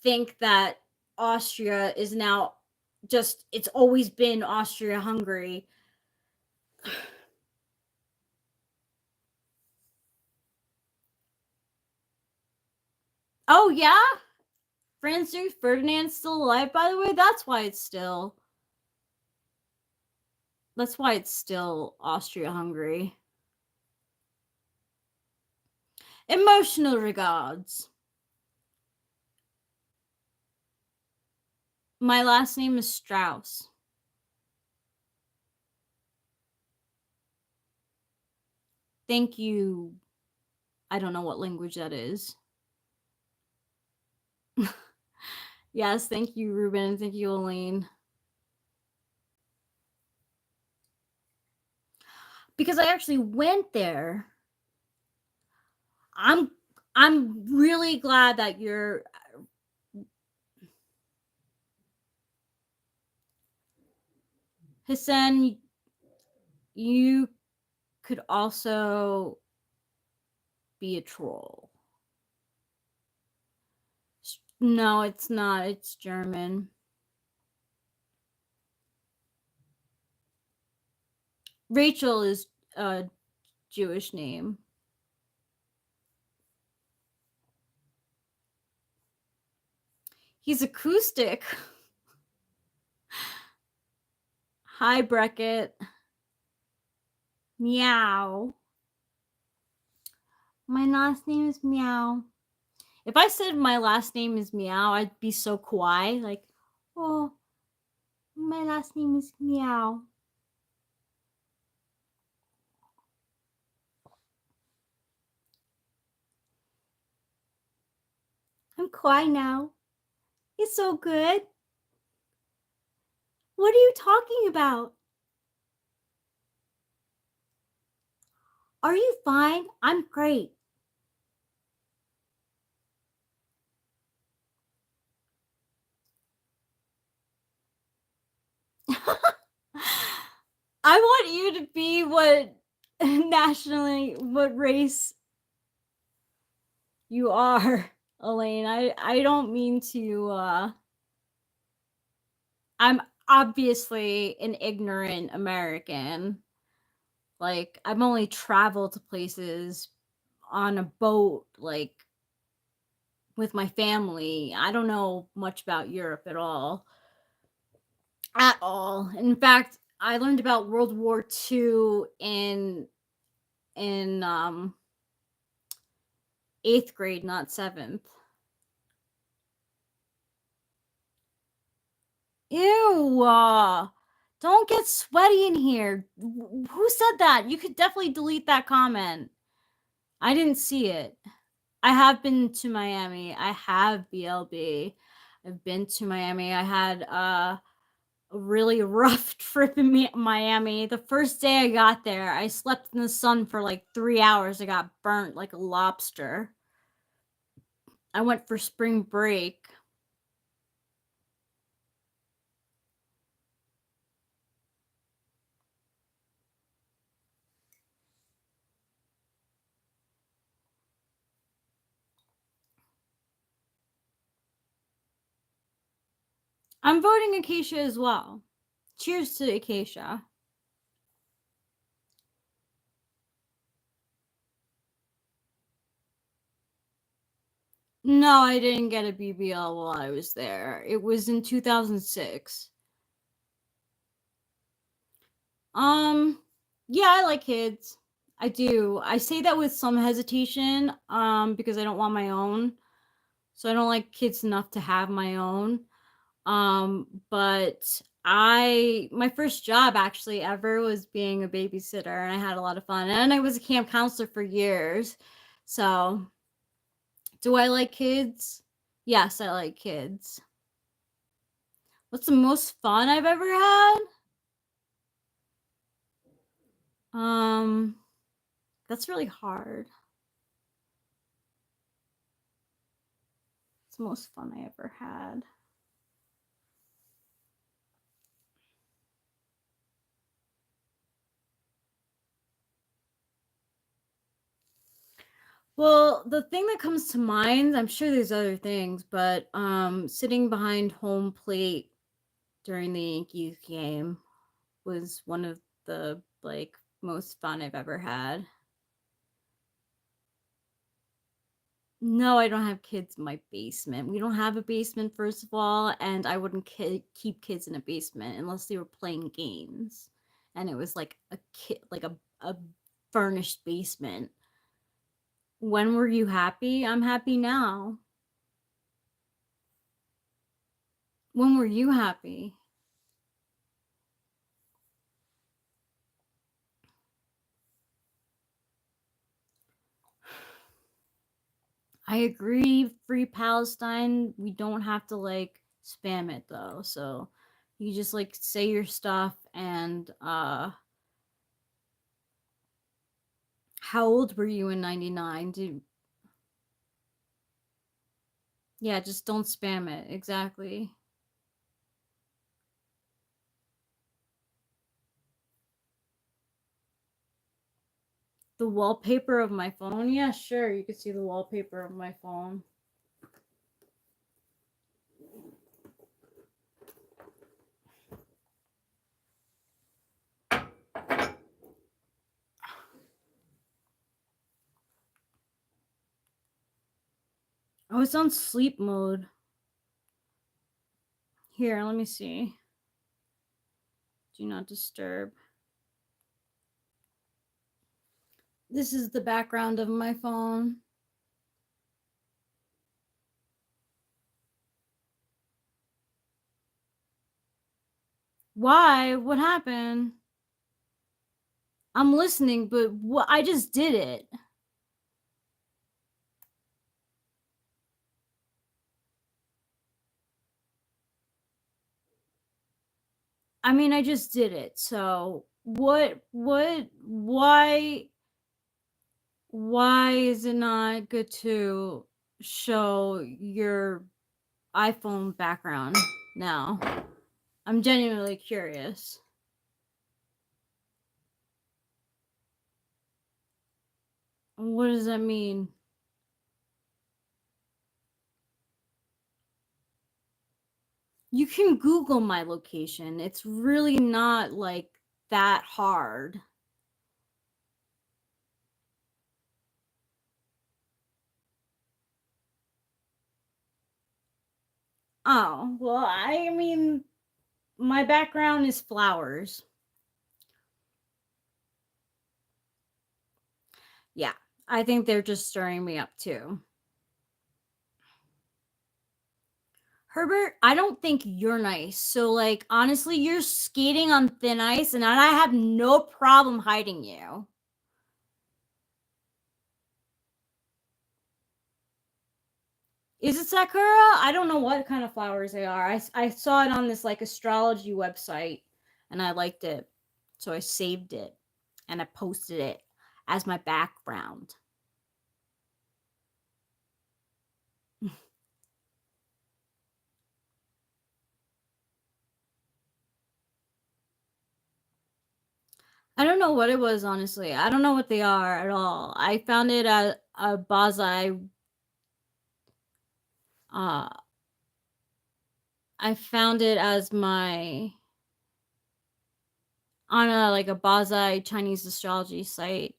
think that Austria is now just, it's always been Austria-Hungary. Oh, yeah? Franz Ferdinand's still alive, by the way? That's why it's still Austria-Hungary. Emotional regards. My last name is Strauss. Thank you. I don't know what language that is. Yes, thank you, Ruben. Thank you, Elaine. Because I actually went there. I'm really glad that you're... Hassan, you could also be a troll. No, it's not. It's German. Rachel is a Jewish name. He's acoustic. Hi, Breckett. Meow. My last name is Meow. If I said my last name is Meow, I'd be so kawaii. Like, oh, my last name is Meow. I'm kawaii now. It's so good. What are you talking about? Are you fine? I'm great. I want you to be what race you are, Elaine. I don't mean to I'm obviously an ignorant American. Like, I've only traveled to places on a boat, like, with my family. I don't know much about Europe at all. At all. In fact, I learned about World War II in 8th grade, not 7th. Ew. Don't get sweaty in here. Who said that? You could definitely delete that comment. I didn't see it. I have been to Miami. I have BLB. I've been to Miami. I had a really rough trip in Miami. The first day I got there, I slept in the sun for like 3 hours. I got burnt like a lobster. I went for spring break. I'm voting Acacia as well. Cheers to Acacia. No, I didn't get a BBL while I was there. It was in 2006. Yeah, I like kids. I do. I say that with some hesitation, because I don't want my own. So I don't like kids enough to have my own. But my first job actually ever was being a babysitter, and I had a lot of fun. And I was a camp counselor for years. So, do I like kids? Yes, I like kids. What's the most fun I've ever had? That's really hard. It's the most fun I ever had. Well, the thing that comes to mind, I'm sure there's other things, but sitting behind home plate during the Yankees game was one of the most fun I've ever had. No, I don't have kids in my basement. We don't have a basement, first of all, and I wouldn't keep kids in a basement unless they were playing games, and it was like a furnished basement. When were you happy? I'm happy now. When were you happy? I agree, Free Palestine. We don't have to spam it though. So you just say your stuff and how old were you in 99? Yeah, just don't spam it. Exactly. The wallpaper of my phone? Yeah, sure. You can see the wallpaper of my phone. Oh, it's on sleep mode. Here, let me see. Do not disturb. This is the background of my phone. Why? What happened? I'm listening, but what? I just did it. I mean, I just did it. So what? Why is it not good to show your iPhone background now? I'm genuinely curious. What does that mean? You can Google my location. It's really not like that hard. Oh, well, I mean, my background is flowers. Yeah, I think they're just stirring me up too. Herbert, I don't think you're nice. So, like, honestly, you're skating on thin ice, and I have no problem hiding you. Is it Sakura? I don't know what kind of flowers they are. I saw it on this, like, astrology website, and I liked it. So I saved it, and I posted it as my background. I don't know what it was, honestly. I don't know what they are at all. I found it at a bonsai. I found it as my on a bonsai Chinese astrology site.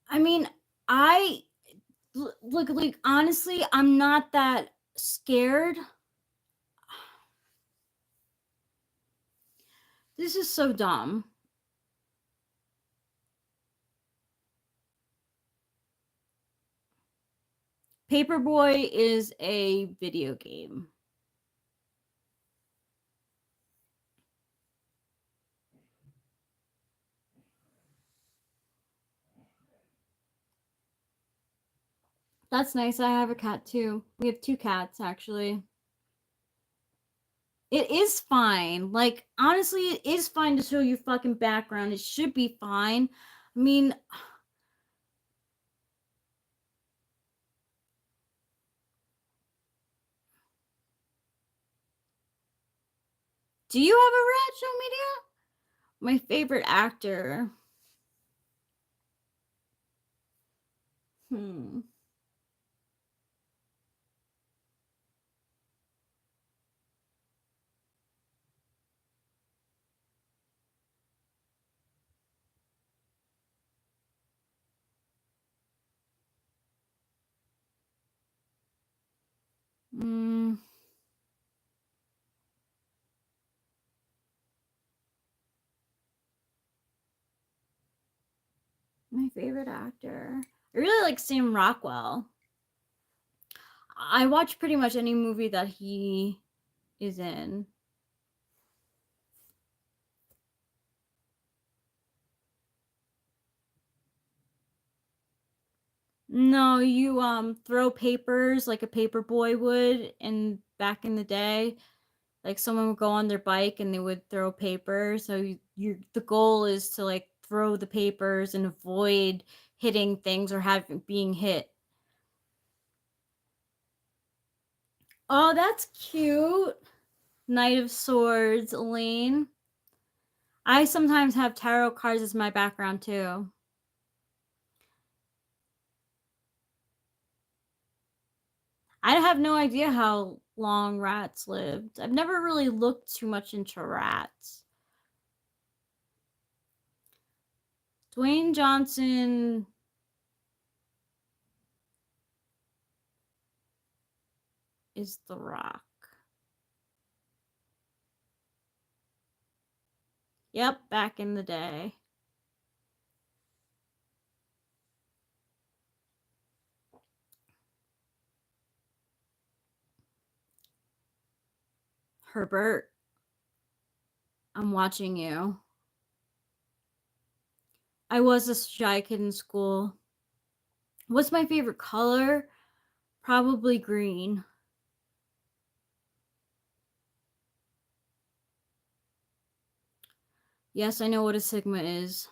I mean, I look, like, honestly, I'm not that scared. This is so dumb. Paperboy is a video game. That's nice. I have a cat too. We have 2 cats, actually. It is fine. Like, honestly, it is fine to show your fucking background. It should be fine. I mean, do you have a rat, show media? My favorite actor. Hmm. Mm. My favorite actor. I really like Sam Rockwell. I watch pretty much any movie that he is in. No, you throw papers like a paper boy would in back in the day. Like, someone would go on their bike and they would throw paper. So the goal is to, like, throw the papers and avoid hitting things or being hit. Oh, that's cute. Knight of Swords, Elaine. I sometimes have tarot cards as my background too. I have no idea how long rats lived. I've never really looked too much into rats. Dwayne Johnson is The Rock. Yep, back in the day. Herbert, I'm watching you. I was a shy kid in school. What's my favorite color? Probably green. Yes, I know what a sigma is.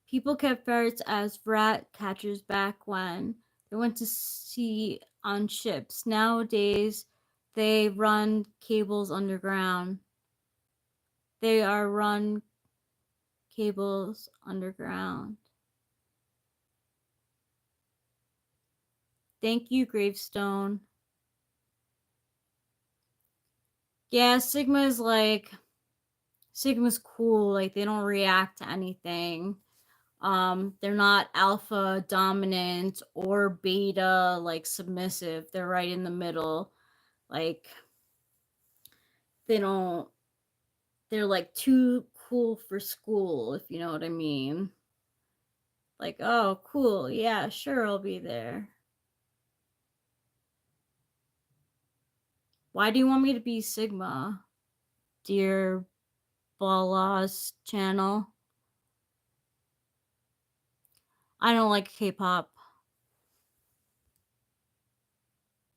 People kept ferrets as rat catchers back when they went to sea on ships. Nowadays, they run cables underground. They are run cables underground. Thank you, Gravestone. Yeah, Sigma's cool. Like, they don't react to anything. They're not alpha dominant or beta like submissive. They're right in the middle. Like, they're like too cool for school, if you know what I mean. Like, oh, cool. Yeah, sure, I'll be there. Why do you want me to be Sigma, dear Bala's channel? I don't like K-pop.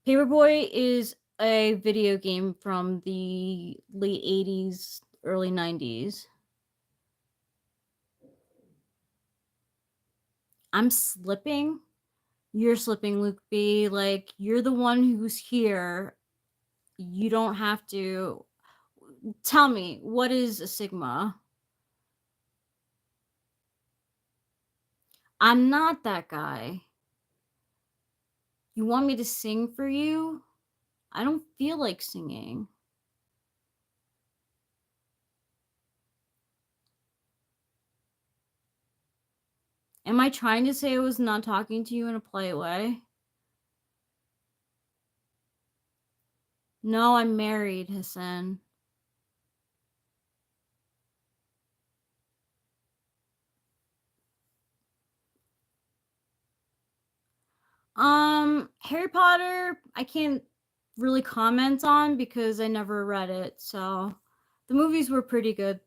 Paperboy is a video game from the late 80s, early 90s. I'm slipping? You're slipping, Luke B. Like, you're the one who's here. You don't have to. Tell me, what is a sigma? I'm not that guy. You want me to sing for you? I don't feel like singing. Am I trying to say I was not talking to you in a polite way? No, I'm married, Hassan. Harry Potter, I can't really comment on because I never read it, so the movies were pretty good.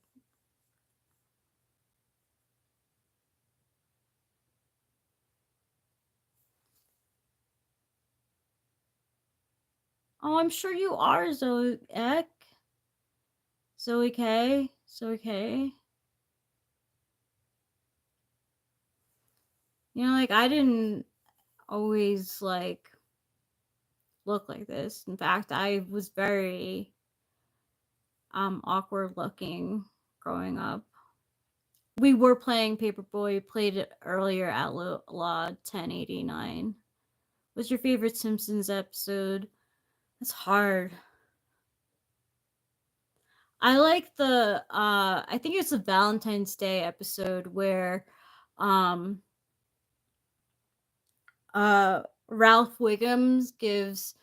Oh, I'm sure you are, Zoe Ek. Zoe K. Zoe K. You know, like, I didn't always, like, look like this. In fact, I was very awkward looking growing up. We were playing Paperboy, played it earlier at Law 1089. What's your favorite Simpsons episode? That's hard. I like the I think it's a Valentine's Day episode where Ralph Wiggums gives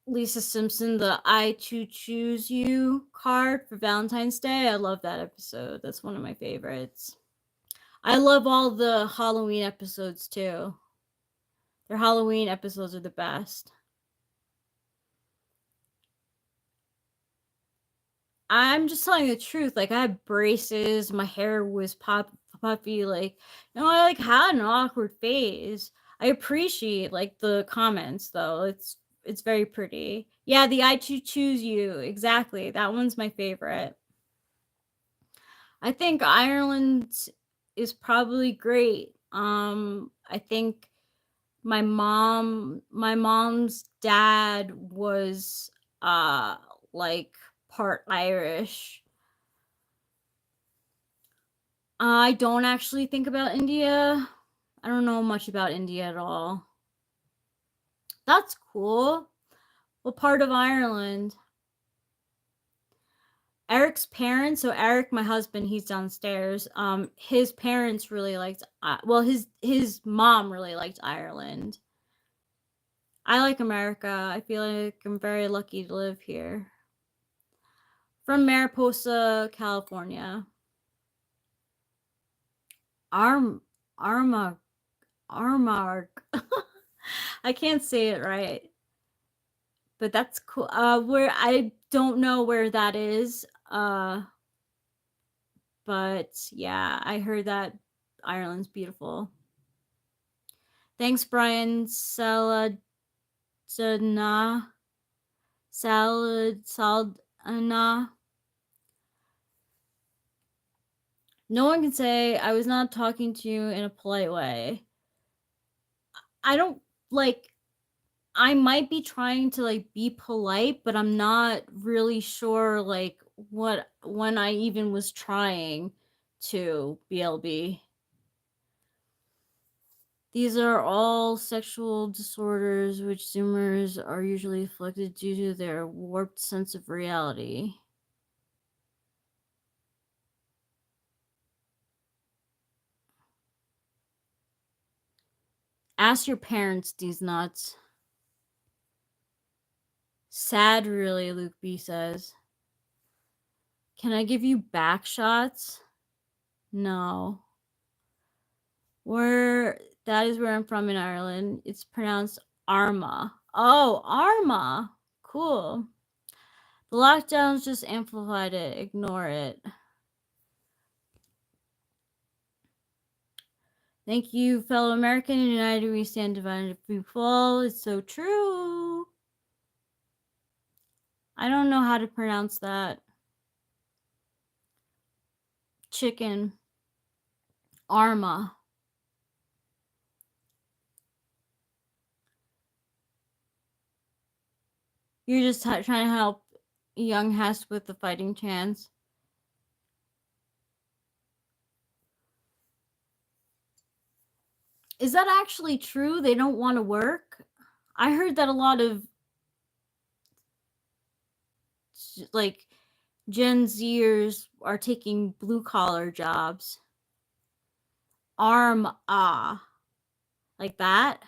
Lisa Simpson the I choose you card for Valentine's Day. I love that episode. That's one of my favorites. I love all the Halloween episodes too. Their Halloween episodes are the best. I'm just telling the truth. Like, I had braces, my hair was puffy. Like, you know, I like had an awkward phase. I appreciate like the comments though. It's very pretty. Yeah, the I choose you. Exactly. That one's my favorite. I think Ireland is probably great. I think my mom's dad was like part Irish. I don't actually think about India. I don't know much about India at all. That's cool. What part of Ireland? Eric's parents, so Eric, my husband, he's downstairs. His parents really liked, his mom really liked Ireland. I like America. I feel like I'm very lucky to live here. From Mariposa, California. Armarg. I can't say it right. But that's cool. Where I don't know where that is. But yeah, I heard that Ireland's beautiful. Thanks, Brian. Saladana. No one can say I was not talking to you in a polite way. I don't like. I might be trying to like be polite, but I'm not really sure like when I even was trying to BLB. These are all sexual disorders which Zoomers are usually afflicted due to their warped sense of reality. Ask your parents these nuts. Sad, really, Luke B says. Can I give you back shots? No. That is where I'm from in Ireland. It's pronounced Armagh. Oh, Armagh. Cool. The lockdowns just amplified it. Ignore it. Thank you, fellow American. United we stand, divided we fall. It's so true. I don't know how to pronounce that. Chicken. Armagh. You're just trying to help young Hess with the fighting chance. Is that actually true? They don't want to work? I heard that a lot of like Gen Zers are taking blue collar jobs. Like that.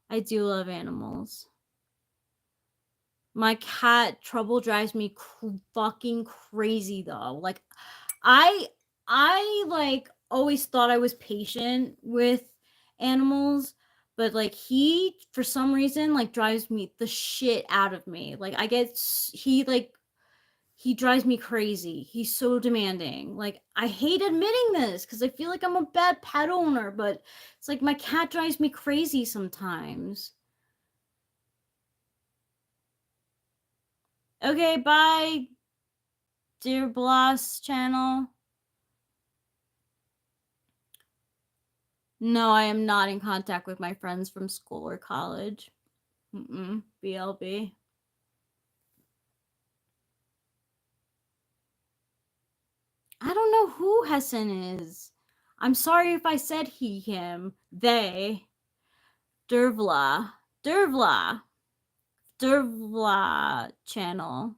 I do love animals. My cat Trouble drives me fucking crazy though. Like I like always thought I was patient with animals, but like he for some reason like drives me the shit out of me. Like he drives me crazy. He's so demanding. Like I hate admitting this cuz I feel like I'm a bad pet owner, but it's like my cat drives me crazy sometimes. Okay, bye, dear Bloss channel. No, I am not in contact with my friends from school or college. BLB. I don't know who Hessen is. I'm sorry if I said he, him, they. Dervla channel.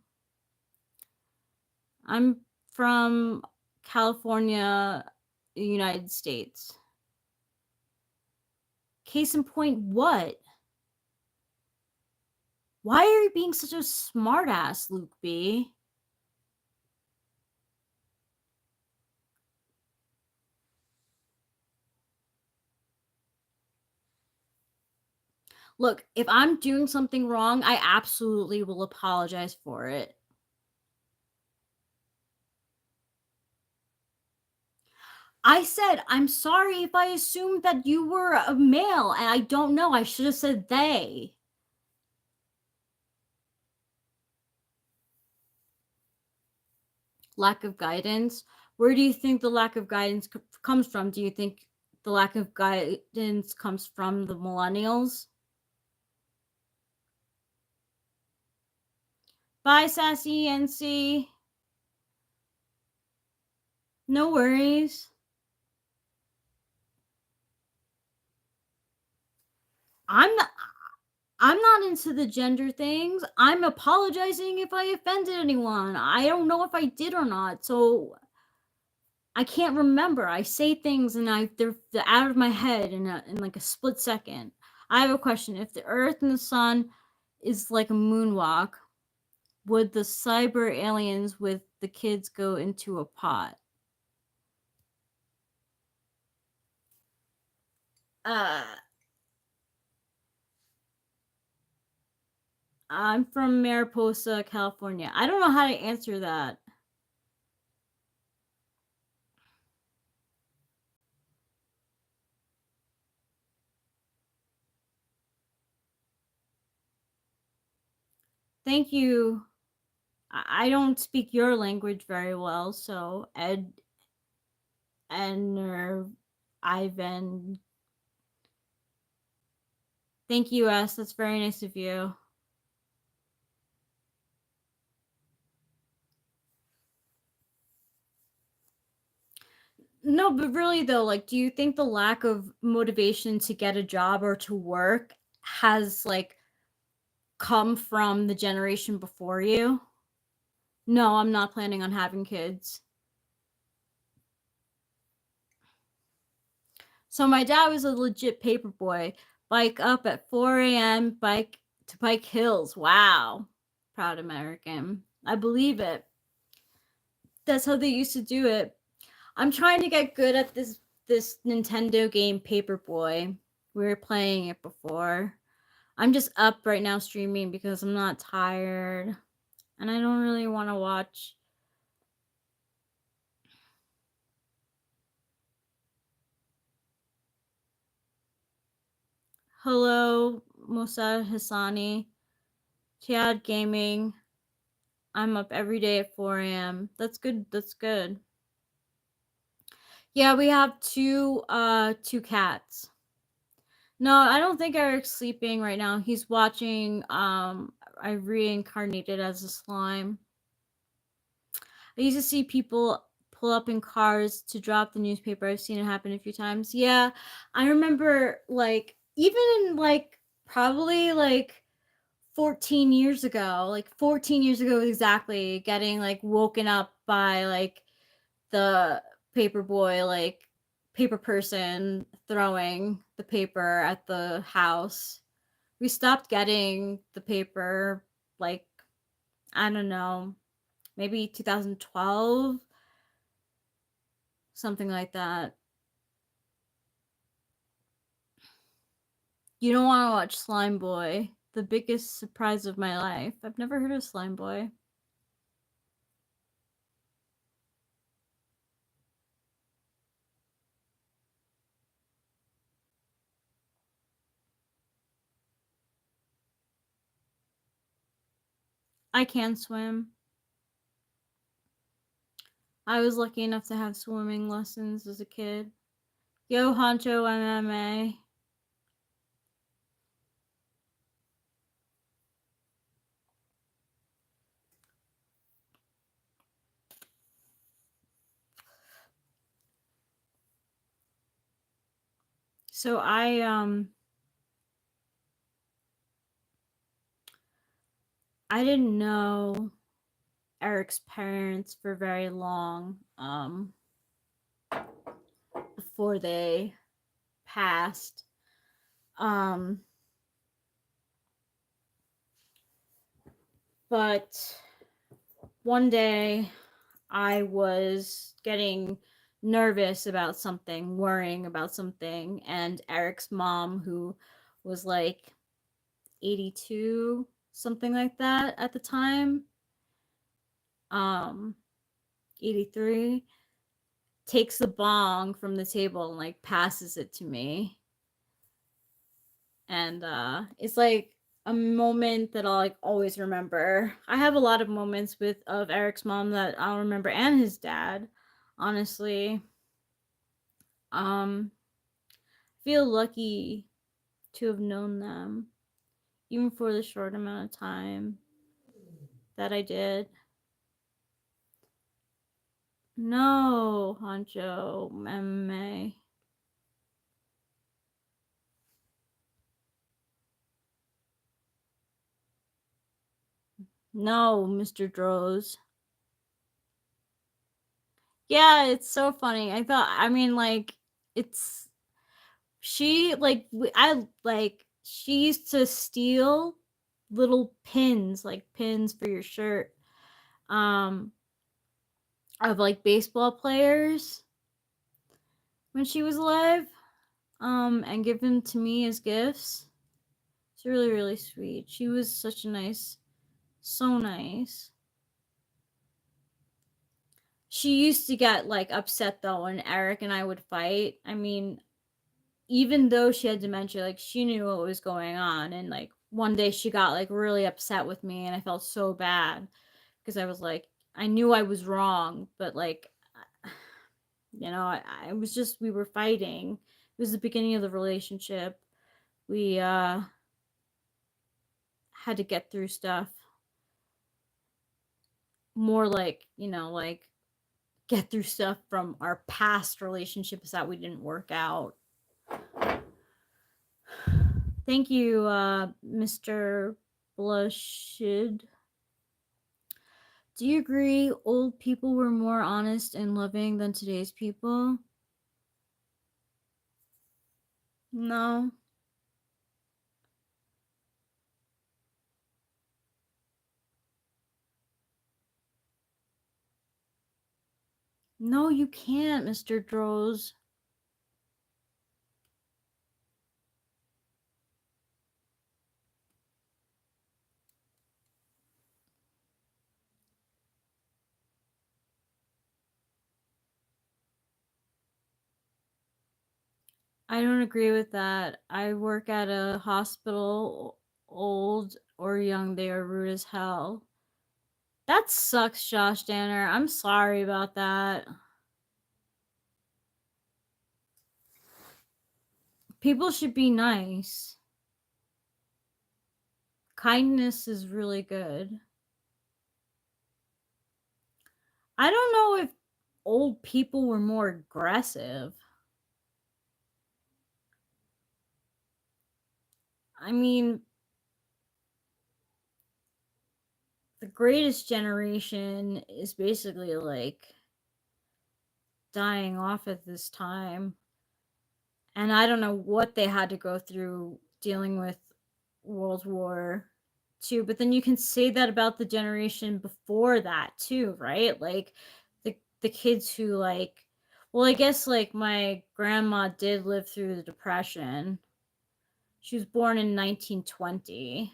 I'm from California, United States. Case in point, what? Why are you being such a smartass, Luke B? Look, if I'm doing something wrong, I absolutely will apologize for it. I said, I'm sorry if I assumed that you were a male, and I don't know. I should have said they. Lack of guidance. Where do you think the lack of guidance comes from? Do you think the lack of guidance comes from the millennials? Bye, Sassy NC. No worries. I'm not into the gender things. I'm apologizing if I offended anyone. I don't know if I did or not, so I can't remember. I say things and they're out of my head in like a split second. I have a question. If the Earth and the Sun is like a moonwalk, would the cyber aliens with the kids go into a pot? I'm from Mariposa, California. I don't know how to answer that. Thank you. I don't speak your language very well, so Ivan. Thank you, S. That's very nice of you. No, but really though, like, do you think the lack of motivation to get a job or to work has like come from the generation before you? No, I'm not planning on having kids. So my dad was a legit paperboy. Bike up at 4 a.m., bike to Pike Hills. Wow. Proud American. I believe it. That's how they used to do it. I'm trying to get good at this Nintendo game Paperboy. We were playing it before. I'm just up right now streaming because I'm not tired. And I don't really want to watch. Hello, Musa Hassani. Chad Gaming. I'm up every day at 4 a.m. That's good. That's good. Yeah, we have two cats. No, I don't think Eric's sleeping right now. He's watching I reincarnated as a slime. I used to see people pull up in cars to drop the newspaper. I've seen it happen a few times. Yeah, I remember like even in like probably like 14 years ago, like 14 years ago exactly, getting like woken up by like the paper boy, like paper person throwing the paper at the house. We stopped getting the paper like, I don't know, maybe 2012, something like that. You don't want to watch Slime Boy, the biggest surprise of my life. I've never heard of Slime Boy. I can swim. I was lucky enough to have swimming lessons as a kid. Yo, Honcho MMA. So I didn't know Eric's parents for very long before they passed. But one day I was getting nervous about something, worrying about something, and Eric's mom, who was like 82, something like that at the time, 83, takes the bong from the table and like passes it to me. And it's like a moment that I'll like always remember. I have a lot of moments of Eric's mom that I'll remember, and his dad, honestly. Feel lucky to have known them, even for the short amount of time that I did. No, Honcho, MMA. No, Mr. Droz. Yeah, it's so funny. I mean, like, it's, she, like, she used to steal little pins, like pins for your shirt, of like baseball players when she was alive, and give them to me as gifts. It's really, really sweet. She was such a nice, so nice. She used to get like upset though when Eric and I would fight. I mean, even though she had dementia, like she knew what was going on, and like one day she got like really upset with me, and I felt so bad because I was like, I knew I was wrong, but like, you know, I was just, we were fighting. It was the beginning of the relationship. We had to get through stuff. More like, you know, like get through stuff from our past relationships that we didn't work out. Thank you, Mr. Blushid. Do you agree old people were more honest and loving than today's people? No. No, you can't, Mr. Droz. I don't agree with that. I work at a hospital. Old or young, they are rude as hell. That sucks, Josh Danner. I'm sorry about that. People should be nice. Kindness is really good. I don't know if old people were more aggressive. I mean, the greatest generation is basically like dying off at this time. And I don't know what they had to go through dealing with World War II. But then you can say that about the generation before that too, right? Like the kids who like, well, I guess like my grandma did live through the Depression. She was born in 1920.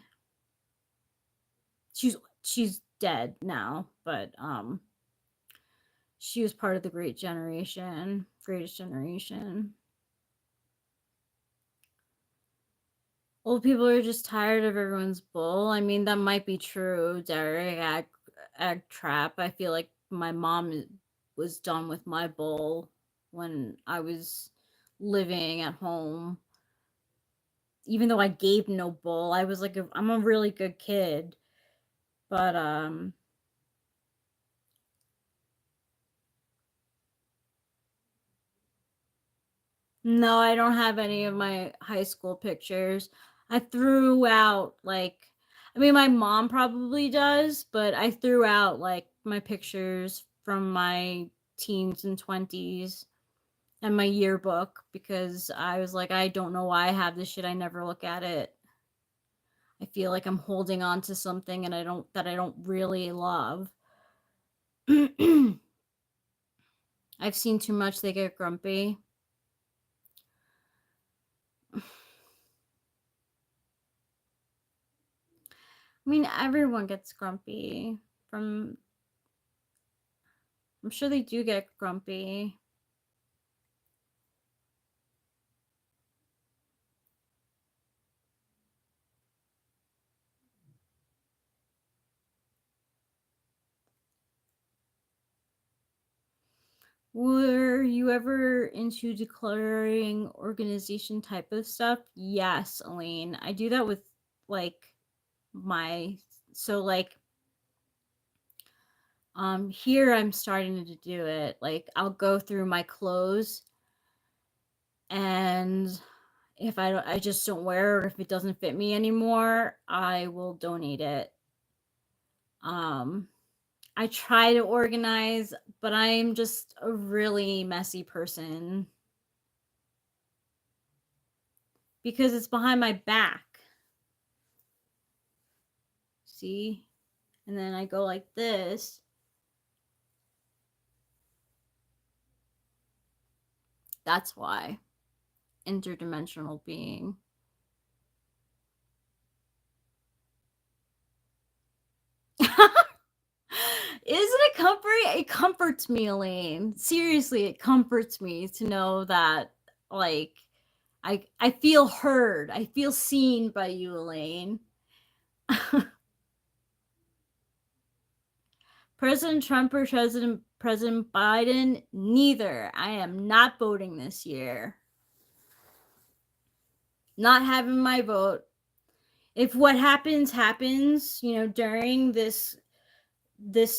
She's dead now, but she was part of the greatest generation. Old people are just tired of everyone's bull. I mean, that might be true, Derek. Egg trap. I feel like my mom was done with my bull when I was living at home. Even though I gave no bull, I was like, I'm a really good kid. But no, I don't have any of my high school pictures. I threw out like, I mean, my mom probably does, but I threw out like my pictures from my teens and 20s and my yearbook because I was like, I don't know why I have this shit. I never look at it. I feel like I'm holding on to something and I don't really love. I've seen too much, they get grumpy. I mean, everyone gets grumpy from, I'm sure they do get grumpy. Were you ever into declaring organization type of stuff? Yes, Elaine. I do that with like my, so like Here I'm starting to do it. Like, I'll go through my clothes, and if I just don't wear it, or if it doesn't fit me anymore, I will donate it. I try to organize, but I'm just a really messy person because it's behind my back. See? And then I go like this. That's why. Interdimensional being. Isn't it comforting? It comforts me, Elaine. Seriously, it comforts me to know that, like, I feel heard. I feel seen by you, Elaine. President Trump or President Biden? Neither. I am not voting this year. Not having my vote. If what happens, during this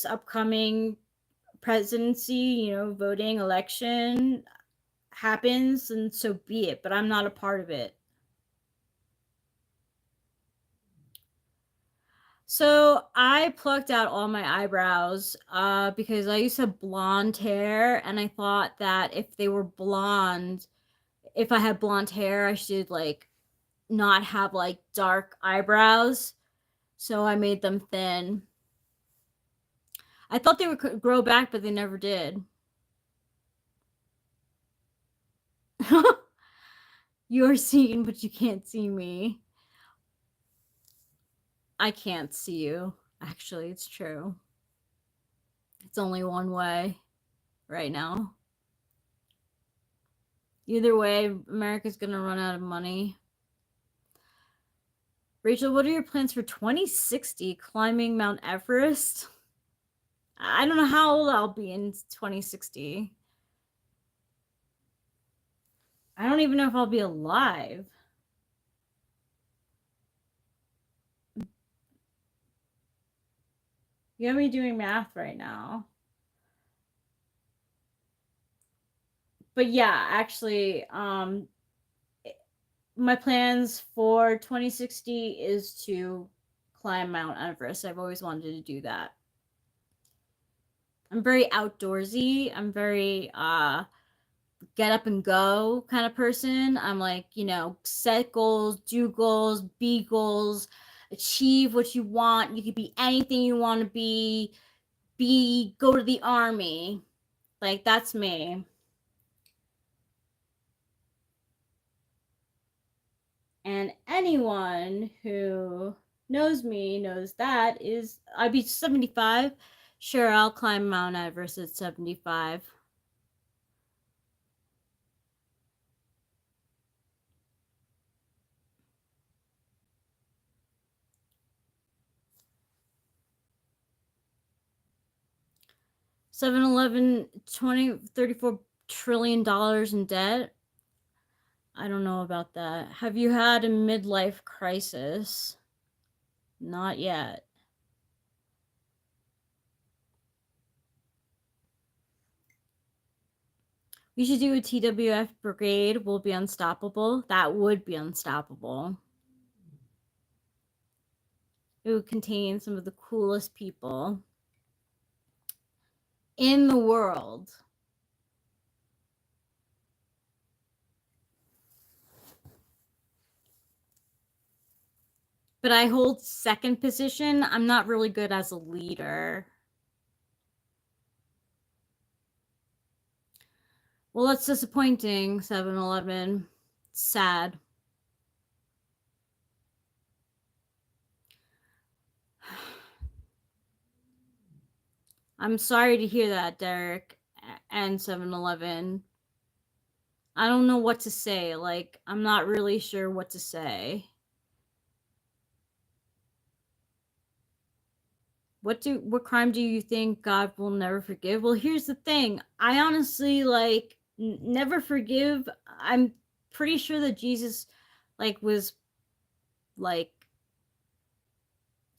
upcoming presidency, voting election happens, and so be it. But I'm not a part of it. So I plucked out all my eyebrows because I used to have blonde hair, and I thought that if they were blonde, if I had blonde hair, I should like not have like dark eyebrows. So I made them thin. I thought they would grow back, but they never did. You're seen, but you can't see me. I can't see you. Actually, it's true. It's only one way right now. Either way, America's gonna run out of money. Rachel, what are your plans for 2060? Climbing Mount Everest? I don't know how old I'll be in 2060. I don't even know if I'll be alive. You have me doing math right now. But yeah, actually, my plans for 2060 is to climb Mount Everest. I've always wanted to do that. I'm very outdoorsy. I'm very get up and go kind of person. I'm like, set goals, do goals, be goals, achieve what you want. You could be anything you want to be, go to the army. Like, that's me. And anyone who knows me knows that is, I'd be 75. Sure, I'll climb Mount Everest at 75. $7-Eleven, $34 trillion in debt. I don't know about that. Have you had a midlife crisis? Not yet. We should do a TWF brigade. We'll be unstoppable. That would be unstoppable. It would contain some of the coolest people in the world. But I hold second position. I'm not really good as a leader. Well, that's disappointing, 7-Eleven. Sad. I'm sorry to hear that, Derek and 7-Eleven. I don't know what to say. Like, I'm not really sure what to say. What crime do you think God will never forgive? Well, here's the thing. I honestly, like, never forgive. I'm pretty sure that Jesus, like, was, like,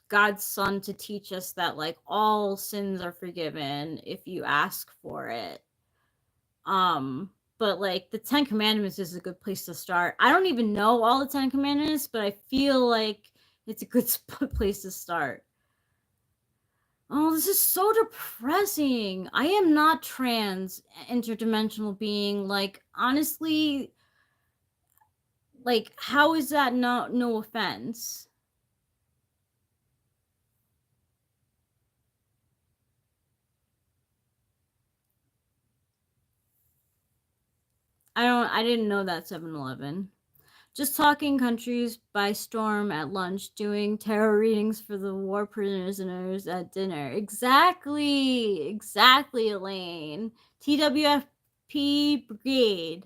God's son to teach us that like all sins are forgiven if you ask for it. But like the 10 Commandments is a good place to start. I don't even know all the 10 Commandments, but I feel like it's a good place to start. Oh, this is so depressing. I am not trans interdimensional being. Like, honestly, like, how is that not no offense? I didn't know that 7-Eleven. Just talking countries by storm at lunch, doing tarot readings for the war prisoners at dinner. Exactly, Elaine. TWFP Brigade.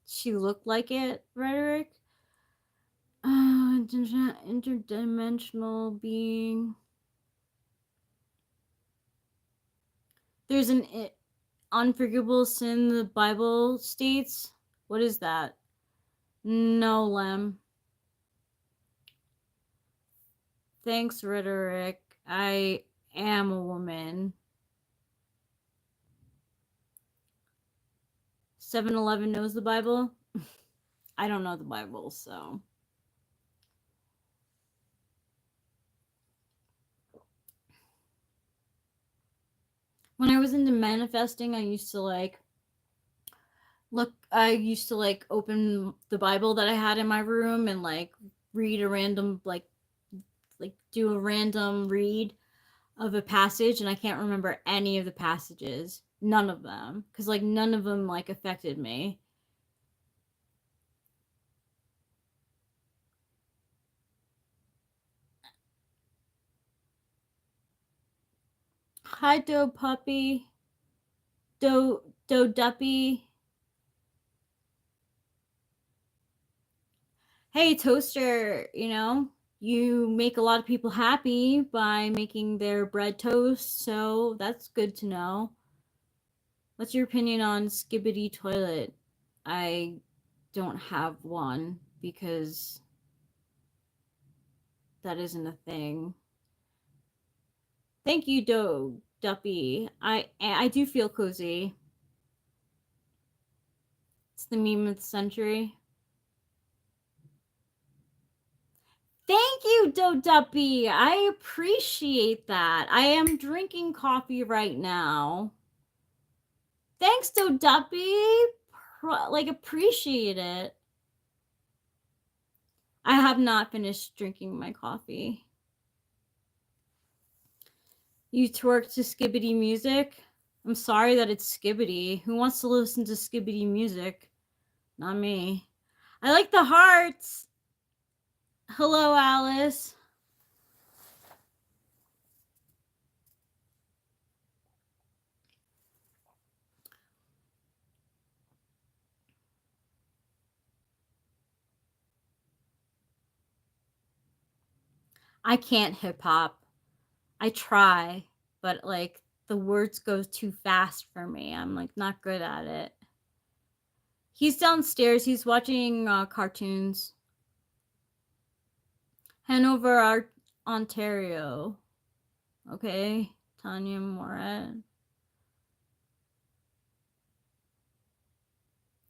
She looked like it, Rhetoric. Interdimensional being. There's an unforgivable sin the Bible states. What is that? No, Lem. Thanks, Rhetoric. I am a woman. 7-Eleven knows the Bible? I don't know the Bible, so. When I was into manifesting, I used to open the Bible that I had in my room and like read a random do a random read of a passage, and I can't remember any of the passages. None of them, because like none of them like affected me. Hi, Do Puppy. Do Duppy. Hey, Toaster, you make a lot of people happy by making their bread toast, so that's good to know. What's your opinion on Skibbity Toilet? I don't have one because that isn't a thing. Thank you, Duppy. I do feel cozy. It's the meme of the century. Thank you, Duppy. I appreciate that. I am drinking coffee right now. Thanks, Duppy. Appreciate it. I have not finished drinking my coffee. You twerk to Skibbity music? I'm sorry that it's Skibbity. Who wants to listen to Skibbity music? Not me. I like the hearts. Hello, Alice. I can't hip hop. I try, but like the words go too fast for me. I'm like not good at it. He's downstairs. He's watching cartoons. Hanover, Ontario. Okay, Tanya Moret.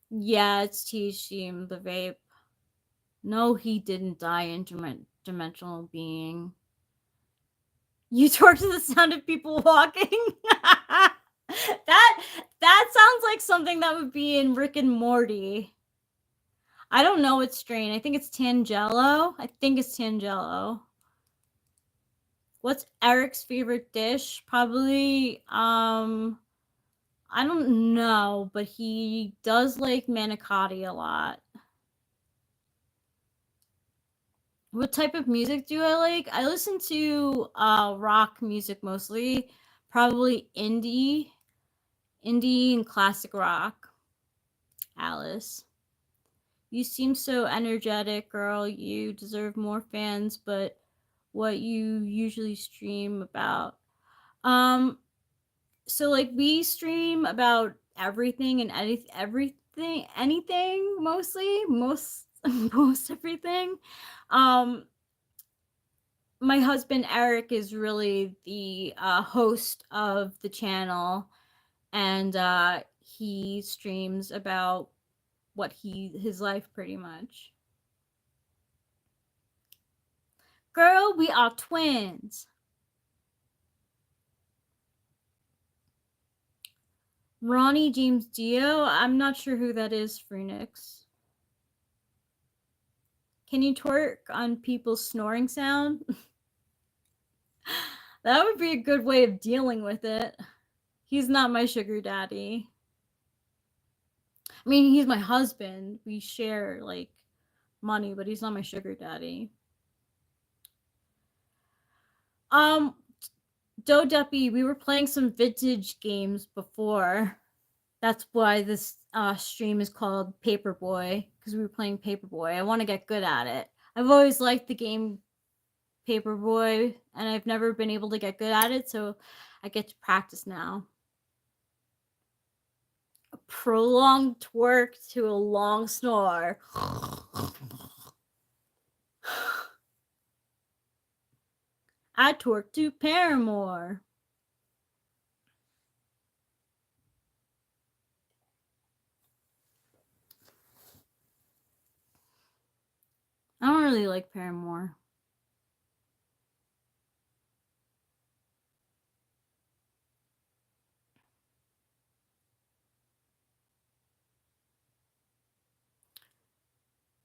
Yeah, it's T-Steam, the vape. No, he didn't die, interdimensional being. You twerk to the sound of people walking? that sounds like something that would be in Rick and Morty. I don't know what strain. I think it's Tangelo. What's Eric's favorite dish? Probably, I don't know, but he does like manicotti a lot. What type of music do I like? I listen to rock music mostly. Probably indie and classic rock. Alice. You seem so energetic, girl. You deserve more fans, but what you usually stream about? So like we stream about everything and anything mostly, most everything. My husband Eric is really the host of the channel, and he streams about his life pretty much. Girl, we are twins. Ronnie James Dio, I'm not sure who that is, Phoenix. Can you twerk on people's snoring sound? That would be a good way of dealing with it. He's not my sugar daddy. I mean, he's my husband. We share like money, but he's not my sugar daddy. Doe Duppy, we were playing some vintage games before. That's why this stream is called Paperboy, because we were playing Paperboy. I want to get good at it. I've always liked the game Paperboy, and I've never been able to get good at it, so I get to practice now. A prolonged twerk to a long snore. I twerk to Paramore. I don't really like Paramore.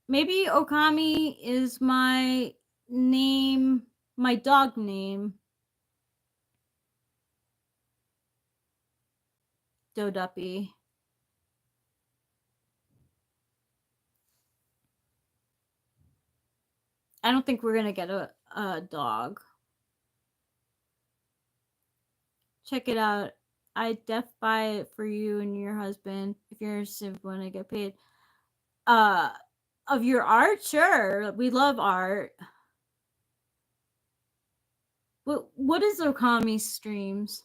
Maybe Okami is my name, my dog name. Doe Duppy. I don't think we're gonna get a dog. Check it out. I def buy it for you and your husband if you're interested when I get paid. Of your art, sure. We love art. What is Okami streams?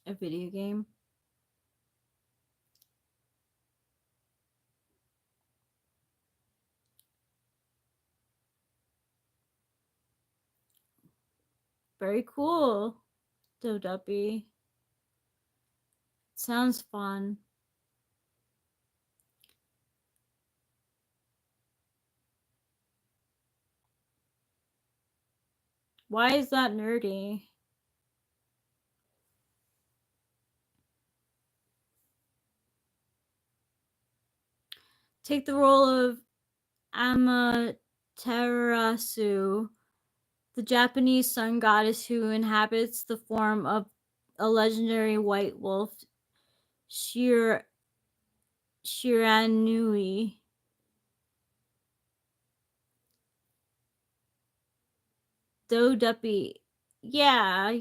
A video game? Very cool, Doe Duppy. Sounds fun. Why is that nerdy? Take the role of Amaterasu, the Japanese sun goddess who inhabits the form of a legendary white wolf, Shiranui. Doe Duppy. Yeah.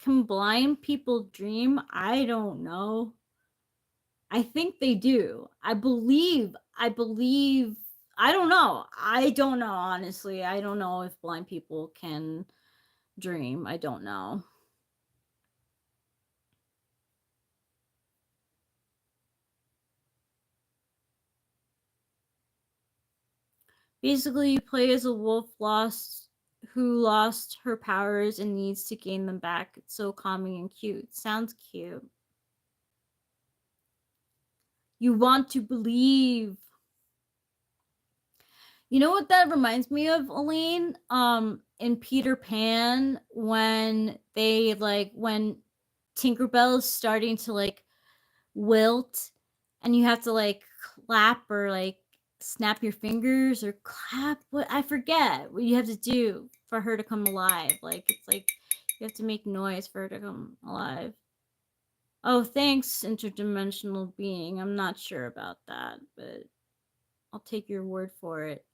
Can blind people dream? I don't know. I think they do. I believe. I don't know. I don't know, honestly. I don't know if blind people can dream. I don't know. Basically, you play as a wolf who lost her powers and needs to gain them back. It's so calming and cute. Sounds cute. You want to believe. You know what that reminds me of, Elaine? In Peter Pan, when when Tinkerbell's starting to wilt, and you have to clap or snap your fingers or clap. What I forget what you have to do. for her to come alive. Like, it's like you have to make noise for her to come alive. Oh, thanks, interdimensional being. I'm not sure about that, but I'll take your word for it.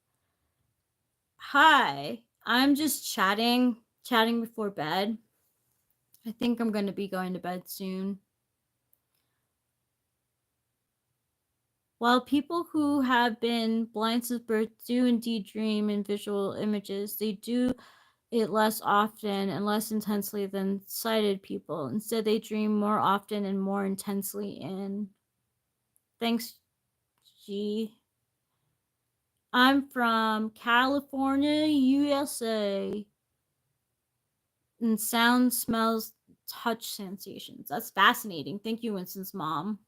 Hi, I'm just chatting before bed. I think I'm going to be going to bed soon. While people who have been blind since birth do indeed dream in visual images, they do it less often and less intensely than sighted people. Instead, they dream more often and more intensely in. Thanks, G. I'm from California, USA. And sound, smells, touch sensations. That's fascinating. Thank you, Winston's mom.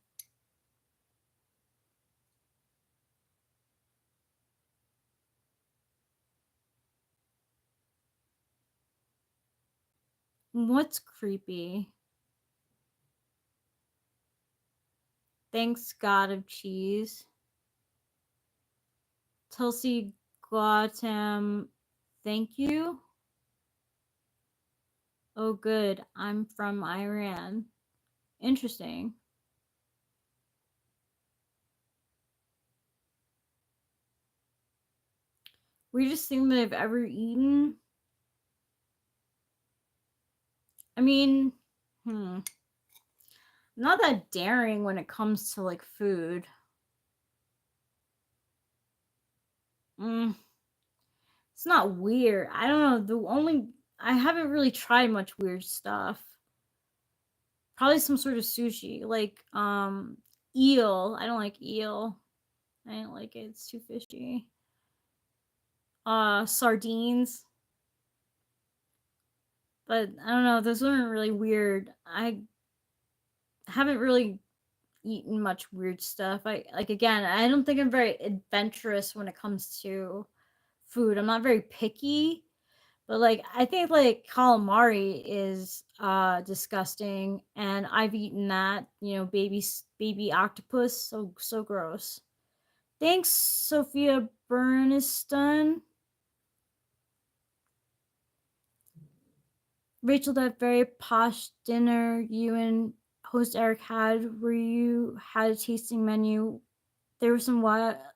What's creepy? Thanks, God of Cheese. Tulsi Gautam, thank you. Oh, good. I'm from Iran. Interesting. Weirdest thing that I've ever eaten? I mean, not that daring when it comes to like food. It's not weird. I don't know. I haven't really tried much weird stuff. Probably some sort of sushi, like eel. I don't like eel. I don't like it. It's too fishy. Sardines. But I don't know, those weren't really weird. I haven't really eaten much weird stuff. I don't think I'm very adventurous when it comes to food. I'm not very picky. But like I think like calamari is disgusting, and I've eaten that, baby octopus, so gross. Thanks, Sophia Burniston. Rachel, that very posh dinner you and host Eric had, where you had a tasting menu. There was some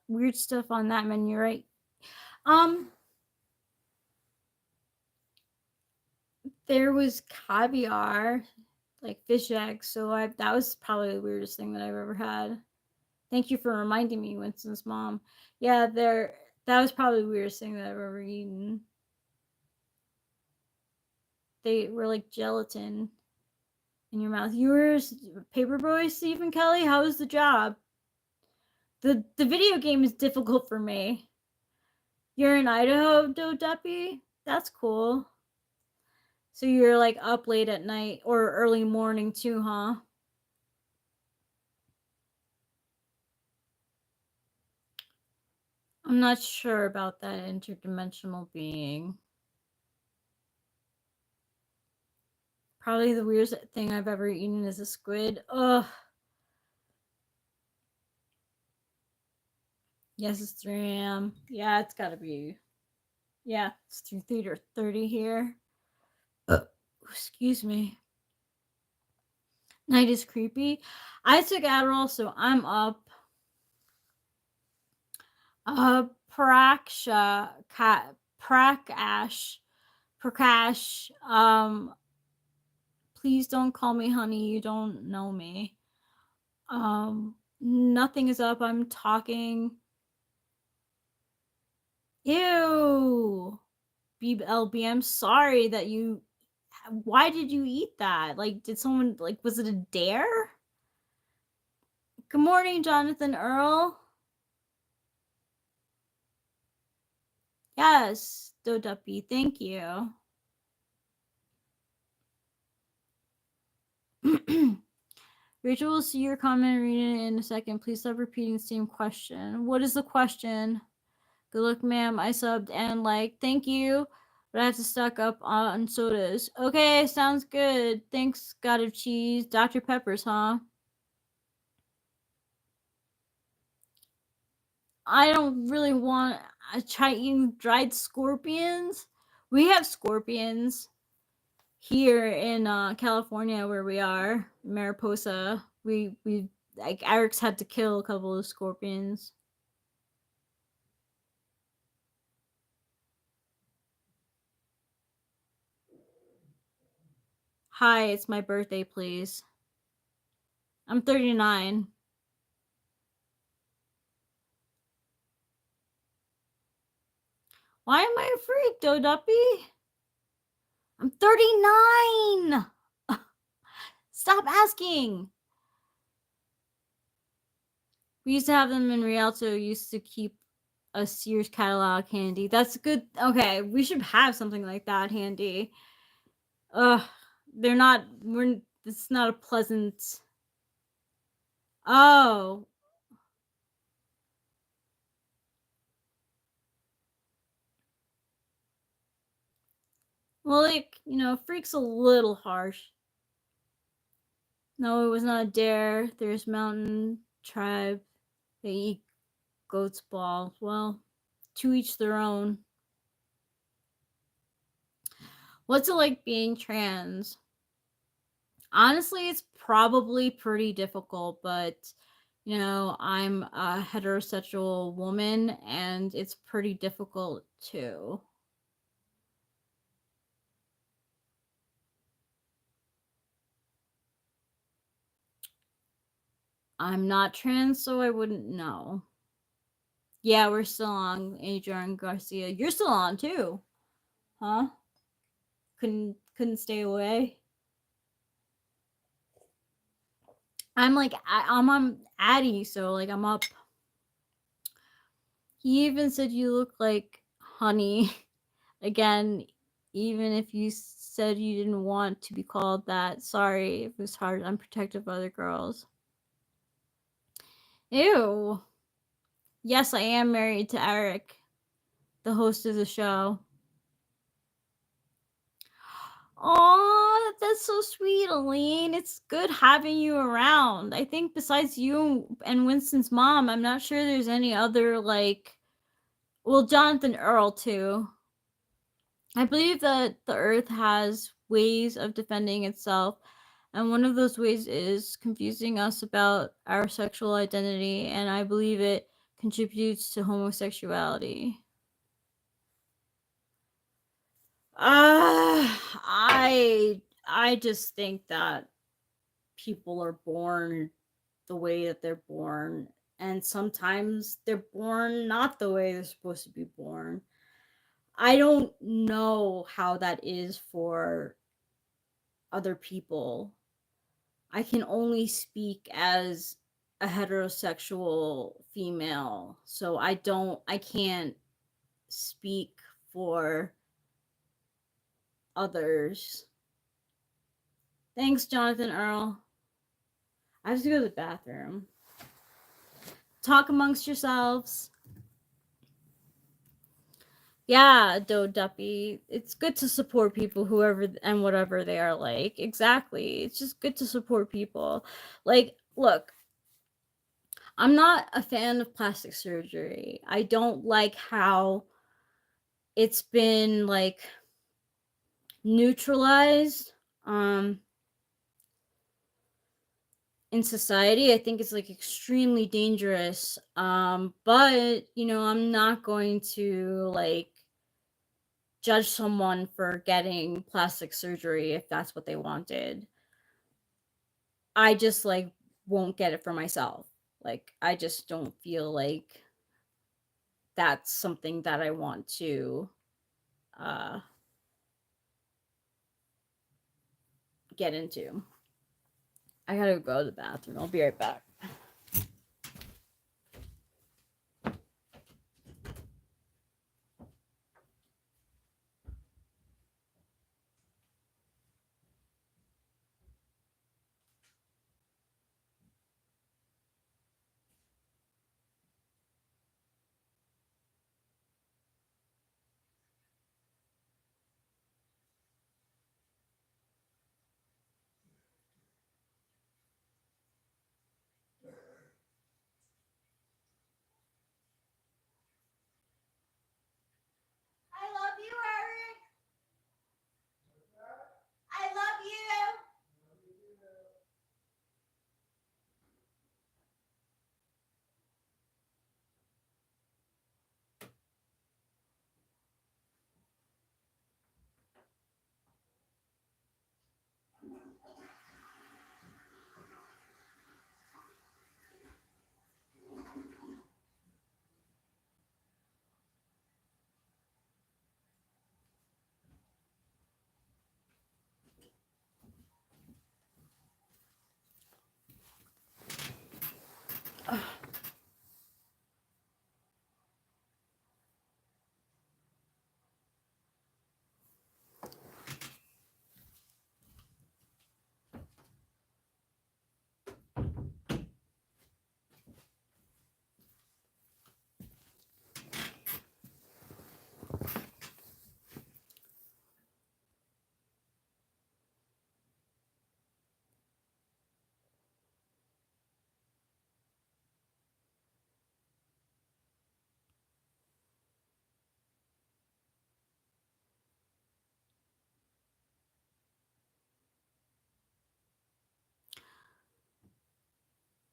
weird stuff on that menu, right? There was caviar, like fish eggs. So that was probably the weirdest thing that I've ever had. Thank you for reminding me, Winston's mom. Yeah, that was probably the weirdest thing that I've ever eaten. They were like gelatin in your mouth. You were Paperboy, Stephen Kelly. How was the job? The video game is difficult for me. You're in Idaho, Do Duppy? That's cool. So you're like up late at night or early morning too, huh? I'm not sure about that interdimensional being. Probably the weirdest thing I've ever eaten is a squid. Ugh. Yes, it's 3 a.m. Yeah, it's gotta be. Yeah, it's 3:30 here. Excuse me. Night is creepy. I took Adderall, so I'm up. Prakash. Please don't call me honey. You don't know me. Nothing is up. I'm talking. Ew. BLB, I'm sorry that you. Why did you eat that? Like, did someone, like, was it a dare? Good morning, Jonathan Earl. Yes, Doduppy, thank you. Rachel will see your comment and read it in a second. Please stop repeating the same question. What is the question? Good luck, ma'am. I subbed and like, thank you. But I have to stock up on sodas. Okay, sounds good. Thanks, God of Cheese. Dr. Peppers, huh? I don't really want to try eating dried scorpions We have scorpions here in California where we are, Mariposa. We like Eric's had to kill a couple of scorpions. Hi, it's my birthday, please. I'm 39. Why am I a freak, Doduppy? I'm 39! Stop asking! We used to have them in Rialto. Used to keep a Sears catalog handy. That's good. Okay, we should have something like that handy. They're not. It's not a pleasant. Oh. Well, like, you know, freak's a little harsh. No, it was not a dare. There's mountain tribe. They eat goat's balls. Well, to each their own. What's it like being trans? Honestly, it's probably pretty difficult, but you know, I'm a heterosexual woman and it's pretty difficult too. I'm not trans, so I wouldn't know. Yeah, we're still on, Adrian Garcia. You're still on too. Huh? Couldn't stay away. I'm like I'm on Addy, so like I'm up. He even said you look like honey. Again, even if you said you didn't want to be called that, sorry, it was hard. I'm protective of other girls. Ew. Yes, I am married to Eric, the host of the show. Oh, that's so sweet, Aline. It's good having you around. I think besides you and Winston's mom, I'm not sure there's any other, like, well, Jonathan Earl, too. I believe that the Earth has ways of defending itself, and one of those ways is confusing us about our sexual identity, and I believe it contributes to homosexuality. I just think that people are born the way that they're born, and sometimes they're born not the way they're supposed to be born. I don't know how that is for other people. I can only speak as a heterosexual female, so I can't speak for others. Thanks, Jonathan Earl. I have to go to the bathroom. Talk amongst yourselves. Yeah, Do Duppy. It's good to support people, whoever and whatever they are like. Exactly. It's just good to support people. Like, look, I'm not a fan of plastic surgery. I don't like how it's been like neutralized in society. I think it's like extremely dangerous. But you know, I'm not going to like judge someone for getting plastic surgery if that's what they wanted. I just like won't get it for myself. Like I just don't feel like that's something that I want to get into. I gotta go to the bathroom. I'll be right back.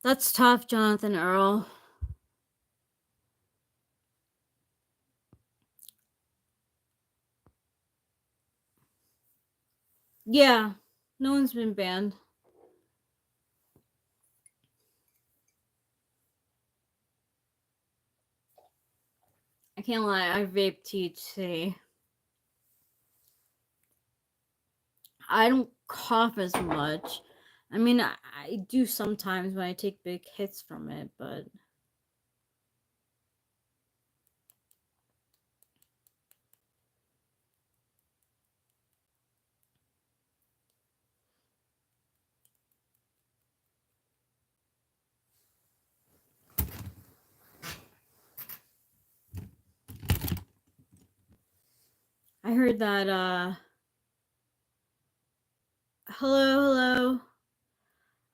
That's tough, Jonathan Earl. Yeah, no one's been banned. I can't lie, I vape THC. I don't cough as much. I mean, I do sometimes when I take big hits from it, but I heard that, hello.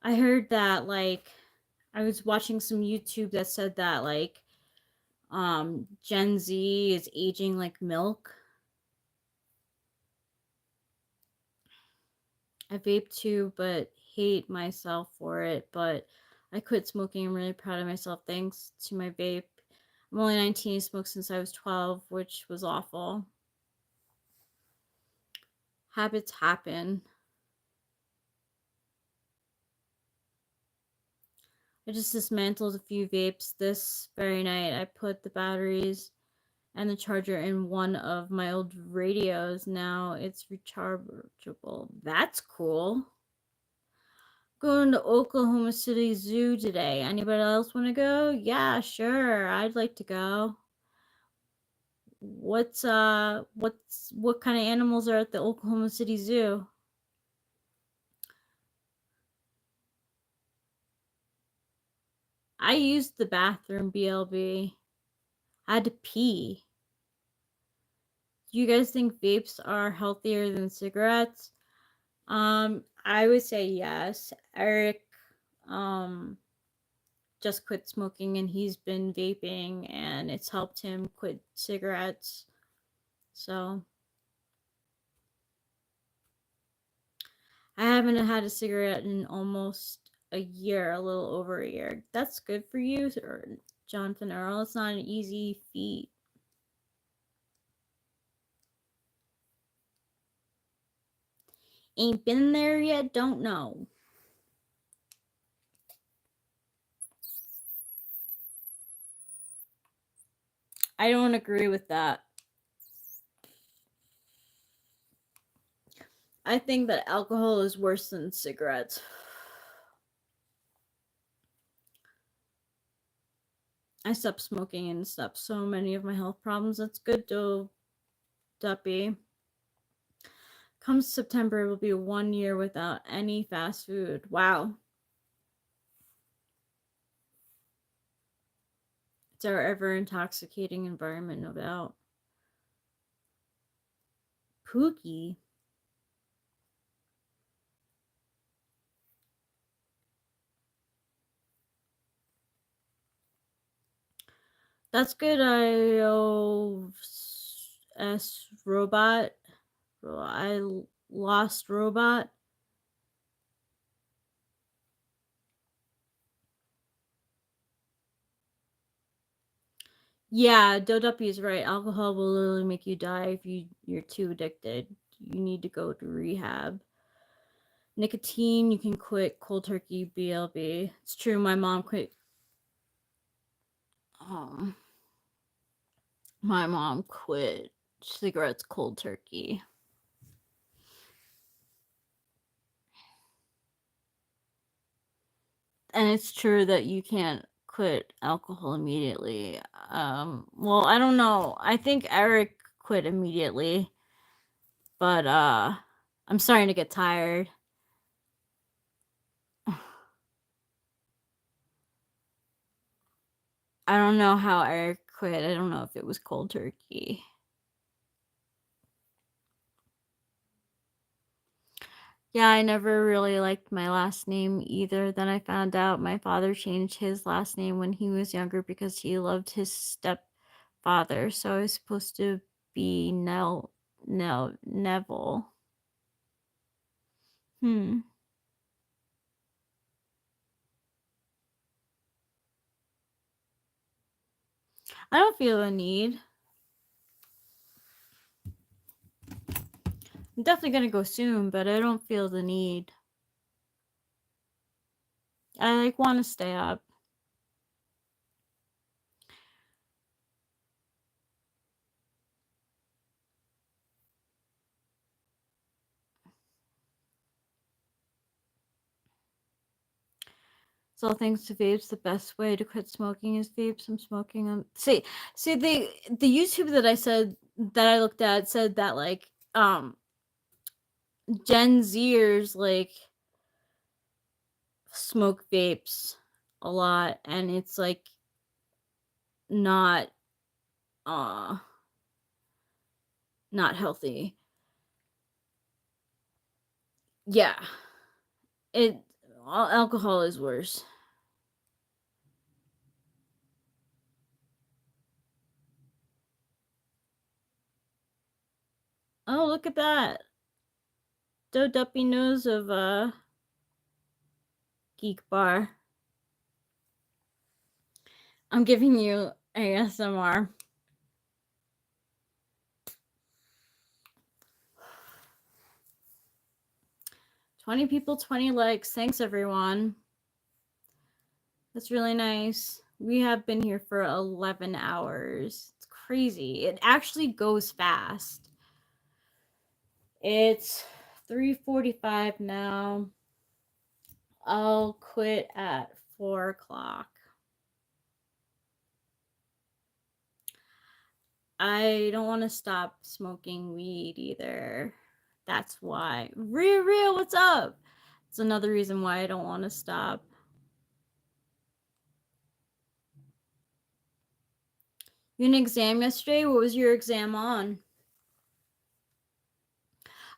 I heard that, like, I was watching some YouTube that said that, like, Gen Z is aging like milk. I vape too, but hate myself for it. But I quit smoking. I'm really proud of myself thanks to my vape. I'm only 19, smoked since I was 12, which was awful. Habits happen. I just dismantled a few vapes this very night. I put the batteries and the charger in one of my old radios. Now it's rechargeable. That's cool. Going to Oklahoma City Zoo today. Anybody else want to go? Yeah, sure. I'd like to go. What kind of animals are at the Oklahoma City Zoo? I used the bathroom, BLB. I had to pee. Do you guys think vapes are healthier than cigarettes? I would say yes. Eric just quit smoking and he's been vaping and it's helped him quit cigarettes. So I haven't had a cigarette in almost a year, a little over a year. That's good for you, Jonathan Earl. It's not an easy feat. Ain't been there yet, don't know. I don't agree with that. I think that alcohol is worse than cigarettes. I stopped smoking and stopped so many of my health problems. That's good, though, Duppy. Come September, it will be 1 year without any fast food. Wow. It's our ever intoxicating environment, no doubt. Pookie. That's good, iOS robot. I lost robot. Yeah, Doduppy is right. Alcohol will literally make you die if you're too addicted. You need to go to rehab. Nicotine, you can quit cold turkey, BLB. It's true, my mom quit. My mom quit cigarettes cold turkey. And it's true that you can't quit alcohol immediately. Well, I don't know. I think Eric quit immediately. But I'm starting to get tired. I don't know how Eric quit. I don't know if it was cold turkey. Yeah, I never really liked my last name either. Then I found out my father changed his last name when he was younger because he loved his stepfather. So I was supposed to be Neville. I don't feel the need. I'm definitely gonna go soon, but I don't feel the need. I like want to stay up. So thanks to vapes, the best way to quit smoking is vapes. I'm smoking them. See the YouTube that I said that I looked at said that like Gen Zers like smoke vapes a lot, and it's like not not healthy. Yeah, alcohol is worse. Oh, look at that. Doe Duppy nose of Geek Bar. I'm giving you ASMR. 20 people, 20 likes. Thanks, everyone. That's really nice. We have been here for 11 hours. It's crazy. It actually goes fast. It's 3:45 now. I'll quit at 4 o'clock. I don't want to stop smoking weed either. That's why. Real, what's up? It's another reason why I don't want to stop. You had an exam yesterday? What was your exam on?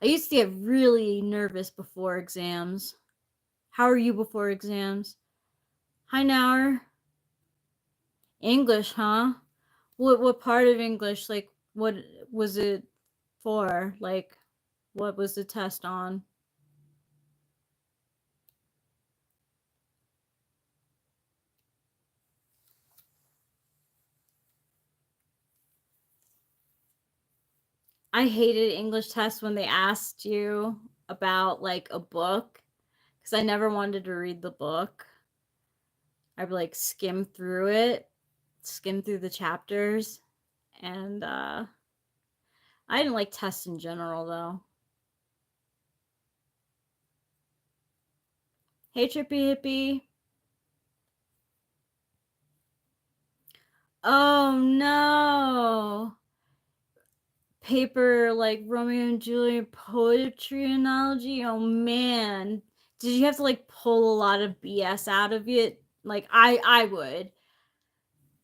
I used to get really nervous before exams. How are you before exams? Hi, Naur. English, huh? What part of English? Like, what was it for? Like, what was the test on? I hated English tests when they asked you about like a book, because I never wanted to read the book. I'd like skim through the chapters, and I didn't like tests in general though. Hey, Trippy Hippie. Oh no. Paper like Romeo and Juliet poetry analogy. Oh man. Did you have to like pull a lot of BS out of it? Like I would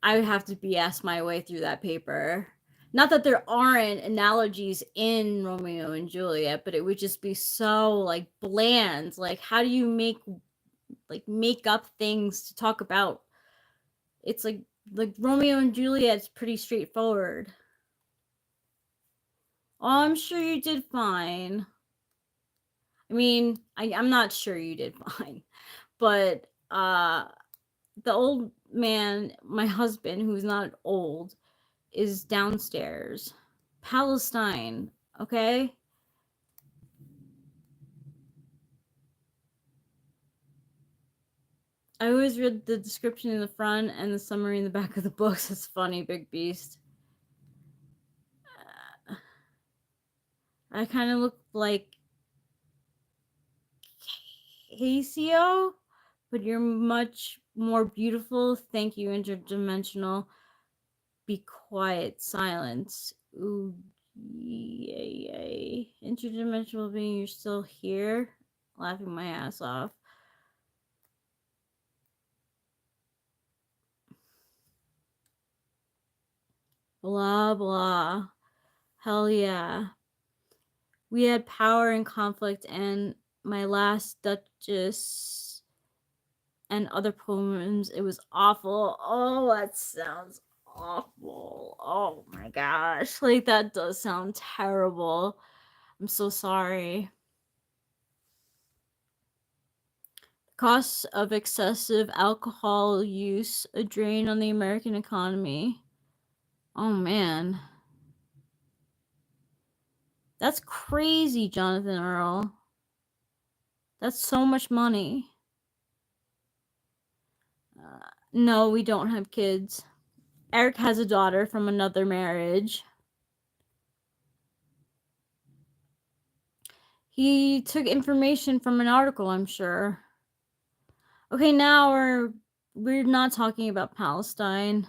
have to BS my way through that paper. Not that there aren't analogies in Romeo and Juliet, but it would just be so like bland. Like, how do you make up things to talk about? It's like Romeo and Juliet's pretty straightforward. Oh, I'm sure you did fine. I mean, I'm not sure you did fine, but the old man, my husband, who's not old, is downstairs. Palestine, okay? I always read the description in the front and the summary in the back of the books. It's funny, Big Beast. I kind of look like Casio, but you're much more beautiful. Thank you, Interdimensional. Be quiet, silence. Ooh, yay. Interdimensional being, you're still here? Laughing my ass off. Blah, blah. Hell yeah. We had power and conflict, and my last Duchess and other poems, it was awful. Oh, that sounds awful. Oh my gosh. Like, that does sound terrible. I'm so sorry. Costs of excessive alcohol use, a drain on the American economy. Oh man. That's crazy, Jonathan Earl. That's so much money. No, we don't have kids. Eric has a daughter from another marriage. He took information from an article, I'm sure. Okay, now we're not talking about Palestine.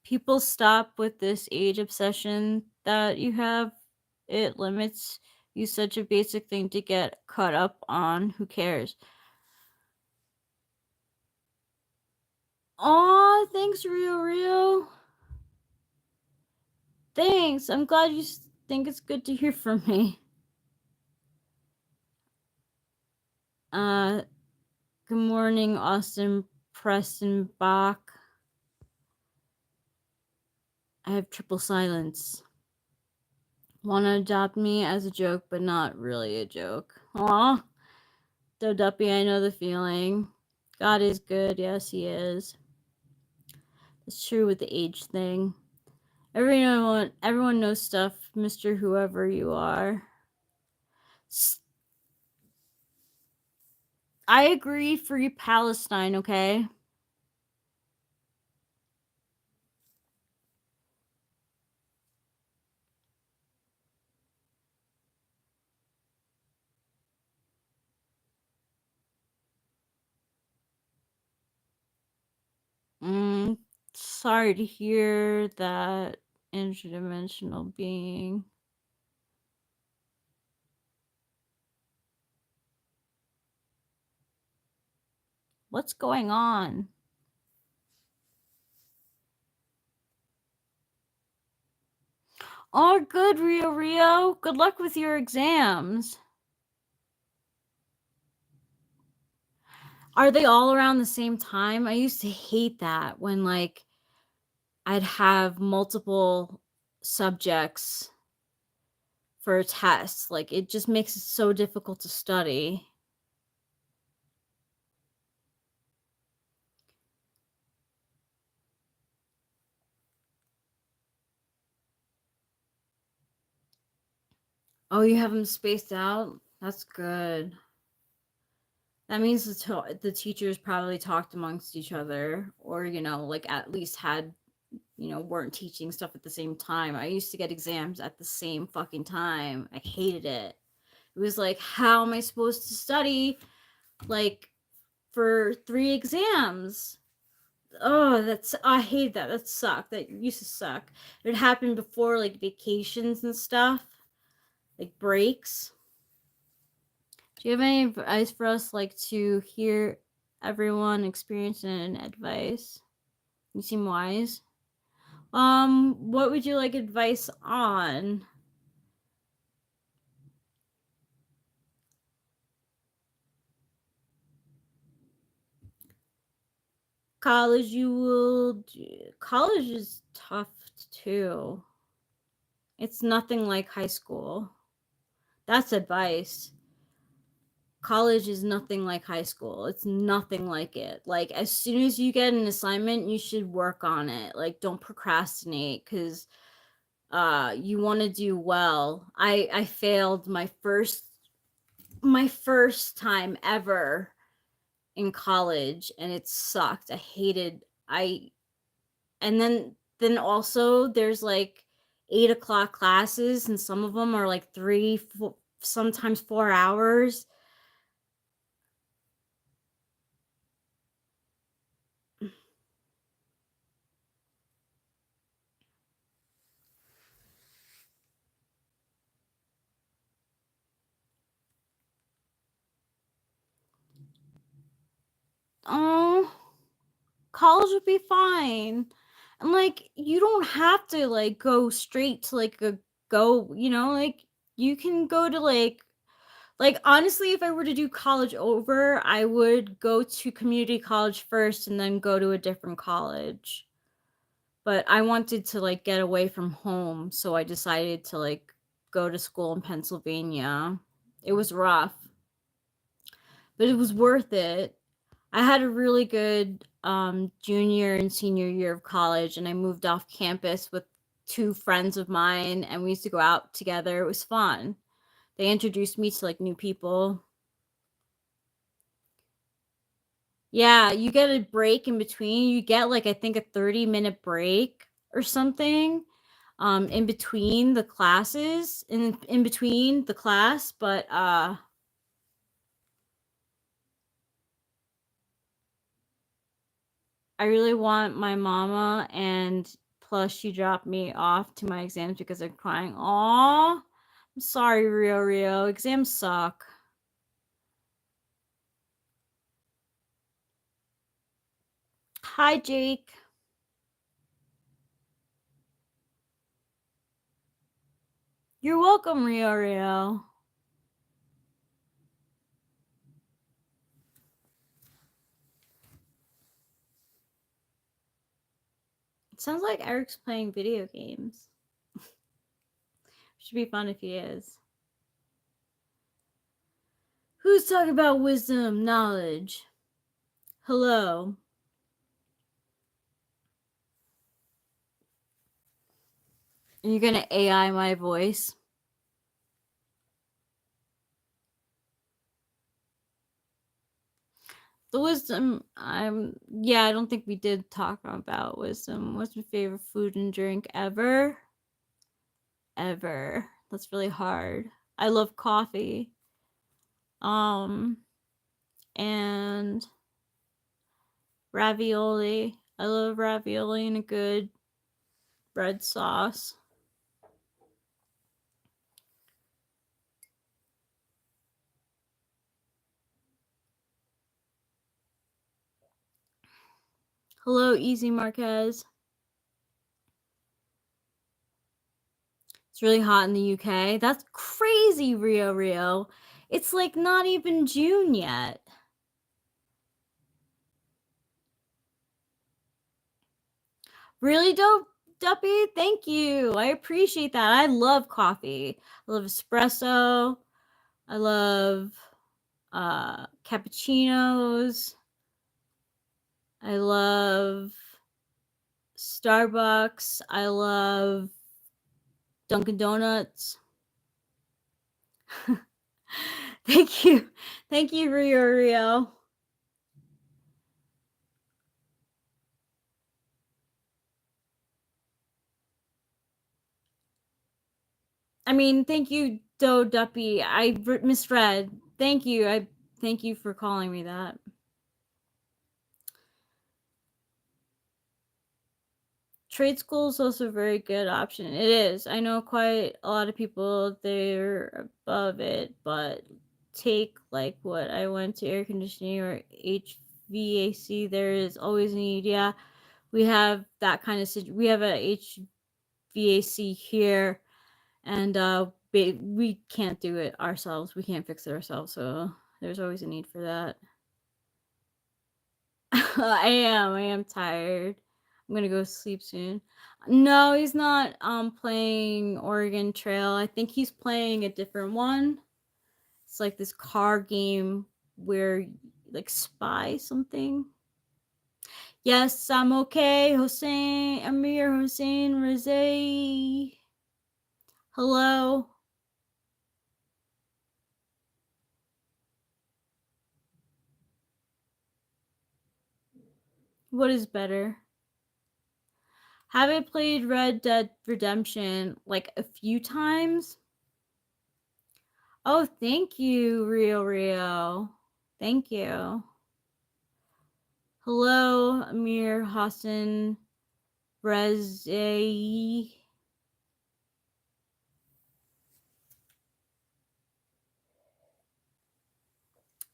People stop with this age obsession that you have. It limits you such a basic thing to get caught up on. Who cares? Aw, thanks, Rio. Thanks. I'm glad you think it's good to hear from me. Good morning, Austin Preston Bach. I have triple silence. Want to adopt me as a joke, but not really a joke. Aw. Doduppy, I know the feeling. God is good. Yes, he is. It's true with the age thing. Everyone knows stuff, Mr. Whoever you are. I agree, free Palestine, okay? Sorry to hear that, interdimensional being. What's going on? Oh, good, Rio. Good luck with your exams. Are they all around the same time? I used to hate that when, like, I'd have multiple subjects for a test. Like, it just makes it so difficult to study. Oh, you have them spaced out? That's good. That means the teachers probably talked amongst each other, or, like, at least had, weren't teaching stuff at the same time. I used to get exams at the same fucking time. I hated it. It was like, how am I supposed to study, like, for 3 exams? Oh, I hate that. That sucked. That used to suck. It happened before, like, vacations and stuff, like breaks. Do you have any advice for us, like, to hear everyone experience and advice? You seem wise. What would you like advice on? College is tough too. It's nothing like high school. That's advice. College is nothing like high school. It's nothing like it. Like, as soon as you get an assignment, you should work on it. Like, don't procrastinate, because you want to do well. I failed my first time ever in college, and it sucked. I hated and then also there's like 8 o'clock classes, and some of them are like 3, 4, sometimes 4 hours. Oh, college would be fine. And, like, you don't have to, like, go straight to, like, like, you can go to, like, honestly, if I were to do college over, I would go to community college first and then go to a different college. But I wanted to, like, get away from home, so I decided to, like, go to school in Pennsylvania. It was rough, but it was worth it. I had a really good junior and senior year of college, and I moved off campus with 2 friends of mine, and we used to go out together. It was fun. They introduced me to like new people. Yeah, you get a break in between. You get like I think a 30-minute break or something in between the classes, in between the class, but I really want my mama, and plus she dropped me off to my exams because they're crying. Aw, I'm sorry, Rio. Exams suck. Hi, Jake. You're welcome, Rio. It sounds like Eric's playing video games. Should be fun if he is. Who's talking about wisdom, knowledge? Hello. Are you gonna AI my voice? The wisdom, I don't think we did talk about wisdom. What's my favorite food and drink ever? Ever. That's really hard. I love coffee. And ravioli. I love ravioli and a good red sauce. Hello, Easy Marquez. It's really hot in the UK. That's crazy, Rio. It's like not even June yet. Really dope, Duppy. Thank you. I appreciate that. I love coffee. I love espresso. I love cappuccinos. I love Starbucks. I love Dunkin' Donuts. Thank you. Thank you, Rio. I mean, thank you, Do Duppy. I misread. Thank you. I thank you for calling me that. Trade school is also a very good option. It is. I know quite a lot of people, they're above it, but take like what I went to air conditioning or HVAC, there is always a need. Yeah, we have that kind of we have a HVAC here, and we can't do it ourselves. We can't fix it ourselves, so there's always a need for that. I am tired. I'm gonna go sleep soon. No, he's not playing Oregon Trail. I think he's playing a different one. It's like this car game where like spy something. Yes, I'm okay. Amir Hossein Rizay. Hello. What is better? Have I played Red Dead Redemption like a few times? Oh, thank you, Rio. Thank you. Hello, Amir Hassan Reze.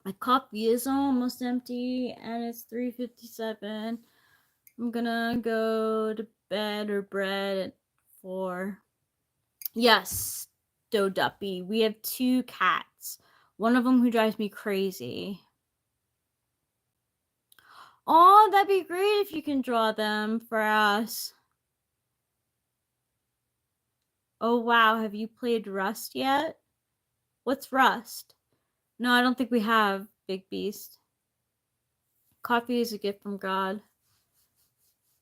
My coffee is almost empty and it's 3:57. I'm gonna go to bed or bread at 4. Yes, Do Duppy. We have 2 cats. One of them who drives me crazy. Oh, that'd be great if you can draw them for us. Oh, wow. Have you played Rust yet? What's Rust? No, I don't think we have, Big Beast. Coffee is a gift from God.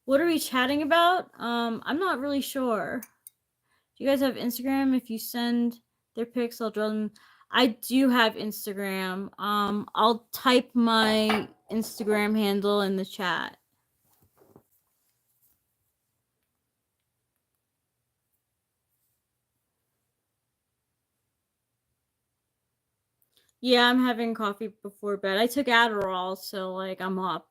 What are we chatting about? I'm not really sure. Do you guys have Instagram? If you send their pics, I'll draw them. I do have Instagram. I'll type my Instagram handle in the chat. Yeah, I'm having coffee before bed. I took Adderall, so like I'm up.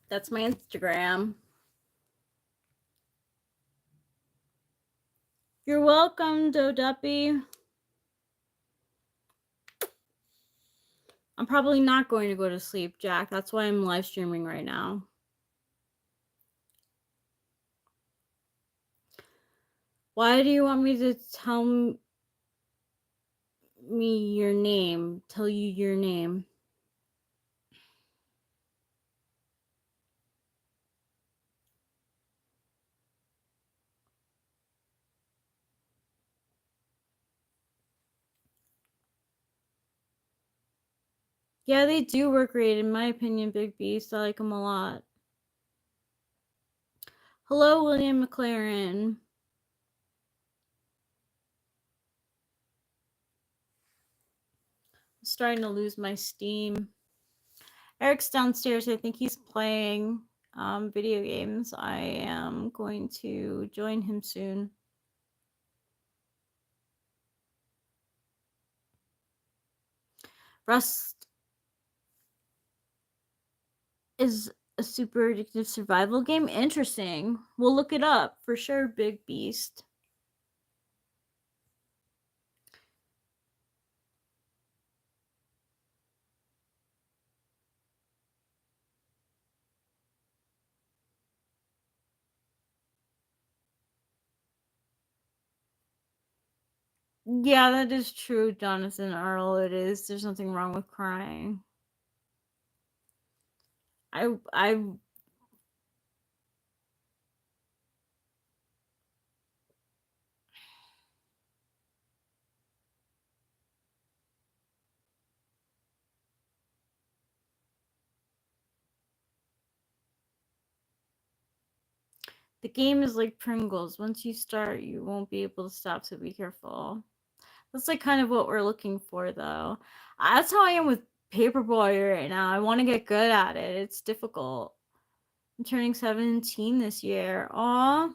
That's my Instagram. You're welcome, Doduppy. I'm probably not going to go to sleep, Jack. That's why I'm live streaming right now. Why do you want me to tell me your name? Tell you your name? Yeah, they do work great, in my opinion, Big Beast. I like them a lot. Hello, William McLaren. I'm starting to lose my steam. Eric's downstairs. I think he's playing video games. I am going to join him soon. Rust is a super addictive survival game. Interesting. We'll look it up for sure, Big Beast. Yeah, that is true, Jonathan Earl. It is. There's nothing wrong with crying. I The game is like Pringles. Once you start, you won't be able to stop, so be careful. That's like kind of what we're looking for, though. That's how I am with Paperboy right now. I want to get good at it. It's difficult. I'm turning 17 this year. Aw.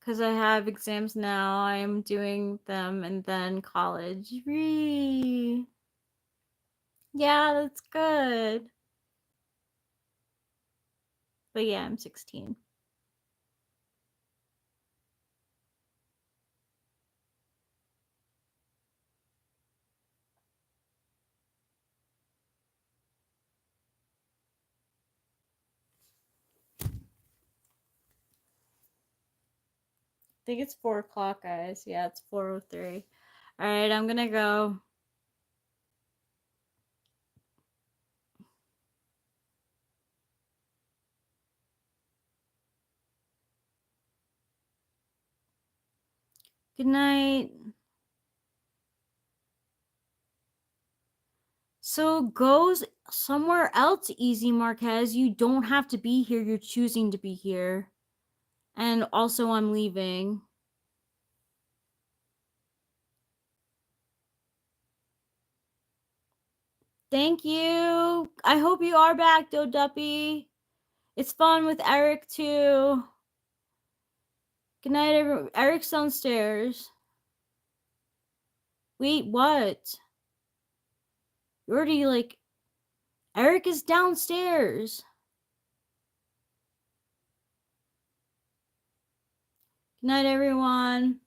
Because I have exams now. I am doing them and then college. Yeah, that's good. But yeah, I'm 16. I think it's 4 o'clock, guys. Yeah, it's 4:03. All right, I'm gonna go. Good night. So go somewhere else, Easy Marquez. You don't have to be here. You're choosing to be here. And also, I'm leaving. Thank you. I hope you are back, Do Duppy. It's fun with Eric, too. Good night, everyone. Eric's downstairs. Wait, what? You already, like... Eric is downstairs. Good night, everyone.